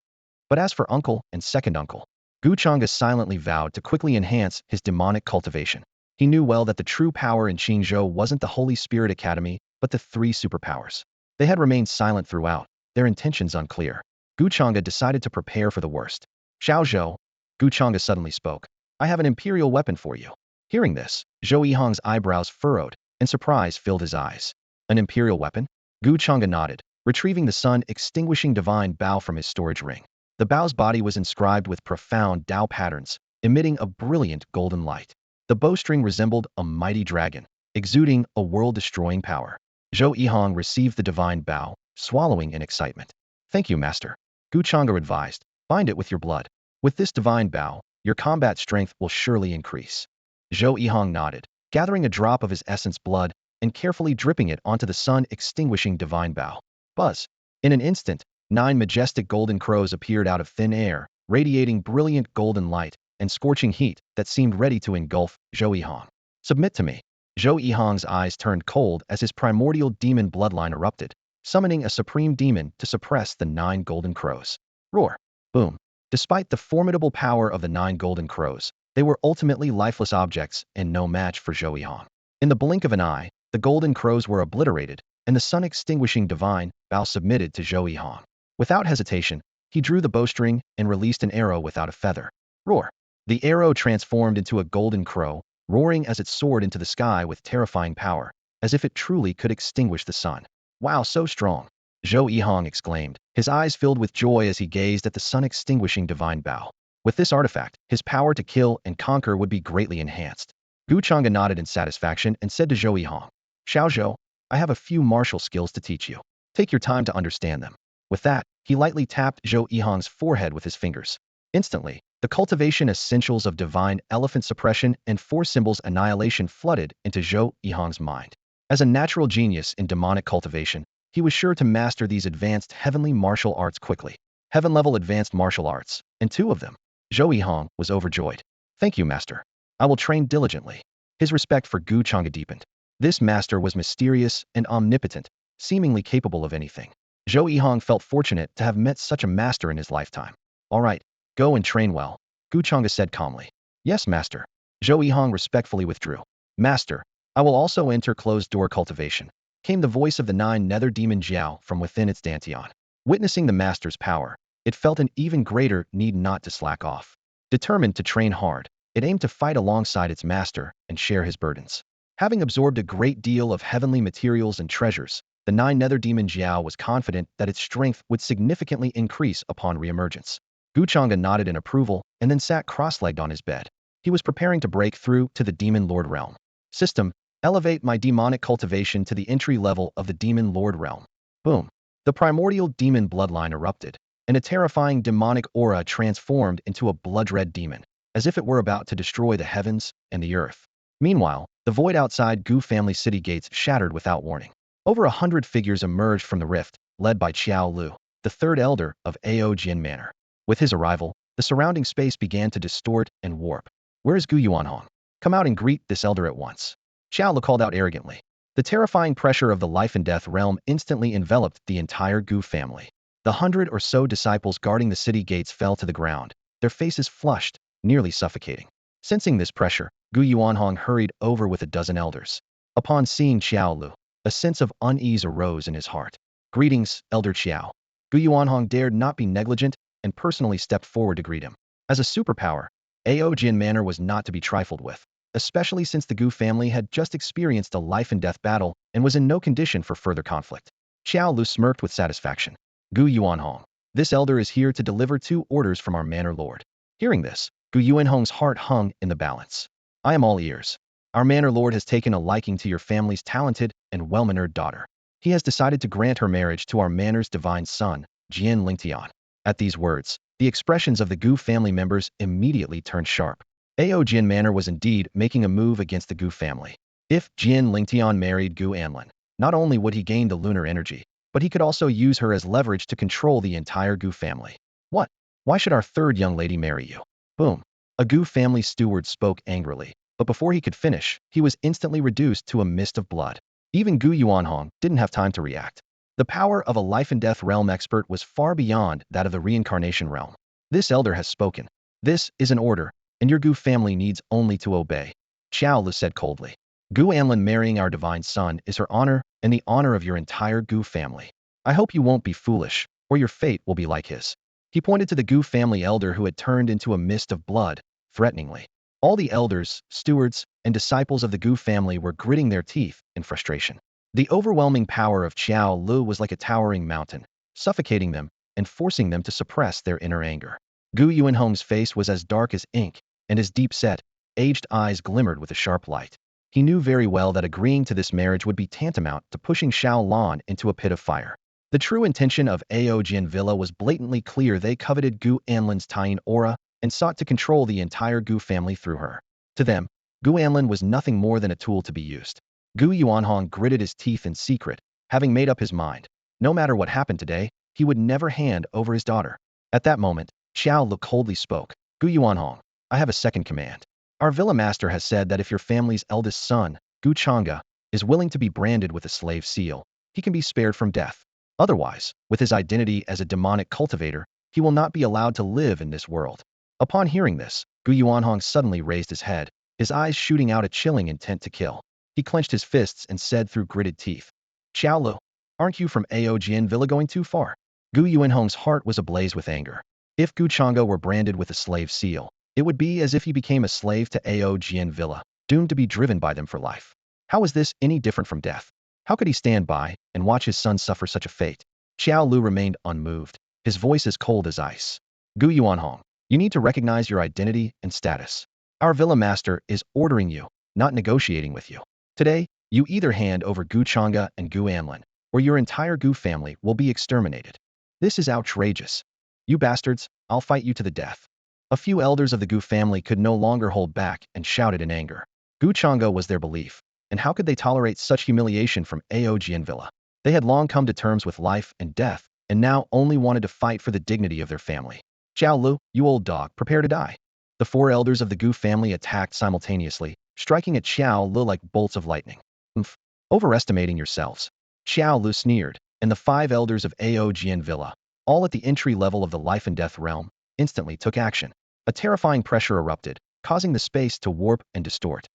But as for uncle and second uncle, Gu Changge silently vowed to quickly enhance his demonic cultivation. He knew well that the true power in Qingzhou wasn't the Holy Spirit Academy, but the 3 superpowers. They had remained silent throughout, their intentions unclear. Gu Changge decided to prepare for the worst. Xiao Zhou, Gu Changge suddenly spoke. I have an imperial weapon for you. Hearing this, Zhou Yihong's eyebrows furrowed, and surprise filled his eyes. An imperial weapon? Gu Changge nodded, retrieving the sun-extinguishing divine bow from his storage ring. The bow's body was inscribed with profound Dao patterns, emitting a brilliant golden light. The bowstring resembled a mighty dragon, exuding a world-destroying power. Zhou Yihong received the divine bow, swallowing in excitement. Thank you, master. Gu Changge advised. Bind it with your blood. With this divine bow, your combat strength will surely increase. Zhou Yihong nodded, gathering a drop of his essence blood and carefully dripping it onto the sun-extinguishing divine bow. Buzz! In an instant, 9 majestic golden crows appeared out of thin air, radiating brilliant golden light and scorching heat that seemed ready to engulf Zhou Yihong. Submit to me. Zhou Yihong's eyes turned cold as his primordial demon bloodline erupted, summoning a supreme demon to suppress the 9 golden crows. Roar! Boom! Despite the formidable power of the 9 golden crows, they were ultimately lifeless objects and no match for Zhou Yihong. In the blink of an eye, the golden crows were obliterated, and the sun-extinguishing divine bow submitted to Zhou Yihong. Without hesitation, he drew the bowstring and released an arrow without a feather. Roar! The arrow transformed into a golden crow, roaring as it soared into the sky with terrifying power, as if it truly could extinguish the sun. Wow, so strong! Zhou Yihong exclaimed, his eyes filled with joy as he gazed at the sun-extinguishing divine bow. With this artifact, his power to kill and conquer would be greatly enhanced. Gu Changge nodded in satisfaction and said to Zhou Yihong, Xiao Zhou, I have a few martial skills to teach you. Take your time to understand them. With that, He lightly tapped Zhou Yihang's forehead with his fingers. Instantly, the cultivation essentials of divine elephant suppression and four symbols annihilation flooded into Zhou Yihang's mind. As a natural genius in demonic cultivation, he was sure to master these advanced heavenly martial arts quickly. Heaven-level advanced martial arts, and two of them. Zhou Yihang was overjoyed. Thank you, master. I will train diligently. His respect for Gu Changge deepened. This master was mysterious and omnipotent, seemingly capable of anything. Zhou Yihang felt fortunate to have met such a master in his lifetime. All right, go and train well, Gu Changge said calmly. Yes, master. Zhou Yihang respectfully withdrew. Master, I will also enter closed-door cultivation, came the voice of the nine-nether demon Jiao from within its dantian. Witnessing the master's power, it felt an even greater need not to slack off. Determined to train hard, it aimed to fight alongside its master and share his burdens. Having absorbed a great deal of heavenly materials and treasures, the nine-nether demon Jiao was confident that its strength would significantly increase upon reemergence. Gu Changge nodded in approval and then sat cross-legged on his bed. He was preparing to break through to the Demon Lord realm. System, elevate my demonic cultivation to the entry level of the Demon Lord realm. Boom. The primordial demon bloodline erupted, and a terrifying demonic aura transformed into a blood-red demon, as if it were about to destroy the heavens and the earth. Meanwhile, the void outside Gu family city gates shattered without warning. Over 100 figures emerged from the rift, led by Qiao Lu, the third elder of Ao Jin Manor. With his arrival, the surrounding space began to distort and warp. Where is Gu Yuanhong? Come out and greet this elder at once. Qiao Lu called out arrogantly. The terrifying pressure of the life and death realm instantly enveloped the entire Gu family. The 100 or so disciples guarding the city gates fell to the ground, their faces flushed, nearly suffocating. Sensing this pressure, Gu Yuanhong hurried over with a dozen elders. Upon seeing Qiao Lu, a sense of unease arose in his heart. Greetings, Elder Qiao. Gu Yuanhong dared not be negligent and personally stepped forward to greet him. As a superpower, Ao Jin Manor was not to be trifled with, especially since the Gu family had just experienced a life-and-death battle and was in no condition for further conflict. Qiao Lu smirked with satisfaction. Gu Yuanhong, this elder is here to deliver 2 orders from our manor lord. Hearing this, Gu Yuanhong's heart hung in the balance. I am all ears. Our manor lord has taken a liking to your family's talented and well-mannered daughter. He has decided to grant her marriage to our manor's divine son, Jian Lingtian. At these words, the expressions of the Gu family members immediately turned sharp. Ao Jin Manor was indeed making a move against the Gu family. If Jian Lingtian married Gu Anlin, not only would he gain the lunar energy, but he could also use her as leverage to control the entire Gu family. What? Why should our third young lady marry you? Boom. A Gu family steward spoke angrily, but before he could finish, he was instantly reduced to a mist of blood. Even Gu Yuanhong didn't have time to react. The power of a life-and-death realm expert was far beyond that of the reincarnation realm. This elder has spoken. This is an order, and your Gu family needs only to obey. Qiao Lu said coldly. Gu Anlin marrying our divine son is her honor and the honor of your entire Gu family. I hope you won't be foolish, or your fate will be like his. He pointed to the Gu family elder who had turned into a mist of blood, threateningly. All the elders, stewards, and disciples of the Gu family were gritting their teeth in frustration. The overwhelming power of Qiao Lu was like a towering mountain, suffocating them and forcing them to suppress their inner anger. Gu Yuanhong's face was as dark as ink, and his deep-set, aged eyes glimmered with a sharp light. He knew very well that agreeing to this marriage would be tantamount to pushing Xiao Lan into a pit of fire. The true intention of Ao Jin Villa was blatantly clear. They coveted Gu Anlin's Tying aura and sought to control the entire Gu family through her. To them, Gu Anlin was nothing more than a tool to be used. Gu Yuanhong gritted his teeth in secret, having made up his mind. No matter what happened today, he would never hand over his daughter. At that moment, Qiao Lu coldly spoke. Gu Yuanhong, I have a second command. Our villa master has said that if your family's eldest son, Gu Changge, is willing to be branded with a slave seal, he can be spared from death. Otherwise, with his identity as a demonic cultivator, he will not be allowed to live in this world. Upon hearing this, Gu Yuanhong suddenly raised his head, his eyes shooting out a chilling intent to kill. He clenched his fists and said through gritted teeth, Qiao Lu, aren't you from Ao Jin Villa going too far? Gu Yuanhong's heart was ablaze with anger. If Gu Changge were branded with a slave seal, it would be as if he became a slave to Ao Jin Villa, doomed to be driven by them for life. How is this any different from death? How could he stand by and watch his son suffer such a fate? Qiao Lu remained unmoved, his voice as cold as ice. Gu Yuanhong, you need to recognize your identity and status. Our villa master is ordering you, not negotiating with you. Today, you either hand over Gu Changge and Gu Anlin, or your entire Gu family will be exterminated. This is outrageous. You bastards, I'll fight you to the death. A few elders of the Gu family could no longer hold back and shouted in anger. Gu Changge was their belief, and how could they tolerate such humiliation from Aojian Villa? They had long come to terms with life and death, and now only wanted to fight for the dignity of their family. Xiao Lu, you old dog, prepare to die. The four elders of the Gu family attacked simultaneously, striking at Xiao Lu like bolts of lightning. Oomph. Overestimating yourselves. Xiao Lu sneered, and the five elders of Aojian Villa, all at the entry level of the life and death realm, instantly took action. A terrifying pressure erupted, causing the space to warp and distort.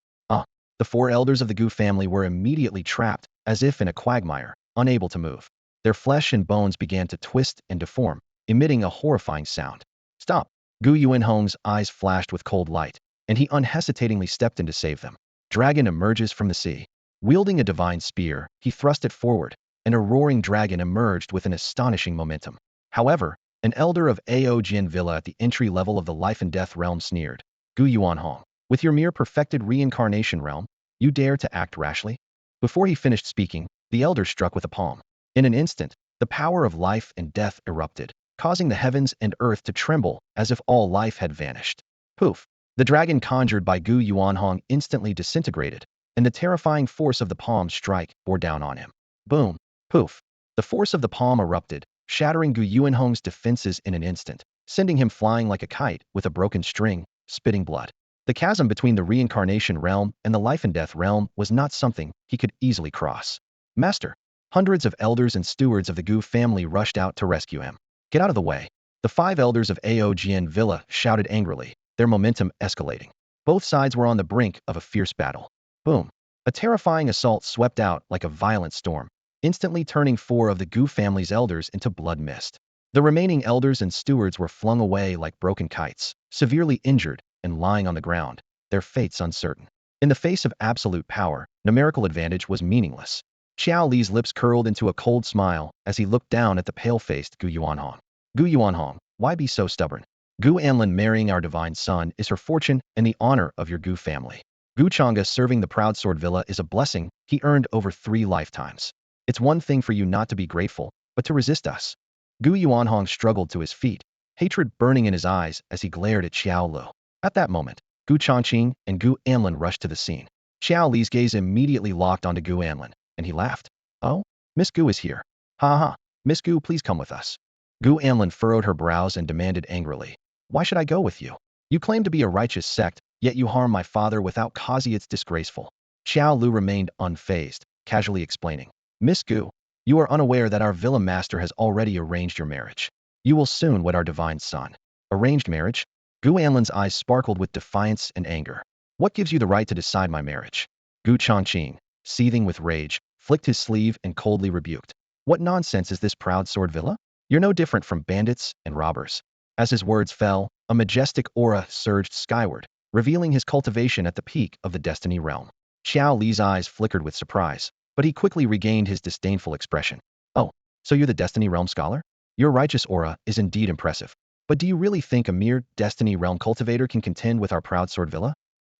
The four elders of the Gu family were immediately trapped, as if in a quagmire, unable to move. Their flesh and bones began to twist and deform, emitting a horrifying sound. Stop! Gu Yuanhong's eyes flashed with cold light, and he unhesitatingly stepped in to save them. Dragon emerges from the sea. Wielding a divine spear, he thrust it forward, and a roaring dragon emerged with an astonishing momentum. However, an elder of Aojian Villa at the entry level of the life and death realm sneered. Gu Yuanhong, with your mere perfected reincarnation realm, you dare to act rashly? Before he finished speaking, the elder struck with a palm. In an instant, the power of life and death erupted, causing the heavens and earth to tremble as if all life had vanished. Poof! The dragon conjured by Gu Yuanhong instantly disintegrated, and the terrifying force of the palm strike bore down on him. Boom! Poof! The force of the palm erupted, shattering Gu Yuanhong's defenses in an instant, sending him flying like a kite with a broken string, spitting blood. The chasm between the reincarnation realm and the life and death realm was not something he could easily cross. Master! Hundreds of elders and stewards of the Gu family rushed out to rescue him. Get out of the way! The five elders of Aojian Villa shouted angrily, their momentum escalating. Both sides were on the brink of a fierce battle. Boom! A terrifying assault swept out like a violent storm, instantly turning four of the Gu family's elders into blood mist. The remaining elders and stewards were flung away like broken kites, severely injured and lying on the ground, their fates uncertain. In the face of absolute power, numerical advantage was meaningless. Xiao Li's lips curled into a cold smile as he looked down at the pale-faced Gu Yuanhong. Gu Yuanhong, why be so stubborn? Gu Anlin marrying our divine son is her fortune and the honor of your Gu family. Gu Changge serving the Proud Sword Villa is a blessing he earned over 3 lifetimes. It's one thing for you not to be grateful, but to resist us. Gu Yuanhong struggled to his feet, hatred burning in his eyes as he glared at Xiao Lu. At that moment, Gu Changqing and Gu Anlin rushed to the scene. Xiao Li's gaze immediately locked onto Gu Anlin, and he laughed. Oh? Miss Gu is here. Ha ha. Miss Gu, please come with us. Gu Anlin furrowed her brows and demanded angrily. Why should I go with you? You claim to be a righteous sect, yet you harm my father without cause. It's disgraceful. Xiao Lu remained unfazed, casually explaining. Miss Gu, you are unaware that our villa master has already arranged your marriage. You will soon wed our divine son. Arranged marriage? Gu Anlin's eyes sparkled with defiance and anger. What gives you the right to decide my marriage? Gu Changqing, seething with rage, flicked his sleeve and coldly rebuked. What nonsense is this Proud Sword Villa? You're no different from bandits and robbers. As his words fell, a majestic aura surged skyward, revealing his cultivation at the peak of the Destiny realm. Xiao Li's eyes flickered with surprise, but he quickly regained his disdainful expression. Oh, so you're the Destiny realm scholar? Your righteous aura is indeed impressive. But do you really think a mere Destiny realm cultivator can contend with our Proud Sword Villa?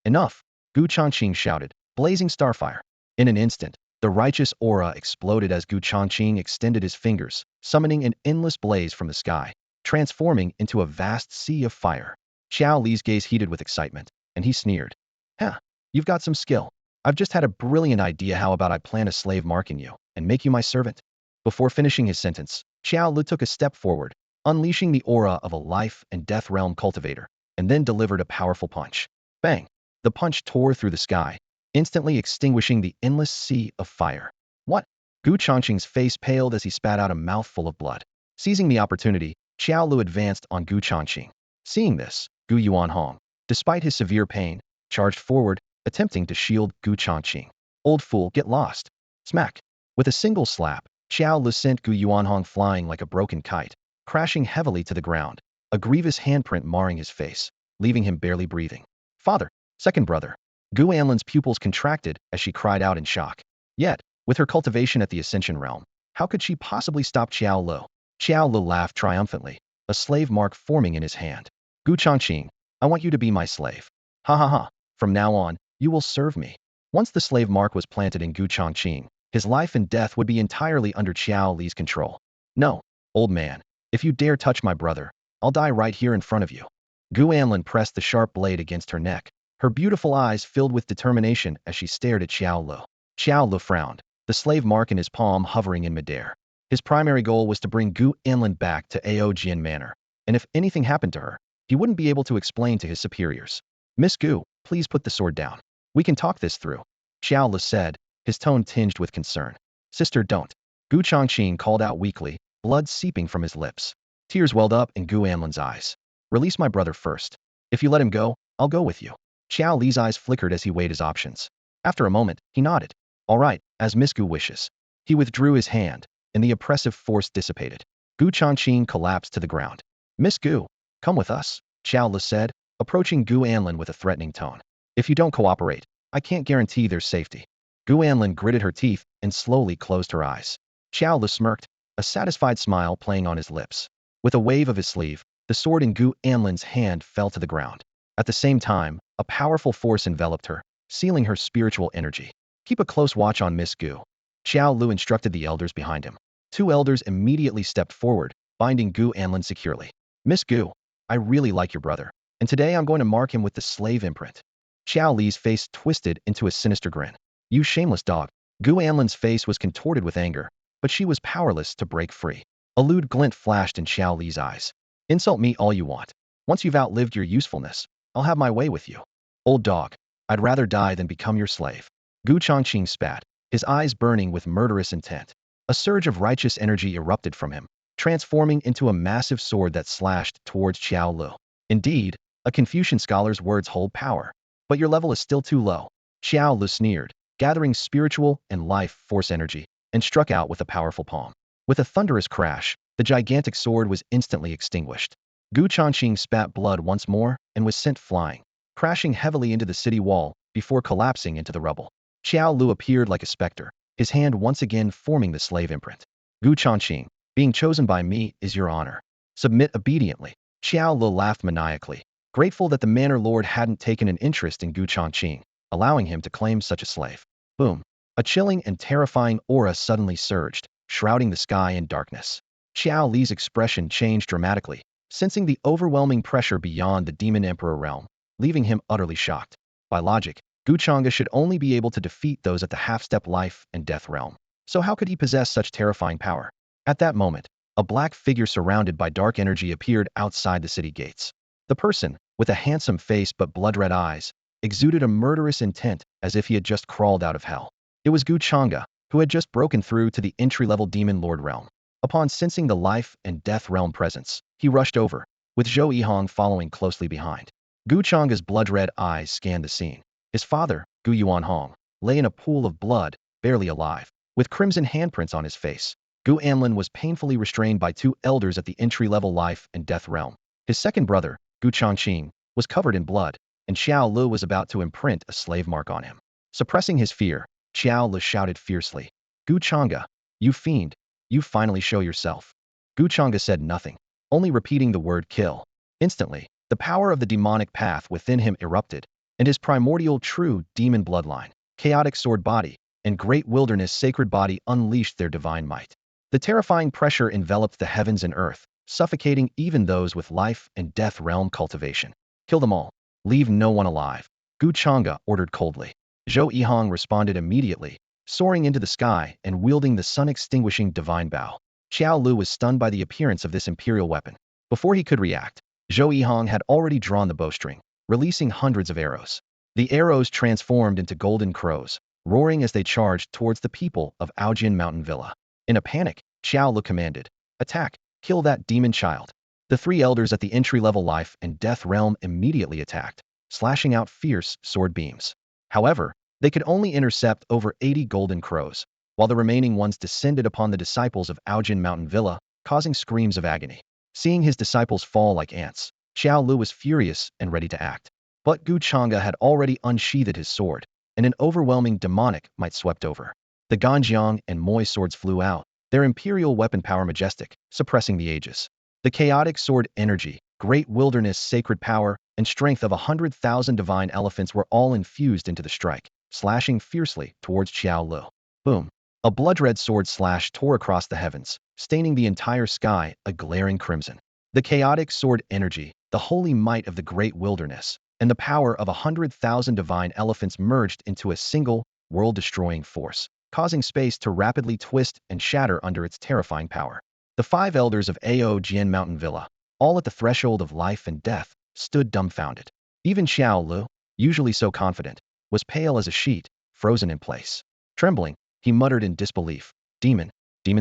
Enough! Gu Changqing shouted, blazing starfire. In an instant, the righteous aura exploded as Gu Changqing extended his fingers, summoning an endless blaze from the sky, transforming into a vast sea of fire. Xiao Li's gaze heated with excitement, and he sneered. Huh, you've got some skill. I've just had a brilliant idea. How about I plant a slave mark in you, and make you my servant? Before finishing his sentence, Xiao Lu took a step forward, unleashing the aura of a life and death realm cultivator, and then delivered a powerful punch. Bang! The punch tore through the sky, instantly extinguishing the endless sea of fire. What? Gu Changqing's face paled as he spat out a mouthful of blood. Seizing the opportunity, Xiao Lu advanced on Gu Changqing. Seeing this, Gu Yuanhong, despite his severe pain, charged forward, attempting to shield Gu Changqing. Old fool, get lost. Smack! With a single slap, Xiao Lu sent Gu Yuanhong flying like a broken kite, crashing heavily to the ground, a grievous handprint marring his face, leaving him barely breathing. Father! Second brother! Gu Anlin's pupils contracted as she cried out in shock. Yet, with her cultivation at the Ascension realm, how could she possibly stop Xiao Lu? Xiao Lu laughed triumphantly, a slave mark forming in his hand. Gu Changqing, I want you to be my slave. Ha ha ha, from now on, you will serve me. Once the slave mark was planted in Gu Changqing, his life and death would be entirely under Xiao Li's control. No, old man, If you dare touch my brother, I'll die right here in front of you. Gu Anlin pressed the sharp blade against her neck, her beautiful eyes filled with determination as she stared at Xiao Lu. Xiao Lu frowned, the slave mark in his palm hovering in midair. His primary goal was to bring Gu Anlin back to Aojian Manor, and if anything happened to her, he wouldn't be able to explain to his superiors. Miss Gu, please put the sword down. We can talk this through. Xiao Lu said, his tone tinged with concern. Sister, don't. Gu Changge called out weakly, blood seeping from his lips. Tears welled up in Gu Anlin's eyes. Release my brother first. If you let him go, I'll go with you. Xiao Li's eyes flickered as he weighed his options. After a moment, he nodded. All right, as Miss Gu wishes. He withdrew his hand, and the oppressive force dissipated. Gu Changge collapsed to the ground. Miss Gu, come with us, Xiao Li said, approaching Gu Anlin with a threatening tone. If you don't cooperate, I can't guarantee their safety. Gu Anlin gritted her teeth and slowly closed her eyes. Xiao Li smirked, a satisfied smile playing on his lips. With a wave of his sleeve, the sword in Gu Anlin's hand fell to the ground. At the same time, a powerful force enveloped her, sealing her spiritual energy. Keep a close watch on Miss Gu. Xiao Lu instructed the elders behind him. Two elders immediately stepped forward, binding Gu Anlin securely. Miss Gu, I really like your brother, and today I'm going to mark him with the slave imprint. Xiao Li's face twisted into a sinister grin. You shameless dog. Gu Anlin's face was contorted with anger, but she was powerless to break free. A lewd glint flashed in Xiao Li's eyes. Insult me all you want. Once you've outlived your usefulness, I'll have my way with you. Old dog, I'd rather die than become your slave. Gu Changge spat, his eyes burning with murderous intent. A surge of righteous energy erupted from him, transforming into a massive sword that slashed towards Xiao Lu. Indeed, a Confucian scholar's words hold power. But your level is still too low. Xiao Lu sneered, gathering spiritual and life force energy, and struck out with a powerful palm. With a thunderous crash, the gigantic sword was instantly extinguished. Gu Changge spat blood once more and was sent flying, crashing heavily into the city wall before collapsing into the rubble. Xiao Lu appeared like a specter, his hand once again forming the slave imprint. Gu Changge, being chosen by me is your honor. Submit obediently. Xiao Lu laughed maniacally, grateful that the manor lord hadn't taken an interest in Gu Changge, allowing him to claim such a slave. Boom. A chilling and terrifying aura suddenly surged, shrouding the sky in darkness. Xiao Li's expression changed dramatically, sensing the overwhelming pressure beyond the Demon Emperor realm, leaving him utterly shocked. By logic, Gu Changge should only be able to defeat those at the half-step life and death realm. So how could he possess such terrifying power? At that moment, a black figure surrounded by dark energy appeared outside the city gates. The person, with a handsome face but blood-red eyes, exuded a murderous intent as if he had just crawled out of hell. It was Gu Changge, who had just broken through to the entry-level Demon Lord realm. Upon sensing the life and death realm presence, he rushed over, with Zhou Yihong following closely behind. Gu Changge's blood-red eyes scanned the scene. His father, Gu Yuanhong, lay in a pool of blood, barely alive, with crimson handprints on his face. Gu Anlin was painfully restrained by two elders at the entry-level life and death realm. His second brother, Gu Changge, was covered in blood, and Xiao Lu was about to imprint a slave mark on him. Suppressing his fear, Xiao Lu shouted fiercely, Gu Changge, you fiend, you finally show yourself. Gu Changge said nothing, only repeating the word kill. Instantly, the power of the demonic path within him erupted, and his primordial true demon bloodline, chaotic sword body, and great wilderness sacred body unleashed their divine might. The terrifying pressure enveloped the heavens and earth, suffocating even those with life and death realm cultivation. Kill them all. Leave no one alive. Gu Changge ordered coldly. Zhou Yihong responded immediately, soaring into the sky and wielding the sun-extinguishing divine bow. Xiao Lu was stunned by the appearance of this imperial weapon. Before he could react, Zhou Yihong had already drawn the bowstring, releasing hundreds of arrows. The arrows transformed into golden crows, roaring as they charged towards the people of Aojian Mountain Villa. In a panic, Xiao Lu commanded, attack, kill that demon child. The three elders at the entry-level life and death realm immediately attacked, slashing out fierce sword beams. However, they could only intercept over 80 golden crows, while the remaining ones descended upon the disciples of Aojian Mountain Villa, causing screams of agony. Seeing his disciples fall like ants, Xiao Lu was furious and ready to act. But Gu Changge had already unsheathed his sword, and an overwhelming demonic might swept over. The Ganjiang and Moye swords flew out, their imperial weapon power majestic, suppressing the ages. The chaotic sword energy, great wilderness sacred power, and strength of 100,000 divine elephants were all infused into the strike, slashing fiercely towards Xiao Lu. Boom. A blood-red sword slash tore across the heavens, staining the entire sky a glaring crimson. The chaotic sword energy, the holy might of the great wilderness, and the power of 100,000 divine elephants merged into a single, world-destroying force, causing space to rapidly twist and shatter under its terrifying power. The five elders of Ao Jian Mountain Villa, all at the threshold of life and death, stood dumbfounded. Even Xiao Lu, usually so confident, was pale as a sheet, frozen in place. Trembling, he muttered in disbelief, Demon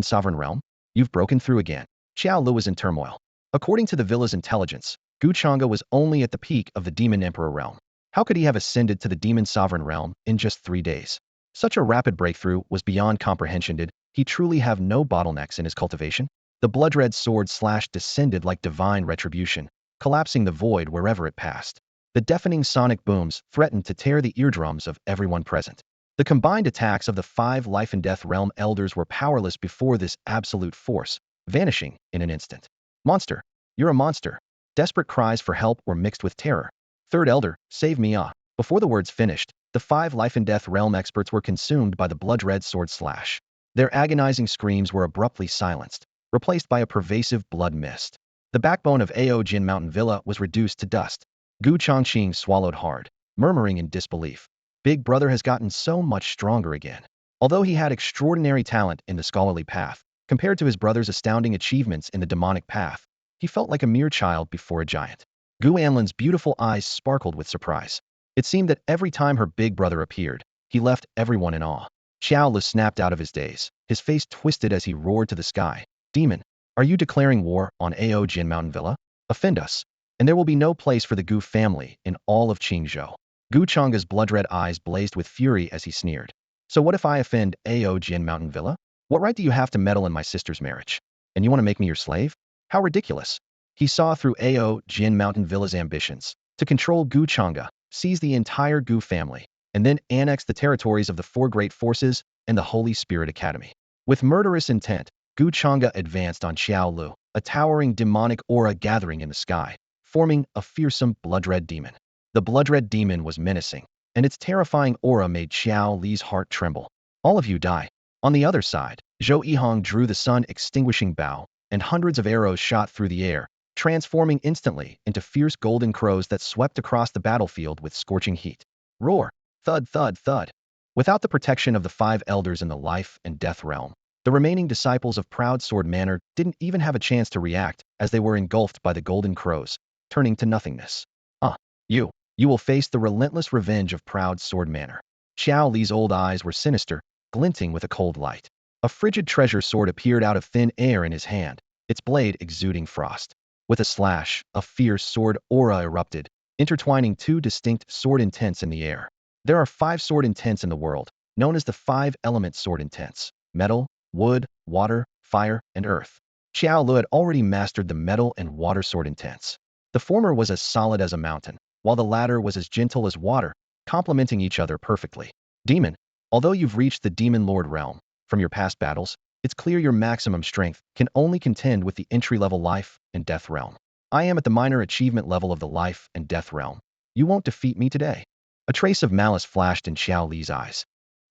Sovereign Realm? You've broken through again." Xiao Lu was in turmoil. According to the villa's intelligence, Gu Changge was only at the peak of the Demon Emperor realm. How could he have ascended to the Demon Sovereign Realm in just 3 days? Such a rapid breakthrough was beyond comprehension. Did he truly have no bottlenecks in his cultivation? The blood-red sword slash descended like divine retribution, collapsing the void wherever it passed. The deafening sonic booms threatened to tear the eardrums of everyone present. The combined attacks of the 5 life and death realm elders were powerless before this absolute force, vanishing in an instant. "Monster! You're a monster!" Desperate cries for help were mixed with terror. "Third elder, save me, ah!" Before the words finished, the 5 life and death realm experts were consumed by the blood-red sword slash. Their agonizing screams were abruptly silenced, replaced by a pervasive blood mist. The backbone of Ao Jin Mountain Villa was reduced to dust. Gu Changge swallowed hard, murmuring in disbelief. Big Brother has gotten so much stronger again. Although he had extraordinary talent in the scholarly path, compared to his brother's astounding achievements in the demonic path, he felt like a mere child before a giant. Gu Anlin's beautiful eyes sparkled with surprise. It seemed that every time her big brother appeared, he left everyone in awe. Xiao Lu snapped out of his daze, his face twisted as he roared to the sky. "Demon, are you declaring war on Ao Jin Mountain Villa? Offend us, and there will be no place for the Gu family in all of Qingzhou." Gu Changge's blood-red eyes blazed with fury as he sneered. "So what if I offend Ao Jin Mountain Villa? What right do you have to meddle in my sister's marriage? And you want to make me your slave? How ridiculous." He saw through Ao Jin Mountain Villa's ambitions to control Gu Changge, seize the entire Gu family, and then annex the territories of the 4 great forces and the Holy Spirit Academy. With murderous intent, Gu Changge advanced on Xiao Lu, a towering demonic aura gathering in the sky, forming a fearsome blood-red demon. The blood-red demon was menacing, and its terrifying aura made Xiao Li's heart tremble. "All of you die." On the other side, Zhou Yihong drew the sun-extinguishing bow, and hundreds of arrows shot through the air, transforming instantly into fierce golden crows that swept across the battlefield with scorching heat. Roar! Thud, thud, thud! Without the protection of the 5 elders in the life and death realm, the remaining disciples of Proud Sword Manor didn't even have a chance to react as they were engulfed by the golden crows, turning to nothingness. "Ah, you will face the relentless revenge of Proud Sword Manor." Xiao Li's old eyes were sinister, glinting with a cold light. A frigid treasure sword appeared out of thin air in his hand, its blade exuding frost. With a slash, a fierce sword aura erupted, intertwining 2 distinct sword intents in the air. There are 5 sword intents in the world, known as the 5-element sword intents: metal, wood, water, fire, and earth. Xiao Lu had already mastered the metal and water sword intents. The former was as solid as a mountain, while the latter was as gentle as water, complementing each other perfectly. "Demon, although you've reached the Demon Lord realm, from your past battles, it's clear your maximum strength can only contend with the entry-level life and death realm. I am at the minor achievement level of the life and death realm. You won't defeat me today." A trace of malice flashed in Xiao Li's eyes.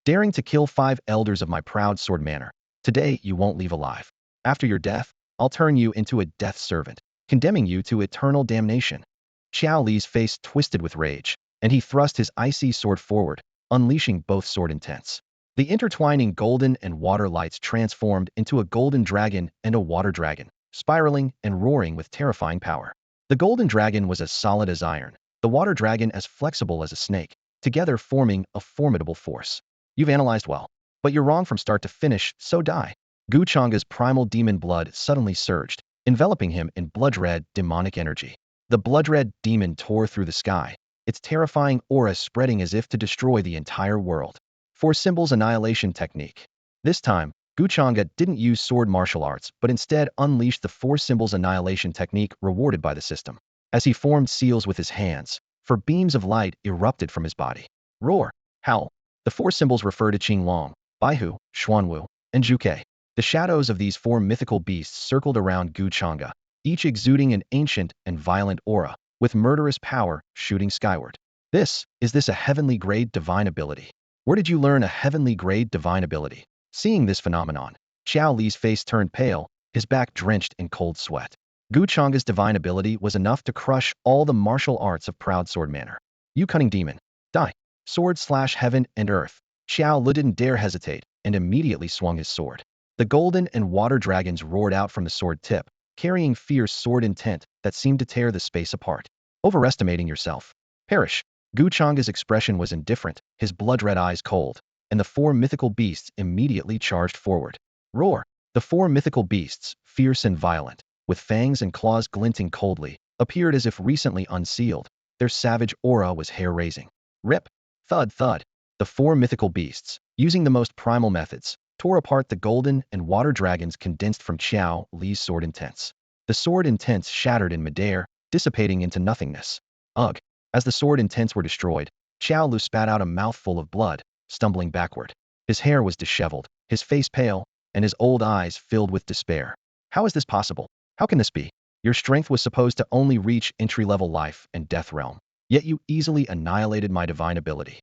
"Daring to kill 5 elders of my Proud Sword Manor, today you won't leave alive. After your death, I'll turn you into a death servant, condemning you to eternal damnation." Xiao Li's face twisted with rage, and he thrust his icy sword forward, unleashing both sword intents. The intertwining golden and water lights transformed into a golden dragon and a water dragon, spiraling and roaring with terrifying power. The golden dragon was as solid as iron, the water dragon as flexible as a snake, together forming a formidable force. "You've analyzed well, but you're wrong from start to finish, so die." Gu Changge's primal demon blood suddenly surged, enveloping him in blood-red demonic energy. The blood-red demon tore through the sky, its terrifying aura spreading as if to destroy the entire world. 4 symbols annihilation technique. This time, Gu Changge didn't use sword martial arts, but instead unleashed the 4 symbols annihilation technique rewarded by the system. As he formed seals with his hands, 4 beams of light erupted from his body. Roar! Howl! The 4 symbols refer to Qinglong, Baihu, Xuanwu, and Zhuke. The shadows of these 4 mythical beasts circled around Gu Changge, each exuding an ancient and violent aura, with murderous power shooting skyward. Is this a heavenly grade divine ability? Where did you learn a heavenly grade divine ability?" Seeing this phenomenon, Xiao Li's face turned pale, his back drenched in cold sweat. Gu Changge's divine ability was enough to crush all the martial arts of Proud Sword Manor. You cunning demon, die! Sword slash heaven and earth. Xiao Li didn't dare hesitate and immediately swung his sword. The golden and water dragons roared out from the sword tip, carrying fierce sword intent that seemed to tear the space apart. Overestimating yourself. Perish. Gu Changge's expression was indifferent, his blood-red eyes cold, and the four mythical beasts immediately charged forward. Roar! The four mythical beasts, fierce and violent, with fangs and claws glinting coldly, appeared as if recently unsealed. Their savage aura was hair-raising. Rip! Thud thud! The four mythical beasts, using the most primal methods, tore apart the golden and water dragons condensed from Xiao Li's sword intents. The sword intents shattered in midair, dissipating into nothingness. Ugh! As the sword intents were destroyed, Xiao Li spat out a mouthful of blood, stumbling backward. His hair was disheveled, his face pale, and his old eyes filled with despair. How is this possible? How can this be? Your strength was supposed to only reach entry-level life and death realm, yet you easily annihilated my divine ability.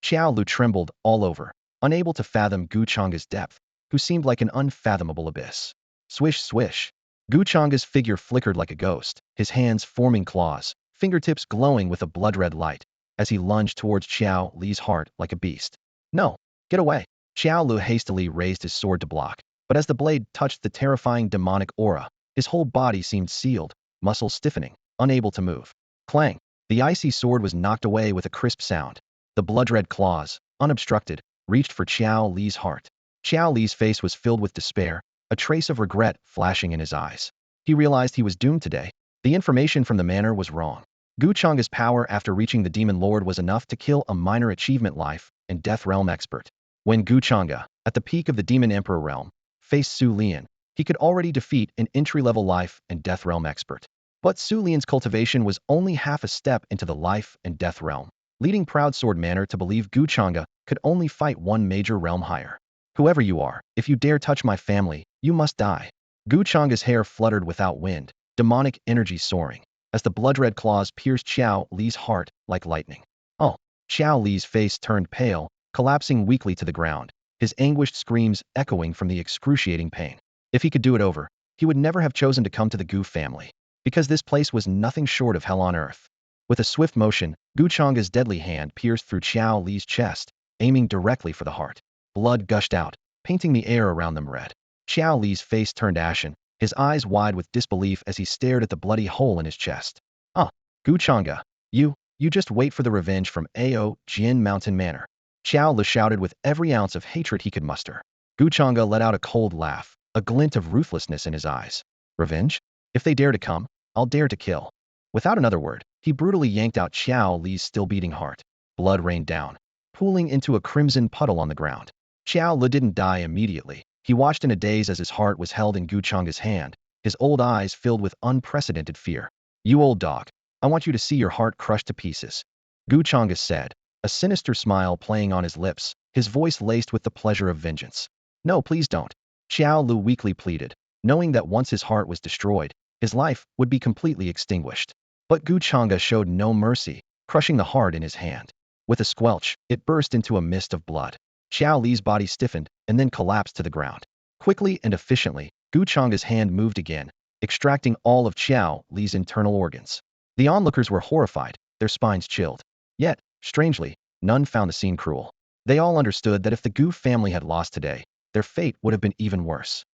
Xiao Li trembled all over, unable to fathom Gu Changge's depth, who seemed like an unfathomable abyss. Swish swish. Gu Changge's figure flickered like a ghost, his hands forming claws, fingertips glowing with a blood-red light, as he lunged towards Xiao Li's heart like a beast. No! Get away! Xiao Li hastily raised his sword to block, but as the blade touched the terrifying demonic aura, his whole body seemed sealed, muscles stiffening, unable to move. Clang! The icy sword was knocked away with a crisp sound. The blood-red claws, unobstructed, reached for Xiao Li's heart. Xiao Li's face was filled with despair, a trace of regret flashing in his eyes. He realized he was doomed today. The information from the manor was wrong. Gu Changge's power after reaching the Demon Lord was enough to kill a minor achievement life and death realm expert. When Gu Changge, at the peak of the Demon Emperor realm, faced Su Lian, he could already defeat an entry-level life and death realm expert. But Su Lian's cultivation was only half a step into the life and death realm, leading Proud Sword Manor to believe Gu Changge could only fight one major realm higher. Whoever you are, if you dare touch my family, you must die. Gu Changge's hair fluttered without wind, demonic energy soaring, as the blood-red claws pierced Xiao Li's heart like lightning. Oh! Xiao Li's face turned pale, collapsing weakly to the ground, his anguished screams echoing from the excruciating pain. If he could do it over, he would never have chosen to come to the Gu family, because this place was nothing short of hell on earth. With a swift motion, Gu Changge's deadly hand pierced through Xiao Li's chest, aiming directly for the heart. Blood gushed out, painting the air around them red. Xiao Li's face turned ashen, his eyes wide with disbelief as he stared at the bloody hole in his chest. Gu Changge, you just wait for the revenge from Ao Jin Mountain Manor. Xiao Li shouted with every ounce of hatred he could muster. Gu Changge let out a cold laugh, a glint of ruthlessness in his eyes. Revenge? If they dare to come, I'll dare to kill. Without another word, he brutally yanked out Xiao Li's still-beating heart. Blood rained down, pooling into a crimson puddle on the ground. Xiao Li didn't die immediately. He watched in a daze as his heart was held in Gu Changge's hand, his old eyes filled with unprecedented fear. You old dog, I want you to see your heart crushed to pieces. Gu Changge said, a sinister smile playing on his lips, his voice laced with the pleasure of vengeance. No, please don't. Xiao Li weakly pleaded, knowing that once his heart was destroyed, his life would be completely extinguished. But Gu Changge showed no mercy, crushing the heart in his hand. With a squelch, it burst into a mist of blood. Xiao Li's body stiffened and then collapsed to the ground. Quickly and efficiently, Gu Changge's hand moved again, extracting all of Xiao Li's internal organs. The onlookers were horrified, their spines chilled. Yet, strangely, none found the scene cruel. They all understood that if the Gu family had lost today, their fate would have been even worse.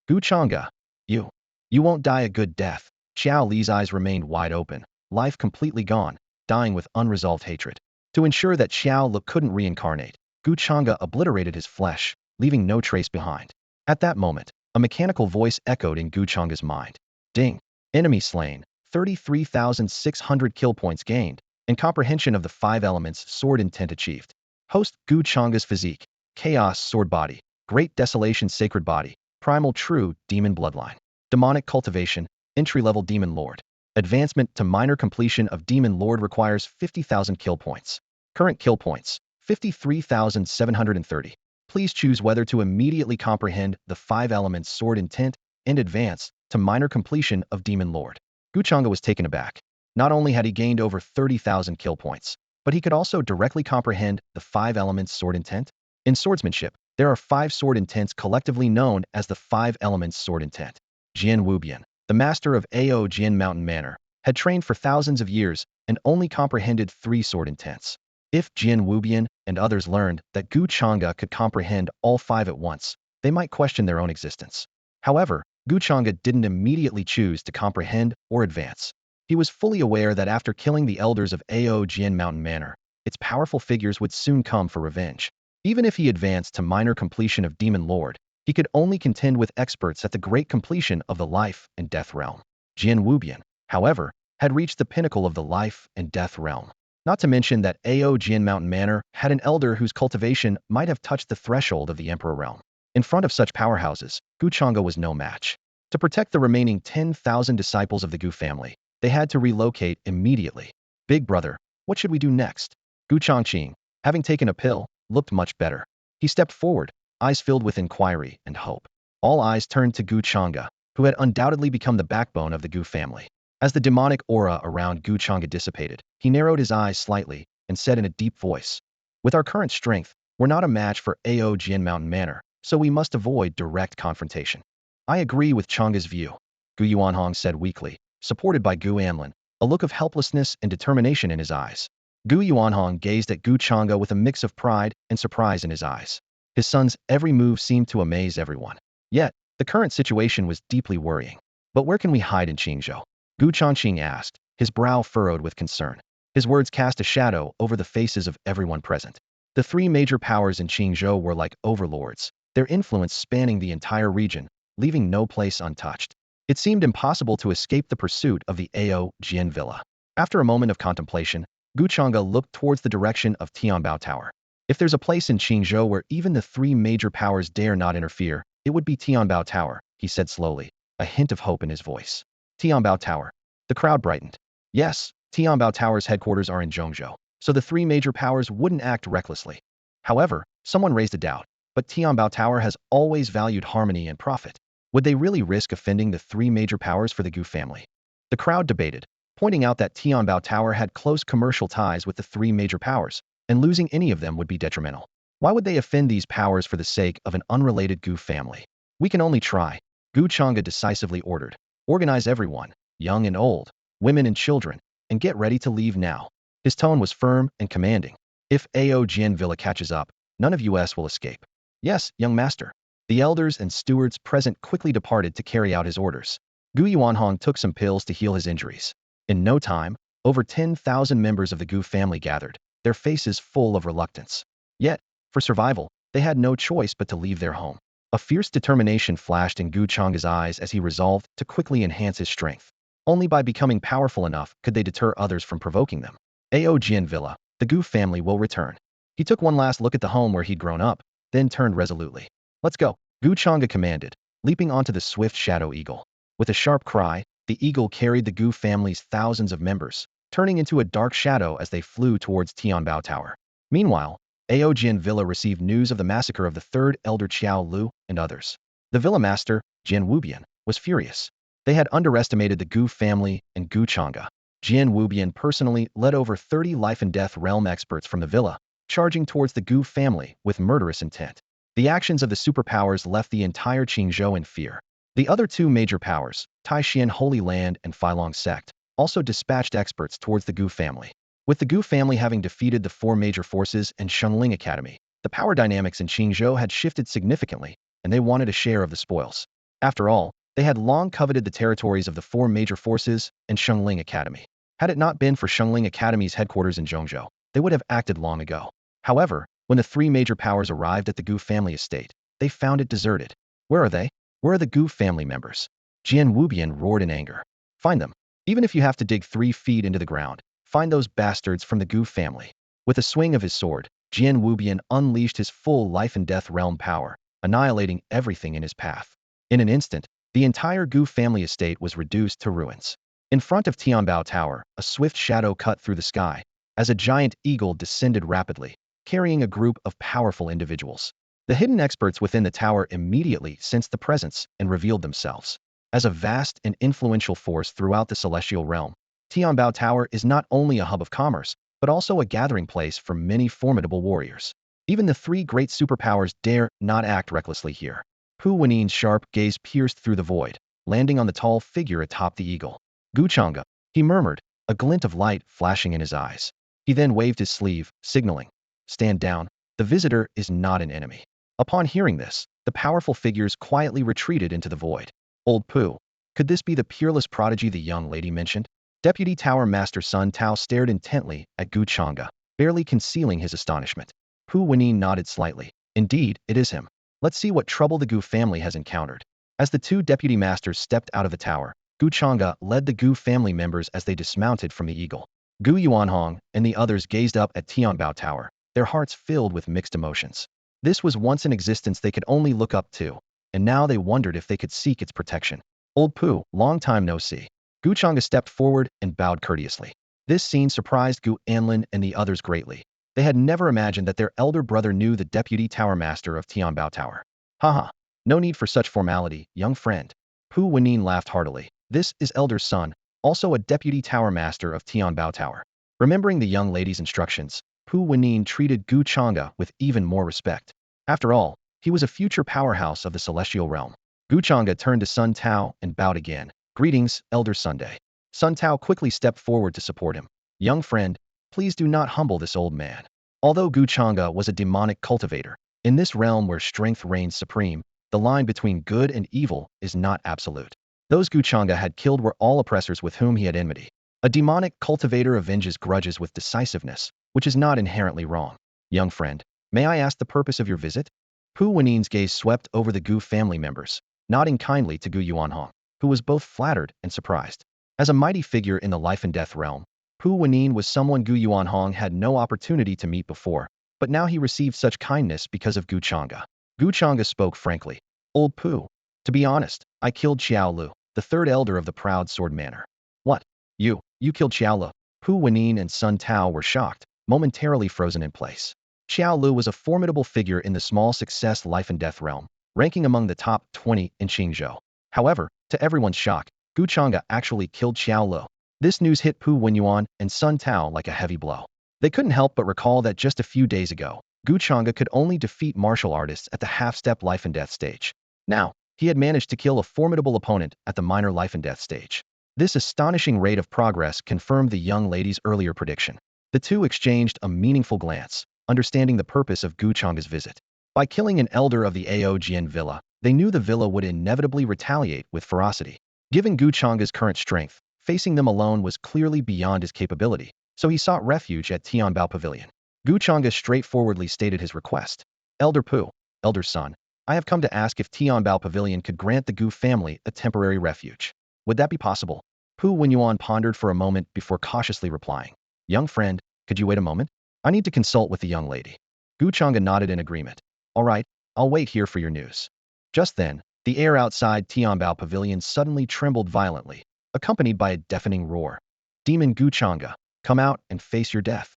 Gu Changge, you won't die a good death. Xiao Li's eyes remained wide open, life completely gone, dying with unresolved hatred. To ensure that Xiao Li couldn't reincarnate, Gu Changge obliterated his flesh, leaving no trace behind. At that moment, a mechanical voice echoed in Gu Changge's mind. Ding! Enemy slain, 33,600 kill points gained, and comprehension of the 5 elements sword intent achieved. Host Gu Changge's physique, Chaos Sword Body, Great Desolation Sacred Body, Primal True Demon Bloodline, Demonic Cultivation, Entry-Level Demon Lord. Advancement to minor completion of Demon Lord requires 50,000 kill points. Current kill points, 53,730. Please choose whether to immediately comprehend the 5 elements sword intent and advance to minor completion of Demon Lord. Gu Changge was taken aback. Not only had he gained over 30,000 kill points, but he could also directly comprehend the 5 elements sword intent. In swordsmanship, There are 5 sword intents collectively known as the 5 elements sword intent. Jian Wubian, the master of Ao Jian Mountain Manor, had trained for thousands of years and only comprehended 3 sword intents. If Jian Wubian and others learned that Gu Changge could comprehend all 5 at once, they might question their own existence. However, Gu Changge didn't immediately choose to comprehend or advance. He was fully aware that after killing the elders of Ao Jian Mountain Manor, its powerful figures would soon come for revenge. Even if he advanced to minor completion of Demon Lord, he could only contend with experts at the great completion of the life and death realm. Jian Wubian, however, had reached the pinnacle of the life and death realm. Not to mention that Ao Jian Mountain Manor had an elder whose cultivation might have touched the threshold of the Emperor realm. In front of such powerhouses, Gu Changge was no match. To protect the remaining 10,000 disciples of the Gu family, they had to relocate immediately. Big brother, what should we do next? Gu Changge, having taken a pill, looked much better. He stepped forward, eyes filled with inquiry and hope. All eyes turned to Gu Changge, who had undoubtedly become the backbone of the Gu family. As the demonic aura around Gu Changge dissipated, he narrowed his eyes slightly and said in a deep voice, "With our current strength, we're not a match for Ao Jian Mountain Manor, so we must avoid direct confrontation." "I agree with Changge's view," Gu Yuanhong said weakly, supported by Gu Anlin, a look of helplessness and determination in his eyes. Gu Yuanhong gazed at Gu Changge with a mix of pride and surprise in his eyes. His son's every move seemed to amaze everyone. Yet, the current situation was deeply worrying. "But where can we hide in Qingzhou?" Gu Changge asked, his brow furrowed with concern. His words cast a shadow over the faces of everyone present. The 3 major powers in Qingzhou were like overlords, their influence spanning the entire region, leaving no place untouched. It seemed impossible to escape the pursuit of the Ao Jian Villa. After a moment of contemplation, Gu Changge looked towards the direction of Tianbao Tower. If there's a place in Qingzhou where even the 3 major powers dare not interfere, it would be Tianbao Tower, he said slowly, a hint of hope in his voice. Tianbao Tower. The crowd brightened. Yes, Tianbao Tower's headquarters are in Zhongzhou, so the 3 major powers wouldn't act recklessly. However, someone raised a doubt, but Tianbao Tower has always valued harmony and profit. Would they really risk offending the 3 major powers for the Gu family? The crowd debated, pointing out that Tianbao Tower had close commercial ties with the 3 major powers, and losing any of them would be detrimental. Why would they offend these powers for the sake of an unrelated Gu family? "We can only try," Gu Changge decisively ordered. "Organize everyone, young and old, women and children, and get ready to leave now." His tone was firm and commanding. "If Ao Jian Villa catches up, none of us will escape." "Yes, young master." The elders and stewards present quickly departed to carry out his orders. Gu Yuanhong took some pills to heal his injuries. In no time, over 10,000 members of the Gu family gathered, their faces full of reluctance. Yet, for survival, they had no choice but to leave their home. A fierce determination flashed in Gu Changge's eyes as he resolved to quickly enhance his strength. Only by becoming powerful enough could they deter others from provoking them. Ao Jian Villa, the Gu family will return. He took one last look at the home where he'd grown up, then turned resolutely. "Let's go," Gu Changge commanded, leaping onto the swift shadow eagle. With a sharp cry, the eagle carried the Gu family's thousands of members, turning into a dark shadow as they flew towards Tianbao Tower. Meanwhile, Ao Jian Villa received news of the massacre of the 3rd Elder Qiao Lu and others. The villa master, Jian Wubian, was furious. They had underestimated the Gu family and Gu Changge. Jian Wubian personally led over 30 life and death realm experts from the villa, charging towards the Gu family with murderous intent. The actions of the superpowers left the entire Qingzhou in fear. The other 2 major powers, Taishan Holy Land and Filong Sect, also dispatched experts towards the Gu family. With the Gu family having defeated the 4 major forces and Shengling Academy, the power dynamics in Qingzhou had shifted significantly, and they wanted a share of the spoils. After all, they had long coveted the territories of the 4 major forces and Shengling Academy. Had it not been for Shengling Academy's headquarters in Zhongzhou, they would have acted long ago. However, when the 3 major powers arrived at the Gu family estate, they found it deserted. "Where are they? Where are the Gu family members?" Jian Wubian roared in anger. "Find them. Even if you have to dig 3 feet into the ground, find those bastards from the Gu family." With a swing of his sword, Jian Wubian unleashed his full life and death realm power, annihilating everything in his path. In an instant, the entire Gu family estate was reduced to ruins. In front of Tianbao Tower, a swift shadow cut through the sky, as a giant eagle descended rapidly, carrying a group of powerful individuals. The hidden experts within the tower immediately sensed the presence and revealed themselves. As a vast and influential force throughout the celestial realm, Tianbao Tower is not only a hub of commerce, but also a gathering place for many formidable warriors. Even the three great superpowers dare not act recklessly here. Pu Wennin's sharp gaze pierced through the void, landing on the tall figure atop the eagle. Gu Changge, he murmured, a glint of light flashing in his eyes. He then waved his sleeve, signaling, "Stand down, the visitor is not an enemy." Upon hearing this, the powerful figures quietly retreated into the void. Old Pu, could this be the peerless prodigy the young lady mentioned? Deputy Tower Master Sun Tao stared intently at Gu Changge, barely concealing his astonishment. Pu Wennin nodded slightly. Indeed, it is him. Let's see what trouble the Gu family has encountered. As the two deputy masters stepped out of the tower, Gu Changge led the Gu family members as they dismounted from the eagle. Gu Yuanhong and the others gazed up at Tianbao Tower, their hearts filled with mixed emotions. This was once an existence they could only look up to, and now they wondered if they could seek its protection. Old Pu, long time no see. Gu Changge stepped forward and bowed courteously. This scene surprised Gu Anlin and the others greatly. They had never imagined that their elder brother knew the deputy tower master of Tianbao Tower. Haha, no need for such formality, young friend. Pu Wennin laughed heartily. This is elder son, also a deputy tower master of Tianbao Tower. Remembering the young lady's instructions, Pu Wennin treated Gu Changge with even more respect. After all, he was a future powerhouse of the celestial realm. Gu Changge turned to Sun Tao and bowed again. Greetings, Elder Sunday. Sun Tao quickly stepped forward to support him. Young friend, please do not humble this old man. Although Gu Changge was a demonic cultivator, in this realm where strength reigns supreme, the line between good and evil is not absolute. Those Gu Changge had killed were all oppressors with whom he had enmity. A demonic cultivator avenges grudges with decisiveness, which is not inherently wrong. Young friend, may I ask the purpose of your visit? Pu Wennin's gaze swept over the Gu family members, nodding kindly to Gu Yuanhong, who was both flattered and surprised. As a mighty figure in the life and death realm, Pu Wennin was someone Gu Yuanhong had no opportunity to meet before, but now he received such kindness because of Gu Changge. Gu Changge spoke frankly. Old Pu, to be honest, I killed Xiao Lu, the third elder of the proud sword manor. What? You killed Xiao Lu? Pu Wennin and Sun Tao were shocked, momentarily frozen in place. Xiao Lu was a formidable figure in the small success life and death realm, ranking among the top 20 in Qingzhou. However, to everyone's shock, Gu Changge actually killed Xiao Lu. This news hit Pu Wenyuan and Sun Tao like a heavy blow. They couldn't help but recall that just a few days ago, Gu Changge could only defeat martial artists at the half-step life and death stage. Now, he had managed to kill a formidable opponent at the minor life and death stage. This astonishing rate of progress confirmed the young lady's earlier prediction. The two exchanged a meaningful glance, understanding the purpose of Gu Changge's visit. By killing an elder of the Ao Jian villa, they knew the villa would inevitably retaliate with ferocity. Given Gu Changge's current strength, facing them alone was clearly beyond his capability, so he sought refuge at Tianbao Pavilion. Gu Changge straightforwardly stated his request. Elder Pu, Elder Son, I have come to ask if Tianbao Pavilion could grant the Gu family a temporary refuge. Would that be possible? Pu Wenyuan pondered for a moment before cautiously replying. Young friend, could you wait a moment? I need to consult with the young lady. Gu Changge nodded in agreement. All right, I'll wait here for your news. Just then, the air outside Tianbao Pavilion suddenly trembled violently, accompanied by a deafening roar. Demon Gu Changge, come out and face your death.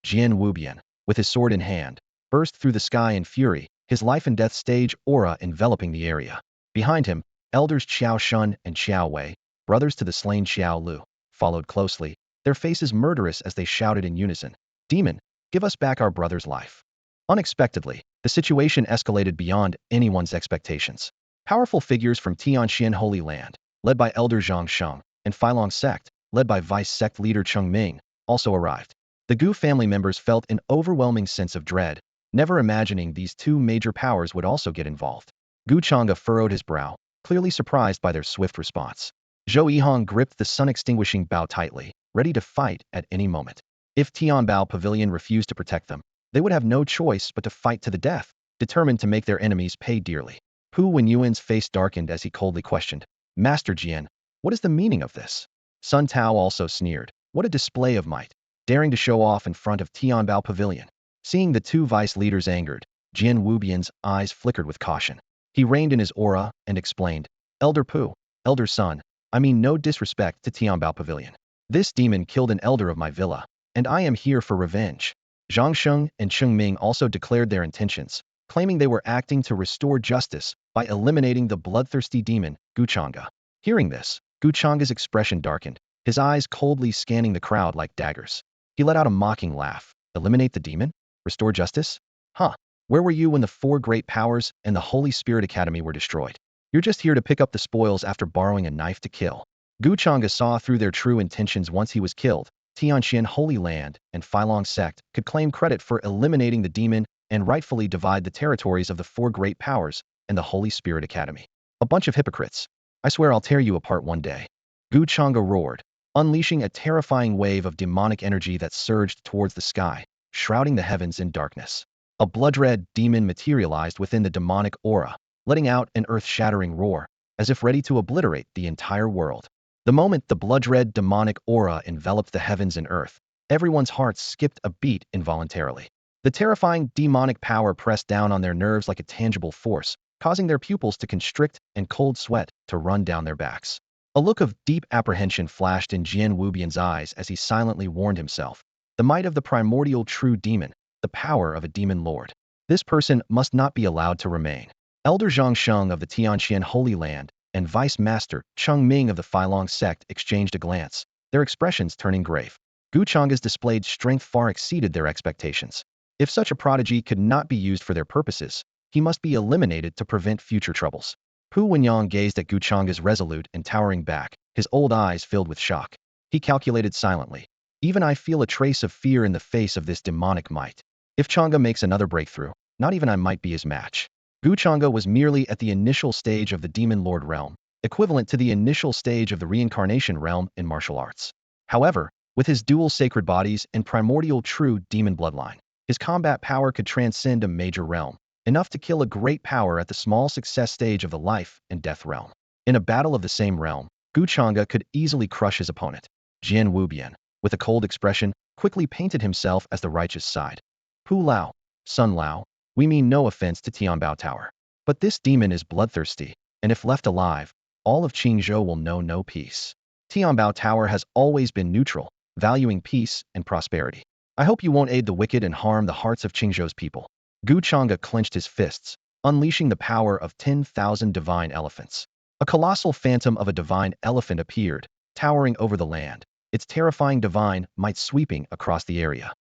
Jian Wubian, with his sword in hand, burst through the sky in fury, his life and death stage aura enveloping the area. Behind him, elders Xiao Shun and Xiao Wei, brothers to the slain Xiao Lu, followed closely, their faces murderous as they shouted in unison, Demon, give us back our brother's life. Unexpectedly, the situation escalated beyond anyone's expectations. Powerful figures from Tianxian Holy Land, led by Elder Zhang Sheng, and Filong Sect, led by Vice Sect leader Cheng Ming, also arrived. The Gu family members felt an overwhelming sense of dread, never imagining these two major powers would also get involved. Gu Changge furrowed his brow, clearly surprised by their swift response. Zhou Yihong gripped the sun-extinguishing bow tightly, ready to fight at any moment. If Tianbao Pavilion refused to protect them, they would have no choice but to fight to the death, determined to make their enemies pay dearly. Pu Wenyuan's face darkened as he coldly questioned, Master Jian, what is the meaning of this? Sun Tao also sneered, what a display of might, daring to show off in front of Tianbao Pavilion. Seeing the two vice leaders angered, Jian Wubian's eyes flickered with caution. He reined in his aura and explained, Elder Pu, Elder Son, I mean no disrespect to Tianbao Pavilion. This demon killed an elder of my villa, and I am here for revenge. Zhang Sheng and Cheng Ming also declared their intentions, claiming they were acting to restore justice by eliminating the bloodthirsty demon, Gu Changge. Hearing this, Gu Changge's expression darkened, his eyes coldly scanning the crowd like daggers. He let out a mocking laugh. Eliminate the demon? Restore justice? Huh, where were you when the four great powers and the Holy Spirit Academy were destroyed? You're just here to pick up the spoils after borrowing a knife to kill. Gu Changge saw through their true intentions once he was killed. Tianqian Holy Land and Filong Sect could claim credit for eliminating the demon and rightfully divide the territories of the four great powers and the Holy Spirit Academy. A bunch of hypocrites. I swear I'll tear you apart one day. Gu Changge roared, unleashing a terrifying wave of demonic energy that surged towards the sky, shrouding the heavens in darkness. A blood-red demon materialized within the demonic aura, letting out an earth-shattering roar, as if ready to obliterate the entire world. The moment the blood-red demonic aura enveloped the heavens and earth, everyone's hearts skipped a beat involuntarily. The terrifying demonic power pressed down on their nerves like a tangible force, causing their pupils to constrict and cold sweat to run down their backs. A look of deep apprehension flashed in Jian Wubian's eyes as he silently warned himself. The might of the primordial true demon, the power of a demon lord. This person must not be allowed to remain. Elder Zhang Sheng of the Tianqian Holy Land and Vice Master Cheng Ming of the Filong Sect exchanged a glance, their expressions turning grave. Gu Changge's displayed strength far exceeded their expectations. If such a prodigy could not be used for their purposes, he must be eliminated to prevent future troubles. Pu Wenyang gazed at Gu Changge's resolute and towering back, his old eyes filled with shock. He calculated silently. Even I feel a trace of fear in the face of this demonic might. If Changge makes another breakthrough, not even I might be his match. Gu Changge was merely at the initial stage of the Demon Lord realm, equivalent to the initial stage of the reincarnation realm in martial arts. However, with his dual sacred bodies and primordial true demon bloodline, his combat power could transcend a major realm, enough to kill a great power at the small success stage of the life and death realm. In a battle of the same realm, Gu Changge could easily crush his opponent. Jian Wubian, with a cold expression, quickly painted himself as the righteous side. Pu Lao, Sun Lao, we mean no offense to Tianbao Tower. But this demon is bloodthirsty, and if left alive, all of Qingzhou will know no peace. Tianbao Tower has always been neutral, valuing peace and prosperity. I hope you won't aid the wicked and harm the hearts of Qingzhou's people. Gu Changge clenched his fists, unleashing the power of 10,000 divine elephants. A colossal phantom of a divine elephant appeared, towering over the land, its terrifying divine might sweeping across the area.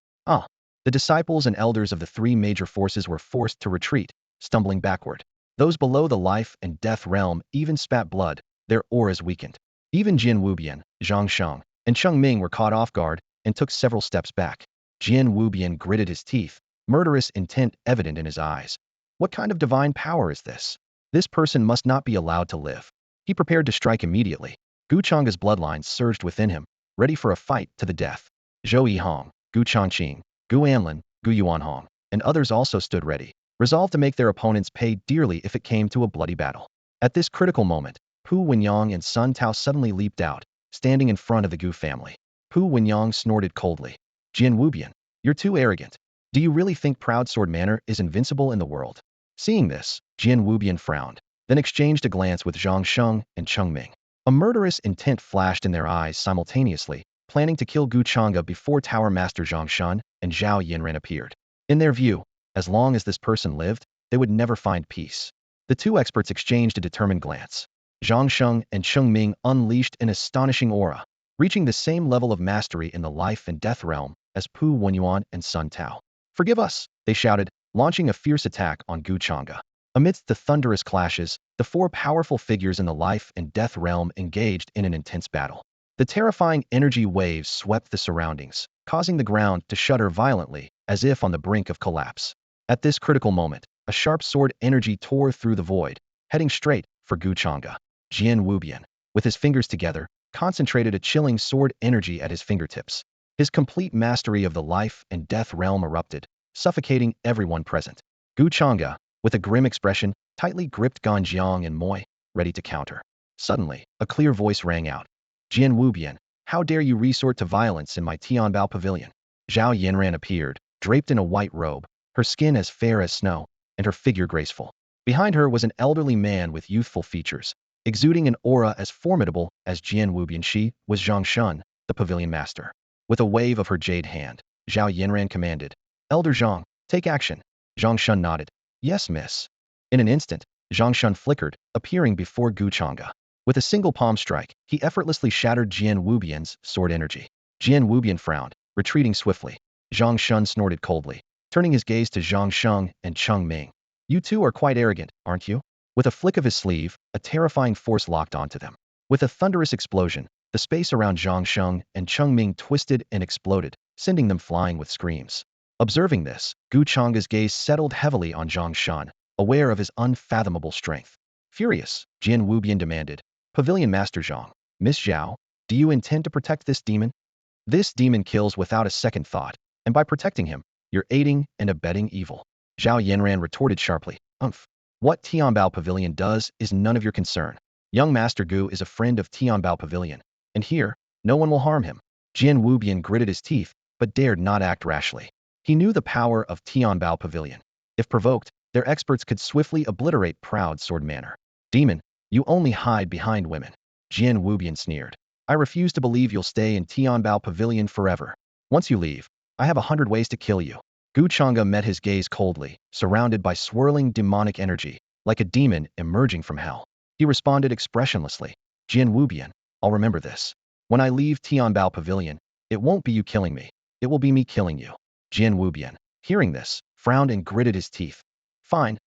The disciples and elders of the three major forces were forced to retreat, stumbling backward. Those below the life and death realm even spat blood, their auras weakened. Even Jian Wubian, Zhang Sheng, and Cheng Ming were caught off guard and took several steps back. Jian Wubian gritted his teeth, murderous intent evident in his eyes. What kind of divine power is this? This person must not be allowed to live. He prepared to strike immediately. Gu Changge's bloodline surged within him, ready for a fight to the death. Zhou Yihong, Gu Changqing, Gu Anlin, Gu Yuanhong, and others also stood ready, resolved to make their opponents pay dearly if it came to a bloody battle. At this critical moment, Pu Wenyang and Sun Tao suddenly leaped out, standing in front of the Gu family. Pu Wenyang snorted coldly. Jian Wubian, you're too arrogant. Do you really think Proud Sword Manor is invincible in the world? Seeing this, Jian Wubian frowned, then exchanged a glance with Zhang Sheng and Cheng Ming. A murderous intent flashed in their eyes simultaneously, planning to kill Gu Changge before Tower Master Zhang Shun and Zhao Yinran appeared. In their view, as long as this person lived, they would never find peace. The two experts exchanged a determined glance. Zhang Sheng and Cheng Ming unleashed an astonishing aura, reaching the same level of mastery in the life and death realm as Pu Wenyuan and Sun Tao. Forgive us, they shouted, launching a fierce attack on Gu Changge. Amidst the thunderous clashes, the four powerful figures in the life and death realm engaged in an intense battle. The terrifying energy waves swept the surroundings, causing the ground to shudder violently, as if on the brink of collapse. At this critical moment, a sharp sword energy tore through the void, heading straight for Gu Changge. Jian Wubian, with his fingers together, concentrated a chilling sword energy at his fingertips. His complete mastery of the life and death realm erupted, suffocating everyone present. Gu Changge, with a grim expression, tightly gripped Ganjiang and Moye, ready to counter. Suddenly, a clear voice rang out. Jian Wubian, how dare you resort to violence in my Tianbao pavilion? Zhao Yinran appeared, draped in a white robe, her skin as fair as snow, and her figure graceful. Behind her was an elderly man with youthful features, exuding an aura as formidable as Jian Wubian. She was Zhang Shun, the pavilion master. With a wave of her jade hand, Zhao Yinran commanded, Elder Zhang, take action. Zhang Shun nodded. Yes, miss. In an instant, Zhang Shun flickered, appearing before Gu Changge. With a single palm strike, he effortlessly shattered Jian Wubian's sword energy. Jian Wubian frowned, retreating swiftly. Zhang Shun snorted coldly. turning his gaze to Zhang Sheng and Cheng Ming. You two are quite arrogant, aren't you? With a flick of his sleeve, a terrifying force locked onto them. With a thunderous explosion, the space around Zhang Sheng and Cheng Ming twisted and exploded, sending them flying with screams. Observing this, Gu Changge's gaze settled heavily on Zhang Shan, aware of his unfathomable strength. Furious, Jian Wubian demanded, Pavilion Master Zhang, Miss Zhao, do you intend to protect this demon? This demon kills without a second thought, and by protecting him, you're aiding and abetting evil. Zhao Yanran retorted sharply, What Tianbao Pavilion does is none of your concern. Young Master Gu is a friend of Tianbao Pavilion, and here, no one will harm him. Jian Wubian gritted his teeth, but dared not act rashly. He knew the power of Tianbao Pavilion. If provoked, their experts could swiftly obliterate Proud Sword Manor. Demon, you only hide behind women. Jian Wubian sneered. I refuse to believe you'll stay in Tianbao Pavilion forever. Once you leave, I have 100 ways to kill you. Gu Changge met his gaze coldly, surrounded by swirling demonic energy, like a demon emerging from hell. He responded expressionlessly. Jian Wubian, I'll remember this. When I leave Tianbao Pavilion, it won't be you killing me. It will be me killing you. Jian Wubian, hearing this, frowned and gritted his teeth. Fine.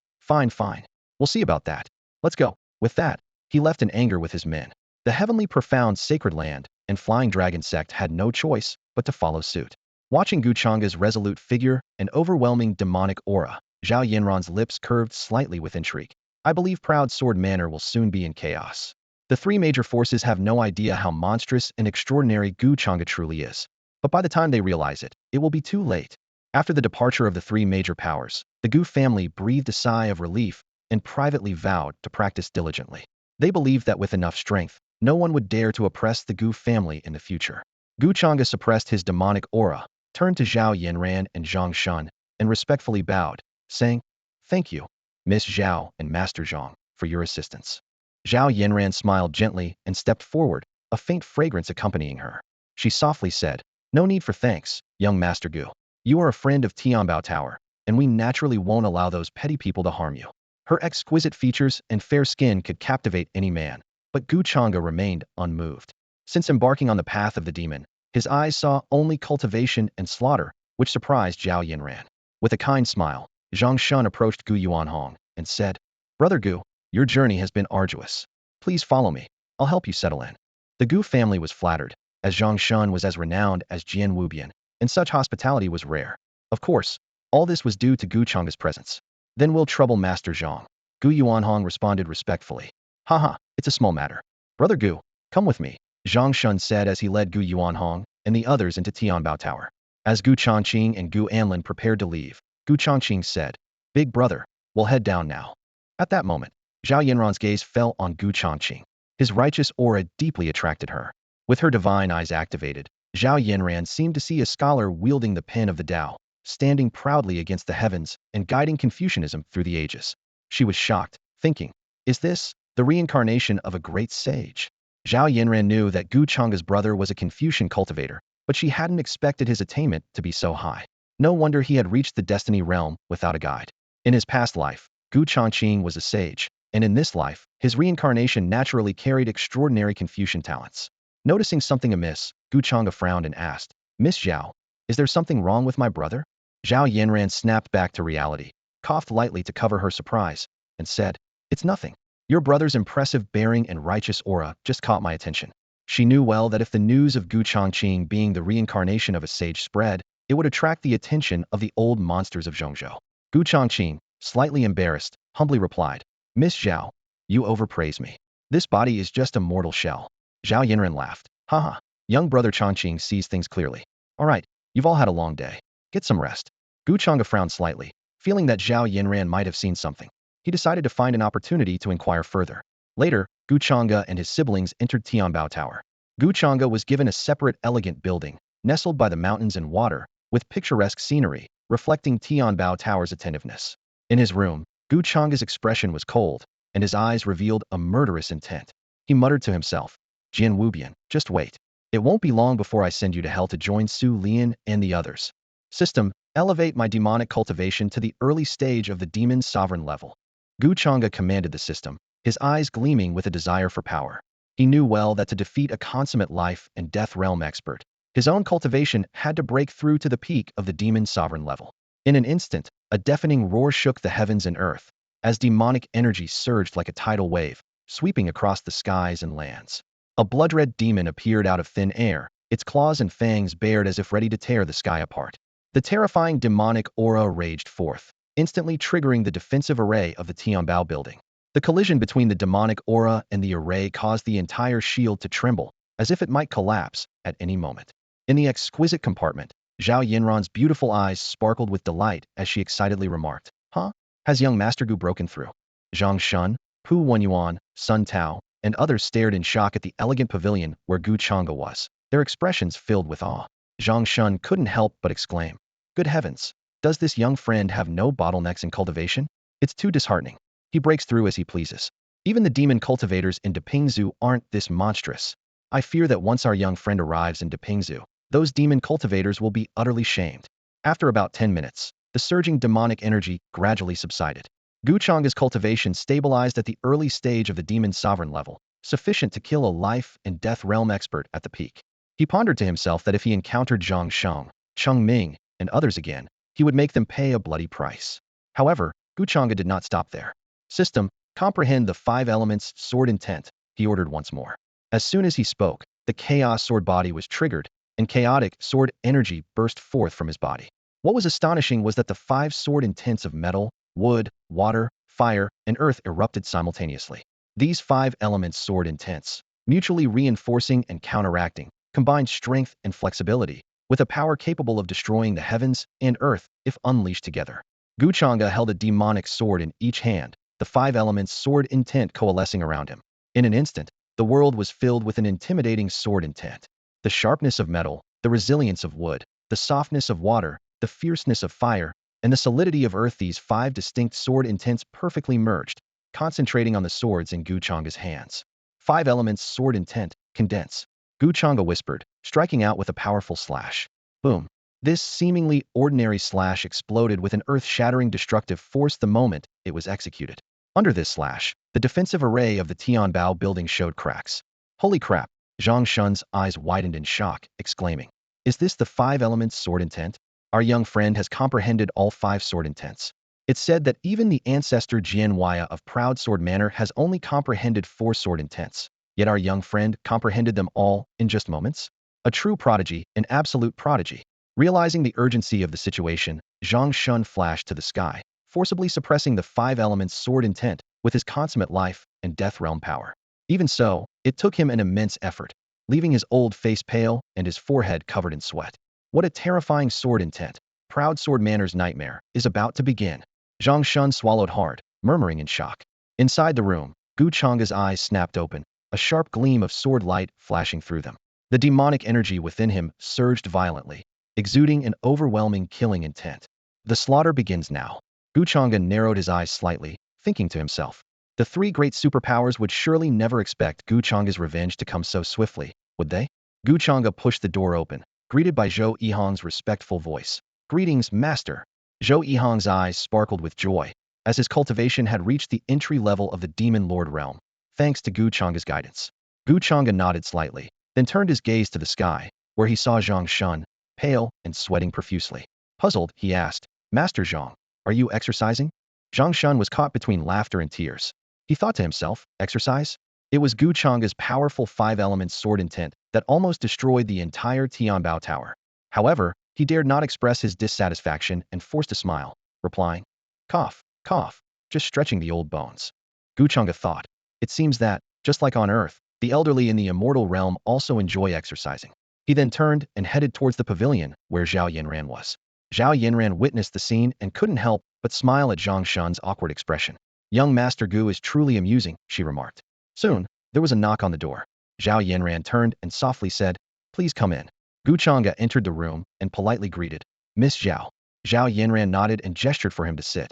We'll see about that. Let's go. With that, he left in anger with his men. The heavenly profound sacred land and flying dragon sect had no choice but to follow suit. Watching Gu Changge's resolute figure and overwhelming demonic aura, Zhao Yanran's lips curved slightly with intrigue. I believe Proud Sword Manor will soon be in chaos. The three major forces have no idea how monstrous and extraordinary Gu Changge truly is. But by the time they realize it, it will be too late. After the departure of the three major powers, the Gu family breathed a sigh of relief and privately vowed to practice diligently. They believed that with enough strength, no one would dare to oppress the Gu family in the future. Gu Changge suppressed his demonic aura, turned to Zhao Yanran and Zhang Shan, and respectfully bowed, saying, Thank you, Miss Zhao and Master Zhang, for your assistance. Zhao Yanran smiled gently and stepped forward, a faint fragrance accompanying her. She softly said, No need for thanks, young Master Gu. You are a friend of Tianbao Tower, and we naturally won't allow those petty people to harm you. Her exquisite features and fair skin could captivate any man, but Gu Changge remained unmoved. Since embarking on the path of the demon, his eyes saw only cultivation and slaughter, which surprised Zhao Yanran. With a kind smile, Zhang Shun approached Gu Yuanhong and said, Brother Gu, your journey has been arduous. Please follow me. I'll help you settle in. The Gu family was flattered, as Zhang Shun was as renowned as Jian Wubian, and such hospitality was rare. Of course, all this was due to Gu Changge's presence. Then we'll trouble Master Zhang. Gu Yuanhong responded respectfully. Haha, it's a small matter. Brother Gu, come with me, Zhang Shun said as he led Gu Yuanhong and the others into Tianbao Tower. As Gu Changqing and Gu Anlin prepared to leave, Gu Changqing said, Big brother, we'll head down now. At that moment, Zhao Yanran's gaze fell on Gu Changqing. His righteous aura deeply attracted her. With her divine eyes activated, Zhao Yanran seemed to see a scholar wielding the pen of the Tao, standing proudly against the heavens and guiding Confucianism through the ages. She was shocked, thinking, Is this the reincarnation of a great sage? Zhao Yanran knew that Gu Changge's brother was a Confucian cultivator, but she hadn't expected his attainment to be so high. No wonder he had reached the destiny realm without a guide. In his past life, Gu Changqing was a sage, and in this life, his reincarnation naturally carried extraordinary Confucian talents. Noticing something amiss, Gu Changge frowned and asked, Miss Zhao, is there something wrong with my brother? Zhao Yanran snapped back to reality, coughed lightly to cover her surprise, and said, It's nothing. Your brother's impressive bearing and righteous aura just caught my attention. She knew well that if the news of Gu Changqing being the reincarnation of a sage spread, it would attract the attention of the old monsters of Zhongzhou. Gu Changqing, slightly embarrassed, humbly replied, Miss Zhao, you overpraise me. This body is just a mortal shell. Zhao Yanran laughed. Haha, young brother Changqing sees things clearly. All right, you've all had a long day. Get some rest. Gu Changge frowned slightly, feeling that Zhao Yanran might have seen something. He decided to find an opportunity to inquire further. Later, Gu Changge and his siblings entered Tianbao Tower. Gu Changge was given a separate elegant building, nestled by the mountains and water, with picturesque scenery, reflecting Tianbao Tower's attentiveness. In his room, Gu Changge's expression was cold, and his eyes revealed a murderous intent. He muttered to himself, Jian Wubian, just wait. It won't be long before I send you to hell to join Su Lian and the others. System, elevate my demonic cultivation to the early stage of the demon's sovereign level. Gu Changge commanded the system, his eyes gleaming with a desire for power. He knew well that to defeat a consummate life and death realm expert, his own cultivation had to break through to the peak of the demon's sovereign level. In an instant, a deafening roar shook the heavens and earth, as demonic energy surged like a tidal wave, sweeping across the skies and lands. A blood-red demon appeared out of thin air, its claws and fangs bared as if ready to tear the sky apart. The terrifying demonic aura raged forth, instantly triggering the defensive array of the Tianbao building. The collision between the demonic aura and the array caused the entire shield to tremble, as if it might collapse at any moment. In the exquisite compartment, Zhao Yinran's beautiful eyes sparkled with delight as she excitedly remarked, "Huh? Has young Master Gu broken through?" Zhang Shun, Pu Wenyuan, Sun Tao, and others stared in shock at the elegant pavilion where Gu Changge was, their expressions filled with awe. Zhang Shun couldn't help but exclaim, "Good heavens! Does this young friend have no bottlenecks in cultivation? It's too disheartening. He breaks through as he pleases. Even the demon cultivators in Depingzu aren't this monstrous. I fear that once our young friend arrives in Depingzu, those demon cultivators will be utterly shamed." After about 10 minutes, the surging demonic energy gradually subsided. Gu Changge's cultivation stabilized at the early stage of the demon sovereign level, sufficient to kill a life and death realm expert at the peak. He pondered to himself that if he encountered Zhang Sheng, Cheng Ming, and others again, he would make them pay a bloody price. However, Gu Changge did not stop there. "System, comprehend the 5 elements sword intent," he ordered once more. As soon as he spoke, the chaos sword body was triggered, and chaotic sword energy burst forth from his body. What was astonishing was that the 5 sword intents of metal, wood, water, fire, and earth erupted simultaneously. These 5 elements sword intents, mutually reinforcing and counteracting, combined strength and flexibility, with a power capable of destroying the heavens and earth if unleashed together. Gu Changge held a demonic sword in each hand, the 5 elements sword intent coalescing around him. In an instant, the world was filled with an intimidating sword intent. The sharpness of metal, the resilience of wood, the softness of water, the fierceness of fire, and the solidity of earth, these 5 distinct sword intents perfectly merged, concentrating on the swords in Gu Changge's hands. 5 elements sword intent, condense. Gu Changge whispered, striking out with a powerful slash. Boom. This seemingly ordinary slash exploded with an earth-shattering destructive force the moment it was executed. Under this slash, the defensive array of the Tianbao building showed cracks. Holy crap! Zhang Shun's eyes widened in shock, exclaiming, "Is this the 5 elements sword intent? Our young friend has comprehended all 5 sword intents." It's said that even the ancestor Jian Waya of Proud Sword Manor has only comprehended 4 sword intents, yet our young friend comprehended them all in just moments? A true prodigy, an absolute prodigy. Realizing the urgency of the situation, Zhang Shun flashed to the sky, forcibly suppressing the 5 elements sword intent with his consummate life and death realm power. Even so, it took him an immense effort, leaving his old face pale and his forehead covered in sweat. What a terrifying sword intent. Proud Sword Manor's nightmare is about to begin. Zhang Shun swallowed hard, murmuring in shock. Inside the room, Gu Changge's eyes snapped open, a sharp gleam of sword light flashing through them. The demonic energy within him surged violently, exuding an overwhelming killing intent. The slaughter begins now. Gu Changge narrowed his eyes slightly, thinking to himself. The 3 great superpowers would surely never expect Gu Changge's revenge to come so swiftly, would they? Gu Changge pushed the door open, greeted by Zhou Yihang's respectful voice. "Greetings, Master." Zhou Yihang's eyes sparkled with joy, as his cultivation had reached the entry level of the Demon Lord realm, thanks to Gu Changge's guidance. Gu Changge nodded slightly, then turned his gaze to the sky, where he saw Zhang Shun, pale and sweating profusely. Puzzled, he asked, "Master Zhang, are you exercising?" Zhang Shun was caught between laughter and tears. He thought to himself, exercise? It was Gu Changge's powerful 5 elements sword intent that almost destroyed the entire Tianbao Tower. However, he dared not express his dissatisfaction and forced a smile, replying, "Cough, cough, just stretching the old bones." Gu Changge thought, it seems that, just like on Earth, the elderly in the immortal realm also enjoy exercising. He then turned and headed towards the pavilion where Zhao Yinran was. Zhao Yinran witnessed the scene and couldn't help but smile at Zhang Shun's awkward expression. "Young Master Gu is truly amusing," she remarked. Soon, there was a knock on the door. Zhao Yinran turned and softly said, "Please come in." Gu Changge entered the room and politely greeted, "Miss Zhao." Zhao Yinran nodded and gestured for him to sit.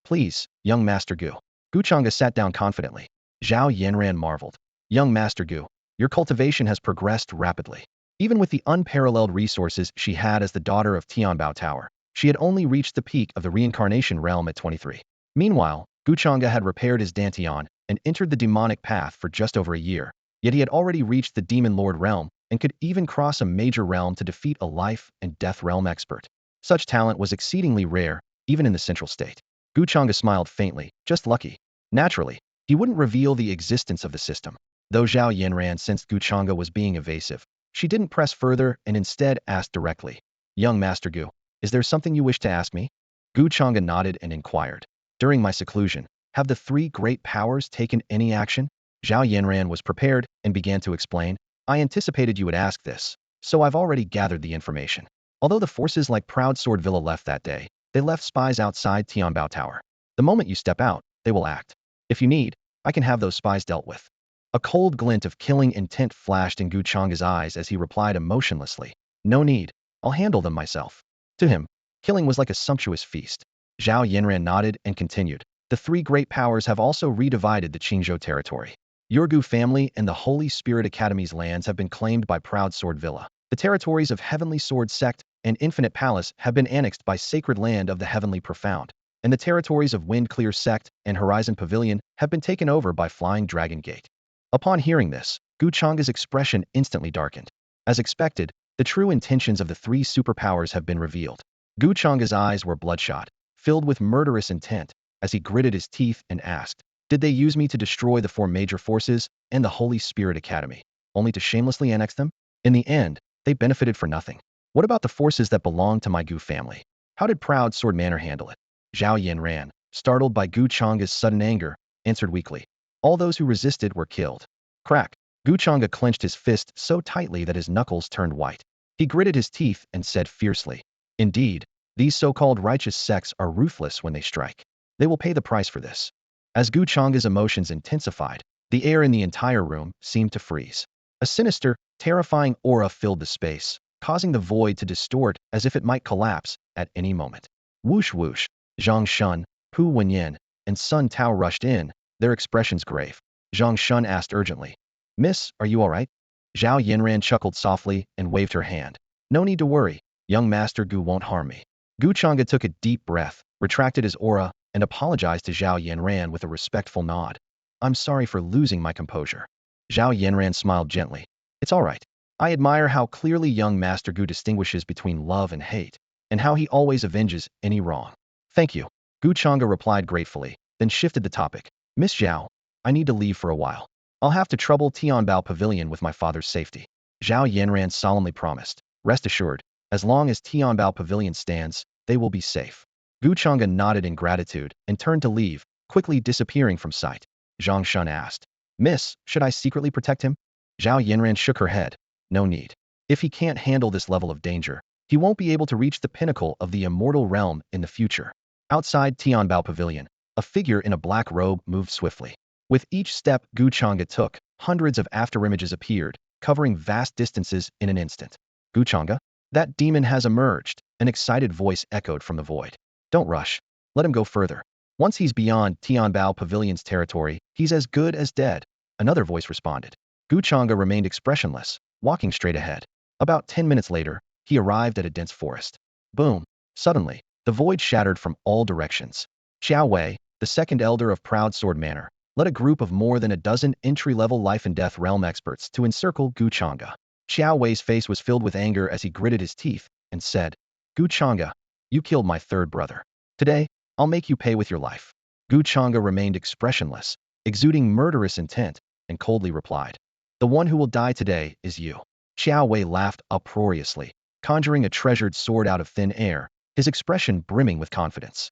"Please, young Master Gu." Gu Changge sat down confidently. Zhao Yinran marveled. "Young Master Gu, your cultivation has progressed rapidly." Even with the unparalleled resources she had as the daughter of Tianbao Tower, she had only reached the peak of the reincarnation realm at 23. Meanwhile, Gu Changge had repaired his Dantian and entered the demonic path for just over a year, yet he had already reached the Demon Lord realm and could even cross a major realm to defeat a life and death realm expert. Such talent was exceedingly rare, even in the central state. Gu Changge smiled faintly, just lucky. Naturally, he wouldn't reveal the existence of the system. Though Zhao Yanran sensed Gu Changge was being evasive, she didn't press further and instead asked directly, "Young Master Gu, is there something you wish to ask me?" Gu Changge nodded and inquired, "During my seclusion, have the three great powers taken any action?" Zhao Yanran was prepared and began to explain, "I anticipated you would ask this, so I've already gathered the information. Although the forces like Proud Sword Villa left that day, they left spies outside Tianbao Tower. The moment you step out, they will act. If you need, I can have those spies dealt with." A cold glint of killing intent flashed in Gu Changge's eyes as he replied emotionlessly, "No need, I'll handle them myself." To him, killing was like a sumptuous feast. Zhao Yanran nodded and continued, "The three great powers have also redivided the Qingzhou territory. Your Gu family and the Holy Spirit Academy's lands have been claimed by Proud Sword Villa. The territories of Heavenly Sword Sect and Infinite Palace have been annexed by Sacred Land of the Heavenly Profound, and the territories of Wind Clear Sect and Horizon Pavilion have been taken over by Flying Dragon Gate." Upon hearing this, Gu Changge's expression instantly darkened. As expected, the true intentions of the three superpowers have been revealed. Gu Changge's eyes were bloodshot, filled with murderous intent, as he gritted his teeth and asked, "Did they use me to destroy the four major forces and the Holy Spirit Academy, only to shamelessly annex them? In the end, they benefited for nothing. What about the forces that belong to my Gu family? How did Proud Sword Manor handle it?" Zhao Yanran, startled by Gu Changge's sudden anger, answered weakly, "All those who resisted were killed." Crack! Gu Changge clenched his fist so tightly that his knuckles turned white. He gritted his teeth and said fiercely, "Indeed, these so-called righteous sects are ruthless when they strike. They will pay the price for this." As Gu Changge's emotions intensified, the air in the entire room seemed to freeze. A sinister, terrifying aura filled the space, causing the void to distort as if it might collapse at any moment. Whoosh whoosh, Zhang Shun, Pu Wenyan, and Sun Tao rushed in, their expressions grave. Zhang Shun asked urgently, "Miss, are you all right?" Zhao Yanran chuckled softly and waved her hand. "No need to worry, young Master Gu won't harm me." Gu Changge took a deep breath, retracted his aura, and apologized to Zhao Yanran with a respectful nod. "I'm sorry for losing my composure." Zhao Yanran smiled gently. "It's all right. I admire how clearly young Master Gu distinguishes between love and hate, and how he always avenges any wrong." "Thank you," Gu Changge replied gratefully, then shifted the topic. "Miss Zhao, I need to leave for a while. I'll have to trouble Tianbao Pavilion with my father's safety." Zhao Yanran solemnly promised, "Rest assured, as long as Tianbao Pavilion stands, they will be safe." Gu Changge nodded in gratitude and turned to leave, quickly disappearing from sight. Zhang Shun asked, "Miss, should I secretly protect him?" Zhao Yanran shook her head. "No need. If he can't handle this level of danger, he won't be able to reach the pinnacle of the immortal realm in the future." Outside Tianbao Pavilion, a figure in a black robe moved swiftly. With each step Gu Changge took, hundreds of afterimages appeared, covering vast distances in an instant. "Gu Changge? That demon has emerged," an excited voice echoed from the void. "Don't rush. Let him go further. Once he's beyond Tianbao Pavilion's territory, he's as good as dead," another voice responded. Gu Changge remained expressionless, walking straight ahead. About 10 minutes later, he arrived at a dense forest. Boom! Suddenly, the void shattered from all directions. Xiao Wei, the second elder of Proud Sword Manor, led a group of more than a dozen entry-level life and death realm experts to encircle Gu Changge. Xiao Wei's face was filled with anger as he gritted his teeth and said, "Gu Changge, you killed my third brother. Today, I'll make you pay with your life." Gu Changge remained expressionless, exuding murderous intent, and coldly replied, "The one who will die today is you." Xiao Wei laughed uproariously, conjuring a treasured sword out of thin air, his expression brimming with confidence.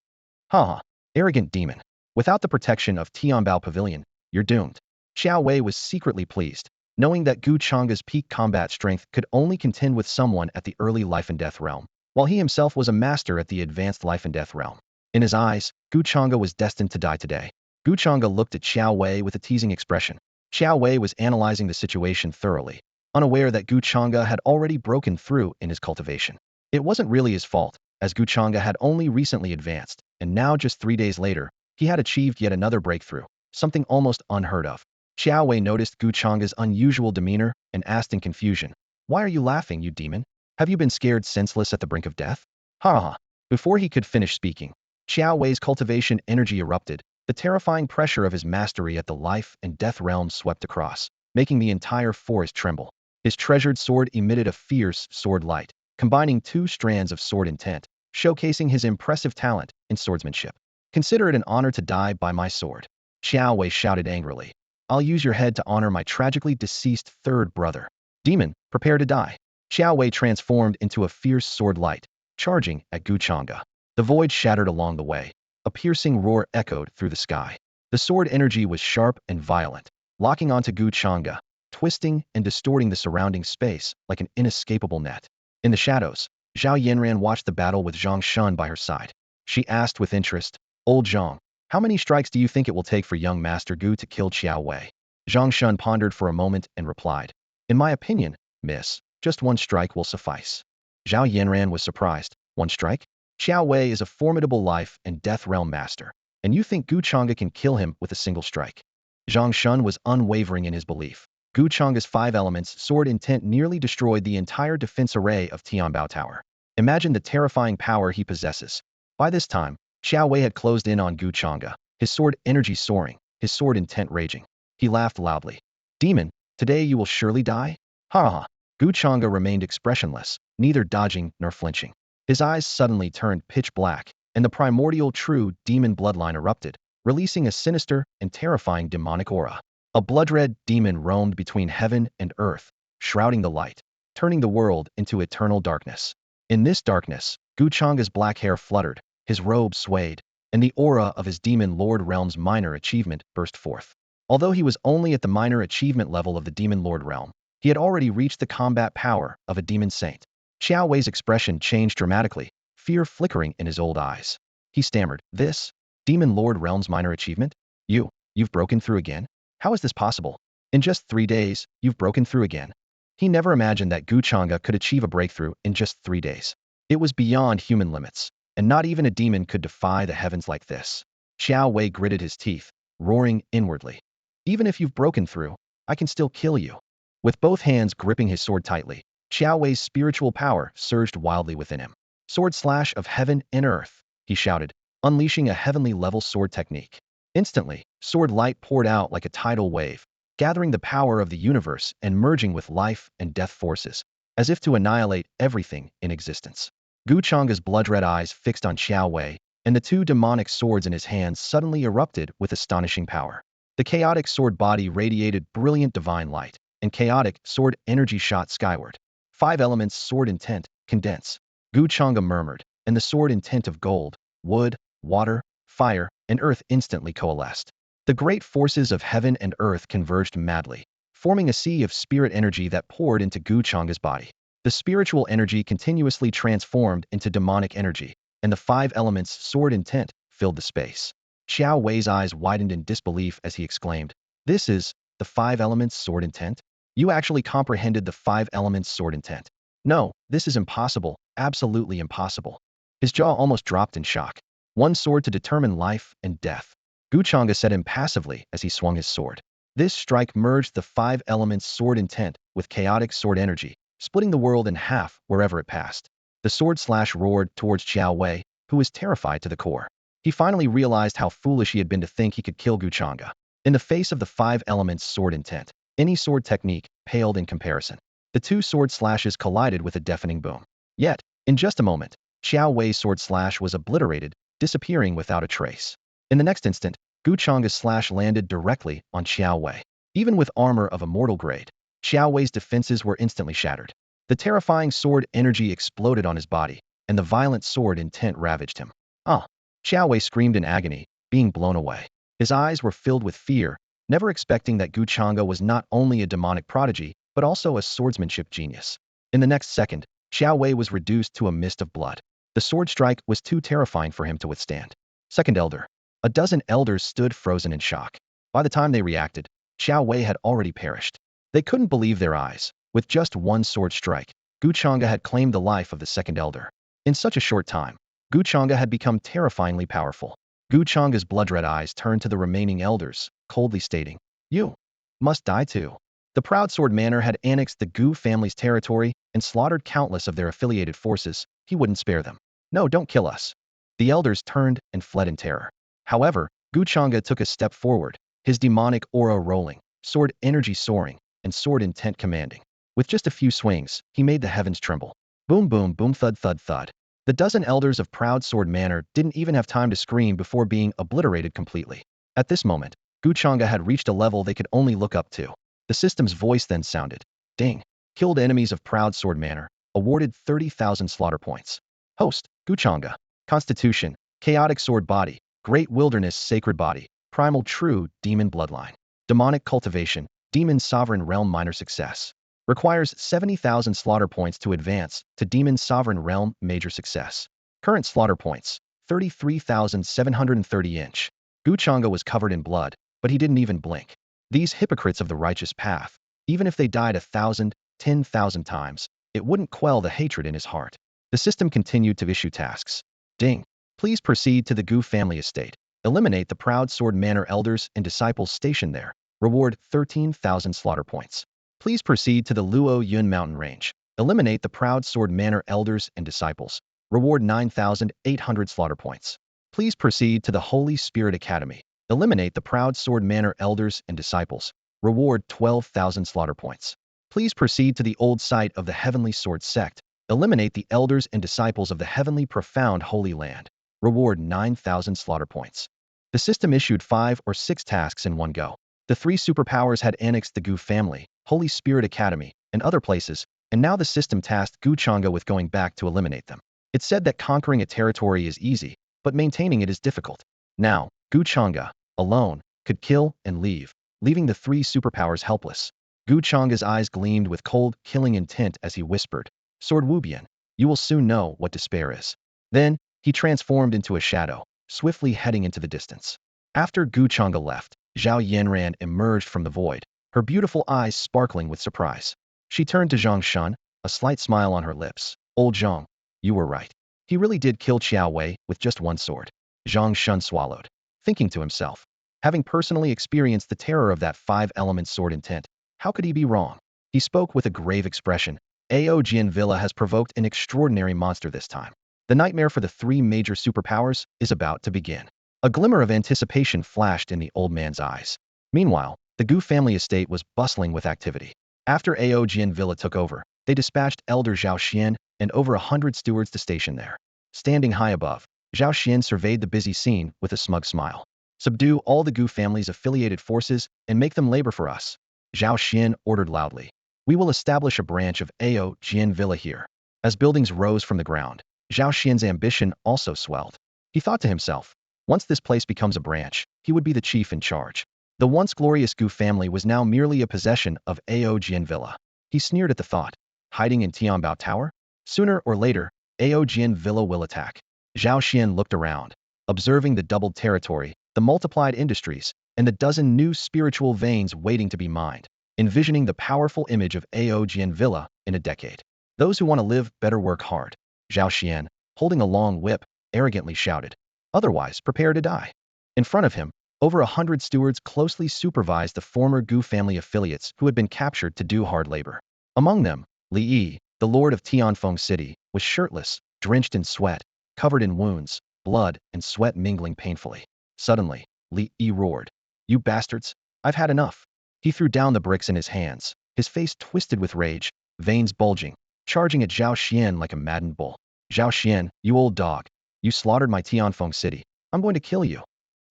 "Ha! Arrogant demon. Without the protection of Tianbao Pavilion, you're doomed." Xiao Wei was secretly pleased, knowing that Gu Changge's peak combat strength could only contend with someone at the early life and death realm, while he himself was a master at the advanced life and death realm. In his eyes, Gu Changge was destined to die today. Gu Changge looked at Xiao Wei with a teasing expression. Xiao Wei was analyzing the situation thoroughly, unaware that Gu Changge had already broken through in his cultivation. It wasn't really his fault, as Gu Changge had only recently advanced, and now just 3 days later, he had achieved yet another breakthrough, something almost unheard of. Xiao Wei noticed Gu Changge's unusual demeanor and asked in confusion, "Why are you laughing, you demon? Have you been scared senseless at the brink of death?" Ha ha! Before he could finish speaking, Xiao Wei's cultivation energy erupted. The terrifying pressure of his mastery at the life and death realm swept across, making the entire forest tremble. His treasured sword emitted a fierce sword light, combining two strands of sword intent, showcasing his impressive talent in swordsmanship. Consider it an honor to die by my sword. Xiao Wei shouted angrily. I'll use your head to honor my tragically deceased third brother. Demon, prepare to die. Xiao Wei transformed into a fierce sword light, charging at Gu Changge. The void shattered along the way. A piercing roar echoed through the sky. The sword energy was sharp and violent, locking onto Gu Changge, twisting and distorting the surrounding space like an inescapable net. In the shadows, Zhao Yanran watched the battle with Zhang Shun by her side. She asked with interest, Old Zhang, how many strikes do you think it will take for young Master Gu to kill Xiao Wei? Zhang Shun pondered for a moment and replied, In my opinion, miss, just one strike will suffice. Zhao Yanran was surprised. One strike? Xiao Wei is a formidable life and death realm master, and you think Gu Changge can kill him with a single strike? Zhang Shun was unwavering in his belief. Gu Changge's 5 elements sword intent nearly destroyed the entire defense array of Tianbao Tower. Imagine the terrifying power he possesses. By this time, Xiao Wei had closed in on Gu Changge, his sword energy soaring, his sword intent raging. He laughed loudly. Demon, today you will surely die? Ha ha. Gu Changge remained expressionless, neither dodging nor flinching. His eyes suddenly turned pitch black, and the primordial true demon bloodline erupted, releasing a sinister and terrifying demonic aura. A blood-red demon roamed between heaven and earth, shrouding the light, turning the world into eternal darkness. In this darkness, Gu Changge's black hair fluttered, his robe swayed, and the aura of his demon lord realm's minor achievement burst forth. Although he was only at the minor achievement level of the demon lord realm, he had already reached the combat power of a demon saint. Xiao Wei's expression changed dramatically, fear flickering in his old eyes. He stammered, This? Demon Lord Realm's minor achievement? You've broken through again? How is this possible? In just 3 days, you've broken through again. He never imagined that Gu Changge could achieve a breakthrough in just 3 days. It was beyond human limits, and not even a demon could defy the heavens like this. Xiao Wei gritted his teeth, roaring inwardly. Even if you've broken through, I can still kill you. With both hands gripping his sword tightly, Xiao Wei's spiritual power surged wildly within him. Sword slash of heaven and earth, he shouted, unleashing a heavenly level sword technique. Instantly, sword light poured out like a tidal wave, gathering the power of the universe and merging with life and death forces, as if to annihilate everything in existence. Gu Changge's blood-red eyes fixed on Xiao Wei, and the 2 demonic swords in his hands suddenly erupted with astonishing power. The chaotic sword body radiated brilliant divine light, and chaotic sword energy shot skyward. 5 elements sword intent, condense. Gu Changge murmured, and the sword intent of gold, wood, water, fire, and earth instantly coalesced. The great forces of heaven and earth converged madly, forming a sea of spirit energy that poured into Gu Changge's body. The spiritual energy continuously transformed into demonic energy, and the 5 elements sword intent filled the space. Xiao Wei's eyes widened in disbelief as he exclaimed, This is the 5 elements sword intent? You actually comprehended the 5 elements sword intent. No, this is impossible, absolutely impossible. His jaw almost dropped in shock. One sword to determine life and death. Gu Changge said impassively as he swung his sword. This strike merged the 5 elements sword intent with chaotic sword energy, splitting the world in half wherever it passed. The sword slash roared towards Xiao Wei, who was terrified to the core. He finally realized how foolish he had been to think he could kill Gu Changge. In the face of the 5 elements sword intent, any sword technique paled in comparison. The 2 sword slashes collided with a deafening boom. Yet, in just a moment, Xiao Wei's sword slash was obliterated, disappearing without a trace. In the next instant, Gu Changge's slash landed directly on Xiao Wei. Even with armor of immortal grade, Xiao Wei's defenses were instantly shattered. The terrifying sword energy exploded on his body, and the violent sword intent ravaged him. Ah! Xiao Wei screamed in agony, being blown away. His eyes were filled with fear, never expecting that Gu Changge was not only a demonic prodigy, but also a swordsmanship genius. In the next second, Xiao Wei was reduced to a mist of blood. The sword strike was too terrifying for him to withstand. Second Elder. A dozen elders stood frozen in shock. By the time they reacted, Xiao Wei had already perished. They couldn't believe their eyes. With just one sword strike, Gu Changge had claimed the life of the second elder. In such a short time, Gu Changge had become terrifyingly powerful. Gu Changge's blood-red eyes turned to the remaining elders, coldly stating, You must die too. The Proud Sword Manor had annexed the Gu family's territory and slaughtered countless of their affiliated forces. He wouldn't spare them. No, don't kill us. The elders turned and fled in terror. However, Gu Changge took a step forward, his demonic aura rolling, sword energy soaring, and sword intent commanding. With just a few swings, he made the heavens tremble. Boom boom boom thud thud thud. The dozen elders of Proud Sword Manor didn't even have time to scream before being obliterated completely. At this moment, Gu Changge had reached a level they could only look up to. The system's voice then sounded. Ding. Killed enemies of Proud Sword Manor. Awarded 30,000 slaughter points. Host, Gu Changge. Constitution, Chaotic Sword Body. Great Wilderness Sacred Body. Primal True Demon Bloodline. Demonic Cultivation, Demon Sovereign Realm Minor Success. Requires 70,000 slaughter points to advance to Demon Sovereign Realm Major Success. Current slaughter points, 33,730 inch. Gu Changge was covered in blood, but he didn't even blink. These hypocrites of the righteous path, even if they died 1,000, 10,000 times, it wouldn't quell the hatred in his heart. The system continued to issue tasks. Ding. Please proceed to the Gu family estate. Eliminate the Proud Sword Manor elders and disciples stationed there. Reward 13,000 slaughter points. Please proceed to the Luo Yun Mountain Range. Eliminate the Proud Sword Manor elders and disciples. Reward 9,800 slaughter points. Please proceed to the Holy Spirit Academy. Eliminate the Proud Sword Manor elders and disciples. Reward 12,000 slaughter points. Please proceed to the old site of the Heavenly Sword Sect. Eliminate the elders and disciples of the Heavenly Profound Holy Land. Reward 9,000 slaughter points. The system issued 5 or 6 tasks in one go. The 3 superpowers had annexed the Gu family, Holy Spirit Academy, and other places, and now the system tasked Gu Changge with going back to eliminate them. It said that conquering a territory is easy, but maintaining it is difficult. Now, Gu Changge, alone, could kill and leave, leaving the 3 superpowers helpless. Gu Changge's eyes gleamed with cold, killing intent as he whispered, Sword Wubian, you will soon know what despair is. Then, he transformed into a shadow, swiftly heading into the distance. After Gu Changge left, Zhao Yanran emerged from the void, her beautiful eyes sparkling with surprise. She turned to Zhang Shun, a slight smile on her lips. Old Zhang, you were right. He really did kill Qiao Wei with just one sword. Zhang Shun swallowed, thinking to himself. Having personally experienced the terror of that 5-element sword intent, how could he be wrong? He spoke with a grave expression. Aojian Villa has provoked an extraordinary monster this time. The nightmare for the 3 major superpowers is about to begin. A glimmer of anticipation flashed in the old man's eyes. Meanwhile, the Gu family estate was bustling with activity. After Aojian Villa took over, they dispatched Elder Zhao Xian and over 100 stewards to station there. Standing high above, Zhao Xian surveyed the busy scene with a smug smile. Subdue all the Gu family's affiliated forces and make them labor for us. Zhao Xian ordered loudly. We will establish a branch of Aojian Villa here. As buildings rose from the ground, Zhao Xian's ambition also swelled. He thought to himself, once this place becomes a branch, he would be the chief in charge. The once glorious Gu family was now merely a possession of Aojian Villa. He sneered at the thought. Hiding in Tianbao Tower? Sooner or later, Aojian Villa will attack. Zhao Xian looked around, observing the doubled territory, the multiplied industries, and the dozen new spiritual veins waiting to be mined, envisioning the powerful image of Aojian Villa in a decade. Those who want to live better work hard. Zhao Xian, holding a long whip, arrogantly shouted. Otherwise, prepare to die. In front of him, over 100 stewards closely supervised the former Gu family affiliates who had been captured to do hard labor. Among them, Li Yi, the lord of Tianfeng City, was shirtless, drenched in sweat, covered in wounds, blood and sweat mingling painfully. Suddenly, Li Yi roared. You bastards, I've had enough. He threw down the bricks in his hands, his face twisted with rage, veins bulging, charging at Zhao Xian like a maddened bull. Zhao Xian, you old dog. You slaughtered my Tianfeng City. I'm going to kill you.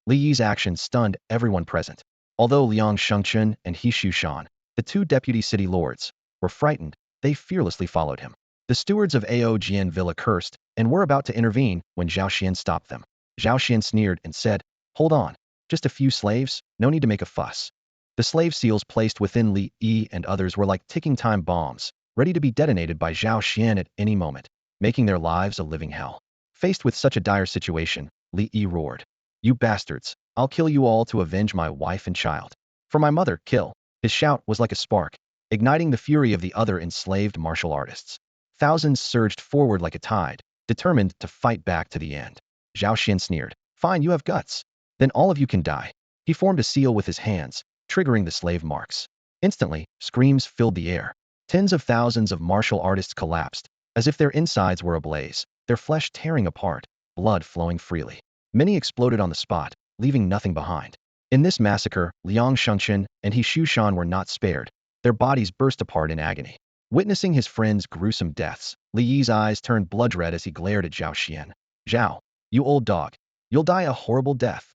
Li Yi's action stunned everyone present. Although Liang Shengchun and He Shushan, the 2 deputy city lords, were frightened, they fearlessly followed him. The stewards of Aojian Villa cursed and were about to intervene when Zhao Xian stopped them. Zhao Xian sneered and said, Hold on, just a few slaves, no need to make a fuss. The slave seals placed within Li Yi and others were like ticking time bombs, ready to be detonated by Zhao Xian at any moment, making their lives a living hell. Faced with such a dire situation, Li Yi roared. You bastards, I'll kill you all to avenge my wife and child. For my mother, kill. His shout was like a spark, igniting the fury of the other enslaved martial artists. Thousands surged forward like a tide, determined to fight back to the end. Zhao Xian sneered. Fine, you have guts. Then all of you can die. He formed a seal with his hands, triggering the slave marks. Instantly, screams filled the air. Tens of thousands of martial artists collapsed, as if their insides were ablaze, their flesh tearing apart, blood flowing freely. Many exploded on the spot, leaving nothing behind. In this massacre, Liang Shengchun and He Shushan were not spared. Their bodies burst apart in agony. Witnessing his friends' gruesome deaths, Li Yi's eyes turned blood red as he glared at Zhao Xian. Zhao, you old dog. You'll die a horrible death.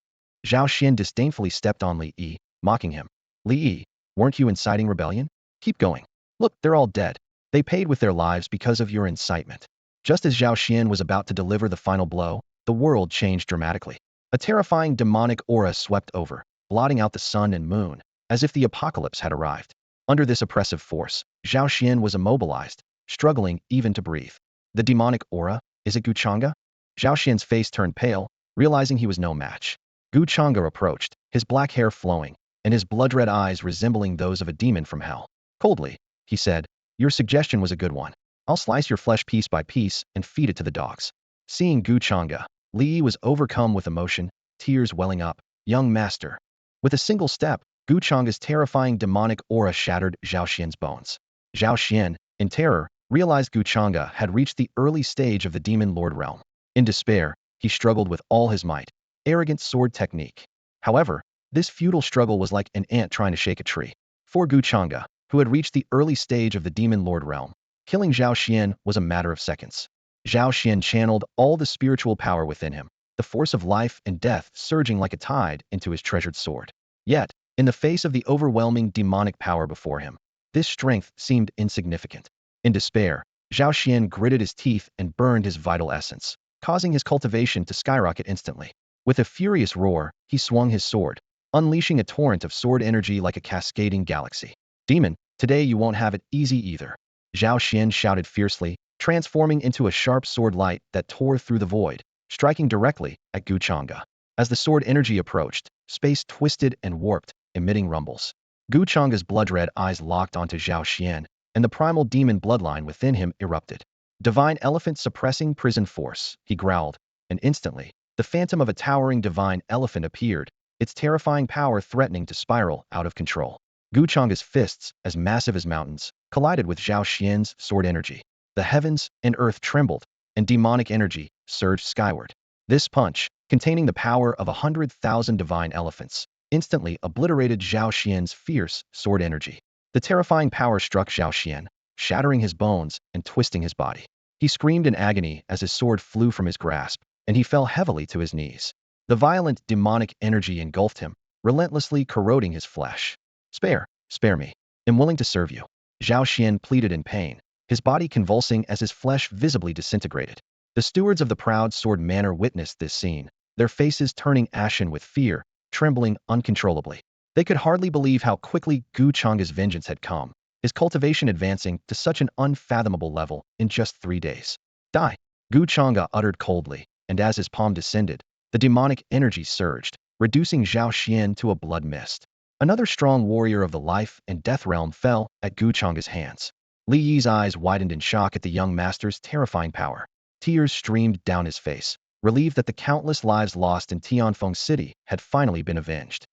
Zhao Xian disdainfully stepped on Li Yi, mocking him. Li Yi, weren't you inciting rebellion? Keep going. Look, they're all dead. They paid with their lives because of your incitement. Just as Zhao Xian was about to deliver the final blow, the world changed dramatically. A terrifying demonic aura swept over, blotting out the sun and moon, as if the apocalypse had arrived. Under this oppressive force, Zhao Xian was immobilized, struggling even to breathe. The demonic aura, is it Gu Changge? Zhao Xian's face turned pale, realizing he was no match. Gu Changge approached, his black hair flowing, and his blood-red eyes resembling those of a demon from hell. Coldly, he said, your suggestion was a good one. I'll slice your flesh piece by piece and feed it to the dogs. Seeing Gu Changge, Li Yi was overcome with emotion, tears welling up. Young master. With a single step, Gu Changge's terrifying demonic aura shattered Zhao Xian's bones. Zhao Xian, in terror, realized Gu Changge had reached the early stage of the Demon Lord realm. In despair, he struggled with all his might. Arrogant sword technique. However, this futile struggle was like an ant trying to shake a tree. For Gu Changge, who had reached the early stage of the Demon Lord realm, killing Zhao Xian was a matter of seconds. Zhao Xian channeled all the spiritual power within him, the force of life and death surging like a tide into his treasured sword. Yet, in the face of the overwhelming demonic power before him, this strength seemed insignificant. In despair, Zhao Xian gritted his teeth and burned his vital essence, causing his cultivation to skyrocket instantly. With a furious roar, he swung his sword, unleashing a torrent of sword energy like a cascading galaxy. Demon, today you won't have it easy either. Zhao Xian shouted fiercely, transforming into a sharp sword light that tore through the void, striking directly at Gu Changge. As the sword energy approached, space twisted and warped, emitting rumbles. Gu Changge's blood-red eyes locked onto Zhao Xian, and the primal demon bloodline within him erupted. Divine elephant suppressing prison force, he growled, and instantly, the phantom of a towering divine elephant appeared, its terrifying power threatening to spiral out of control. Gu Changge's fists, as massive as mountains, collided with Zhao Xian's sword energy. The heavens and earth trembled, and demonic energy surged skyward. This punch, containing the power of 100,000 divine elephants, instantly obliterated Zhao Xian's fierce sword energy. The terrifying power struck Zhao Xian, shattering his bones and twisting his body. He screamed in agony as his sword flew from his grasp, and he fell heavily to his knees. The violent demonic energy engulfed him, relentlessly corroding his flesh. Spare me. I'm willing to serve you. Zhao Xian pleaded in pain, his body convulsing as his flesh visibly disintegrated. The stewards of the Proud Sword Manor witnessed this scene, their faces turning ashen with fear, trembling uncontrollably. They could hardly believe how quickly Gu Changge's vengeance had come, his cultivation advancing to such an unfathomable level in just 3 days. Die! Gu Changge uttered coldly, and as his palm descended, the demonic energy surged, reducing Zhao Xian to a blood mist. Another strong warrior of the life and death realm fell at Gu Changge's hands. Li Yi's eyes widened in shock at the young master's terrifying power. Tears streamed down his face, relieved that the countless lives lost in Tianfeng City had finally been avenged.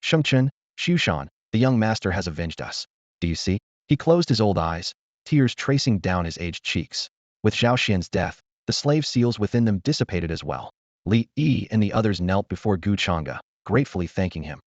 Shengchen, Xushan, the young master has avenged us. Do you see? He closed his old eyes, tears tracing down his aged cheeks. With Zhao Xian's death, the slave seals within them dissipated as well. Li Yi and the others knelt before Gu Changge, gratefully thanking him.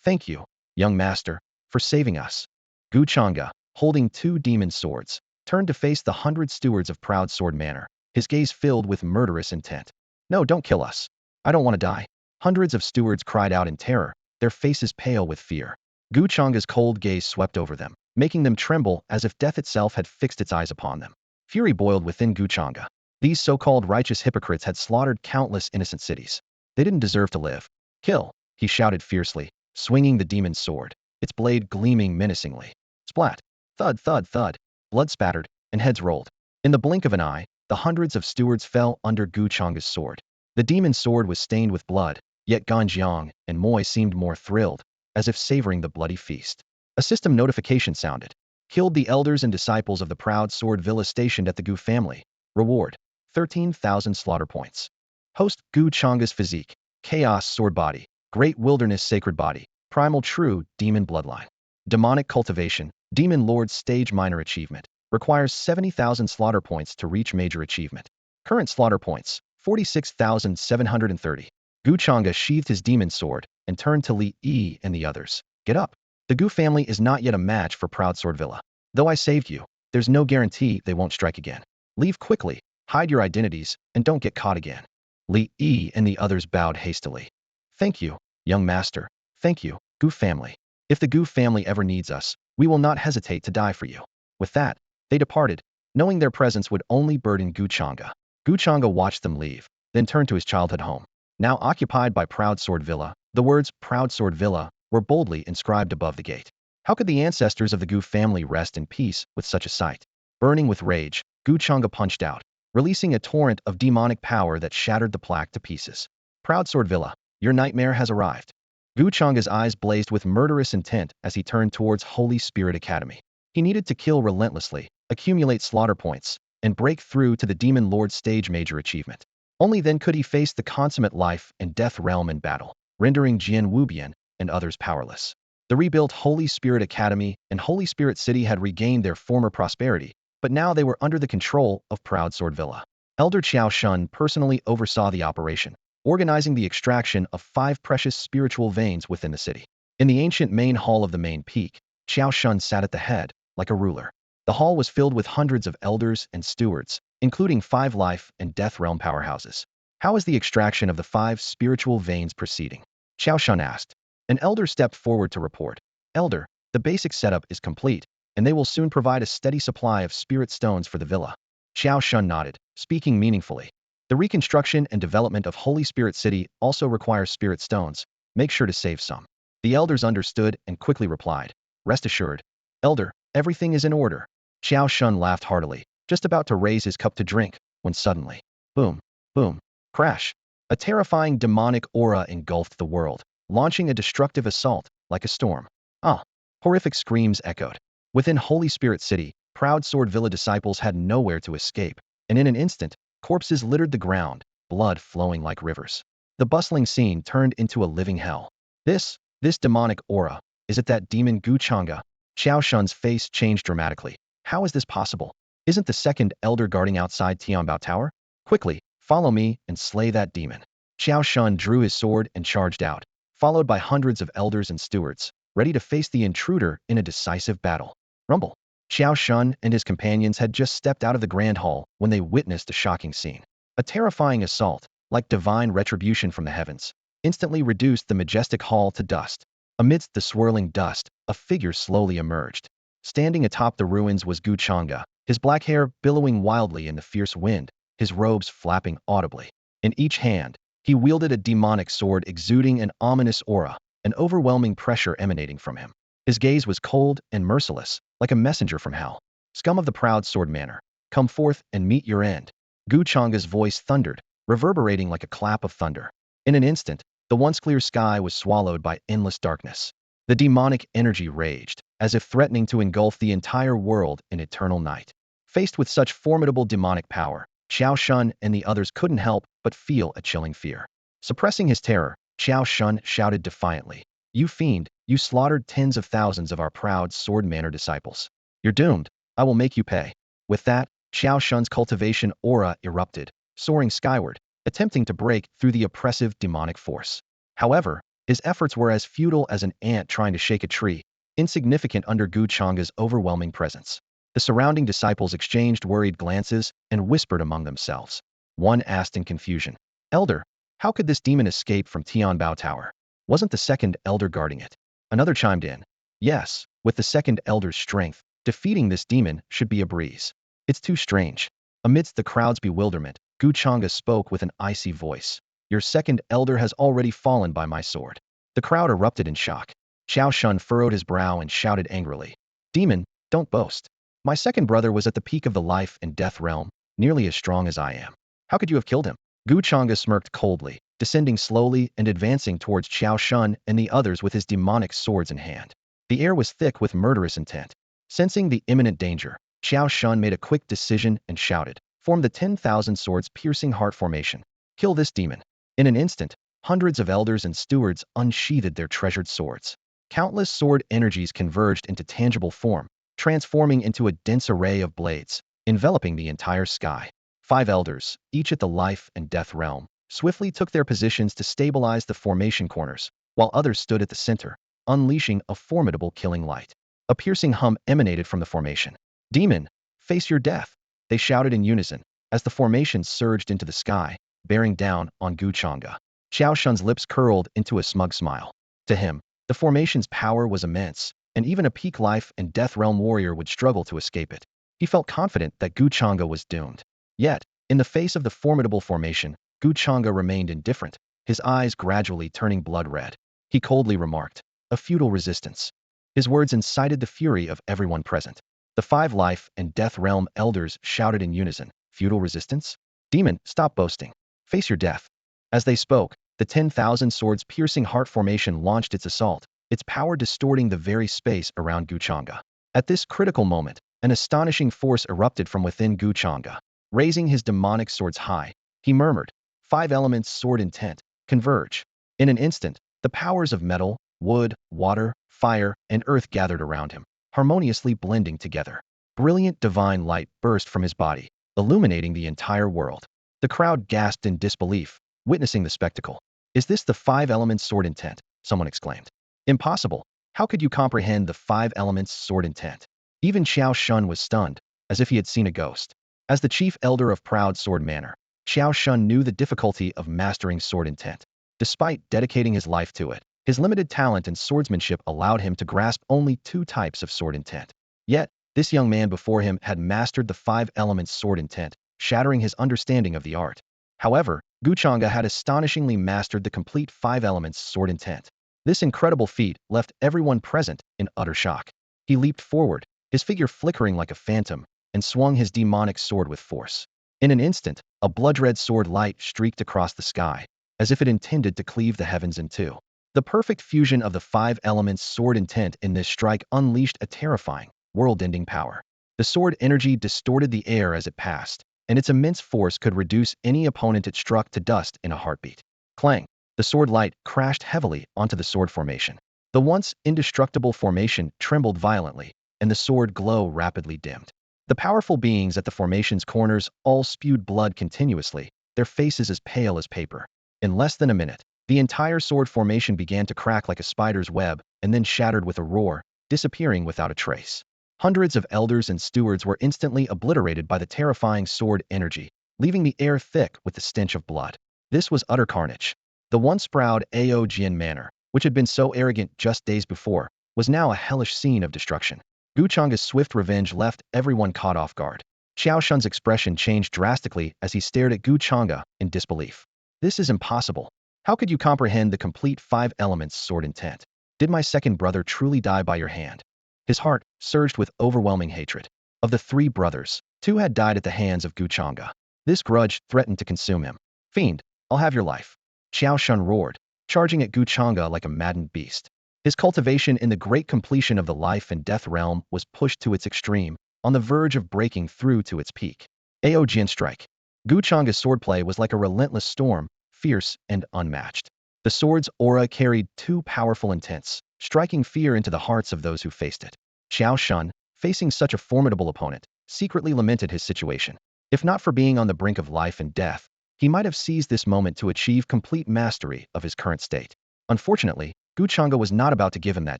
Thank you, young master, for saving us. Gu Changge, holding 2 demon swords, turned to face the 100 stewards of Proud Sword Manor, his gaze filled with murderous intent. No, don't kill us. I don't want to die. Hundreds of stewards cried out in terror, their faces pale with fear. Gu Changge's cold gaze swept over them, making them tremble as if death itself had fixed its eyes upon them. Fury boiled within Gu Changge. These so-called righteous hypocrites had slaughtered countless innocent cities. They didn't deserve to live. Kill, he shouted fiercely, swinging the demon's sword, its blade gleaming menacingly. Splat! Thud, thud, thud. Blood spattered, and heads rolled. In the blink of an eye, the hundreds of stewards fell under Gu Changge's sword. The demon's sword was stained with blood, yet Ganjiang and Moye seemed more thrilled, as if savoring the bloody feast. A system notification sounded. Killed the elders and disciples of the Proud Sword Villa stationed at the Gu family. Reward: 13,000 slaughter points. Host: Gu Changge's physique, Chaos Sword Body, Great Wilderness Sacred Body, Primal True Demon Bloodline. Demonic Cultivation, Demon Lord Stage Minor Achievement. Requires 70,000 slaughter points to reach Major Achievement. Current slaughter points, 46,730. Gu Changge sheathed his demon sword and turned to Li Yi and the others. Get up. The Gu family is not yet a match for Proud Sword Villa. Though I saved you, there's no guarantee they won't strike again. Leave quickly, hide your identities, and don't get caught again. Li Yi and the others bowed hastily. Thank you, young master. Thank you, Gu family. If the Gu family ever needs us, we will not hesitate to die for you. With that, they departed, knowing their presence would only burden Gu Changge. Gu Changge watched them leave, then turned to his childhood home. Now occupied by Proud Sword Villa, the words Proud Sword Villa were boldly inscribed above the gate. How could the ancestors of the Gu family rest in peace with such a sight? Burning with rage, Gu Changge punched out, releasing a torrent of demonic power that shattered the plaque to pieces. Proud Sword Villa, your nightmare has arrived. Gu Changge's eyes blazed with murderous intent as he turned towards Holy Spirit Academy. He needed to kill relentlessly, accumulate slaughter points, and break through to the Demon Lord stage major achievement. Only then could he face the consummate life and death realm in battle, rendering Jian Wubian and others powerless. The rebuilt Holy Spirit Academy and Holy Spirit City had regained their former prosperity, but now they were under the control of Proud Sword Villa. Elder Qiao Shun personally oversaw the operation, organizing the extraction of 5 precious spiritual veins within the city. In the ancient main hall of the main peak, Qiao Shun sat at the head, like a ruler. The hall was filled with hundreds of elders and stewards, including 5 life and death realm powerhouses. How is the extraction of the 5 spiritual veins proceeding? Qiao Shun asked. An elder stepped forward to report. Elder, the basic setup is complete, and they will soon provide a steady supply of spirit stones for the villa. Qiao Shun nodded, speaking meaningfully. The reconstruction and development of Holy Spirit City also requires spirit stones. Make sure to save some. The elders understood and quickly replied. Rest assured. Elder, everything is in order. Qiao Shun laughed heartily, just about to raise his cup to drink, when suddenly, boom, boom, crash. A terrifying demonic aura engulfed the world, launching a destructive assault, like a storm. Ah! Horrific screams echoed. Within Holy Spirit City, Proud Sword Villa disciples had nowhere to escape, and in an instant, corpses littered the ground, blood flowing like rivers. The bustling scene turned into a living hell. This demonic aura, is it that demon Gu Changge? Qiao Shun's face changed dramatically. How is this possible? Isn't the second elder guarding outside Tianbao Tower? Quickly, follow me and slay that demon. Qiao Shun drew his sword and charged out, followed by hundreds of elders and stewards, ready to face the intruder in a decisive battle. Rumble. Qiao Shun and his companions had just stepped out of the grand hall when they witnessed a shocking scene. A terrifying assault, like divine retribution from the heavens, instantly reduced the majestic hall to dust. Amidst the swirling dust, a figure slowly emerged. Standing atop the ruins was Gu Changge, his black hair billowing wildly in the fierce wind, his robes flapping audibly. In each hand, he wielded a demonic sword exuding an ominous aura, an overwhelming pressure emanating from him. His gaze was cold and merciless, like a messenger from hell. Scum of the Proud Sword Manor, come forth and meet your end. Gu Changge's voice thundered, reverberating like a clap of thunder. In an instant, the once clear sky was swallowed by endless darkness. The demonic energy raged, as if threatening to engulf the entire world in eternal night. Faced with such formidable demonic power, Qiao Shun and the others couldn't help but feel a chilling fear. Suppressing his terror, Qiao Shun shouted defiantly, "You fiend, you slaughtered tens of thousands of our Proud Sword Manor disciples. You're doomed. I will make you pay." With that, Qiao Shun's cultivation aura erupted, soaring skyward, attempting to break through the oppressive demonic force. However, his efforts were as futile as an ant trying to shake a tree, insignificant under Gu Changge's overwhelming presence. The surrounding disciples exchanged worried glances and whispered among themselves. One asked in confusion, "Elder, how could this demon escape from Tianbao Tower? Wasn't the second elder guarding it?" Another chimed in, "Yes, with the second elder's strength, defeating this demon should be a breeze. It's too strange." Amidst the crowd's bewilderment, Gu Changge spoke with an icy voice. "Your second elder has already fallen by my sword." The crowd erupted in shock. Qiao Shun furrowed his brow and shouted angrily, "Demon, don't boast. My second brother was at the peak of the life and death realm, nearly as strong as I am. How could you have killed him?" Gu Changge smirked coldly, descending slowly and advancing towards Qiao Shun and the others with his demonic swords in hand. The air was thick with murderous intent. Sensing the imminent danger, Qiao Shun made a quick decision and shouted, "Form the 10,000 swords piercing heart formation. Kill this demon." In an instant, hundreds of elders and stewards unsheathed their treasured swords. Countless sword energies converged into tangible form, transforming into a dense array of blades, enveloping the entire sky. 5 elders, each at the life and death realm, swiftly took their positions to stabilize the formation corners, while others stood at the center, unleashing a formidable killing light. A piercing hum emanated from the formation. "Demon, face your death." they shouted in unison, as the formation surged into the sky, bearing down on Gu Changge. Xiao Shun's lips curled into a smug smile. To him, the formation's power was immense, and even a peak life and death realm warrior would struggle to escape it. He felt confident that Gu Changge was doomed. Yet, in the face of the formidable formation, Gu Changge remained indifferent, his eyes gradually turning blood red. He coldly remarked, "A futile resistance." His words incited the fury of everyone present. The 5 life and death realm elders shouted in unison, "Futile resistance? Demon, stop boasting. Face your death." As they spoke, the 10,000 swords piercing heart formation launched its assault, its power distorting the very space around Gu Changge. At this critical moment, an astonishing force erupted from within Gu Changge. Raising his demonic swords high, he murmured, 5 elements sword intent, converge. In an instant, the powers of metal, wood, water, fire, and earth gathered around him, harmoniously blending together. Brilliant divine light burst from his body, illuminating the entire world. The crowd gasped in disbelief, witnessing the spectacle. "Is this the 5 elements sword intent?" someone exclaimed. "Impossible. How could you comprehend the 5 elements sword intent?" Even Xiao Shun was stunned, as if he had seen a ghost. As the chief elder of Proud Sword Manor, Xiao Shun knew the difficulty of mastering sword intent. Despite dedicating his life to it, his limited talent and swordsmanship allowed him to grasp only 2 types of sword intent. Yet, this young man before him had mastered the 5 elements sword intent, shattering his understanding of the art. However, Gu Changge had astonishingly mastered the complete 5 elements sword intent. This incredible feat left everyone present in utter shock. He leaped forward, his figure flickering like a phantom, and swung his demonic sword with force. In an instant, a blood-red sword light streaked across the sky, as if it intended to cleave the heavens in two. The perfect fusion of the 5 elements sword intent in this strike unleashed a terrifying, world-ending power. The sword energy distorted the air as it passed, and its immense force could reduce any opponent it struck to dust in a heartbeat. Clang! The sword light crashed heavily onto the sword formation. The once indestructible formation trembled violently, and the sword glow rapidly dimmed. The powerful beings at the formation's corners all spewed blood continuously, their faces as pale as paper. In less than a minute, the entire sword formation began to crack like a spider's web and then shattered with a roar, disappearing without a trace. Hundreds of elders and stewards were instantly obliterated by the terrifying sword energy, leaving the air thick with the stench of blood. This was utter carnage. The once proud Aojian Manor, which had been so arrogant just days before, was now a hellish scene of destruction. Gu Changge's swift revenge left everyone caught off guard. Xiao Shun's expression changed drastically as he stared at Gu Changge in disbelief. "This is impossible. How could you comprehend the complete 5 elements sword intent? Did my second brother truly die by your hand?" His heart surged with overwhelming hatred. Of the 3 brothers, 2 had died at the hands of Gu Changge. This grudge threatened to consume him. "Fiend, I'll have your life." Xiao Shun roared, charging at Gu Changge like a maddened beast. His cultivation in the great completion of the life and death realm was pushed to its extreme, on the verge of breaking through to its peak. Aojian strike. Gu Changge's swordplay was like a relentless storm, fierce and unmatched. The sword's aura carried 2 powerful intents, striking fear into the hearts of those who faced it. Xiao Shun, facing such a formidable opponent, secretly lamented his situation. If not for being on the brink of life and death, he might have seized this moment to achieve complete mastery of his current state. Unfortunately, Gu Changge was not about to give him that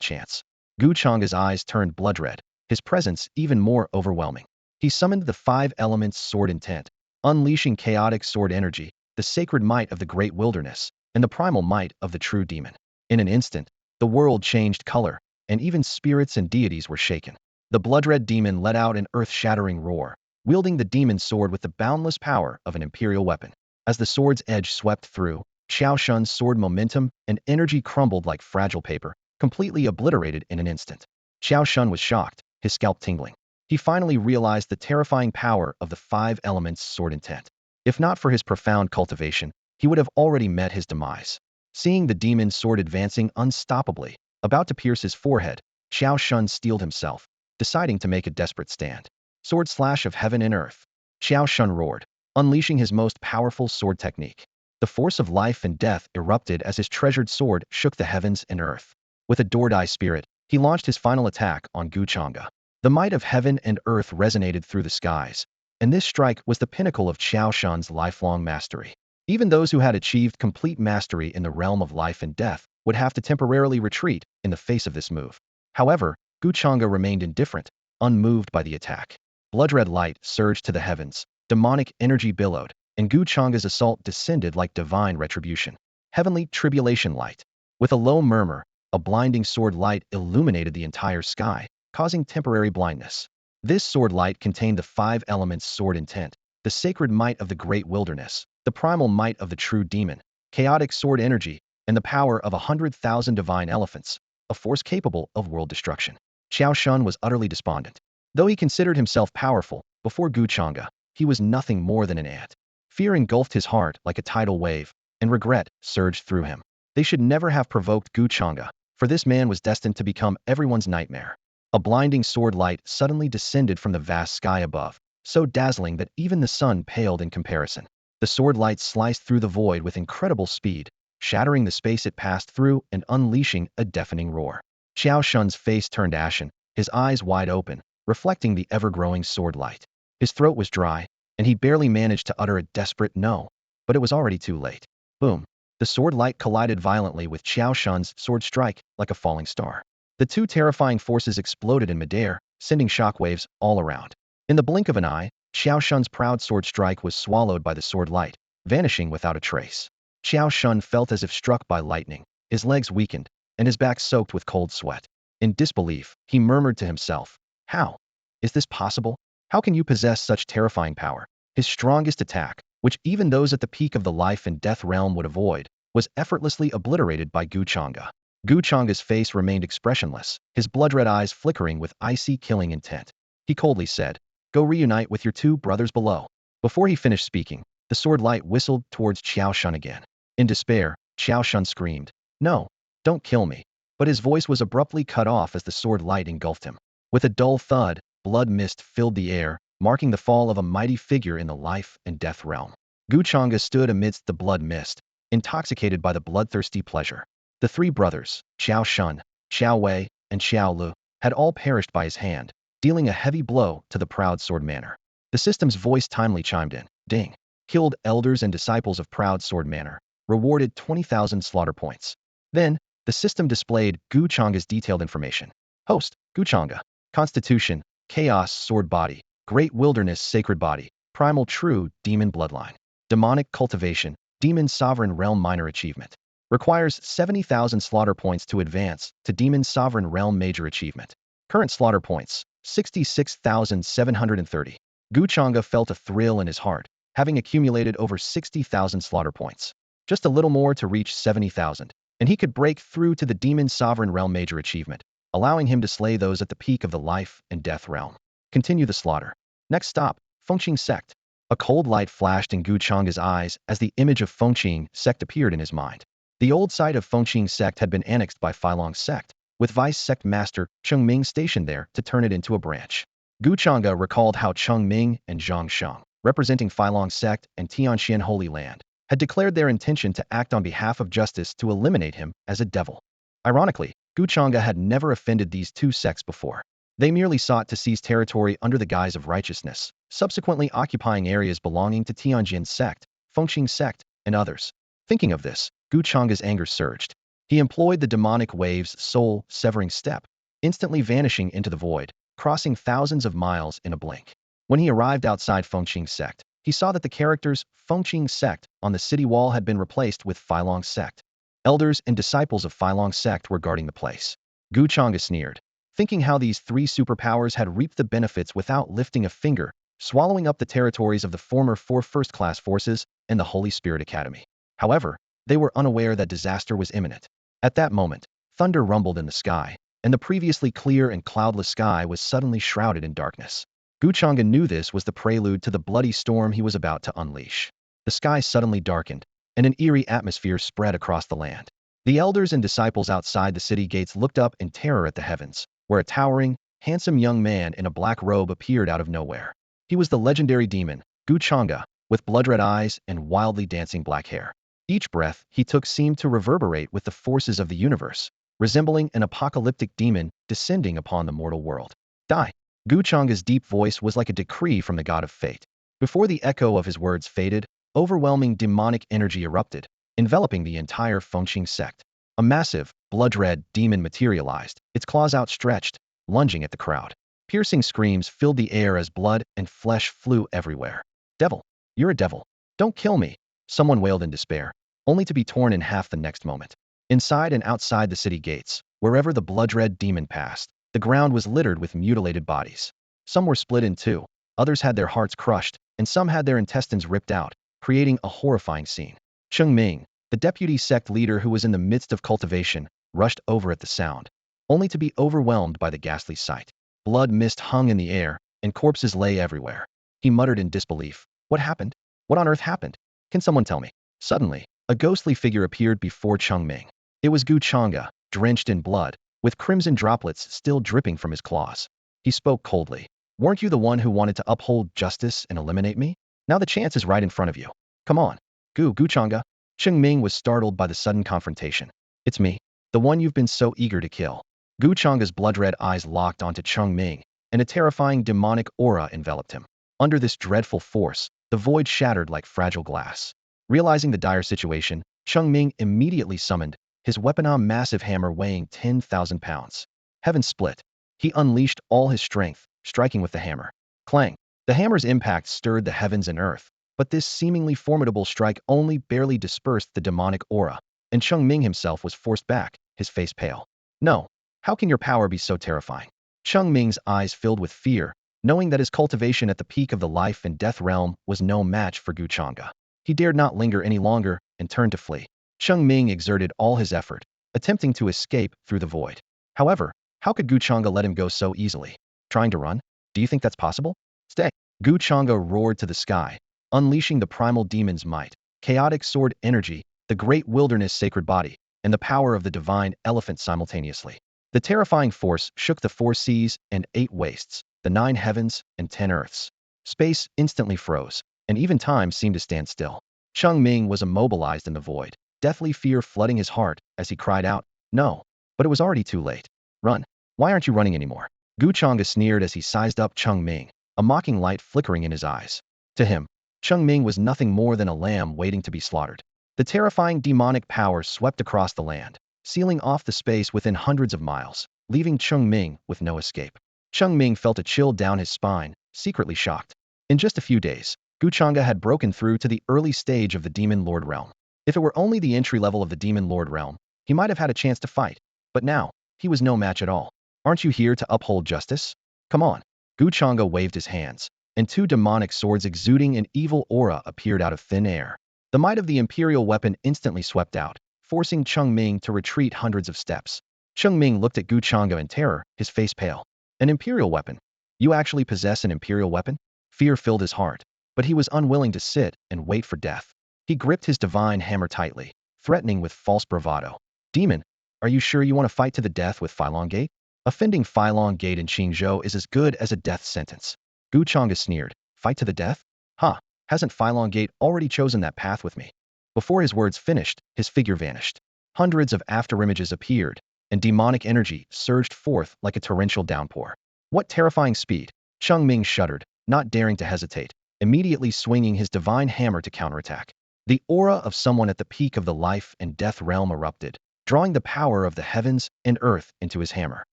chance. Gu Changge's eyes turned blood-red, his presence even more overwhelming. He summoned the 5 elements sword intent, unleashing chaotic sword energy, the sacred might of the great wilderness, and the primal might of the true demon. In an instant, the world changed color, and even spirits and deities were shaken. The blood-red demon let out an earth-shattering roar, wielding the demon sword with the boundless power of an imperial weapon. As the sword's edge swept through, Xiao Shun's sword momentum and energy crumbled like fragile paper, completely obliterated in an instant. Xiao Shun was shocked, his scalp tingling. He finally realized the terrifying power of the 5 elements sword intent. If not for his profound cultivation, he would have already met his demise. Seeing the demon sword advancing unstoppably, about to pierce his forehead, Xiao Shun steeled himself, deciding to make a desperate stand. Sword slash of heaven and earth. Xiao Shun roared, unleashing his most powerful sword technique. The force of life and death erupted as his treasured sword shook the heavens and earth. With a Dordai spirit, he launched his final attack on Gu Changge. The might of heaven and earth resonated through the skies, and this strike was the pinnacle of Xiao Shun's lifelong mastery. Even those who had achieved complete mastery in the realm of life and death would have to temporarily retreat in the face of this move. However, Gu Changge remained indifferent, unmoved by the attack. Blood-red light surged to the heavens, demonic energy billowed, and Gu Changge's assault descended like divine retribution. Heavenly tribulation light. With a low murmur, a blinding sword light illuminated the entire sky, causing temporary blindness. This sword light contained the five elements sword intent, the sacred might of the great wilderness, the primal might of the true demon, chaotic sword energy, and the power of 100,000 divine elephants, a force capable of world destruction. Xiao Shun was utterly despondent. Though he considered himself powerful, before Gu Changge, he was nothing more than an ant. Fear engulfed his heart like a tidal wave, and regret surged through him. They should never have provoked Gu Changge, for this man was destined to become everyone's nightmare. A blinding sword light suddenly descended from the vast sky above, so dazzling that even the sun paled in comparison. The sword light sliced through the void with incredible speed, shattering the space it passed through and unleashing a deafening roar. Xiao Shun's face turned ashen, his eyes wide open, reflecting the ever-growing sword light. His throat was dry, and he barely managed to utter a desperate no, but it was already too late. Boom! The sword light collided violently with Xiao Shun's sword strike like a falling star. The two terrifying forces exploded in midair, sending shockwaves all around. In the blink of an eye, Xiao Shun's proud sword strike was swallowed by the sword light, vanishing without a trace. Xiao Shun felt as if struck by lightning, his legs weakened, and his back soaked with cold sweat. In disbelief, he murmured to himself, "How? Is this possible? How can you possess such terrifying power?" His strongest attack, which even those at the peak of the life and death realm would avoid, was effortlessly obliterated by Gu Changge. Gu Changge's face remained expressionless, his blood-red eyes flickering with icy killing intent. He coldly said, "Go reunite with your two brothers below." Before he finished speaking, the sword light whistled towards Xiao Shun again. In despair, Xiao Shun screamed, "No, don't kill me." But his voice was abruptly cut off as the sword light engulfed him. With a dull thud, blood mist filled the air, marking the fall of a mighty figure in the life and death realm. Gu Changge stood amidst the blood mist, intoxicated by the bloodthirsty pleasure. The three brothers, Xiao Shun, Xiao Wei, and Xiao Lu, had all perished by his hand, dealing a heavy blow to the proud sword manor. The system's voice timely chimed in, "Ding. Killed elders and disciples of proud sword manor. Rewarded 20,000 slaughter points." Then, the system displayed Gu Changge's detailed information. Host, Gu Changge. Constitution, Chaos Sword Body. Great Wilderness Sacred Body. Primal True Demon Bloodline. Demonic Cultivation, Demon Sovereign Realm Minor Achievement. Requires 70,000 slaughter points to advance to Demon Sovereign Realm Major Achievement. Current slaughter points, 66,730. Gu Changge felt a thrill in his heart, having accumulated over 60,000 slaughter points. Just a little more to reach 70,000, and he could break through to the Demon Sovereign Realm Major Achievement, allowing him to slay those at the peak of the life and death realm. Continue the slaughter. Next stop, Fengqing Sect. A cold light flashed in Gu Changge's eyes as the image of Fengqing Sect appeared in his mind. The old site of Fengqing Sect had been annexed by Filong Sect, with Vice Sect Master Cheng Ming stationed there to turn it into a branch. Gu Changge recalled how Cheng Ming and Zhang Sheng, representing Filong Sect and Tianxian Holy Land, had declared their intention to act on behalf of justice to eliminate him as a devil. Ironically, Gu Changge had never offended these two sects before. They merely sought to seize territory under the guise of righteousness, subsequently occupying areas belonging to Tianjin Sect, Fengqing Sect, and others. Thinking of this, Gu Changge's anger surged. He employed the demonic wave's soul-severing step, instantly vanishing into the void, crossing thousands of miles in a blink. When he arrived outside Fengqing Sect, he saw that the characters Fengqing Sect on the city wall had been replaced with Filong Sect. Elders and disciples of Filong Sect were guarding the place. Gu Changge sneered, thinking how these three superpowers had reaped the benefits without lifting a finger, swallowing up the territories of the former four first-class forces and the Holy Spirit Academy. However, they were unaware that disaster was imminent. At that moment, thunder rumbled in the sky, and the previously clear and cloudless sky was suddenly shrouded in darkness. Gu Changge knew this was the prelude to the bloody storm he was about to unleash. The sky suddenly darkened, and an eerie atmosphere spread across the land. The elders and disciples outside the city gates looked up in terror at the heavens, where a towering, handsome young man in a black robe appeared out of nowhere. He was the legendary demon, Gu Changge, with blood-red eyes and wildly dancing black hair. Each breath he took seemed to reverberate with the forces of the universe, resembling an apocalyptic demon descending upon the mortal world. Die! Gu Changge's deep voice was like a decree from the god of fate. Before the echo of his words faded, overwhelming demonic energy erupted, enveloping the entire Fengqing Sect. A massive, blood-red demon materialized, its claws outstretched, lunging at the crowd. Piercing screams filled the air as blood and flesh flew everywhere. Devil! You're a devil! Don't kill me! Someone wailed in despair, only to be torn in half the next moment. Inside and outside the city gates, wherever the blood-red demon passed, the ground was littered with mutilated bodies. Some were split in two, others had their hearts crushed, and some had their intestines ripped out, creating a horrifying scene. Cheng Ming, the deputy sect leader who was in the midst of cultivation, rushed over at the sound, only to be overwhelmed by the ghastly sight. Blood mist hung in the air, and corpses lay everywhere. He muttered in disbelief. What happened? What on earth happened? Can someone tell me? Suddenly, a ghostly figure appeared before Cheng Ming. It was Gu Changge, drenched in blood, with crimson droplets still dripping from his claws. He spoke coldly. Weren't you the one who wanted to uphold justice and eliminate me? Now the chance is right in front of you. Come on. Gu Changge. Cheng Ming was startled by the sudden confrontation. It's me, the one you've been so eager to kill. Gu Changge's blood-red eyes locked onto Cheng Ming, and a terrifying demonic aura enveloped him. Under this dreadful force, the void shattered like fragile glass. Realizing the dire situation, Cheng Ming immediately summoned his weapon, a massive hammer weighing 10,000 pounds. Heaven split. He unleashed all his strength, striking with the hammer. Clang! The hammer's impact stirred the heavens and earth, but this seemingly formidable strike only barely dispersed the demonic aura, and Cheng Ming himself was forced back, his face pale. No. How can your power be so terrifying? Cheng Ming's eyes filled with fear, knowing that his cultivation at the peak of the life and death realm was no match for Gu Changge. He dared not linger any longer and turned to flee. Cheng Ming exerted all his effort, attempting to escape through the void. However, how could Gu Changge let him go so easily? Trying to run? Do you think that's possible? Stay! Gu Changge roared to the sky, unleashing the primal demon's might, chaotic sword energy, the great wilderness sacred body, and the power of the divine elephant simultaneously. The terrifying force shook the 4 seas and 8 wastes, the 9 heavens and 10 earths. Space instantly froze, and even time seemed to stand still. Cheng Ming was immobilized in the void, deathly fear flooding his heart as he cried out, no. But it was already too late. Run. Why aren't you running anymore? Gu Changge sneered as he sized up Cheng Ming, a mocking light flickering in his eyes. To him, Cheng Ming was nothing more than a lamb waiting to be slaughtered. The terrifying demonic power swept across the land, sealing off the space within hundreds of miles, leaving Cheng Ming with no escape. Cheng Ming felt a chill down his spine, secretly shocked. In just a few days, Gu Changge had broken through to the early stage of the Demon Lord realm. If it were only the entry level of the Demon Lord realm, he might have had a chance to fight. But now, he was no match at all. Aren't you here to uphold justice? Come on. Gu Changge waved his hands, and 2 demonic swords exuding an evil aura appeared out of thin air. The might of the imperial weapon instantly swept out, forcing Cheng Ming to retreat hundreds of steps. Cheng Ming looked at Gu Changge in terror, his face pale. An imperial weapon? You actually possess an imperial weapon? Fear filled his heart, but he was unwilling to sit and wait for death. He gripped his divine hammer tightly, threatening with false bravado. Demon, are you sure you want to fight to the death with Feilong Gate? Offending Feilong Gate in Qingzhou is as good as a death sentence. Gu Changge sneered. Fight to the death? Huh, hasn't Feilong Gate already chosen that path with me? Before his words finished, his figure vanished. Hundreds of afterimages appeared, and demonic energy surged forth like a torrential downpour. What terrifying speed! Cheng Ming shuddered, not daring to hesitate, immediately swinging his divine hammer to counterattack. The aura of someone at the peak of the life and death realm erupted, drawing the power of the heavens and earth into his hammer.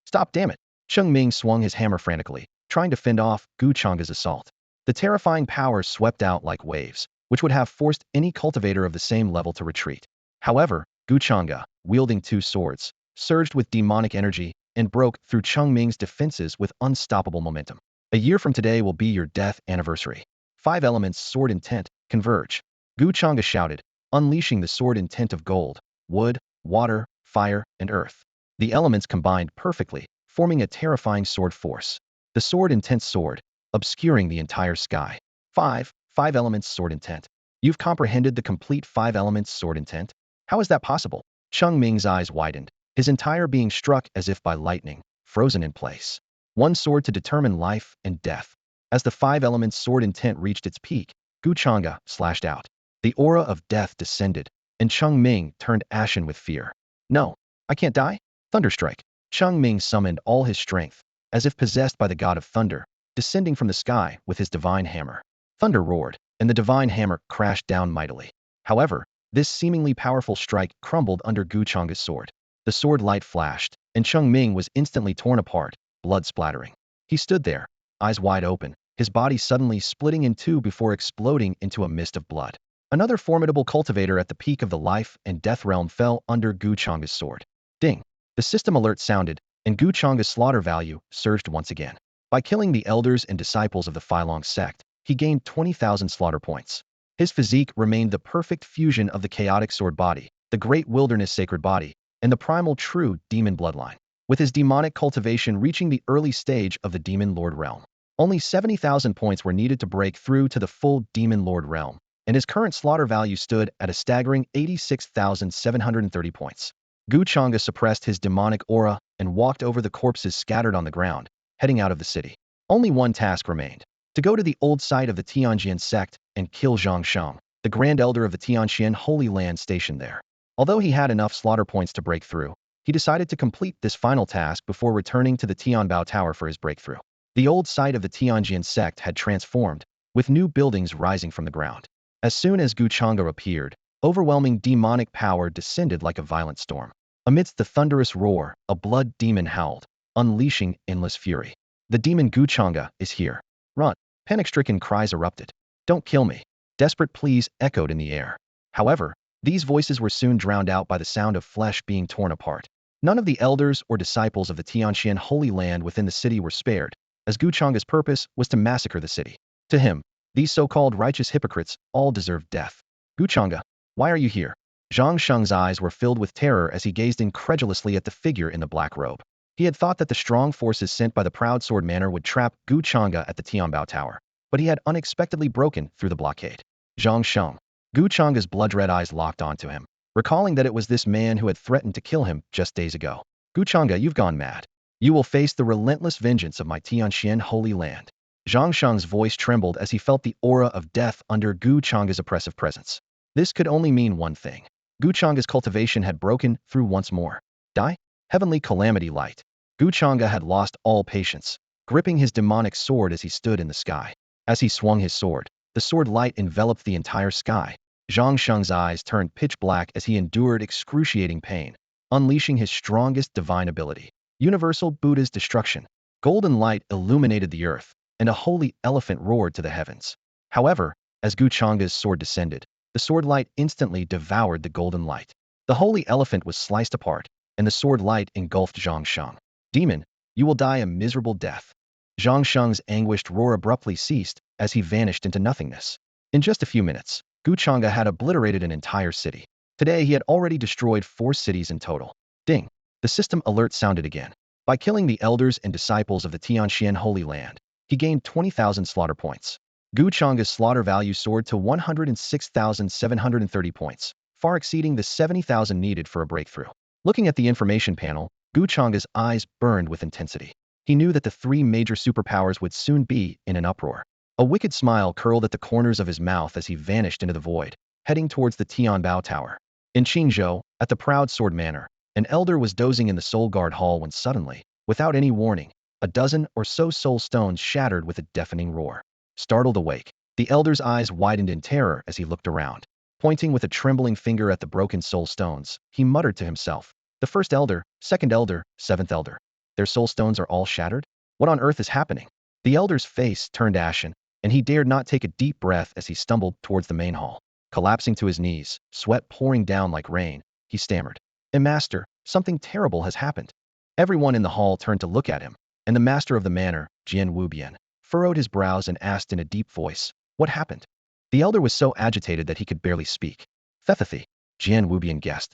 Stop, damn it! Cheng Ming swung his hammer frantically, trying to fend off Gu Changge's assault. The terrifying power swept out like waves, which would have forced any cultivator of the same level to retreat. However, Gu Changge, wielding 2 swords, surged with demonic energy and broke through Cheng Ming's defenses with unstoppable momentum. A year from today will be your death anniversary. 5 elements sword intent converge. Gu Changge shouted, unleashing the sword intent of gold, wood, water, fire, and earth. The elements combined perfectly, forming a terrifying sword force. The sword intent sword, obscuring the entire sky. 5 elements sword intent. You've comprehended the complete 5 elements sword intent? How is that possible? Cheng Ming's eyes widened, his entire being struck as if by lightning, frozen in place. 1 sword to determine life and death. As the 5 elements sword intent reached its peak, Gu Changge slashed out. The aura of death descended, and Cheng Ming turned ashen with fear. No, I can't die? Thunderstrike. Cheng Ming summoned all his strength, as if possessed by the god of thunder, descending from the sky with his divine hammer. Thunder roared, and the divine hammer crashed down mightily. However, this seemingly powerful strike crumbled under Gu Changge's sword. The sword light flashed, and Cheng Ming was instantly torn apart, blood splattering. He stood there, eyes wide open, his body suddenly splitting in two before exploding into a mist of blood. Another formidable cultivator at the peak of the life and death realm fell under Gu Changge's sword. Ding! The system alert sounded, and Gu Changge's slaughter value surged once again. By killing the elders and disciples of the Filong sect, he gained 20,000 slaughter points. His physique remained the perfect fusion of the chaotic sword body, the great wilderness sacred body, and the primal true demon bloodline, with his demonic cultivation reaching the early stage of the demon lord realm. Only 70,000 points were needed to break through to the full demon lord realm, and his current slaughter value stood at a staggering 86,730 points. Gu Changge suppressed his demonic aura and walked over the corpses scattered on the ground, heading out of the city. Only one task remained: to go to the old site of the Tianjian sect and kill Zhang Sheng, the Grand Elder of the Tianxian Holy Land stationed there. Although he had enough slaughter points to break through, he decided to complete this final task before returning to the Tianbao Tower for his breakthrough. The old site of the Tianjian sect had transformed, with new buildings rising from the ground. As soon as Gu Changge appeared, overwhelming demonic power descended like a violent storm. Amidst the thunderous roar, a blood demon howled, unleashing endless fury. The demon Gu Changge is here. Run! Panic-stricken cries erupted. Don't kill me! Desperate pleas echoed in the air. However, these voices were soon drowned out by the sound of flesh being torn apart. None of the elders or disciples of the Tianxian Holy Land within the city were spared, as Gu Changge's purpose was to massacre the city. To him, these so-called righteous hypocrites all deserved death. Gu Changge, why are you here? Zhang Sheng's eyes were filled with terror as he gazed incredulously at the figure in the black robe. He had thought that the strong forces sent by the Proud Sword Manor would trap Gu Changge at the Tianbao Tower, but he had unexpectedly broken through the blockade. Zhang Sheng. Gu Changge's blood-red eyes locked onto him, recalling that it was this man who had threatened to kill him just days ago. Gu Changge, you've gone mad. You will face the relentless vengeance of my Tianxian Holy Land. Zhang Sheng's voice trembled as he felt the aura of death under Gu Changge's oppressive presence. This could only mean one thing. Gu Changge's cultivation had broken through once more. Die? Heavenly calamity light. Gu Changge had lost all patience, gripping his demonic sword as he stood in the sky. As he swung his sword, the sword light enveloped the entire sky. Zhang Sheng's eyes turned pitch black as he endured excruciating pain, unleashing his strongest divine ability. Universal Buddha's destruction. Golden light illuminated the earth, and a holy elephant roared to the heavens. However, as Gu Changge's sword descended, the sword light instantly devoured the golden light. The holy elephant was sliced apart, and the sword light engulfed Zhang Sheng. Demon, you will die a miserable death. Zhang Sheng's anguished roar abruptly ceased as he vanished into nothingness. In just a few minutes, Gu Changge had obliterated an entire city. Today he had already destroyed 4 cities in total. Ding! The system alert sounded again. By killing the elders and disciples of the Tianxian Holy Land, he gained 20,000 slaughter points. Gu Changge's slaughter value soared to 106,730 points, far exceeding the 70,000 needed for a breakthrough. Looking at the information panel, Gu Changge's eyes burned with intensity. He knew that the 3 major superpowers would soon be in an uproar. A wicked smile curled at the corners of his mouth as he vanished into the void, heading towards the Tianbao Tower. In Qingzhou, at the Proud Sword Manor, an elder was dozing in the Soul Guard Hall when suddenly, without any warning, a dozen or so soul stones shattered with a deafening roar. Startled awake, the elder's eyes widened in terror as he looked around. Pointing with a trembling finger at the broken soul stones, he muttered to himself, "The first elder, second elder, seventh elder. Their soul stones are all shattered? What on earth is happening?" The elder's face turned ashen, and he dared not take a deep breath as he stumbled towards the main hall. Collapsing to his knees, sweat pouring down like rain, he stammered, Master, something terrible has happened." Everyone in the hall turned to look at him, and the master of the manor, Jian Wubian, furrowed his brows and asked in a deep voice, "What happened?" The elder was so agitated that he could barely speak. "Thethithy," Jian Wubian guessed.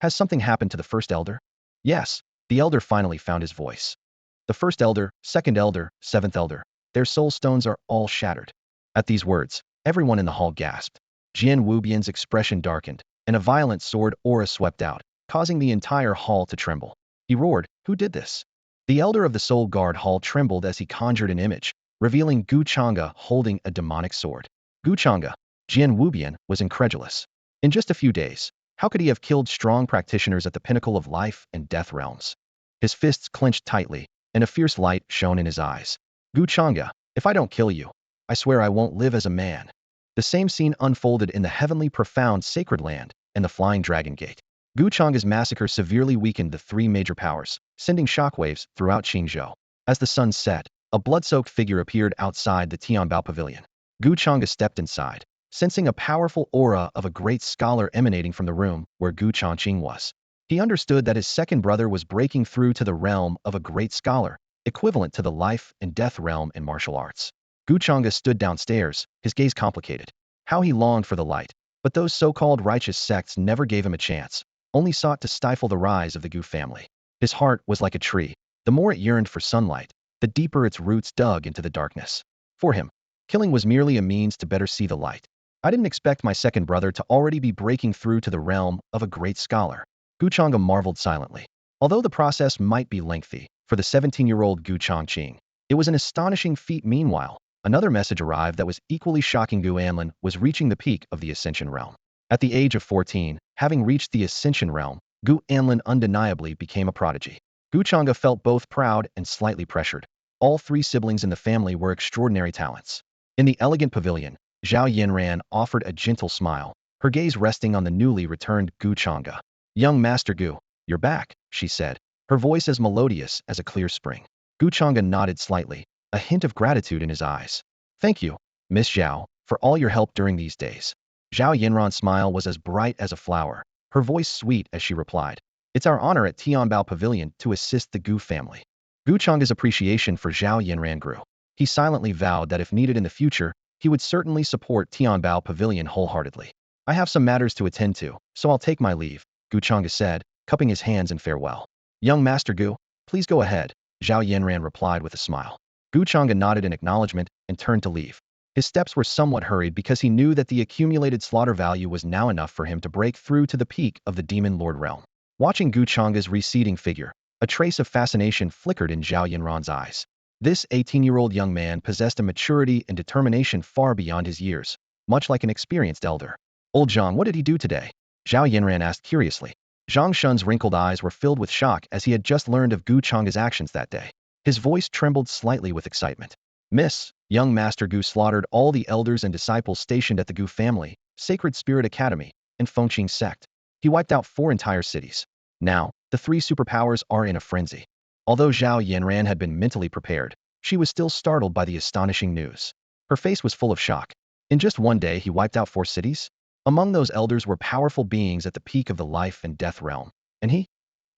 Has something happened to the first elder?" "Yes." The elder finally found his voice. "The first elder, second elder, seventh elder. Their soul stones are all shattered." At these words, everyone in the hall gasped. Jian Wubian's expression darkened, and a violent sword aura swept out, causing the entire hall to tremble. He roared, "Who did this?" The elder of the Soul Guard Hall trembled as he conjured an image, revealing Gu Changge holding a demonic sword. Gu Changge, Jian Wubian, was incredulous. In just a few days, how could he have killed strong practitioners at the pinnacle of life and death realms? His fists clenched tightly, and a fierce light shone in his eyes. "Gu Changge, if I don't kill you, I swear I won't live as a man." The same scene unfolded in the heavenly profound sacred land and the Flying Dragon Gate. Gu Changge's massacre severely weakened the 3 major powers, sending shockwaves throughout Qingzhou. As the sun set, A blood-soaked figure appeared outside the Tianbao Pavilion. Gu Changge stepped inside, sensing a powerful aura of a great scholar emanating from the room where Gu Changge was. He understood that his second brother was breaking through to the realm of a great scholar, equivalent to the life and death realm in martial arts. Gu Changge stood downstairs, his gaze complicated. How he longed for the light, but those so-called righteous sects never gave him a chance, only sought to stifle the rise of the Gu family. His heart was like a tree. The more it yearned for sunlight, the deeper its roots dug into the darkness. For him, killing was merely a means to better see the light. I didn't expect my second brother to already be breaking through to the realm of a great scholar. Gu Changge marveled silently. Although the process might be lengthy, for the 17-year-old Gu Changge, it was an astonishing feat. Meanwhile, another message arrived that was equally shocking. Gu Anlin was reaching the peak of the Ascension realm. At the age of 14, having reached the Ascension realm, Gu Anlin undeniably became a prodigy. Gu Changge felt both proud and slightly pressured. All three siblings in the family were extraordinary talents. In the elegant pavilion, Zhao Yanran offered a gentle smile, her gaze resting on the newly returned Gu Changge. "Young Master Gu, you're back," she said, her voice as melodious as a clear spring. Gu Changge nodded slightly, a hint of gratitude in his eyes. "Thank you, Miss Zhao, for all your help during these days." Zhao Yanran's smile was as bright as a flower, her voice sweet as she replied. "It's our honor at Tianbao Pavilion to assist the Gu family." Gu Changge's appreciation for Zhao Yanran grew. He silently vowed that if needed in the future, he would certainly support Tianbao Pavilion wholeheartedly. "I have some matters to attend to, so I'll take my leave," Gu Changge said, cupping his hands in farewell. "Young Master Gu, please go ahead," Zhao Yanran replied with a smile. Gu Changge nodded in acknowledgement and turned to leave. His steps were somewhat hurried because he knew that the accumulated slaughter value was now enough for him to break through to the peak of the Demon Lord realm. Watching Gu Changge's receding figure, a trace of fascination flickered in Zhao Yanran's eyes. This 18-year-old young man possessed a maturity and determination far beyond his years, much like an experienced elder. "Old Zhang, what did he do today?" Zhao Yanran asked curiously. Zhang Shun's wrinkled eyes were filled with shock as he had just learned of Gu Changge's actions that day. His voice trembled slightly with excitement. "Miss, young Master Gu slaughtered all the elders and disciples stationed at the Gu family, Sacred Spirit Academy, and Fengqing sect. He wiped out 4 entire cities. Now, the 3 superpowers are in a frenzy." Although Zhao Yanran had been mentally prepared, she was still startled by the astonishing news. Her face was full of shock. In just one day he wiped out 4 cities? Among those elders were powerful beings at the peak of the life and death realm, and he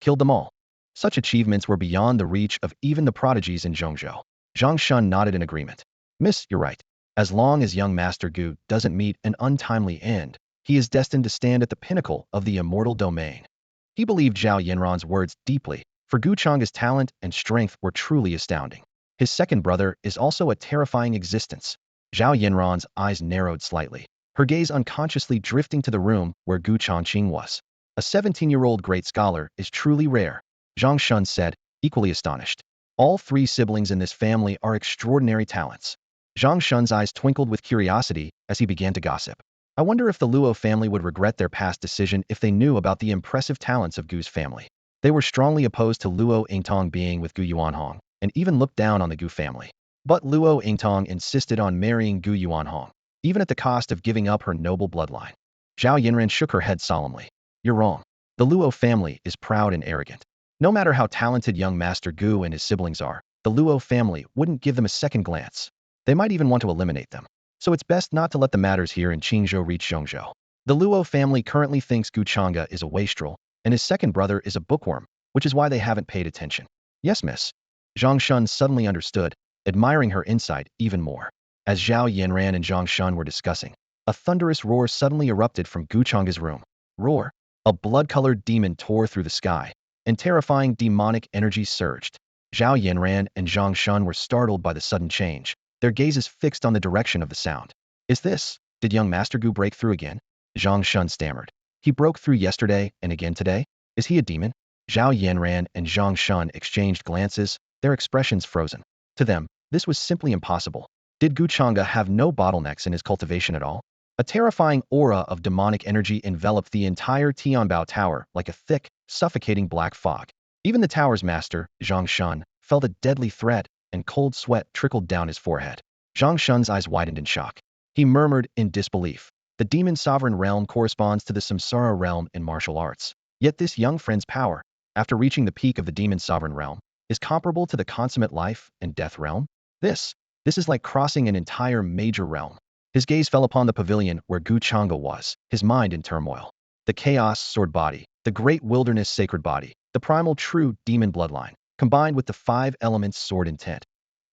killed them all. Such achievements were beyond the reach of even the prodigies in Zhongzhou. Zhang Shun nodded in agreement. "Miss, you're right. As long as young Master Gu doesn't meet an untimely end, he is destined to stand at the pinnacle of the immortal domain." He believed Zhao Yanran's words deeply, for Gu Changge's talent and strength were truly astounding. His second brother is also a terrifying existence. Zhao Yanran's eyes narrowed slightly, her gaze unconsciously drifting to the room where Gu Changge was. "A 17-year-old great scholar is truly rare," Zhang Shun said, equally astonished. "All 3 siblings in this family are extraordinary talents." Zhang Shun's eyes twinkled with curiosity as he began to gossip. "I wonder if the Luo family would regret their past decision if they knew about the impressive talents of Gu's family." They were strongly opposed to Luo Yingtong being with Gu Yuanhong, and even looked down on the Gu family. But Luo Yingtong insisted on marrying Gu Yuanhong, even at the cost of giving up her noble bloodline. Zhao Yanran shook her head solemnly. "You're wrong. The Luo family is proud and arrogant. No matter how talented young Master Gu and his siblings are, the Luo family wouldn't give them a second glance. They might even want to eliminate them. So it's best not to let the matters here in Qingzhou reach Zhongzhou. The Luo family currently thinks Gu Changge is a wastrel, and his second brother is a bookworm, which is why they haven't paid attention." "Yes, miss." Zhang Shun suddenly understood, admiring her insight even more. As Zhao Yanran and Zhang Shun were discussing, a thunderous roar suddenly erupted from Gu Changge's room. Roar! A blood-colored demon tore through the sky, and terrifying demonic energy surged. Zhao Yanran and Zhang Shun were startled by the sudden change, their gazes fixed on the direction of the sound. Did young Master Gu break through again?" Zhang Shun stammered. "He broke through yesterday and again today? Is he a demon?" Zhao Yanran and Zhang Shun exchanged glances, their expressions frozen. To them, this was simply impossible. Did Gu Changge have no bottlenecks in his cultivation at all? A terrifying aura of demonic energy enveloped the entire Tianbao Tower like a thick, suffocating black fog. Even the tower's master, Zhang Shun, felt a deadly threat, and cold sweat trickled down his forehead. Zhang Shun's eyes widened in shock. He murmured in disbelief. The demon sovereign realm corresponds to the samsara realm in martial arts. Yet this young friend's power, after reaching the peak of the demon sovereign realm, is comparable to the consummate life and death realm? This, this is like crossing an entire major realm. His gaze fell upon the pavilion where Gu Changge was, his mind in turmoil. The chaos sword body, the great wilderness sacred body, the primal true demon bloodline, combined with the five elements sword intent.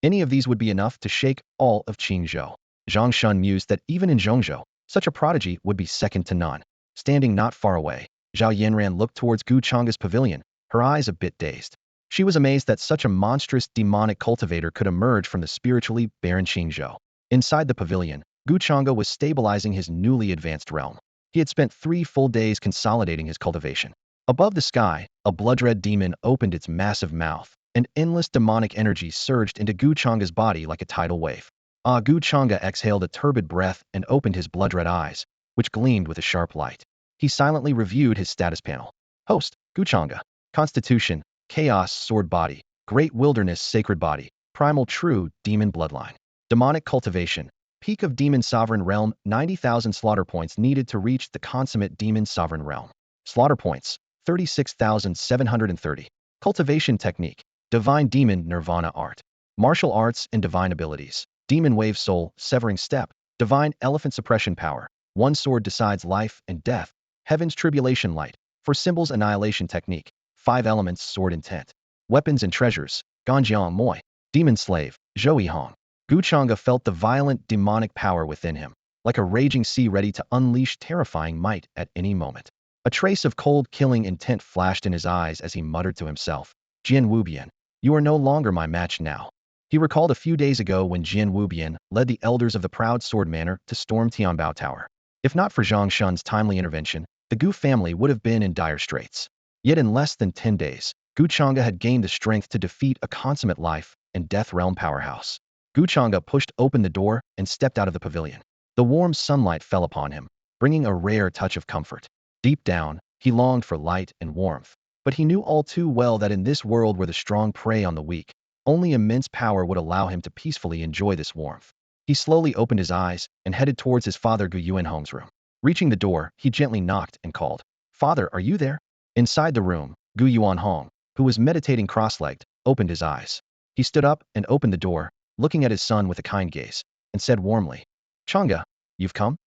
Any of these would be enough to shake all of Qingzhou. Zhang Shun mused that even in Zhongzhou, such a prodigy would be second to none. Standing not far away, Zhao Yanran looked towards Gu Changge's pavilion, her eyes a bit dazed. She was amazed that such a monstrous demonic cultivator could emerge from the spiritually barren Qingzhou. Inside the pavilion, Gu Changge was stabilizing his newly advanced realm. He had spent 3 full days consolidating his cultivation. Above the sky, a blood-red demon opened its massive mouth, and endless demonic energy surged into Gu Changge's body like a tidal wave. Gu Changge exhaled a turbid breath and opened his blood-red eyes, which gleamed with a sharp light. He silently reviewed his status panel. Host, Gu Changge. Constitution, Chaos Sword Body, Great Wilderness Sacred Body, Primal True Demon Bloodline. Demonic Cultivation, Peak of Demon Sovereign Realm, 90,000 slaughter points needed to reach the consummate Demon Sovereign Realm. Slaughter points, 36,730. Cultivation Technique, Divine Demon Nirvana Art. Martial Arts and Divine Abilities, Demon Wave Soul, Severing Step, Divine Elephant Suppression Power, One Sword Decides Life and Death, Heaven's Tribulation Light, for Symbols Annihilation Technique, 5 Elements Sword Intent. Weapons and Treasures, Ganjiang and Moye, Demon Slave, Zhou Hong. Gu Changge felt the violent demonic power within him, like a raging sea ready to unleash terrifying might at any moment. A trace of cold killing intent flashed in his eyes as he muttered to himself, Jian Wubian, you are no longer my match now. He recalled a few days ago when Jian Wubian led the elders of the Proud Sword Manor to storm Tianbao Tower. If not for Zhang Shun's timely intervention, the Gu family would have been in dire straits. Yet in less than 10 days, Gu Changge had gained the strength to defeat a consummate life and death realm powerhouse. Gu Changge pushed open the door and stepped out of the pavilion. The warm sunlight fell upon him, bringing a rare touch of comfort. Deep down, he longed for light and warmth, but he knew all too well that in this world where the strong prey on the weak, only immense power would allow him to peacefully enjoy this warmth. He slowly opened his eyes and headed towards his father Gu Yuanhong's room. Reaching the door, he gently knocked and called, "Father, are you there?" Inside the room, Gu Yuanhong, who was meditating cross-legged, opened his eyes. He stood up and opened the door, looking at his son with a kind gaze, and said warmly, "Changge, you've come?"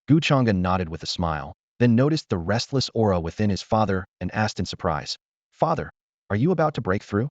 Gu Changge nodded with a smile, then noticed the restless aura within his father and asked in surprise, "Father, are you about to break through?"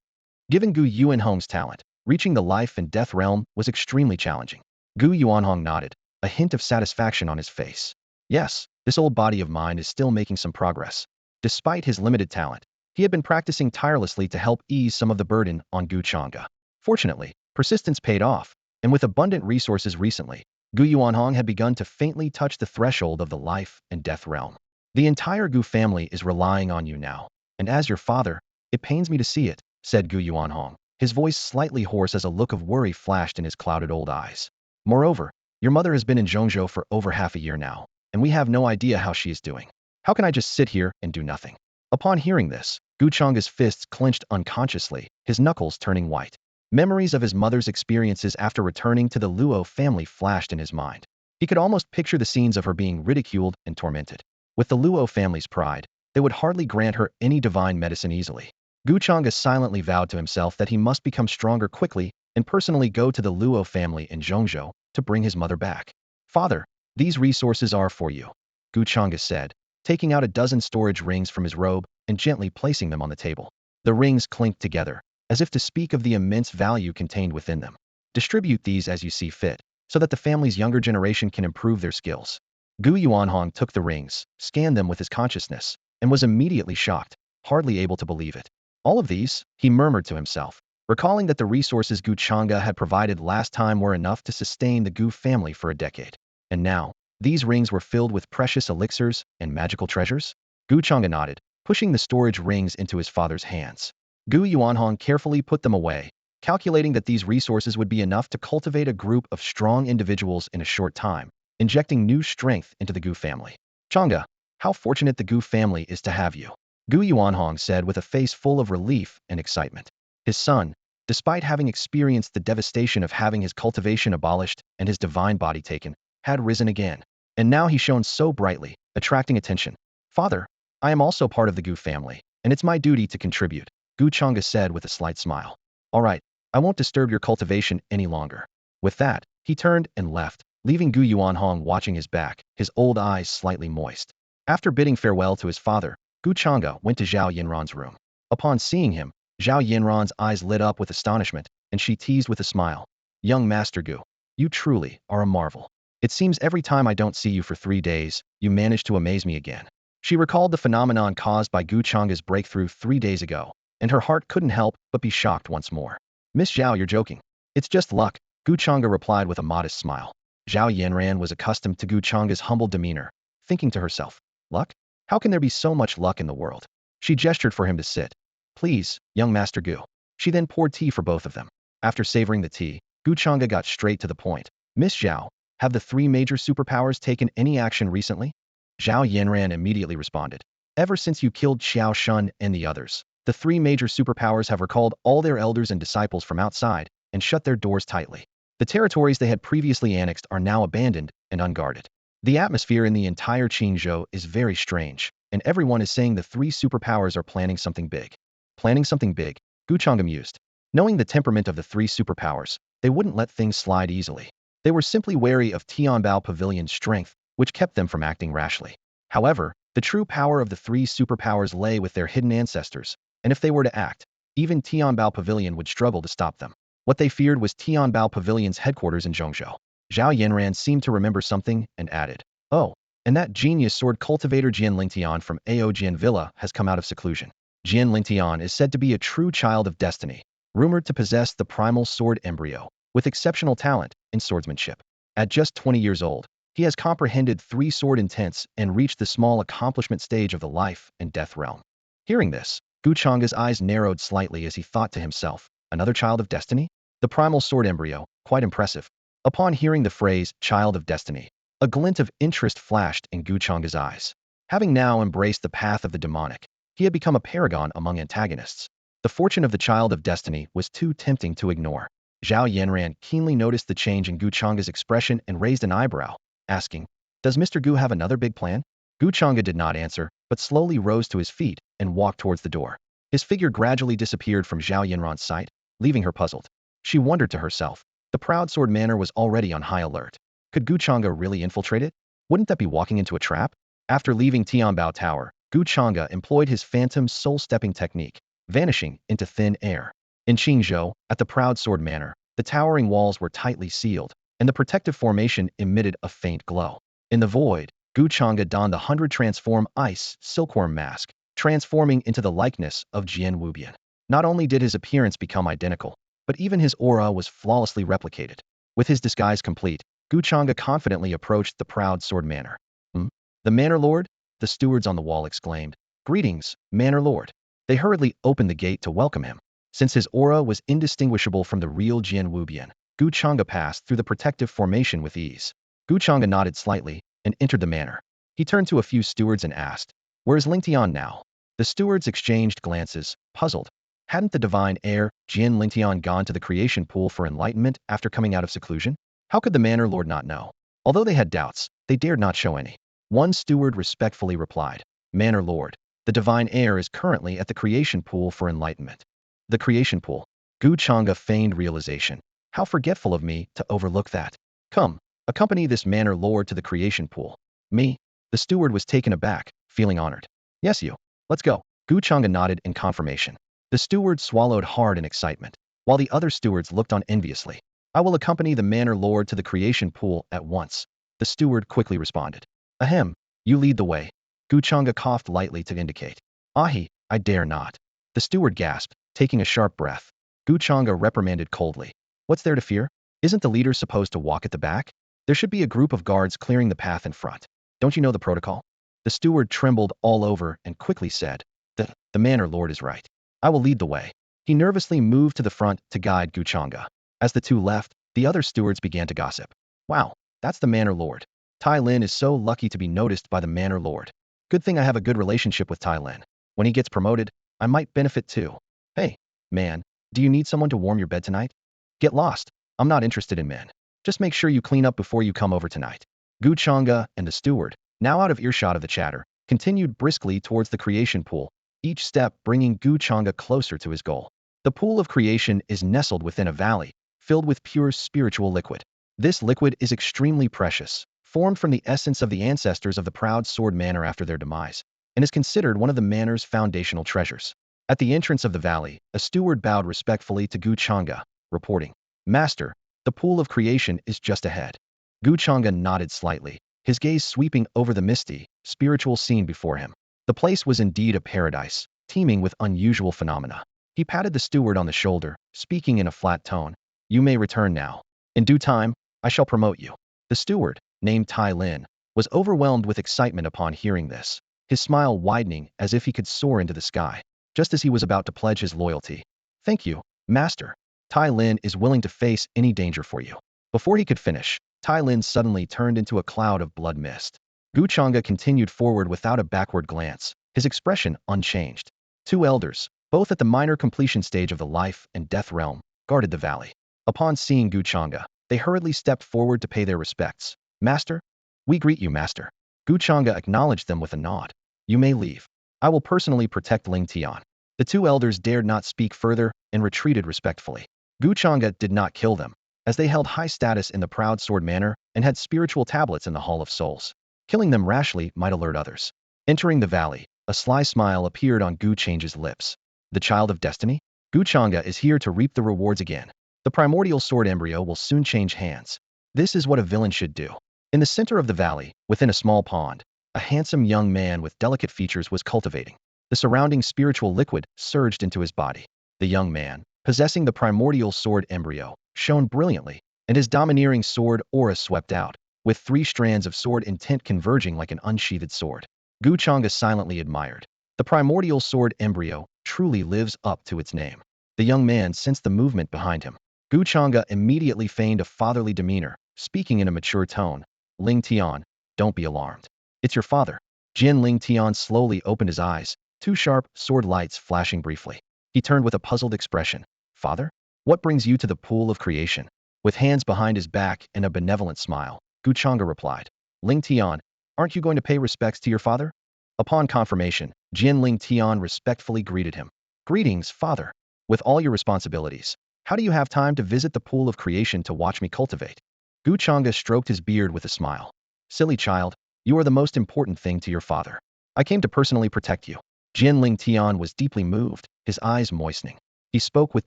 Given Gu Yuanhong's talent, reaching the life and death realm was extremely challenging. Gu Yuanhong nodded, a hint of satisfaction on his face. Yes, this old body of mine is still making some progress. Despite his limited talent, he had been practicing tirelessly to help ease some of the burden on Gu Changge. Fortunately, persistence paid off, and with abundant resources recently, Gu Yuanhong had begun to faintly touch the threshold of the life and death realm. The entire Gu family is relying on you now, and as your father, it pains me to see it, said Gu Yuanhong, his voice slightly hoarse as a look of worry flashed in his clouded old eyes. Moreover, your mother has been in Zhongzhou for over half a year now, and we have no idea how she is doing. How can I just sit here and do nothing? Upon hearing this, Gu Changge's fists clenched unconsciously, his knuckles turning white. Memories of his mother's experiences after returning to the Luo family flashed in his mind. He could almost picture the scenes of her being ridiculed and tormented. With the Luo family's pride, they would hardly grant her any divine medicine easily. Gu Changge silently vowed to himself that he must become stronger quickly and personally go to the Luo family in Zhongzhou to bring his mother back. "Father, these resources are for you," Gu Changge said, taking out a dozen storage rings from his robe and gently placing them on the table. The rings clinked together, as if to speak of the immense value contained within them. "Distribute these as you see fit, so that the family's younger generation can improve their skills." Gu Yuanhong took the rings, scanned them with his consciousness, and was immediately shocked, hardly able to believe it. "All of these," he murmured to himself, recalling that the resources Gu Changge had provided last time were enough to sustain the Gu family for a decade. And now, these rings were filled with precious elixirs and magical treasures? Gu Changge nodded, pushing the storage rings into his father's hands. Gu Yuanhong carefully put them away, calculating that these resources would be enough to cultivate a group of strong individuals in a short time, injecting new strength into the Gu family. "Changge, how fortunate the Gu family is to have you," Gu Yuanhong said with a face full of relief and excitement. His son, despite having experienced the devastation of having his cultivation abolished and his divine body taken, had risen again, and now he shone so brightly, attracting attention. "Father, I am also part of the Gu family, and it's my duty to contribute," Gu Changge said with a slight smile. "All right, I won't disturb your cultivation any longer." With that, he turned and left, leaving Gu Yuanhong watching his back, his old eyes slightly moist. After bidding farewell to his father, Gu Changge went to Zhao Yinran's room. Upon seeing him, Zhao Yinran's eyes lit up with astonishment, and she teased with a smile. "Young Master Gu, you truly are a marvel. It seems every time I don't see you for 3 days, you manage to amaze me again." She recalled the phenomenon caused by Gu Changge's breakthrough 3 days ago, and her heart couldn't help but be shocked once more. "Miss Zhao, you're joking. It's just luck," Gu Changge replied with a modest smile. Zhao Yanran was accustomed to Gu Changge's humble demeanor, thinking to herself, "Luck? How can there be so much luck in the world?" She gestured for him to sit. "Please, young Master Gu." She then poured tea for both of them. After savoring the tea, Gu Changge got straight to the point. "Miss Zhao, have the 3 major superpowers taken any action recently?" Zhao Yanran immediately responded. "Ever since you killed Xiao Shun and the others, the 3 major superpowers have recalled all their elders and disciples from outside and shut their doors tightly. The territories they had previously annexed are now abandoned and unguarded. The atmosphere in the entire Qingzhou is very strange, and everyone is saying the 3 superpowers are planning something big." Planning something big? Gu Changge mused. Knowing the temperament of the 3 superpowers, they wouldn't let things slide easily. They were simply wary of Tianbao Pavilion's strength, which kept them from acting rashly. However, the true power of the 3 superpowers lay with their hidden ancestors, and if they were to act, even Tianbao Pavilion would struggle to stop them. What they feared was Tianbao Pavilion's headquarters in Zhongzhou. Zhao Yanran seemed to remember something and added, "Oh, and that genius sword cultivator Jian Lingtian from Ao Jian Villa has come out of seclusion. Jian Lingtian is said to be a true child of destiny, rumored to possess the primal sword embryo, with exceptional talent in swordsmanship. At just 20 years old, he has comprehended 3 sword intents and reached the small accomplishment stage of the life and death realm." Hearing this, Gu Changge's eyes narrowed slightly as he thought to himself, "Another child of destiny? The primal sword embryo, quite impressive." Upon hearing the phrase, child of destiny, a glint of interest flashed in Gu Changge's eyes. Having now embraced the path of the demonic, he had become a paragon among antagonists. The fortune of the child of destiny was too tempting to ignore. Zhao Yanran keenly noticed the change in Gu Changge's expression and raised an eyebrow, asking, "Does Mr. Gu have another big plan?" Gu Changge did not answer, but slowly rose to his feet and walked towards the door. His figure gradually disappeared from Zhao Yanran's sight, leaving her puzzled. She wondered to herself, the Proud Sword Manor was already on high alert. Could Gu Changge really infiltrate it? Wouldn't that be walking into a trap? After leaving Tianbao Tower, Gu Changge employed his phantom soul-stepping technique, vanishing into thin air. In Qingzhou, at the Proud Sword Manor, the towering walls were tightly sealed, and the protective formation emitted a faint glow. In the void, Gu Changge donned the 100 transform ice silkworm mask, transforming into the likeness of Jian Wubian. Not only did his appearance become identical, but even his aura was flawlessly replicated. With his disguise complete, Gu Changge confidently approached the Proud Sword Manor. "Hmm? The Manor Lord?" the stewards on the wall exclaimed. "Greetings, Manor Lord." They hurriedly opened the gate to welcome him. Since his aura was indistinguishable from the real Jian Wubian, Gu Changge passed through the protective formation with ease. Gu Changge nodded slightly and entered the manor. He turned to a few stewards and asked, "Where's Lingtian now?" The stewards exchanged glances, puzzled. Hadn't the divine heir, Jian Lingtian, gone to the creation pool for enlightenment after coming out of seclusion? How could the Manor Lord not know? Although they had doubts, they dared not show any. One steward respectfully replied, "Manor Lord, the divine heir is currently at the creation pool for enlightenment." The creation pool. Gu Changge feigned realization. How forgetful of me to overlook that. "Come, accompany this Manor Lord to the creation pool." "Me?" The steward was taken aback, feeling honored. "Yes, you. Let's go." Gu Changge nodded in confirmation. The steward swallowed hard in excitement, while the other stewards looked on enviously. "I will accompany the Manor Lord to the creation pool at once," the steward quickly responded. "Ahem, you lead the way." Gu Changge coughed lightly to indicate. "Ahi, I dare not." The steward gasped, taking a sharp breath. Gu Changge reprimanded coldly. "What's there to fear? Isn't the leader supposed to walk at the back? There should be a group of guards clearing the path in front. Don't you know the protocol?" The steward trembled all over and quickly said, The Manor Lord is right. I will lead the way." He nervously moved to the front to guide Gu Changge. As the two left, the other stewards began to gossip. "Wow, that's the Manor Lord. Tai Lin is so lucky to be noticed by the Manor Lord. Good thing I have a good relationship with Tai Lin. When he gets promoted, I might benefit too. Hey, man, do you need someone to warm your bed tonight? Get lost. I'm not interested in men. Just make sure you clean up before you come over tonight." Gu Changge and the steward, now out of earshot of the chatter, continued briskly towards the creation pool, each step bringing Gu Changge closer to his goal. The pool of creation is nestled within a valley, filled with pure spiritual liquid. This liquid is extremely precious, formed from the essence of the ancestors of the proud sword manor after their demise, and is considered one of the manor's foundational treasures. At the entrance of the valley, a steward bowed respectfully to Gu Changge, reporting, "Master, the pool of creation is just ahead." Gu Changge nodded slightly, his gaze sweeping over the misty, spiritual scene before him. The place was indeed a paradise, teeming with unusual phenomena. He patted the steward on the shoulder, speaking in a flat tone, "You may return now. In due time, I shall promote you." The steward, named Tai Lin, was overwhelmed with excitement upon hearing this, his smile widening as if he could soar into the sky, just as he was about to pledge his loyalty. "Thank you, Master. Tai Lin is willing to face any danger for you." Before he could finish, Tai Lin suddenly turned into a cloud of blood mist. Gu Changge continued forward without a backward glance, his expression unchanged. Two elders, both at the minor completion stage of the life and death realm, guarded the valley. Upon seeing Gu Changge, they hurriedly stepped forward to pay their respects. "Master? We greet you, Master." Gu Changge acknowledged them with a nod. "You may leave. I will personally protect Ling Tian." The two elders dared not speak further and retreated respectfully. Gu Changge did not kill them, as they held high status in the proud sword manor and had spiritual tablets in the Hall of Souls. Killing them rashly might alert others. Entering the valley, a sly smile appeared on Gu Changge's lips. "The child of destiny? Gu Changge is here to reap the rewards again. The primordial sword embryo will soon change hands. This is what a villain should do." In the center of the valley, within a small pond, a handsome young man with delicate features was cultivating. The surrounding spiritual liquid surged into his body. The young man, possessing the primordial sword embryo, shone brilliantly, and his domineering sword aura swept out, with 3 strands of sword intent converging like an unsheathed sword. Gu Changge silently admired. The primordial sword embryo truly lives up to its name. The young man sensed the movement behind him. Gu Changge immediately feigned a fatherly demeanor, speaking in a mature tone. "Ling Tian, don't be alarmed. It's your father." Ling Tian slowly opened his eyes, 2 sharp sword lights flashing briefly. He turned with a puzzled expression. "Father? What brings you to the pool of creation?" With hands behind his back and a benevolent smile, Gu Changge replied, "Ling Tian, aren't you going to pay respects to your father?" Upon confirmation, Ling Tian respectfully greeted him. "Greetings, father. With all your responsibilities, how do you have time to visit the pool of creation to watch me cultivate?" Gu Changge stroked his beard with a smile. "Silly child, you are the most important thing to your father. I came to personally protect you." Ling Tian was deeply moved, his eyes moistening. He spoke with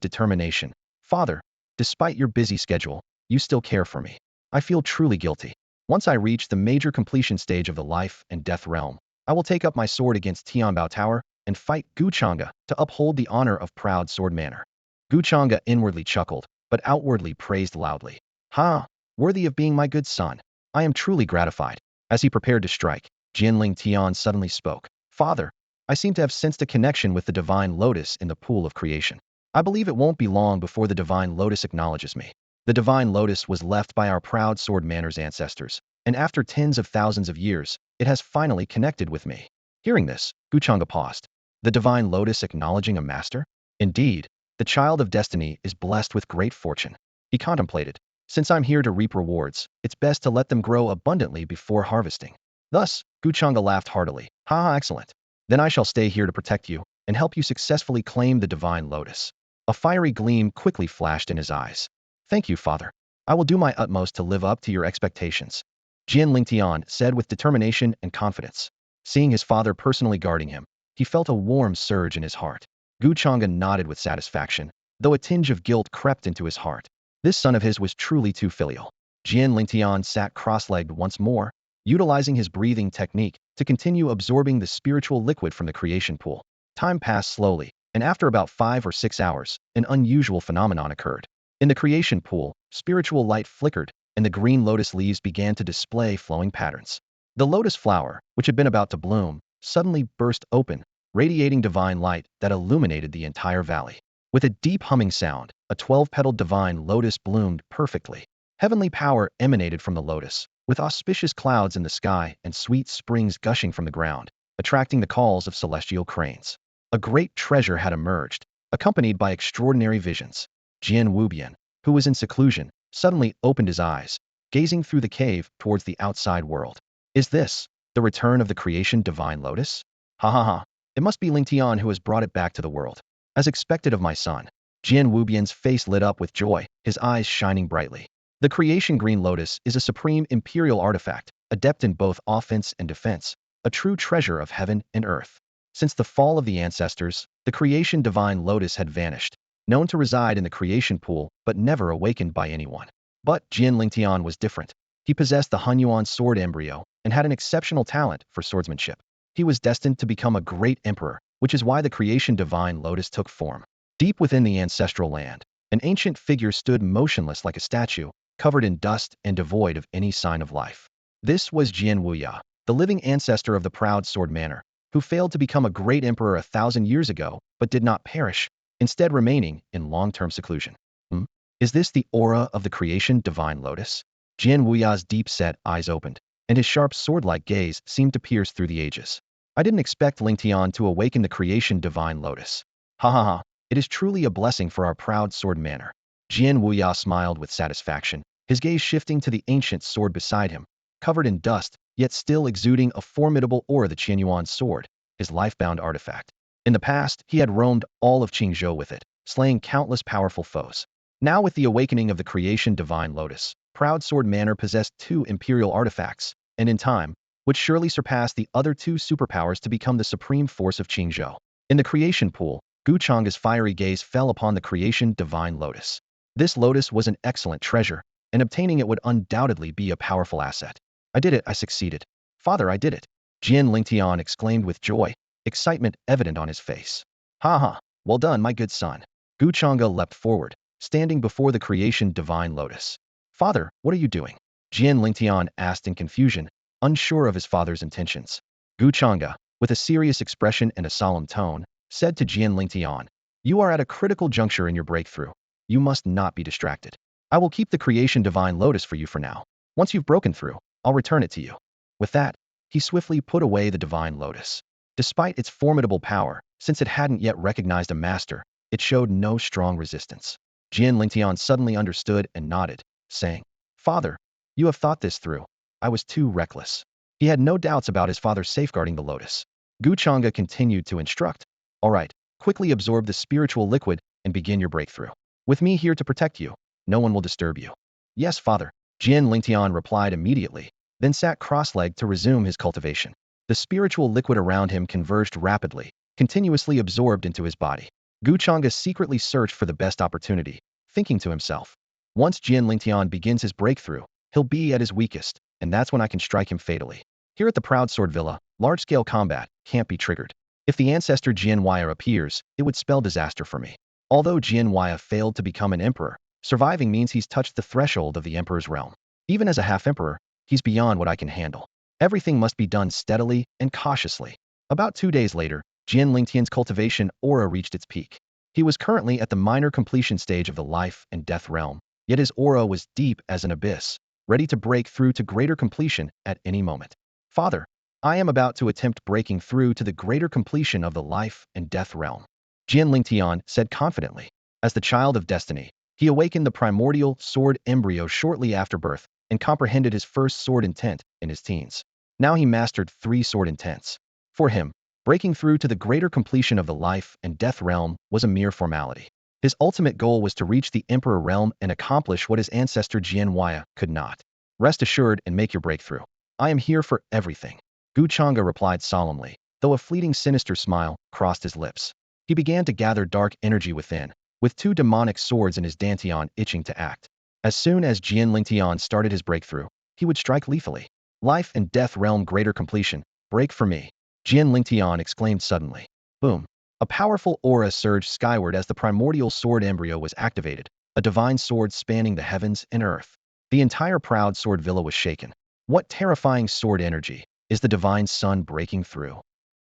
determination. "Father, despite your busy schedule, you still care for me. I feel truly guilty. Once I reach the major completion stage of the life and death realm, I will take up my sword against Tianbao Tower and fight Gu Changge to uphold the honor of proud sword manor." Gu Changge inwardly chuckled, but outwardly praised loudly. "Ha! Worthy of being my good son. I am truly gratified." As he prepared to strike, Ling Tian suddenly spoke. "Father, I seem to have sensed a connection with the Divine Lotus in the pool of creation. I believe it won't be long before the Divine Lotus acknowledges me." The Divine Lotus was left by our proud sword manor's ancestors, and after tens of thousands of years, it has finally connected with me. Hearing this, Gu Changge paused. The Divine Lotus acknowledging a master? Indeed, the child of destiny is blessed with great fortune. He contemplated. Since I'm here to reap rewards, it's best to let them grow abundantly before harvesting. Thus, Gu Changge laughed heartily. "Ha, excellent. Then I shall stay here to protect you and help you successfully claim the Divine Lotus." A fiery gleam quickly flashed in his eyes. "Thank you, father. I will do my utmost to live up to your expectations," Ling Tian said with determination and confidence. Seeing his father personally guarding him, he felt a warm surge in his heart. Gu Changge nodded with satisfaction, though a tinge of guilt crept into his heart. This son of his was truly too filial. Ling Tian sat cross-legged once more, utilizing his breathing technique to continue absorbing the spiritual liquid from the creation pool. Time passed slowly, and after about 5 or 6 hours, an unusual phenomenon occurred. In the creation pool, spiritual light flickered, and the green lotus leaves began to display flowing patterns. The lotus flower, which had been about to bloom, suddenly burst open, radiating divine light that illuminated the entire valley. With a deep humming sound, a 12-petaled divine lotus bloomed perfectly. Heavenly power emanated from the lotus, with auspicious clouds in the sky and sweet springs gushing from the ground, attracting the calls of celestial cranes. A great treasure had emerged, accompanied by extraordinary visions. Jian Wubian, who was in seclusion, suddenly opened his eyes, gazing through the cave towards the outside world. "Is this the return of the creation divine lotus? Ha ha ha. It must be Ling Tian who has brought it back to the world. As expected of my son." Jian Wubian's face lit up with joy, his eyes shining brightly. The Creation Green Lotus is a supreme imperial artifact, adept in both offense and defense, a true treasure of heaven and earth. Since the fall of the ancestors, the Creation Divine Lotus had vanished, known to reside in the creation pool but never awakened by anyone. But Jian Lingtian was different. He possessed the Hunyuan sword embryo and had an exceptional talent for swordsmanship. He was destined to become a great emperor, which is why the Creation Divine Lotus took form. Deep within the ancestral land, an ancient figure stood motionless like a statue, covered in dust and devoid of any sign of life. This was Jian Wuya, the living ancestor of the proud sword manor, who failed to become a great emperor 1,000 years ago, but did not perish, instead remaining in long-term seclusion. Is this the aura of the Creation Divine Lotus? Jian Wuya's deep-set eyes opened, and his sharp sword-like gaze seemed to pierce through the ages. I didn't expect Lingtian to awaken the Creation Divine Lotus. Ha ha ha, it is truly a blessing for our proud sword manor. Jian Wuya smiled with satisfaction, his gaze shifting to the ancient sword beside him, covered in dust, yet still exuding a formidable aura. The Qianyuan sword, his life-bound artifact. In the past, he had roamed all of Qingzhou with it, slaying countless powerful foes. Now with the awakening of the Creation Divine Lotus, Proud Sword Manor possessed two imperial artifacts, and in time, would surely surpass the other two superpowers to become the supreme force of Qingzhou. In the creation pool, Gu Changge's fiery gaze fell upon the Creation Divine Lotus. This lotus was an excellent treasure, and obtaining it would undoubtedly be a powerful asset. I did it, I succeeded. Father, I did it. Jian Lingtian exclaimed with joy, excitement evident on his face. Ha ha, well done, my good son. Gu Changge leapt forward, standing before the Creation Divine Lotus. Father, what are you doing? Jian Lingtian asked in confusion, unsure of his father's intentions. Gu Changge, with a serious expression and a solemn tone, said to Jian Lingtian, you are at a critical juncture in your breakthrough. You must not be distracted. I will keep the Creation Divine Lotus for you for now. Once you've broken through, I'll return it to you. With that, he swiftly put away the Divine Lotus. Despite its formidable power, since it hadn't yet recognized a master, it showed no strong resistance. Jian Lingtian suddenly understood and nodded, saying, Father, you have thought this through. I was too reckless. He had no doubts about his father safeguarding the lotus. Gu Changge continued to instruct. All right, quickly absorb the spiritual liquid and begin your breakthrough. With me here to protect you, no one will disturb you. Yes, father. Jian Lingtian replied immediately, then sat cross-legged to resume his cultivation. The spiritual liquid around him converged rapidly, continuously absorbed into his body. Gu Changge secretly searched for the best opportunity, thinking to himself, once Jian Lingtian begins his breakthrough, he'll be at his weakest, and that's when I can strike him fatally. Here at the Proud Sword Villa, large-scale combat can't be triggered. If the ancestor Jian Huaya appears, it would spell disaster for me. Although Jian Huaya failed to become an emperor, surviving means he's touched the threshold of the emperor's realm. Even as a half-emperor, he's beyond what I can handle. Everything must be done steadily and cautiously. About 2 days later, Jian Lingtian's cultivation aura reached its peak. He was currently at the minor completion stage of the life and death realm, yet his aura was deep as an abyss, ready to break through to greater completion at any moment. Father, I am about to attempt breaking through to the greater completion of the life and death realm. Jian Lingtian said confidently. As the child of destiny, he awakened the primordial sword embryo shortly after birth and comprehended his first sword intent in his teens. Now he mastered 3 sword intents. For him, breaking through to the greater completion of the life and death realm was a mere formality. His ultimate goal was to reach the Emperor realm and accomplish what his ancestor Jian Huaya could not. Rest assured and make your breakthrough. I am here for everything. Gu Changge replied solemnly, though a fleeting sinister smile crossed his lips. He began to gather dark energy within, with 2 demonic swords in his dantian itching to act. As soon as Jian Lingtian started his breakthrough, he would strike lethally. Life and death realm greater completion, break for me. Jian Lingtian exclaimed suddenly. Boom. A powerful aura surged skyward as the primordial sword embryo was activated, a divine sword spanning the heavens and earth. The entire Proud Sword Villa was shaken. What terrifying sword energy is the divine sun breaking through?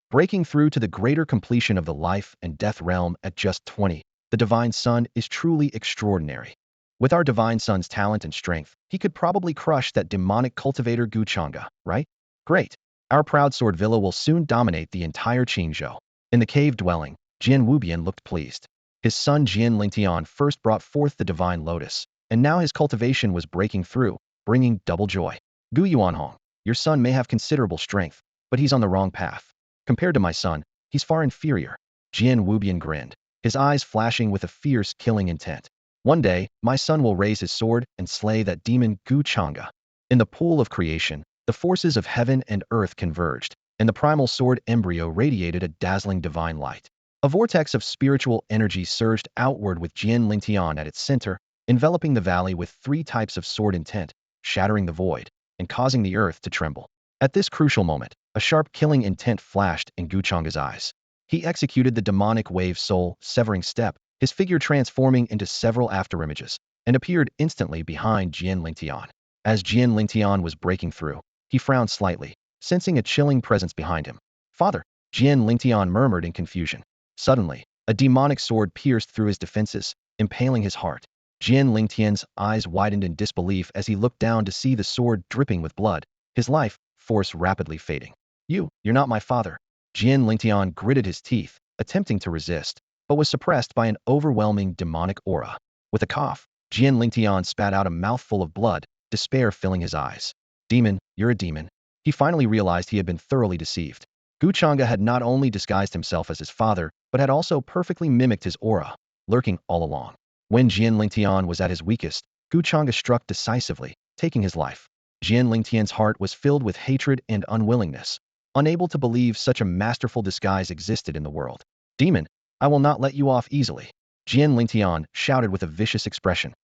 Breaking through to the greater completion of the life and death realm at just 20, the divine sun is truly extraordinary. With our divine sun's talent and strength, he could probably crush that demonic cultivator Gu Changge, right? Great. Our Proud Sword Villa will soon dominate the entire Qingzhou. In the cave dwelling, Jian Wubian looked pleased. His son Jian Lingtian first brought forth the divine lotus, and now his cultivation was breaking through, bringing double joy. Gu Yuanhong, your son may have considerable strength, but he's on the wrong path. Compared to my son, he's far inferior. Jian Wubian grinned. his eyes flashing with a fierce killing intent. One day, my son will raise his sword and slay that demon Gu Changge. In the pool of creation, the forces of heaven and earth converged, and the primal sword embryo radiated a dazzling divine light. A vortex of spiritual energy surged outward with Jian Lingtian at its center, enveloping the valley with three types of sword intent, shattering the void, and causing the earth to tremble. At this crucial moment, a sharp killing intent flashed in Gu Changge's eyes. He executed the demonic wave soul severing step, his figure transforming into several afterimages, and appeared instantly behind Jian Lingtian. As Jian Lingtian was breaking through, he frowned slightly, sensing a chilling presence behind him. "Father," Jian Lingtian murmured in confusion. Suddenly, a demonic sword pierced through his defenses, impaling his heart. Jian Lingtian's eyes widened in disbelief as he looked down to see the sword dripping with blood, his life force rapidly fading. You're not my father." Jian Lingtian gritted his teeth, attempting to resist, but was suppressed by an overwhelming demonic aura. With a cough, Jian Lingtian spat out a mouthful of blood, despair filling his eyes. "Demon, you're a demon." He finally realized he had been thoroughly deceived. Gu Changge had not only disguised himself as his father, but had also perfectly mimicked his aura, lurking all along. When Jian Lingtian was at his weakest, Gu Changge struck decisively, taking his life. Jian Lingtian's heart was filled with hatred and unwillingness, unable to believe such a masterful disguise existed in the world. "Demon, I will not let you off easily," Jian Lingtian shouted with a vicious expression.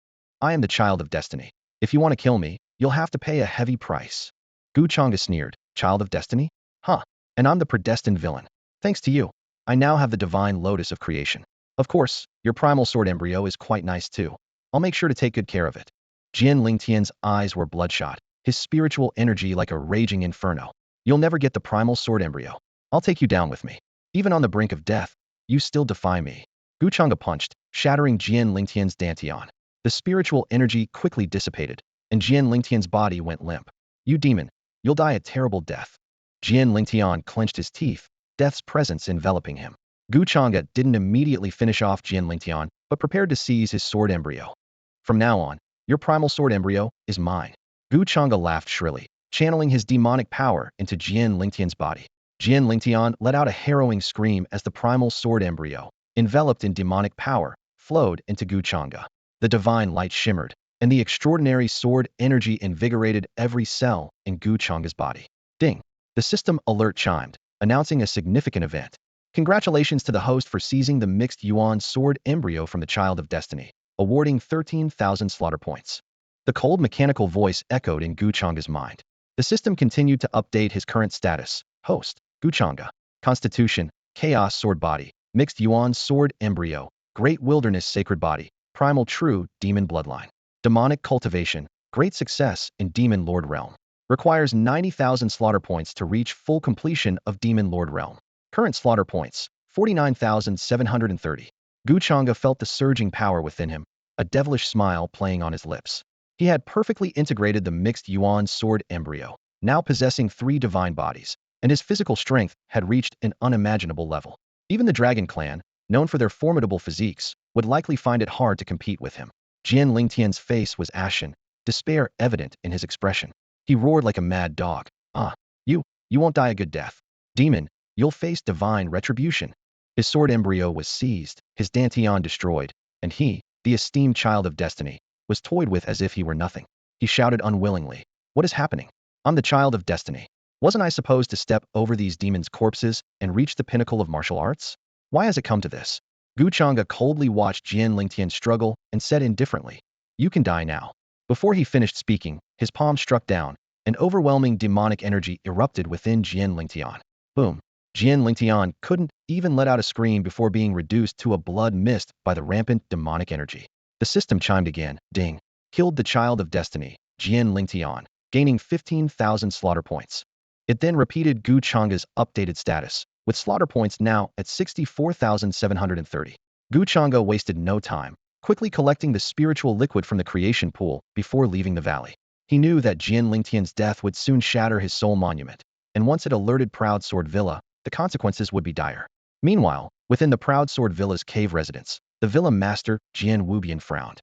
"I am the child of destiny. If you want to kill me, you'll have to pay a heavy price." Gu Changge sneered. "Child of destiny? Huh. And I'm the predestined villain. Thanks to you, I now have the divine lotus of creation. Of course, your primal sword embryo is quite nice too. I'll make sure to take good care of it." Jian Lingtian's eyes were bloodshot, his spiritual energy like a raging inferno. "You'll never get the primal sword embryo. I'll take you down with me. Even on the brink of death, you still defy me." Gu Changge punched, shattering Jian Lingtian's dantian. The spiritual energy quickly dissipated, and Jian Lingtian's body went limp. "You demon, you'll die a terrible death." Jian Lingtian clenched his teeth, death's presence enveloping him. Gu Changge didn't immediately finish off Jian Lingtian, but prepared to seize his sword embryo. "From now on, your primal sword embryo is mine." Gu Changge laughed shrilly, channeling his demonic power into Jian Lingtian's body. Jian Lingtian let out a harrowing scream as the primal sword embryo, enveloped in demonic power, flowed into Gu Changge. The divine light shimmered, and the extraordinary sword energy invigorated every cell in Gu Changge's body. Ding! The system alert chimed, announcing a significant event. "Congratulations to the host for seizing the mixed yuan sword embryo from the Child of Destiny, awarding 13,000 slaughter points." The cold mechanical voice echoed in Gu Changge's mind. The system continued to update his current status. Host, Gu Changge. Constitution, Chaos Sword Body, Mixed Yuan Sword Embryo, Great Wilderness Sacred Body, Primal True Demon Bloodline. Demonic Cultivation, Great Success in Demon Lord Realm. Requires 90,000 slaughter points to reach full completion of Demon Lord Realm. Current slaughter points, 49,730. Gu Changge felt the surging power within him, a devilish smile playing on his lips. He had perfectly integrated the mixed yuan sword embryo, now possessing 3 divine bodies, and his physical strength had reached an unimaginable level. Even the Dragon Clan, known for their formidable physiques, would likely find it hard to compete with him. Jian Lingtian's face was ashen, despair evident in his expression. He roared like a mad dog. "Ah, you won't die a good death. Demon, you'll face divine retribution." His sword embryo was seized, his dantian destroyed, and he, the esteemed child of destiny, was toyed with as if he were nothing. He shouted unwillingly, "What is happening? I'm the child of destiny. Wasn't I supposed to step over these demons' corpses and reach the pinnacle of martial arts? Why has it come to this?" Gu Changge coldly watched Jian Lingtian struggle and said indifferently, "You can die now." Before he finished speaking, his palm struck down, and overwhelming demonic energy erupted within Jian Lingtian. Boom! Jian Lingtian couldn't even let out a scream before being reduced to a blood mist by the rampant demonic energy. The system chimed again. Ding! Killed the child of destiny, Jian Lingtian, gaining 15,000 slaughter points. It then repeated Gu Changge's updated status, with slaughter points now at 64,730. Gu Changge wasted no time, quickly collecting the spiritual liquid from the creation pool before leaving the valley. He knew that Jian Lingtian's death would soon shatter his soul monument, and once it alerted Proud Sword Villa, the consequences would be dire. Meanwhile, within the Proud Sword Villa's cave residence, the villa master, Jian Wubian, frowned.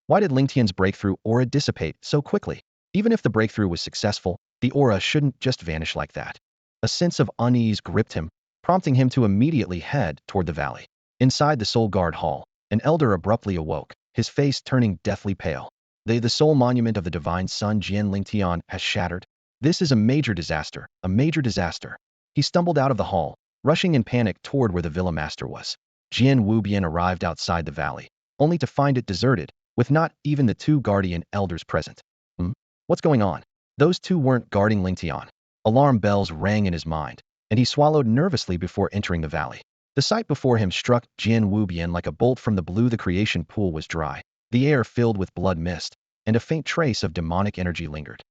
Why did Lingtian's breakthrough aura dissipate so quickly? Even if the breakthrough was successful, the aura shouldn't just vanish like that. A sense of unease gripped him, prompting him to immediately head toward the valley. Inside the Soul Guard Hall, an elder abruptly awoke, his face turning deathly pale. The soul monument of the divine son Jian Lingtian has shattered. This is a major disaster, a major disaster. He stumbled out of the hall, rushing in panic toward where the villa master was. Jian Wubian arrived outside the valley, only to find it deserted, with not even the two guardian elders present. What's going on? Those two weren't guarding Lingtian. Alarm bells rang in his mind, and he swallowed nervously before entering the valley. The sight before him struck Jian Wubian like a bolt from the blue. The creation pool was dry, the air filled with blood mist, and a faint trace of demonic energy lingered.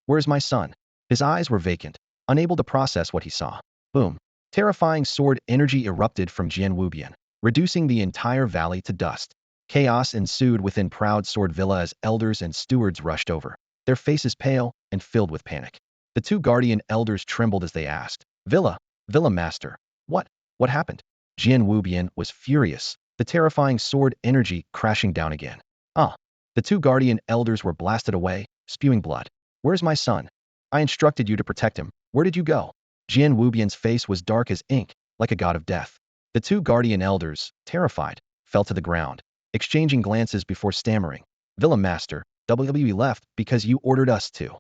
Where's my son? His eyes were vacant, unable to process what he saw. Boom. Terrifying sword energy erupted from Jian Wubian, reducing the entire valley to dust. Chaos ensued within Proud Sword Villa as elders and stewards rushed over, their faces pale and filled with panic. The two guardian elders trembled as they asked, Villa Master, what happened? Jian Wubian was furious, the terrifying sword energy crashing down again. The two guardian elders were blasted away, spewing blood. Where's my son? I instructed you to protect him. Where did you go? Jian Wubian's face was dark as ink, like a god of death. The two guardian elders, terrified, fell to the ground, exchanging glances before stammering. Villa Master, we left because you ordered us to.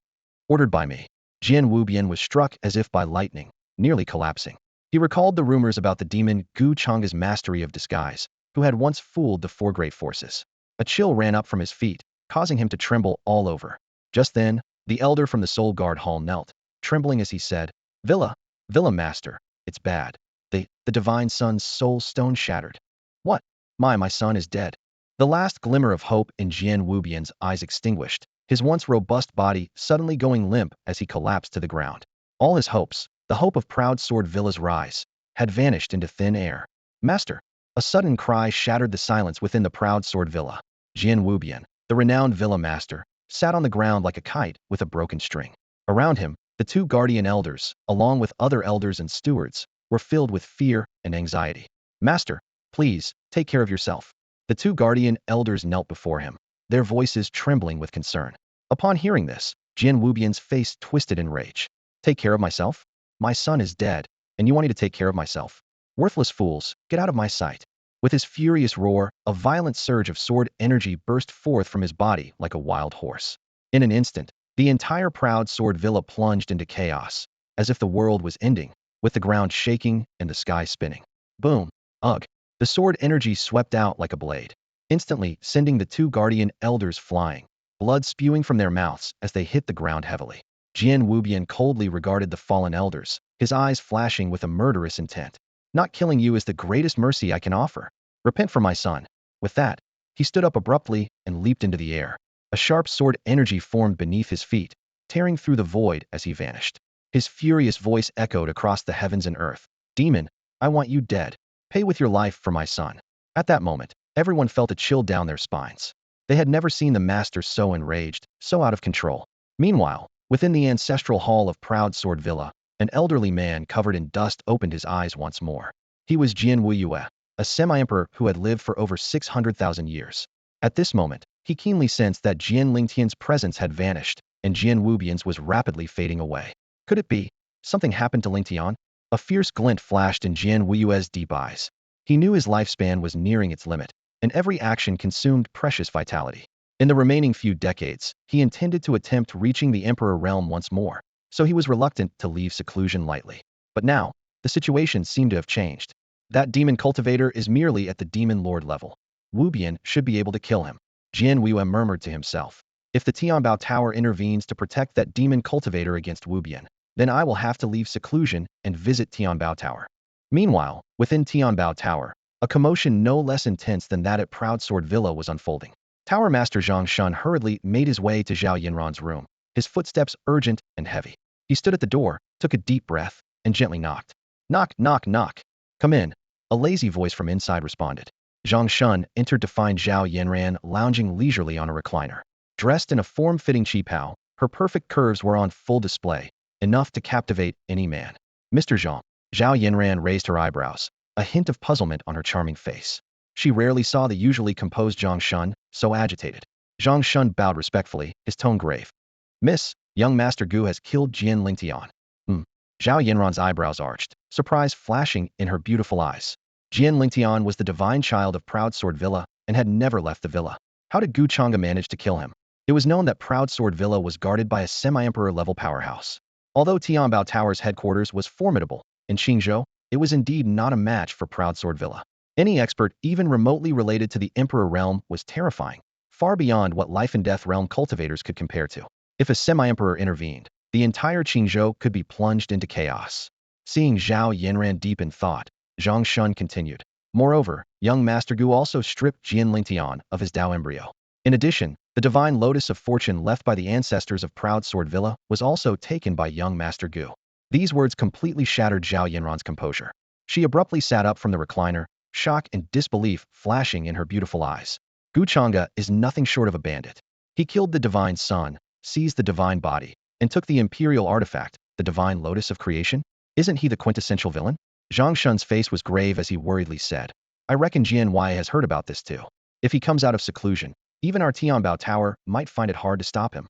Ordered by me. Jian Wubian was struck as if by lightning, nearly collapsing. He recalled the rumors about the demon Gu Changge's mastery of disguise, who had once fooled the four great forces. A chill ran up from his feet, causing him to tremble all over. Just then, the elder from the Soul Guard Hall knelt, trembling as he said, Villa Master, it's bad. The divine son's soul stone shattered. What? My son is dead. The last glimmer of hope in Jian Wubian's eyes extinguished, his once robust body suddenly going limp as he collapsed to the ground. All his hopes, the hope of Proud Sword Villa's rise, had vanished into thin air. Master! A sudden cry shattered the silence within the Proud Sword Villa. Jian Wubian, the renowned Villa Master, sat on the ground like a kite with a broken string. Around him, the two guardian elders, along with other elders and stewards, were filled with fear and anxiety. Master, please, take care of yourself. The two guardian elders knelt before him, their voices trembling with concern. Upon hearing this, Jian Wubian's face twisted in rage. Take care of myself? My son is dead, and you want me to take care of myself? Worthless fools, get out of my sight. With his furious roar, a violent surge of sword energy burst forth from his body like a wild horse. In an instant, the entire Proud Sword Villa plunged into chaos, as if the world was ending, with the ground shaking and the sky spinning. Boom! Ugh! The sword energy swept out like a blade, instantly sending the two guardian elders flying, blood spewing from their mouths as they hit the ground heavily. Jian Wubian coldly regarded the fallen elders, his eyes flashing with a murderous intent. Not killing you is the greatest mercy I can offer. Repent for my son. With that, he stood up abruptly and leaped into the air. A sharp sword energy formed beneath his feet, tearing through the void as he vanished. His furious voice echoed across the heavens and earth. Demon, I want you dead. Pay with your life for my son. At that moment, everyone felt a chill down their spines. They had never seen the master so enraged, so out of control. Meanwhile, within the ancestral hall of Proud Sword Villa, an elderly man covered in dust opened his eyes once more. He was Jian Wuyue, a semi-emperor who had lived for over 600,000 years. At this moment, he keenly sensed that Jian Lingtian's presence had vanished, and Jian Wubian's was rapidly fading away. Could it be? Something happened to Lingtian? A fierce glint flashed in Jian Wuyue's deep eyes. He knew his lifespan was nearing its limit, and every action consumed precious vitality. In the remaining few decades, he intended to attempt reaching the Emperor realm once more, so he was reluctant to leave seclusion lightly. But now, the situation seemed to have changed. That demon cultivator is merely at the demon lord level. Wubian should be able to kill him. Jian Wuyue murmured to himself. If the Tianbao Tower intervenes to protect that demon cultivator against Wubian, then I will have to leave seclusion and visit Tianbao Tower. Meanwhile, within Tianbao Tower, a commotion no less intense than that at Proud Sword Villa was unfolding. Tower Master Zhang Shun hurriedly made his way to Zhao Yinran's room, his footsteps urgent and heavy. He stood at the door, took a deep breath, and gently knocked. Knock, knock, knock. Come in. A lazy voice from inside responded. Zhang Shun entered to find Zhao Yinran lounging leisurely on a recliner. Dressed in a form-fitting qipao, her perfect curves were on full display, enough to captivate any man. Mr. Zhang. Zhao Yinran raised her eyebrows, a hint of puzzlement on her charming face. She rarely saw the usually composed Zhang Shun so agitated. Zhang Shun bowed respectfully, his tone grave. Miss, young Master Gu has killed Jian Lingtian. Zhao Yinran's eyebrows arched, surprise flashing in her beautiful eyes. Jian Lingtian was the divine child of Proud Sword Villa and had never left the villa. How did Gu Changge manage to kill him? It was known that Proud Sword Villa was guarded by a semi-emperor level powerhouse. Although Tianbao Tower's headquarters was formidable in Qingzhou, it was indeed not a match for Proud Sword Villa. Any expert even remotely related to the Emperor realm was terrifying, far beyond what life and death realm cultivators could compare to. If a semi-emperor intervened, the entire Qingzhou could be plunged into chaos. Seeing Zhao Yanran deep in thought, Zhang Shun continued. Moreover, young Master Gu also stripped Jian Lingtian of his Dao embryo. In addition, the divine lotus of fortune left by the ancestors of Proud Sword Villa was also taken by young Master Gu. These words completely shattered Zhao Yanran's composure. She abruptly sat up from the recliner, shock and disbelief flashing in her beautiful eyes. Gu Changge is nothing short of a bandit. He killed the divine son, seized the divine body, and took the imperial artifact, the divine lotus of creation? Isn't he the quintessential villain? Zhang Shun's face was grave as he worriedly said. I reckon Jian Wei has heard about this too. If he comes out of seclusion, even our Tianbao Tower might find it hard to stop him.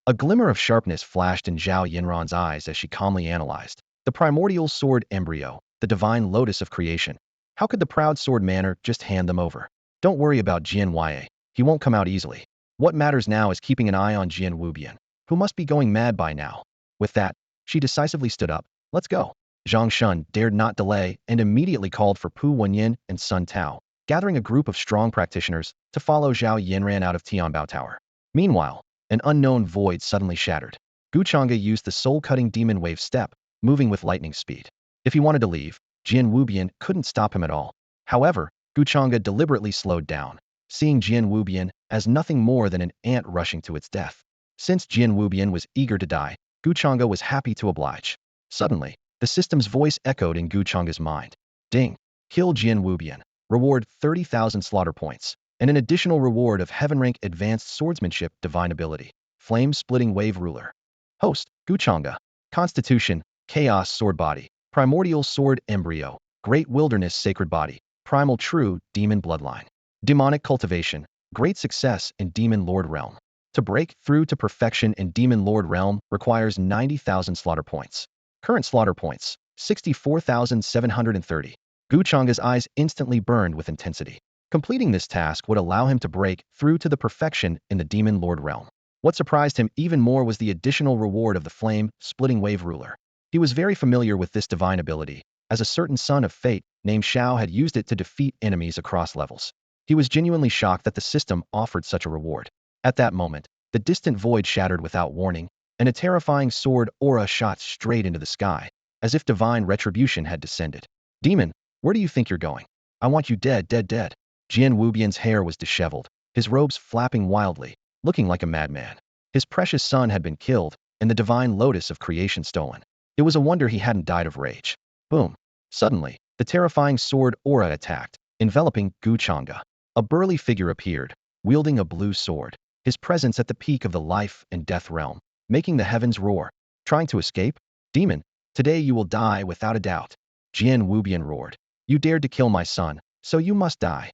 A glimmer of sharpness flashed in Zhao Yanran's eyes as she calmly analyzed. The primordial sword embryo, the divine lotus of creation. How could the proud sword manor just hand them over? Don't worry about Jian Wei. He won't come out easily. What matters now is keeping an eye on Jian Wubian, who must be going mad by now. With that, she decisively stood up. Let's go. Zhang Shun dared not delay and immediately called for Pu Wenyin and Sun Tao, gathering a group of strong practitioners to follow Zhao Yanran out of Tianbao Tower. Meanwhile, an unknown void suddenly shattered. Gu Changge used the soul-cutting demon wave step, moving with lightning speed. If he wanted to leave, Jian Wubian couldn't stop him at all. However, Gu Changge deliberately slowed down, seeing Jian Wubian as nothing more than an ant rushing to its death. Since Jian Wubian was eager to die, Gu Changge was happy to oblige. Suddenly, the system's voice echoed in Gu Changge's mind. Ding! Kill Jian Wubian. Reward 30,000 slaughter points, and an additional reward of Heaven Rank Advanced Swordsmanship Divine Ability. Flame-splitting Wave Ruler. Host, Gu Changge. Constitution, Chaos Sword Body. Primordial Sword Embryo. Great Wilderness Sacred Body. Primal True Demon Bloodline. Demonic Cultivation. Great success in Demon Lord Realm. To break through to perfection in Demon Lord Realm requires 90,000 slaughter points. Current slaughter points, 64,730. Gu Changge's eyes instantly burned with intensity. Completing this task would allow him to break through to the perfection in the Demon Lord realm. What surprised him even more was the additional reward of the flame-splitting wave ruler. He was very familiar with this divine ability, as a certain son of fate named Xiao had used it to defeat enemies across levels. He was genuinely shocked that the system offered such a reward. At that moment, the distant void shattered without warning, and a terrifying sword aura shot straight into the sky, as if divine retribution had descended. Demon, where do you think you're going? I want you dead, dead, dead. Jian Wubian's hair was disheveled, his robes flapping wildly, looking like a madman. His precious son had been killed, and the divine lotus of creation stolen. It was a wonder he hadn't died of rage. Boom. Suddenly, the terrifying sword aura attacked, enveloping Gu Changge. A burly figure appeared, wielding a blue sword, his presence at the peak of the life and death realm, making the heavens roar. Trying to escape? Demon, today you will die without a doubt. Jian Wubian roared. You dared to kill my son, so you must die.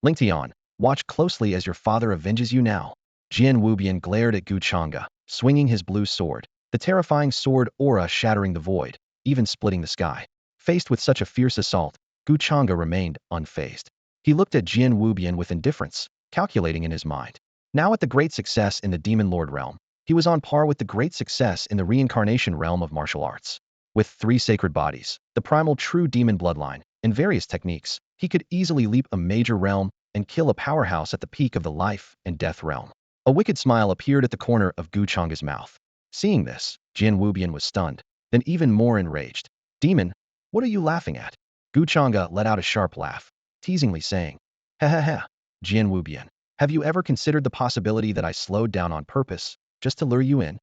Lingtian, watch closely as your father avenges you now. Jian Wubian glared at Gu Changge, swinging his blue sword, the terrifying sword aura shattering the void, even splitting the sky. Faced with such a fierce assault, Gu Changge remained unfazed. He looked at Jian Wubian with indifference, calculating in his mind. Now at the great success in the Demon Lord realm, he was on par with the great success in the reincarnation realm of martial arts. With 3 sacred bodies, the primal true demon bloodline, and various techniques, he could easily leap a major realm and kill a powerhouse at the peak of the life and death realm. A wicked smile appeared at the corner of Gu Changge's mouth. Seeing this, Jian Wubian was stunned, then even more enraged. Demon, what are you laughing at? Gu Changge let out a sharp laugh, teasingly saying, ha ha ha, Jian Wubian, have you ever considered the possibility that I slowed down on purpose, just to lure you in?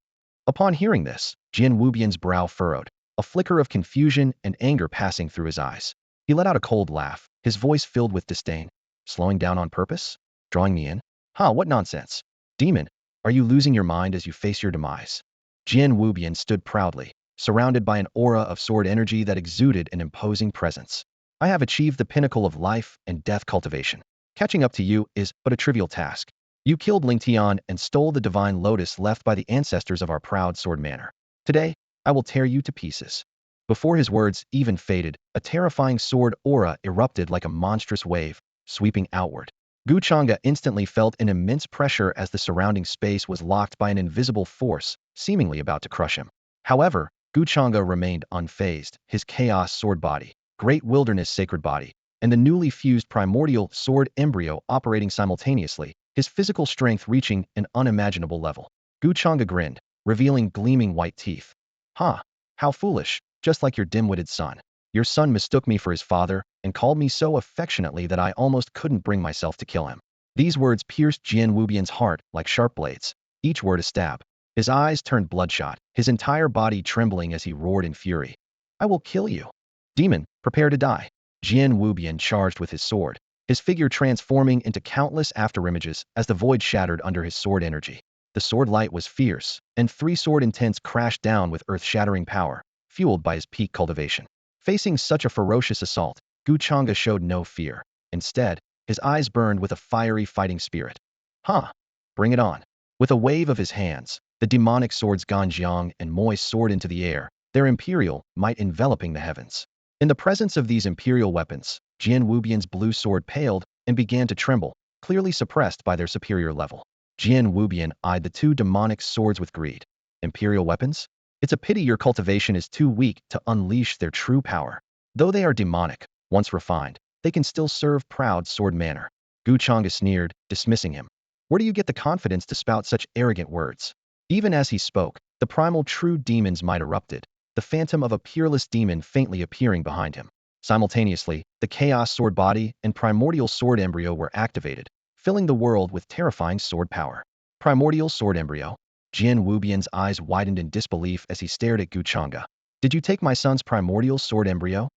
Upon hearing this, Jian Wubian's brow furrowed, a flicker of confusion and anger passing through his eyes. He let out a cold laugh, his voice filled with disdain. Slowing down on purpose? Drawing me in? Huh, what nonsense. Demon, are you losing your mind as you face your demise? Jian Wubian stood proudly, surrounded by an aura of sword energy that exuded an imposing presence. I have achieved the pinnacle of life and death cultivation. Catching up to you is but a trivial task. You killed Lingtian and stole the divine lotus left by the ancestors of our proud sword manor. Today, I will tear you to pieces. Before his words even faded, a terrifying sword aura erupted like a monstrous wave, sweeping outward. Gu Changge instantly felt an immense pressure as the surrounding space was locked by an invisible force, seemingly about to crush him. However, Gu Changge remained unfazed, his chaos sword body, great wilderness sacred body, and the newly fused primordial sword embryo operating simultaneously, his physical strength reaching an unimaginable level. Gu Changge grinned, revealing gleaming white teeth. Huh, how foolish, just like your dim-witted son. Your son mistook me for his father and called me so affectionately that I almost couldn't bring myself to kill him. These words pierced Jian Wubian's heart like sharp blades, each word a stab. His eyes turned bloodshot, his entire body trembling as he roared in fury. I will kill you. Demon, prepare to die. Jian Wubian charged with his sword, his figure transforming into countless afterimages as the void shattered under his sword energy. The sword light was fierce, and three sword intents crashed down with earth-shattering power, fueled by his peak cultivation. Facing such a ferocious assault, Gu Changge showed no fear. Instead, his eyes burned with a fiery fighting spirit. Huh! Bring it on. With a wave of his hands, the demonic swords Ganjiang and Moye soared into the air, their imperial might enveloping the heavens. In the presence of these imperial weapons, Jian Wubian's blue sword paled and began to tremble, clearly suppressed by their superior level. Jian Wubian eyed the two demonic swords with greed. Imperial weapons? It's a pity your cultivation is too weak to unleash their true power. Though they are demonic, once refined, they can still serve proud sword manner. Gu Changge sneered, dismissing him. Where do you get the confidence to spout such arrogant words? Even as he spoke, the primal true demon's might erupted, the phantom of a peerless demon faintly appearing behind him. Simultaneously, the chaos sword body and primordial sword embryo were activated, filling the world with terrifying sword power. Primordial sword embryo. Jian Wubian's eyes widened in disbelief as he stared at Gu Changge. Did you take my son's primordial sword embryo?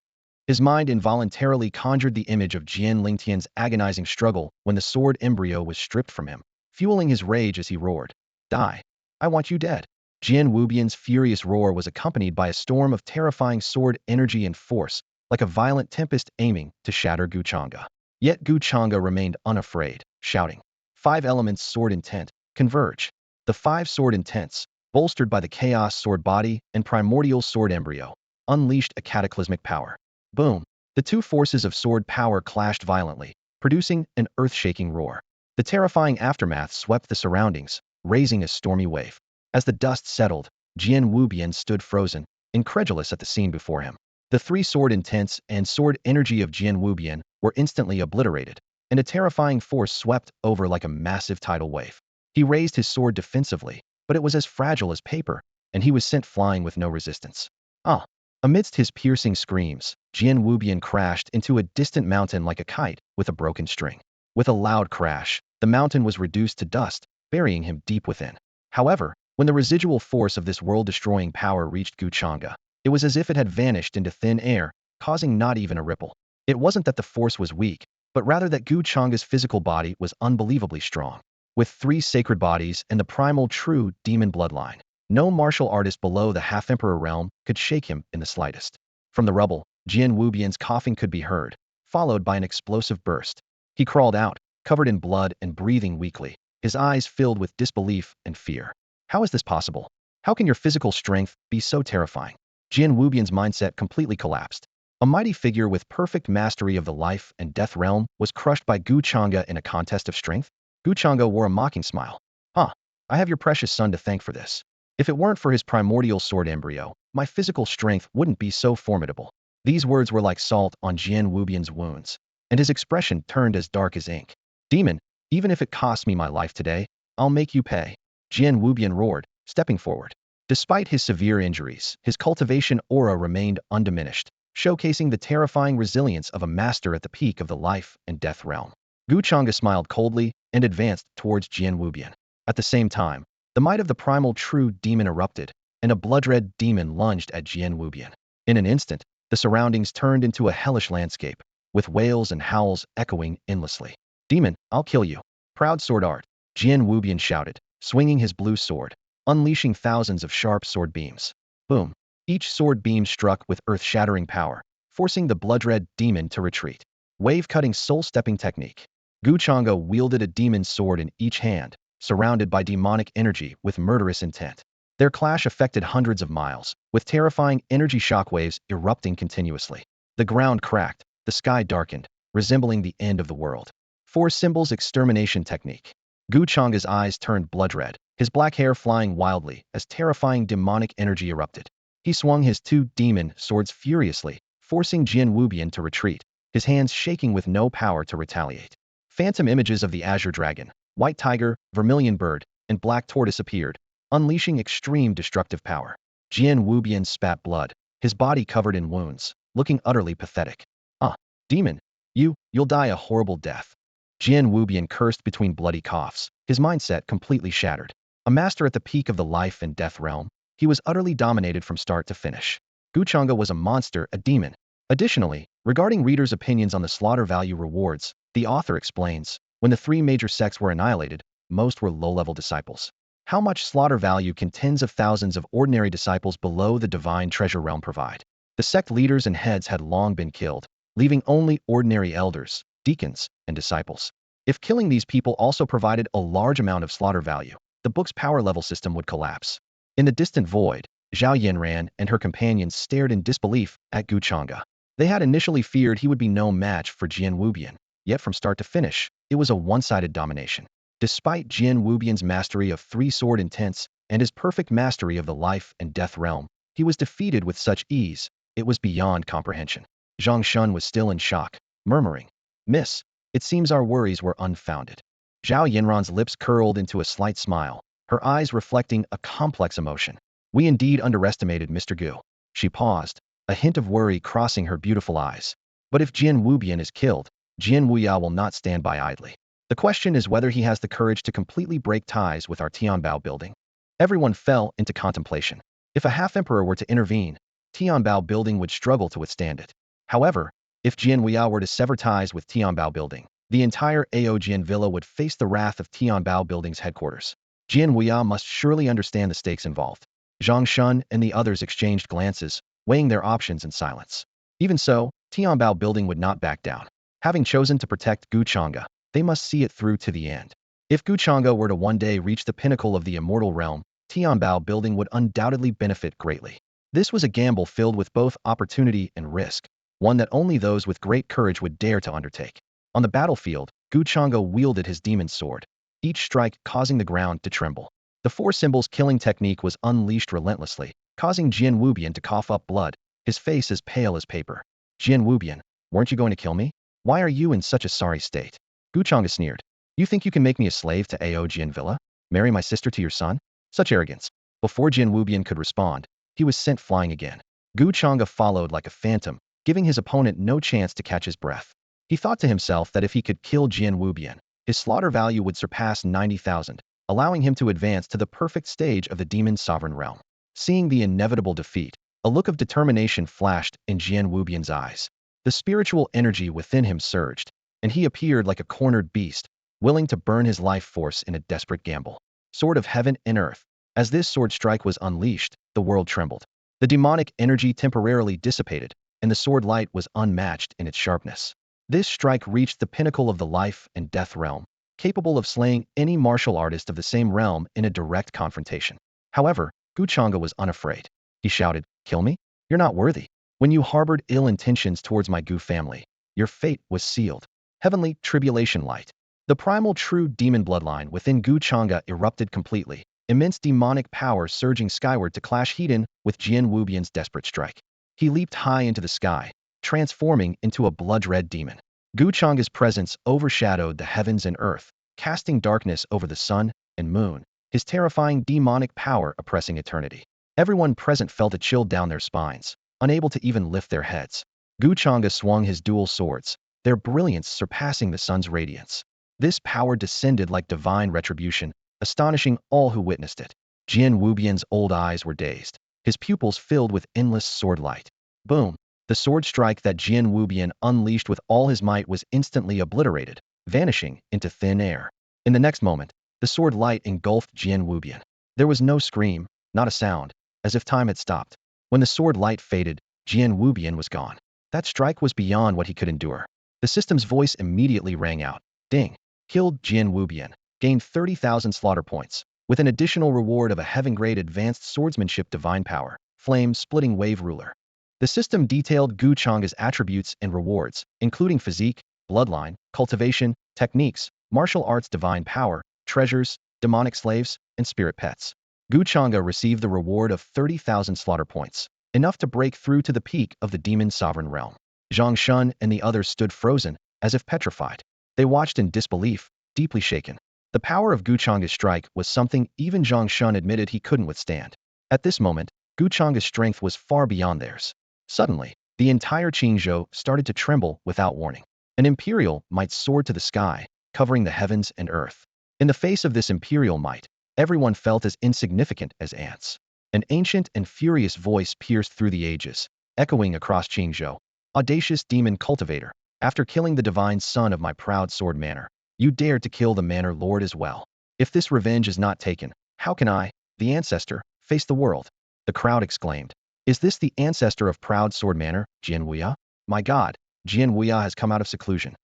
His mind involuntarily conjured the image of Jian Lingtian's agonizing struggle when the sword embryo was stripped from him, fueling his rage as he roared. Die. I want you dead. Jian Wubian's furious roar was accompanied by a storm of terrifying sword energy and force, like a violent tempest aiming to shatter Gu Changge. Yet Gu Changge remained unafraid, shouting. 5 elements sword intent, converge. The 5 sword intents, bolstered by the chaos sword body and primordial sword embryo, unleashed a cataclysmic power. Boom! The two forces of sword power clashed violently, producing an earth-shaking roar. The terrifying aftermath swept the surroundings, raising a stormy wave. As the dust settled, Jian Wubian stood frozen, incredulous at the scene before him. The 3 sword intents and sword energy of Jian Wubian were instantly obliterated, and a terrifying force swept over like a massive tidal wave. He raised his sword defensively, but it was as fragile as paper, and he was sent flying with no resistance. Ah! Amidst his piercing screams, Jian Wubian crashed into a distant mountain like a kite with a broken string. With a loud crash, the mountain was reduced to dust, burying him deep within. However, when the residual force of this world-destroying power reached Gu Changge, it was as if it had vanished into thin air, causing not even a ripple. It wasn't that the force was weak, but rather that Gu Changge's physical body was unbelievably strong. With 3 sacred bodies and the primal true demon bloodline, no martial artist below the half-emperor realm could shake him in the slightest. From the rubble, Jian Wubian's coughing could be heard, followed by an explosive burst. He crawled out, covered in blood and breathing weakly, his eyes filled with disbelief and fear. How is this possible? How can your physical strength be so terrifying? Jian Wubian's mindset completely collapsed. A mighty figure with perfect mastery of the life and death realm was crushed by Gu Changge in a contest of strength? Gu Changge wore a mocking smile. Huh, I have your precious son to thank for this. If it weren't for his primordial sword embryo, my physical strength wouldn't be so formidable. These words were like salt on Jian Wubian's wounds, and his expression turned as dark as ink. Demon, even if it costs me my life today, I'll make you pay. Jian Wubian roared, stepping forward. Despite his severe injuries, his cultivation aura remained undiminished, showcasing the terrifying resilience of a master at the peak of the life and death realm. Gu Changge smiled coldly and advanced towards Jian Wubian. At the same time, the might of the primal true demon erupted, and a blood-red demon lunged at Jian Wubian. In an instant, the surroundings turned into a hellish landscape, with wails and howls echoing endlessly. Demon, I'll kill you. Proud sword art, Jian Wubian shouted, swinging his blue sword, unleashing thousands of sharp sword beams. Boom! Each sword beam struck with earth-shattering power, forcing the blood-red demon to retreat. Wave-cutting soul-stepping technique. Gu Changge wielded a demon's sword in each hand, surrounded by demonic energy with murderous intent. Their clash affected hundreds of miles, with terrifying energy shockwaves erupting continuously. The ground cracked, the sky darkened, resembling the end of the world. Four Symbols Extermination Technique. Gu Changge's eyes turned blood red, his black hair flying wildly as terrifying demonic energy erupted. He swung his two demon swords furiously, forcing Jian Wubian to retreat, his hands shaking with no power to retaliate. Phantom images of the azure dragon, white tiger, vermilion bird, and black tortoise appeared, unleashing extreme destructive power. Jian Wubian spat blood, his body covered in wounds, looking utterly pathetic. Ah, demon, you'll die a horrible death. Jian Wubian cursed between bloody coughs, his mindset completely shattered. A master at the peak of the life and death realm, he was utterly dominated from start to finish. Gu Changge was a monster, a demon. Additionally, regarding readers' opinions on the slaughter value rewards, the author explains, when the three major sects were annihilated, most were low-level disciples. How much slaughter value can tens of thousands of ordinary disciples below the divine treasure realm provide? The sect leaders and heads had long been killed, leaving only ordinary elders, deacons, and disciples. If killing these people also provided a large amount of slaughter value, the book's power level system would collapse. In the distant void, Zhao Yanran and her companions stared in disbelief at Gu Changge. They had initially feared he would be no match for Jian Wubian, yet from start to finish, it was a one-sided domination. Despite Jian Wubian's mastery of three-sword intents and his perfect mastery of the life and death realm, he was defeated with such ease, it was beyond comprehension. Zhang Shun was still in shock, murmuring, "Miss, it seems our worries were unfounded." Zhao Yanran's lips curled into a slight smile, her eyes reflecting a complex emotion. "We indeed underestimated Mr. Gu." She paused, a hint of worry crossing her beautiful eyes. "But if Jian Wubian is killed, Jian Wuya will not stand by idly. The question is whether he has the courage to completely break ties with our Tianbao building." Everyone fell into contemplation. If a half-emperor were to intervene, Tianbao building would struggle to withstand it. However, if Jian Wuya were to sever ties with Tianbao building, the entire Aojian villa would face the wrath of Tianbao building's headquarters. Jian Wuya must surely understand the stakes involved. Zhang Shun and the others exchanged glances, weighing their options in silence. Even so, Tianbao building would not back down. Having chosen to protect Gu Changge, they must see it through to the end. If Gu Changge were to one day reach the pinnacle of the immortal realm, Tianbao building would undoubtedly benefit greatly. This was a gamble filled with both opportunity and risk, one that only those with great courage would dare to undertake. On the battlefield, Gu Changge wielded his demon sword, each strike causing the ground to tremble. The Four Symbols killing technique was unleashed relentlessly, causing Jian Wubian to cough up blood, his face as pale as paper. "Jian Wubian, weren't you going to kill me? Why are you in such a sorry state?" Gu Changge sneered. "You think you can make me a slave to Aojian Villa? Marry my sister to your son? Such arrogance." Before Jian Wubian could respond, he was sent flying again. Gu Changge followed like a phantom, giving his opponent no chance to catch his breath. He thought to himself that if he could kill Jian Wubian, his slaughter value would surpass 90,000, allowing him to advance to the perfect stage of the demon sovereign realm. Seeing the inevitable defeat, a look of determination flashed in Jian Wubian's eyes. The spiritual energy within him surged, and he appeared like a cornered beast, willing to burn his life force in a desperate gamble. Sword of heaven and earth. As this sword strike was unleashed, the world trembled. The demonic energy temporarily dissipated, and the sword light was unmatched in its sharpness. This strike reached the pinnacle of the life and death realm, capable of slaying any martial artist of the same realm in a direct confrontation. However, Gu Changge was unafraid. He shouted, "Kill me? You're not worthy. When you harbored ill intentions towards my Gu family, your fate was sealed." Heavenly tribulation light. The primal true demon bloodline within Gu Changge erupted completely, immense demonic power surging skyward to clash head-in with Jian Wubian's desperate strike. He leaped high into the sky, transforming into a blood-red demon. Gu Changge's presence overshadowed the heavens and earth, casting darkness over the sun and moon, his terrifying demonic power oppressing eternity. Everyone present felt a chill down their spines, unable to even lift their heads. Gu Changge swung his dual swords, their brilliance surpassing the sun's radiance. This power descended like divine retribution, astonishing all who witnessed it. Jian Wubian's old eyes were dazed, his pupils filled with endless sword light. Boom! The sword strike that Jian Wubian unleashed with all his might was instantly obliterated, vanishing into thin air. In the next moment, the sword light engulfed Jian Wubian. There was no scream, not a sound, as if time had stopped. When the sword light faded, Jian Wubian was gone. That strike was beyond what he could endure. The system's voice immediately rang out. Ding! Killed Jian Wubian. Gained 30,000 slaughter points. with an additional reward of a heaven-grade advanced swordsmanship divine power, flame-splitting wave ruler. The system detailed Gu Changge's attributes and rewards, including physique, bloodline, cultivation, techniques, martial arts divine power, treasures, demonic slaves, and spirit pets. Gu Changge received the reward of 30,000 slaughter points, enough to break through to the peak of the demon sovereign realm. Zhang Shun and the others stood frozen, as if petrified. They watched in disbelief, deeply shaken. The power of Gu Changge's strike was something even Zhang Shun admitted he couldn't withstand. At this moment, Gu Changge's strength was far beyond theirs. Suddenly, the entire Qingzhou started to tremble without warning. An imperial might soared to the sky, covering the heavens and earth. In the face of this imperial might, everyone felt as insignificant as ants. An ancient and furious voice pierced through the ages, echoing across Qingzhou. Audacious demon cultivator, after killing the divine son of my proud sword manor, you dared to kill the manor lord as well. If this revenge is not taken, how can I, the ancestor, face the world? The crowd exclaimed. Is this the ancestor of proud sword manor, Jian Wuya? My god, Jian Wuya has come out of seclusion.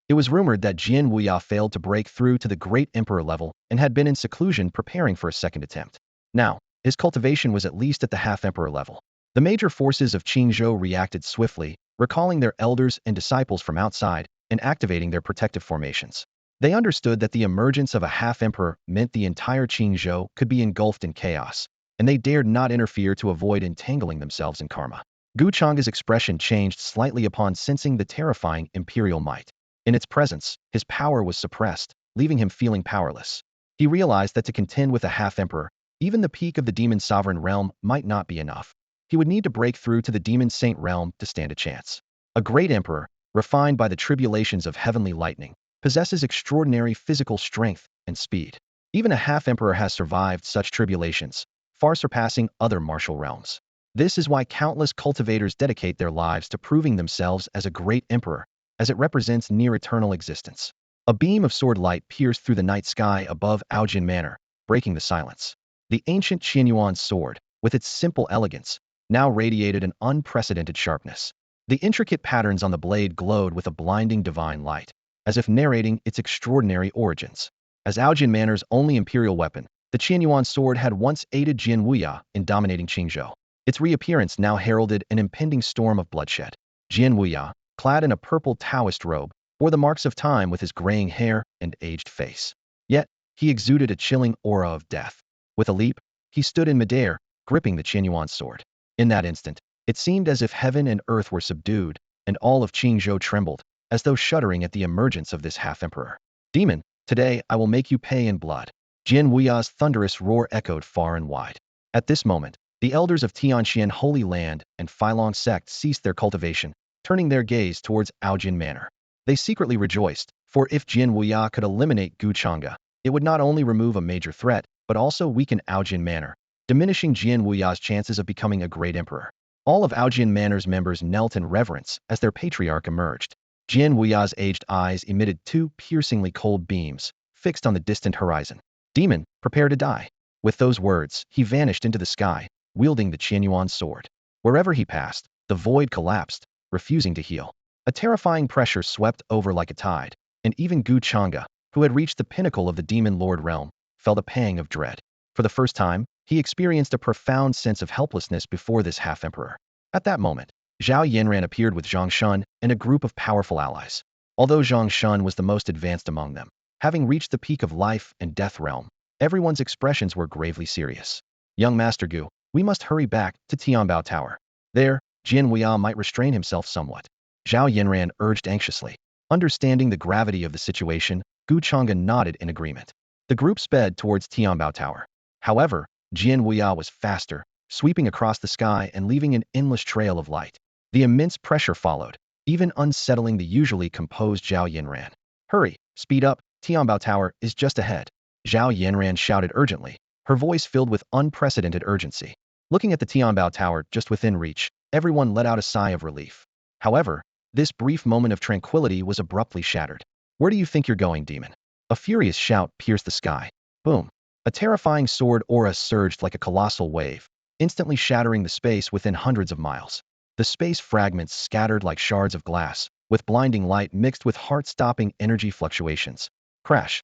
It was rumored that Jian Wuya failed to break through to the great emperor level and had been in seclusion preparing for a second attempt. Now, his cultivation was at least at the half-emperor level. The major forces of Qingzhou reacted swiftly, recalling their elders and disciples from outside and activating their protective formations. They understood that the emergence of a half-emperor meant the entire Qingzhou could be engulfed in chaos, and they dared not interfere to avoid entangling themselves in karma. Gu Changge's expression changed slightly upon sensing the terrifying imperial might. In its presence, his power was suppressed, leaving him feeling powerless. He realized that to contend with a half-emperor, even the peak of the demon sovereign realm might not be enough. He would need to break through to the demon saint realm to stand a chance. A great emperor, refined by the tribulations of heavenly lightning, possesses extraordinary physical strength and speed. Even a half-emperor has survived such tribulations, far surpassing other martial realms. This is why countless cultivators dedicate their lives to proving themselves as a great emperor, as it represents near-eternal existence. A beam of sword light pierced through the night sky above Aojin Manor, breaking the silence. The ancient Qianyuan sword, with its simple elegance, now radiated an unprecedented sharpness. The intricate patterns on the blade glowed with a blinding divine light, as if narrating its extraordinary origins. As Aojin Manor's only imperial weapon, the Qianyuan sword had once aided Jian Wuya in dominating Qingzhou. Its reappearance now heralded an impending storm of bloodshed. Jian Wuya, clad in a purple Taoist robe, bore the marks of time with his graying hair and aged face. Yet, he exuded a chilling aura of death. With a leap, he stood in midair, gripping the Qianyuan sword. In that instant, it seemed as if heaven and earth were subdued, and all of Qingzhou trembled, as though shuddering at the emergence of this half-emperor. Demon, today I will make you pay in blood. Jian Wuya's thunderous roar echoed far and wide. At this moment, the elders of Tianxian Holy Land and Filong Sect ceased their cultivation, turning their gaze towards Aojin Manor. They secretly rejoiced, for if Jian Wuya could eliminate Gu Changge, it would not only remove a major threat, but also weaken Aojin Manor, diminishing Jian Wuya's chances of becoming a great emperor. All of Aojin Manor's members knelt in reverence as their patriarch emerged. Jian Wuya's aged eyes emitted two piercingly cold beams, fixed on the distant horizon. Demon, prepare to die. With those words, he vanished into the sky, wielding the Qianyuan sword. Wherever he passed, the void collapsed, refusing to heal. A terrifying pressure swept over like a tide, and even Gu Changge, who had reached the pinnacle of the demon lord realm, felt a pang of dread. For the first time, he experienced a profound sense of helplessness before this half-emperor. At that moment, Zhao Yanran appeared with Zhang Shun and a group of powerful allies. Although Zhang Shun was the most advanced among them, having reached the peak of life and death realm, everyone's expressions were gravely serious. Young Master Gu, we must hurry back to Tianbao Tower. There, Jian Wuya might restrain himself somewhat. Zhao Yanran urged anxiously. Understanding the gravity of the situation, Gu Changge nodded in agreement. The group sped towards Tianbao Tower. However, Jian Wuya was faster, sweeping across the sky and leaving an endless trail of light. The immense pressure followed, even unsettling the usually composed Zhao Yanran. Hurry, speed up, Tianbao Tower is just ahead. Zhao Yanran shouted urgently, her voice filled with unprecedented urgency. Looking at the Tianbao Tower just within reach, everyone let out a sigh of relief. However, this brief moment of tranquility was abruptly shattered. Where do you think you're going, demon? A furious shout pierced the sky. Boom. A terrifying sword aura surged like a colossal wave, instantly shattering the space within hundreds of miles. The space fragments scattered like shards of glass, with blinding light mixed with heart-stopping energy fluctuations. Crash.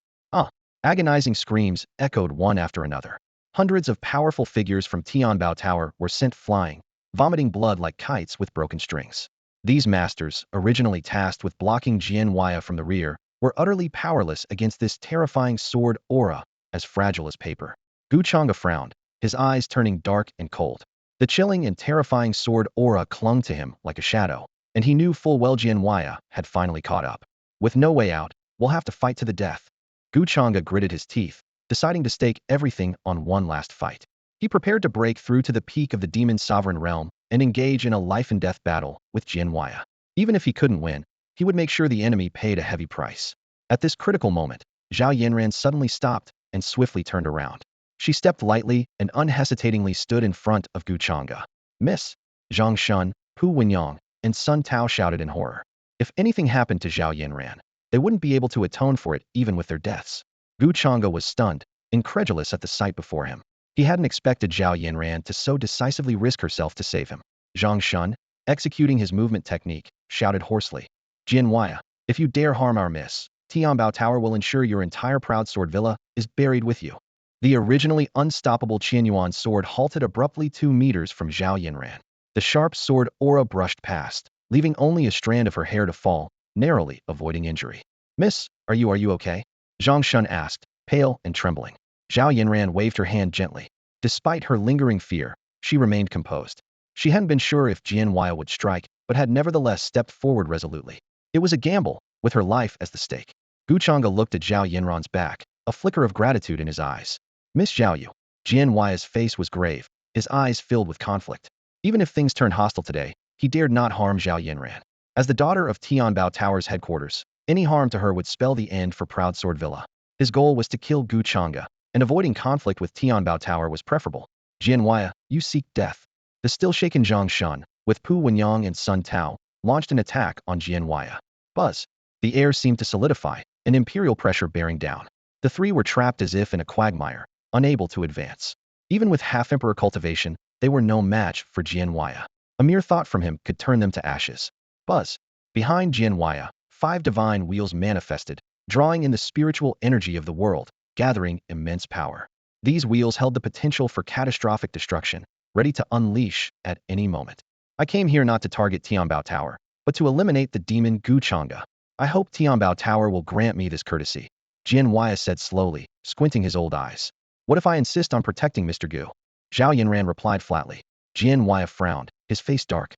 Agonizing screams echoed one after another. Hundreds of powerful figures from Tianbao Tower were sent flying, vomiting blood like kites with broken strings. These masters, originally tasked with blocking Jianhuaya from the rear, were utterly powerless against this terrifying sword aura, as fragile as paper. Gu Changge frowned, his eyes turning dark and cold. The chilling and terrifying sword aura clung to him like a shadow, and he knew full well Jianhuaya had finally caught up. With no way out, we'll have to fight to the death. Gu Changge gritted his teeth, deciding to stake everything on one last fight. He prepared to break through to the peak of the demon's sovereign realm and engage in a life-and-death battle with Jianhuaya. Even if he couldn't win, he would make sure the enemy paid a heavy price. At this critical moment, Zhao Yanran suddenly stopped and swiftly turned around. She stepped lightly and unhesitatingly stood in front of Gu Changge. Miss! Zhang Shun, Pu Wenyang, and Sun Tao shouted in horror. If anything happened to Zhao Yanran, they wouldn't be able to atone for it even with their deaths. Gu Changge was stunned, incredulous at the sight before him. He hadn't expected Zhao Yanran to so decisively risk herself to save him. Zhang Shun, executing his movement technique, shouted hoarsely. Jianhuaya, if you dare harm our miss, Tianbao Tower will ensure your entire proud sword villa is buried with you. The originally unstoppable Qianyuan sword halted abruptly 2 meters from Zhao Yanran. The sharp sword aura brushed past, leaving only a strand of her hair to fall, narrowly avoiding injury. Miss, are you okay? Zhang Shun asked, pale and trembling. Zhao Yanran waved her hand gently. Despite her lingering fear, she remained composed. She hadn't been sure if Jianhuaya would strike, but had nevertheless stepped forward resolutely. It was a gamble, with her life as the stake. Gu Changge looked at Zhao Yanran's back, a flicker of gratitude in his eyes. Miss Zhao, Jianhuaya's face was grave, his eyes filled with conflict. Even if things turned hostile today, he dared not harm Zhao Yanran. As the daughter of Tianbao Tower's headquarters, any harm to her would spell the end for Proud Sword Villa. His goal was to kill Gu Changge, and avoiding conflict with Tianbao Tower was preferable. Jianhuaya, you seek death. The still-shaken Zhang Shun, with Pu Wenyang and Sun Tao, launched an attack on Jianhuaya. Buzz. The air seemed to solidify, an imperial pressure bearing down. The three were trapped as if in a quagmire, unable to advance. Even with half-emperor cultivation, they were no match for Jianhuaya. A mere thought from him could turn them to ashes. Buzz. Behind Jianhuaya, 5 divine wheels manifested, drawing in the spiritual energy of the world, gathering immense power. These wheels held the potential for catastrophic destruction, ready to unleash at any moment. I came here not to target Tianbao Tower, but to eliminate the demon Gu Changge. I hope Tianbao Tower will grant me this courtesy. Jianhuaya said slowly, squinting his old eyes. What if I insist on protecting Mr. Gu? Zhao Yanran replied flatly. Jianhuaya frowned, his face dark.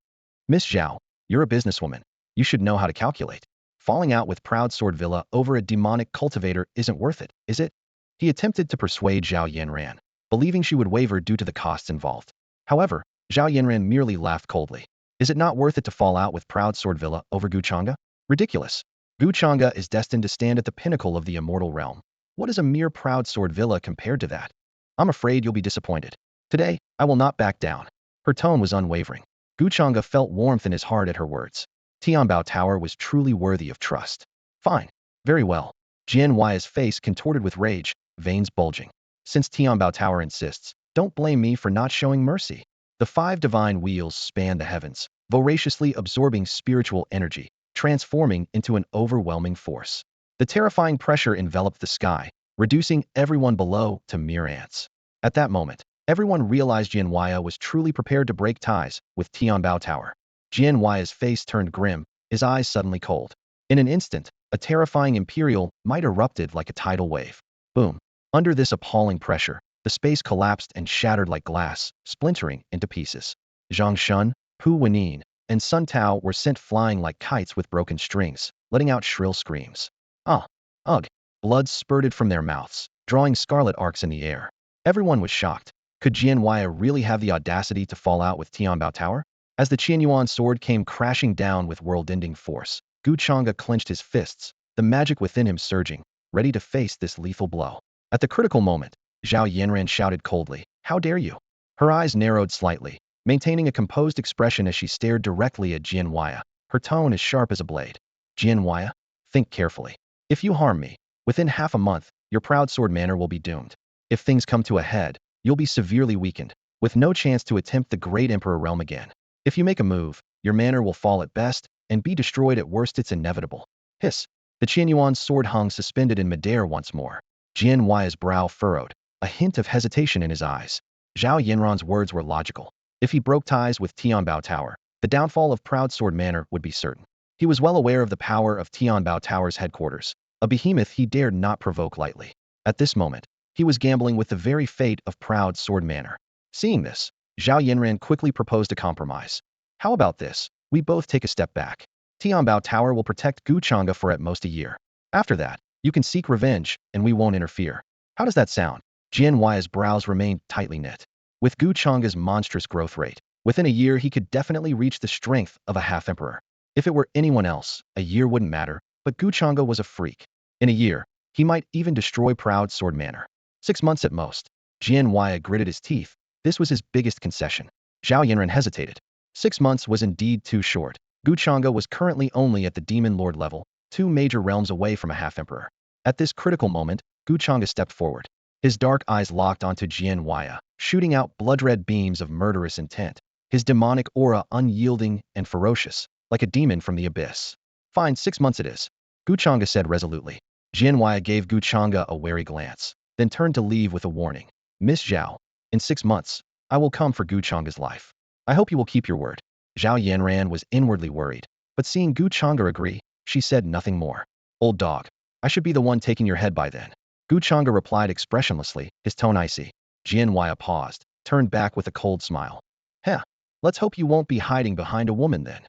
Miss Zhao, you're a businesswoman. You should know how to calculate. Falling out with Proud Sword Villa over a demonic cultivator isn't worth it, is it? He attempted to persuade Zhao Yanran, believing she would waver due to the costs involved. However, Zhao Yanran merely laughed coldly. Is it not worth it to fall out with Proud Sword Villa over Gu Changge? Ridiculous. Gu Changge is destined to stand at the pinnacle of the immortal realm. What is a mere Proud Sword Villa compared to that? I'm afraid you'll be disappointed. Today, I will not back down. Her tone was unwavering. Gu Changge felt warmth in his heart at her words. Tianbao Tower was truly worthy of trust. Fine. Very well. Jianhuaya's face contorted with rage, veins bulging. Since Tianbao Tower insists, don't blame me for not showing mercy. The 5 divine wheels spanned the heavens, voraciously absorbing spiritual energy, transforming into an overwhelming force. The terrifying pressure enveloped the sky, reducing everyone below to mere ants. At that moment, everyone realized Jianhuaya was truly prepared to break ties with Tianbao Tower. Jianhuaya's face turned grim, his eyes suddenly cold. In an instant, a terrifying imperial might erupted like a tidal wave. Boom. Under this appalling pressure, the space collapsed and shattered like glass, splintering into pieces. Zhang Shun, Pu Wenyang, and Sun Tao were sent flying like kites with broken strings, letting out shrill screams. Ah! Ugh! Blood spurted from their mouths, drawing scarlet arcs in the air. Everyone was shocked. Could Jianhuaya really have the audacity to fall out with Tianbao Tower? As the Qianyuan sword came crashing down with world-ending force, Gu Changge clenched his fists, the magic within him surging, ready to face this lethal blow. At the critical moment, Zhao Yanran shouted coldly, "How dare you?" Her eyes narrowed slightly, maintaining a composed expression as she stared directly at Jianhuaya, her tone as sharp as a blade. Jianhuaya, think carefully. If you harm me, within half a month, your Proud Sword Manor will be doomed. If things come to a head, you'll be severely weakened, with no chance to attempt the Great Emperor realm again. If you make a move, your manor will fall at best, and be destroyed at worst. It's inevitable. Hiss. The Qianyuan sword hung suspended in midair once more. Jian Huai's brow furrowed, a hint of hesitation in his eyes. Zhao Yinran's words were logical. If he broke ties with Tianbao Tower, the downfall of Proud Sword Manor would be certain. He was well aware of the power of Tianbao Tower's headquarters, a behemoth he dared not provoke lightly. At this moment, he was gambling with the very fate of Proud Sword Manor. Seeing this, Zhao Yinran quickly proposed a compromise. How about this? We both take a step back. Tianbao Tower will protect Gu Changge for at most a year. After that, you can seek revenge, and we won't interfere. How does that sound? Jian Huai's brows remained tightly knit. With Gu Changge's monstrous growth rate, within a year he could definitely reach the strength of a half-emperor. If it were anyone else, a year wouldn't matter, but Gu Changge was a freak. In a year, he might even destroy Proud Sword Manor. 6 months at most. Jian Huai gritted his teeth. This was his biggest concession. Zhao Yinran hesitated. 6 months was indeed too short. Gu Changge was currently only at the Demon Lord level, 2 major realms away from a half-emperor. At this critical moment, Gu Changge stepped forward. His dark eyes locked onto Jian Huai, shooting out blood-red beams of murderous intent. His demonic aura unyielding and ferocious, like a demon from the abyss. Fine, 6 months it is, Gu Changge said resolutely. Jian Huai gave Gu Changge a wary glance, then turned to leave with a warning. Miss Zhao, in 6 months, I will come for Gu Changge's life. I hope you will keep your word. Zhao Yanran was inwardly worried, but seeing Gu Changge agree, she said nothing more. Old dog, I should be the one taking your head by then. Gu Changge replied expressionlessly, his tone icy. Jian Huai paused, turned back with a cold smile. Heh, let's hope you won't be hiding behind a woman then.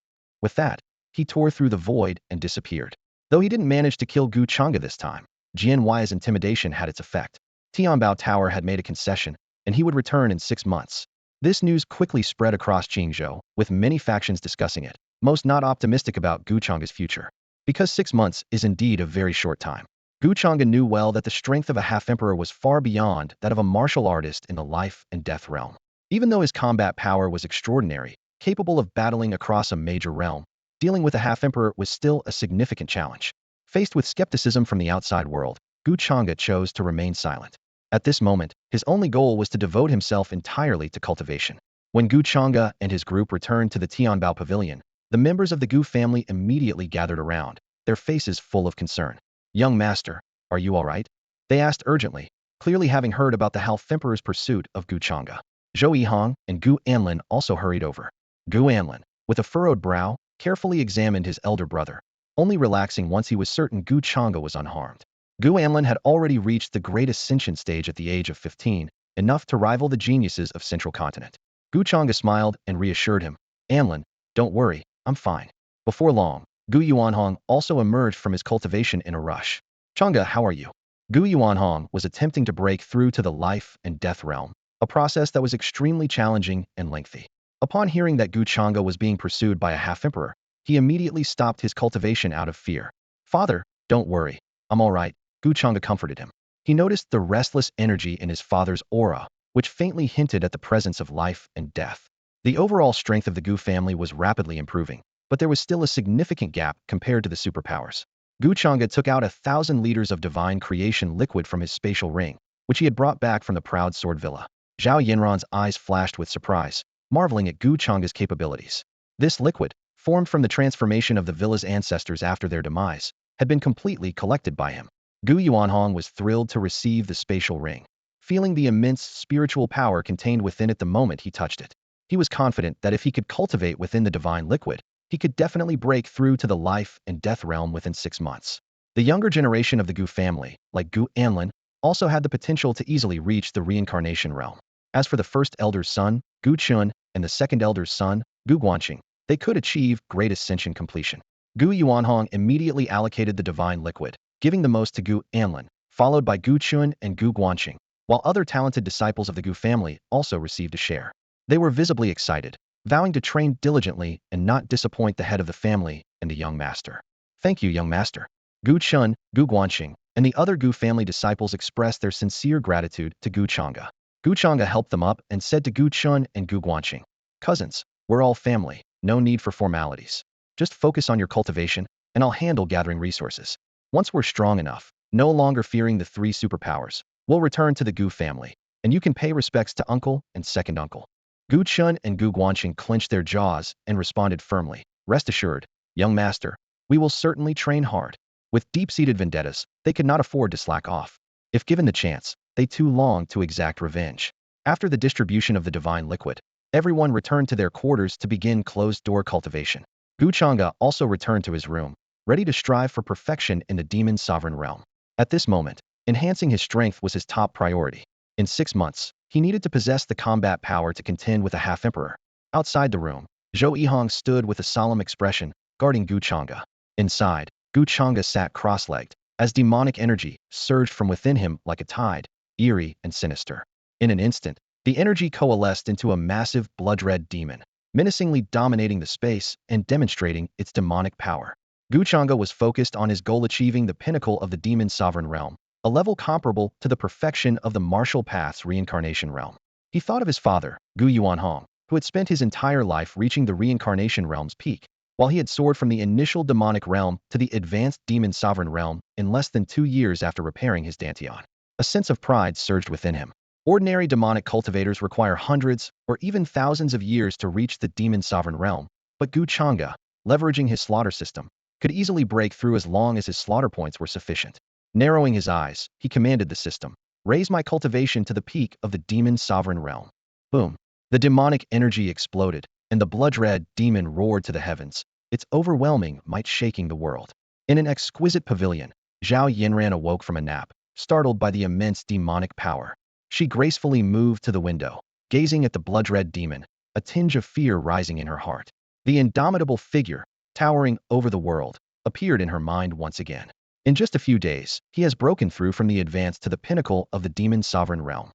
With that, he tore through the void and disappeared. Though he didn't manage to kill Gu Changge this time, Jian Huai's intimidation had its effect. Tianbao Tower had made a concession, and he would return in 6 months. This news quickly spread across Qingzhou, with many factions discussing it, most not optimistic about Gu Changge's future. Because 6 months is indeed a very short time. Gu Changge knew well that the strength of a half-emperor was far beyond that of a martial artist in the life and death realm. Even though his combat power was extraordinary, capable of battling across a major realm, dealing with a half-emperor was still a significant challenge. Faced with skepticism from the outside world, Gu Changge chose to remain silent. At this moment, his only goal was to devote himself entirely to cultivation. When Gu Changge and his group returned to the Tianbao Pavilion, the members of the Gu family immediately gathered around, their faces full of concern. Young master, are you all right? They asked urgently, clearly having heard about the half-emperor's pursuit of Gu Changge. Zhou Yihong and Gu Anlin also hurried over. Gu Anlin, with a furrowed brow, carefully examined his elder brother, only relaxing once he was certain Gu Changge was unharmed. Gu Anlin had already reached the great ascension stage at the age of 15, enough to rival the geniuses of Central Continent. Gu Changge smiled and reassured him. Anlin, don't worry, I'm fine. Before long, Gu Yuanhong also emerged from his cultivation in a rush. Changge, how are you? Gu Yuanhong was attempting to break through to the life and death realm, a process that was extremely challenging and lengthy. Upon hearing that Gu Changge was being pursued by a half-emperor, he immediately stopped his cultivation out of fear. Father, don't worry, I'm all right, Gu Changge comforted him. He noticed the restless energy in his father's aura, which faintly hinted at the presence of life and death. The overall strength of the Gu family was rapidly improving, but there was still a significant gap compared to the superpowers. Gu Changge took out 1,000 liters of divine creation liquid from his spatial ring, which he had brought back from the Proud Sword Villa. Zhao Yinran's eyes flashed with surprise, marveling at Gu Changge's capabilities. This liquid, formed from the transformation of the villa's ancestors after their demise, had been completely collected by him. Gu Yuanhong was thrilled to receive the spatial ring, feeling the immense spiritual power contained within it the moment he touched it. He was confident that if he could cultivate within the divine liquid, he could definitely break through to the life and death realm within 6 months. The younger generation of the Gu family, like Gu Anlin, also had the potential to easily reach the reincarnation realm. As for the first elder's son, Gu Chun, and the second elder's son, Gu Guanqing, they could achieve great ascension completion. Gu Yuanhong immediately allocated the divine liquid, giving the most to Gu Anlin, followed by Gu Chun and Gu Guanqing, while other talented disciples of the Gu family also received a share. They were visibly excited, vowing to train diligently and not disappoint the head of the family and the young master. Thank you, young master. Gu Chun, Gu Guanqing, and the other Gu family disciples expressed their sincere gratitude to Gu Changge. Gu Changge helped them up and said to Gu Chun and Gu Guanqing, cousins, we're all family, no need for formalities. Just focus on your cultivation, and I'll handle gathering resources. Once we're strong enough, no longer fearing the 3 superpowers, we'll return to the Gu family, and you can pay respects to uncle and second uncle. Gu Chun and Gu Guanqing clenched their jaws and responded firmly, rest assured, young master, we will certainly train hard. With deep-seated vendettas, they could not afford to slack off. If given the chance, they too longed to exact revenge. After the distribution of the divine liquid, everyone returned to their quarters to begin closed-door cultivation. Gu Changge also returned to his room, ready to strive for perfection in the demon's sovereign realm. At this moment, enhancing his strength was his top priority. In 6 months, he needed to possess the combat power to contend with a half-emperor. Outside the room, Zhou Yihong stood with a solemn expression, guarding Gu Changge. Inside, Gu Changge sat cross-legged, as demonic energy surged from within him like a tide, eerie and sinister. In an instant, the energy coalesced into a massive blood-red demon, menacingly dominating the space and demonstrating its demonic power. Gu Changge was focused on his goal, achieving the pinnacle of the demon's sovereign realm, a level comparable to the perfection of the martial path's reincarnation realm. He thought of his father, Gu Yuanhong, who had spent his entire life reaching the reincarnation realm's peak, while he had soared from the initial demonic realm to the advanced demon sovereign realm in less than 2 years after repairing his Dantian. A sense of pride surged within him. Ordinary demonic cultivators require hundreds or even thousands of years to reach the demon sovereign realm, but Gu Changge, leveraging his slaughter system, could easily break through as long as his slaughter points were sufficient. Narrowing his eyes, he commanded the system, "Raise my cultivation to the peak of the demon sovereign realm." Boom. The demonic energy exploded, and the blood-red demon roared to the heavens, its overwhelming might shaking the world. In an exquisite pavilion, Zhao Yinran awoke from a nap, startled by the immense demonic power. She gracefully moved to the window, gazing at the blood-red demon, a tinge of fear rising in her heart. The indomitable figure, towering over the world, appeared in her mind once again. In just a few days, he has broken through from the advance to the pinnacle of the demon's sovereign realm.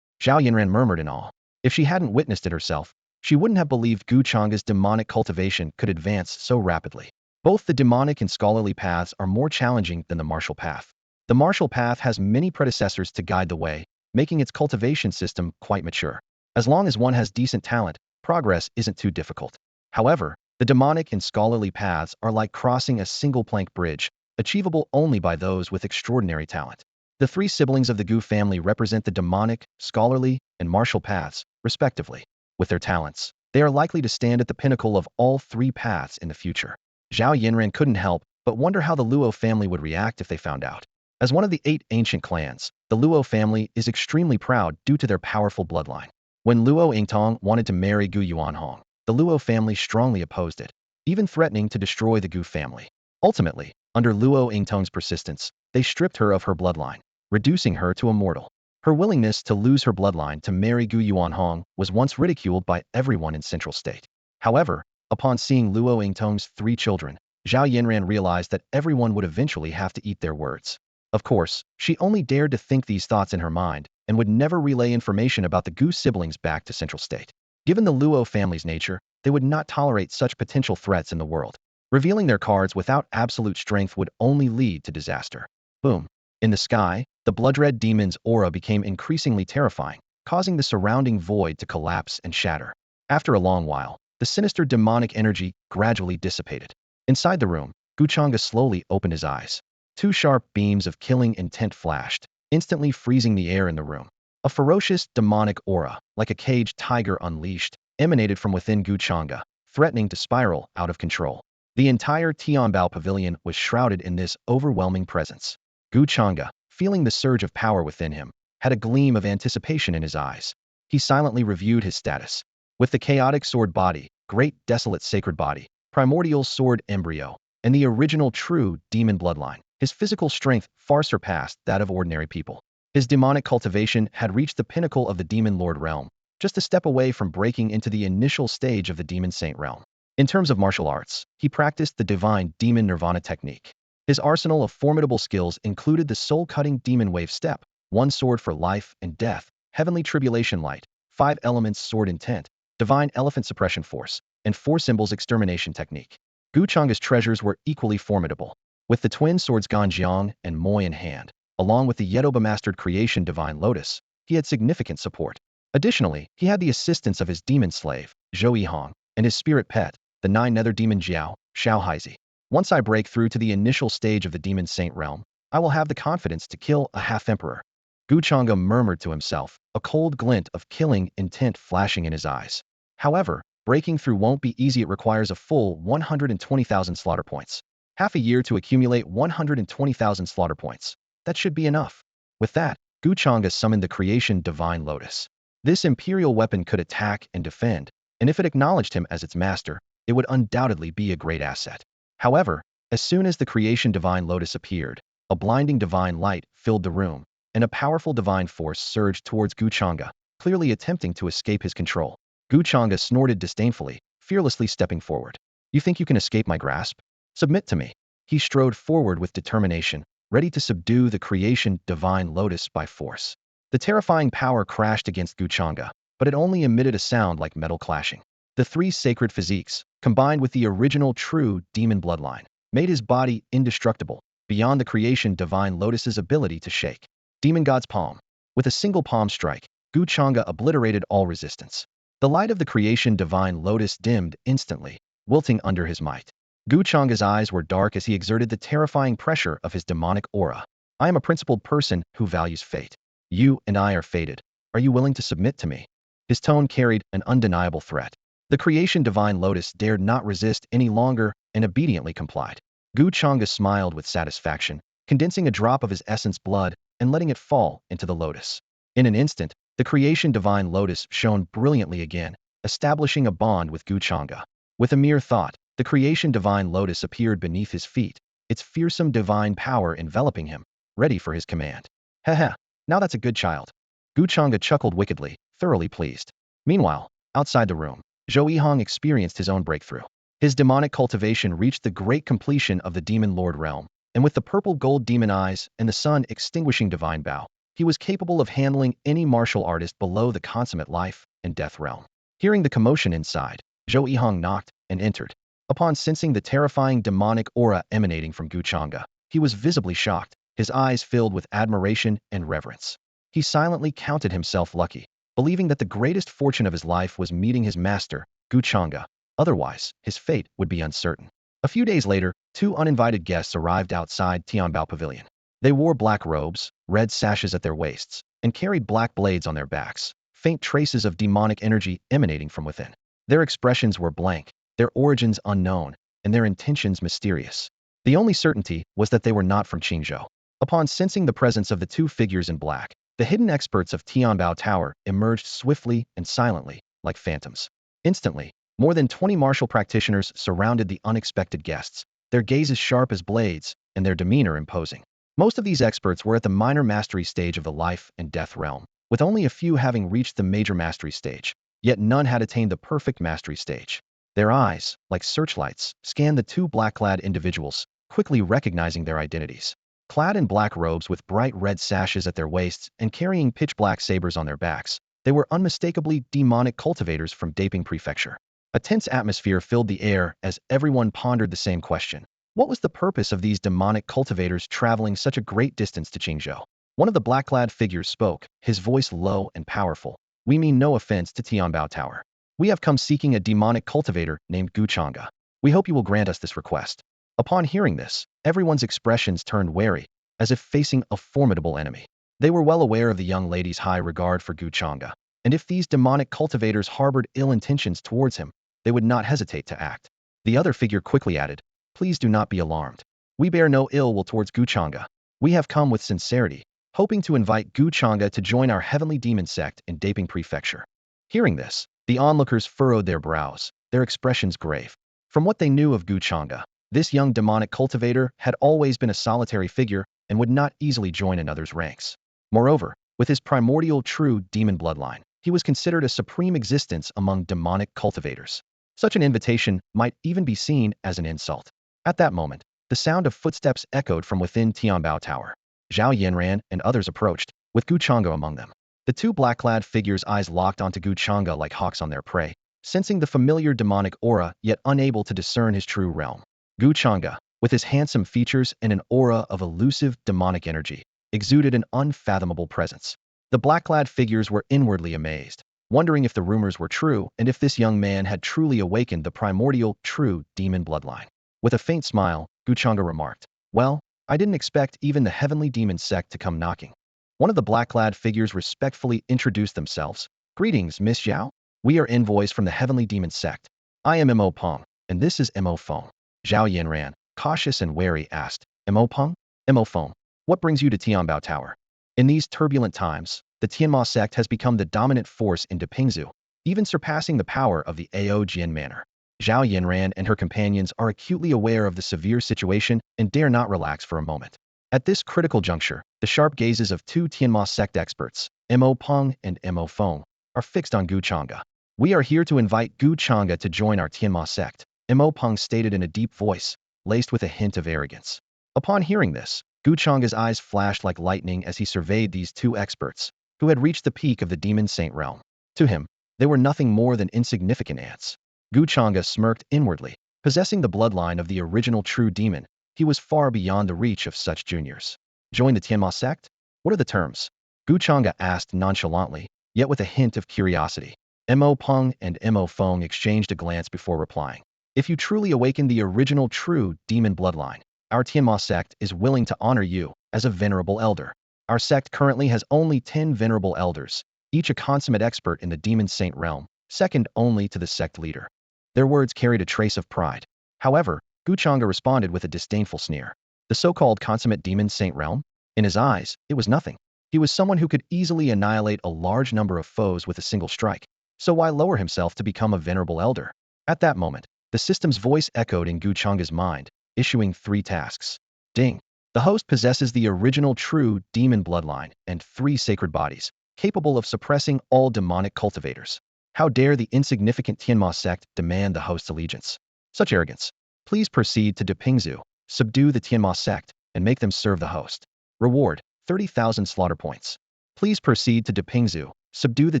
Zhao Yinran murmured in awe. If she hadn't witnessed it herself, she wouldn't have believed Gu Changge's demonic cultivation could advance so rapidly. Both the demonic and scholarly paths are more challenging than the martial path. The martial path has many predecessors to guide the way, making its cultivation system quite mature. As long as one has decent talent, progress isn't too difficult. However, the demonic and scholarly paths are like crossing a single-plank bridge, achievable only by those with extraordinary talent. The 3 siblings of the Gu family represent the demonic, scholarly, and martial paths, respectively. With their talents, they are likely to stand at the pinnacle of all 3 paths in the future. Zhao Yinran couldn't help but wonder how the Luo family would react if they found out. As one of the 8 ancient clans, the Luo family is extremely proud due to their powerful bloodline. When Luo Yingtong wanted to marry Gu Yuanhong, the Luo family strongly opposed it, even threatening to destroy the Gu family. Ultimately, under Luo Yingtong's persistence, they stripped her of her bloodline, reducing her to a mortal. Her willingness to lose her bloodline to marry Gu Yuanhong was once ridiculed by everyone in Central State. However, upon seeing Luo Yingtong's 3 children, Zhao Yinran realized that everyone would eventually have to eat their words. Of course, she only dared to think these thoughts in her mind and would never relay information about the Gu siblings back to Central State. Given the Luo family's nature, they would not tolerate such potential threats in the world. Revealing their cards without absolute strength would only lead to disaster. Boom. In the sky, the blood-red demon's aura became increasingly terrifying, causing the surrounding void to collapse and shatter. After a long while, the sinister demonic energy gradually dissipated. Inside the room, Gu Changge slowly opened his eyes. 2 sharp beams of killing intent flashed, instantly freezing the air in the room. A ferocious, demonic aura, like a caged tiger unleashed, emanated from within Gu Changge, threatening to spiral out of control. The entire Tianbao pavilion was shrouded in this overwhelming presence. Gu Changge, feeling the surge of power within him, had a gleam of anticipation in his eyes. He silently reviewed his status. With the chaotic sword body, great desolate sacred body, primordial sword embryo, and the original true demon bloodline, his physical strength far surpassed that of ordinary people. His demonic cultivation had reached the pinnacle of the demon lord realm, just a step away from breaking into the initial stage of the demon saint realm. In terms of martial arts, he practiced the divine demon nirvana technique. His arsenal of formidable skills included the soul-cutting demon wave step, 1 sword for life and death, heavenly tribulation light, 5 elements sword intent, divine elephant suppression force, and 4 symbols extermination technique. Gu Changge's treasures were equally formidable. With the twin swords Ganjiang and Moye in hand, along with the Yetoba mastered creation divine lotus, he had significant support. Additionally, he had the assistance of his demon slave, Zhou Yihong, and his spirit pet, the 9 nether demon Jiao, Xiao Haizi. Once I break through to the initial stage of the demon saint realm, I will have the confidence to kill a half-emperor. Gu Changge murmured to himself, a cold glint of killing intent flashing in his eyes. However, breaking through won't be easy. It requires a full 120,000 slaughter points. Half a year to accumulate 120,000 slaughter points. That should be enough. With that, Gu Changge summoned the creation Divine Lotus. This imperial weapon could attack and defend, and if it acknowledged him as its master, it would undoubtedly be a great asset. However, as soon as the creation Divine Lotus appeared, a blinding divine light filled the room, and a powerful divine force surged towards Gu Changge, clearly attempting to escape his control. Gu Changge snorted disdainfully, fearlessly stepping forward. You think you can escape my grasp? Submit to me. He strode forward with determination, ready to subdue the creation Divine Lotus by force. The terrifying power crashed against Gu Changge, but it only emitted a sound like metal clashing. The three sacred physiques, combined with the original true demon bloodline, made his body indestructible, beyond the creation Divine Lotus's ability to shake. Demon God's Palm. With a single palm strike, Gu Changge obliterated all resistance. The light of the creation Divine Lotus dimmed instantly, wilting under his might. Gu Changge's eyes were dark as he exerted the terrifying pressure of his demonic aura. I am a principled person who values fate. You and I are fated. Are you willing to submit to me? His tone carried an undeniable threat. The creation Divine Lotus dared not resist any longer and obediently complied. Gu Changge smiled with satisfaction, condensing a drop of his essence blood and letting it fall into the lotus. In an instant, the creation Divine Lotus shone brilliantly again, establishing a bond with Gu Changge. With a mere thought, the creation Divine Lotus appeared beneath his feet, its fearsome divine power enveloping him, ready for his command. Heh, now that's a good child. Gu Changge chuckled wickedly, thoroughly pleased. Meanwhile, outside the room, Zhou Yihong experienced his own breakthrough. His demonic cultivation reached the great completion of the Demon Lord realm, and with the purple gold demon eyes and the sun extinguishing divine bow, he was capable of handling any martial artist below the consummate life and death realm. Hearing the commotion inside, Zhou Yihong knocked and entered. Upon sensing the terrifying demonic aura emanating from Gu Changge, he was visibly shocked, his eyes filled with admiration and reverence. He silently counted himself lucky, believing that the greatest fortune of his life was meeting his master, Gu Changge. Otherwise, his fate would be uncertain. A few days later, two uninvited guests arrived outside Tianbao Pavilion. They wore black robes, red sashes at their waists, and carried black blades on their backs, faint traces of demonic energy emanating from within. Their expressions were blank, their origins unknown, and their intentions mysterious. The only certainty was that they were not from Qingzhou. Upon sensing the presence of the two figures in black, the hidden experts of Tianbao Tower emerged swiftly and silently, like phantoms. Instantly, more than 20 martial practitioners surrounded the unexpected guests, their gazes sharp as blades, and their demeanor imposing. Most of these experts were at the minor mastery stage of the life and death realm, with only a few having reached the major mastery stage, yet none had attained the perfect mastery stage. Their eyes, like searchlights, scanned the two black-clad individuals, quickly recognizing their identities. Clad in black robes with bright red sashes at their waists and carrying pitch-black sabers on their backs, they were unmistakably demonic cultivators from Daping Prefecture. A tense atmosphere filled the air as everyone pondered the same question. What was the purpose of these demonic cultivators traveling such a great distance to Qingzhou? One of the black-clad figures spoke, his voice low and powerful. We mean no offense to Tianbao Tower. We have come seeking a demonic cultivator named Gu Changge. We hope you will grant us this request. Upon hearing this, everyone's expressions turned wary, as if facing a formidable enemy. They were well aware of the young lady's high regard for Gu Changge, and if these demonic cultivators harbored ill intentions towards him, they would not hesitate to act. The other figure quickly added, Please do not be alarmed. We bear no ill will towards Gu Changge. We have come with sincerity, hoping to invite Gu Changge to join our heavenly demon sect in Daping Prefecture. Hearing this, the onlookers furrowed their brows, their expressions grave. From what they knew of Gu Changge, this young demonic cultivator had always been a solitary figure and would not easily join another's ranks. Moreover, with his primordial true demon bloodline, he was considered a supreme existence among demonic cultivators. Such an invitation might even be seen as an insult. At that moment, the sound of footsteps echoed from within Tianbao Tower. Zhao Yanran and others approached, with Gu Changge among them. The two black-clad figures' eyes locked onto Gu Changge like hawks on their prey, sensing the familiar demonic aura yet unable to discern his true realm. Gu Changge, with his handsome features and an aura of elusive demonic energy, exuded an unfathomable presence. The black-clad figures were inwardly amazed, wondering if the rumors were true and if this young man had truly awakened the primordial true demon bloodline. With a faint smile, Gu Changge remarked, Well, I didn't expect even the heavenly demon sect to come knocking. One of the black-clad figures respectfully introduced themselves. Greetings, Miss Zhao. We are envoys from the heavenly demon sect. I am Mo Peng, and this is Mo Feng. Zhao Yanran, cautious and wary, asked, Mo Peng? Mo Feng, what brings you to Tianbao Tower? In these turbulent times, the Tianma sect has become the dominant force in Depingzu, even surpassing the power of the Ao Jian manor. Zhao Yanran and her companions are acutely aware of the severe situation and dare not relax for a moment. At this critical juncture, the sharp gazes of two Tianma sect experts, Mo Peng and Mo Feng, are fixed on Gu Changge. We are here to invite Gu Changge to join our Tianma sect, Mo Peng stated in a deep voice, laced with a hint of arrogance. Upon hearing this, Gu Changge's eyes flashed like lightning as he surveyed these two experts, who had reached the peak of the demon saint realm. To him, they were nothing more than insignificant ants. Gu Changge smirked inwardly. Possessing the bloodline of the original true demon, he was far beyond the reach of such juniors. Join the Tianma sect? What are the terms? Gu Changge asked nonchalantly, yet with a hint of curiosity. Mo Peng and Mo Feng exchanged a glance before replying. If you truly awaken the original true demon bloodline, our Tianma sect is willing to honor you as a venerable elder. Our sect currently has only 10 venerable elders, each a consummate expert in the demon saint realm, second only to the sect leader. Their words carried a trace of pride. However, Gu Changge responded with a disdainful sneer. The so-called consummate demon saint realm? In his eyes, it was nothing. He was someone who could easily annihilate a large number of foes with a single strike. So why lower himself to become a venerable elder? At that moment, the system's voice echoed in Gu Changge's mind, issuing 3 tasks. Ding. The host possesses the original true demon bloodline and 3 sacred bodies, capable of suppressing all demonic cultivators. How dare the insignificant Tianma sect demand the host's allegiance? Such arrogance. Please proceed to Depingzu, subdue the Tianma sect, and make them serve the host. Reward, 30,000 slaughter points. Please proceed to Depingzu, subdue the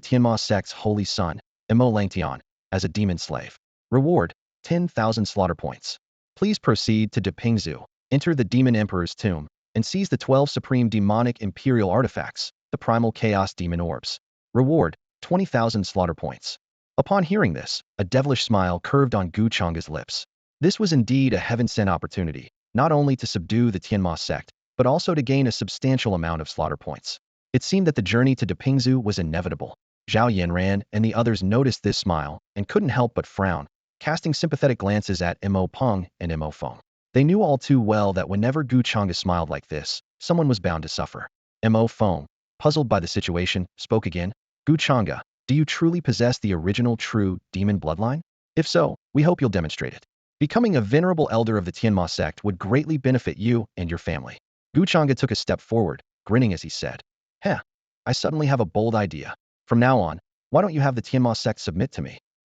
Tianma sect's holy son, Mo Langtian, as a demon slave. Reward, 10,000 slaughter points. Please proceed to Depingzu, enter the Demon Emperor's tomb, and seize the 12 supreme demonic imperial artifacts, the primal chaos demon orbs. Reward, 20,000 slaughter points. Upon hearing this, a devilish smile curved on Gu Changge's lips. This was indeed a heaven-sent opportunity, not only to subdue the Tianma sect, but also to gain a substantial amount of slaughter points. It seemed that the journey to Depingzu was inevitable. Zhao Yanran and the others noticed this smile and couldn't help but frown, casting sympathetic glances at Mo Peng and Mo Feng. They knew all too well that whenever Gu Changge smiled like this, someone was bound to suffer. Mo Feng, puzzled by the situation, spoke again. Gu Changge, do you truly possess the original true demon bloodline? If so, we hope you'll demonstrate it. Becoming a venerable elder of the Tianma sect would greatly benefit you and your family. Gu Changge took a step forward, grinning as he said, Heh, I suddenly have a bold idea. From now on, why don't you have the Tianma sect submit to me?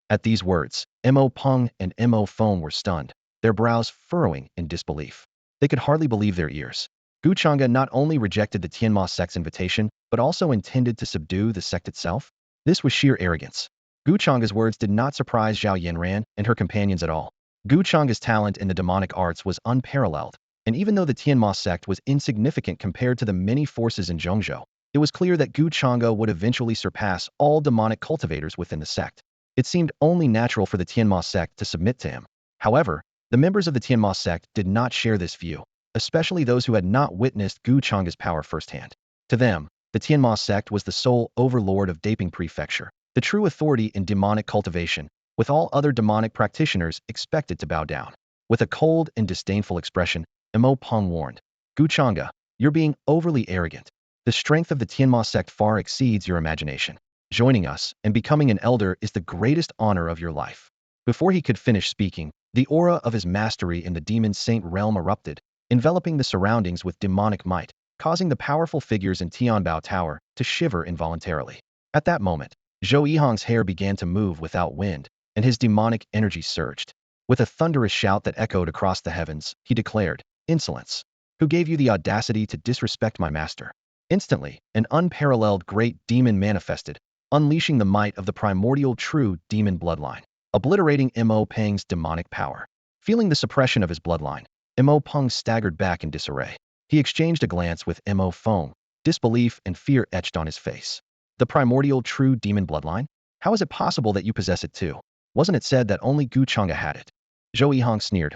At these words, Mo Peng and Mo Feng were stunned, their brows furrowing in disbelief. They could hardly believe their ears. Gu Changge not only rejected the Tianma sect's invitation, but also intended to subdue the sect itself? This was sheer arrogance. Gu Changge's words did not surprise Zhao Yanran and her companions at all. Gu Changge's talent in the demonic arts was unparalleled, and even though the Tianma sect was insignificant compared to the many forces in Zhongzhou, it was clear that Gu Changge would eventually surpass all demonic cultivators within the sect. It seemed only natural for the Tianma sect to submit to him. However, the members of the Tianma sect did not share this view, especially those who had not witnessed Gu Changge's power firsthand. To them, the Tianma sect was the sole overlord of Daping Prefecture, the true authority in demonic cultivation, with all other demonic practitioners expected to bow down. With a cold and disdainful expression, Mo Peng warned, Gu Changge, you're being overly arrogant. The strength of the Tianma sect far exceeds your imagination. Joining us and becoming an elder is the greatest honor of your life. Before he could finish speaking, the aura of his mastery in the demon saint realm erupted, enveloping the surroundings with demonic might, causing the powerful figures in Tianbao Tower to shiver involuntarily. At that moment, Zhou Yihong's hair began to move without wind, and his demonic energy surged. With a thunderous shout that echoed across the heavens, he declared, Insolence! Who gave you the audacity to disrespect my master? Instantly, an unparalleled great demon manifested, unleashing the might of the primordial true demon bloodline, obliterating Mo Peng's demonic power. Feeling the suppression of his bloodline, Mo Peng staggered back in disarray. He exchanged a glance with Mo Feng, disbelief and fear etched on his face. The primordial true demon bloodline? How is it possible that you possess it too? Wasn't it said that only Gu Changge had it? Zhou Yihong sneered.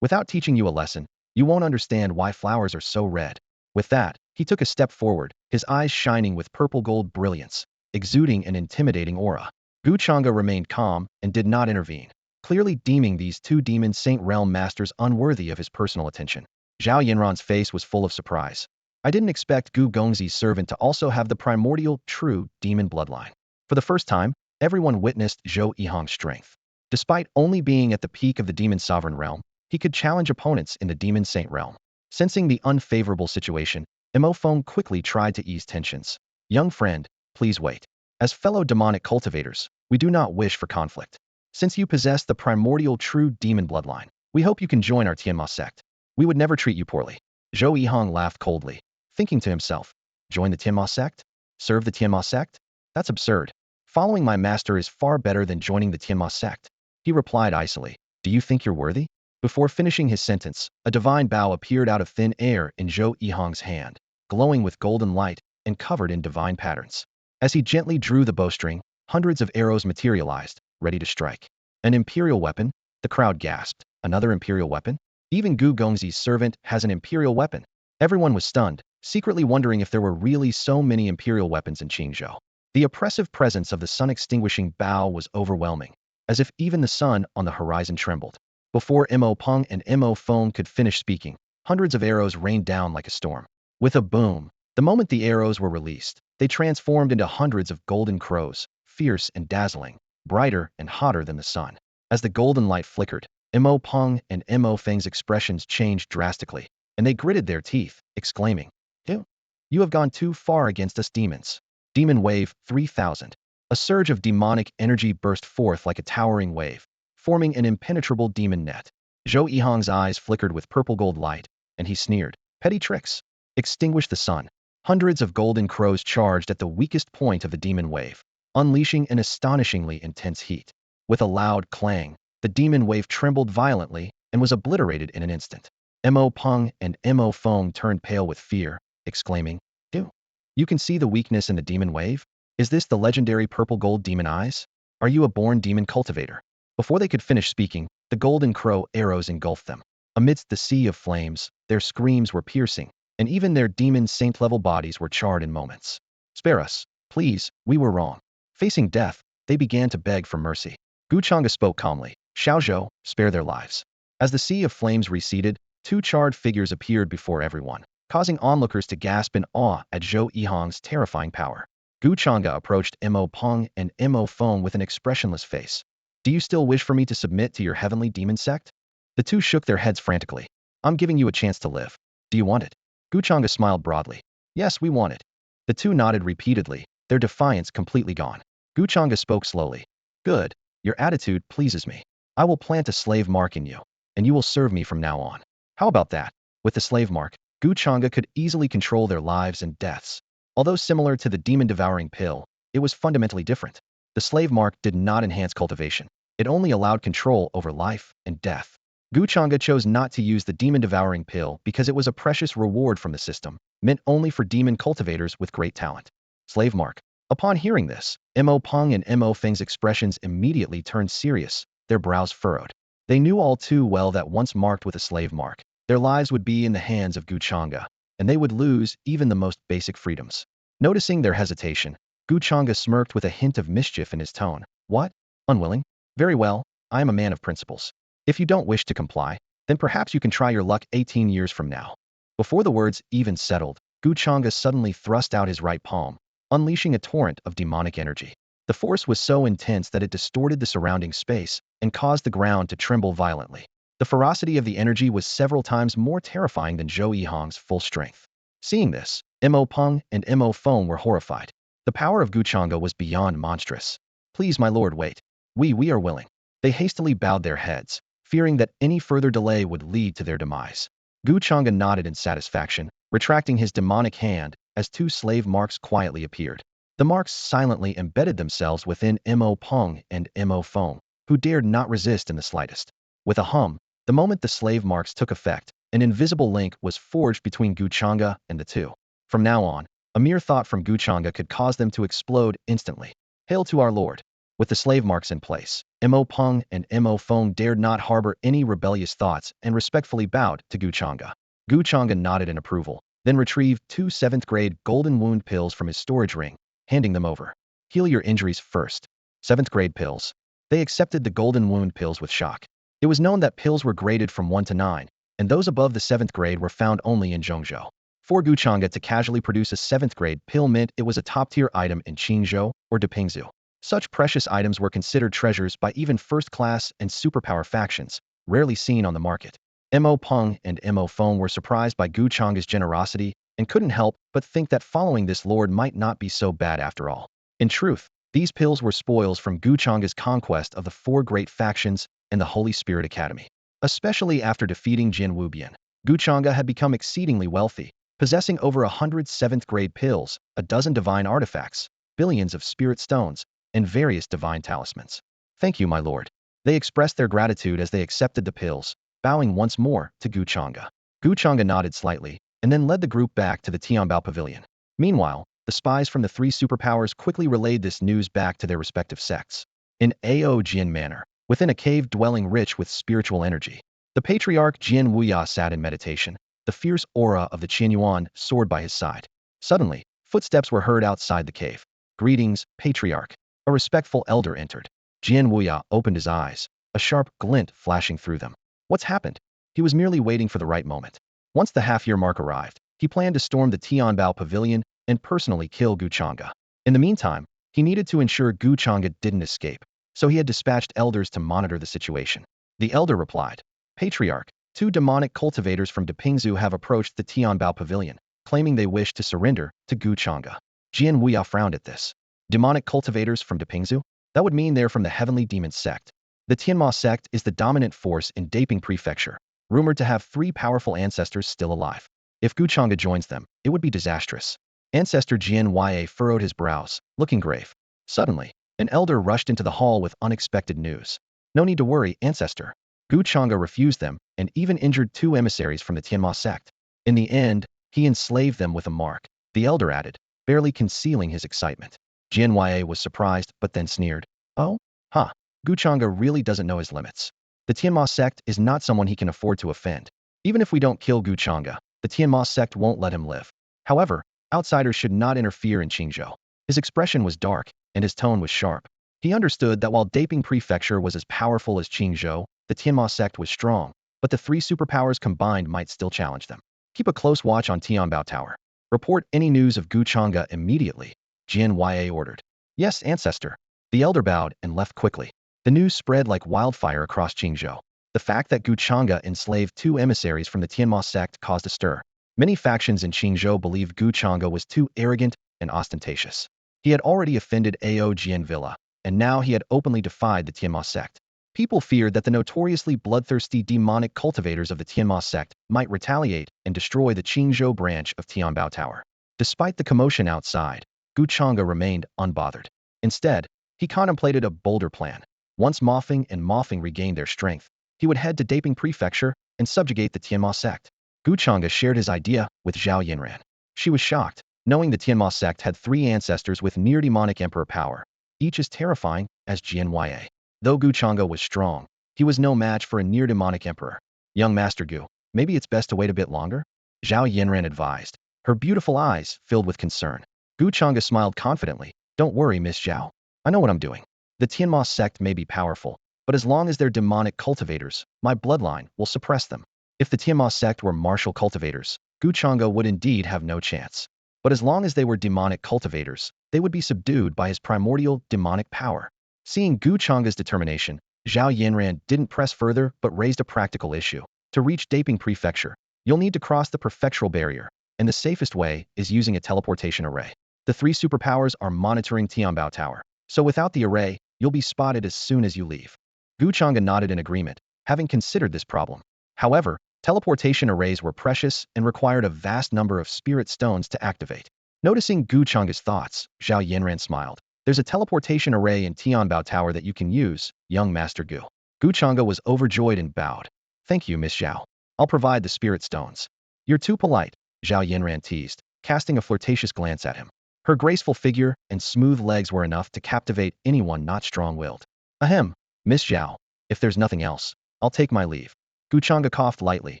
Without teaching you a lesson, you won't understand why flowers are so red. With that, he took a step forward, his eyes shining with purple-gold brilliance, exuding an intimidating aura. Gu Changge remained calm and did not intervene, clearly deeming these two demon saint realm masters unworthy of his personal attention. Zhao Yanran's face was full of surprise. I didn't expect Gu Gongzi's servant to also have the primordial, true demon bloodline. For the first time, everyone witnessed Zhou Yihang's strength. Despite only being at the peak of the demon sovereign realm, he could challenge opponents in the demon saint realm. Sensing the unfavorable situation, Mo Feng quickly tried to ease tensions. Young friend, please wait. As fellow demonic cultivators, we do not wish for conflict. Since you possess the primordial true demon bloodline, we hope you can join our Tianma sect. We would never treat you poorly. Zhou Yihang laughed coldly, thinking to himself, join the Tianma sect? Serve the Tianma sect? That's absurd. Following my master is far better than joining the Tianma sect. He replied icily, do you think you're worthy? Before finishing his sentence, a divine bow appeared out of thin air in Zhou Yihang's hand, glowing with golden light and covered in divine patterns. As he gently drew the bowstring, hundreds of arrows materialized, ready to strike. An imperial weapon? The crowd gasped. Another imperial weapon? Even Gu Gongzi's servant has an imperial weapon. Everyone was stunned, secretly wondering if there were really so many imperial weapons in Qingzhou. The oppressive presence of the sun-extinguishing bow was overwhelming, as if even the sun on the horizon trembled. Before Mo Peng and Mo Feng could finish speaking, hundreds of arrows rained down like a storm. With a boom, the moment the arrows were released, they transformed into hundreds of golden crows, fierce and dazzling, brighter and hotter than the sun. As the golden light flickered, Mo Peng and Mo Feng's expressions changed drastically, and they gritted their teeth, exclaiming, "Ew, you have gone too far against us demons." Demon Wave 3000. A surge of demonic energy burst forth like a towering wave, forming an impenetrable demon net. Zhou Yihang's eyes flickered with purple-gold light, and he sneered, petty tricks. Extinguish the sun. Hundreds of golden crows charged at the weakest point of the demon wave, unleashing an astonishingly intense heat. With a loud clang, the demon wave trembled violently and was obliterated in an instant. Mo Peng and Mo Feng turned pale with fear, exclaiming, "Ew. You can see the weakness in the demon wave? Is this the legendary purple-gold demon eyes? Are you a born demon cultivator?" Before they could finish speaking, the golden crow arrows engulfed them. Amidst the sea of flames, their screams were piercing, and even their demon saint-level bodies were charred in moments. "Spare us, please, we were wrong." Facing death, they began to beg for mercy. Gu Changge spoke calmly, "Xiaozhou, spare their lives." As the sea of flames receded, two charred figures appeared before everyone, causing onlookers to gasp in awe at Zhou Yihang's terrifying power. Gu Changge approached Mo Peng and Mo Feng with an expressionless face. "Do you still wish for me to submit to your heavenly demon sect?" The two shook their heads frantically. "I'm giving you a chance to live. Do you want it?" Gu Changge smiled broadly. "Yes, we want it." The two nodded repeatedly, their defiance completely gone. Gu Changge spoke slowly. "Good. Your attitude pleases me. I will plant a slave mark in you, and you will serve me from now on." How about that? With the slave mark, Gu Changge could easily control their lives and deaths. Although similar to the demon-devouring pill, it was fundamentally different. The slave mark did not enhance cultivation. It only allowed control over life and death. Gu Changge chose not to use the demon-devouring pill because it was a precious reward from the system, meant only for demon cultivators with great talent. Slave mark. Upon hearing this, Mo Peng and Mo Feng's expressions immediately turned serious, their brows furrowed. They knew all too well that once marked with a slave mark, their lives would be in the hands of Gu Changge, and they would lose even the most basic freedoms. Noticing their hesitation, Gu Changge smirked with a hint of mischief in his tone. "What? Unwilling? Very well, I am a man of principles. If you don't wish to comply, then perhaps you can try your luck 18 years from now." Before the words even settled, Gu Changge suddenly thrust out his right palm, unleashing a torrent of demonic energy. The force was so intense that it distorted the surrounding space and caused the ground to tremble violently. The ferocity of the energy was several times more terrifying than Zhou Yihang's full strength. Seeing this, Mo Peng and Mo Feng were horrified. The power of Gu Changge was beyond monstrous. "Please, my lord, wait. We are willing." They hastily bowed their heads, fearing that any further delay would lead to their demise. Gu Changge nodded in satisfaction, retracting his demonic hand as two slave marks quietly appeared. The marks silently embedded themselves within Mo Peng and Mo Feng, who dared not resist in the slightest. With a hum, the moment the slave marks took effect, an invisible link was forged between Gu Changge and the two. From now on, a mere thought from Gu Changge could cause them to explode instantly. "Hail to our lord." With the slave marks in place, Mo Peng and Mo Feng dared not harbor any rebellious thoughts and respectfully bowed to Gu Changge. Gu Changge nodded in approval, then retrieved two 7th-grade golden wound pills from his storage ring, handing them over. "Heal your injuries first." 7th-grade pills. They accepted the golden wound pills with shock. It was known that pills were graded from 1 to 9, and those above the 7th grade were found only in Zhongzhou. For Gu Changge to casually produce a 7th grade pill meant it was a top-tier item in Qingzhou or Depingzhou. Such precious items were considered treasures by even first-class and superpower factions, rarely seen on the market. Mo Peng and Mo Feng were surprised by Gu Changge's generosity and couldn't help but think that following this lord might not be so bad after all. In truth, these pills were spoils from Gu Changge's conquest of the 4 great factions and the Holy Spirit Academy. Especially after defeating Jin Wubian, Gu Changge had become exceedingly wealthy, possessing over 100 7th grade pills, a dozen divine artifacts, billions of spirit stones, and various divine talismans. Thank you, my lord. They expressed their gratitude as they accepted the pills, bowing once more to Gu Changge. Gu Changge nodded slightly, and then led the group back to the Tianbao Pavilion. Meanwhile, the spies from the 3 superpowers quickly relayed this news back to their respective sects. In Ao Jian Manor, within a cave dwelling rich with spiritual energy, the patriarch Jian Wuya sat in meditation, the fierce aura of the Qianyuan soared by his side. Suddenly, footsteps were heard outside the cave. Greetings, patriarch. A respectful elder entered. Jian Wuya opened his eyes, a sharp glint flashing through them. What's happened? He was merely waiting for the right moment. Once the half-year mark arrived, he planned to storm the Tianbao Pavilion and personally kill Gu Changge. In the meantime, he needed to ensure Gu Changge didn't escape, so he had dispatched elders to monitor the situation. The elder replied, Patriarch, 2 demonic cultivators from Depingzhou have approached the Tianbao Pavilion, claiming they wish to surrender to Gu Changge. Jian Wuya frowned at this. Demonic cultivators from Depingzhou? That would mean they're from the Heavenly Demon Sect. The Tianma sect is the dominant force in Daping Prefecture, rumored to have 3 powerful ancestors still alive. If Gu Changge joins them, it would be disastrous. Ancestor Jian Ye furrowed his brows, looking grave. Suddenly, an elder rushed into the hall with unexpected news. No need to worry, Ancestor. Gu Changge refused them and even injured 2 emissaries from the Tianma sect. In the end, he enslaved them with a mark, the elder added, barely concealing his excitement. Jian Ye was surprised but then sneered. Oh? Huh. Gu Changge really doesn't know his limits. The Tianma sect is not someone he can afford to offend. Even if we don't kill Gu Changge, the Tianma sect won't let him live. However, outsiders should not interfere in Qingzhou. His expression was dark, and his tone was sharp. He understood that while Daping Prefecture was as powerful as Qingzhou, the Tianma sect was strong, but the 3 superpowers combined might still challenge them. Keep a close watch on Tianbao Tower. Report any news of Gu Changge immediately, Jian Ye ordered. Yes, Ancestor. The elder bowed and left quickly. The news spread like wildfire across Qingzhou. The fact that Gu Changge enslaved 2 emissaries from the Tianma sect caused a stir. Many factions in Qingzhou believed Gu Changge was too arrogant and ostentatious. He had already offended Ao Jian Villa, and now he had openly defied the Tianma sect. People feared that the notoriously bloodthirsty demonic cultivators of the Tianma sect might retaliate and destroy the Qingzhou branch of Tianbao Tower. Despite the commotion outside, Gu Changge remained unbothered. Instead, he contemplated a bolder plan. Once Mofeng and Mofeng regained their strength, he would head to Daping Prefecture and subjugate the Tianma sect. Gu Changge shared his idea with Zhao Yinran. She was shocked, knowing the Tianma sect had 3 ancestors with near-demonic emperor power, each as terrifying as Jian Ye. Though Gu Changge was strong, he was no match for a near-demonic emperor. Young Master Gu, maybe it's best to wait a bit longer? Zhao Yinran advised, her beautiful eyes filled with concern. Gu Changge smiled confidently. Don't worry, Miss Zhao. I know what I'm doing. The Tianma sect may be powerful, but as long as they're demonic cultivators, my bloodline will suppress them. If the Tianma sect were martial cultivators, Gu Changge would indeed have no chance. But as long as they were demonic cultivators, they would be subdued by his primordial demonic power. Seeing Gu Changge's determination, Zhao Yinran didn't press further but raised a practical issue. To reach Daping Prefecture, you'll need to cross the prefectural barrier, and the safest way is using a teleportation array. The 3 superpowers are monitoring Tianbao Tower, so without the array, you'll be spotted as soon as you leave. Gu Changge nodded in agreement, having considered this problem. However, teleportation arrays were precious and required a vast number of spirit stones to activate. Noticing Gu Changge's thoughts, Zhao Yinran smiled. There's a teleportation array in Tianbao Tower that you can use, young Master Gu. Gu Changge was overjoyed and bowed. Thank you, Miss Zhao. I'll provide the spirit stones. You're too polite, Zhao Yinran teased, casting a flirtatious glance at him. Her graceful figure and smooth legs were enough to captivate anyone not strong-willed. Ahem, Miss Zhao, if there's nothing else, I'll take my leave. Gu Changge coughed lightly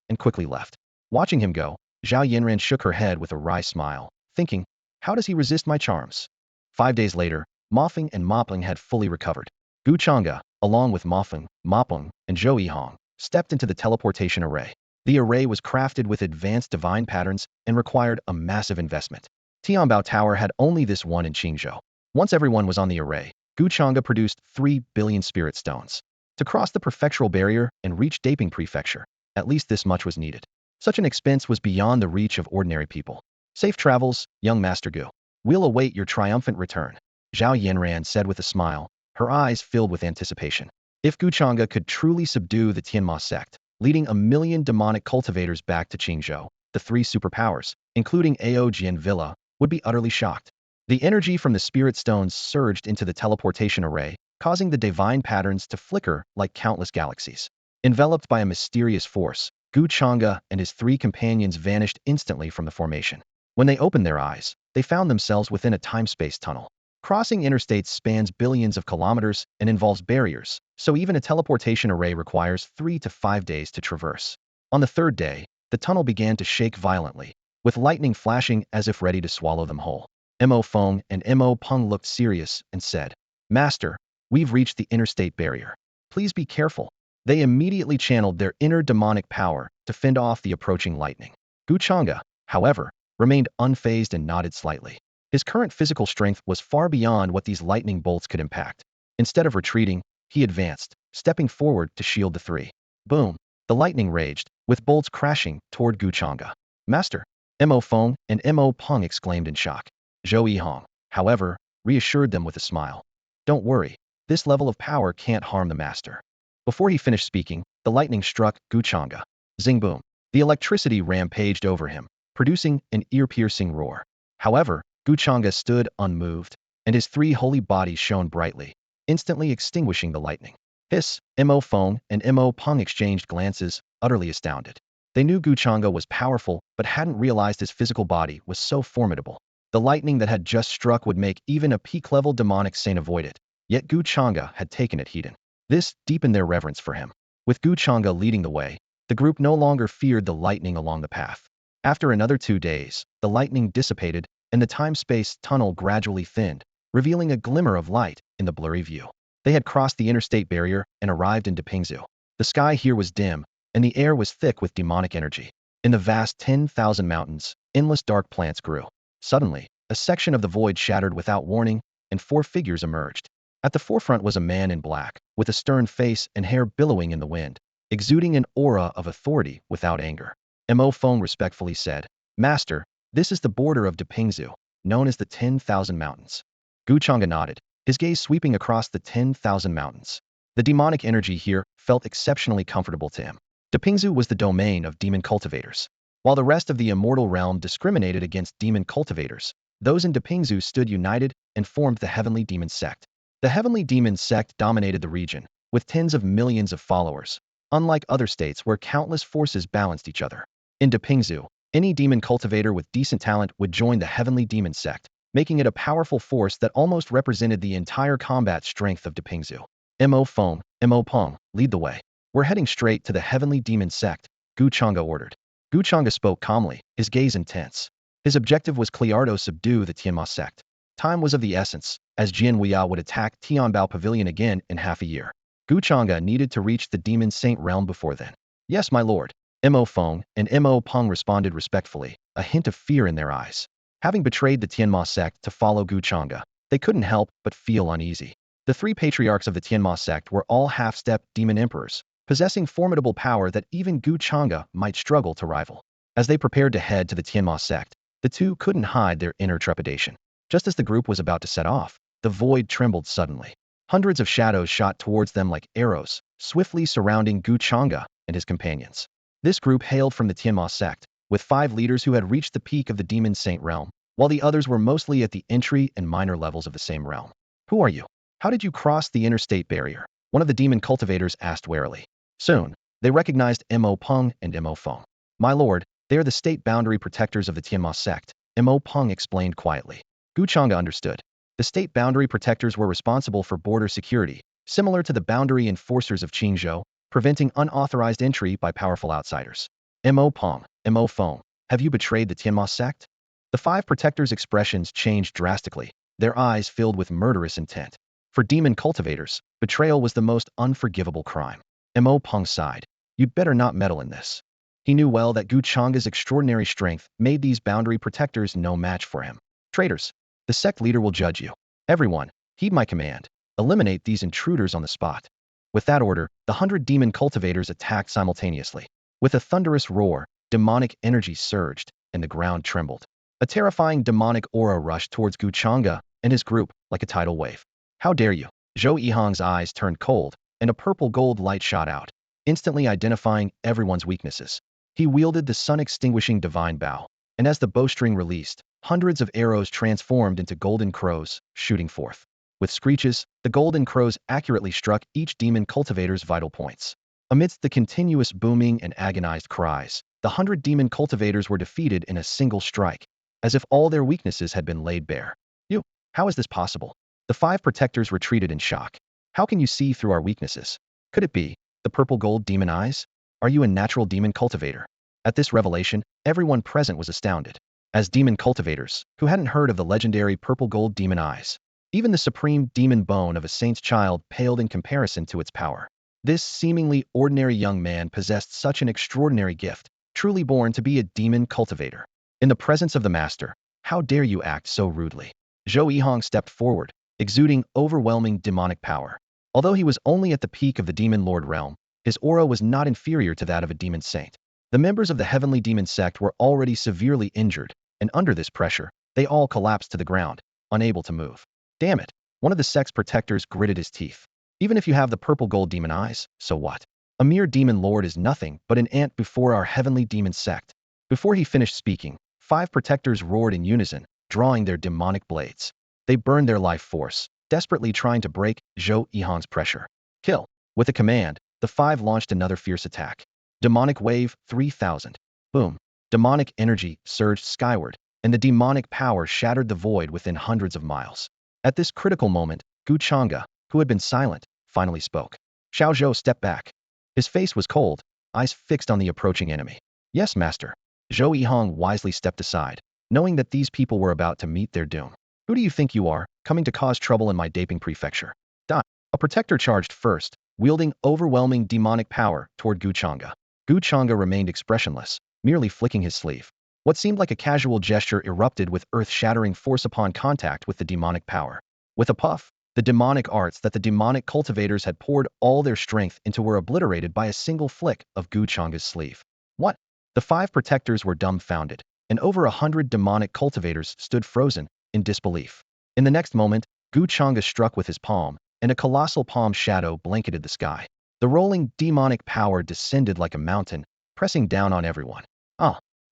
and quickly left. Watching him go, Zhao Yinran shook her head with a wry smile, thinking, how does he resist my charms? 5 days later, Mofeng and Mopeng had fully recovered. Gu Changge, along with Mofeng, Mopeng, and Zhou Yihong, stepped into the teleportation array. The array was crafted with advanced divine patterns and required a massive investment. Tianbao Tower had only this one in Qingzhou. Once everyone was on the array, Gu Changge produced 3 billion spirit stones. To cross the prefectural barrier and reach Daping Prefecture, at least this much was needed. Such an expense was beyond the reach of ordinary people. Safe travels, young Master Gu. We'll await your triumphant return, Zhao Yanran said with a smile, her eyes filled with anticipation. If Gu Changge could truly subdue the Tianma sect, leading 1,000,000 demonic cultivators back to Qingzhou, the 3 superpowers, including Aojian Villa, would be utterly shocked. The energy from the spirit stones surged into the teleportation array, causing the divine patterns to flicker like countless galaxies. Enveloped by a mysterious force, Gu Changge and his 3 companions vanished instantly from the formation. When they opened their eyes, they found themselves within a time-space tunnel. Crossing interstates spans billions of kilometers and involves barriers, so even a teleportation array requires 3 to 5 days to traverse. On the 3rd day, the tunnel began to shake violently, with lightning flashing as if ready to swallow them whole. Mo Feng and Mo Peng looked serious and said, "Master, we've reached the interstate barrier. Please be careful." They immediately channeled their inner demonic power to fend off the approaching lightning. Gu Changge, however, remained unfazed and nodded slightly. His current physical strength was far beyond what these lightning bolts could impact. Instead of retreating, he advanced, stepping forward to shield the 3. Boom! The lightning raged, with bolts crashing toward Gu Changge. "Master!" Mo Feng and Mo Peng exclaimed in shock. Zhou Yihong, however, reassured them with a smile. "Don't worry, this level of power can't harm the master." Before he finished speaking, the lightning struck Gu Changge. Zing boom! The electricity rampaged over him, producing an ear-piercing roar. However, Gu Changge stood unmoved, and his 3 holy bodies shone brightly, instantly extinguishing the lightning. Hiss! Mo Feng and Mo Peng exchanged glances, utterly astounded. They knew Gu Changge was powerful, but hadn't realized his physical body was so formidable. The lightning that had just struck would make even a peak-level demonic saint avoid it, yet Gu Changge had taken it heeded. This deepened their reverence for him. With Gu Changge leading the way, the group no longer feared the lightning along the path. After another 2 days, the lightning dissipated, and the time-space tunnel gradually thinned, revealing a glimmer of light in the blurry view. They had crossed the interstate barrier and arrived in Dapingzhou. The sky here was dim, and the air was thick with demonic energy. In the vast 10,000 mountains, endless dark plants grew. Suddenly, a section of the void shattered without warning, and 4 figures emerged. At the forefront was a man in black, with a stern face and hair billowing in the wind, exuding an aura of authority without anger. Mo Feng respectfully said, "Master, this is the border of Dapingzhou, known as the 10,000 Mountains." Gu Changge nodded, his gaze sweeping across the 10,000 mountains. The demonic energy here felt exceptionally comfortable to him. Dapingzhou was the domain of demon cultivators. While the rest of the immortal realm discriminated against demon cultivators, those in Dapingzhou stood united and formed the Heavenly Demon Sect. The Heavenly Demon Sect dominated the region, with tens of millions of followers, unlike other states where countless forces balanced each other. In Dapingzhou, any demon cultivator with decent talent would join the Heavenly Demon Sect, making it a powerful force that almost represented the entire combat strength of Dapingzhou. Mo Feng, Mo Peng, lead the way. "We're heading straight to the Heavenly Demon Sect," Gu Changge ordered. Gu Changge spoke calmly, his gaze intense. His objective was clear: to subdue the Tianma sect. Time was of the essence, as Jian Huiya would attack Tianbao Pavilion again in half a year. Gu Changge needed to reach the Demon Saint realm before then. "Yes, my lord." Mo Feng and Mo Peng responded respectfully, a hint of fear in their eyes. Having betrayed the Tianma sect to follow Gu Changge, they couldn't help but feel uneasy. The 3 patriarchs of the Tianma sect were all half-step demon emperors, possessing formidable power that even Gu Changge might struggle to rival. As they prepared to head to the Tianma sect, the 2 couldn't hide their inner trepidation. Just as the group was about to set off, the void trembled suddenly. Hundreds of shadows shot towards them like arrows, swiftly surrounding Gu Changge and his companions. This group hailed from the Tianma sect, with 5 leaders who had reached the peak of the Demon Saint realm, while the others were mostly at the entry and minor levels of the same realm. "Who are you? How did you cross the interstate barrier?" one of the demon cultivators asked warily. Soon, they recognized Mo Peng and Mo Feng. "My lord, they are the state boundary protectors of the Tianma sect," Mo Peng explained quietly. Gu Changge understood. The state boundary protectors were responsible for border security, similar to the boundary enforcers of Qingzhou, preventing unauthorized entry by powerful outsiders. "Mo Peng, Mo Feng, have you betrayed the Tianma sect?" The 5 protectors' expressions changed drastically, their eyes filled with murderous intent. For demon cultivators, betrayal was the most unforgivable crime. Mo Peng sighed. "You'd better not meddle in this." He knew well that Gu Changge's extraordinary strength made these boundary protectors no match for him. Traitors! The sect leader will judge you. Everyone, heed my command. Eliminate these intruders on the spot. With that order, the 100 demon cultivators attacked simultaneously. With a thunderous roar, demonic energy surged, and the ground trembled. A terrifying demonic aura rushed towards Gu Changge and his group like a tidal wave. How dare you? Zhou Yihang's eyes turned cold, and a purple-gold light shot out, instantly identifying everyone's weaknesses. He wielded the sun-extinguishing divine bow, and as the bowstring released, hundreds of arrows transformed into golden crows, shooting forth. With screeches, the golden crows accurately struck each demon cultivator's vital points. Amidst the continuous booming and agonized cries, the 100 demon cultivators were defeated in a single strike, as if all their weaknesses had been laid bare. You, how is this possible? The 5 protectors retreated in shock. How can you see through our weaknesses? Could it be the purple gold demon eyes? Are you a natural demon cultivator? At this revelation, everyone present was astounded. As demon cultivators, who hadn't heard of the legendary purple gold demon eyes, even the supreme demon bone of a saint's child paled in comparison to its power. This seemingly ordinary young man possessed such an extraordinary gift, truly born to be a demon cultivator. In the presence of the master, how dare you act so rudely? Zhou Yihang stepped forward, exuding overwhelming demonic power. Although he was only at the peak of the demon lord realm, his aura was not inferior to that of a demon saint. The members of the heavenly demon sect were already severely injured, and under this pressure, they all collapsed to the ground, unable to move. Damn it! One of the sect's protectors gritted his teeth. Even if you have the purple gold demon eyes, so what? A mere demon lord is nothing but an ant before our heavenly demon sect. Before he finished speaking, 5 protectors roared in unison, drawing their demonic blades. They burned their life force, desperately trying to break Zhou Yihang's pressure. Kill! With a command, the 5 launched another fierce attack. Demonic Wave 3000. Boom! Demonic energy surged skyward, and the demonic power shattered the void within hundreds of miles. At this critical moment, Gu Changge, who had been silent, finally spoke. Xiao Zhou stepped back. His face was cold, eyes fixed on the approaching enemy. Yes, master. Zhou Yihang wisely stepped aside, knowing that these people were about to meet their doom. Who do you think you are, coming to cause trouble in my Daping prefecture? Die. A protector charged first, wielding overwhelming demonic power toward Gu Changge. Gu Changge remained expressionless, merely flicking his sleeve. What seemed like a casual gesture erupted with earth-shattering force upon contact with the demonic power. With a puff, the demonic arts that the demonic cultivators had poured all their strength into were obliterated by a single flick of Gu Changge's sleeve. What? The 5 protectors were dumbfounded, and over 100 demonic cultivators stood frozen, in disbelief. In the next moment, Gu Changge struck with his palm, and a colossal palm shadow blanketed the sky. The rolling demonic power descended like a mountain, pressing down on everyone.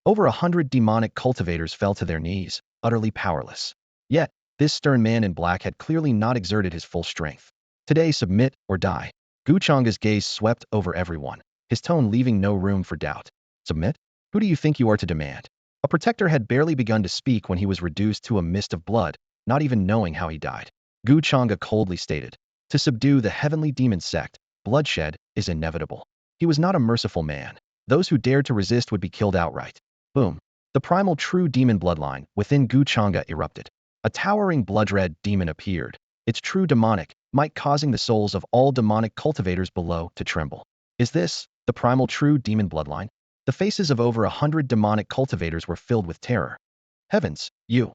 Over 100 demonic cultivators fell to their knees, utterly powerless. Yet, this stern man in black had clearly not exerted his full strength. Today, submit or die. Gu Changge's gaze swept over everyone, his tone leaving no room for doubt. Submit? Who do you think you are to demand? A protector had barely begun to speak when he was reduced to a mist of blood, not even knowing how he died. Gu Changge coldly stated, to subdue the heavenly demon sect, bloodshed is inevitable. He was not a merciful man. Those who dared to resist would be killed outright. Boom. The primal true demon bloodline within Gu Changge erupted. A towering blood-red demon appeared, its true demonic might causing the souls of all demonic cultivators below to tremble. Is this the primal true demon bloodline? The faces of over 100 demonic cultivators were filled with terror. Heavens, you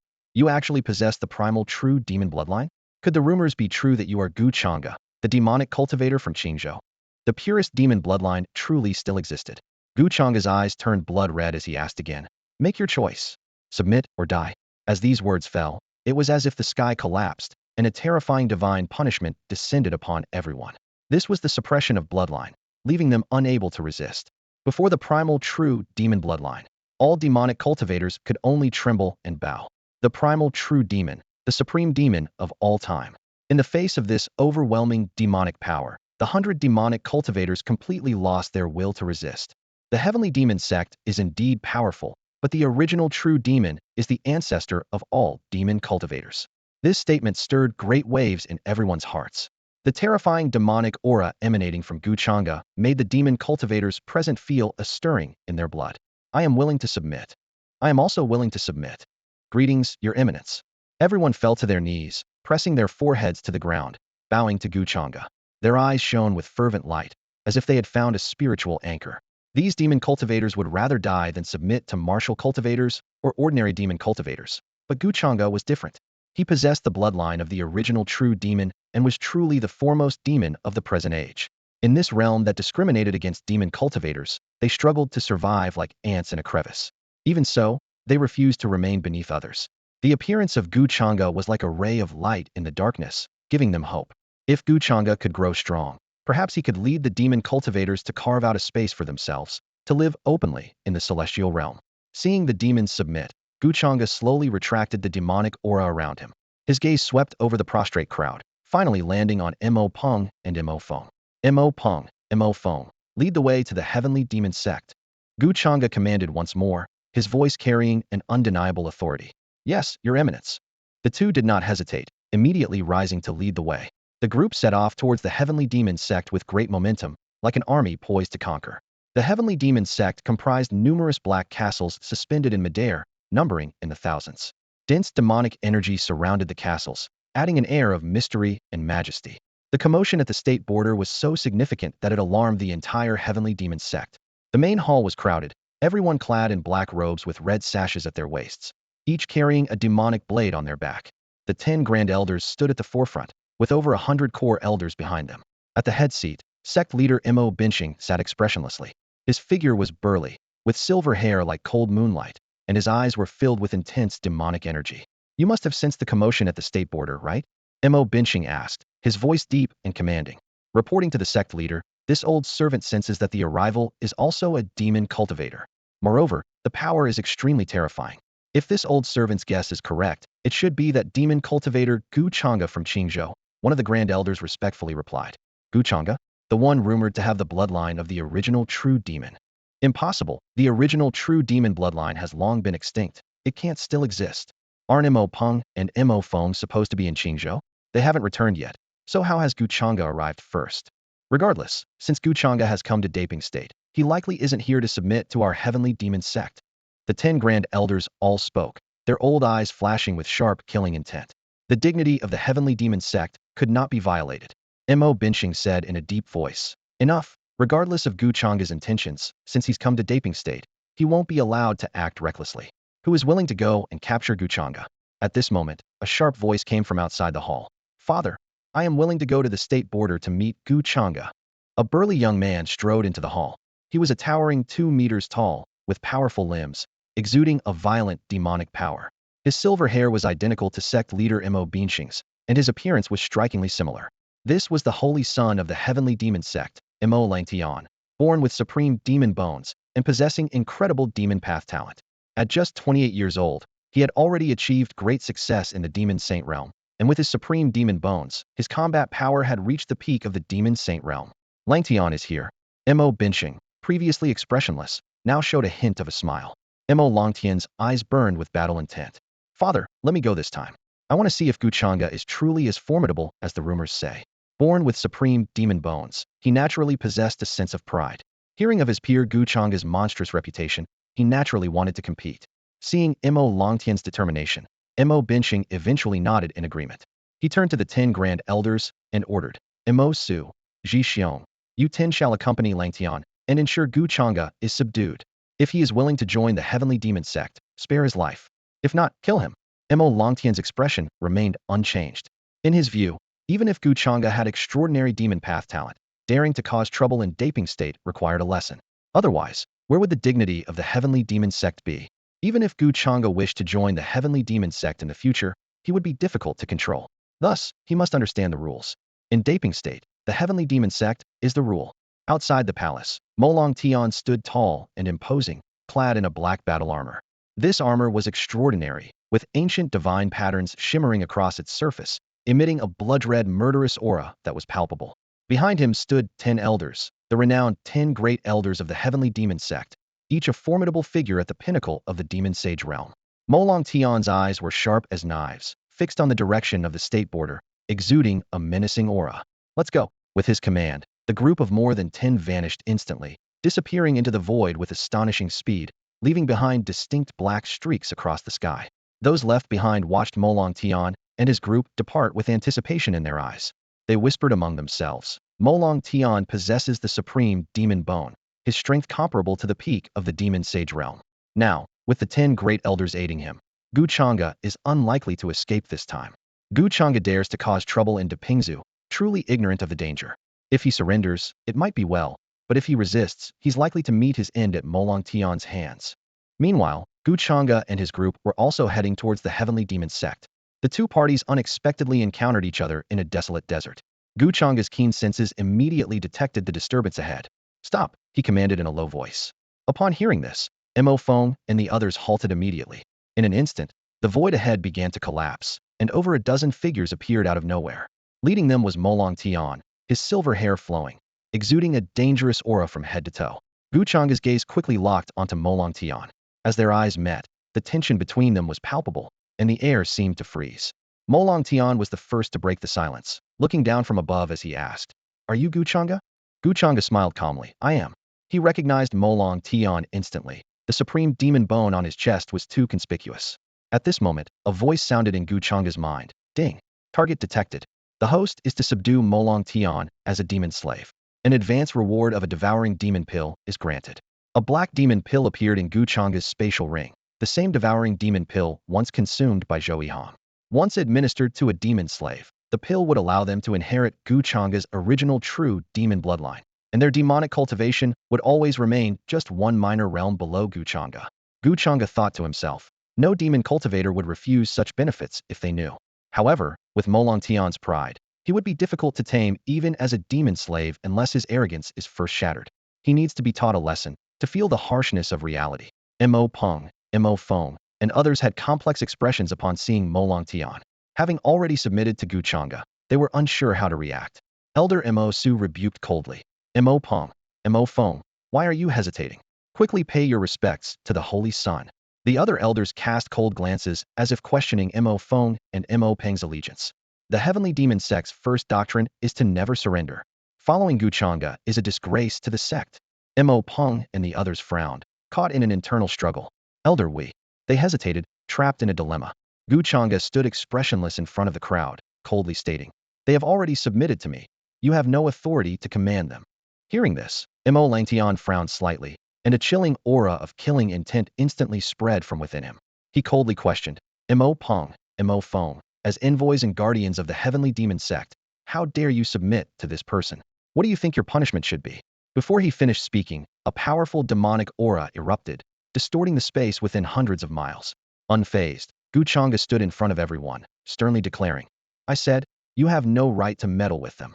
actually possess the primal true demon bloodline? Could the rumors be true that you are Gu Changge, the demonic cultivator from Qingzhou? The purest demon bloodline truly still existed. Gu Changge's eyes turned blood red as he asked again, make your choice. Submit or die. As these words fell, it was as if the sky collapsed, and a terrifying divine punishment descended upon everyone. This was the suppression of bloodline, leaving them unable to resist. Before the primal true demon bloodline, all demonic cultivators could only tremble and bow. The primal true demon, the supreme demon of all time. In the face of this overwhelming demonic power, the 100 demonic cultivators completely lost their will to resist. The heavenly demon sect is indeed powerful, but the original true demon is the ancestor of all demon cultivators. This statement stirred great waves in everyone's hearts. The terrifying demonic aura emanating from Gu Changge made the demon cultivators present feel a stirring in their blood. I am willing to submit. I am also willing to submit. Greetings, Your Eminence. Everyone fell to their knees, pressing their foreheads to the ground, bowing to Gu Changge. Their eyes shone with fervent light, as if they had found a spiritual anchor. These demon cultivators would rather die than submit to martial cultivators or ordinary demon cultivators. But Gu Changge was different. He possessed the bloodline of the original true demon and was truly the foremost demon of the present age. In this realm that discriminated against demon cultivators, they struggled to survive like ants in a crevice. Even so, they refused to remain beneath others. The appearance of Gu Changge was like a ray of light in the darkness, giving them hope. If Gu Changge could grow strong, perhaps he could lead the demon cultivators to carve out a space for themselves, to live openly in the celestial realm. Seeing the demons submit, Gu Changge slowly retracted the demonic aura around him. His gaze swept over the prostrate crowd, finally landing on Mo Peng and Mo Feng. Mo Peng, Mo Feng, lead the way to the heavenly demon sect. Gu Changge commanded once more, his voice carrying an undeniable authority. Yes, Your Eminence. The two did not hesitate, immediately rising to lead the way. The group set off towards the heavenly demon sect with great momentum, like an army poised to conquer. The heavenly demon sect comprised numerous black castles suspended in midair, numbering in the thousands. Dense demonic energy surrounded the castles, adding an air of mystery and majesty. The commotion at the state border was so significant that it alarmed the entire heavenly demon sect. The main hall was crowded, everyone clad in black robes with red sashes at their waists, each carrying a demonic blade on their back. The 10 Grand Elders stood at the forefront, with over 100 core elders behind them. At the head seat, sect leader Mo Binching sat expressionlessly. His figure was burly, with silver hair like cold moonlight, and his eyes were filled with intense demonic energy. You must have sensed the commotion at the state border, right? Mo Binching asked, his voice deep and commanding. Reporting to the sect leader, this old servant senses that the arrival is also a demon cultivator. Moreover, the power is extremely terrifying. If this old servant's guess is correct, it should be that demon cultivator Gu Changge from Qingzhou, one of the Grand Elders respectfully replied. Gu Changge? The one rumored to have the bloodline of the original true demon. Impossible. The original true demon bloodline has long been extinct. It can't still exist. Aren't Mo Peng and Mo Feng supposed to be in Qingzhou? They haven't returned yet. So how has Gu Changge arrived first? Regardless, since Gu Changge has come to Daping State, he likely isn't here to submit to our heavenly demon sect. The 10 Grand Elders all spoke, their old eyes flashing with sharp, killing intent. The dignity of the heavenly demon sect could not be violated. Mo Binching said in a deep voice. Enough. Regardless of Gu Changge's intentions, since he's come to Daping State, he won't be allowed to act recklessly. Who is willing to go and capture Gu Changge? At this moment, a sharp voice came from outside the hall. Father, I am willing to go to the state border to meet Gu Changge. A burly young man strode into the hall. He was a towering 2 meters tall, with powerful limbs, exuding a violent demonic power. His silver hair was identical to sect leader Mo Binching's, and his appearance was strikingly similar. This was the holy son of the heavenly demon sect, Mo Langtian, born with supreme demon bones and possessing incredible demon path talent. At just 28 years old, he had already achieved great success in the demon saint realm, and with his supreme demon bones, his combat power had reached the peak of the demon saint realm. Langtian is here. Mo Binching, previously expressionless, now showed a hint of a smile. Mo Langtian's eyes burned with battle intent. Father, let me go this time. I want to see if Gu Changge is truly as formidable as the rumors say. Born with supreme demon bones, he naturally possessed a sense of pride. Hearing of his peer Gu Changge's monstrous reputation, he naturally wanted to compete. Seeing Mo Langtian's determination, Mo Binching eventually nodded in agreement. He turned to the 10 Grand Elders and ordered, Mo Su, Ji Xiong, you 10 shall accompany Langtian and ensure Gu Changge is subdued. If he is willing to join the heavenly demon sect, spare his life. If not, kill him. Mo Langtian's expression remained unchanged. In his view, even if Gu Changge had extraordinary demon path talent, daring to cause trouble in Daping State required a lesson. Otherwise, where would the dignity of the heavenly demon sect be? Even if Gu Changge wished to join the heavenly demon sect in the future, he would be difficult to control. Thus, he must understand the rules. In Daping State, the heavenly demon sect is the rule. Outside the palace, Mo Langtian stood tall and imposing, clad in a black battle armor. This armor was extraordinary, with ancient divine patterns shimmering across its surface, emitting a blood-red murderous aura that was palpable. Behind him stood 10 elders, the renowned 10 great elders of the heavenly demon sect, each a formidable figure at the pinnacle of the demon sage realm. Mo Langtian's eyes were sharp as knives, fixed on the direction of the state border, exuding a menacing aura. Let's go. With his command, the group of more than 10 vanished instantly, disappearing into the void with astonishing speed, leaving behind distinct black streaks across the sky. Those left behind watched Mo Langtian and his group depart with anticipation in their eyes. They whispered among themselves, Mo Langtian possesses the supreme demon bone. his strength comparable to the peak of the demon sage realm. Now, with the 10 great elders aiding him, Gu Changge is unlikely to escape this time. Gu Changge dares to cause trouble in Depingzu, truly ignorant of the danger. If he surrenders, it might be well, but if he resists, he's likely to meet his end at Molong Tian's hands. Meanwhile, Gu Changge and his group were also heading towards the Heavenly Demon Sect. The two parties unexpectedly encountered each other in a desolate desert. Gu Changge's keen senses immediately detected the disturbance ahead. "Stop," he commanded in a low voice. Upon hearing this, Mo Feng and the others halted immediately. In an instant, the void ahead began to collapse, and over a dozen figures appeared out of nowhere. Leading them was Molong Tian, his silver hair flowing, exuding a dangerous aura from head to toe. Gu Changge's gaze quickly locked onto Molong Tian. As their eyes met, the tension between them was palpable, and the air seemed to freeze. Molong Tian was the first to break the silence, looking down from above as he asked, "Are you Gu Changge?" Gu Changge smiled calmly. "I am." He recognized Molong Tian instantly. The supreme demon bone on his chest was too conspicuous. At this moment, a voice sounded in Gu Changge's mind. "Ding. Target detected. The host is to subdue Molong Tian as a demon slave. An advance reward of a devouring demon pill is granted." A black demon pill appeared in Gu Changge's spatial ring, the same devouring demon pill once consumed by Zhou Yihang. Once administered to a demon slave, the pill would allow them to inherit Gu Changge's original true demon bloodline, and their demonic cultivation would always remain just one minor realm below Gu Changge. Gu Changge thought to himself, no demon cultivator would refuse such benefits if they knew. However, with Molong Tian's pride, he would be difficult to tame even as a demon slave unless his arrogance is first shattered. He needs to be taught a lesson, to feel the harshness of reality. Mo Peng, Mo Feng, and others had complex expressions upon seeing Molong Tian. Having already submitted to Gu Changge, they were unsure how to react. Elder Mo Su rebuked coldly. Mo Peng, Mo Feng, why are you hesitating? Quickly pay your respects to the Holy Sun. The other elders cast cold glances as if questioning Mo Feng and Mo Peng's allegiance. The Heavenly Demon Sect's first doctrine is to never surrender. Following Gu Changge is a disgrace to the sect. Mo Peng and the others frowned, caught in an internal struggle. Elder Wei. They hesitated, trapped in a dilemma. Gu Changge stood expressionless in front of the crowd, coldly stating, "They have already submitted to me. You have no authority to command them." Hearing this, Mo Langtian frowned slightly, and a chilling aura of killing intent instantly spread from within him. He coldly questioned, "Mo Peng, Mo Feng, as envoys and guardians of the Heavenly Demon Sect, how dare you submit to this person? What do you think your punishment should be?" Before he finished speaking, a powerful demonic aura erupted, distorting the space within hundreds of miles. Unfazed, Gu Changge stood in front of everyone, sternly declaring, "I said, you have no right to meddle with them."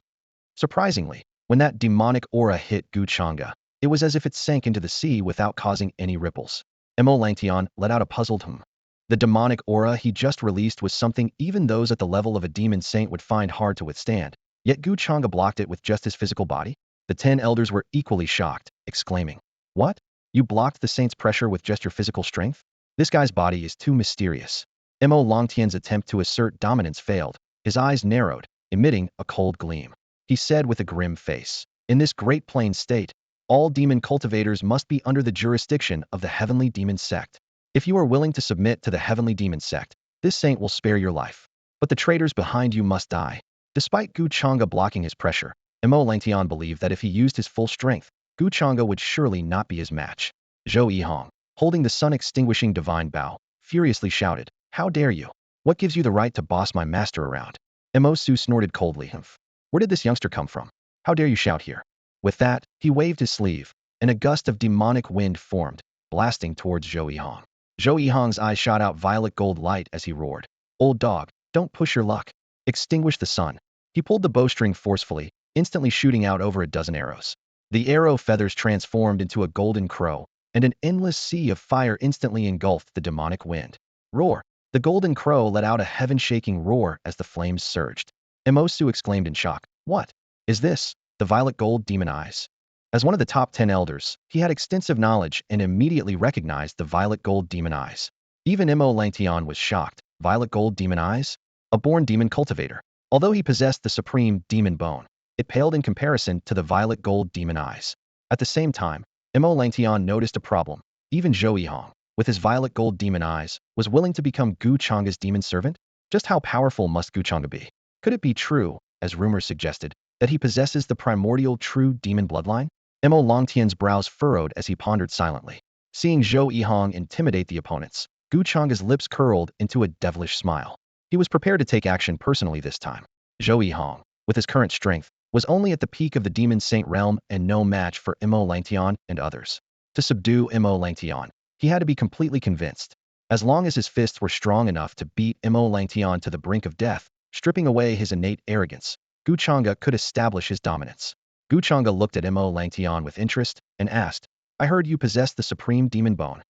Surprisingly, when that demonic aura hit Gu Changge, it was as if it sank into the sea without causing any ripples. Mo Langtian let out a puzzled hum. The demonic aura he just released was something even those at the level of a demon saint would find hard to withstand, yet Gu Changge blocked it with just his physical body? The 10 elders were equally shocked, exclaiming, "What? You blocked the saint's pressure with just your physical strength? This guy's body is too mysterious." Mo Longtian's attempt to assert dominance failed. His eyes narrowed, emitting a cold gleam. He said with a grim face, "In this great plain state, all demon cultivators must be under the jurisdiction of the Heavenly Demon Sect. If you are willing to submit to the Heavenly Demon Sect, this saint will spare your life. But the traitors behind you must die." Despite Gu Changge blocking his pressure, Mo Langtian believed that if he used his full strength, Gu Changge would surely not be his match. Zhou Yihang, holding the sun-extinguishing divine bow, furiously shouted, "How dare you? What gives you the right to boss my master around?" Mo Su snorted coldly. "Humph. Where did this youngster come from? How dare you shout here?" With that, he waved his sleeve, and a gust of demonic wind formed, blasting towards Zhou Yihang. Zhou Yihang's eyes shot out violet gold light as he roared, "Old dog, don't push your luck. Extinguish the sun." He pulled the bowstring forcefully, instantly shooting out over a dozen arrows. The arrow feathers transformed into a golden crow, and an endless sea of fire instantly engulfed the demonic wind. Roar! The golden crow let out a heaven-shaking roar as the flames surged. Emosu exclaimed in shock, "What is this?" The violet gold demon eyes. As one of the top 10 elders, he had extensive knowledge and immediately recognized the violet gold demon eyes. Even Mo Langtian was shocked. Violet gold demon eyes? A born demon cultivator. Although he possessed the supreme demon bone, it paled in comparison to the violet gold demon eyes. At the same time, Mo Langtian noticed a problem. Even Zhou Yihang, with his violet gold demon eyes, was willing to become Gu Changge's demon servant? Just how powerful must Gu Changge be? Could it be true, as rumors suggested, that he possesses the primordial true demon bloodline? Mo Longtian's brows furrowed as he pondered silently. Seeing Zhou Yihong intimidate the opponents, Gu Changge's lips curled into a devilish smile. He was prepared to take action personally this time. Zhou Yihong, with his current strength, was only at the peak of the Demon Saint realm and no match for Mo Langtian and others. To subdue Mo Langtian, he had to be completely convinced. As long as his fists were strong enough to beat Mo Langtian to the brink of death, stripping away his innate arrogance, Gu Changge could establish his dominance. Gu Changge looked at Mo Langtian with interest and asked, "I heard you possess the supreme demon bone."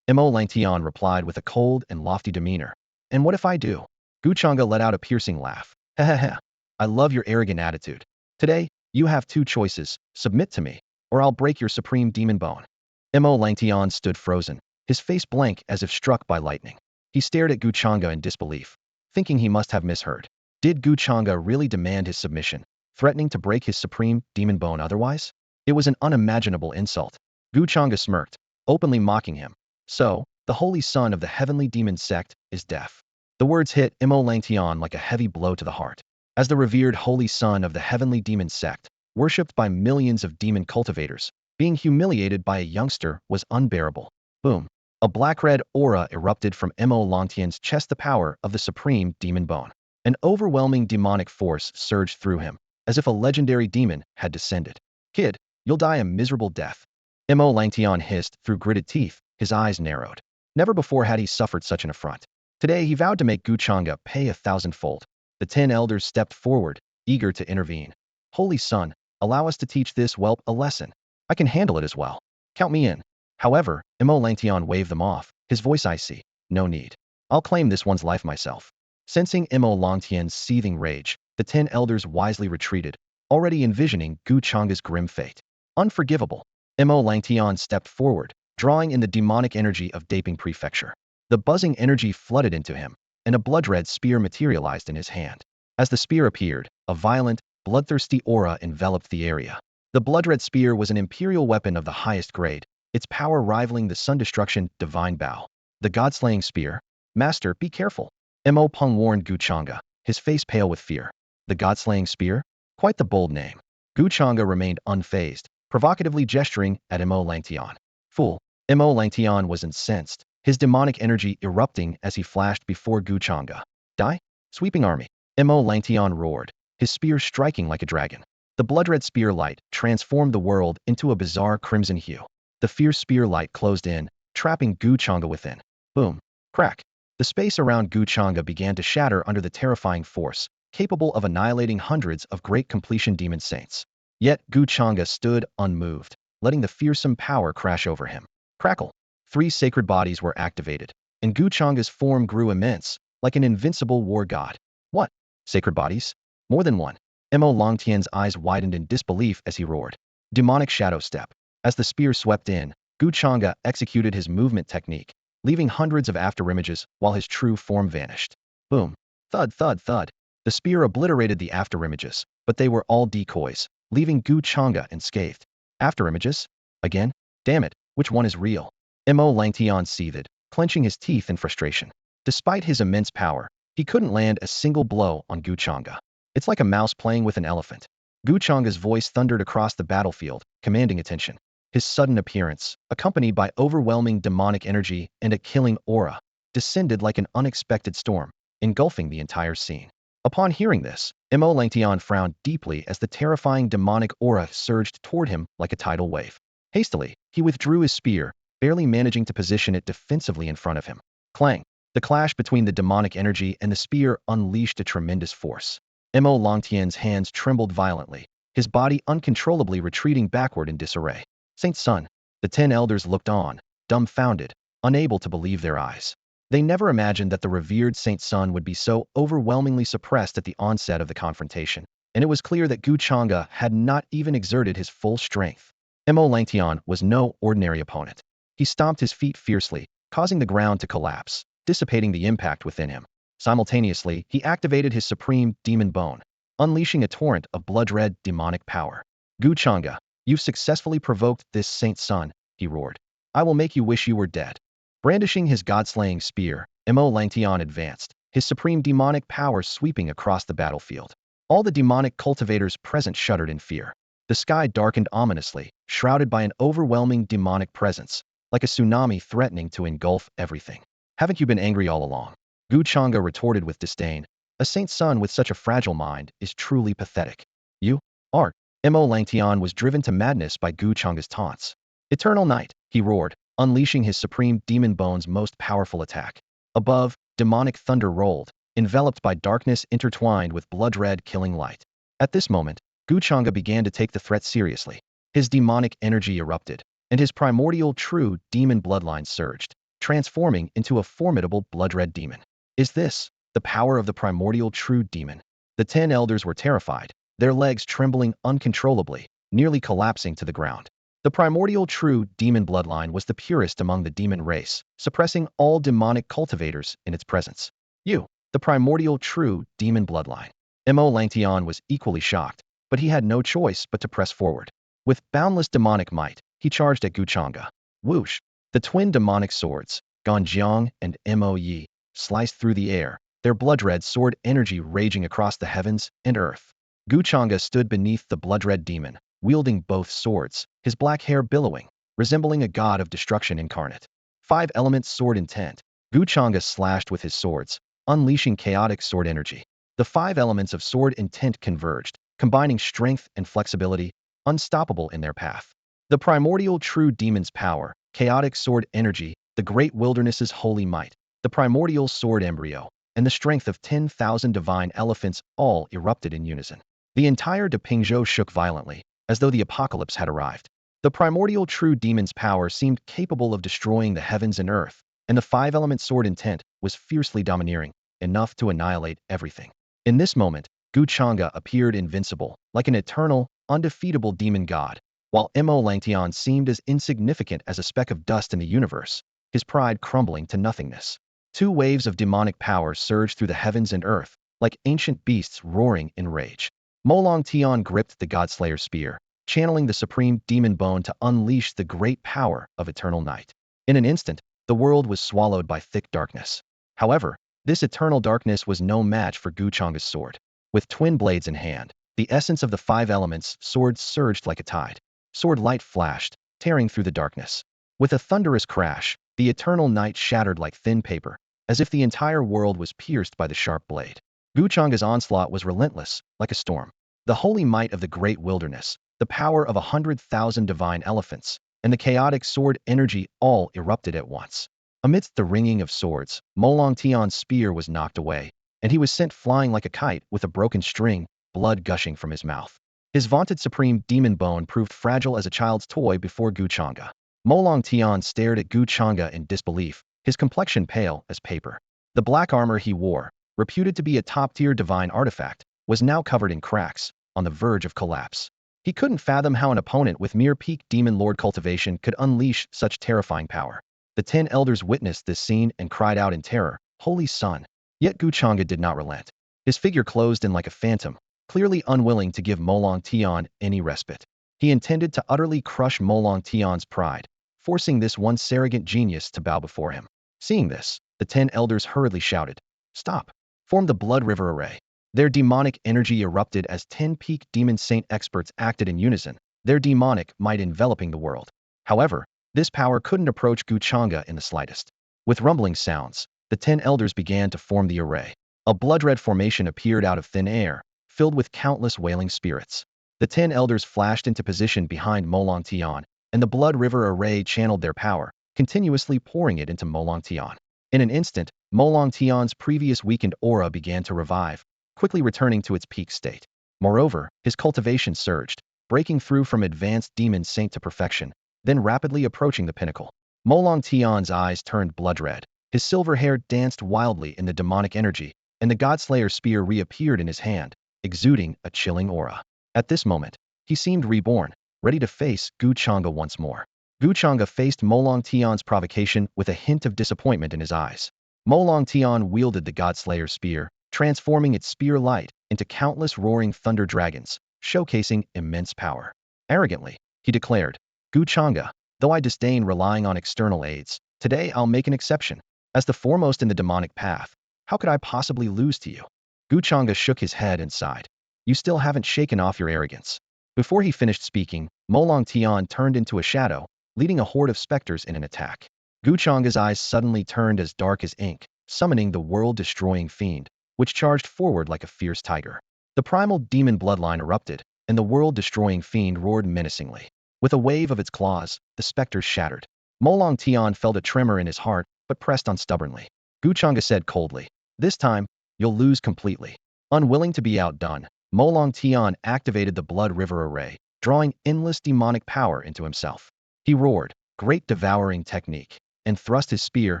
Mo Langtian replied with a cold and lofty demeanor. "And what if I do?" Gu Changge let out a piercing laugh. "Hehehe. I love your arrogant attitude. Today, you have two choices: submit to me, or I'll break your supreme demon bone." Mo Langtian stood frozen, his face blank as if struck by lightning. He stared at Gu Changge in disbelief, thinking he must have misheard. Did Gu Changge really demand his submission, threatening to break his supreme demon bone otherwise? It was an unimaginable insult. Gu Changge smirked, openly mocking him. "So, the holy son of the heavenly demon sect is deaf." The words hit Mo Langtian like a heavy blow to the heart. As the revered holy son of the heavenly demon sect, worshipped by millions of demon cultivators, being humiliated by a youngster was unbearable. Boom. A black-red aura erupted from Mo Longtian's chest, the power of the supreme demon bone. An overwhelming demonic force surged through him, as if a legendary demon had descended. "Kid, you'll die a miserable death." Mo Langtian hissed through gritted teeth, his eyes narrowed. Never before had he suffered such an affront. Today he vowed to make Gu Changge pay 1,000-fold. The 10 elders stepped forward, eager to intervene. "Holy son, allow us to teach this whelp a lesson. I can handle it as well. Count me in." However, Mo Langtian waved them off, his voice icy. "No need. I'll claim this one's life myself." Sensing Mo Longtian's seething rage, the 10 elders wisely retreated, already envisioning Gu Changge's grim fate. Unforgivable. Mo Langtian stepped forward, drawing in the demonic energy of Daping Prefecture. The buzzing energy flooded into him, and a blood-red spear materialized in his hand. As the spear appeared, a violent, bloodthirsty aura enveloped the area. The blood-red spear was an imperial weapon of the highest grade, its power rivaling the Sun Destruction Divine Bow. "The God-slaying spear? Master, be careful." Mo Peng warned Gu Changge, his face pale with fear. The God-slaying spear? Quite the bold name. Gu Changge remained unfazed, provocatively gesturing at Mo Langtian. "Fool." Mo Langtian was incensed, his demonic energy erupting as he flashed before Gu Changge. "Die? Sweeping army." Mo Langtian roared, his spear striking like a dragon. The blood-red spear light transformed the world into a bizarre crimson hue. The fierce spear light closed in, trapping Gu Changge within. Boom. Crack. The space around Gu Changge began to shatter under the terrifying force, capable of annihilating hundreds of great completion demon saints. Yet Gu Changge stood unmoved, letting the fearsome power crash over him. Crackle. 3 sacred bodies were activated, and Gu Changge's form grew immense, like an invincible war god. "What? Sacred bodies? More than one." Mo Longtian's eyes widened in disbelief as he roared. Demonic shadow step. As the spear swept in, Gu Changge executed his movement technique, leaving hundreds of afterimages while his true form vanished. Boom. Thud, thud, thud. The spear obliterated the afterimages, but they were all decoys, leaving Gu Changge unscathed. Afterimages? Again? Damn it, which one is real? Mo Langtian seethed, clenching his teeth in frustration. Despite his immense power, he couldn't land a single blow on Gu Changge. "It's like a mouse playing with an elephant." Gu Changge's voice thundered across the battlefield, commanding attention. His sudden appearance, accompanied by overwhelming demonic energy and a killing aura, descended like an unexpected storm, engulfing the entire scene. Upon hearing this, Mo Langtian frowned deeply as the terrifying demonic aura surged toward him like a tidal wave. Hastily, he withdrew his spear, barely managing to position it defensively in front of him. Clang! The clash between the demonic energy and the spear unleashed a tremendous force. Mo Longtian's hands trembled violently, his body uncontrollably retreating backward in disarray. "Saint Sun." The 10 elders looked on, dumbfounded, unable to believe their eyes. They never imagined that the revered Saint Sun would be so overwhelmingly suppressed at the onset of the confrontation, and it was clear that Gu Changge had not even exerted his full strength. Mo Langtian was no ordinary opponent. He stomped his feet fiercely, causing the ground to collapse, dissipating the impact within him. Simultaneously, he activated his supreme demon bone, unleashing a torrent of blood-red demonic power. "Gu Changge, you've successfully provoked this Saint Sun," he roared. "I will make you wish you were dead." Brandishing his god-slaying spear, Mo Langtian advanced, his supreme demonic power sweeping across the battlefield. All the demonic cultivators present shuddered in fear. The sky darkened ominously, shrouded by an overwhelming demonic presence, like a tsunami threatening to engulf everything. Haven't you been angry all along? Gu Changge retorted with disdain. A saint's son with such a fragile mind is truly pathetic. You? Art. Mo Langtian was driven to madness by Gu Changge's taunts. Eternal Night, he roared, unleashing his supreme demon bone's most powerful attack. Above, demonic thunder rolled, enveloped by darkness intertwined with blood-red killing light. At this moment, Gu Changge began to take the threat seriously. His demonic energy erupted, and his primordial true demon bloodline surged, transforming into a formidable blood-red demon. Is this the power of the primordial true demon? The 10 elders were terrified, their legs trembling uncontrollably, nearly collapsing to the ground. The primordial true demon bloodline was the purest among the demon race, suppressing all demonic cultivators in its presence. You, the primordial true demon bloodline. Mo Langtian was equally shocked, but he had no choice but to press forward. With boundless demonic might, he charged at Gu Changge. Whoosh! The twin demonic swords, Ganjiang and Moye, sliced through the air, their blood-red sword energy raging across the heavens and earth. Gu Changge stood beneath the blood-red demon, wielding both swords, his black hair billowing, resembling a god of destruction incarnate. 5-element sword intent. Gu Changge slashed with his swords, unleashing chaotic sword energy. The 5 elements of sword intent converged, combining strength and flexibility, unstoppable in their path. The primordial true demon's power, chaotic sword energy, the great wilderness's holy might, the primordial sword embryo, and the strength of 10,000 divine elephants all erupted in unison. The entire Depingzhou shook violently, as though the apocalypse had arrived. The primordial true demon's power seemed capable of destroying the heavens and earth, and the 5-element sword intent was fiercely domineering, enough to annihilate everything. In this moment, Gu Changge appeared invincible, like an eternal, undefeatable demon god, while Mo Langtian seemed as insignificant as a speck of dust in the universe, his pride crumbling to nothingness. 2 waves of demonic power surged through the heavens and earth, like ancient beasts roaring in rage. Mo Langtian gripped the Godslayer spear, channeling the supreme demon bone to unleash the great power of eternal night. In an instant, the world was swallowed by thick darkness. However, this eternal darkness was no match for Gu Changge's sword. With twin blades in hand, the essence of the 5 elements sword surged like a tide. Sword light flashed, tearing through the darkness. With a thunderous crash, the eternal night shattered like thin paper, as if the entire world was pierced by the sharp blade. Gu Changge's onslaught was relentless, like a storm. The holy might of the great wilderness, the power of 100,000 divine elephants, and the chaotic sword energy all erupted at once. Amidst the ringing of swords, Mo Langtian's spear was knocked away, and he was sent flying like a kite with a broken string, blood gushing from his mouth. His vaunted supreme demon bone proved fragile as a child's toy before Gu Changge. Mo Langtian stared at Gu Changge in disbelief, his complexion pale as paper. The black armor he wore, reputed to be a top-tier divine artifact, was now covered in cracks, on the verge of collapse. He couldn't fathom how an opponent with mere peak demon lord cultivation could unleash such terrifying power. The 10 elders witnessed this scene and cried out in terror, "Holy Sun!" Yet Gu Changge did not relent. His figure closed in like a phantom, clearly unwilling to give Mo Langtian any respite. He intended to utterly crush Mo Langtian's pride, forcing this once surrogate genius to bow before him. Seeing this, the 10 elders hurriedly shouted, "Stop!" Form the Blood River Array. Their demonic energy erupted as 10 peak demon saint experts acted in unison, their demonic might enveloping the world. However, this power couldn't approach Gu Changge in the slightest. With rumbling sounds, the 10 elders began to form the array. A blood-red formation appeared out of thin air, filled with countless wailing spirits. The 10 elders flashed into position behind Mo Langtian, and the Blood River Array channeled their power, continuously pouring it into Mo Langtian. In an instant, Mo Langtian's previous weakened aura began to revive, quickly returning to its peak state. Moreover, his cultivation surged, breaking through from advanced demon saint to perfection, then rapidly approaching the pinnacle. Mo Langtian's eyes turned blood-red, his silver hair danced wildly in the demonic energy, and the Godslayer spear reappeared in his hand, exuding a chilling aura. At this moment, he seemed reborn, ready to face Gu Changge once more. Gu Changge faced Mo Langtian's provocation with a hint of disappointment in his eyes. Mo Langtian wielded the Godslayer spear, transforming its spear light into countless roaring thunder dragons, showcasing immense power. Arrogantly, he declared, "Gu Changge, though I disdain relying on external aids, today I'll make an exception. As the foremost in the demonic path, how could I possibly lose to you?" Gu Changge shook his head and sighed. "You still haven't shaken off your arrogance." Before he finished speaking, Molong Tian turned into a shadow, leading a horde of specters in an attack. Gu Changge's eyes suddenly turned as dark as ink, summoning the world-destroying fiend, which charged forward like a fierce tiger. The primal demon bloodline erupted, and the world-destroying fiend roared menacingly. With a wave of its claws, the specters shattered. Molong Tian felt a tremor in his heart, but pressed on stubbornly. Gu Changge said coldly, "This time, you'll lose completely." Unwilling to be outdone, Molong Tian activated the Blood River Array, drawing endless demonic power into himself. He roared, "Great devouring technique," and thrust his spear,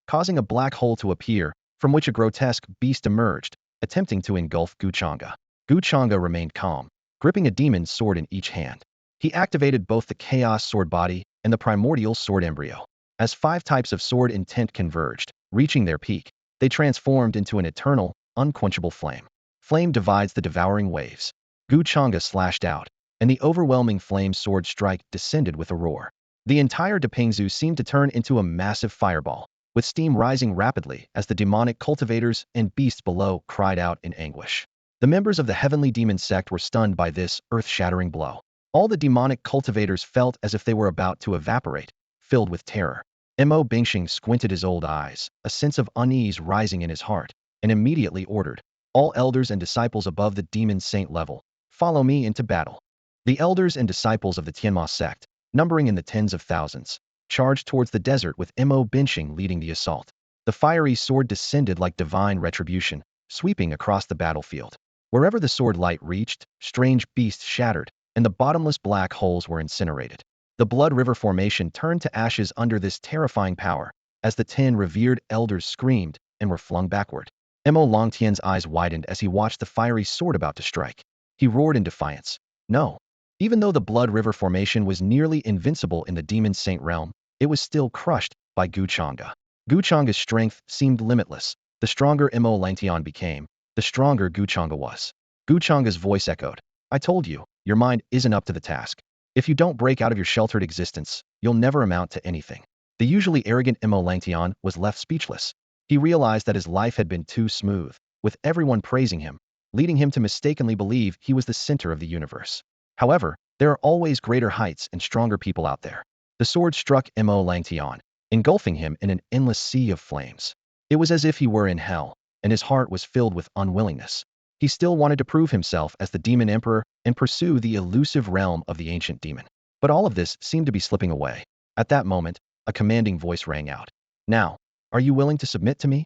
causing a black hole to appear, from which a grotesque beast emerged, attempting to engulf Gu Changge. Gu Changge remained calm, gripping a demon's sword in each hand. He activated both the Chaos Sword Body and the Primordial Sword Embryo. As 5 types of sword intent converged, reaching their peak, they transformed into an eternal, unquenchable flame. Flame divides the devouring waves. Gu Changge slashed out, and the overwhelming flame sword strike descended with a roar. The entire Depingzu seemed to turn into a massive fireball, with steam rising rapidly as the demonic cultivators and beasts below cried out in anguish. The members of the Heavenly Demon Sect were stunned by this earth-shattering blow. All the demonic cultivators felt as if they were about to evaporate, filled with terror. Mo Bingxing squinted his old eyes, a sense of unease rising in his heart, and immediately ordered, "All elders and disciples above the demon saint level, follow me into battle." The elders and disciples of the Tianma sect, numbering in the tens of thousands, charged towards the desert with Mo Bingxing leading the assault. The fiery sword descended like divine retribution, sweeping across the battlefield. Wherever the sword light reached, strange beasts shattered, and the bottomless black holes were incinerated. The Blood River formation turned to ashes under this terrifying power, as the 10 revered elders screamed and were flung backward. Mo Longtian's eyes widened as he watched the fiery sword about to strike. He roared in defiance. No. Even though the Blood River formation was nearly invincible in the Demon Saint realm, it was still crushed by Gu Changge. Gu Changge's strength seemed limitless. The stronger Mo Longtian became, the stronger Gu Changge was. Gu Changge's voice echoed, "I told you, your mind isn't up to the task. If you don't break out of your sheltered existence, you'll never amount to anything." The usually arrogant Mo Longtian was left speechless. He realized that his life had been too smooth, with everyone praising him, leading him to mistakenly believe he was the center of the universe. However, there are always greater heights and stronger people out there. The sword struck Mo Longtian, engulfing him in an endless sea of flames. It was as if he were in hell, and his heart was filled with unwillingness. He still wanted to prove himself as the Demon Emperor and pursue the elusive realm of the ancient demon. But all of this seemed to be slipping away. At that moment, a commanding voice rang out. "Now, are you willing to submit to me?"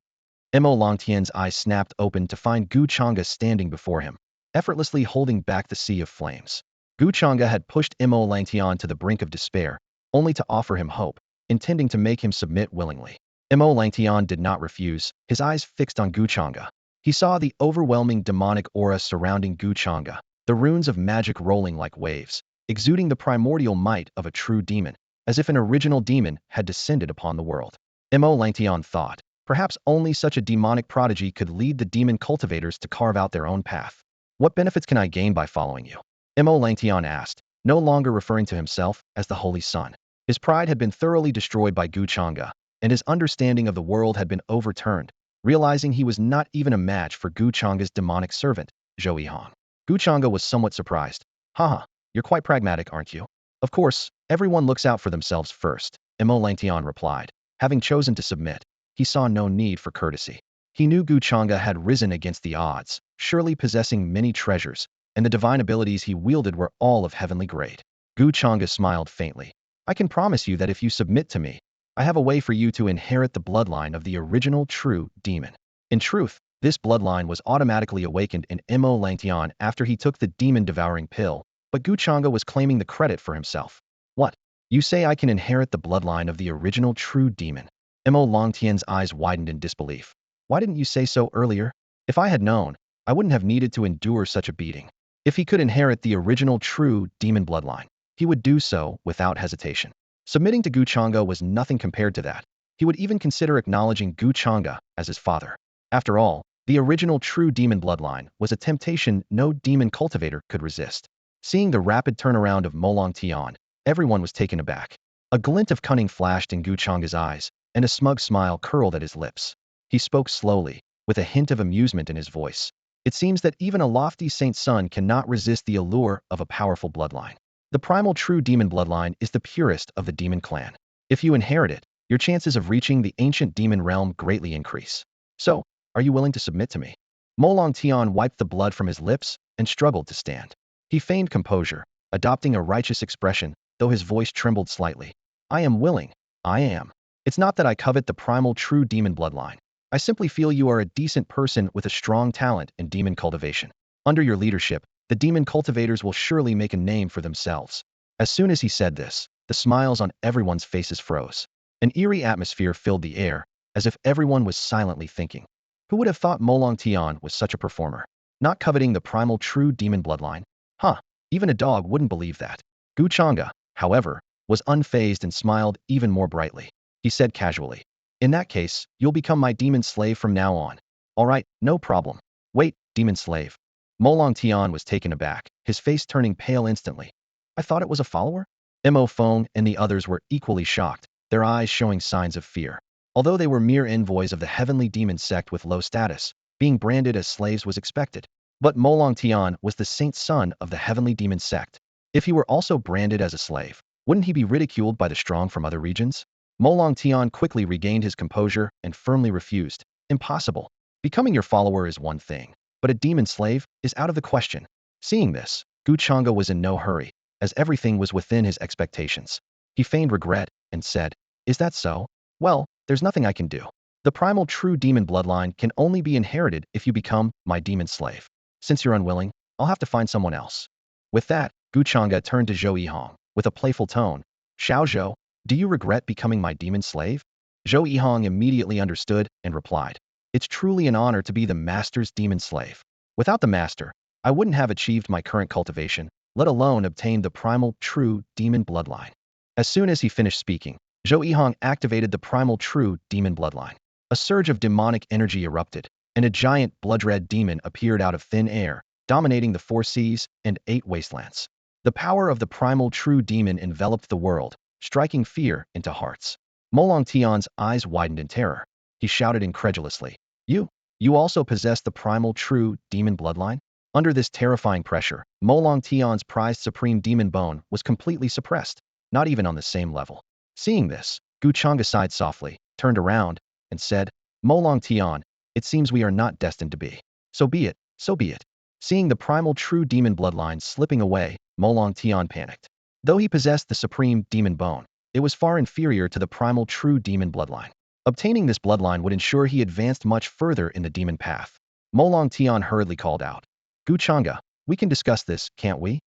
Mo Longtian's eyes snapped open to find Gu Changge standing before him, effortlessly holding back the sea of flames. Gu Changge had pushed Mo Longtian to the brink of despair, only to offer him hope, intending to make him submit willingly. Mo Longtian did not refuse, his eyes fixed on Gu Changge. He saw the overwhelming demonic aura surrounding Gu Changge, the runes of magic rolling like waves, exuding the primordial might of a true demon, as if an original demon had descended upon the world. Mo Longtian thought, perhaps only such a demonic prodigy could lead the demon cultivators to carve out their own path. "What benefits can I gain by following you?" Mo Longtian asked, no longer referring to himself as the Holy Son. His pride had been thoroughly destroyed by Gu Changge, and his understanding of the world had been overturned, realizing he was not even a match for Gu Changge's demonic servant, Zhou Yihong. Gu Changge was somewhat surprised. "Haha, you're quite pragmatic, aren't you?" "Of course, everyone looks out for themselves first," Mo Longtian replied. Having chosen to submit, he saw no need for courtesy. He knew Gu Changge had risen against the odds, surely possessing many treasures, and the divine abilities he wielded were all of heavenly grade. Gu Changge smiled faintly. "I can promise you that if you submit to me, I have a way for you to inherit the bloodline of the original true demon." In truth, this bloodline was automatically awakened in Mo Longtian after he took the demon-devouring pill, but Gu Changge was claiming the credit for himself. "What? You say I can inherit the bloodline of the original true demon?" Mo Longtian's eyes widened in disbelief. "Why didn't you say so earlier? If I had known, I wouldn't have needed to endure such a beating." If he could inherit the original true demon bloodline, he would do so without hesitation. Submitting to Gu Changge was nothing compared to that. He would even consider acknowledging Gu Changge as his father. After all, the original true demon bloodline was a temptation no demon cultivator could resist. Seeing the rapid turnaround of Molong Tian, everyone was taken aback. A glint of cunning flashed in Gu Changge's eyes, and a smug smile curled at his lips. He spoke slowly, with a hint of amusement in his voice. It seems that even a lofty saint son cannot resist the allure of a powerful bloodline. The primal true demon bloodline is the purest of the demon clan. If you inherit it, your chances of reaching the ancient demon realm greatly increase. So, are you willing to submit to me? Molong Tian wiped the blood from his lips and struggled to stand. He feigned composure, adopting a righteous expression, though his voice trembled slightly. I am willing. I am. It's not that I covet the primal true demon bloodline. I simply feel you are a decent person with a strong talent in demon cultivation. Under your leadership, the demon cultivators will surely make a name for themselves. As soon as he said this, the smiles on everyone's faces froze. An eerie atmosphere filled the air, as if everyone was silently thinking. Who would have thought Molong Tian was such a performer? Not coveting the primal true demon bloodline? Huh, even a dog wouldn't believe that. Gu Changge, however, was unfazed and smiled even more brightly. He said casually, in that case, you'll become my demon slave from now on. All right, no problem. Wait, demon slave. Molong Tian was taken aback, his face turning pale instantly. I thought it was a follower? Mo Feng and the others were equally shocked, their eyes showing signs of fear. Although they were mere envoys of the heavenly demon sect with low status, being branded as slaves was expected. But Molong Tian was the saint son of the heavenly demon sect. If he were also branded as a slave, wouldn't he be ridiculed by the strong from other regions? Molong Tian quickly regained his composure and firmly refused. Impossible. Becoming your follower is one thing, but a demon slave is out of the question. Seeing this, Gu Changge was in no hurry, as everything was within his expectations. He feigned regret and said, is that so? Well, there's nothing I can do. The primal true demon bloodline can only be inherited if you become my demon slave. Since you're unwilling, I'll have to find someone else. With that, Gu Changge turned to Zhou Yihong with a playful tone. Xiao Zhou, do you regret becoming my demon slave? Zhou Yihong immediately understood and replied, it's truly an honor to be the master's demon slave. Without the master, I wouldn't have achieved my current cultivation, let alone obtained the primal true demon bloodline. As soon as he finished speaking, Zhou Yihong activated the primal true demon bloodline. A surge of demonic energy erupted, and a giant blood-red demon appeared out of thin air, dominating the 4 seas and 8 wastelands. The power of the primal true demon enveloped the world, striking fear into hearts. Molong Tian's eyes widened in terror. He shouted incredulously, You also possess the primal true demon bloodline? Under this terrifying pressure, Molong Tian's prized supreme demon bone was completely suppressed, not even on the same level. Seeing this, Gu Changge sighed softly, turned around, and said, Molong Tian, it seems we are not destined to be. So be it, so be it. Seeing the primal true demon bloodline slipping away, Molong Tian panicked. Though he possessed the supreme demon bone, it was far inferior to the primal true demon bloodline. Obtaining this bloodline would ensure he advanced much further in the demon path. Molong Tian hurriedly called out, Gu Changge, we can discuss this, can't we?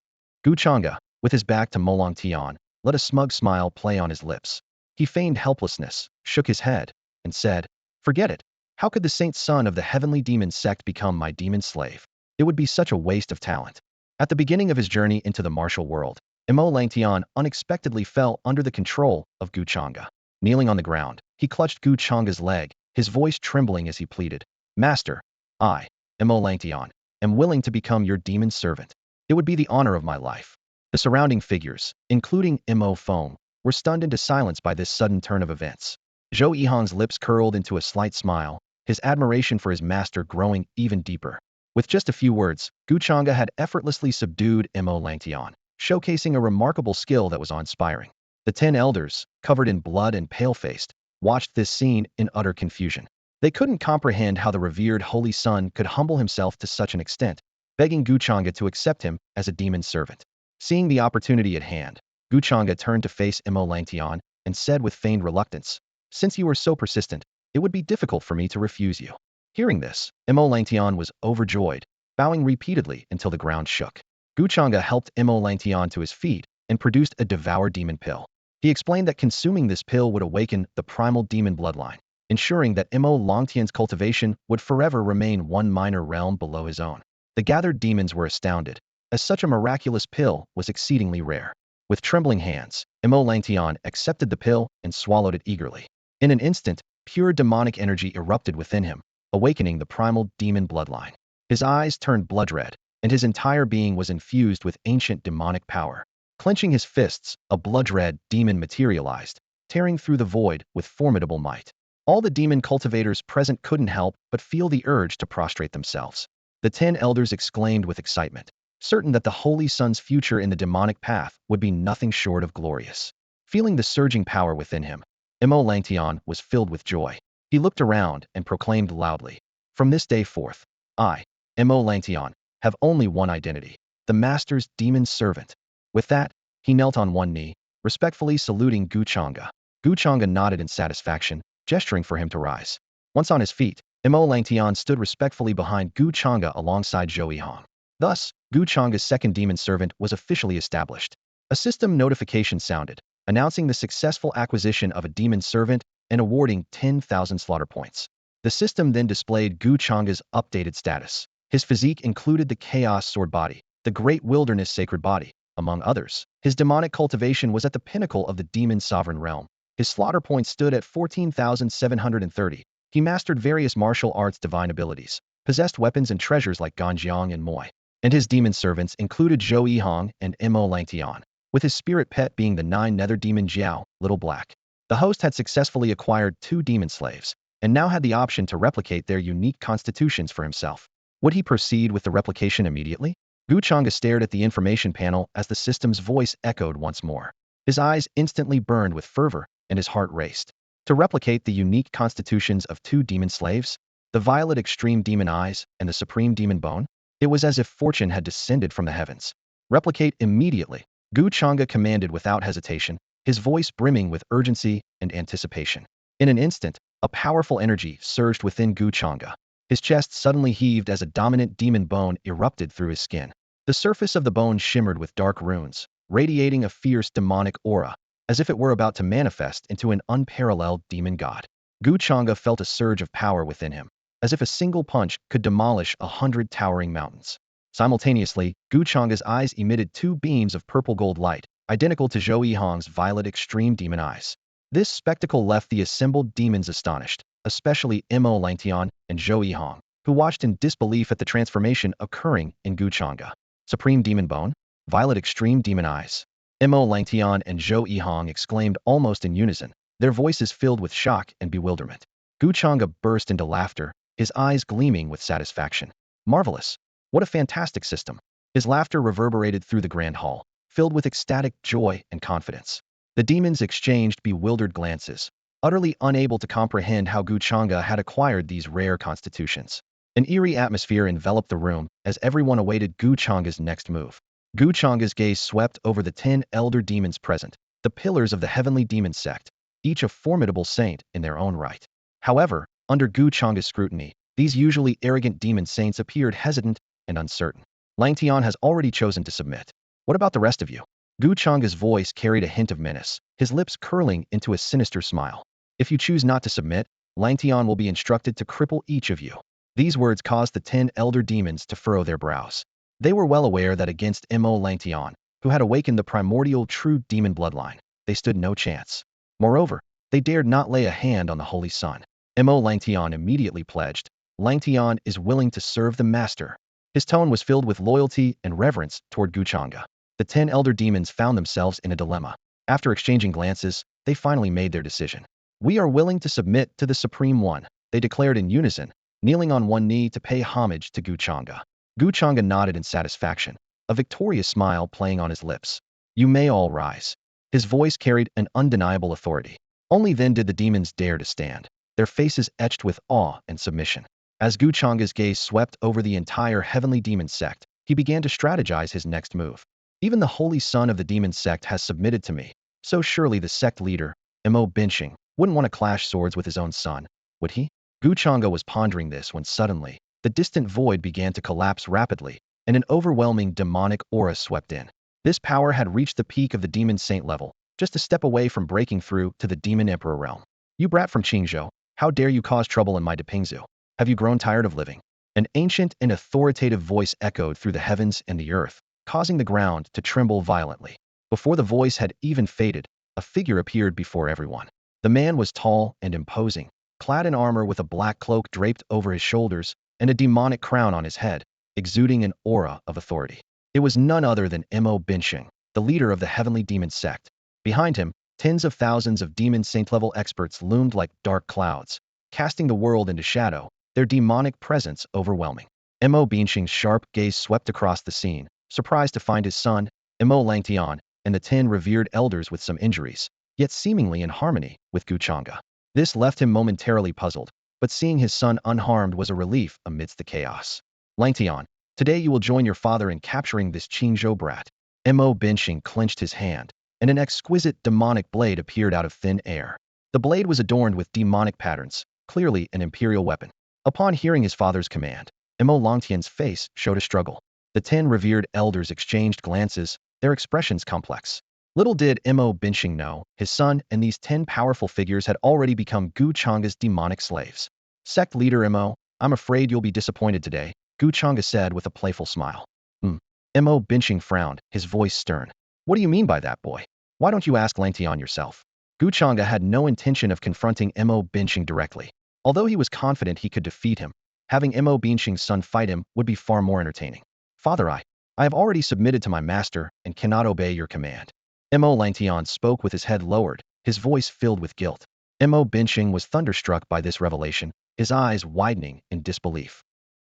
Gu Changge, with his back to Molong Tian, let a smug smile play on his lips. He feigned helplessness, shook his head, and said, forget it. How could the saint son of the heavenly demon sect become my demon slave? It would be such a waste of talent. At the beginning of his journey into the martial world, Mo Langtian unexpectedly fell under the control of Gu Changge. Kneeling on the ground, he clutched Gu Changge's leg, his voice trembling as he pleaded, Master, I, Mo Langtian, am willing to become your demon servant. It would be the honor of my life. The surrounding figures, including Mo Feng, were stunned into silence by this sudden turn of events. Zhou Yihong's lips curled into a slight smile, his admiration for his master growing even deeper. With just a few words, Gu Changge had effortlessly subdued Mo Langtian, showcasing a remarkable skill that was awe-inspiring. The 10 elders, covered in blood and pale-faced, watched this scene in utter confusion. They couldn't comprehend how the revered Holy Son could humble himself to such an extent, begging Gu Changge to accept him as a demon servant. Seeing the opportunity at hand, Gu Changge turned to face Mo Langtian and said with feigned reluctance, since you are so persistent, it would be difficult for me to refuse you. Hearing this, Mo Langtian was overjoyed, bowing repeatedly until the ground shook. Gu Changge helped Mo Langtian to his feet and produced a devour demon pill. He explained that consuming this pill would awaken the primal demon bloodline, ensuring that Mo Langtian's cultivation would forever remain one minor realm below his own. The gathered demons were astounded, as such a miraculous pill was exceedingly rare. With trembling hands, Mo Langtian accepted the pill and swallowed it eagerly. In an instant, pure demonic energy erupted within him, awakening the primal demon bloodline. His eyes turned blood-red, and his entire being was infused with ancient demonic power. Clenching his fists, a blood-red demon materialized, tearing through the void with formidable might. All the demon cultivators present couldn't help but feel the urge to prostrate themselves. The 10 elders exclaimed with excitement, certain that the Holy Sun's future in the demonic path would be nothing short of glorious. Feeling the surging power within him, Mo Langtian was filled with joy. He looked around and proclaimed loudly, "From this day forth, I, Mo Langtian, have only one identity, the Master's demon servant." With that, he knelt on one knee, respectfully saluting Gu Changge. Gu Changge nodded in satisfaction, gesturing for him to rise. Once on his feet, Mo Langtian stood respectfully behind Gu Changge alongside Zhou Yihong. Thus, Gu Changge's second demon servant was officially established. A system notification sounded, announcing the successful acquisition of a demon servant and awarding 10,000 slaughter points. The system then displayed Gu Changge's updated status. His physique included the Chaos Sword Body, the Great Wilderness Sacred Body, among others. His demonic cultivation was at the pinnacle of the demon sovereign realm. His slaughter points stood at 14,730. He mastered various martial arts divine abilities, possessed weapons and treasures like Ganjiang and Moye, and his demon servants included Zhou Yihong and Mo Langtian, with his spirit pet being the 9 nether demon Jiao, Little Black. The host had successfully acquired 2 demon slaves, and now had the option to replicate their unique constitutions for himself. Would he proceed with the replication immediately? Gu Changge stared at the information panel as the system's voice echoed once more. His eyes instantly burned with fervor, and his heart raced. To replicate the unique constitutions of 2 demon slaves, the Violet Extreme Demon Eyes and the Supreme Demon Bone, it was as if fortune had descended from the heavens. Replicate immediately, Gu Changge commanded without hesitation, his voice brimming with urgency and anticipation. In an instant, a powerful energy surged within Gu Changge. His chest suddenly heaved as a dominant demon bone erupted through his skin. The surface of the bone shimmered with dark runes, radiating a fierce demonic aura, as if it were about to manifest into an unparalleled demon god. Gu Changge felt a surge of power within him, as if a single punch could demolish 100 towering mountains. Simultaneously, Gu Changge's eyes emitted 2 beams of purple-gold light, identical to Zhou Yihong's Violet Extreme Demon Eyes. This spectacle left the assembled demons astonished, especially Mo Langtian and Zhou Yihong, who watched in disbelief at the transformation occurring in Gu Changge. Supreme Demon Bone? Violet Extreme Demon Eyes? Mo Langtian and Zhou Yihong exclaimed almost in unison, their voices filled with shock and bewilderment. Gu Changge burst into laughter, his eyes gleaming with satisfaction. Marvelous! What a fantastic system! His laughter reverberated through the grand hall, filled with ecstatic joy and confidence. The demons exchanged bewildered glances, utterly unable to comprehend how Gu Changge had acquired these rare constitutions. An eerie atmosphere enveloped the room as everyone awaited Gu Changge's next move. Gu Changge's gaze swept over the 10 elder demons present, the pillars of the heavenly demon sect, each a formidable saint in their own right. However, under Gu Changge's scrutiny, these usually arrogant demon saints appeared hesitant and uncertain. Langtian has already chosen to submit. What about the rest of you? Gu Changge's voice carried a hint of menace, his lips curling into a sinister smile. If you choose not to submit, Langtian will be instructed to cripple each of you. These words caused the 10 elder demons to furrow their brows. They were well aware that against Mo Langtian, who had awakened the primordial true demon bloodline, they stood no chance. Moreover, they dared not lay a hand on the Holy Sun. Mo Langtian immediately pledged, Langtian is willing to serve the Master. His tone was filled with loyalty and reverence toward Gu Changge. The 10 elder demons found themselves in a dilemma. After exchanging glances, they finally made their decision. We are willing to submit to the Supreme One, they declared in unison, kneeling on one knee to pay homage to Gu Changge. Gu Changge nodded in satisfaction, a victorious smile playing on his lips. You may all rise. His voice carried an undeniable authority. Only then did the demons dare to stand, their faces etched with awe and submission. As Gu Changge's gaze swept over the entire heavenly demon sect, he began to strategize his next move. Even the holy son of the demon sect has submitted to me, so surely the sect leader, Mo Binsheng, wouldn't want to clash swords with his own son, would he? Gu Changge was pondering this when suddenly, the distant void began to collapse rapidly, and an overwhelming demonic aura swept in. This power had reached the peak of the demon saint level, just a step away from breaking through to the demon emperor realm. You brat from Qingzhou, how dare you cause trouble in my Depingzhou? Have you grown tired of living? An ancient and authoritative voice echoed through the heavens and the earth, causing the ground to tremble violently. Before the voice had even faded, a figure appeared before everyone. The man was tall and imposing, clad in armor with a black cloak draped over his shoulders and a demonic crown on his head, exuding an aura of authority. It was none other than Mo Binsheng, the leader of the heavenly demon sect. Behind him, tens of thousands of demon saint-level experts loomed like dark clouds, casting the world into shadow, their demonic presence overwhelming. Mo Binxing's sharp gaze swept across the scene, surprised to find his son, Mo Langtian, and the 10 revered elders with some injuries, yet seemingly in harmony with Gu Changge. This left him momentarily puzzled, but seeing his son unharmed was a relief amidst the chaos. Langtian, today you will join your father in capturing this Qingzhou brat. Mo Binxing clenched his hand, and an exquisite demonic blade appeared out of thin air. The blade was adorned with demonic patterns, clearly an imperial weapon. Upon hearing his father's command, Mo Langtian's face showed a struggle. The 10 revered elders exchanged glances, their expressions complex. Little did Mo Binxing know, his son and these 10 powerful figures had already become Gu Changge's demonic slaves. Sect leader Mo, I'm afraid you'll be disappointed today, Gu Changge said with a playful smile. Mo Binxing frowned, his voice stern. What do you mean by that, boy? Why don't you ask Langtian yourself? Gu Changge had no intention of confronting Mo Binxing directly. Although he was confident he could defeat him, having Mo Binxing's son fight him would be far more entertaining. Father, I have already submitted to my master and cannot obey your command. Mo Langtian spoke with his head lowered, his voice filled with guilt. Mo Binxing was thunderstruck by this revelation, his eyes widening in disbelief.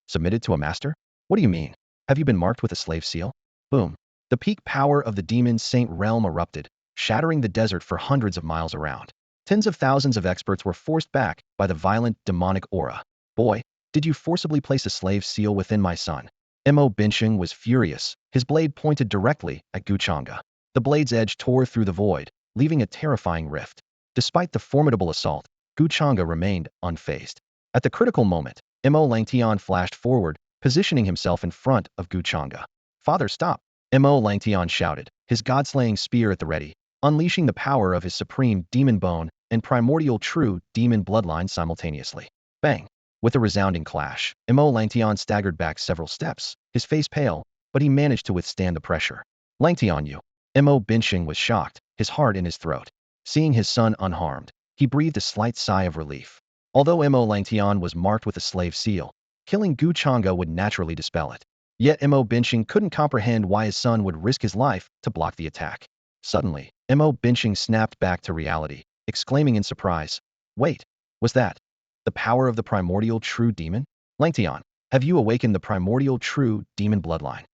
Submitted to a master? What do you mean? Have you been marked with a slave seal? Boom. The peak power of the demon saint realm erupted, shattering the desert for hundreds of miles around. Tens of thousands of experts were forced back by the violent demonic aura. Boy, did you forcibly place a slave seal within my son? Mo Binxing was furious, his blade pointed directly at Gu Changge. The blade's edge tore through the void, leaving a terrifying rift. Despite the formidable assault, Gu Changge remained unfazed. At the critical moment, Mo Langtian flashed forward, positioning himself in front of Gu Changge. Father, stop! Mo Langtian shouted, his god-slaying spear at the ready, unleashing the power of his supreme demon bone and primordial true demon bloodline simultaneously. Bang! With a resounding clash, Mo Langtian staggered back several steps, his face pale, but he managed to withstand the pressure. Langtian, you! Mo Binxing was shocked, his heart in his throat. Seeing his son unharmed, he breathed a slight sigh of relief. Although Mo Langtian was marked with a slave seal, killing Gu Changge would naturally dispel it. Yet Mo Binxing couldn't comprehend why his son would risk his life to block the attack. Suddenly, Mo Binxing snapped back to reality, exclaiming in surprise, "Wait, was that the power of the primordial true demon? Langtian, have you awakened the primordial true demon bloodline?"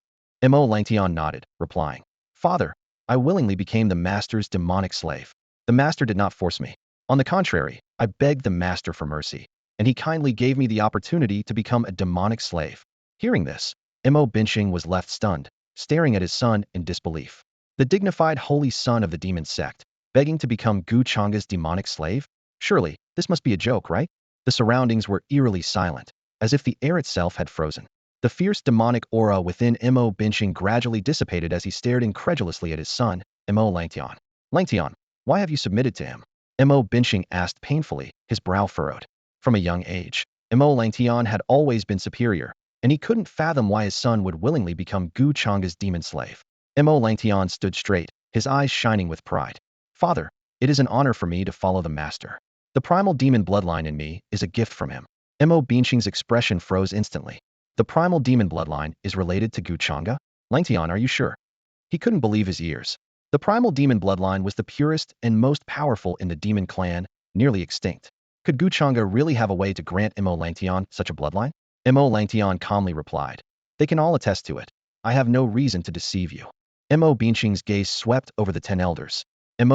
Mo Langtian nodded, replying, "Father, I willingly became the master's demonic slave. The master did not force me. On the contrary, I begged the master for mercy, and he kindly gave me the opportunity to become a demonic slave." Hearing this, Mo Binxing was left stunned, staring at his son in disbelief. The dignified holy son of the demon sect, begging to become Gu Changge's demonic slave? Surely, this must be a joke, right? The surroundings were eerily silent, as if the air itself had frozen. The fierce demonic aura within Mo Binxing gradually dissipated as he stared incredulously at his son, Mo Langtian. Langtian, why have you submitted to him? Mo Binxing asked painfully, his brow furrowed. From a young age, Mo Langtian had always been superior, and he couldn't fathom why his son would willingly become Gu Changge's demon slave. Mo Langtian stood straight, his eyes shining with pride. Father, it is an honor for me to follow the master. The primal demon bloodline in me is a gift from him. Mo Binxing's expression froze instantly. The primal demon bloodline is related to Gu Changge? Langtian, are you sure? He couldn't believe his ears. The primal demon bloodline was the purest and most powerful in the demon clan, nearly extinct. Could Gu Changge really have a way to grant Mo Langtian such a bloodline? Mo Langtian calmly replied, "They can all attest to it. I have no reason to deceive you." Mo Binxing's gaze swept over the 10 elders.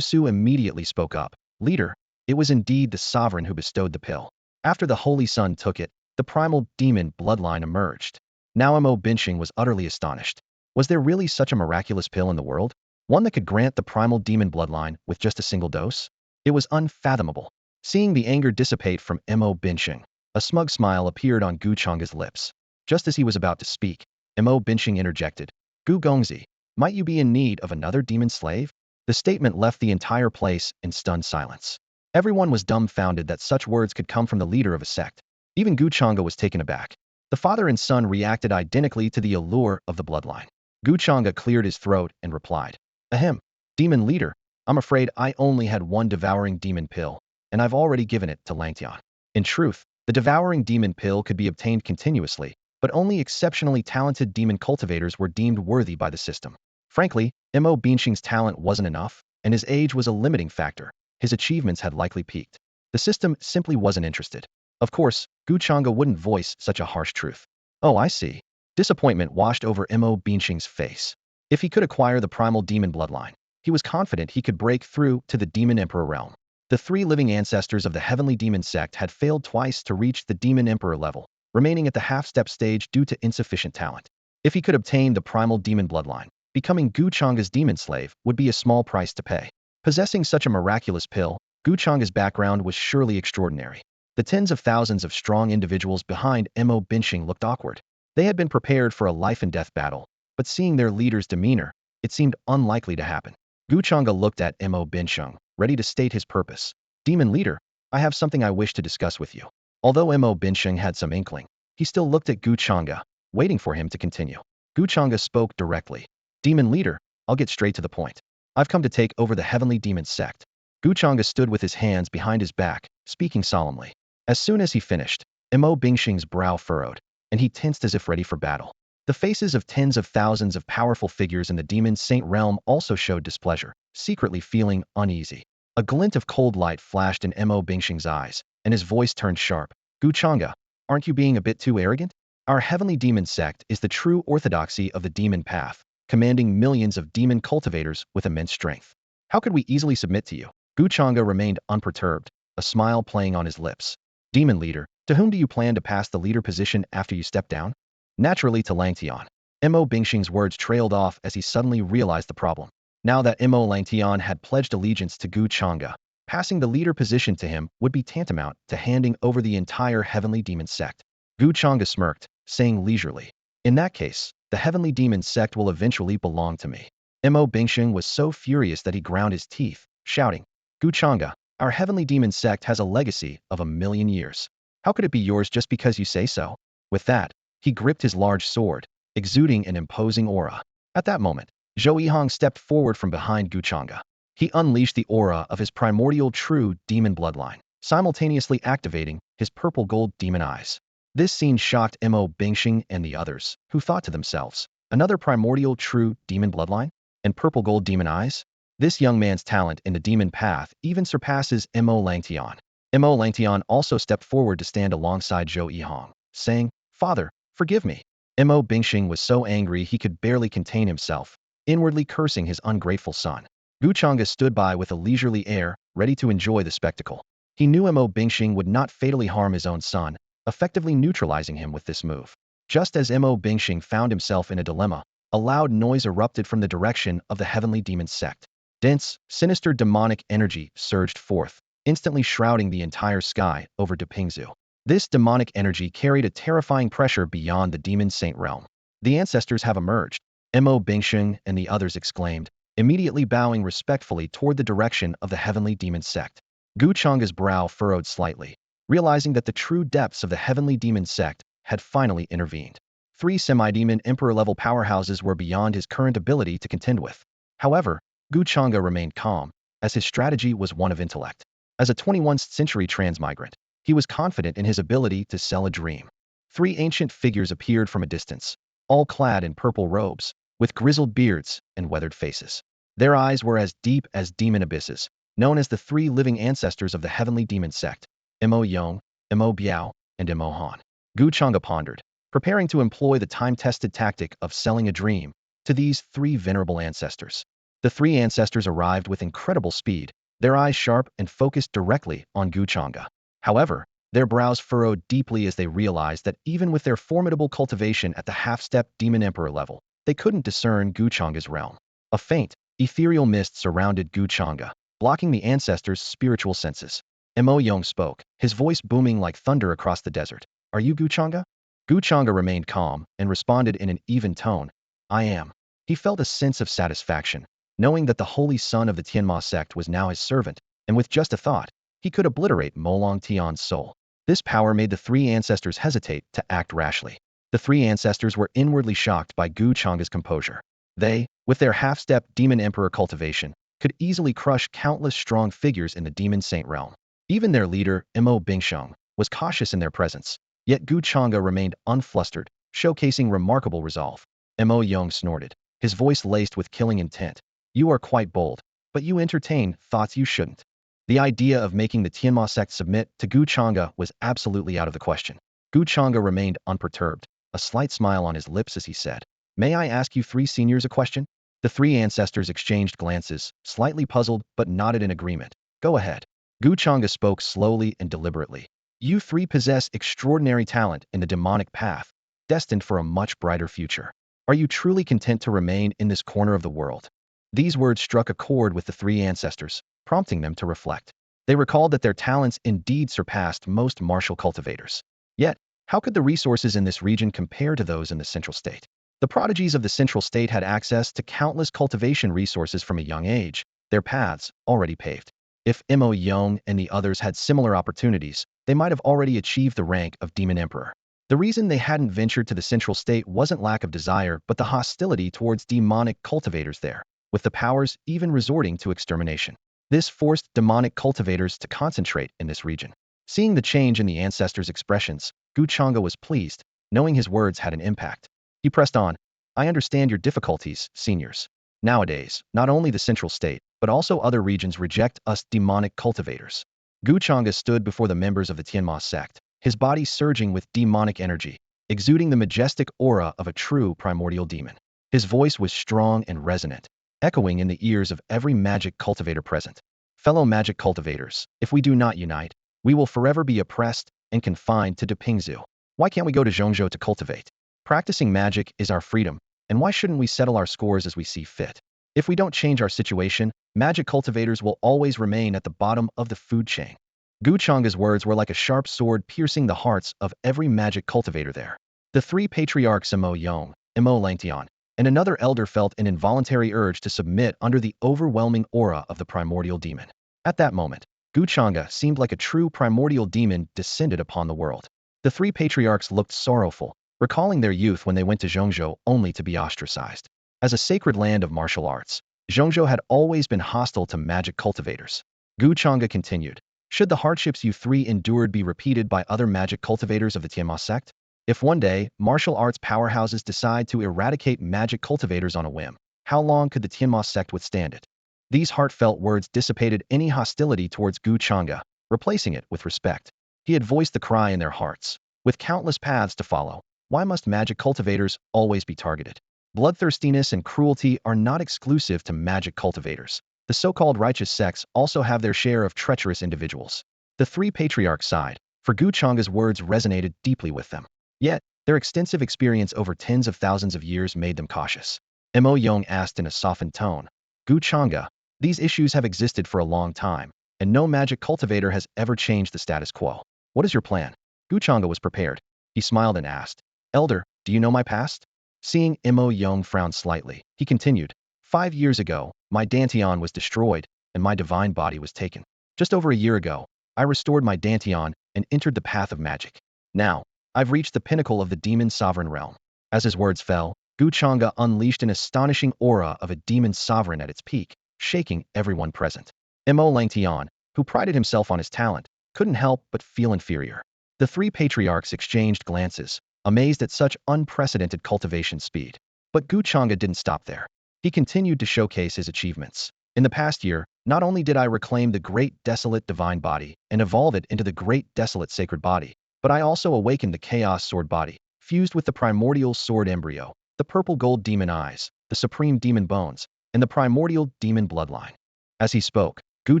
Su immediately spoke up, "Leader, it was indeed the sovereign who bestowed the pill. After the Holy Sun took it, the primal demon bloodline emerged." Now Mo Binxing was utterly astonished. Was there really such a miraculous pill in the world? One that could grant the primal demon bloodline with just a single dose? It was unfathomable. Seeing the anger dissipate from Mo Binxing, a smug smile appeared on Gu Changge's lips. Just as he was about to speak, Mo Binxing interjected, "Gu Gongzi, might you be in need of another demon slave?" The statement left the entire place in stunned silence. Everyone was dumbfounded that such words could come from the leader of a sect. Even Gu Changge was taken aback. The father and son reacted identically to the allure of the bloodline. Gu Changge cleared his throat and replied, "Ahem, demon leader, I'm afraid I only had one devouring demon pill, and I've already given it to Langtian." In truth, the devouring demon pill could be obtained continuously, but only exceptionally talented demon cultivators were deemed worthy by the system. Frankly, Mo Binxing's talent wasn't enough, and his age was a limiting factor. His achievements had likely peaked. The system simply wasn't interested. Of course, Gu Changge wouldn't voice such a harsh truth. Oh, I see. Disappointment washed over Mo Binqing's face. If he could acquire the primal demon bloodline, he was confident he could break through to the Demon Emperor realm. The three living ancestors of the Heavenly Demon Sect had failed twice to reach the Demon Emperor level, remaining at the half-step stage due to insufficient talent. If he could obtain the primal demon bloodline, becoming Gu Changge's demon slave would be a small price to pay. Possessing such a miraculous pill, Gu Changge's background was surely extraordinary. The tens of thousands of strong individuals behind Mo Binqing looked awkward. They had been prepared for a life-and-death battle, but seeing their leader's demeanor, it seemed unlikely to happen. Gu Changge looked at Mo Binqing, ready to state his purpose. Demon leader, I have something I wish to discuss with you. Although Mo Binqing had some inkling, he still looked at Gu Changge, waiting for him to continue. Gu Changge spoke directly. Demon leader, I'll get straight to the point. I've come to take over the Heavenly Demon Sect. Gu Changge stood with his hands behind his back, speaking solemnly. As soon as he finished, Mo Binqing's brow furrowed, and he tensed as if ready for battle. The faces of tens of thousands of powerful figures in the Demon Saint realm also showed displeasure, secretly feeling uneasy. A glint of cold light flashed in Mo Binqing's eyes, and his voice turned sharp. Gu Changge, aren't you being a bit too arrogant? Our Heavenly Demon Sect is the true orthodoxy of the demon path, commanding millions of demon cultivators with immense strength. How could we easily submit to you? Gu Changge remained unperturbed, a smile playing on his lips. Demon leader, to whom do you plan to pass the leader position after you step down? Naturally to Langtian. Mo Binqing's words trailed off as he suddenly realized the problem. Now that Mo Langtian had pledged allegiance to Gu Changge, passing the leader position to him would be tantamount to handing over the entire Heavenly Demon Sect. Gu Changge smirked, saying leisurely, in that case, the Heavenly Demon Sect will eventually belong to me. Mo Binqing was so furious that he ground his teeth, shouting, Gu Changge, our Heavenly Demon Sect has a legacy of 1,000,000 years. How could it be yours just because you say so? With that, he gripped his large sword, exuding an imposing aura. At that moment, Zhou Yihong stepped forward from behind Gu Changge. He unleashed the aura of his primordial true demon bloodline, simultaneously activating his purple-gold demon eyes. This scene shocked Mo Binqing and the others, who thought to themselves, another primordial true demon bloodline? And purple-gold demon eyes? This young man's talent in the demon path even surpasses Mo Langtian. Mo Langtian also stepped forward to stand alongside Zhou Yihong, saying, Father, forgive me. Mo Binqing was so angry he could barely contain himself, inwardly cursing his ungrateful son. Gu Changge stood by with a leisurely air, ready to enjoy the spectacle. He knew Mo Binqing would not fatally harm his own son, effectively neutralizing him with this move. Just as Mo Binqing found himself in a dilemma, a loud noise erupted from the direction of the Heavenly Demon Sect. Dense, sinister demonic energy surged forth, instantly shrouding the entire sky over Depingzu. This demonic energy carried a terrifying pressure beyond the Demon Saint realm. The ancestors have emerged, Mo Binqing and the others exclaimed, immediately bowing respectfully toward the direction of the Heavenly Demon Sect. Gu Changge's brow furrowed slightly, realizing that the true depths of the Heavenly Demon Sect had finally intervened. Three semi-demon emperor-level powerhouses were beyond his current ability to contend with. However, Gu Changge remained calm, as his strategy was one of intellect. As a 21st century transmigrant, he was confident in his ability to sell a dream. Three ancient figures appeared from a distance, all clad in purple robes, with grizzled beards and weathered faces. Their eyes were as deep as demon abysses, known as the three living ancestors of the Heavenly Demon Sect, Mo Yong, Mo Biao, and Mo Han. Gu Changge pondered, preparing to employ the time-tested tactic of selling a dream to these three venerable ancestors. The three ancestors arrived with incredible speed, their eyes sharp and focused directly on Gu Changge. However, their brows furrowed deeply as they realized that even with their formidable cultivation at the half-step Demon Emperor level, they couldn't discern Gu Changge's realm. A faint, ethereal mist surrounded Gu Changge, blocking the ancestors' spiritual senses. Mo Yong spoke, his voice booming like thunder across the desert. Are you Gu Changge? Gu Changge remained calm and responded in an even tone. I am. He felt a sense of satisfaction, knowing that the holy son of the Tianma sect was now his servant, and with just a thought, he could obliterate Mo Langtian's soul. This power made the three ancestors hesitate to act rashly. The three ancestors were inwardly shocked by Gu Changge's composure. They, with their half-step Demon Emperor cultivation, could easily crush countless strong figures in the Demon Saint realm. Even their leader, Mo Binqing, was cautious in their presence, yet Gu Changge remained unflustered, showcasing remarkable resolve. Mo Yong snorted, his voice laced with killing intent. You are quite bold, but you entertain thoughts you shouldn't. The idea of making the Tianma sect submit to Gu Changge was absolutely out of the question. Gu Changge remained unperturbed, a slight smile on his lips as he said, "May I ask you three seniors a question?" The three ancestors exchanged glances, slightly puzzled but nodded in agreement. "Go ahead." Gu Changge spoke slowly and deliberately. "You three possess extraordinary talent in the demonic path, destined for a much brighter future. Are you truly content to remain in this corner of the world?" These words struck a chord with the three ancestors, prompting them to reflect. They recalled that their talents indeed surpassed most martial cultivators. Yet, how could the resources in this region compare to those in the Central State? The prodigies of the Central State had access to countless cultivation resources from a young age, their paths already paved. If Mo Yong and the others had similar opportunities, they might have already achieved the rank of Demon Emperor. The reason they hadn't ventured to the Central State wasn't lack of desire but the hostility towards demonic cultivators there, with the powers even resorting to extermination. This forced demonic cultivators to concentrate in this region. Seeing the change in the ancestors' expressions, Gu Changge was pleased, knowing his words had an impact. He pressed on, "I understand your difficulties, seniors. Nowadays, not only the Central State, but also other regions reject us demonic cultivators." Gu Changge stood before the members of the Tianma sect, his body surging with demonic energy, exuding the majestic aura of a true primordial demon. His voice was strong and resonant, echoing in the ears of every magic cultivator present. "Fellow magic cultivators, if we do not unite, we will forever be oppressed and confined to Depingzhu. Why can't we go to Zhongzhou to cultivate? Practicing magic is our freedom, and why shouldn't we settle our scores as we see fit? If we don't change our situation, magic cultivators will always remain at the bottom of the food chain." Gu Changge's words were like a sharp sword piercing the hearts of every magic cultivator there. The three patriarchs Mo Yong, Mo Langtian, and another elder felt an involuntary urge to submit under the overwhelming aura of the primordial demon. At that moment, Gu Changge seemed like a true primordial demon descended upon the world. The three patriarchs looked sorrowful, recalling their youth when they went to Zhongzhou only to be ostracized. As a sacred land of martial arts, Zhongzhou had always been hostile to magic cultivators. Gu Changge continued, "Should the hardships you three endured be repeated by other magic cultivators of the Tianma sect? If one day, martial arts powerhouses decide to eradicate magic cultivators on a whim, how long could the Tianma sect withstand it?" These heartfelt words dissipated any hostility towards Gu Changge, replacing it with respect. He had voiced the cry in their hearts. With countless paths to follow, why must magic cultivators always be targeted? Bloodthirstiness and cruelty are not exclusive to magic cultivators. The so-called righteous sects also have their share of treacherous individuals. The three patriarchs sighed, for Gu Changge's words resonated deeply with them. Yet, their extensive experience over tens of thousands of years made them cautious. Mo Yong asked in a softened tone, "Gu Changge, these issues have existed for a long time, and no magic cultivator has ever changed the status quo. What is your plan?" Gu Changge was prepared. He smiled and asked, "Elder, do you know my past?" Seeing Mo Yong frown slightly, he continued, 5 years ago, my Dantian was destroyed, and my divine body was taken. Just over a year ago, I restored my Dantian and entered the path of magic. Now, I've reached the pinnacle of the demon sovereign realm." As his words fell, Gu Changge unleashed an astonishing aura of a demon sovereign at its peak, shaking everyone present. Mo Langtian, who prided himself on his talent, couldn't help but feel inferior. The three patriarchs exchanged glances, amazed at such unprecedented cultivation speed. But Gu Changge didn't stop there. He continued to showcase his achievements. "In the past year, not only did I reclaim the Great Desolate Divine Body and evolve it into the Great Desolate Sacred Body, but I also awakened the Chaos Sword Body, fused with the Primordial Sword Embryo, the Purple Gold Demon Eyes, the Supreme Demon Bones, and the Primordial Demon Bloodline." As he spoke, Gu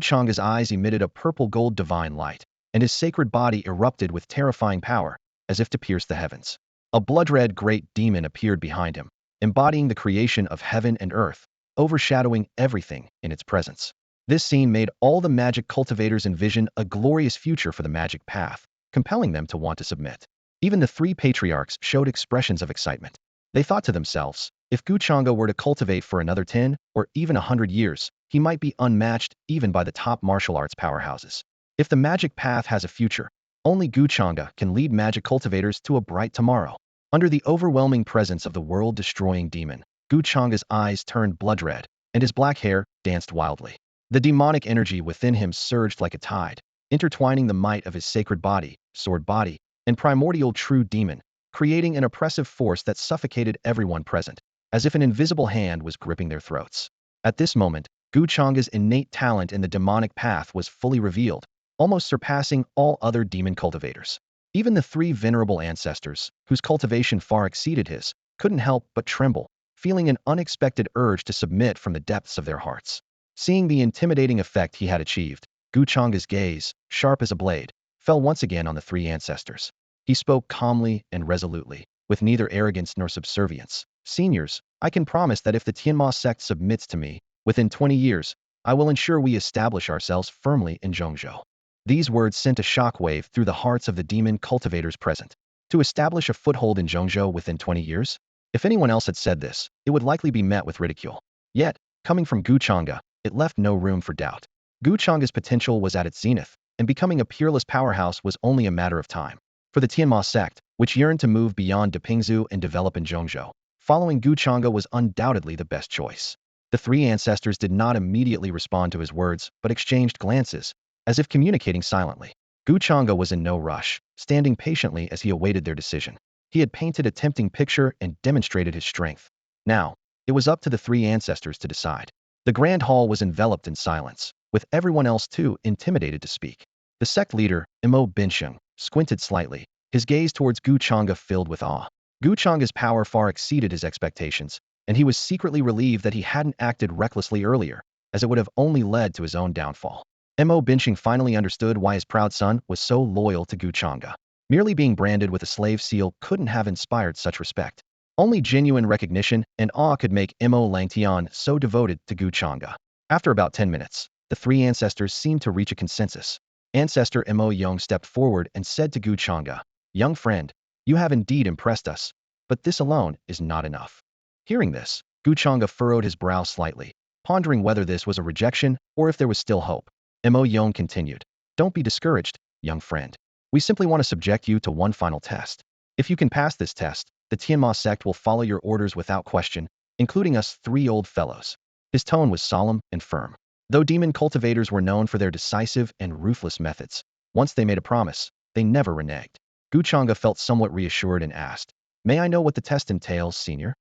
Changge's eyes emitted a purple gold divine light, and his sacred body erupted with terrifying power, as if to pierce the heavens. A blood-red great demon appeared behind him, embodying the creation of heaven and earth, overshadowing everything in its presence. This scene made all the magic cultivators envision a glorious future for the magic path, compelling them to want to submit. Even the three patriarchs showed expressions of excitement. They thought to themselves, if Gu Changge were to cultivate for another 10 or even 100 years, he might be unmatched even by the top martial arts powerhouses. If the magic path has a future, only Gu Changge can lead magic cultivators to a bright tomorrow. Under the overwhelming presence of the world-destroying demon, Gu Changge's eyes turned blood-red, and his black hair danced wildly. The demonic energy within him surged like a tide, intertwining the might of his sacred body, sword body, and primordial true demon, creating an oppressive force that suffocated everyone present, as if an invisible hand was gripping their throats. At this moment, Gu Changge's innate talent in the demonic path was fully revealed, almost surpassing all other demon cultivators. Even the three venerable ancestors, whose cultivation far exceeded his, couldn't help but tremble, feeling an unexpected urge to submit from the depths of their hearts. Seeing the intimidating effect he had achieved, Gu Changge's gaze, sharp as a blade, fell once again on the three ancestors. He spoke calmly and resolutely, with neither arrogance nor subservience. Seniors, I can promise that if the Tianma sect submits to me, within 20 years, I will ensure we establish ourselves firmly in Zhongzhou. These words sent a shockwave through the hearts of the demon cultivators present. To establish a foothold in Zhongzhou within 20 years? If anyone else had said this, it would likely be met with ridicule. Yet, coming from Gu Changge, it left no room for doubt. Gu Changge's potential was at its zenith, and becoming a peerless powerhouse was only a matter of time. For the Tianma sect, which yearned to move beyond Depingzhu and develop in Zhongzhou, following Gu Changge was undoubtedly the best choice. The three ancestors did not immediately respond to his words, but exchanged glances, as if communicating silently. Gu Changge was in no rush, standing patiently as he awaited their decision. He had painted a tempting picture and demonstrated his strength. Now, it was up to the three ancestors to decide. The grand hall was enveloped in silence, with everyone else too intimidated to speak. The sect leader, Imo Binsheng, squinted slightly, his gaze towards Gu Changge filled with awe. Gu Changge's power far exceeded his expectations, and he was secretly relieved that he hadn't acted recklessly earlier, as it would have only led to his own downfall. Mo Binsheng finally understood why his proud son was so loyal to Gu Changge. Merely being branded with a slave seal couldn't have inspired such respect. Only genuine recognition and awe could make Mo Langtian so devoted to Gu Changge. After about 10 minutes, the three ancestors seemed to reach a consensus. Ancestor Mo Yong stepped forward and said to Gu Changge, "Young friend, you have indeed impressed us, but this alone is not enough." Hearing this, Gu Changge furrowed his brow slightly, pondering whether this was a rejection or if there was still hope. Mo Yong continued, "Don't be discouraged, young friend. We simply want to subject you to one final test. If you can pass this test, the Tianma sect will follow your orders without question, including us three old fellows." His tone was solemn and firm. Though demon cultivators were known for their decisive and ruthless methods, once they made a promise, they never reneged. Gu Changge felt somewhat reassured and asked, "May I know what the test entails, senior?"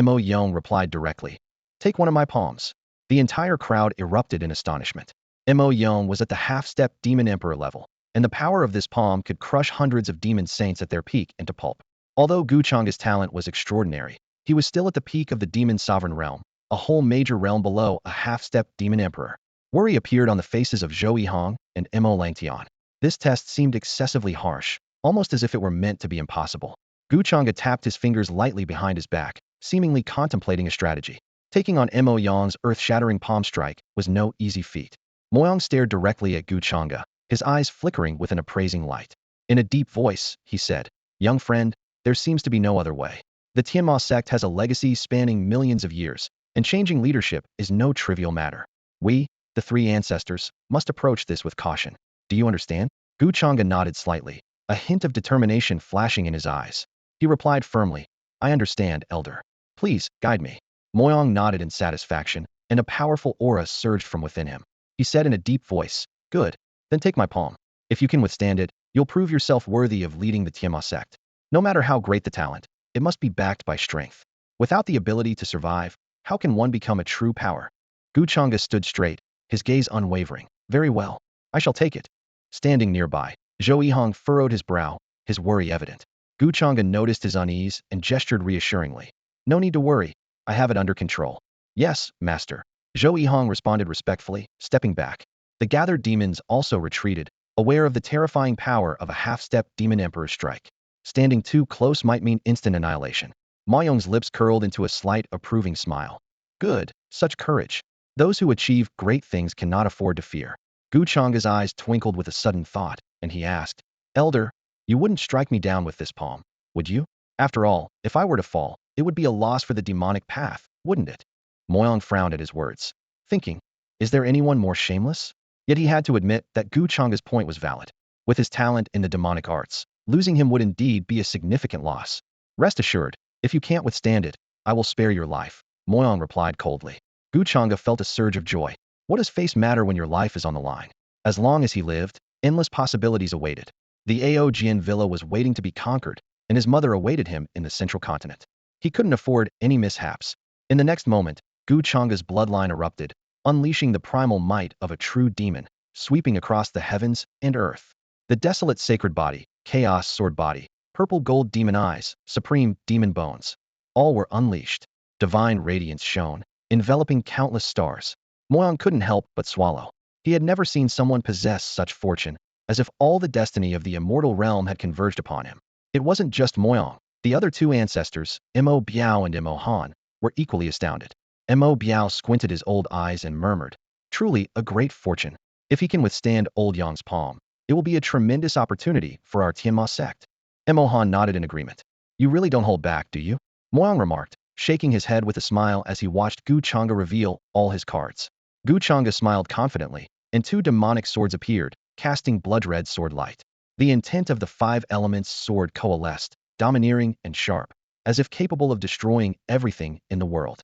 Mo Yong replied directly, "Take one of my palms." The entire crowd erupted in astonishment. Mo Yong was at the half-step demon emperor level, and the power of this palm could crush hundreds of demon saints at their peak into pulp. Although Gu Changge's talent was extraordinary, he was still at the peak of the demon sovereign realm, a whole major realm below a half-step demon emperor. Worry appeared on the faces of Zhou Yihong and Mo Langtian. This test seemed excessively harsh, almost as if it were meant to be impossible. Gu Changge tapped his fingers lightly behind his back, seemingly contemplating a strategy. Taking on Mo Yong's earth-shattering palm strike was no easy feat. Moyang stared directly at Gu Changge, his eyes flickering with an appraising light. In a deep voice, he said, "Young friend, there seems to be no other way. The Tianma sect has a legacy spanning millions of years, and changing leadership is no trivial matter. We, the three ancestors, must approach this with caution. Do you understand?" Gu Changge nodded slightly, a hint of determination flashing in his eyes. He replied firmly, "I understand, elder. Please, guide me." Moyang nodded in satisfaction, and a powerful aura surged from within him. He said in a deep voice, "Good. Then take my palm. If you can withstand it, you'll prove yourself worthy of leading the Tianma sect. No matter how great the talent, it must be backed by strength. Without the ability to survive, how can one become a true power?" Gu Changge stood straight, his gaze unwavering. "Very well. I shall take it." Standing nearby, Zhou Yihong furrowed his brow, his worry evident. Gu Changge noticed his unease and gestured reassuringly. "No need to worry. I have it under control." "Yes, master." Zhou Yihong responded respectfully, stepping back. The gathered demons also retreated, aware of the terrifying power of a half-step demon emperor's strike. Standing too close might mean instant annihilation. Ma Yong's lips curled into a slight, approving smile. "Good, such courage. Those who achieve great things cannot afford to fear." Gu Changge's eyes twinkled with a sudden thought, and he asked, "Elder, you wouldn't strike me down with this palm, would you? After all, if I were to fall, it would be a loss for the demonic path, wouldn't it?" Moyang frowned at his words, thinking, is there anyone more shameless? Yet he had to admit that Gu Changge's point was valid. With his talent in the demonic arts, losing him would indeed be a significant loss. "Rest assured, if you can't withstand it, I will spare your life," Moyang replied coldly. Gu Changge felt a surge of joy. What does face matter when your life is on the line? As long as he lived, endless possibilities awaited. The Ao Jian villa was waiting to be conquered, and his mother awaited him in the central continent. He couldn't afford any mishaps. In the next moment, Gu Changge's bloodline erupted, unleashing the primal might of a true demon, sweeping across the heavens and earth. The desolate sacred body, chaos sword body, purple gold demon eyes, supreme demon bones. All were unleashed. Divine radiance shone, enveloping countless stars. Moyang couldn't help but swallow. He had never seen someone possess such fortune, as if all the destiny of the immortal realm had converged upon him. It wasn't just Moyang. The other two ancestors, Mo Biao and Mo Han, were equally astounded. Mo Biao squinted his old eyes and murmured, "Truly a great fortune. If he can withstand old Yang's palm, it will be a tremendous opportunity for our Tianma sect." Mo Han nodded in agreement. "You really don't hold back, do you?" Moyang remarked, shaking his head with a smile as he watched Gu Changge reveal all his cards. Gu Changge smiled confidently, and two demonic swords appeared, casting blood-red sword light. The intent of the five elements sword coalesced, domineering and sharp, as if capable of destroying everything in the world.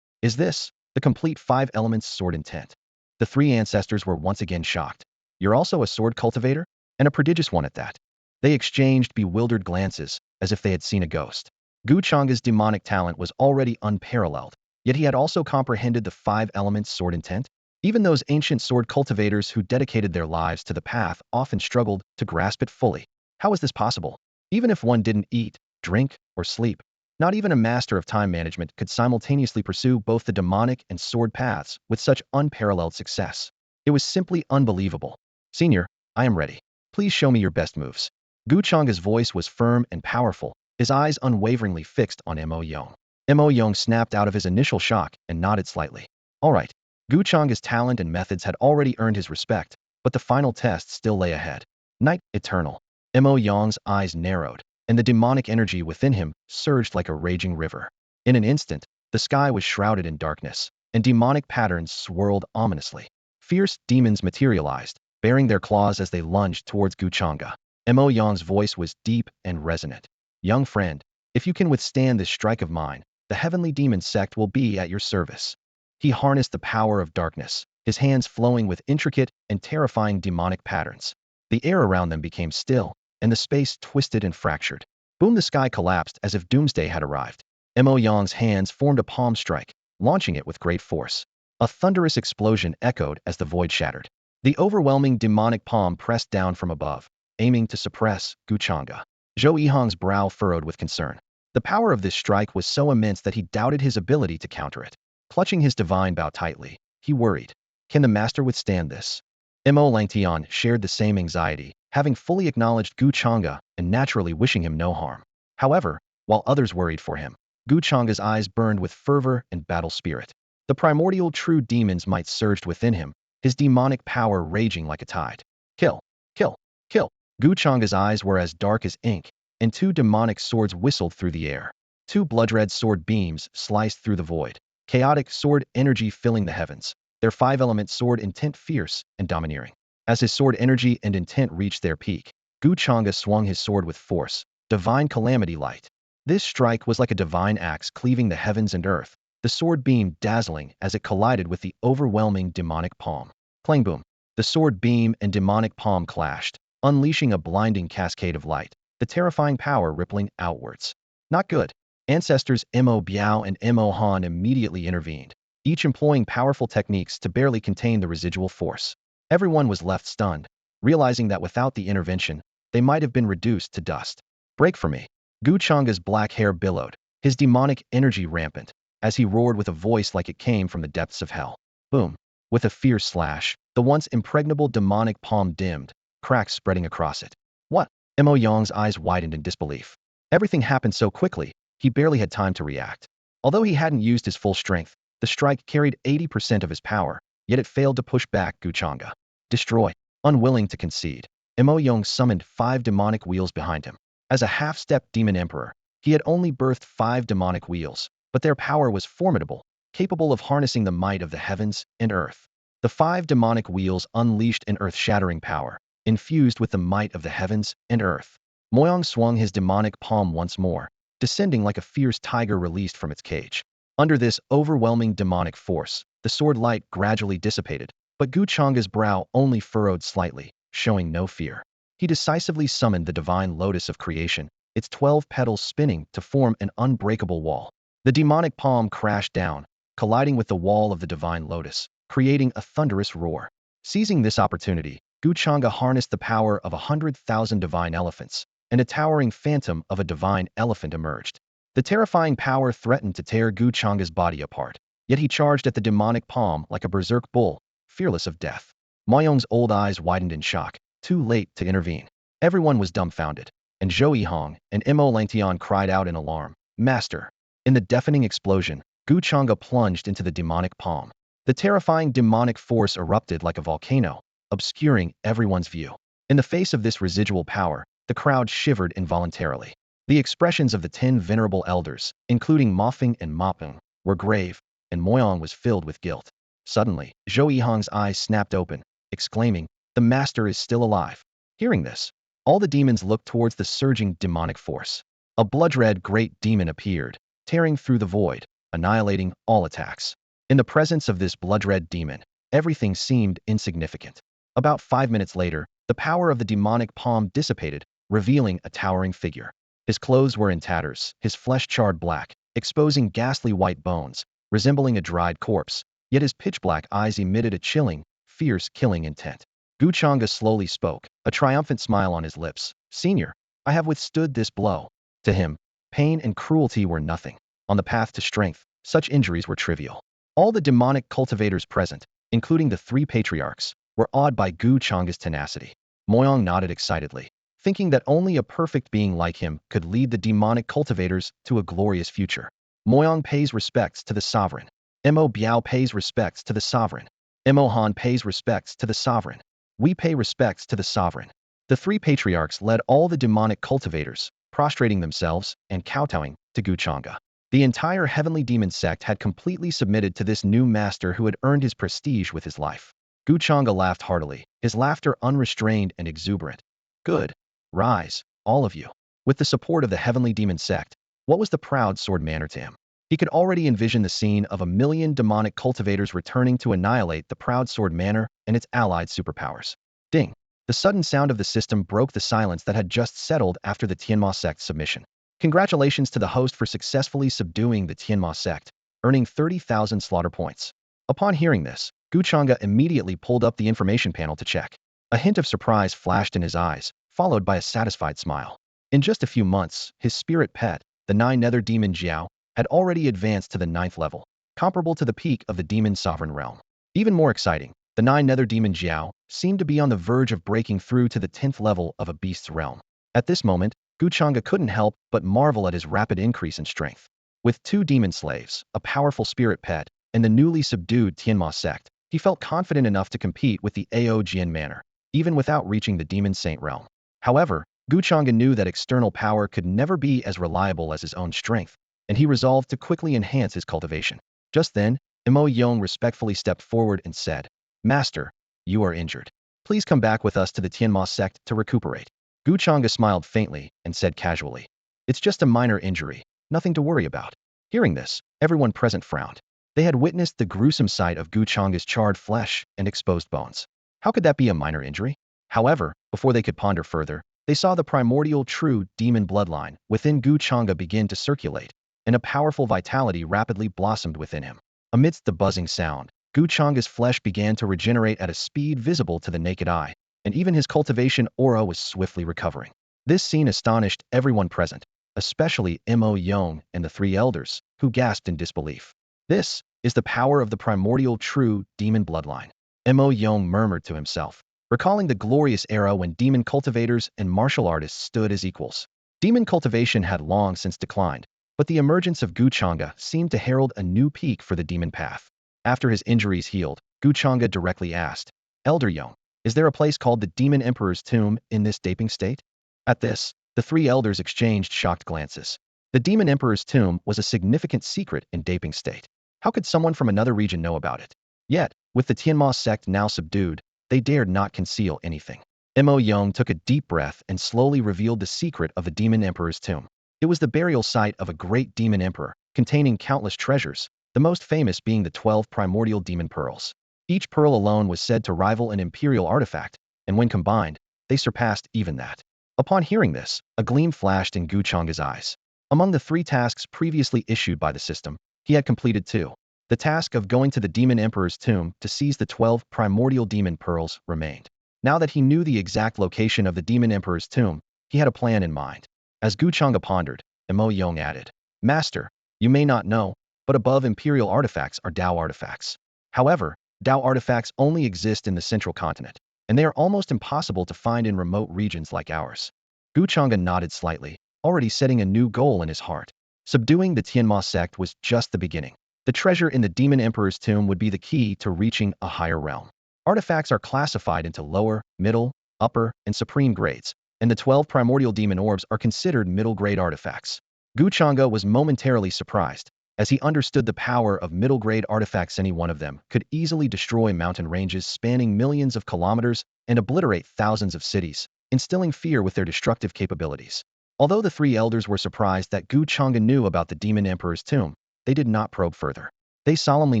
Is this the complete five elements sword intent? The three ancestors were once again shocked. "You're also a sword cultivator? And a prodigious one at that." They exchanged bewildered glances, as if they had seen a ghost. Gu Changge's demonic talent was already unparalleled, yet he had also comprehended the five elements sword intent. Even those ancient sword cultivators who dedicated their lives to the path often struggled to grasp it fully. How was this possible? Even if one didn't eat, drink, or sleep, not even a master of time management could simultaneously pursue both the demonic and sword paths with such unparalleled success. It was simply unbelievable. "Senior, I am ready. Please show me your best moves." Gu Changge's voice was firm and powerful, his eyes unwaveringly fixed on Mo Yong. Mo Yong snapped out of his initial shock and nodded slightly. All right. Gu Changge's talent and methods had already earned his respect, but the final test still lay ahead. Night Eternal. Mo Yong's eyes narrowed, and the demonic energy within him surged like a raging river. In an instant, the sky was shrouded in darkness, and demonic patterns swirled ominously. Fierce demons materialized, baring their claws as they lunged towards Gu Changge. Mo Yong's voice was deep and resonant. "Young friend, if you can withstand this strike of mine, the Heavenly Demon Sect will be at your service." He harnessed the power of darkness, his hands flowing with intricate and terrifying demonic patterns. The air around them became still, and the space twisted and fractured. Boom! The sky collapsed as if doomsday had arrived. Mo Yong's hands formed a palm strike, launching it with great force. A thunderous explosion echoed as the void shattered. The overwhelming demonic palm pressed down from above, aiming to suppress Gu Changge. Zhou Yihang's brow furrowed with concern. The power of this strike was so immense that he doubted his ability to counter it. Clutching his divine bow tightly, he worried. Can the master withstand this? Mo Langtian shared the same anxiety, having fully acknowledged Gu Changge and naturally wishing him no harm. However, while others worried for him, Gu Changge's eyes burned with fervor and battle spirit. The primordial true demon's might surged within him, his demonic power raging like a tide. Kill! Kill! Kill! Gu Changge's eyes were as dark as ink, and two demonic swords whistled through the air. Two blood-red sword beams sliced through the void, chaotic sword energy filling the heavens, their five-element sword intent fierce and domineering. As his sword energy and intent reached their peak, Gu Changge swung his sword with force, divine calamity light. This strike was like a divine axe cleaving the heavens and earth, the sword beam dazzling as it collided with the overwhelming demonic palm. Clang boom! The sword beam and demonic palm clashed, unleashing a blinding cascade of light, the terrifying power rippling outwards. Not good. Ancestors Mo Biao and Mo Han immediately intervened, each employing powerful techniques to barely contain the residual force. Everyone was left stunned, realizing that without the intervention, they might have been reduced to dust. Break for me. Gu Changge's black hair billowed, his demonic energy rampant, as he roared with a voice like it came from the depths of hell. Boom! With a fierce slash, the once impregnable demonic palm dimmed, cracks spreading across it. What? Mo Yong's eyes widened in disbelief. Everything happened so quickly, he barely had time to react. Although he hadn't used his full strength, the strike carried 80% of his power, yet it failed to push back Gu Changge. Destroy. Unwilling to concede, Mo Yong summoned 5 demonic wheels behind him. As a half-step demon emperor, he had only birthed 5 demonic wheels, but their power was formidable, capable of harnessing the might of the heavens and earth. The 5 demonic wheels unleashed an earth-shattering power, infused with the might of the heavens and earth. Moyang swung his demonic palm once more, descending like a fierce tiger released from its cage. Under this overwhelming demonic force, the sword light gradually dissipated, but Gu Changge's brow only furrowed slightly, showing no fear. He decisively summoned the divine lotus of creation, its 12 petals spinning to form an unbreakable wall. The demonic palm crashed down, colliding with the wall of the divine lotus, creating a thunderous roar. Seizing this opportunity, Gu Changge harnessed the power of 100,000 divine elephants, and a towering phantom of a divine elephant emerged. The terrifying power threatened to tear Gu Changge's body apart, yet he charged at the demonic palm like a berserk bull, fearless of death. Moyong's old eyes widened in shock, too late to intervene. Everyone was dumbfounded, and Zhou Yihong and Mo Langtian cried out in alarm, "Master!" In the deafening explosion, Gu Changge plunged into the demonic palm. The terrifying demonic force erupted like a volcano, obscuring everyone's view. In the face of this residual power, the crowd shivered involuntarily. The expressions of the 10 venerable elders, including Ma Feng and Ma Peng, were grave, and Moyong was filled with guilt. Suddenly, Zhou Yihong's eyes snapped open, exclaiming, "The master is still alive." Hearing this, all the demons looked towards the surging demonic force. A blood-red great demon appeared, tearing through the void, annihilating all attacks. In the presence of this blood-red demon, everything seemed insignificant. About 5 minutes later, the power of the demonic palm dissipated, revealing a towering figure. His clothes were in tatters, his flesh charred black, exposing ghastly white bones, resembling a dried corpse, yet his pitch-black eyes emitted a chilling, fierce killing intent. Gu Changge slowly spoke, a triumphant smile on his lips. "Senior, I have withstood this blow." To him, pain and cruelty were nothing. On the path to strength, such injuries were trivial. All the demonic cultivators present, including the 3 patriarchs, were awed by Gu Changge's tenacity. Moyong nodded excitedly, thinking that only a perfect being like him could lead the demonic cultivators to a glorious future. Moyong pays respects to the sovereign. Mo Biao pays respects to the sovereign. Mo Han pays respects to the sovereign. We pay respects to the sovereign. The 3 patriarchs led all the demonic cultivators, prostrating themselves and kowtowing to Gu Changge. The entire heavenly demon sect had completely submitted to this new master who had earned his prestige with his life. Gu Changge laughed heartily, his laughter unrestrained and exuberant. "Good. Rise, all of you." With the support of the heavenly demon sect, what was the proud sword manner to him? He could already envision the scene of 1,000,000 demonic cultivators returning to annihilate the proud sword manor and its allied superpowers. Ding! The sudden sound of the system broke the silence that had just settled after the Tianma sect's submission. Congratulations to the host for successfully subduing the Tianma sect, earning 30,000 slaughter points. Upon hearing this, Gu Changge immediately pulled up the information panel to check. A hint of surprise flashed in his eyes, followed by a satisfied smile. In just a few months, his spirit pet, the 9 nether demon Jiao, had already advanced to the 9th level, comparable to the peak of the demon sovereign realm. Even more exciting, the 9 nether demon Jiao seemed to be on the verge of breaking through to the 10th level of a beast's realm. At this moment, Gu Changge couldn't help but marvel at his rapid increase in strength. With 2 demon slaves, a powerful spirit pet, and the newly subdued Tianma sect, he felt confident enough to compete with the Ao Jian manor, even without reaching the demon saint realm. However, Gu Changge knew that external power could never be as reliable as his own strength, and he resolved to quickly enhance his cultivation. Just then, Mo Yong respectfully stepped forward and said, "Master, you are injured. Please come back with us to the Tianma sect to recuperate." Gu Changge smiled faintly and said casually, "It's just a minor injury, nothing to worry about." Hearing this, everyone present frowned. They had witnessed the gruesome sight of Gu Changge's charred flesh and exposed bones. How could that be a minor injury? However, before they could ponder further, they saw the primordial true demon bloodline within Gu Changge begin to circulate, and a powerful vitality rapidly blossomed within him. Amidst the buzzing sound, Gu Changge's flesh began to regenerate at a speed visible to the naked eye, and even his cultivation aura was swiftly recovering. This scene astonished everyone present, especially Mo Yong and the 3 elders, who gasped in disbelief. "This is the power of the primordial true demon bloodline," Mo Yong murmured to himself, recalling the glorious era when demon cultivators and martial artists stood as equals. Demon cultivation had long since declined, but the emergence of Gu Changge seemed to herald a new peak for the demon path. After his injuries healed, Gu Changge directly asked, "Elder Yong, is there a place called the Demon Emperor's Tomb in this Daping State?" At this, the 3 elders exchanged shocked glances. The Demon Emperor's Tomb was a significant secret in Daping State. How could someone from another region know about it? Yet, with the Tianma sect now subdued, they dared not conceal anything. Mo Yong took a deep breath and slowly revealed the secret of the Demon Emperor's Tomb. It was the burial site of a great demon emperor, containing countless treasures, the most famous being the 12 primordial demon pearls. Each pearl alone was said to rival an imperial artifact, and when combined, they surpassed even that. Upon hearing this, a gleam flashed in Gu Changge's eyes. Among the 3 tasks previously issued by the system, he had completed 2. The task of going to the Demon Emperor's tomb to seize the 12 primordial demon pearls remained. Now that he knew the exact location of the Demon Emperor's tomb, he had a plan in mind. As Gu Changge pondered, Moye added, Master, you may not know, but above Imperial artifacts are Dao artifacts. However, Dao artifacts only exist in the central continent, and they are almost impossible to find in remote regions like ours. Gu Changge nodded slightly, already setting a new goal in his heart. Subduing the Tianma sect was just the beginning. The treasure in the Demon Emperor's tomb would be the key to reaching a higher realm. Artifacts are classified into lower, middle, upper, and supreme grades, and the 12 primordial demon orbs are considered middle-grade artifacts. Gu Changge was momentarily surprised, as he understood the power of middle-grade artifacts. Any one of them could easily destroy mountain ranges spanning millions of kilometers and obliterate thousands of cities, instilling fear with their destructive capabilities. Although the three elders were surprised that Gu Changge knew about the Demon Emperor's tomb, they did not probe further. They solemnly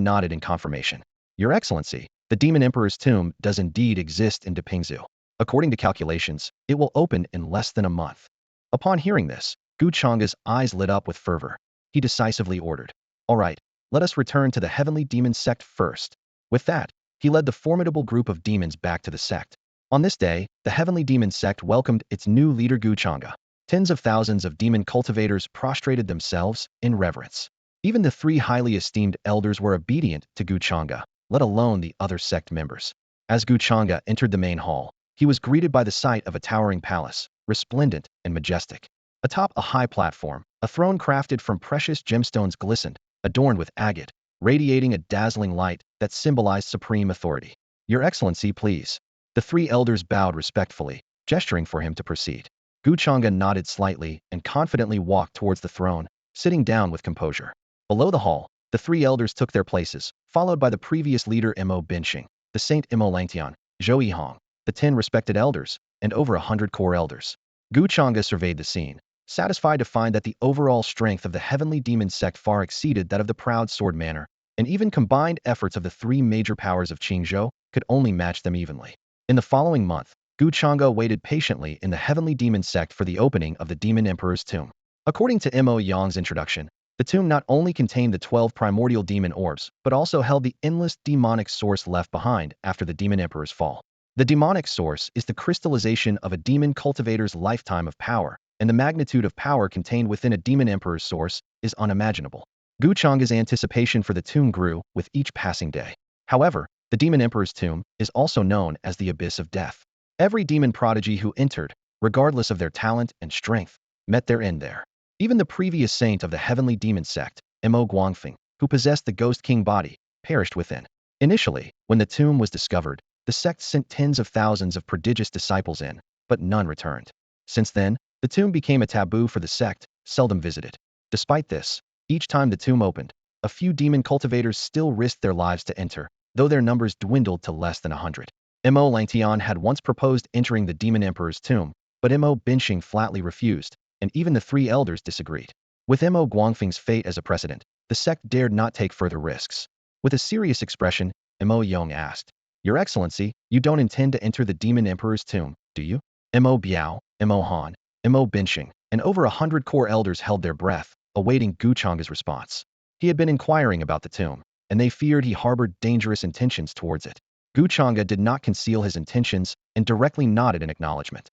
nodded in confirmation. Your Excellency, the Demon Emperor's tomb does indeed exist in Depingzu. According to calculations, it will open in less than a month. Upon hearing this, Gu Changge's eyes lit up with fervor. He decisively ordered, All right, let us return to the Heavenly Demon Sect first. With that, he led the formidable group of demons back to the sect. On this day, the Heavenly Demon Sect welcomed its new leader Gu Changge. Tens of thousands of demon cultivators prostrated themselves in reverence. Even the three highly esteemed elders were obedient to Gu Changge, let alone the other sect members. As Gu Changge entered the main hall, he was greeted by the sight of a towering palace, resplendent and majestic. Atop a high platform, a throne crafted from precious gemstones glistened, adorned with agate, radiating a dazzling light that symbolized supreme authority. Your Excellency, please. The three elders bowed respectfully, gesturing for him to proceed. Gu Changge nodded slightly and confidently walked towards the throne, sitting down with composure. Below the hall, the three elders took their places, followed by the previous leader Mo Binxing, the Saint Mo Langtian, Zhou Yihong, the 10 respected elders, and over 100 core elders. Gu Changge surveyed the scene, satisfied to find that the overall strength of the Heavenly Demon Sect far exceeded that of the Proud Sword Manor, and even combined efforts of the three major powers of Qingzhou could only match them evenly. In the following month, Gu Changge waited patiently in the Heavenly Demon Sect for the opening of the Demon Emperor's tomb. According to Mo Yang's introduction, the tomb not only contained the 12 primordial demon orbs, but also held the endless demonic source left behind after the Demon Emperor's fall. The demonic source is the crystallization of a demon cultivator's lifetime of power, and the magnitude of power contained within a Demon Emperor's source is unimaginable. Gu Changge's anticipation for the tomb grew with each passing day. However, the Demon Emperor's tomb is also known as the Abyss of Death. Every demon prodigy who entered, regardless of their talent and strength, met their end there. Even the previous saint of the Heavenly Demon Sect, Mo Guangfeng, who possessed the Ghost King body, perished within. Initially, when the tomb was discovered, the sect sent tens of thousands of prodigious disciples in, but none returned. Since then, the tomb became a taboo for the sect, seldom visited. Despite this, each time the tomb opened, a few demon cultivators still risked their lives to enter, though their numbers dwindled to less than 100. Mo Langtian had once proposed entering the Demon Emperor's tomb, but Mo Binxing flatly refused, and even the three elders disagreed. With Mo Guangfeng's fate as a precedent, the sect dared not take further risks. With a serious expression, Mo Yong asked, Your Excellency, you don't intend to enter the Demon Emperor's tomb, do you? Mo Biao, Mo Han, Mo Binxing, and over 100 core elders held their breath, awaiting Gu Changge's response. He had been inquiring about the tomb, and they feared he harbored dangerous intentions towards it. Gu Changge did not conceal his intentions and directly nodded in acknowledgement.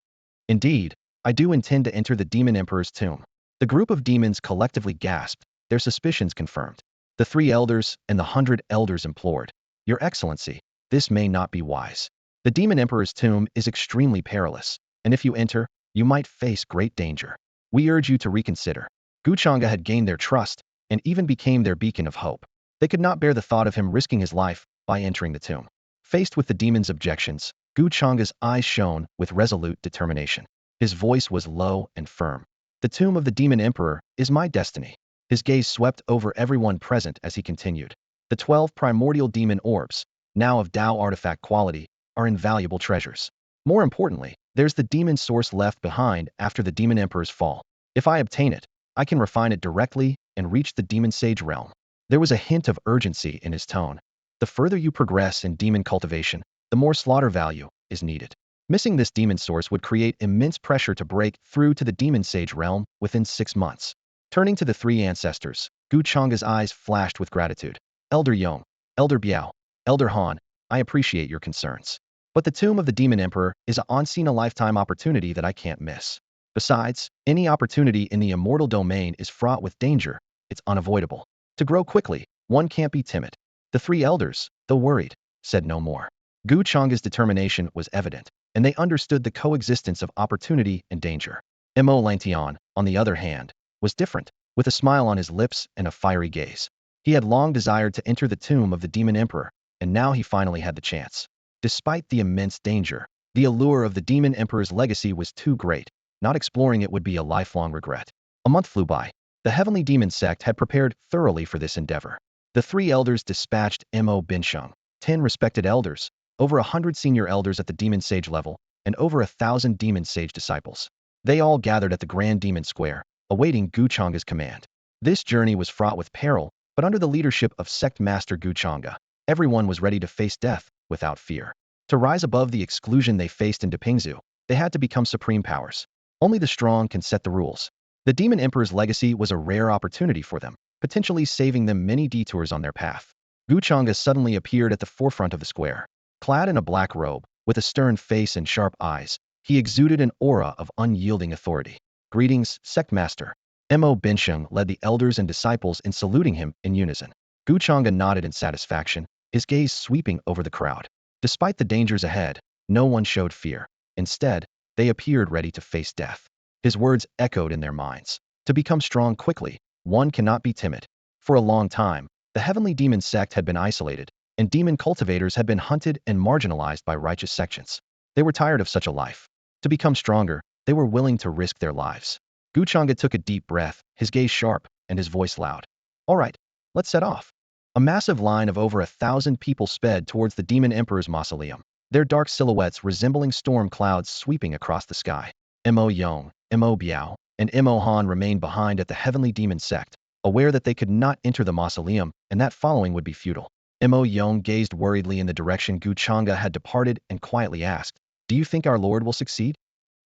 Indeed, I do intend to enter the Demon Emperor's tomb. The group of demons collectively gasped, their suspicions confirmed. The three elders and the 100 elders implored, Your Excellency, this may not be wise. The Demon Emperor's tomb is extremely perilous, and if you enter, you might face great danger. We urge you to reconsider. Gu Changge had gained their trust and even became their beacon of hope. They could not bear the thought of him risking his life by entering the tomb. Faced with the demon's objections, Gu Changge's eyes shone with resolute determination. His voice was low and firm. The tomb of the Demon Emperor is my destiny. His gaze swept over everyone present as he continued. The 12 primordial demon orbs, now of Dao artifact quality, are invaluable treasures. More importantly, there's the demon source left behind after the Demon Emperor's fall. If I obtain it, I can refine it directly and reach the Demon Sage realm. There was a hint of urgency in his tone. The further you progress in demon cultivation, the more slaughter value is needed. Missing this demon source would create immense pressure to break through to the Demon Sage realm within 6 months. Turning to the three ancestors, Gu Changge's eyes flashed with gratitude. Elder Yong, Elder Biao, Elder Han, I appreciate your concerns. But the tomb of the Demon Emperor is a once-in-a-lifetime opportunity that I can't miss. Besides, any opportunity in the immortal domain is fraught with danger. It's unavoidable. To grow quickly, one can't be timid. The three elders, though worried, said no more. Gu Changge's determination was evident, and they understood the coexistence of opportunity and danger. Mo Langtian, on the other hand, was different, with a smile on his lips and a fiery gaze. He had long desired to enter the tomb of the Demon Emperor, and now he finally had the chance. Despite the immense danger, the allure of the Demon Emperor's legacy was too great. Not exploring it would be a lifelong regret. A month flew by. The Heavenly Demon Sect had prepared thoroughly for this endeavor. The three elders dispatched Mo Binsheng, 10 respected elders, over 100 senior elders at the Demon Sage level, and over 1,000 Demon Sage disciples. They all gathered at the Grand Demon Square, awaiting Gu Changge's command. This journey was fraught with peril, but under the leadership of Sect Master Gu Changge, everyone was ready to face death without fear. To rise above the exclusion they faced in Depingzu, they had to become supreme powers. Only the strong can set the rules. The Demon Emperor's legacy was a rare opportunity for them, potentially saving them many detours on their path. Gu Changge suddenly appeared at the forefront of the square. Clad in a black robe, with a stern face and sharp eyes, he exuded an aura of unyielding authority. Greetings, Sect Master. Mo Binsheng led the elders and disciples in saluting him in unison. Gu Changge nodded in satisfaction, his gaze sweeping over the crowd. Despite the dangers ahead, no one showed fear. Instead, they appeared ready to face death. His words echoed in their minds. To become strong quickly, one cannot be timid. For a long time, the Heavenly Demon Sect had been isolated, and demon cultivators had been hunted and marginalized by righteous sections. They were tired of such a life. To become stronger, they were willing to risk their lives. Gu Changge took a deep breath, his gaze sharp, and his voice loud. All right, let's set off. A massive line of over 1,000 people sped towards the Demon Emperor's mausoleum, their dark silhouettes resembling storm clouds sweeping across the sky. Mo Yong, Mo Biao, and Mo Han remained behind at the Heavenly Demon Sect, aware that they could not enter the mausoleum and that following would be futile. Mo Yong gazed worriedly in the direction Gu Changge had departed and quietly asked, "Do you think our Lord will succeed?"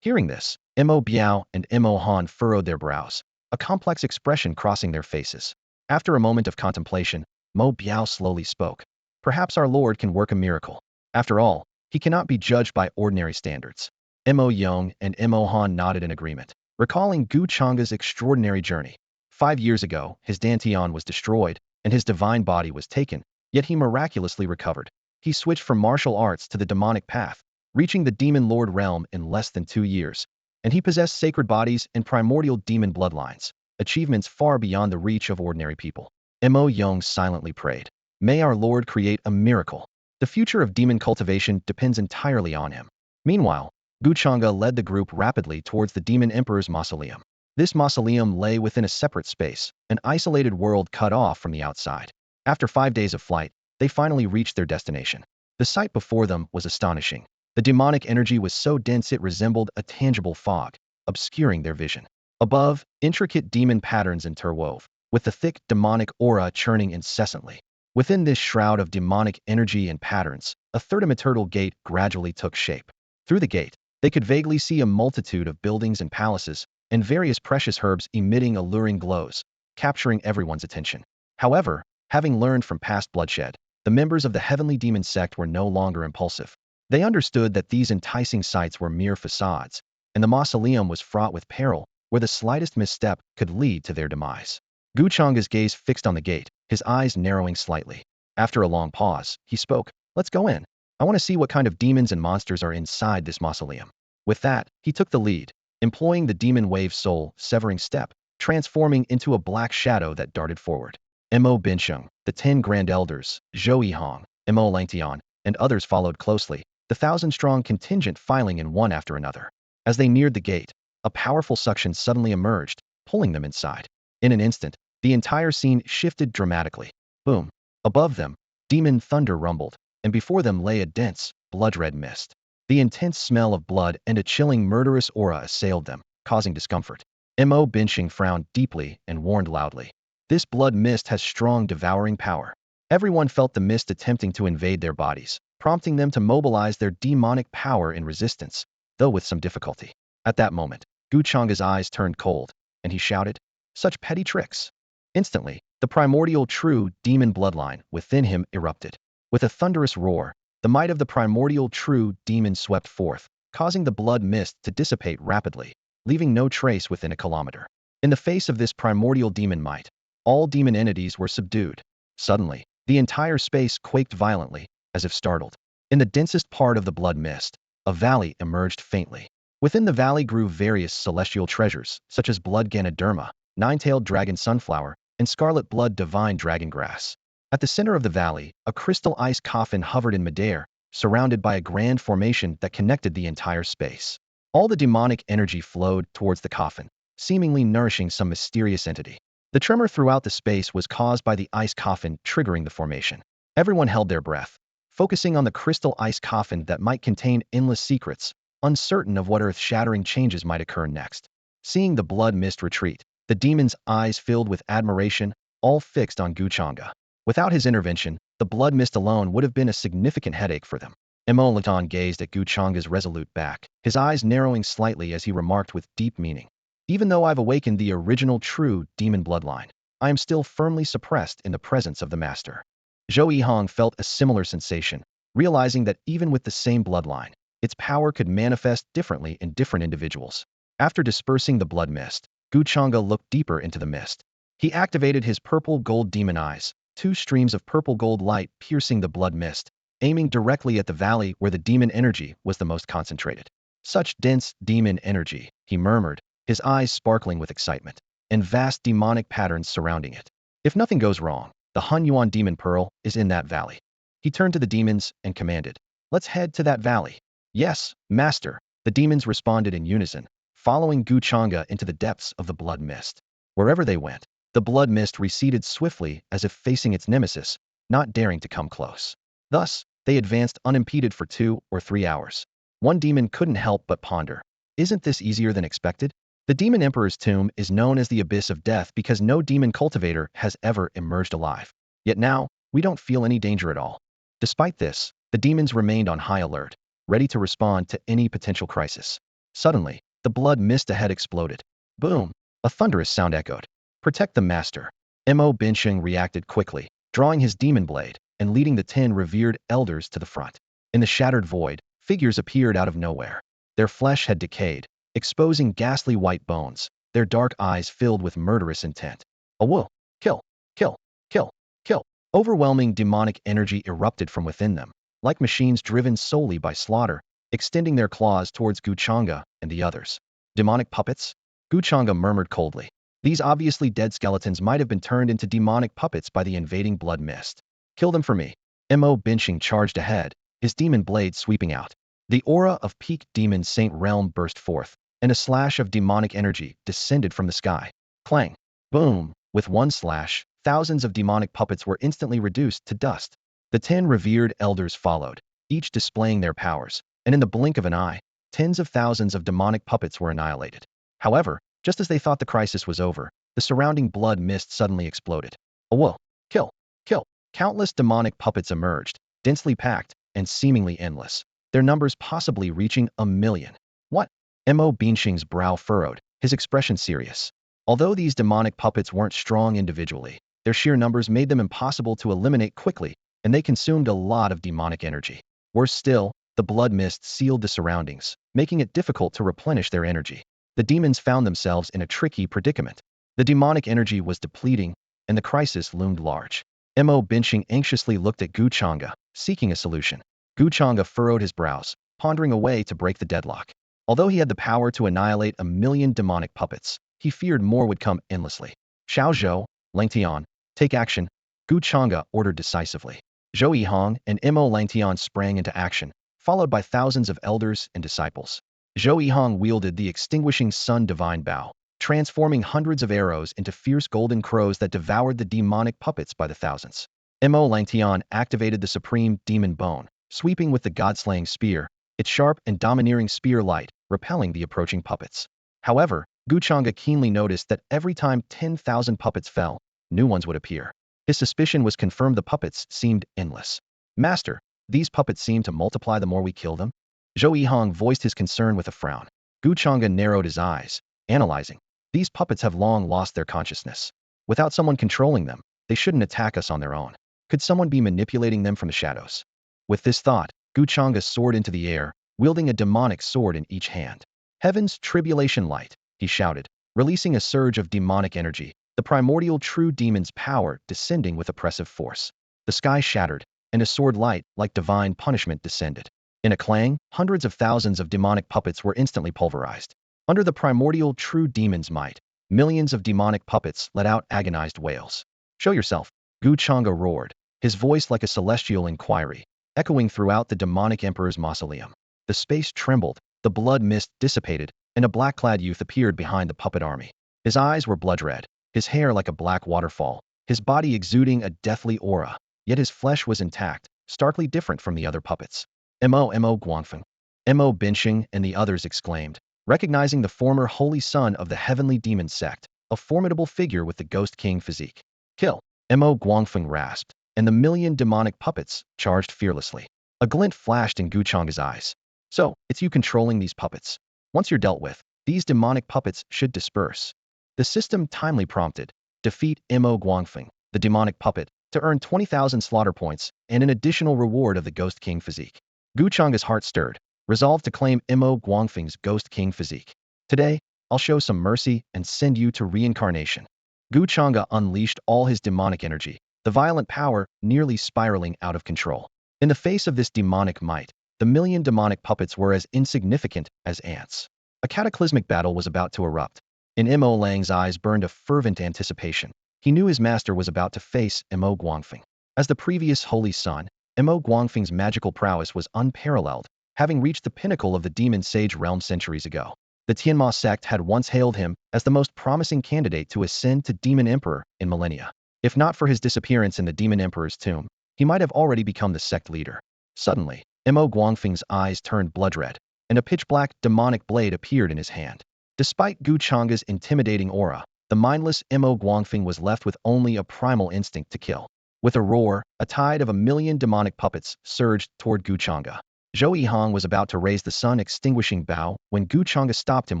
Hearing this, Mo Biao and Mo Han furrowed their brows, a complex expression crossing their faces. After a moment of contemplation, Mo Biao slowly spoke. "Perhaps our Lord can work a miracle. After all, he cannot be judged by ordinary standards." Mo Yong and Mo Han nodded in agreement, recalling Gu Changge's extraordinary journey. 5 years ago, his Dantian was destroyed, and his divine body was taken, yet he miraculously recovered. He switched from martial arts to the demonic path, reaching the Demon Lord realm in less than 2 years, and he possessed sacred bodies and primordial demon bloodlines, achievements far beyond the reach of ordinary people. Mo Yong silently prayed, "May our Lord create a miracle. The future of demon cultivation depends entirely on him." Meanwhile, Gu Changge led the group rapidly towards the Demon Emperor's mausoleum. This mausoleum lay within a separate space, an isolated world cut off from the outside. After 5 days of flight, they finally reached their destination. The sight before them was astonishing. The demonic energy was so dense it resembled a tangible fog, obscuring their vision. Above, intricate demon patterns interwove, with the thick demonic aura churning incessantly. Within this shroud of demonic energy and patterns, a third-dimensional gate gradually took shape. Through the gate, they could vaguely see a multitude of buildings and palaces, and various precious herbs emitting alluring glows, capturing everyone's attention. However, having learned from past bloodshed, the members of the Heavenly Demon Sect were no longer impulsive. They understood that these enticing sights were mere facades, and the mausoleum was fraught with peril, where the slightest misstep could lead to their demise. Gu Changge's gaze fixed on the gate, his eyes narrowing slightly. After a long pause, he spoke, "Let's go in. I want to see what kind of demons and monsters are inside this mausoleum." With that, he took the lead, employing the demon wave soul severing step, transforming into a black shadow that darted forward. Mo Binsheng, the 10 Grand Elders, Zhou Yihong, Mo Langtian, and others followed closely, the 1,000-strong contingent filing in one after another. As they neared the gate, a powerful suction suddenly emerged, pulling them inside. In an instant, the entire scene shifted dramatically. Boom! Above them, demon thunder rumbled, and before them lay a dense, blood-red mist. The intense smell of blood and a chilling murderous aura assailed them, causing discomfort. Mo Binsheng frowned deeply and warned loudly, "This blood mist has strong devouring power." Everyone felt the mist attempting to invade their bodies, prompting them to mobilize their demonic power in resistance, though with some difficulty. At that moment, Gu Changge's eyes turned cold, and he shouted, "Such petty tricks!" Instantly, the primordial true demon bloodline within him erupted. With a thunderous roar, The might of the primordial true demon swept forth, causing the blood mist to dissipate rapidly, leaving no trace within a kilometer. In the face of this primordial demon might, all demon entities were subdued. Suddenly, the entire space quaked violently, as if startled. In the densest part of the blood mist, a valley emerged faintly. Within the valley grew various celestial treasures, such as blood Ganoderma, nine-tailed dragon sunflower, and scarlet blood divine dragon grass. At the center of the valley, a crystal ice coffin hovered in midair, surrounded by a grand formation that connected the entire space. All the demonic energy flowed towards the coffin, seemingly nourishing some mysterious entity. The tremor throughout the space was caused by the ice coffin triggering the formation. Everyone held their breath, focusing on the crystal ice coffin that might contain endless secrets, uncertain of what earth-shattering changes might occur next. Seeing the blood mist retreat, the demon's eyes filled with admiration, all fixed on Gu Changge. Without his intervention, the blood mist alone would have been a significant headache for them. Immortal gazed at Gu Changge's resolute back, his eyes narrowing slightly as he remarked with deep meaning. Even though I've awakened the original true demon bloodline, I am still firmly suppressed in the presence of the master. Zhou Yihong felt a similar sensation, realizing that even with the same bloodline, its power could manifest differently in different individuals. After dispersing the blood mist, Gu Changge looked deeper into the mist. He activated his purple-gold demon eyes, two streams of purple-gold light piercing the blood mist, aiming directly at the valley where the demon energy was the most concentrated. Such dense demon energy, he murmured, his eyes sparkling with excitement, and vast demonic patterns surrounding it. If nothing goes wrong, the Hunyuan demon pearl is in that valley. He turned to the demons and commanded, "Let's head to that valley." "Yes, master," the demons responded in unison, following Gu Changge into the depths of the blood mist. Wherever they went, the blood mist receded swiftly as if facing its nemesis, not daring to come close. Thus, they advanced unimpeded for 2 or 3 hours. One demon couldn't help but ponder, "Isn't this easier than expected?" The Demon Emperor's tomb is known as the Abyss of Death because no demon cultivator has ever emerged alive. Yet now, we don't feel any danger at all. Despite this, the demons remained on high alert, ready to respond to any potential crisis. Suddenly, the blood mist ahead exploded. Boom! A thunderous sound echoed. "Protect the master." Mo Binsheng reacted quickly, drawing his demon blade and leading the 10 revered elders to the front. In the shattered void, figures appeared out of nowhere. Their flesh had decayed, exposing ghastly white bones, their dark eyes filled with murderous intent. "Awoo! Kill! Kill! Kill! Kill!" Overwhelming demonic energy erupted from within them, like machines driven solely by slaughter, extending their claws towards Gu Changge and the others. "Demonic puppets?" Gu Changge murmured coldly. These obviously dead skeletons might have been turned into demonic puppets by the invading blood mist. "Kill them for me." Mo Binsheng charged ahead, his demon blade sweeping out. The aura of peak demon Saint Realm burst forth, and a slash of demonic energy descended from the sky. Clang! Boom! With one slash, thousands of demonic puppets were instantly reduced to dust. The 10 revered elders followed, each displaying their powers, and in the blink of an eye, tens of thousands of demonic puppets were annihilated. However, just as they thought the crisis was over, the surrounding blood mist suddenly exploded. "Awoo! Kill! Kill!" Countless demonic puppets emerged, densely packed and seemingly endless, their numbers possibly reaching 1,000,000. "What?" Mo Binsheng's brow furrowed, his expression serious. Although these demonic puppets weren't strong individually, their sheer numbers made them impossible to eliminate quickly, and they consumed a lot of demonic energy. Worse still, the blood mist sealed the surroundings, making it difficult to replenish their energy. The demons found themselves in a tricky predicament. The demonic energy was depleting, and the crisis loomed large. Mo Binsheng anxiously looked at Gu Changge, seeking a solution. Gu Changge furrowed his brows, pondering a way to break the deadlock. Although he had the power to annihilate 1,000,000 demonic puppets, he feared more would come endlessly. "Xiao Zhou, Langtian, take action," Gu Changge ordered decisively. Zhou Yihong and Mo Langtian sprang into action, followed by thousands of elders and disciples. Zhou Yihong wielded the extinguishing sun divine bow, transforming hundreds of arrows into fierce golden crows that devoured the demonic puppets by the thousands. Mo Langtian activated the supreme demon bone, sweeping with the god-slaying spear, its sharp and domineering spear light, repelling the approaching puppets. However, Gu Changge keenly noticed that every time 10,000 puppets fell, new ones would appear. His suspicion was confirmed. The puppets seemed endless. "Master, these puppets seem to multiply the more we kill them." Zhou Yihong voiced his concern with a frown. Gu Changge narrowed his eyes, analyzing. "These puppets have long lost their consciousness. Without someone controlling them, they shouldn't attack us on their own. Could someone be manipulating them from the shadows?" With this thought, Gu Changge soared into the air, wielding a demonic sword in each hand. Heaven's tribulation light, he shouted, releasing a surge of demonic energy, the primordial true demon's power descending with oppressive force. The sky shattered, and a sword light, like divine punishment, descended. In a clang, hundreds of thousands of demonic puppets were instantly pulverized. Under the primordial true demon's might, millions of demonic puppets let out agonized wails. Show yourself, Gu Changge roared, his voice like a celestial inquiry, echoing throughout the demonic emperor's mausoleum. The space trembled, the blood mist dissipated, and a black-clad youth appeared behind the puppet army. His eyes were blood red, his hair like a black waterfall, his body exuding a deathly aura, yet his flesh was intact, starkly different from the other puppets. Mo Guangfeng. Mo Binsheng and the others exclaimed, recognizing the former holy son of the heavenly demon sect, a formidable figure with the Ghost King physique. Kill! Mo Guangfeng rasped, and the million demonic puppets charged fearlessly. A glint flashed in Gu Changge's eyes. So, it's you controlling these puppets. Once you're dealt with, these demonic puppets should disperse. The system timely prompted, defeat Mo Guangfeng, the demonic puppet, to earn 20,000 slaughter points and an additional reward of the Ghost King physique. Gu Changge's heart stirred, resolved to claim Mo Guangfeng's Ghost King physique. Today, I'll show some mercy and send you to reincarnation. Gu Changge unleashed all his demonic energy, the violent power nearly spiraling out of control. In the face of this demonic might, the million demonic puppets were as insignificant as ants. A cataclysmic battle was about to erupt. In Mo Lang's eyes burned a fervent anticipation. He knew his master was about to face Mo Guangfeng. As the previous holy son, Mo Guangfeng's magical prowess was unparalleled, having reached the pinnacle of the demon sage realm centuries ago. The Tianma sect had once hailed him as the most promising candidate to ascend to demon emperor in millennia. If not for his disappearance in the demon emperor's tomb, he might have already become the sect leader. Suddenly, Mo Guangfeng's eyes turned blood red, and a pitch-black demonic blade appeared in his hand. Despite Gu Changge's intimidating aura, the mindless Mo Guangfeng was left with only a primal instinct to kill. With a roar, a tide of a million demonic puppets surged toward Gu Changge. Zhou Yihang was about to raise the sun-extinguishing bow when Gu Changge stopped him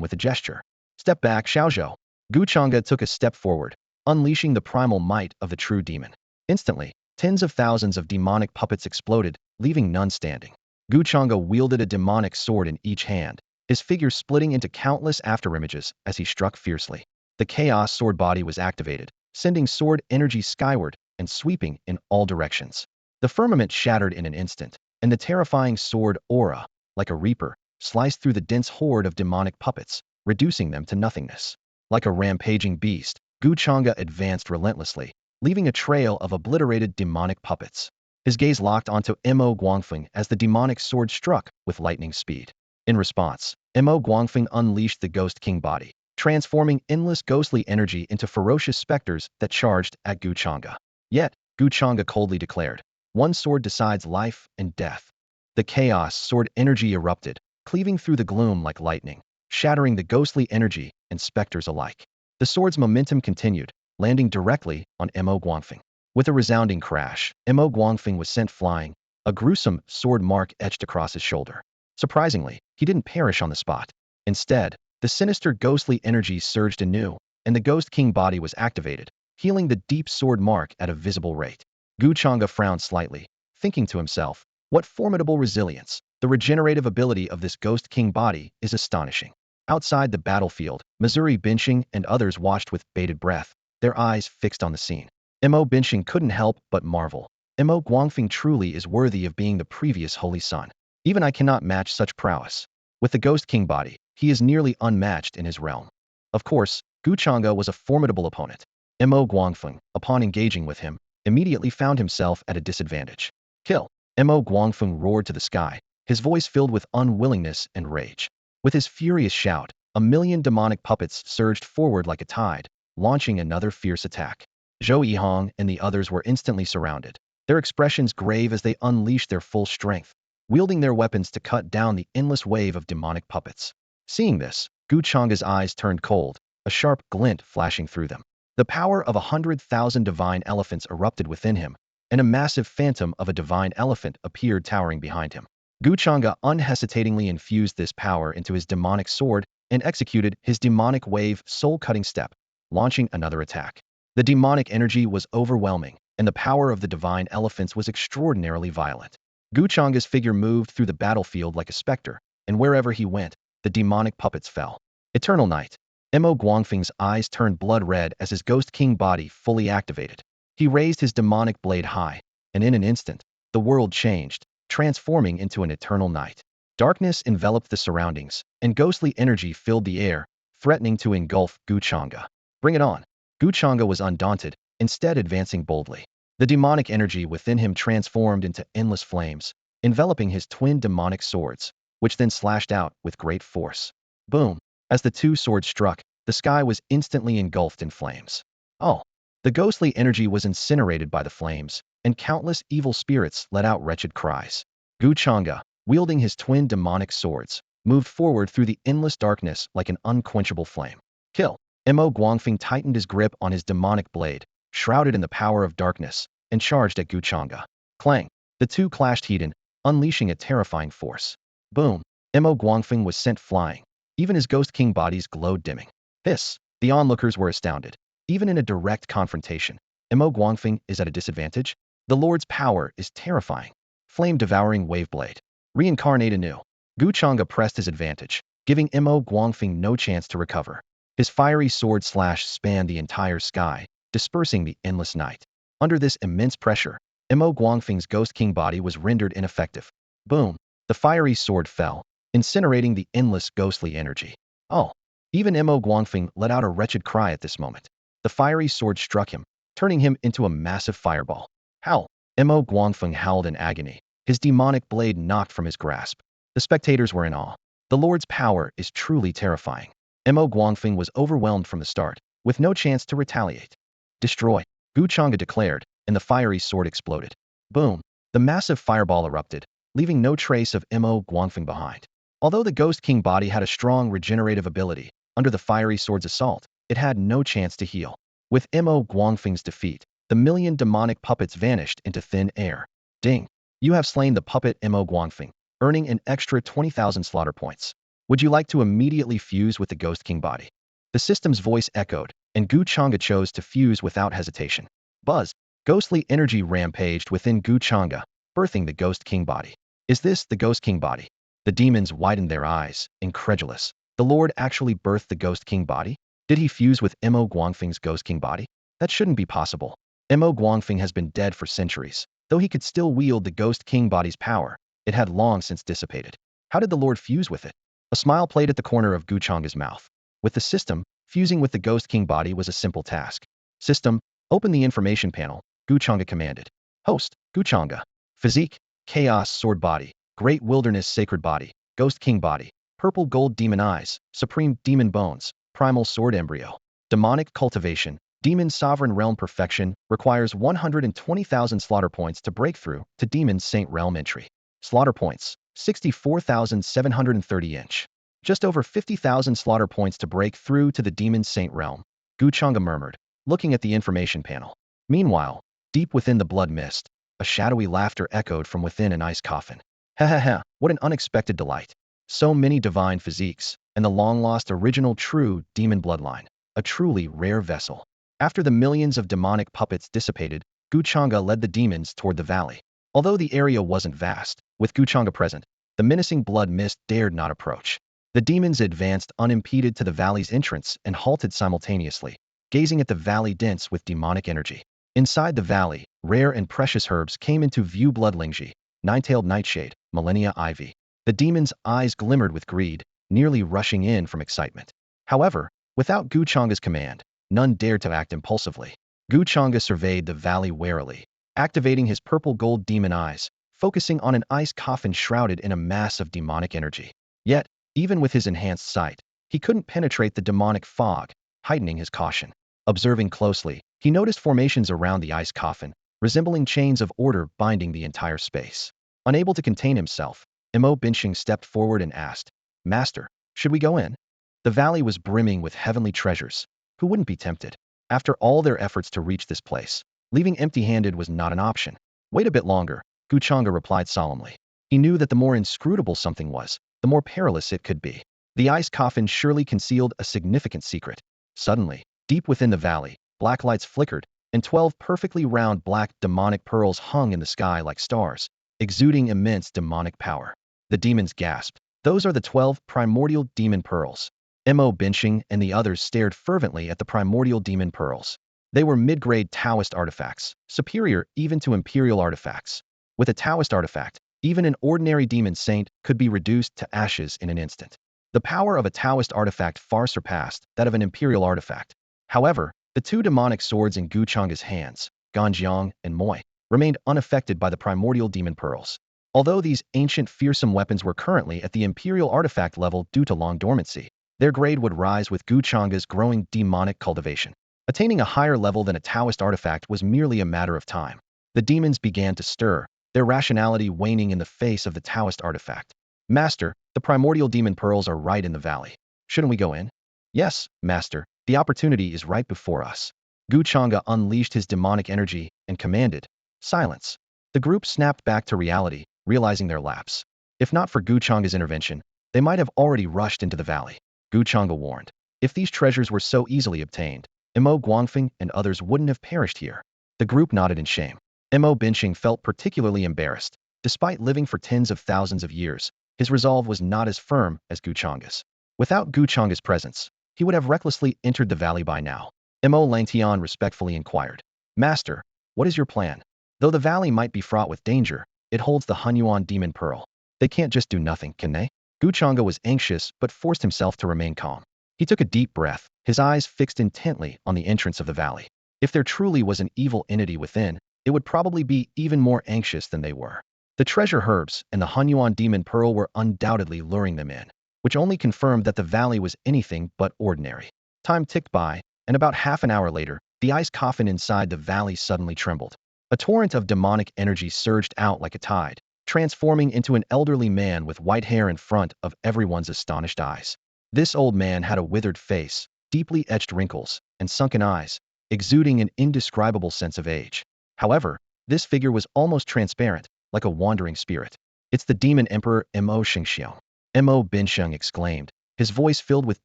with a gesture. Step back, Xiaozhou. Gu Changge took a step forward, unleashing the primal might of the true demon. Instantly, tens of thousands of demonic puppets exploded, leaving none standing. Gu Changge wielded a demonic sword in each hand, his figure splitting into countless afterimages as he struck fiercely. The Chaos Sword body was activated, sending sword energy skyward and sweeping in all directions. The firmament shattered in an instant, and the terrifying sword aura, like a reaper, sliced through the dense horde of demonic puppets, reducing them to nothingness. Like a rampaging beast, Gu Changge advanced relentlessly, leaving a trail of obliterated demonic puppets. His gaze locked onto Mo Guangfeng as the demonic sword struck with lightning speed. In response, Mo Guangfeng unleashed the Ghost King body, transforming endless ghostly energy into ferocious specters that charged at Gu Changge. Yet, Gu Changge coldly declared, one sword decides life and death. The Chaos Sword energy erupted, cleaving through the gloom like lightning, shattering the ghostly energy and specters alike. The sword's momentum continued, landing directly on Mo Guangfeng. With a resounding crash, Mo Guangfeng was sent flying, a gruesome sword mark etched across his shoulder. Surprisingly, he didn't perish on the spot. Instead, the sinister ghostly energy surged anew, and the Ghost King body was activated, healing the deep sword mark at a visible rate. Gu Changge frowned slightly, thinking to himself, what formidable resilience. The regenerative ability of this Ghost King body is astonishing. Outside the battlefield, Missouri Binsheng and others watched with bated breath, their eyes fixed on the scene. Mo Binsheng couldn't help but marvel. Mo Guangfeng truly is worthy of being the previous holy son. Even I cannot match such prowess. With the Ghost King body, he is nearly unmatched in his realm. Of course, Gu Changge was a formidable opponent. Mo Guangfeng, upon engaging with him, immediately found himself at a disadvantage. Kill! Mo Guangfeng roared to the sky, his voice filled with unwillingness and rage. With his furious shout, a million demonic puppets surged forward like a tide, launching another fierce attack. Zhou Yihang and the others were instantly surrounded, their expressions grave as they unleashed their full strength, wielding their weapons to cut down the endless wave of demonic puppets. Seeing this, Gu Changge's eyes turned cold, a sharp glint flashing through them. The power of 100,000 divine elephants erupted within him, and a massive phantom of a divine elephant appeared towering behind him. Gu Changge unhesitatingly infused this power into his demonic sword and executed his demonic wave soul-cutting step, launching another attack. The demonic energy was overwhelming, and the power of the divine elephants was extraordinarily violent. Gu Change's figure moved through the battlefield like a specter, and wherever he went, the demonic puppets fell. Eternal Night. Mo Guangfeng's eyes turned blood red as his Ghost King body fully activated. He raised his demonic blade high, and in an instant, the world changed, transforming into an eternal night. Darkness enveloped the surroundings, and ghostly energy filled the air, threatening to engulf Gu Changge. Bring it on. Gu Changge was undaunted, instead advancing boldly. The demonic energy within him transformed into endless flames, enveloping his twin demonic swords, which then slashed out with great force. Boom! As the two swords struck, the sky was instantly engulfed in flames. Oh! The ghostly energy was incinerated by the flames, and countless evil spirits let out wretched cries. Gu Changge, wielding his twin demonic swords, moved forward through the endless darkness like an unquenchable flame. Kill! Mo Guangfeng tightened his grip on his demonic blade, shrouded in the power of darkness, and charged at Gu Changge. Clang! The two clashed heat, unleashing a terrifying force. Boom! Mo Guangfeng was sent flying. Even his Ghost King bodies glowed dimming. Hiss! The onlookers were astounded. Even in a direct confrontation, Mo Guangfeng is at a disadvantage? The Lord's power is terrifying. Flame-devouring waveblade. Reincarnate anew. Gu Changge pressed his advantage, giving Mo Guangfeng no chance to recover. His fiery sword slash spanned the entire sky, dispersing the endless night. Under this immense pressure, Mo Guangfeng's Ghost King body was rendered ineffective. Boom! The fiery sword fell, incinerating the endless ghostly energy. Oh! Even Mo Guangfeng let out a wretched cry at this moment. The fiery sword struck him, turning him into a massive fireball. Howl! Mo Guangfeng howled in agony, his demonic blade knocked from his grasp. The spectators were in awe. The Lord's power is truly terrifying. Mo Guangfeng was overwhelmed from the start, with no chance to retaliate. Destroy! Gu Changge declared, and the fiery sword exploded. Boom! The massive fireball erupted, leaving no trace of Mo Guangfeng behind. Although the Ghost King body had a strong regenerative ability, under the fiery sword's assault, it had no chance to heal. With Mo Guangfeng's defeat, the million demonic puppets vanished into thin air. Ding! You have slain the puppet Mo Guangfeng, earning an extra 20,000 slaughter points. Would you like to immediately fuse with the Ghost King body? The system's voice echoed, and Gu Changge chose to fuse without hesitation. Buzz! Ghostly energy rampaged within Gu Changge, birthing the Ghost King body. Is this the Ghost King body? The demons widened their eyes, incredulous. The Lord actually birthed the Ghost King body? Did he fuse with Mo Guangfeng's Ghost King body? That shouldn't be possible. Mo Guangfeng has been dead for centuries. Though he could still wield the Ghost King body's power, it had long since dissipated. How did the Lord fuse with it? A smile played at the corner of Gu Changge's mouth. With the system, fusing with the Ghost King body was a simple task. System, open the information panel, Gu Changge commanded. Host, Gu Changge. Physique, Chaos Sword Body, Great Wilderness Sacred Body, Ghost King Body, Purple Gold Demon Eyes, Supreme Demon Bones, Primal Sword Embryo. Demonic Cultivation, Demon Sovereign Realm Perfection, requires 120,000 slaughter points to break through to Demon Saint Realm entry. Slaughter points, 64,730 inch. Just over 50,000 slaughter points to break through to the Demon Saint Realm, Gu Changge murmured, looking at the information panel. Meanwhile, deep within the blood mist, a shadowy laughter echoed from within an ice coffin. Ha ha ha, what an unexpected delight. So many divine physiques, and the long-lost original true demon bloodline, a truly rare vessel. After the millions of demonic puppets dissipated, Gu Changge led the demons toward the valley. Although the area wasn't vast, with Gu Changge present, the menacing blood mist dared not approach. The demons advanced unimpeded to the valley's entrance and halted simultaneously, gazing at the valley dense with demonic energy. Inside the valley, rare and precious herbs came into view: bloodlingji, nine-tailed nightshade, millennia ivy. The demons' eyes glimmered with greed, nearly rushing in from excitement. However, without Gu Changge's command, none dared to act impulsively. Gu Changge surveyed the valley warily, activating his purple gold demon eyes, focusing on an ice coffin shrouded in a mass of demonic energy. Yet, even with his enhanced sight, he couldn't penetrate the demonic fog, heightening his caution. Observing closely, he noticed formations around the ice coffin, resembling chains of order binding the entire space. Unable to contain himself, Mo Binsheng stepped forward and asked, "Master, should we go in?" The valley was brimming with heavenly treasures. Who wouldn't be tempted? After all their efforts to reach this place, leaving empty-handed was not an option. Wait a bit longer, Gu Changge replied solemnly. He knew that the more inscrutable something was, the more perilous it could be. The ice coffin surely concealed a significant secret. Suddenly, deep within the valley, black lights flickered, and 12 perfectly round black demonic pearls hung in the sky like stars, exuding immense demonic power. The demons gasped. Those are the 12 primordial demon pearls. Mo Binching and the others stared fervently at the primordial demon pearls. They were mid-grade Taoist artifacts, superior even to imperial artifacts. With a Taoist artifact, even an ordinary demon saint could be reduced to ashes in an instant. The power of a Taoist artifact far surpassed that of an imperial artifact. However, the two demonic swords in Gu Changge's hands, Ganjiang and Moye, remained unaffected by the primordial demon pearls. Although these ancient fearsome weapons were currently at the imperial artifact level due to long dormancy, their grade would rise with Gu Changge's growing demonic cultivation. Attaining a higher level than a Taoist artifact was merely a matter of time. The demons began to stir, their rationality waning in the face of the Taoist artifact. Master, the primordial demon pearls are right in the valley. Shouldn't we go in? Yes, Master, the opportunity is right before us. Gu Changge unleashed his demonic energy and commanded, silence. The group snapped back to reality, realizing their lapse. If not for Gu Changge's intervention, they might have already rushed into the valley. Gu Changge warned, if these treasures were so easily obtained, Mo Guangfeng and others wouldn't have perished here. The group nodded in shame. Mo Binching felt particularly embarrassed. Despite living for tens of thousands of years, his resolve was not as firm as Gu Changge's. Without Gu Changge's presence, he would have recklessly entered the valley by now. Mo Langtian respectfully inquired, Master, what is your plan? Though the valley might be fraught with danger, it holds the Hunyuan Demon Pearl. They can't just do nothing, can they? Gu Changge was anxious but forced himself to remain calm. He took a deep breath, his eyes fixed intently on the entrance of the valley. If there truly was an evil entity within, it would probably be even more anxious than they were. The treasure herbs and the Hunyuan Demon Pearl were undoubtedly luring them in, which only confirmed that the valley was anything but ordinary. Time ticked by, and about half an hour later, the ice coffin inside the valley suddenly trembled. A torrent of demonic energy surged out like a tide, transforming into an elderly man with white hair in front of everyone's astonished eyes. This old man had a withered face, deeply etched wrinkles, and sunken eyes, exuding an indescribable sense of age. However, this figure was almost transparent, like a wandering spirit. It's the Demon Emperor Mo Xingxiong. Mo Binsheng exclaimed, his voice filled with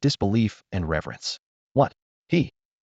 disbelief and reverence. What?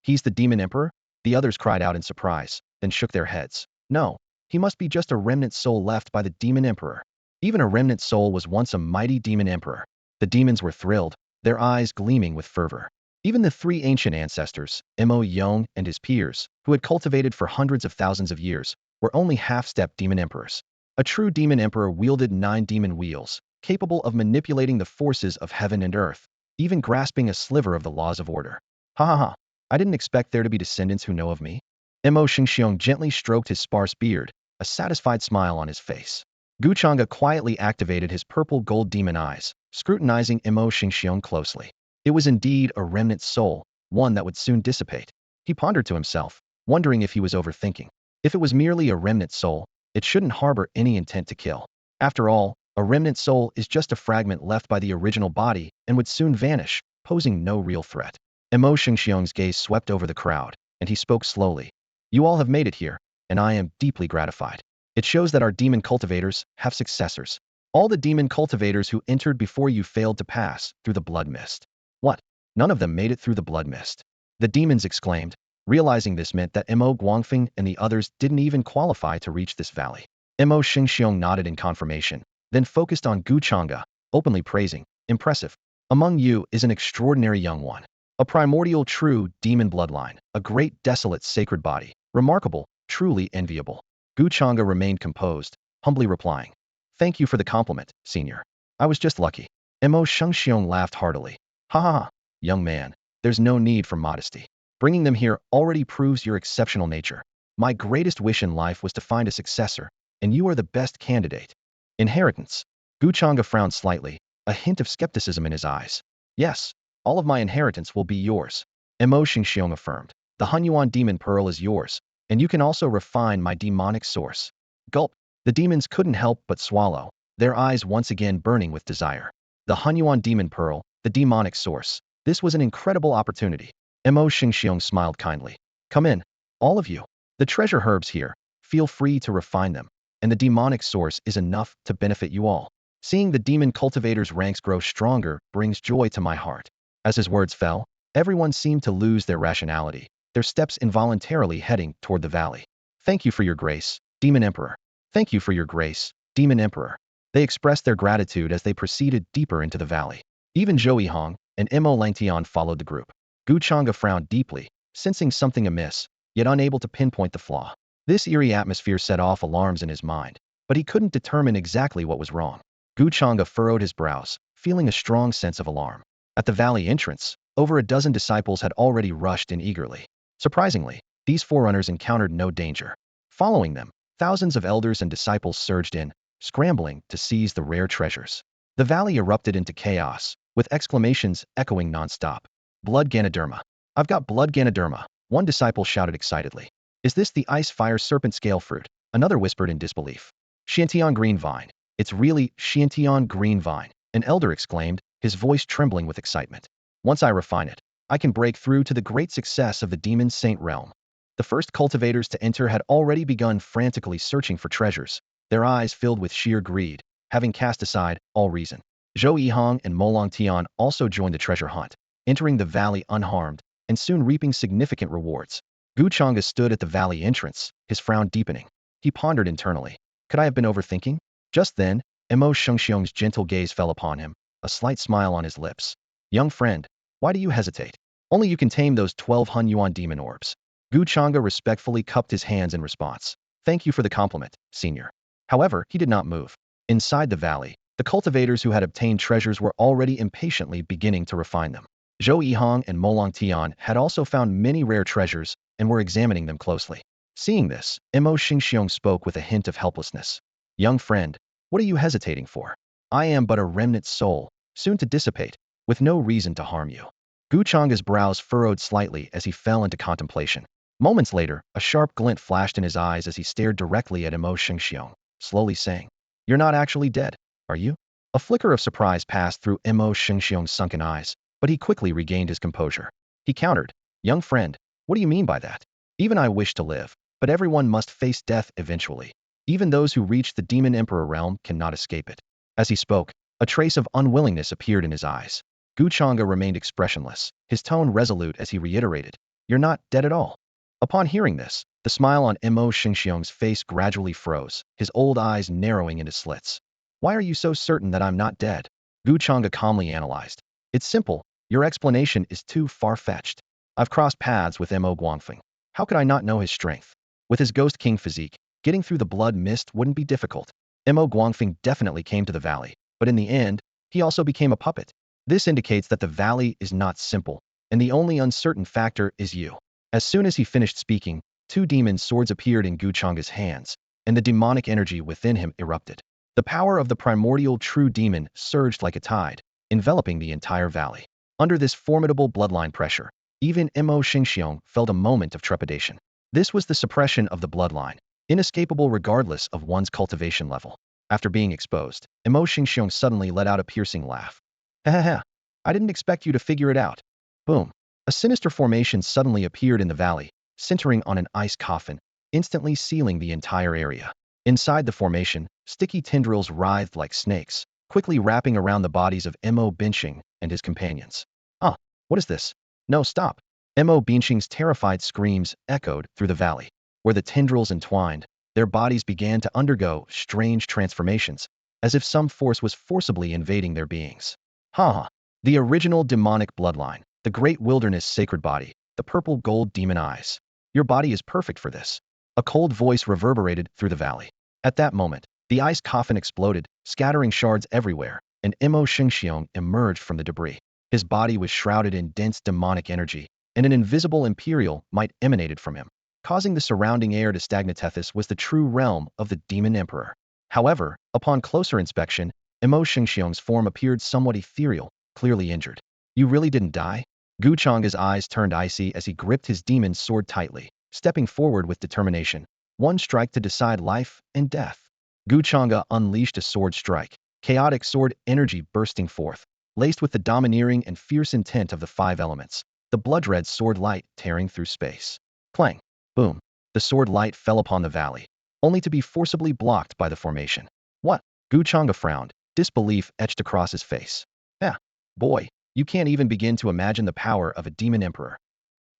He's the Demon Emperor? The others cried out in surprise, then shook their heads. No, he must be just a remnant soul left by the Demon Emperor. Even a remnant soul was once a mighty Demon Emperor. The demons were thrilled, their eyes gleaming with fervor. Even the three ancient ancestors, Mo Yong and his peers, who had cultivated for hundreds of thousands of years, were only half-step demon emperors. A true demon emperor wielded 9 demon wheels, capable of manipulating the forces of heaven and earth, even grasping a sliver of the laws of order. Ha ha ha, I didn't expect there to be descendants who know of me. Mo Xingxiong gently stroked his sparse beard, a satisfied smile on his face. Gu Changge quietly activated his purple gold demon eyes, scrutinizing Mo Xingxiong closely. It was indeed a remnant soul, one that would soon dissipate. He pondered to himself, wondering if he was overthinking. If it was merely a remnant soul, it shouldn't harbor any intent to kill. After all, a remnant soul is just a fragment left by the original body and would soon vanish, posing no real threat. Mo Xingxiong's gaze swept over the crowd, and he spoke slowly. You all have made it here, and I am deeply gratified. It shows that our demon cultivators have successors. All the demon cultivators who entered before you failed to pass through the blood mist. What? None of them made it through the blood mist. The demons exclaimed, realizing this meant that Mo Guangfeng and the others didn't even qualify to reach this valley. Mo Xingxiong nodded in confirmation, then focused on Gu Changge, openly praising, impressive. Among you is an extraordinary young one. A primordial true demon bloodline, a great desolate sacred body, remarkable, truly enviable. Gu Changge remained composed, humbly replying, Thank you for the compliment, senior. I was just lucky. Mo Xingxiong laughed heartily. Ha ha ha, young man, there's no need for modesty. Bringing them here already proves your exceptional nature. My greatest wish in life was to find a successor, and you are the best candidate. Inheritance. Gu Changge frowned slightly, a hint of skepticism in his eyes. Yes, all of my inheritance will be yours. Mo Xingxiong affirmed. The Hunyuan Demon Pearl is yours, and you can also refine my demonic source. Gulp. The demons couldn't help but swallow, their eyes once again burning with desire. The Hunyuan Demon Pearl, the demonic source. This was an incredible opportunity. Mo Xingxiong smiled kindly. Come in, all of you. The treasure herbs here, feel free to refine them, and the demonic source is enough to benefit you all. Seeing the demon cultivators' ranks grow stronger brings joy to my heart. As his words fell, everyone seemed to lose their rationality, their steps involuntarily heading toward the valley. Thank you for your grace, Demon Emperor. Thank you for your grace. Demon Emperor. They expressed their gratitude as they proceeded deeper into the valley. Even Zhou Yihong and Mo Langtian followed the group. Gu Changge frowned deeply, sensing something amiss, yet unable to pinpoint the flaw. This eerie atmosphere set off alarms in his mind, but he couldn't determine exactly what was wrong. Gu Changge furrowed his brows, feeling a strong sense of alarm. At the valley entrance, over a dozen disciples had already rushed in eagerly. Surprisingly, these forerunners encountered no danger. Following them, thousands of elders and disciples surged in, scrambling to seize the rare treasures. The valley erupted into chaos, with exclamations echoing nonstop. Blood Ganoderma. I've got blood Ganoderma, one disciple shouted excitedly. Is this the ice-fire serpent scale fruit? Another whispered in disbelief. Xiantian green vine. It's really Xiantian green vine, an elder exclaimed, his voice trembling with excitement. Once I refine it, I can break through to the great success of the Demon Saint realm. The first cultivators to enter had already begun frantically searching for treasures, their eyes filled with sheer greed, having cast aside all reason. Zhou Yihong and Mo Langtian also joined the treasure hunt, entering the valley unharmed, and soon reaping significant rewards. Gu Changge stood at the valley entrance, his frown deepening. He pondered internally. Could I have been overthinking? Just then, Mo Shengxiong's gentle gaze fell upon him, a slight smile on his lips. Young friend, why do you hesitate? Only you can tame those 12 Hun Yuan demon orbs. Gu Changge respectfully cupped his hands in response. Thank you for the compliment, senior. However, he did not move. Inside the valley, the cultivators who had obtained treasures were already impatiently beginning to refine them. Zhou Yihong and Mo Langtian had also found many rare treasures and were examining them closely. Seeing this, Mo Xingxiong spoke with a hint of helplessness. Young friend, what are you hesitating for? I am but a remnant soul, soon to dissipate, with no reason to harm you. Gu Changge's brows furrowed slightly as he fell into contemplation. Moments later, a sharp glint flashed in his eyes as he stared directly at Mo Xingxiong, slowly saying, You're not actually dead, are you? A flicker of surprise passed through Mo Xingxiong's sunken eyes, but he quickly regained his composure. He countered, Young friend, what do you mean by that? Even I wish to live, but everyone must face death eventually. Even those who reach the Demon Emperor realm cannot escape it. As he spoke, a trace of unwillingness appeared in his eyes. Gu Changge remained expressionless, his tone resolute as he reiterated, You're not dead at all. Upon hearing this, the smile on Mo Xingxiong's face gradually froze, his old eyes narrowing into slits. Why are you so certain that I'm not dead? Gu Changge calmly analyzed. It's simple, your explanation is too far-fetched. I've crossed paths with Mo Guangfeng. How could I not know his strength? With his Ghost King physique, getting through the blood mist wouldn't be difficult. Mo Guangfeng definitely came to the valley, but in the end, he also became a puppet. This indicates that the valley is not simple, and the only uncertain factor is you. As soon as he finished speaking, two demon swords appeared in Gu Changge's hands, and the demonic energy within him erupted. The power of the primordial true demon surged like a tide, enveloping the entire valley. Under this formidable bloodline pressure, even Mo Xingxiong felt a moment of trepidation. This was the suppression of the bloodline, inescapable regardless of one's cultivation level. After being exposed, Mo Xingxiong suddenly let out a piercing laugh. Ha ha ha, I didn't expect you to figure it out. Boom. A sinister formation suddenly appeared in the valley, centering on an ice coffin, instantly sealing the entire area. Inside the formation, sticky tendrils writhed like snakes, quickly wrapping around the bodies of Mo Binqing and his companions. Ah, what is this? No, stop. Mo Binqing's terrified screams echoed through the valley. Where the tendrils entwined, their bodies began to undergo strange transformations, as if some force was forcibly invading their beings. Ha ha. The original demonic bloodline, the great wilderness sacred body, the purple gold demon eyes. Your body is perfect for this. A cold voice reverberated through the valley. At that moment, the ice coffin exploded, scattering shards everywhere, and Mo Xingxiong emerged from the debris. His body was shrouded in dense demonic energy, and an invisible imperial might emanated from him. Causing the surrounding air to stagnate. This was the true realm of the Demon Emperor. However, upon closer inspection, Mo Xingxiong's form appeared somewhat ethereal, clearly injured. You really didn't die? Gu Changge's eyes turned icy as he gripped his demon sword tightly, stepping forward with determination. One strike to decide life and death. Gu Changge unleashed a sword strike, chaotic sword energy bursting forth, laced with the domineering and fierce intent of the five elements, the blood-red sword light tearing through space. Clang! Boom! The sword light fell upon the valley, only to be forcibly blocked by the formation. What? Gu Changge frowned, disbelief etched across his face. Ah, boy, you can't even begin to imagine the power of a demon emperor.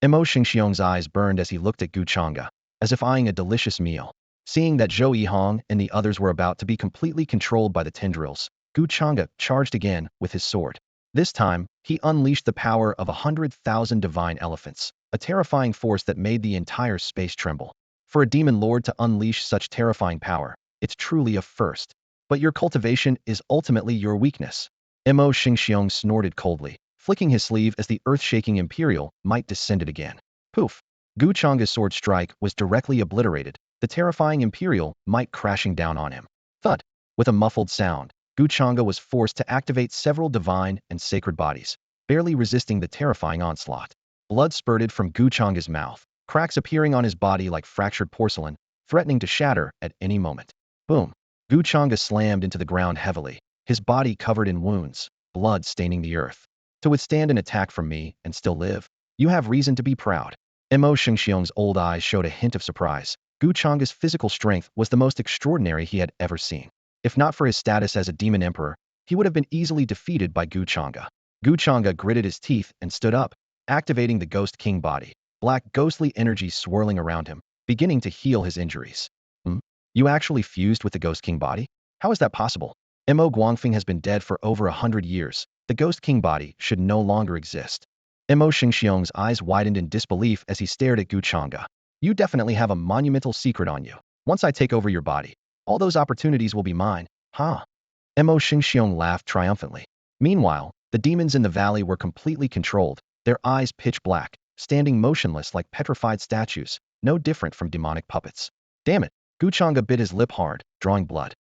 Mo Xingxiong's eyes burned as he looked at Gu Changge, as if eyeing a delicious meal. Seeing that Zhou Yihong and the others were about to be completely controlled by the tendrils, Gu Changge charged again with his sword. This time, he unleashed the power of 100,000 divine elephants, a terrifying force that made the entire space tremble. For a demon lord to unleash such terrifying power, it's truly a first. But your cultivation is ultimately your weakness. Mo Xingxiong snorted coldly, flicking his sleeve as the earth-shaking Imperial Might descended again. Poof! Gu Changge's sword strike was directly obliterated, the terrifying Imperial Might crashing down on him. Thud! With a muffled sound, Gu Changge was forced to activate several divine and sacred bodies, barely resisting the terrifying onslaught. Blood spurted from Gu Changge's mouth, cracks appearing on his body like fractured porcelain, threatening to shatter at any moment. Boom! Gu Changge slammed into the ground heavily, his body covered in wounds, blood staining the earth. To withstand an attack from me and still live, you have reason to be proud. Mo Xingxiong's old eyes showed a hint of surprise. Gu Changge's physical strength was the most extraordinary he had ever seen. If not for his status as a demon emperor, he would have been easily defeated by Gu Changge. Gu Changge gritted his teeth and stood up, activating the Ghost King body, black ghostly energy swirling around him, beginning to heal his injuries. You actually fused with the Ghost King body? How is that possible? Mo Guangfeng has been dead for over 100 years. The Ghost King body should no longer exist. Mo Xingxiong's eyes widened in disbelief as he stared at Gu Changge. You definitely have a monumental secret on you. Once I take over your body, all those opportunities will be mine, huh? Mo Xingxiong laughed triumphantly. Meanwhile, the demons in the valley were completely controlled, their eyes pitch black, standing motionless like petrified statues, no different from demonic puppets. Damn it! Gu Changge bit his lip hard, drawing blood.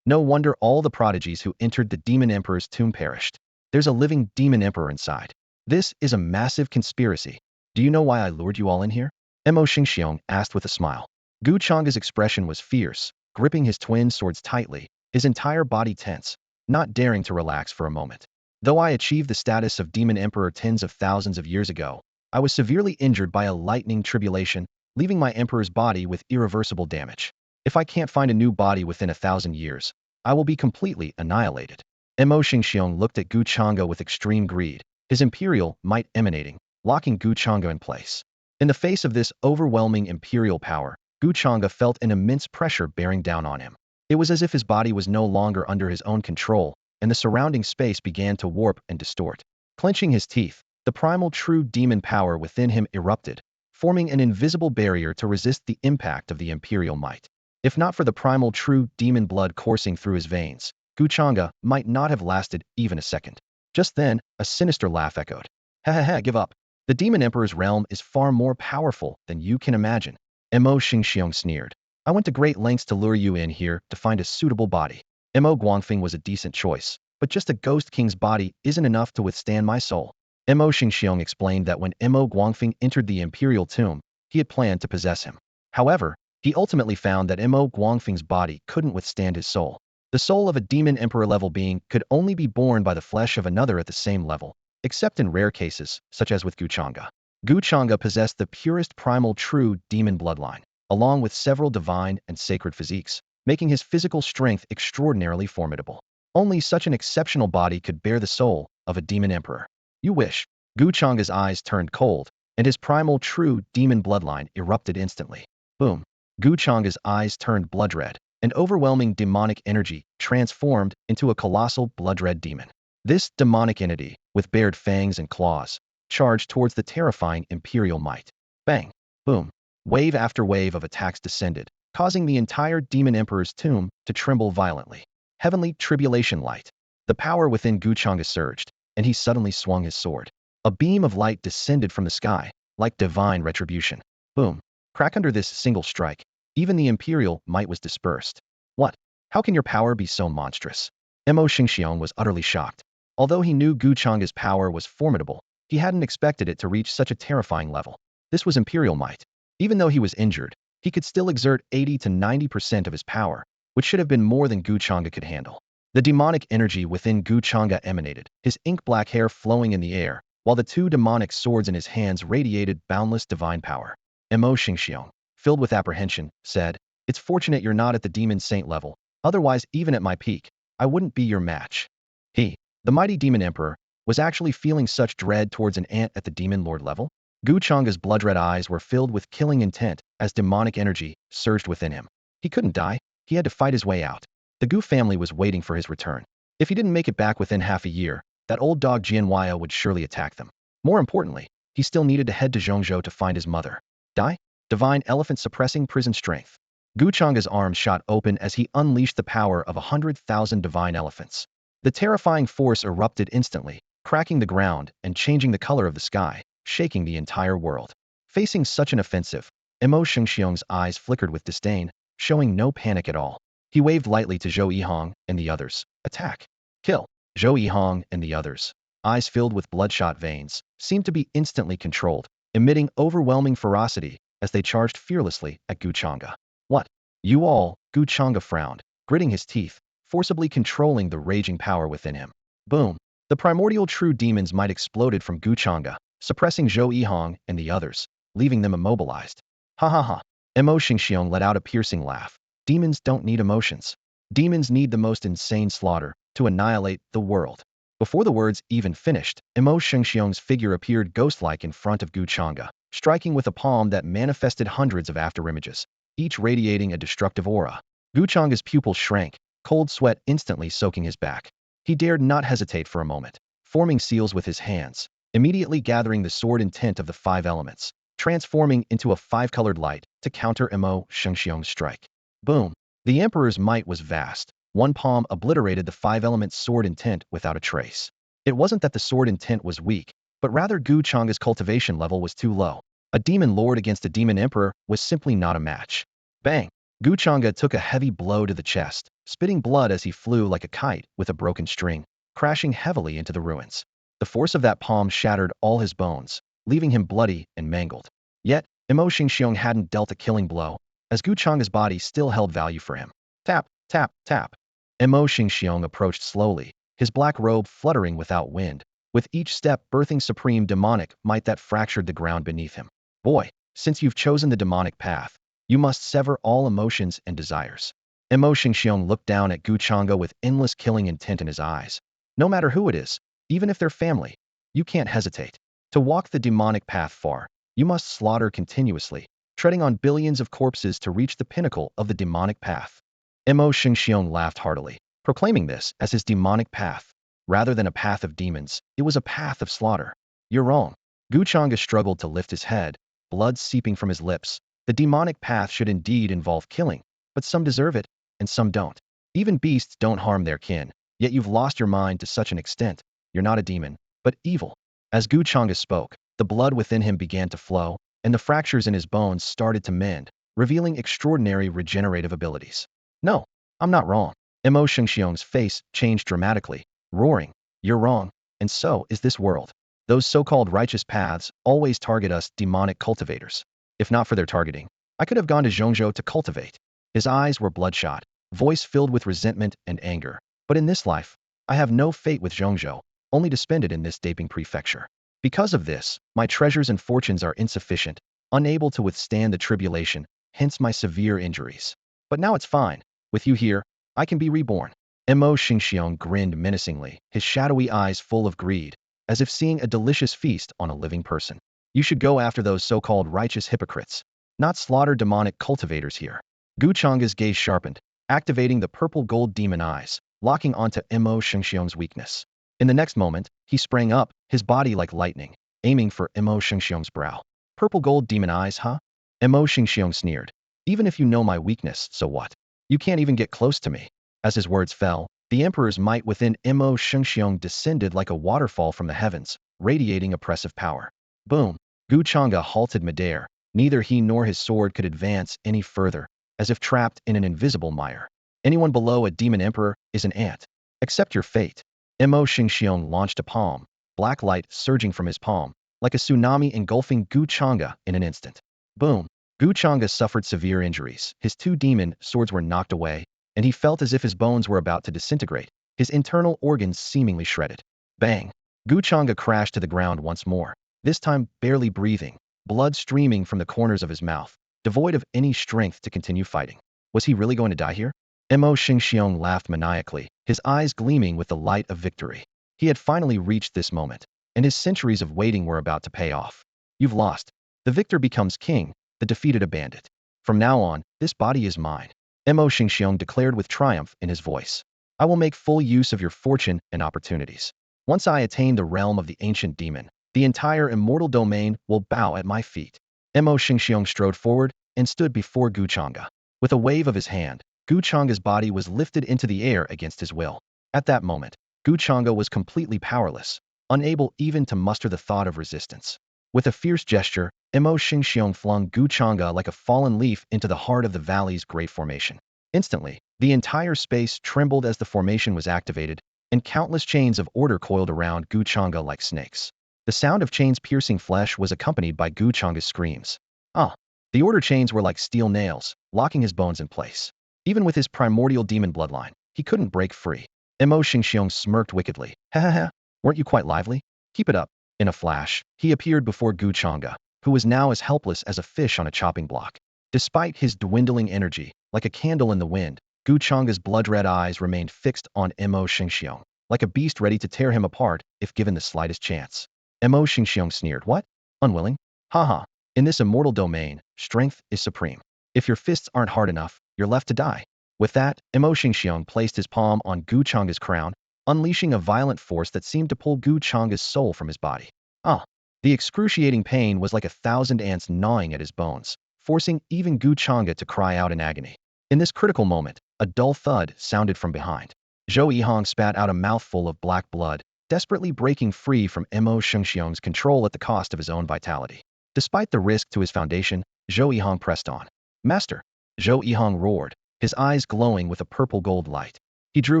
No wonder all the prodigies who entered the Demon Emperor's tomb perished. There's a living Demon Emperor inside. This is a massive conspiracy. Do you know why I lured you all in here? Mo Xingxiong asked with a smile. Gu Changge's expression was fierce, gripping his twin swords tightly, his entire body tense, not daring to relax for a moment. Though I achieved the status of Demon Emperor tens of thousands of years ago, I was severely injured by a lightning tribulation, leaving my emperor's body with irreversible damage. If I can't find a new body within 1,000 years, I will be completely annihilated. Mo Xingxiong looked at Gu Changge with extreme greed, his imperial might emanating, locking Gu Changge in place. In the face of this overwhelming imperial power, Gu Changge felt an immense pressure bearing down on him. It was as if his body was no longer under his own control, and the surrounding space began to warp and distort. Clenching his teeth, the primal true demon power within him erupted, forming an invisible barrier to resist the impact of the imperial might. If not for the primal true demon blood coursing through his veins, Gu Changge might not have lasted even a second. Just then, a sinister laugh echoed. Ha ha ha, give up. The Demon Emperor's realm is far more powerful than you can imagine. Mo Xingxiong sneered. I went to great lengths to lure you in here to find a suitable body. Mo Guangfeng was a decent choice, but just a Ghost King's body isn't enough to withstand my soul. Mo Xingxiong explained that when Mo Guangfeng entered the imperial tomb, he had planned to possess him. However, he ultimately found that Mo Guangfeng's body couldn't withstand his soul. The soul of a demon emperor-level being could only be born by the flesh of another at the same level, except in rare cases, such as with Gu Changge. Gu Changge possessed the purest primal true demon bloodline, along with several divine and sacred physiques, making his physical strength extraordinarily formidable. Only such an exceptional body could bear the soul of a demon emperor. You wish. Gu Changge's eyes turned cold, and his primal true demon bloodline erupted instantly. Boom. Gu Changge's eyes turned blood red, and overwhelming demonic energy transformed into a colossal blood-red demon. This demonic entity, with bared fangs and claws, charged towards the terrifying imperial might. Bang! Boom! Wave after wave of attacks descended, causing the entire Demon Emperor's tomb to tremble violently. Heavenly tribulation light. The power within Gu Changge surged, and he suddenly swung his sword. A beam of light descended from the sky, like divine retribution. Boom! Crack under this single strike. Even the imperial might was dispersed. What? How can your power be so monstrous? Mo Xingxiong was utterly shocked. Although he knew Gu Changge's power was formidable, he hadn't expected it to reach such a terrifying level. This was imperial might. Even though he was injured, he could still exert 80 to 90% of his power, which should have been more than Gu Changge could handle. The demonic energy within Gu Changge emanated, his ink-black hair flowing in the air, while the two demonic swords in his hands radiated boundless divine power. Mo Xingxiong, filled with apprehension, said, It's fortunate you're not at the demon saint level, otherwise even at my peak, I wouldn't be your match. He, the mighty demon emperor, was actually feeling such dread towards an ant at the demon lord level? Gu Changge's blood-red eyes were filled with killing intent as demonic energy surged within him. He couldn't die. He had to fight his way out. The Gu family was waiting for his return. If he didn't make it back within half a year, that old dog Jianhuaya would surely attack them. More importantly, he still needed to head to Zhongzhou to find his mother. Die? Divine elephant suppressing prison strength. Gu Changge's arms shot open as he unleashed the power of 100,000 divine elephants. The terrifying force erupted instantly, cracking the ground and changing the color of the sky, shaking the entire world. Facing such an offensive, Imo Shengxiong's eyes flickered with disdain, showing no panic at all. He waved lightly to Zhou Yihong and the others. Attack. Kill. Zhou Yihong and the others, eyes filled with bloodshot veins, seemed to be instantly controlled, emitting overwhelming ferocity as they charged fearlessly at Gu Changge. What? You all? Gu Changge frowned, gritting his teeth, forcibly controlling the raging power within him. Boom. The primordial true demon's might exploded from Gu Changge, suppressing Zhou Yihong and the others, leaving them immobilized. Ha ha ha. Imo Shengxiong let out a piercing laugh. Demons don't need emotions. Demons need the most insane slaughter to annihilate the world. Before the words even finished, Imo Shengxiong's figure appeared ghost-like in front of Gu Changge, striking with a palm that manifested hundreds of afterimages, each radiating a destructive aura. Gu Changge's pupils shrank, cold sweat instantly soaking his back. He dared not hesitate for a moment, forming seals with his hands, immediately gathering the sword intent of the 5 elements, transforming into a 5-colored light to counter Imo Shengxiong's strike. Boom! The Emperor's might was vast. One palm obliterated the 5-element sword intent without a trace. It wasn't that the sword intent was weak, but rather Gu Changge's cultivation level was too low. A demon lord against a demon emperor was simply not a match. Bang! Gu Changge took a heavy blow to the chest, spitting blood as he flew like a kite with a broken string, crashing heavily into the ruins. The force of that palm shattered all his bones, leaving him bloody and mangled. Yet, Imo Shengxiong hadn't dealt a killing blow, as Gu Changge's body still held value for him. Tap, tap, tap. Imo Shengxiong approached slowly, his black robe fluttering without wind, with each step birthing supreme demonic might that fractured the ground beneath him. Boy, since you've chosen the demonic path, you must sever all emotions and desires. Imo Shengxiong looked down at Gu Changge with endless killing intent in his eyes. No matter who it is, even if they're family, you can't hesitate. To walk the demonic path far, you must slaughter continuously, treading on billions of corpses to reach the pinnacle of the demonic path. Imo Shengxiong laughed heartily, proclaiming this as his demonic path. Rather than a path of demons, it was a path of slaughter. You're wrong. Gu Changge struggled to lift his head, blood seeping from his lips. The demonic path should indeed involve killing, but some deserve it, and some don't. Even beasts don't harm their kin, yet you've lost your mind to such an extent. You're not a demon, but evil. As Gu Changge spoke, the blood within him began to flow, and the fractures in his bones started to mend, revealing extraordinary regenerative abilities. No, I'm not wrong. Imo Shengxiong's face changed dramatically, roaring, you're wrong, and so is this world. Those so-called righteous paths always target us demonic cultivators. If not for their targeting, I could have gone to Zhongzhou to cultivate. His eyes were bloodshot, voice filled with resentment and anger. But in this life, I have no fate with Zhongzhou, only to spend it in this Daping prefecture. Because of this, my treasures and fortunes are insufficient, unable to withstand the tribulation, hence my severe injuries. But now it's fine. With you here, I can be reborn. Imo Shengxiong grinned menacingly, his shadowy eyes full of greed, as if seeing a delicious feast on a living person. You should go after those so-called righteous hypocrites, not slaughter demonic cultivators here. Gu Changge's gaze sharpened, activating the purple-gold demon eyes, locking onto Imo Shengxiong's weakness. In the next moment, he sprang up, his body like lightning, aiming for Imo Shengxiong's brow. Purple-gold demon eyes, huh? Imo Shengxiong sneered. Even if you know my weakness, so what? You can't even get close to me. As his words fell, the Emperor's might within Imo Shengxiong descended like a waterfall from the heavens, radiating oppressive power. Boom! Gu Changge halted midair. Neither he nor his sword could advance any further, as if trapped in an invisible mire. Anyone below a demon emperor is an ant. Accept your fate. Imo Shengxiong launched a palm, black light surging from his palm, like a tsunami engulfing Gu Changge in an instant. Boom! Gu Changge suffered severe injuries. His 2 demon swords were knocked away, and he felt as if his bones were about to disintegrate, his internal organs seemingly shredded. Bang! Gu Changge crashed to the ground once more, this time barely breathing, blood streaming from the corners of his mouth, devoid of any strength to continue fighting. Was he really going to die here? Imo Shengxiong laughed maniacally, his eyes gleaming with the light of victory. He had finally reached this moment, and his centuries of waiting were about to pay off. You've lost. The victor becomes king, the defeated a bandit. From now on, this body is mine. Mo Xingxiong declared with triumph in his voice. I will make full use of your fortune and opportunities. Once I attain the realm of the ancient demon, the entire immortal domain will bow at my feet. Mo Xingxiong strode forward and stood before Gu Changge. With a wave of his hand, Gu Changge's body was lifted into the air against his will. At that moment, Gu Changge was completely powerless, unable even to muster the thought of resistance. With a fierce gesture, Mo Xingxiong flung Gu Changge like a fallen leaf into the heart of the valley's great formation. Instantly, the entire space trembled as the formation was activated, and countless chains of order coiled around Gu Changge like snakes. The sound of chains piercing flesh was accompanied by Gu Changge's screams. Ah! The order chains were like steel nails, locking his bones in place. Even with his primordial demon bloodline, he couldn't break free. Mo Xingxiong smirked wickedly. Ha ha ha, weren't you quite lively? Keep it up. In a flash, he appeared before Gu Changge, who was now as helpless as a fish on a chopping block. Despite his dwindling energy, like a candle in the wind, Gu Changge's blood-red eyes remained fixed on Mo Xingxiong, like a beast ready to tear him apart if given the slightest chance. Mo Xingxiong sneered. What? Unwilling? Haha. In this immortal domain, strength is supreme. If your fists aren't hard enough, you're left to die. With that, Mo Xingxiong placed his palm on Gu Changge's crown, unleashing a violent force that seemed to pull Gu Changge's soul from his body. Ah! The excruciating pain was like 1,000 ants gnawing at his bones, forcing even Gu Changge to cry out in agony. In this critical moment, a dull thud sounded from behind. Zhou Yihong spat out a mouthful of black blood, desperately breaking free from Mo Xingxiong's control at the cost of his own vitality. Despite the risk to his foundation, Zhou Yihong pressed on. Master! Zhou Yihong roared, his eyes glowing with a purple-gold light. He drew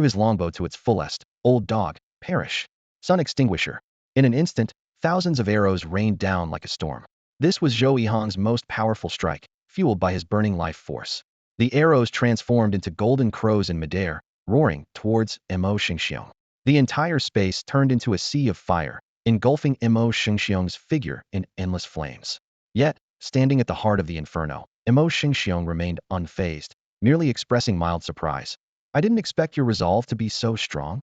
his longbow to its fullest. Old dog, perish. Sun extinguisher. In an instant, thousands of arrows rained down like a storm. This was Zhou Yihong's most powerful strike, fueled by his burning life force. The arrows transformed into golden crows in midair, roaring towards Mo Xingxiong. The entire space turned into a sea of fire, engulfing Mo Xingxiong's figure in endless flames. Yet, standing at the heart of the inferno, Mo Xingxiong remained unfazed, merely expressing mild surprise. I didn't expect your resolve to be so strong.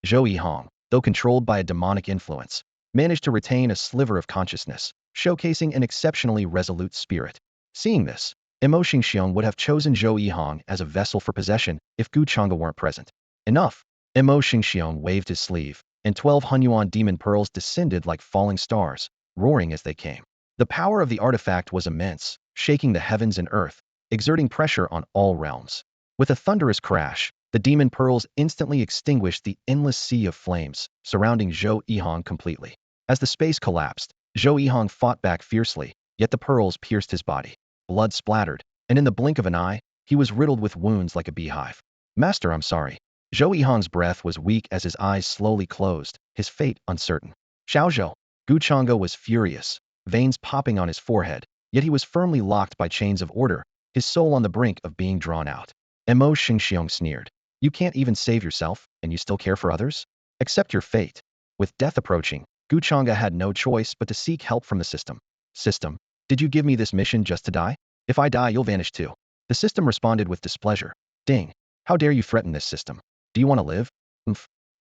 Zhou Yihong, though controlled by a demonic influence, managed to retain a sliver of consciousness, showcasing an exceptionally resolute spirit. Seeing this, Mo Xingxiong would have chosen Zhou Yihong as a vessel for possession if Gu Changge weren't present. Enough! Mo Xingxiong waved his sleeve, and 12 Hunyuan demon pearls descended like falling stars, roaring as they came. The power of the artifact was immense, shaking the heavens and earth, exerting pressure on all realms. With a thunderous crash, the demon pearls instantly extinguished the endless sea of flames, surrounding Zhou Yihong completely. As the space collapsed, Zhou Yihong fought back fiercely, yet the pearls pierced his body. Blood splattered, and in the blink of an eye, he was riddled with wounds like a beehive. Master, I'm sorry. Zhou Yihong's breath was weak as his eyes slowly closed, his fate uncertain. Xiaozhou! Gu Changge was furious, veins popping on his forehead, yet he was firmly locked by chains of order, his soul on the brink of being drawn out. Mo Xingxiong sneered. You can't even save yourself, and you still care for others? Accept your fate. With death approaching, Gu Changge had no choice but to seek help from the system. System, did you give me this mission just to die? If I die, you'll vanish too. The system responded with displeasure. Ding! How dare you threaten this system? Do you want to live?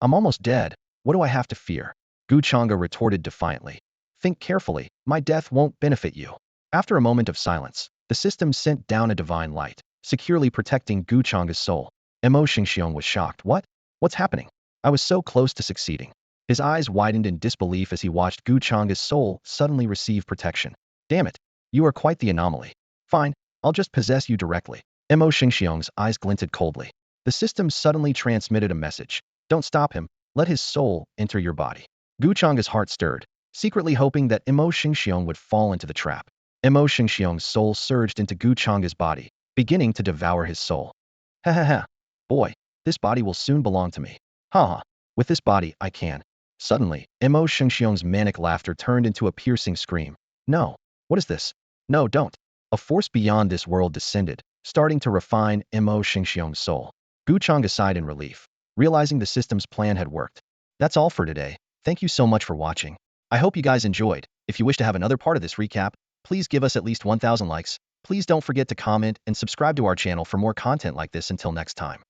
I'm almost dead. What do I have to fear? Gu Changge retorted defiantly. Think carefully, my death won't benefit you. After a moment of silence, the system sent down a divine light, securely protecting Gu Changge's soul. Mo Xingxiong was shocked. What? What's happening? I was so close to succeeding. His eyes widened in disbelief as he watched Gu Changge's soul suddenly receive protection. Damn it, you are quite the anomaly. Fine, I'll just possess you directly. Mo Xingxiong's eyes glinted coldly. The system suddenly transmitted a message. Don't stop him, let his soul enter your body. Gu Changge's heart stirred, secretly hoping that Mo Xingxiong would fall into the trap. Mo Xingxiong's soul surged into Gu Changge's body, beginning to devour his soul. Ha ha ha. Boy, this body will soon belong to me. Ha ha. With this body, I can. Suddenly, Mo Xingxiong's manic laughter turned into a piercing scream. No. What is this? No, don't. A force beyond this world descended, starting to refine Mo Xingxiong's soul. Gu Changge sighed in relief, realizing the system's plan had worked. That's all for today. Thank you so much for watching. I hope you guys enjoyed. If you wish to have another part of this recap, please give us at least 1,000 likes. Please don't forget to comment and subscribe to our channel for more content like this. Until next time.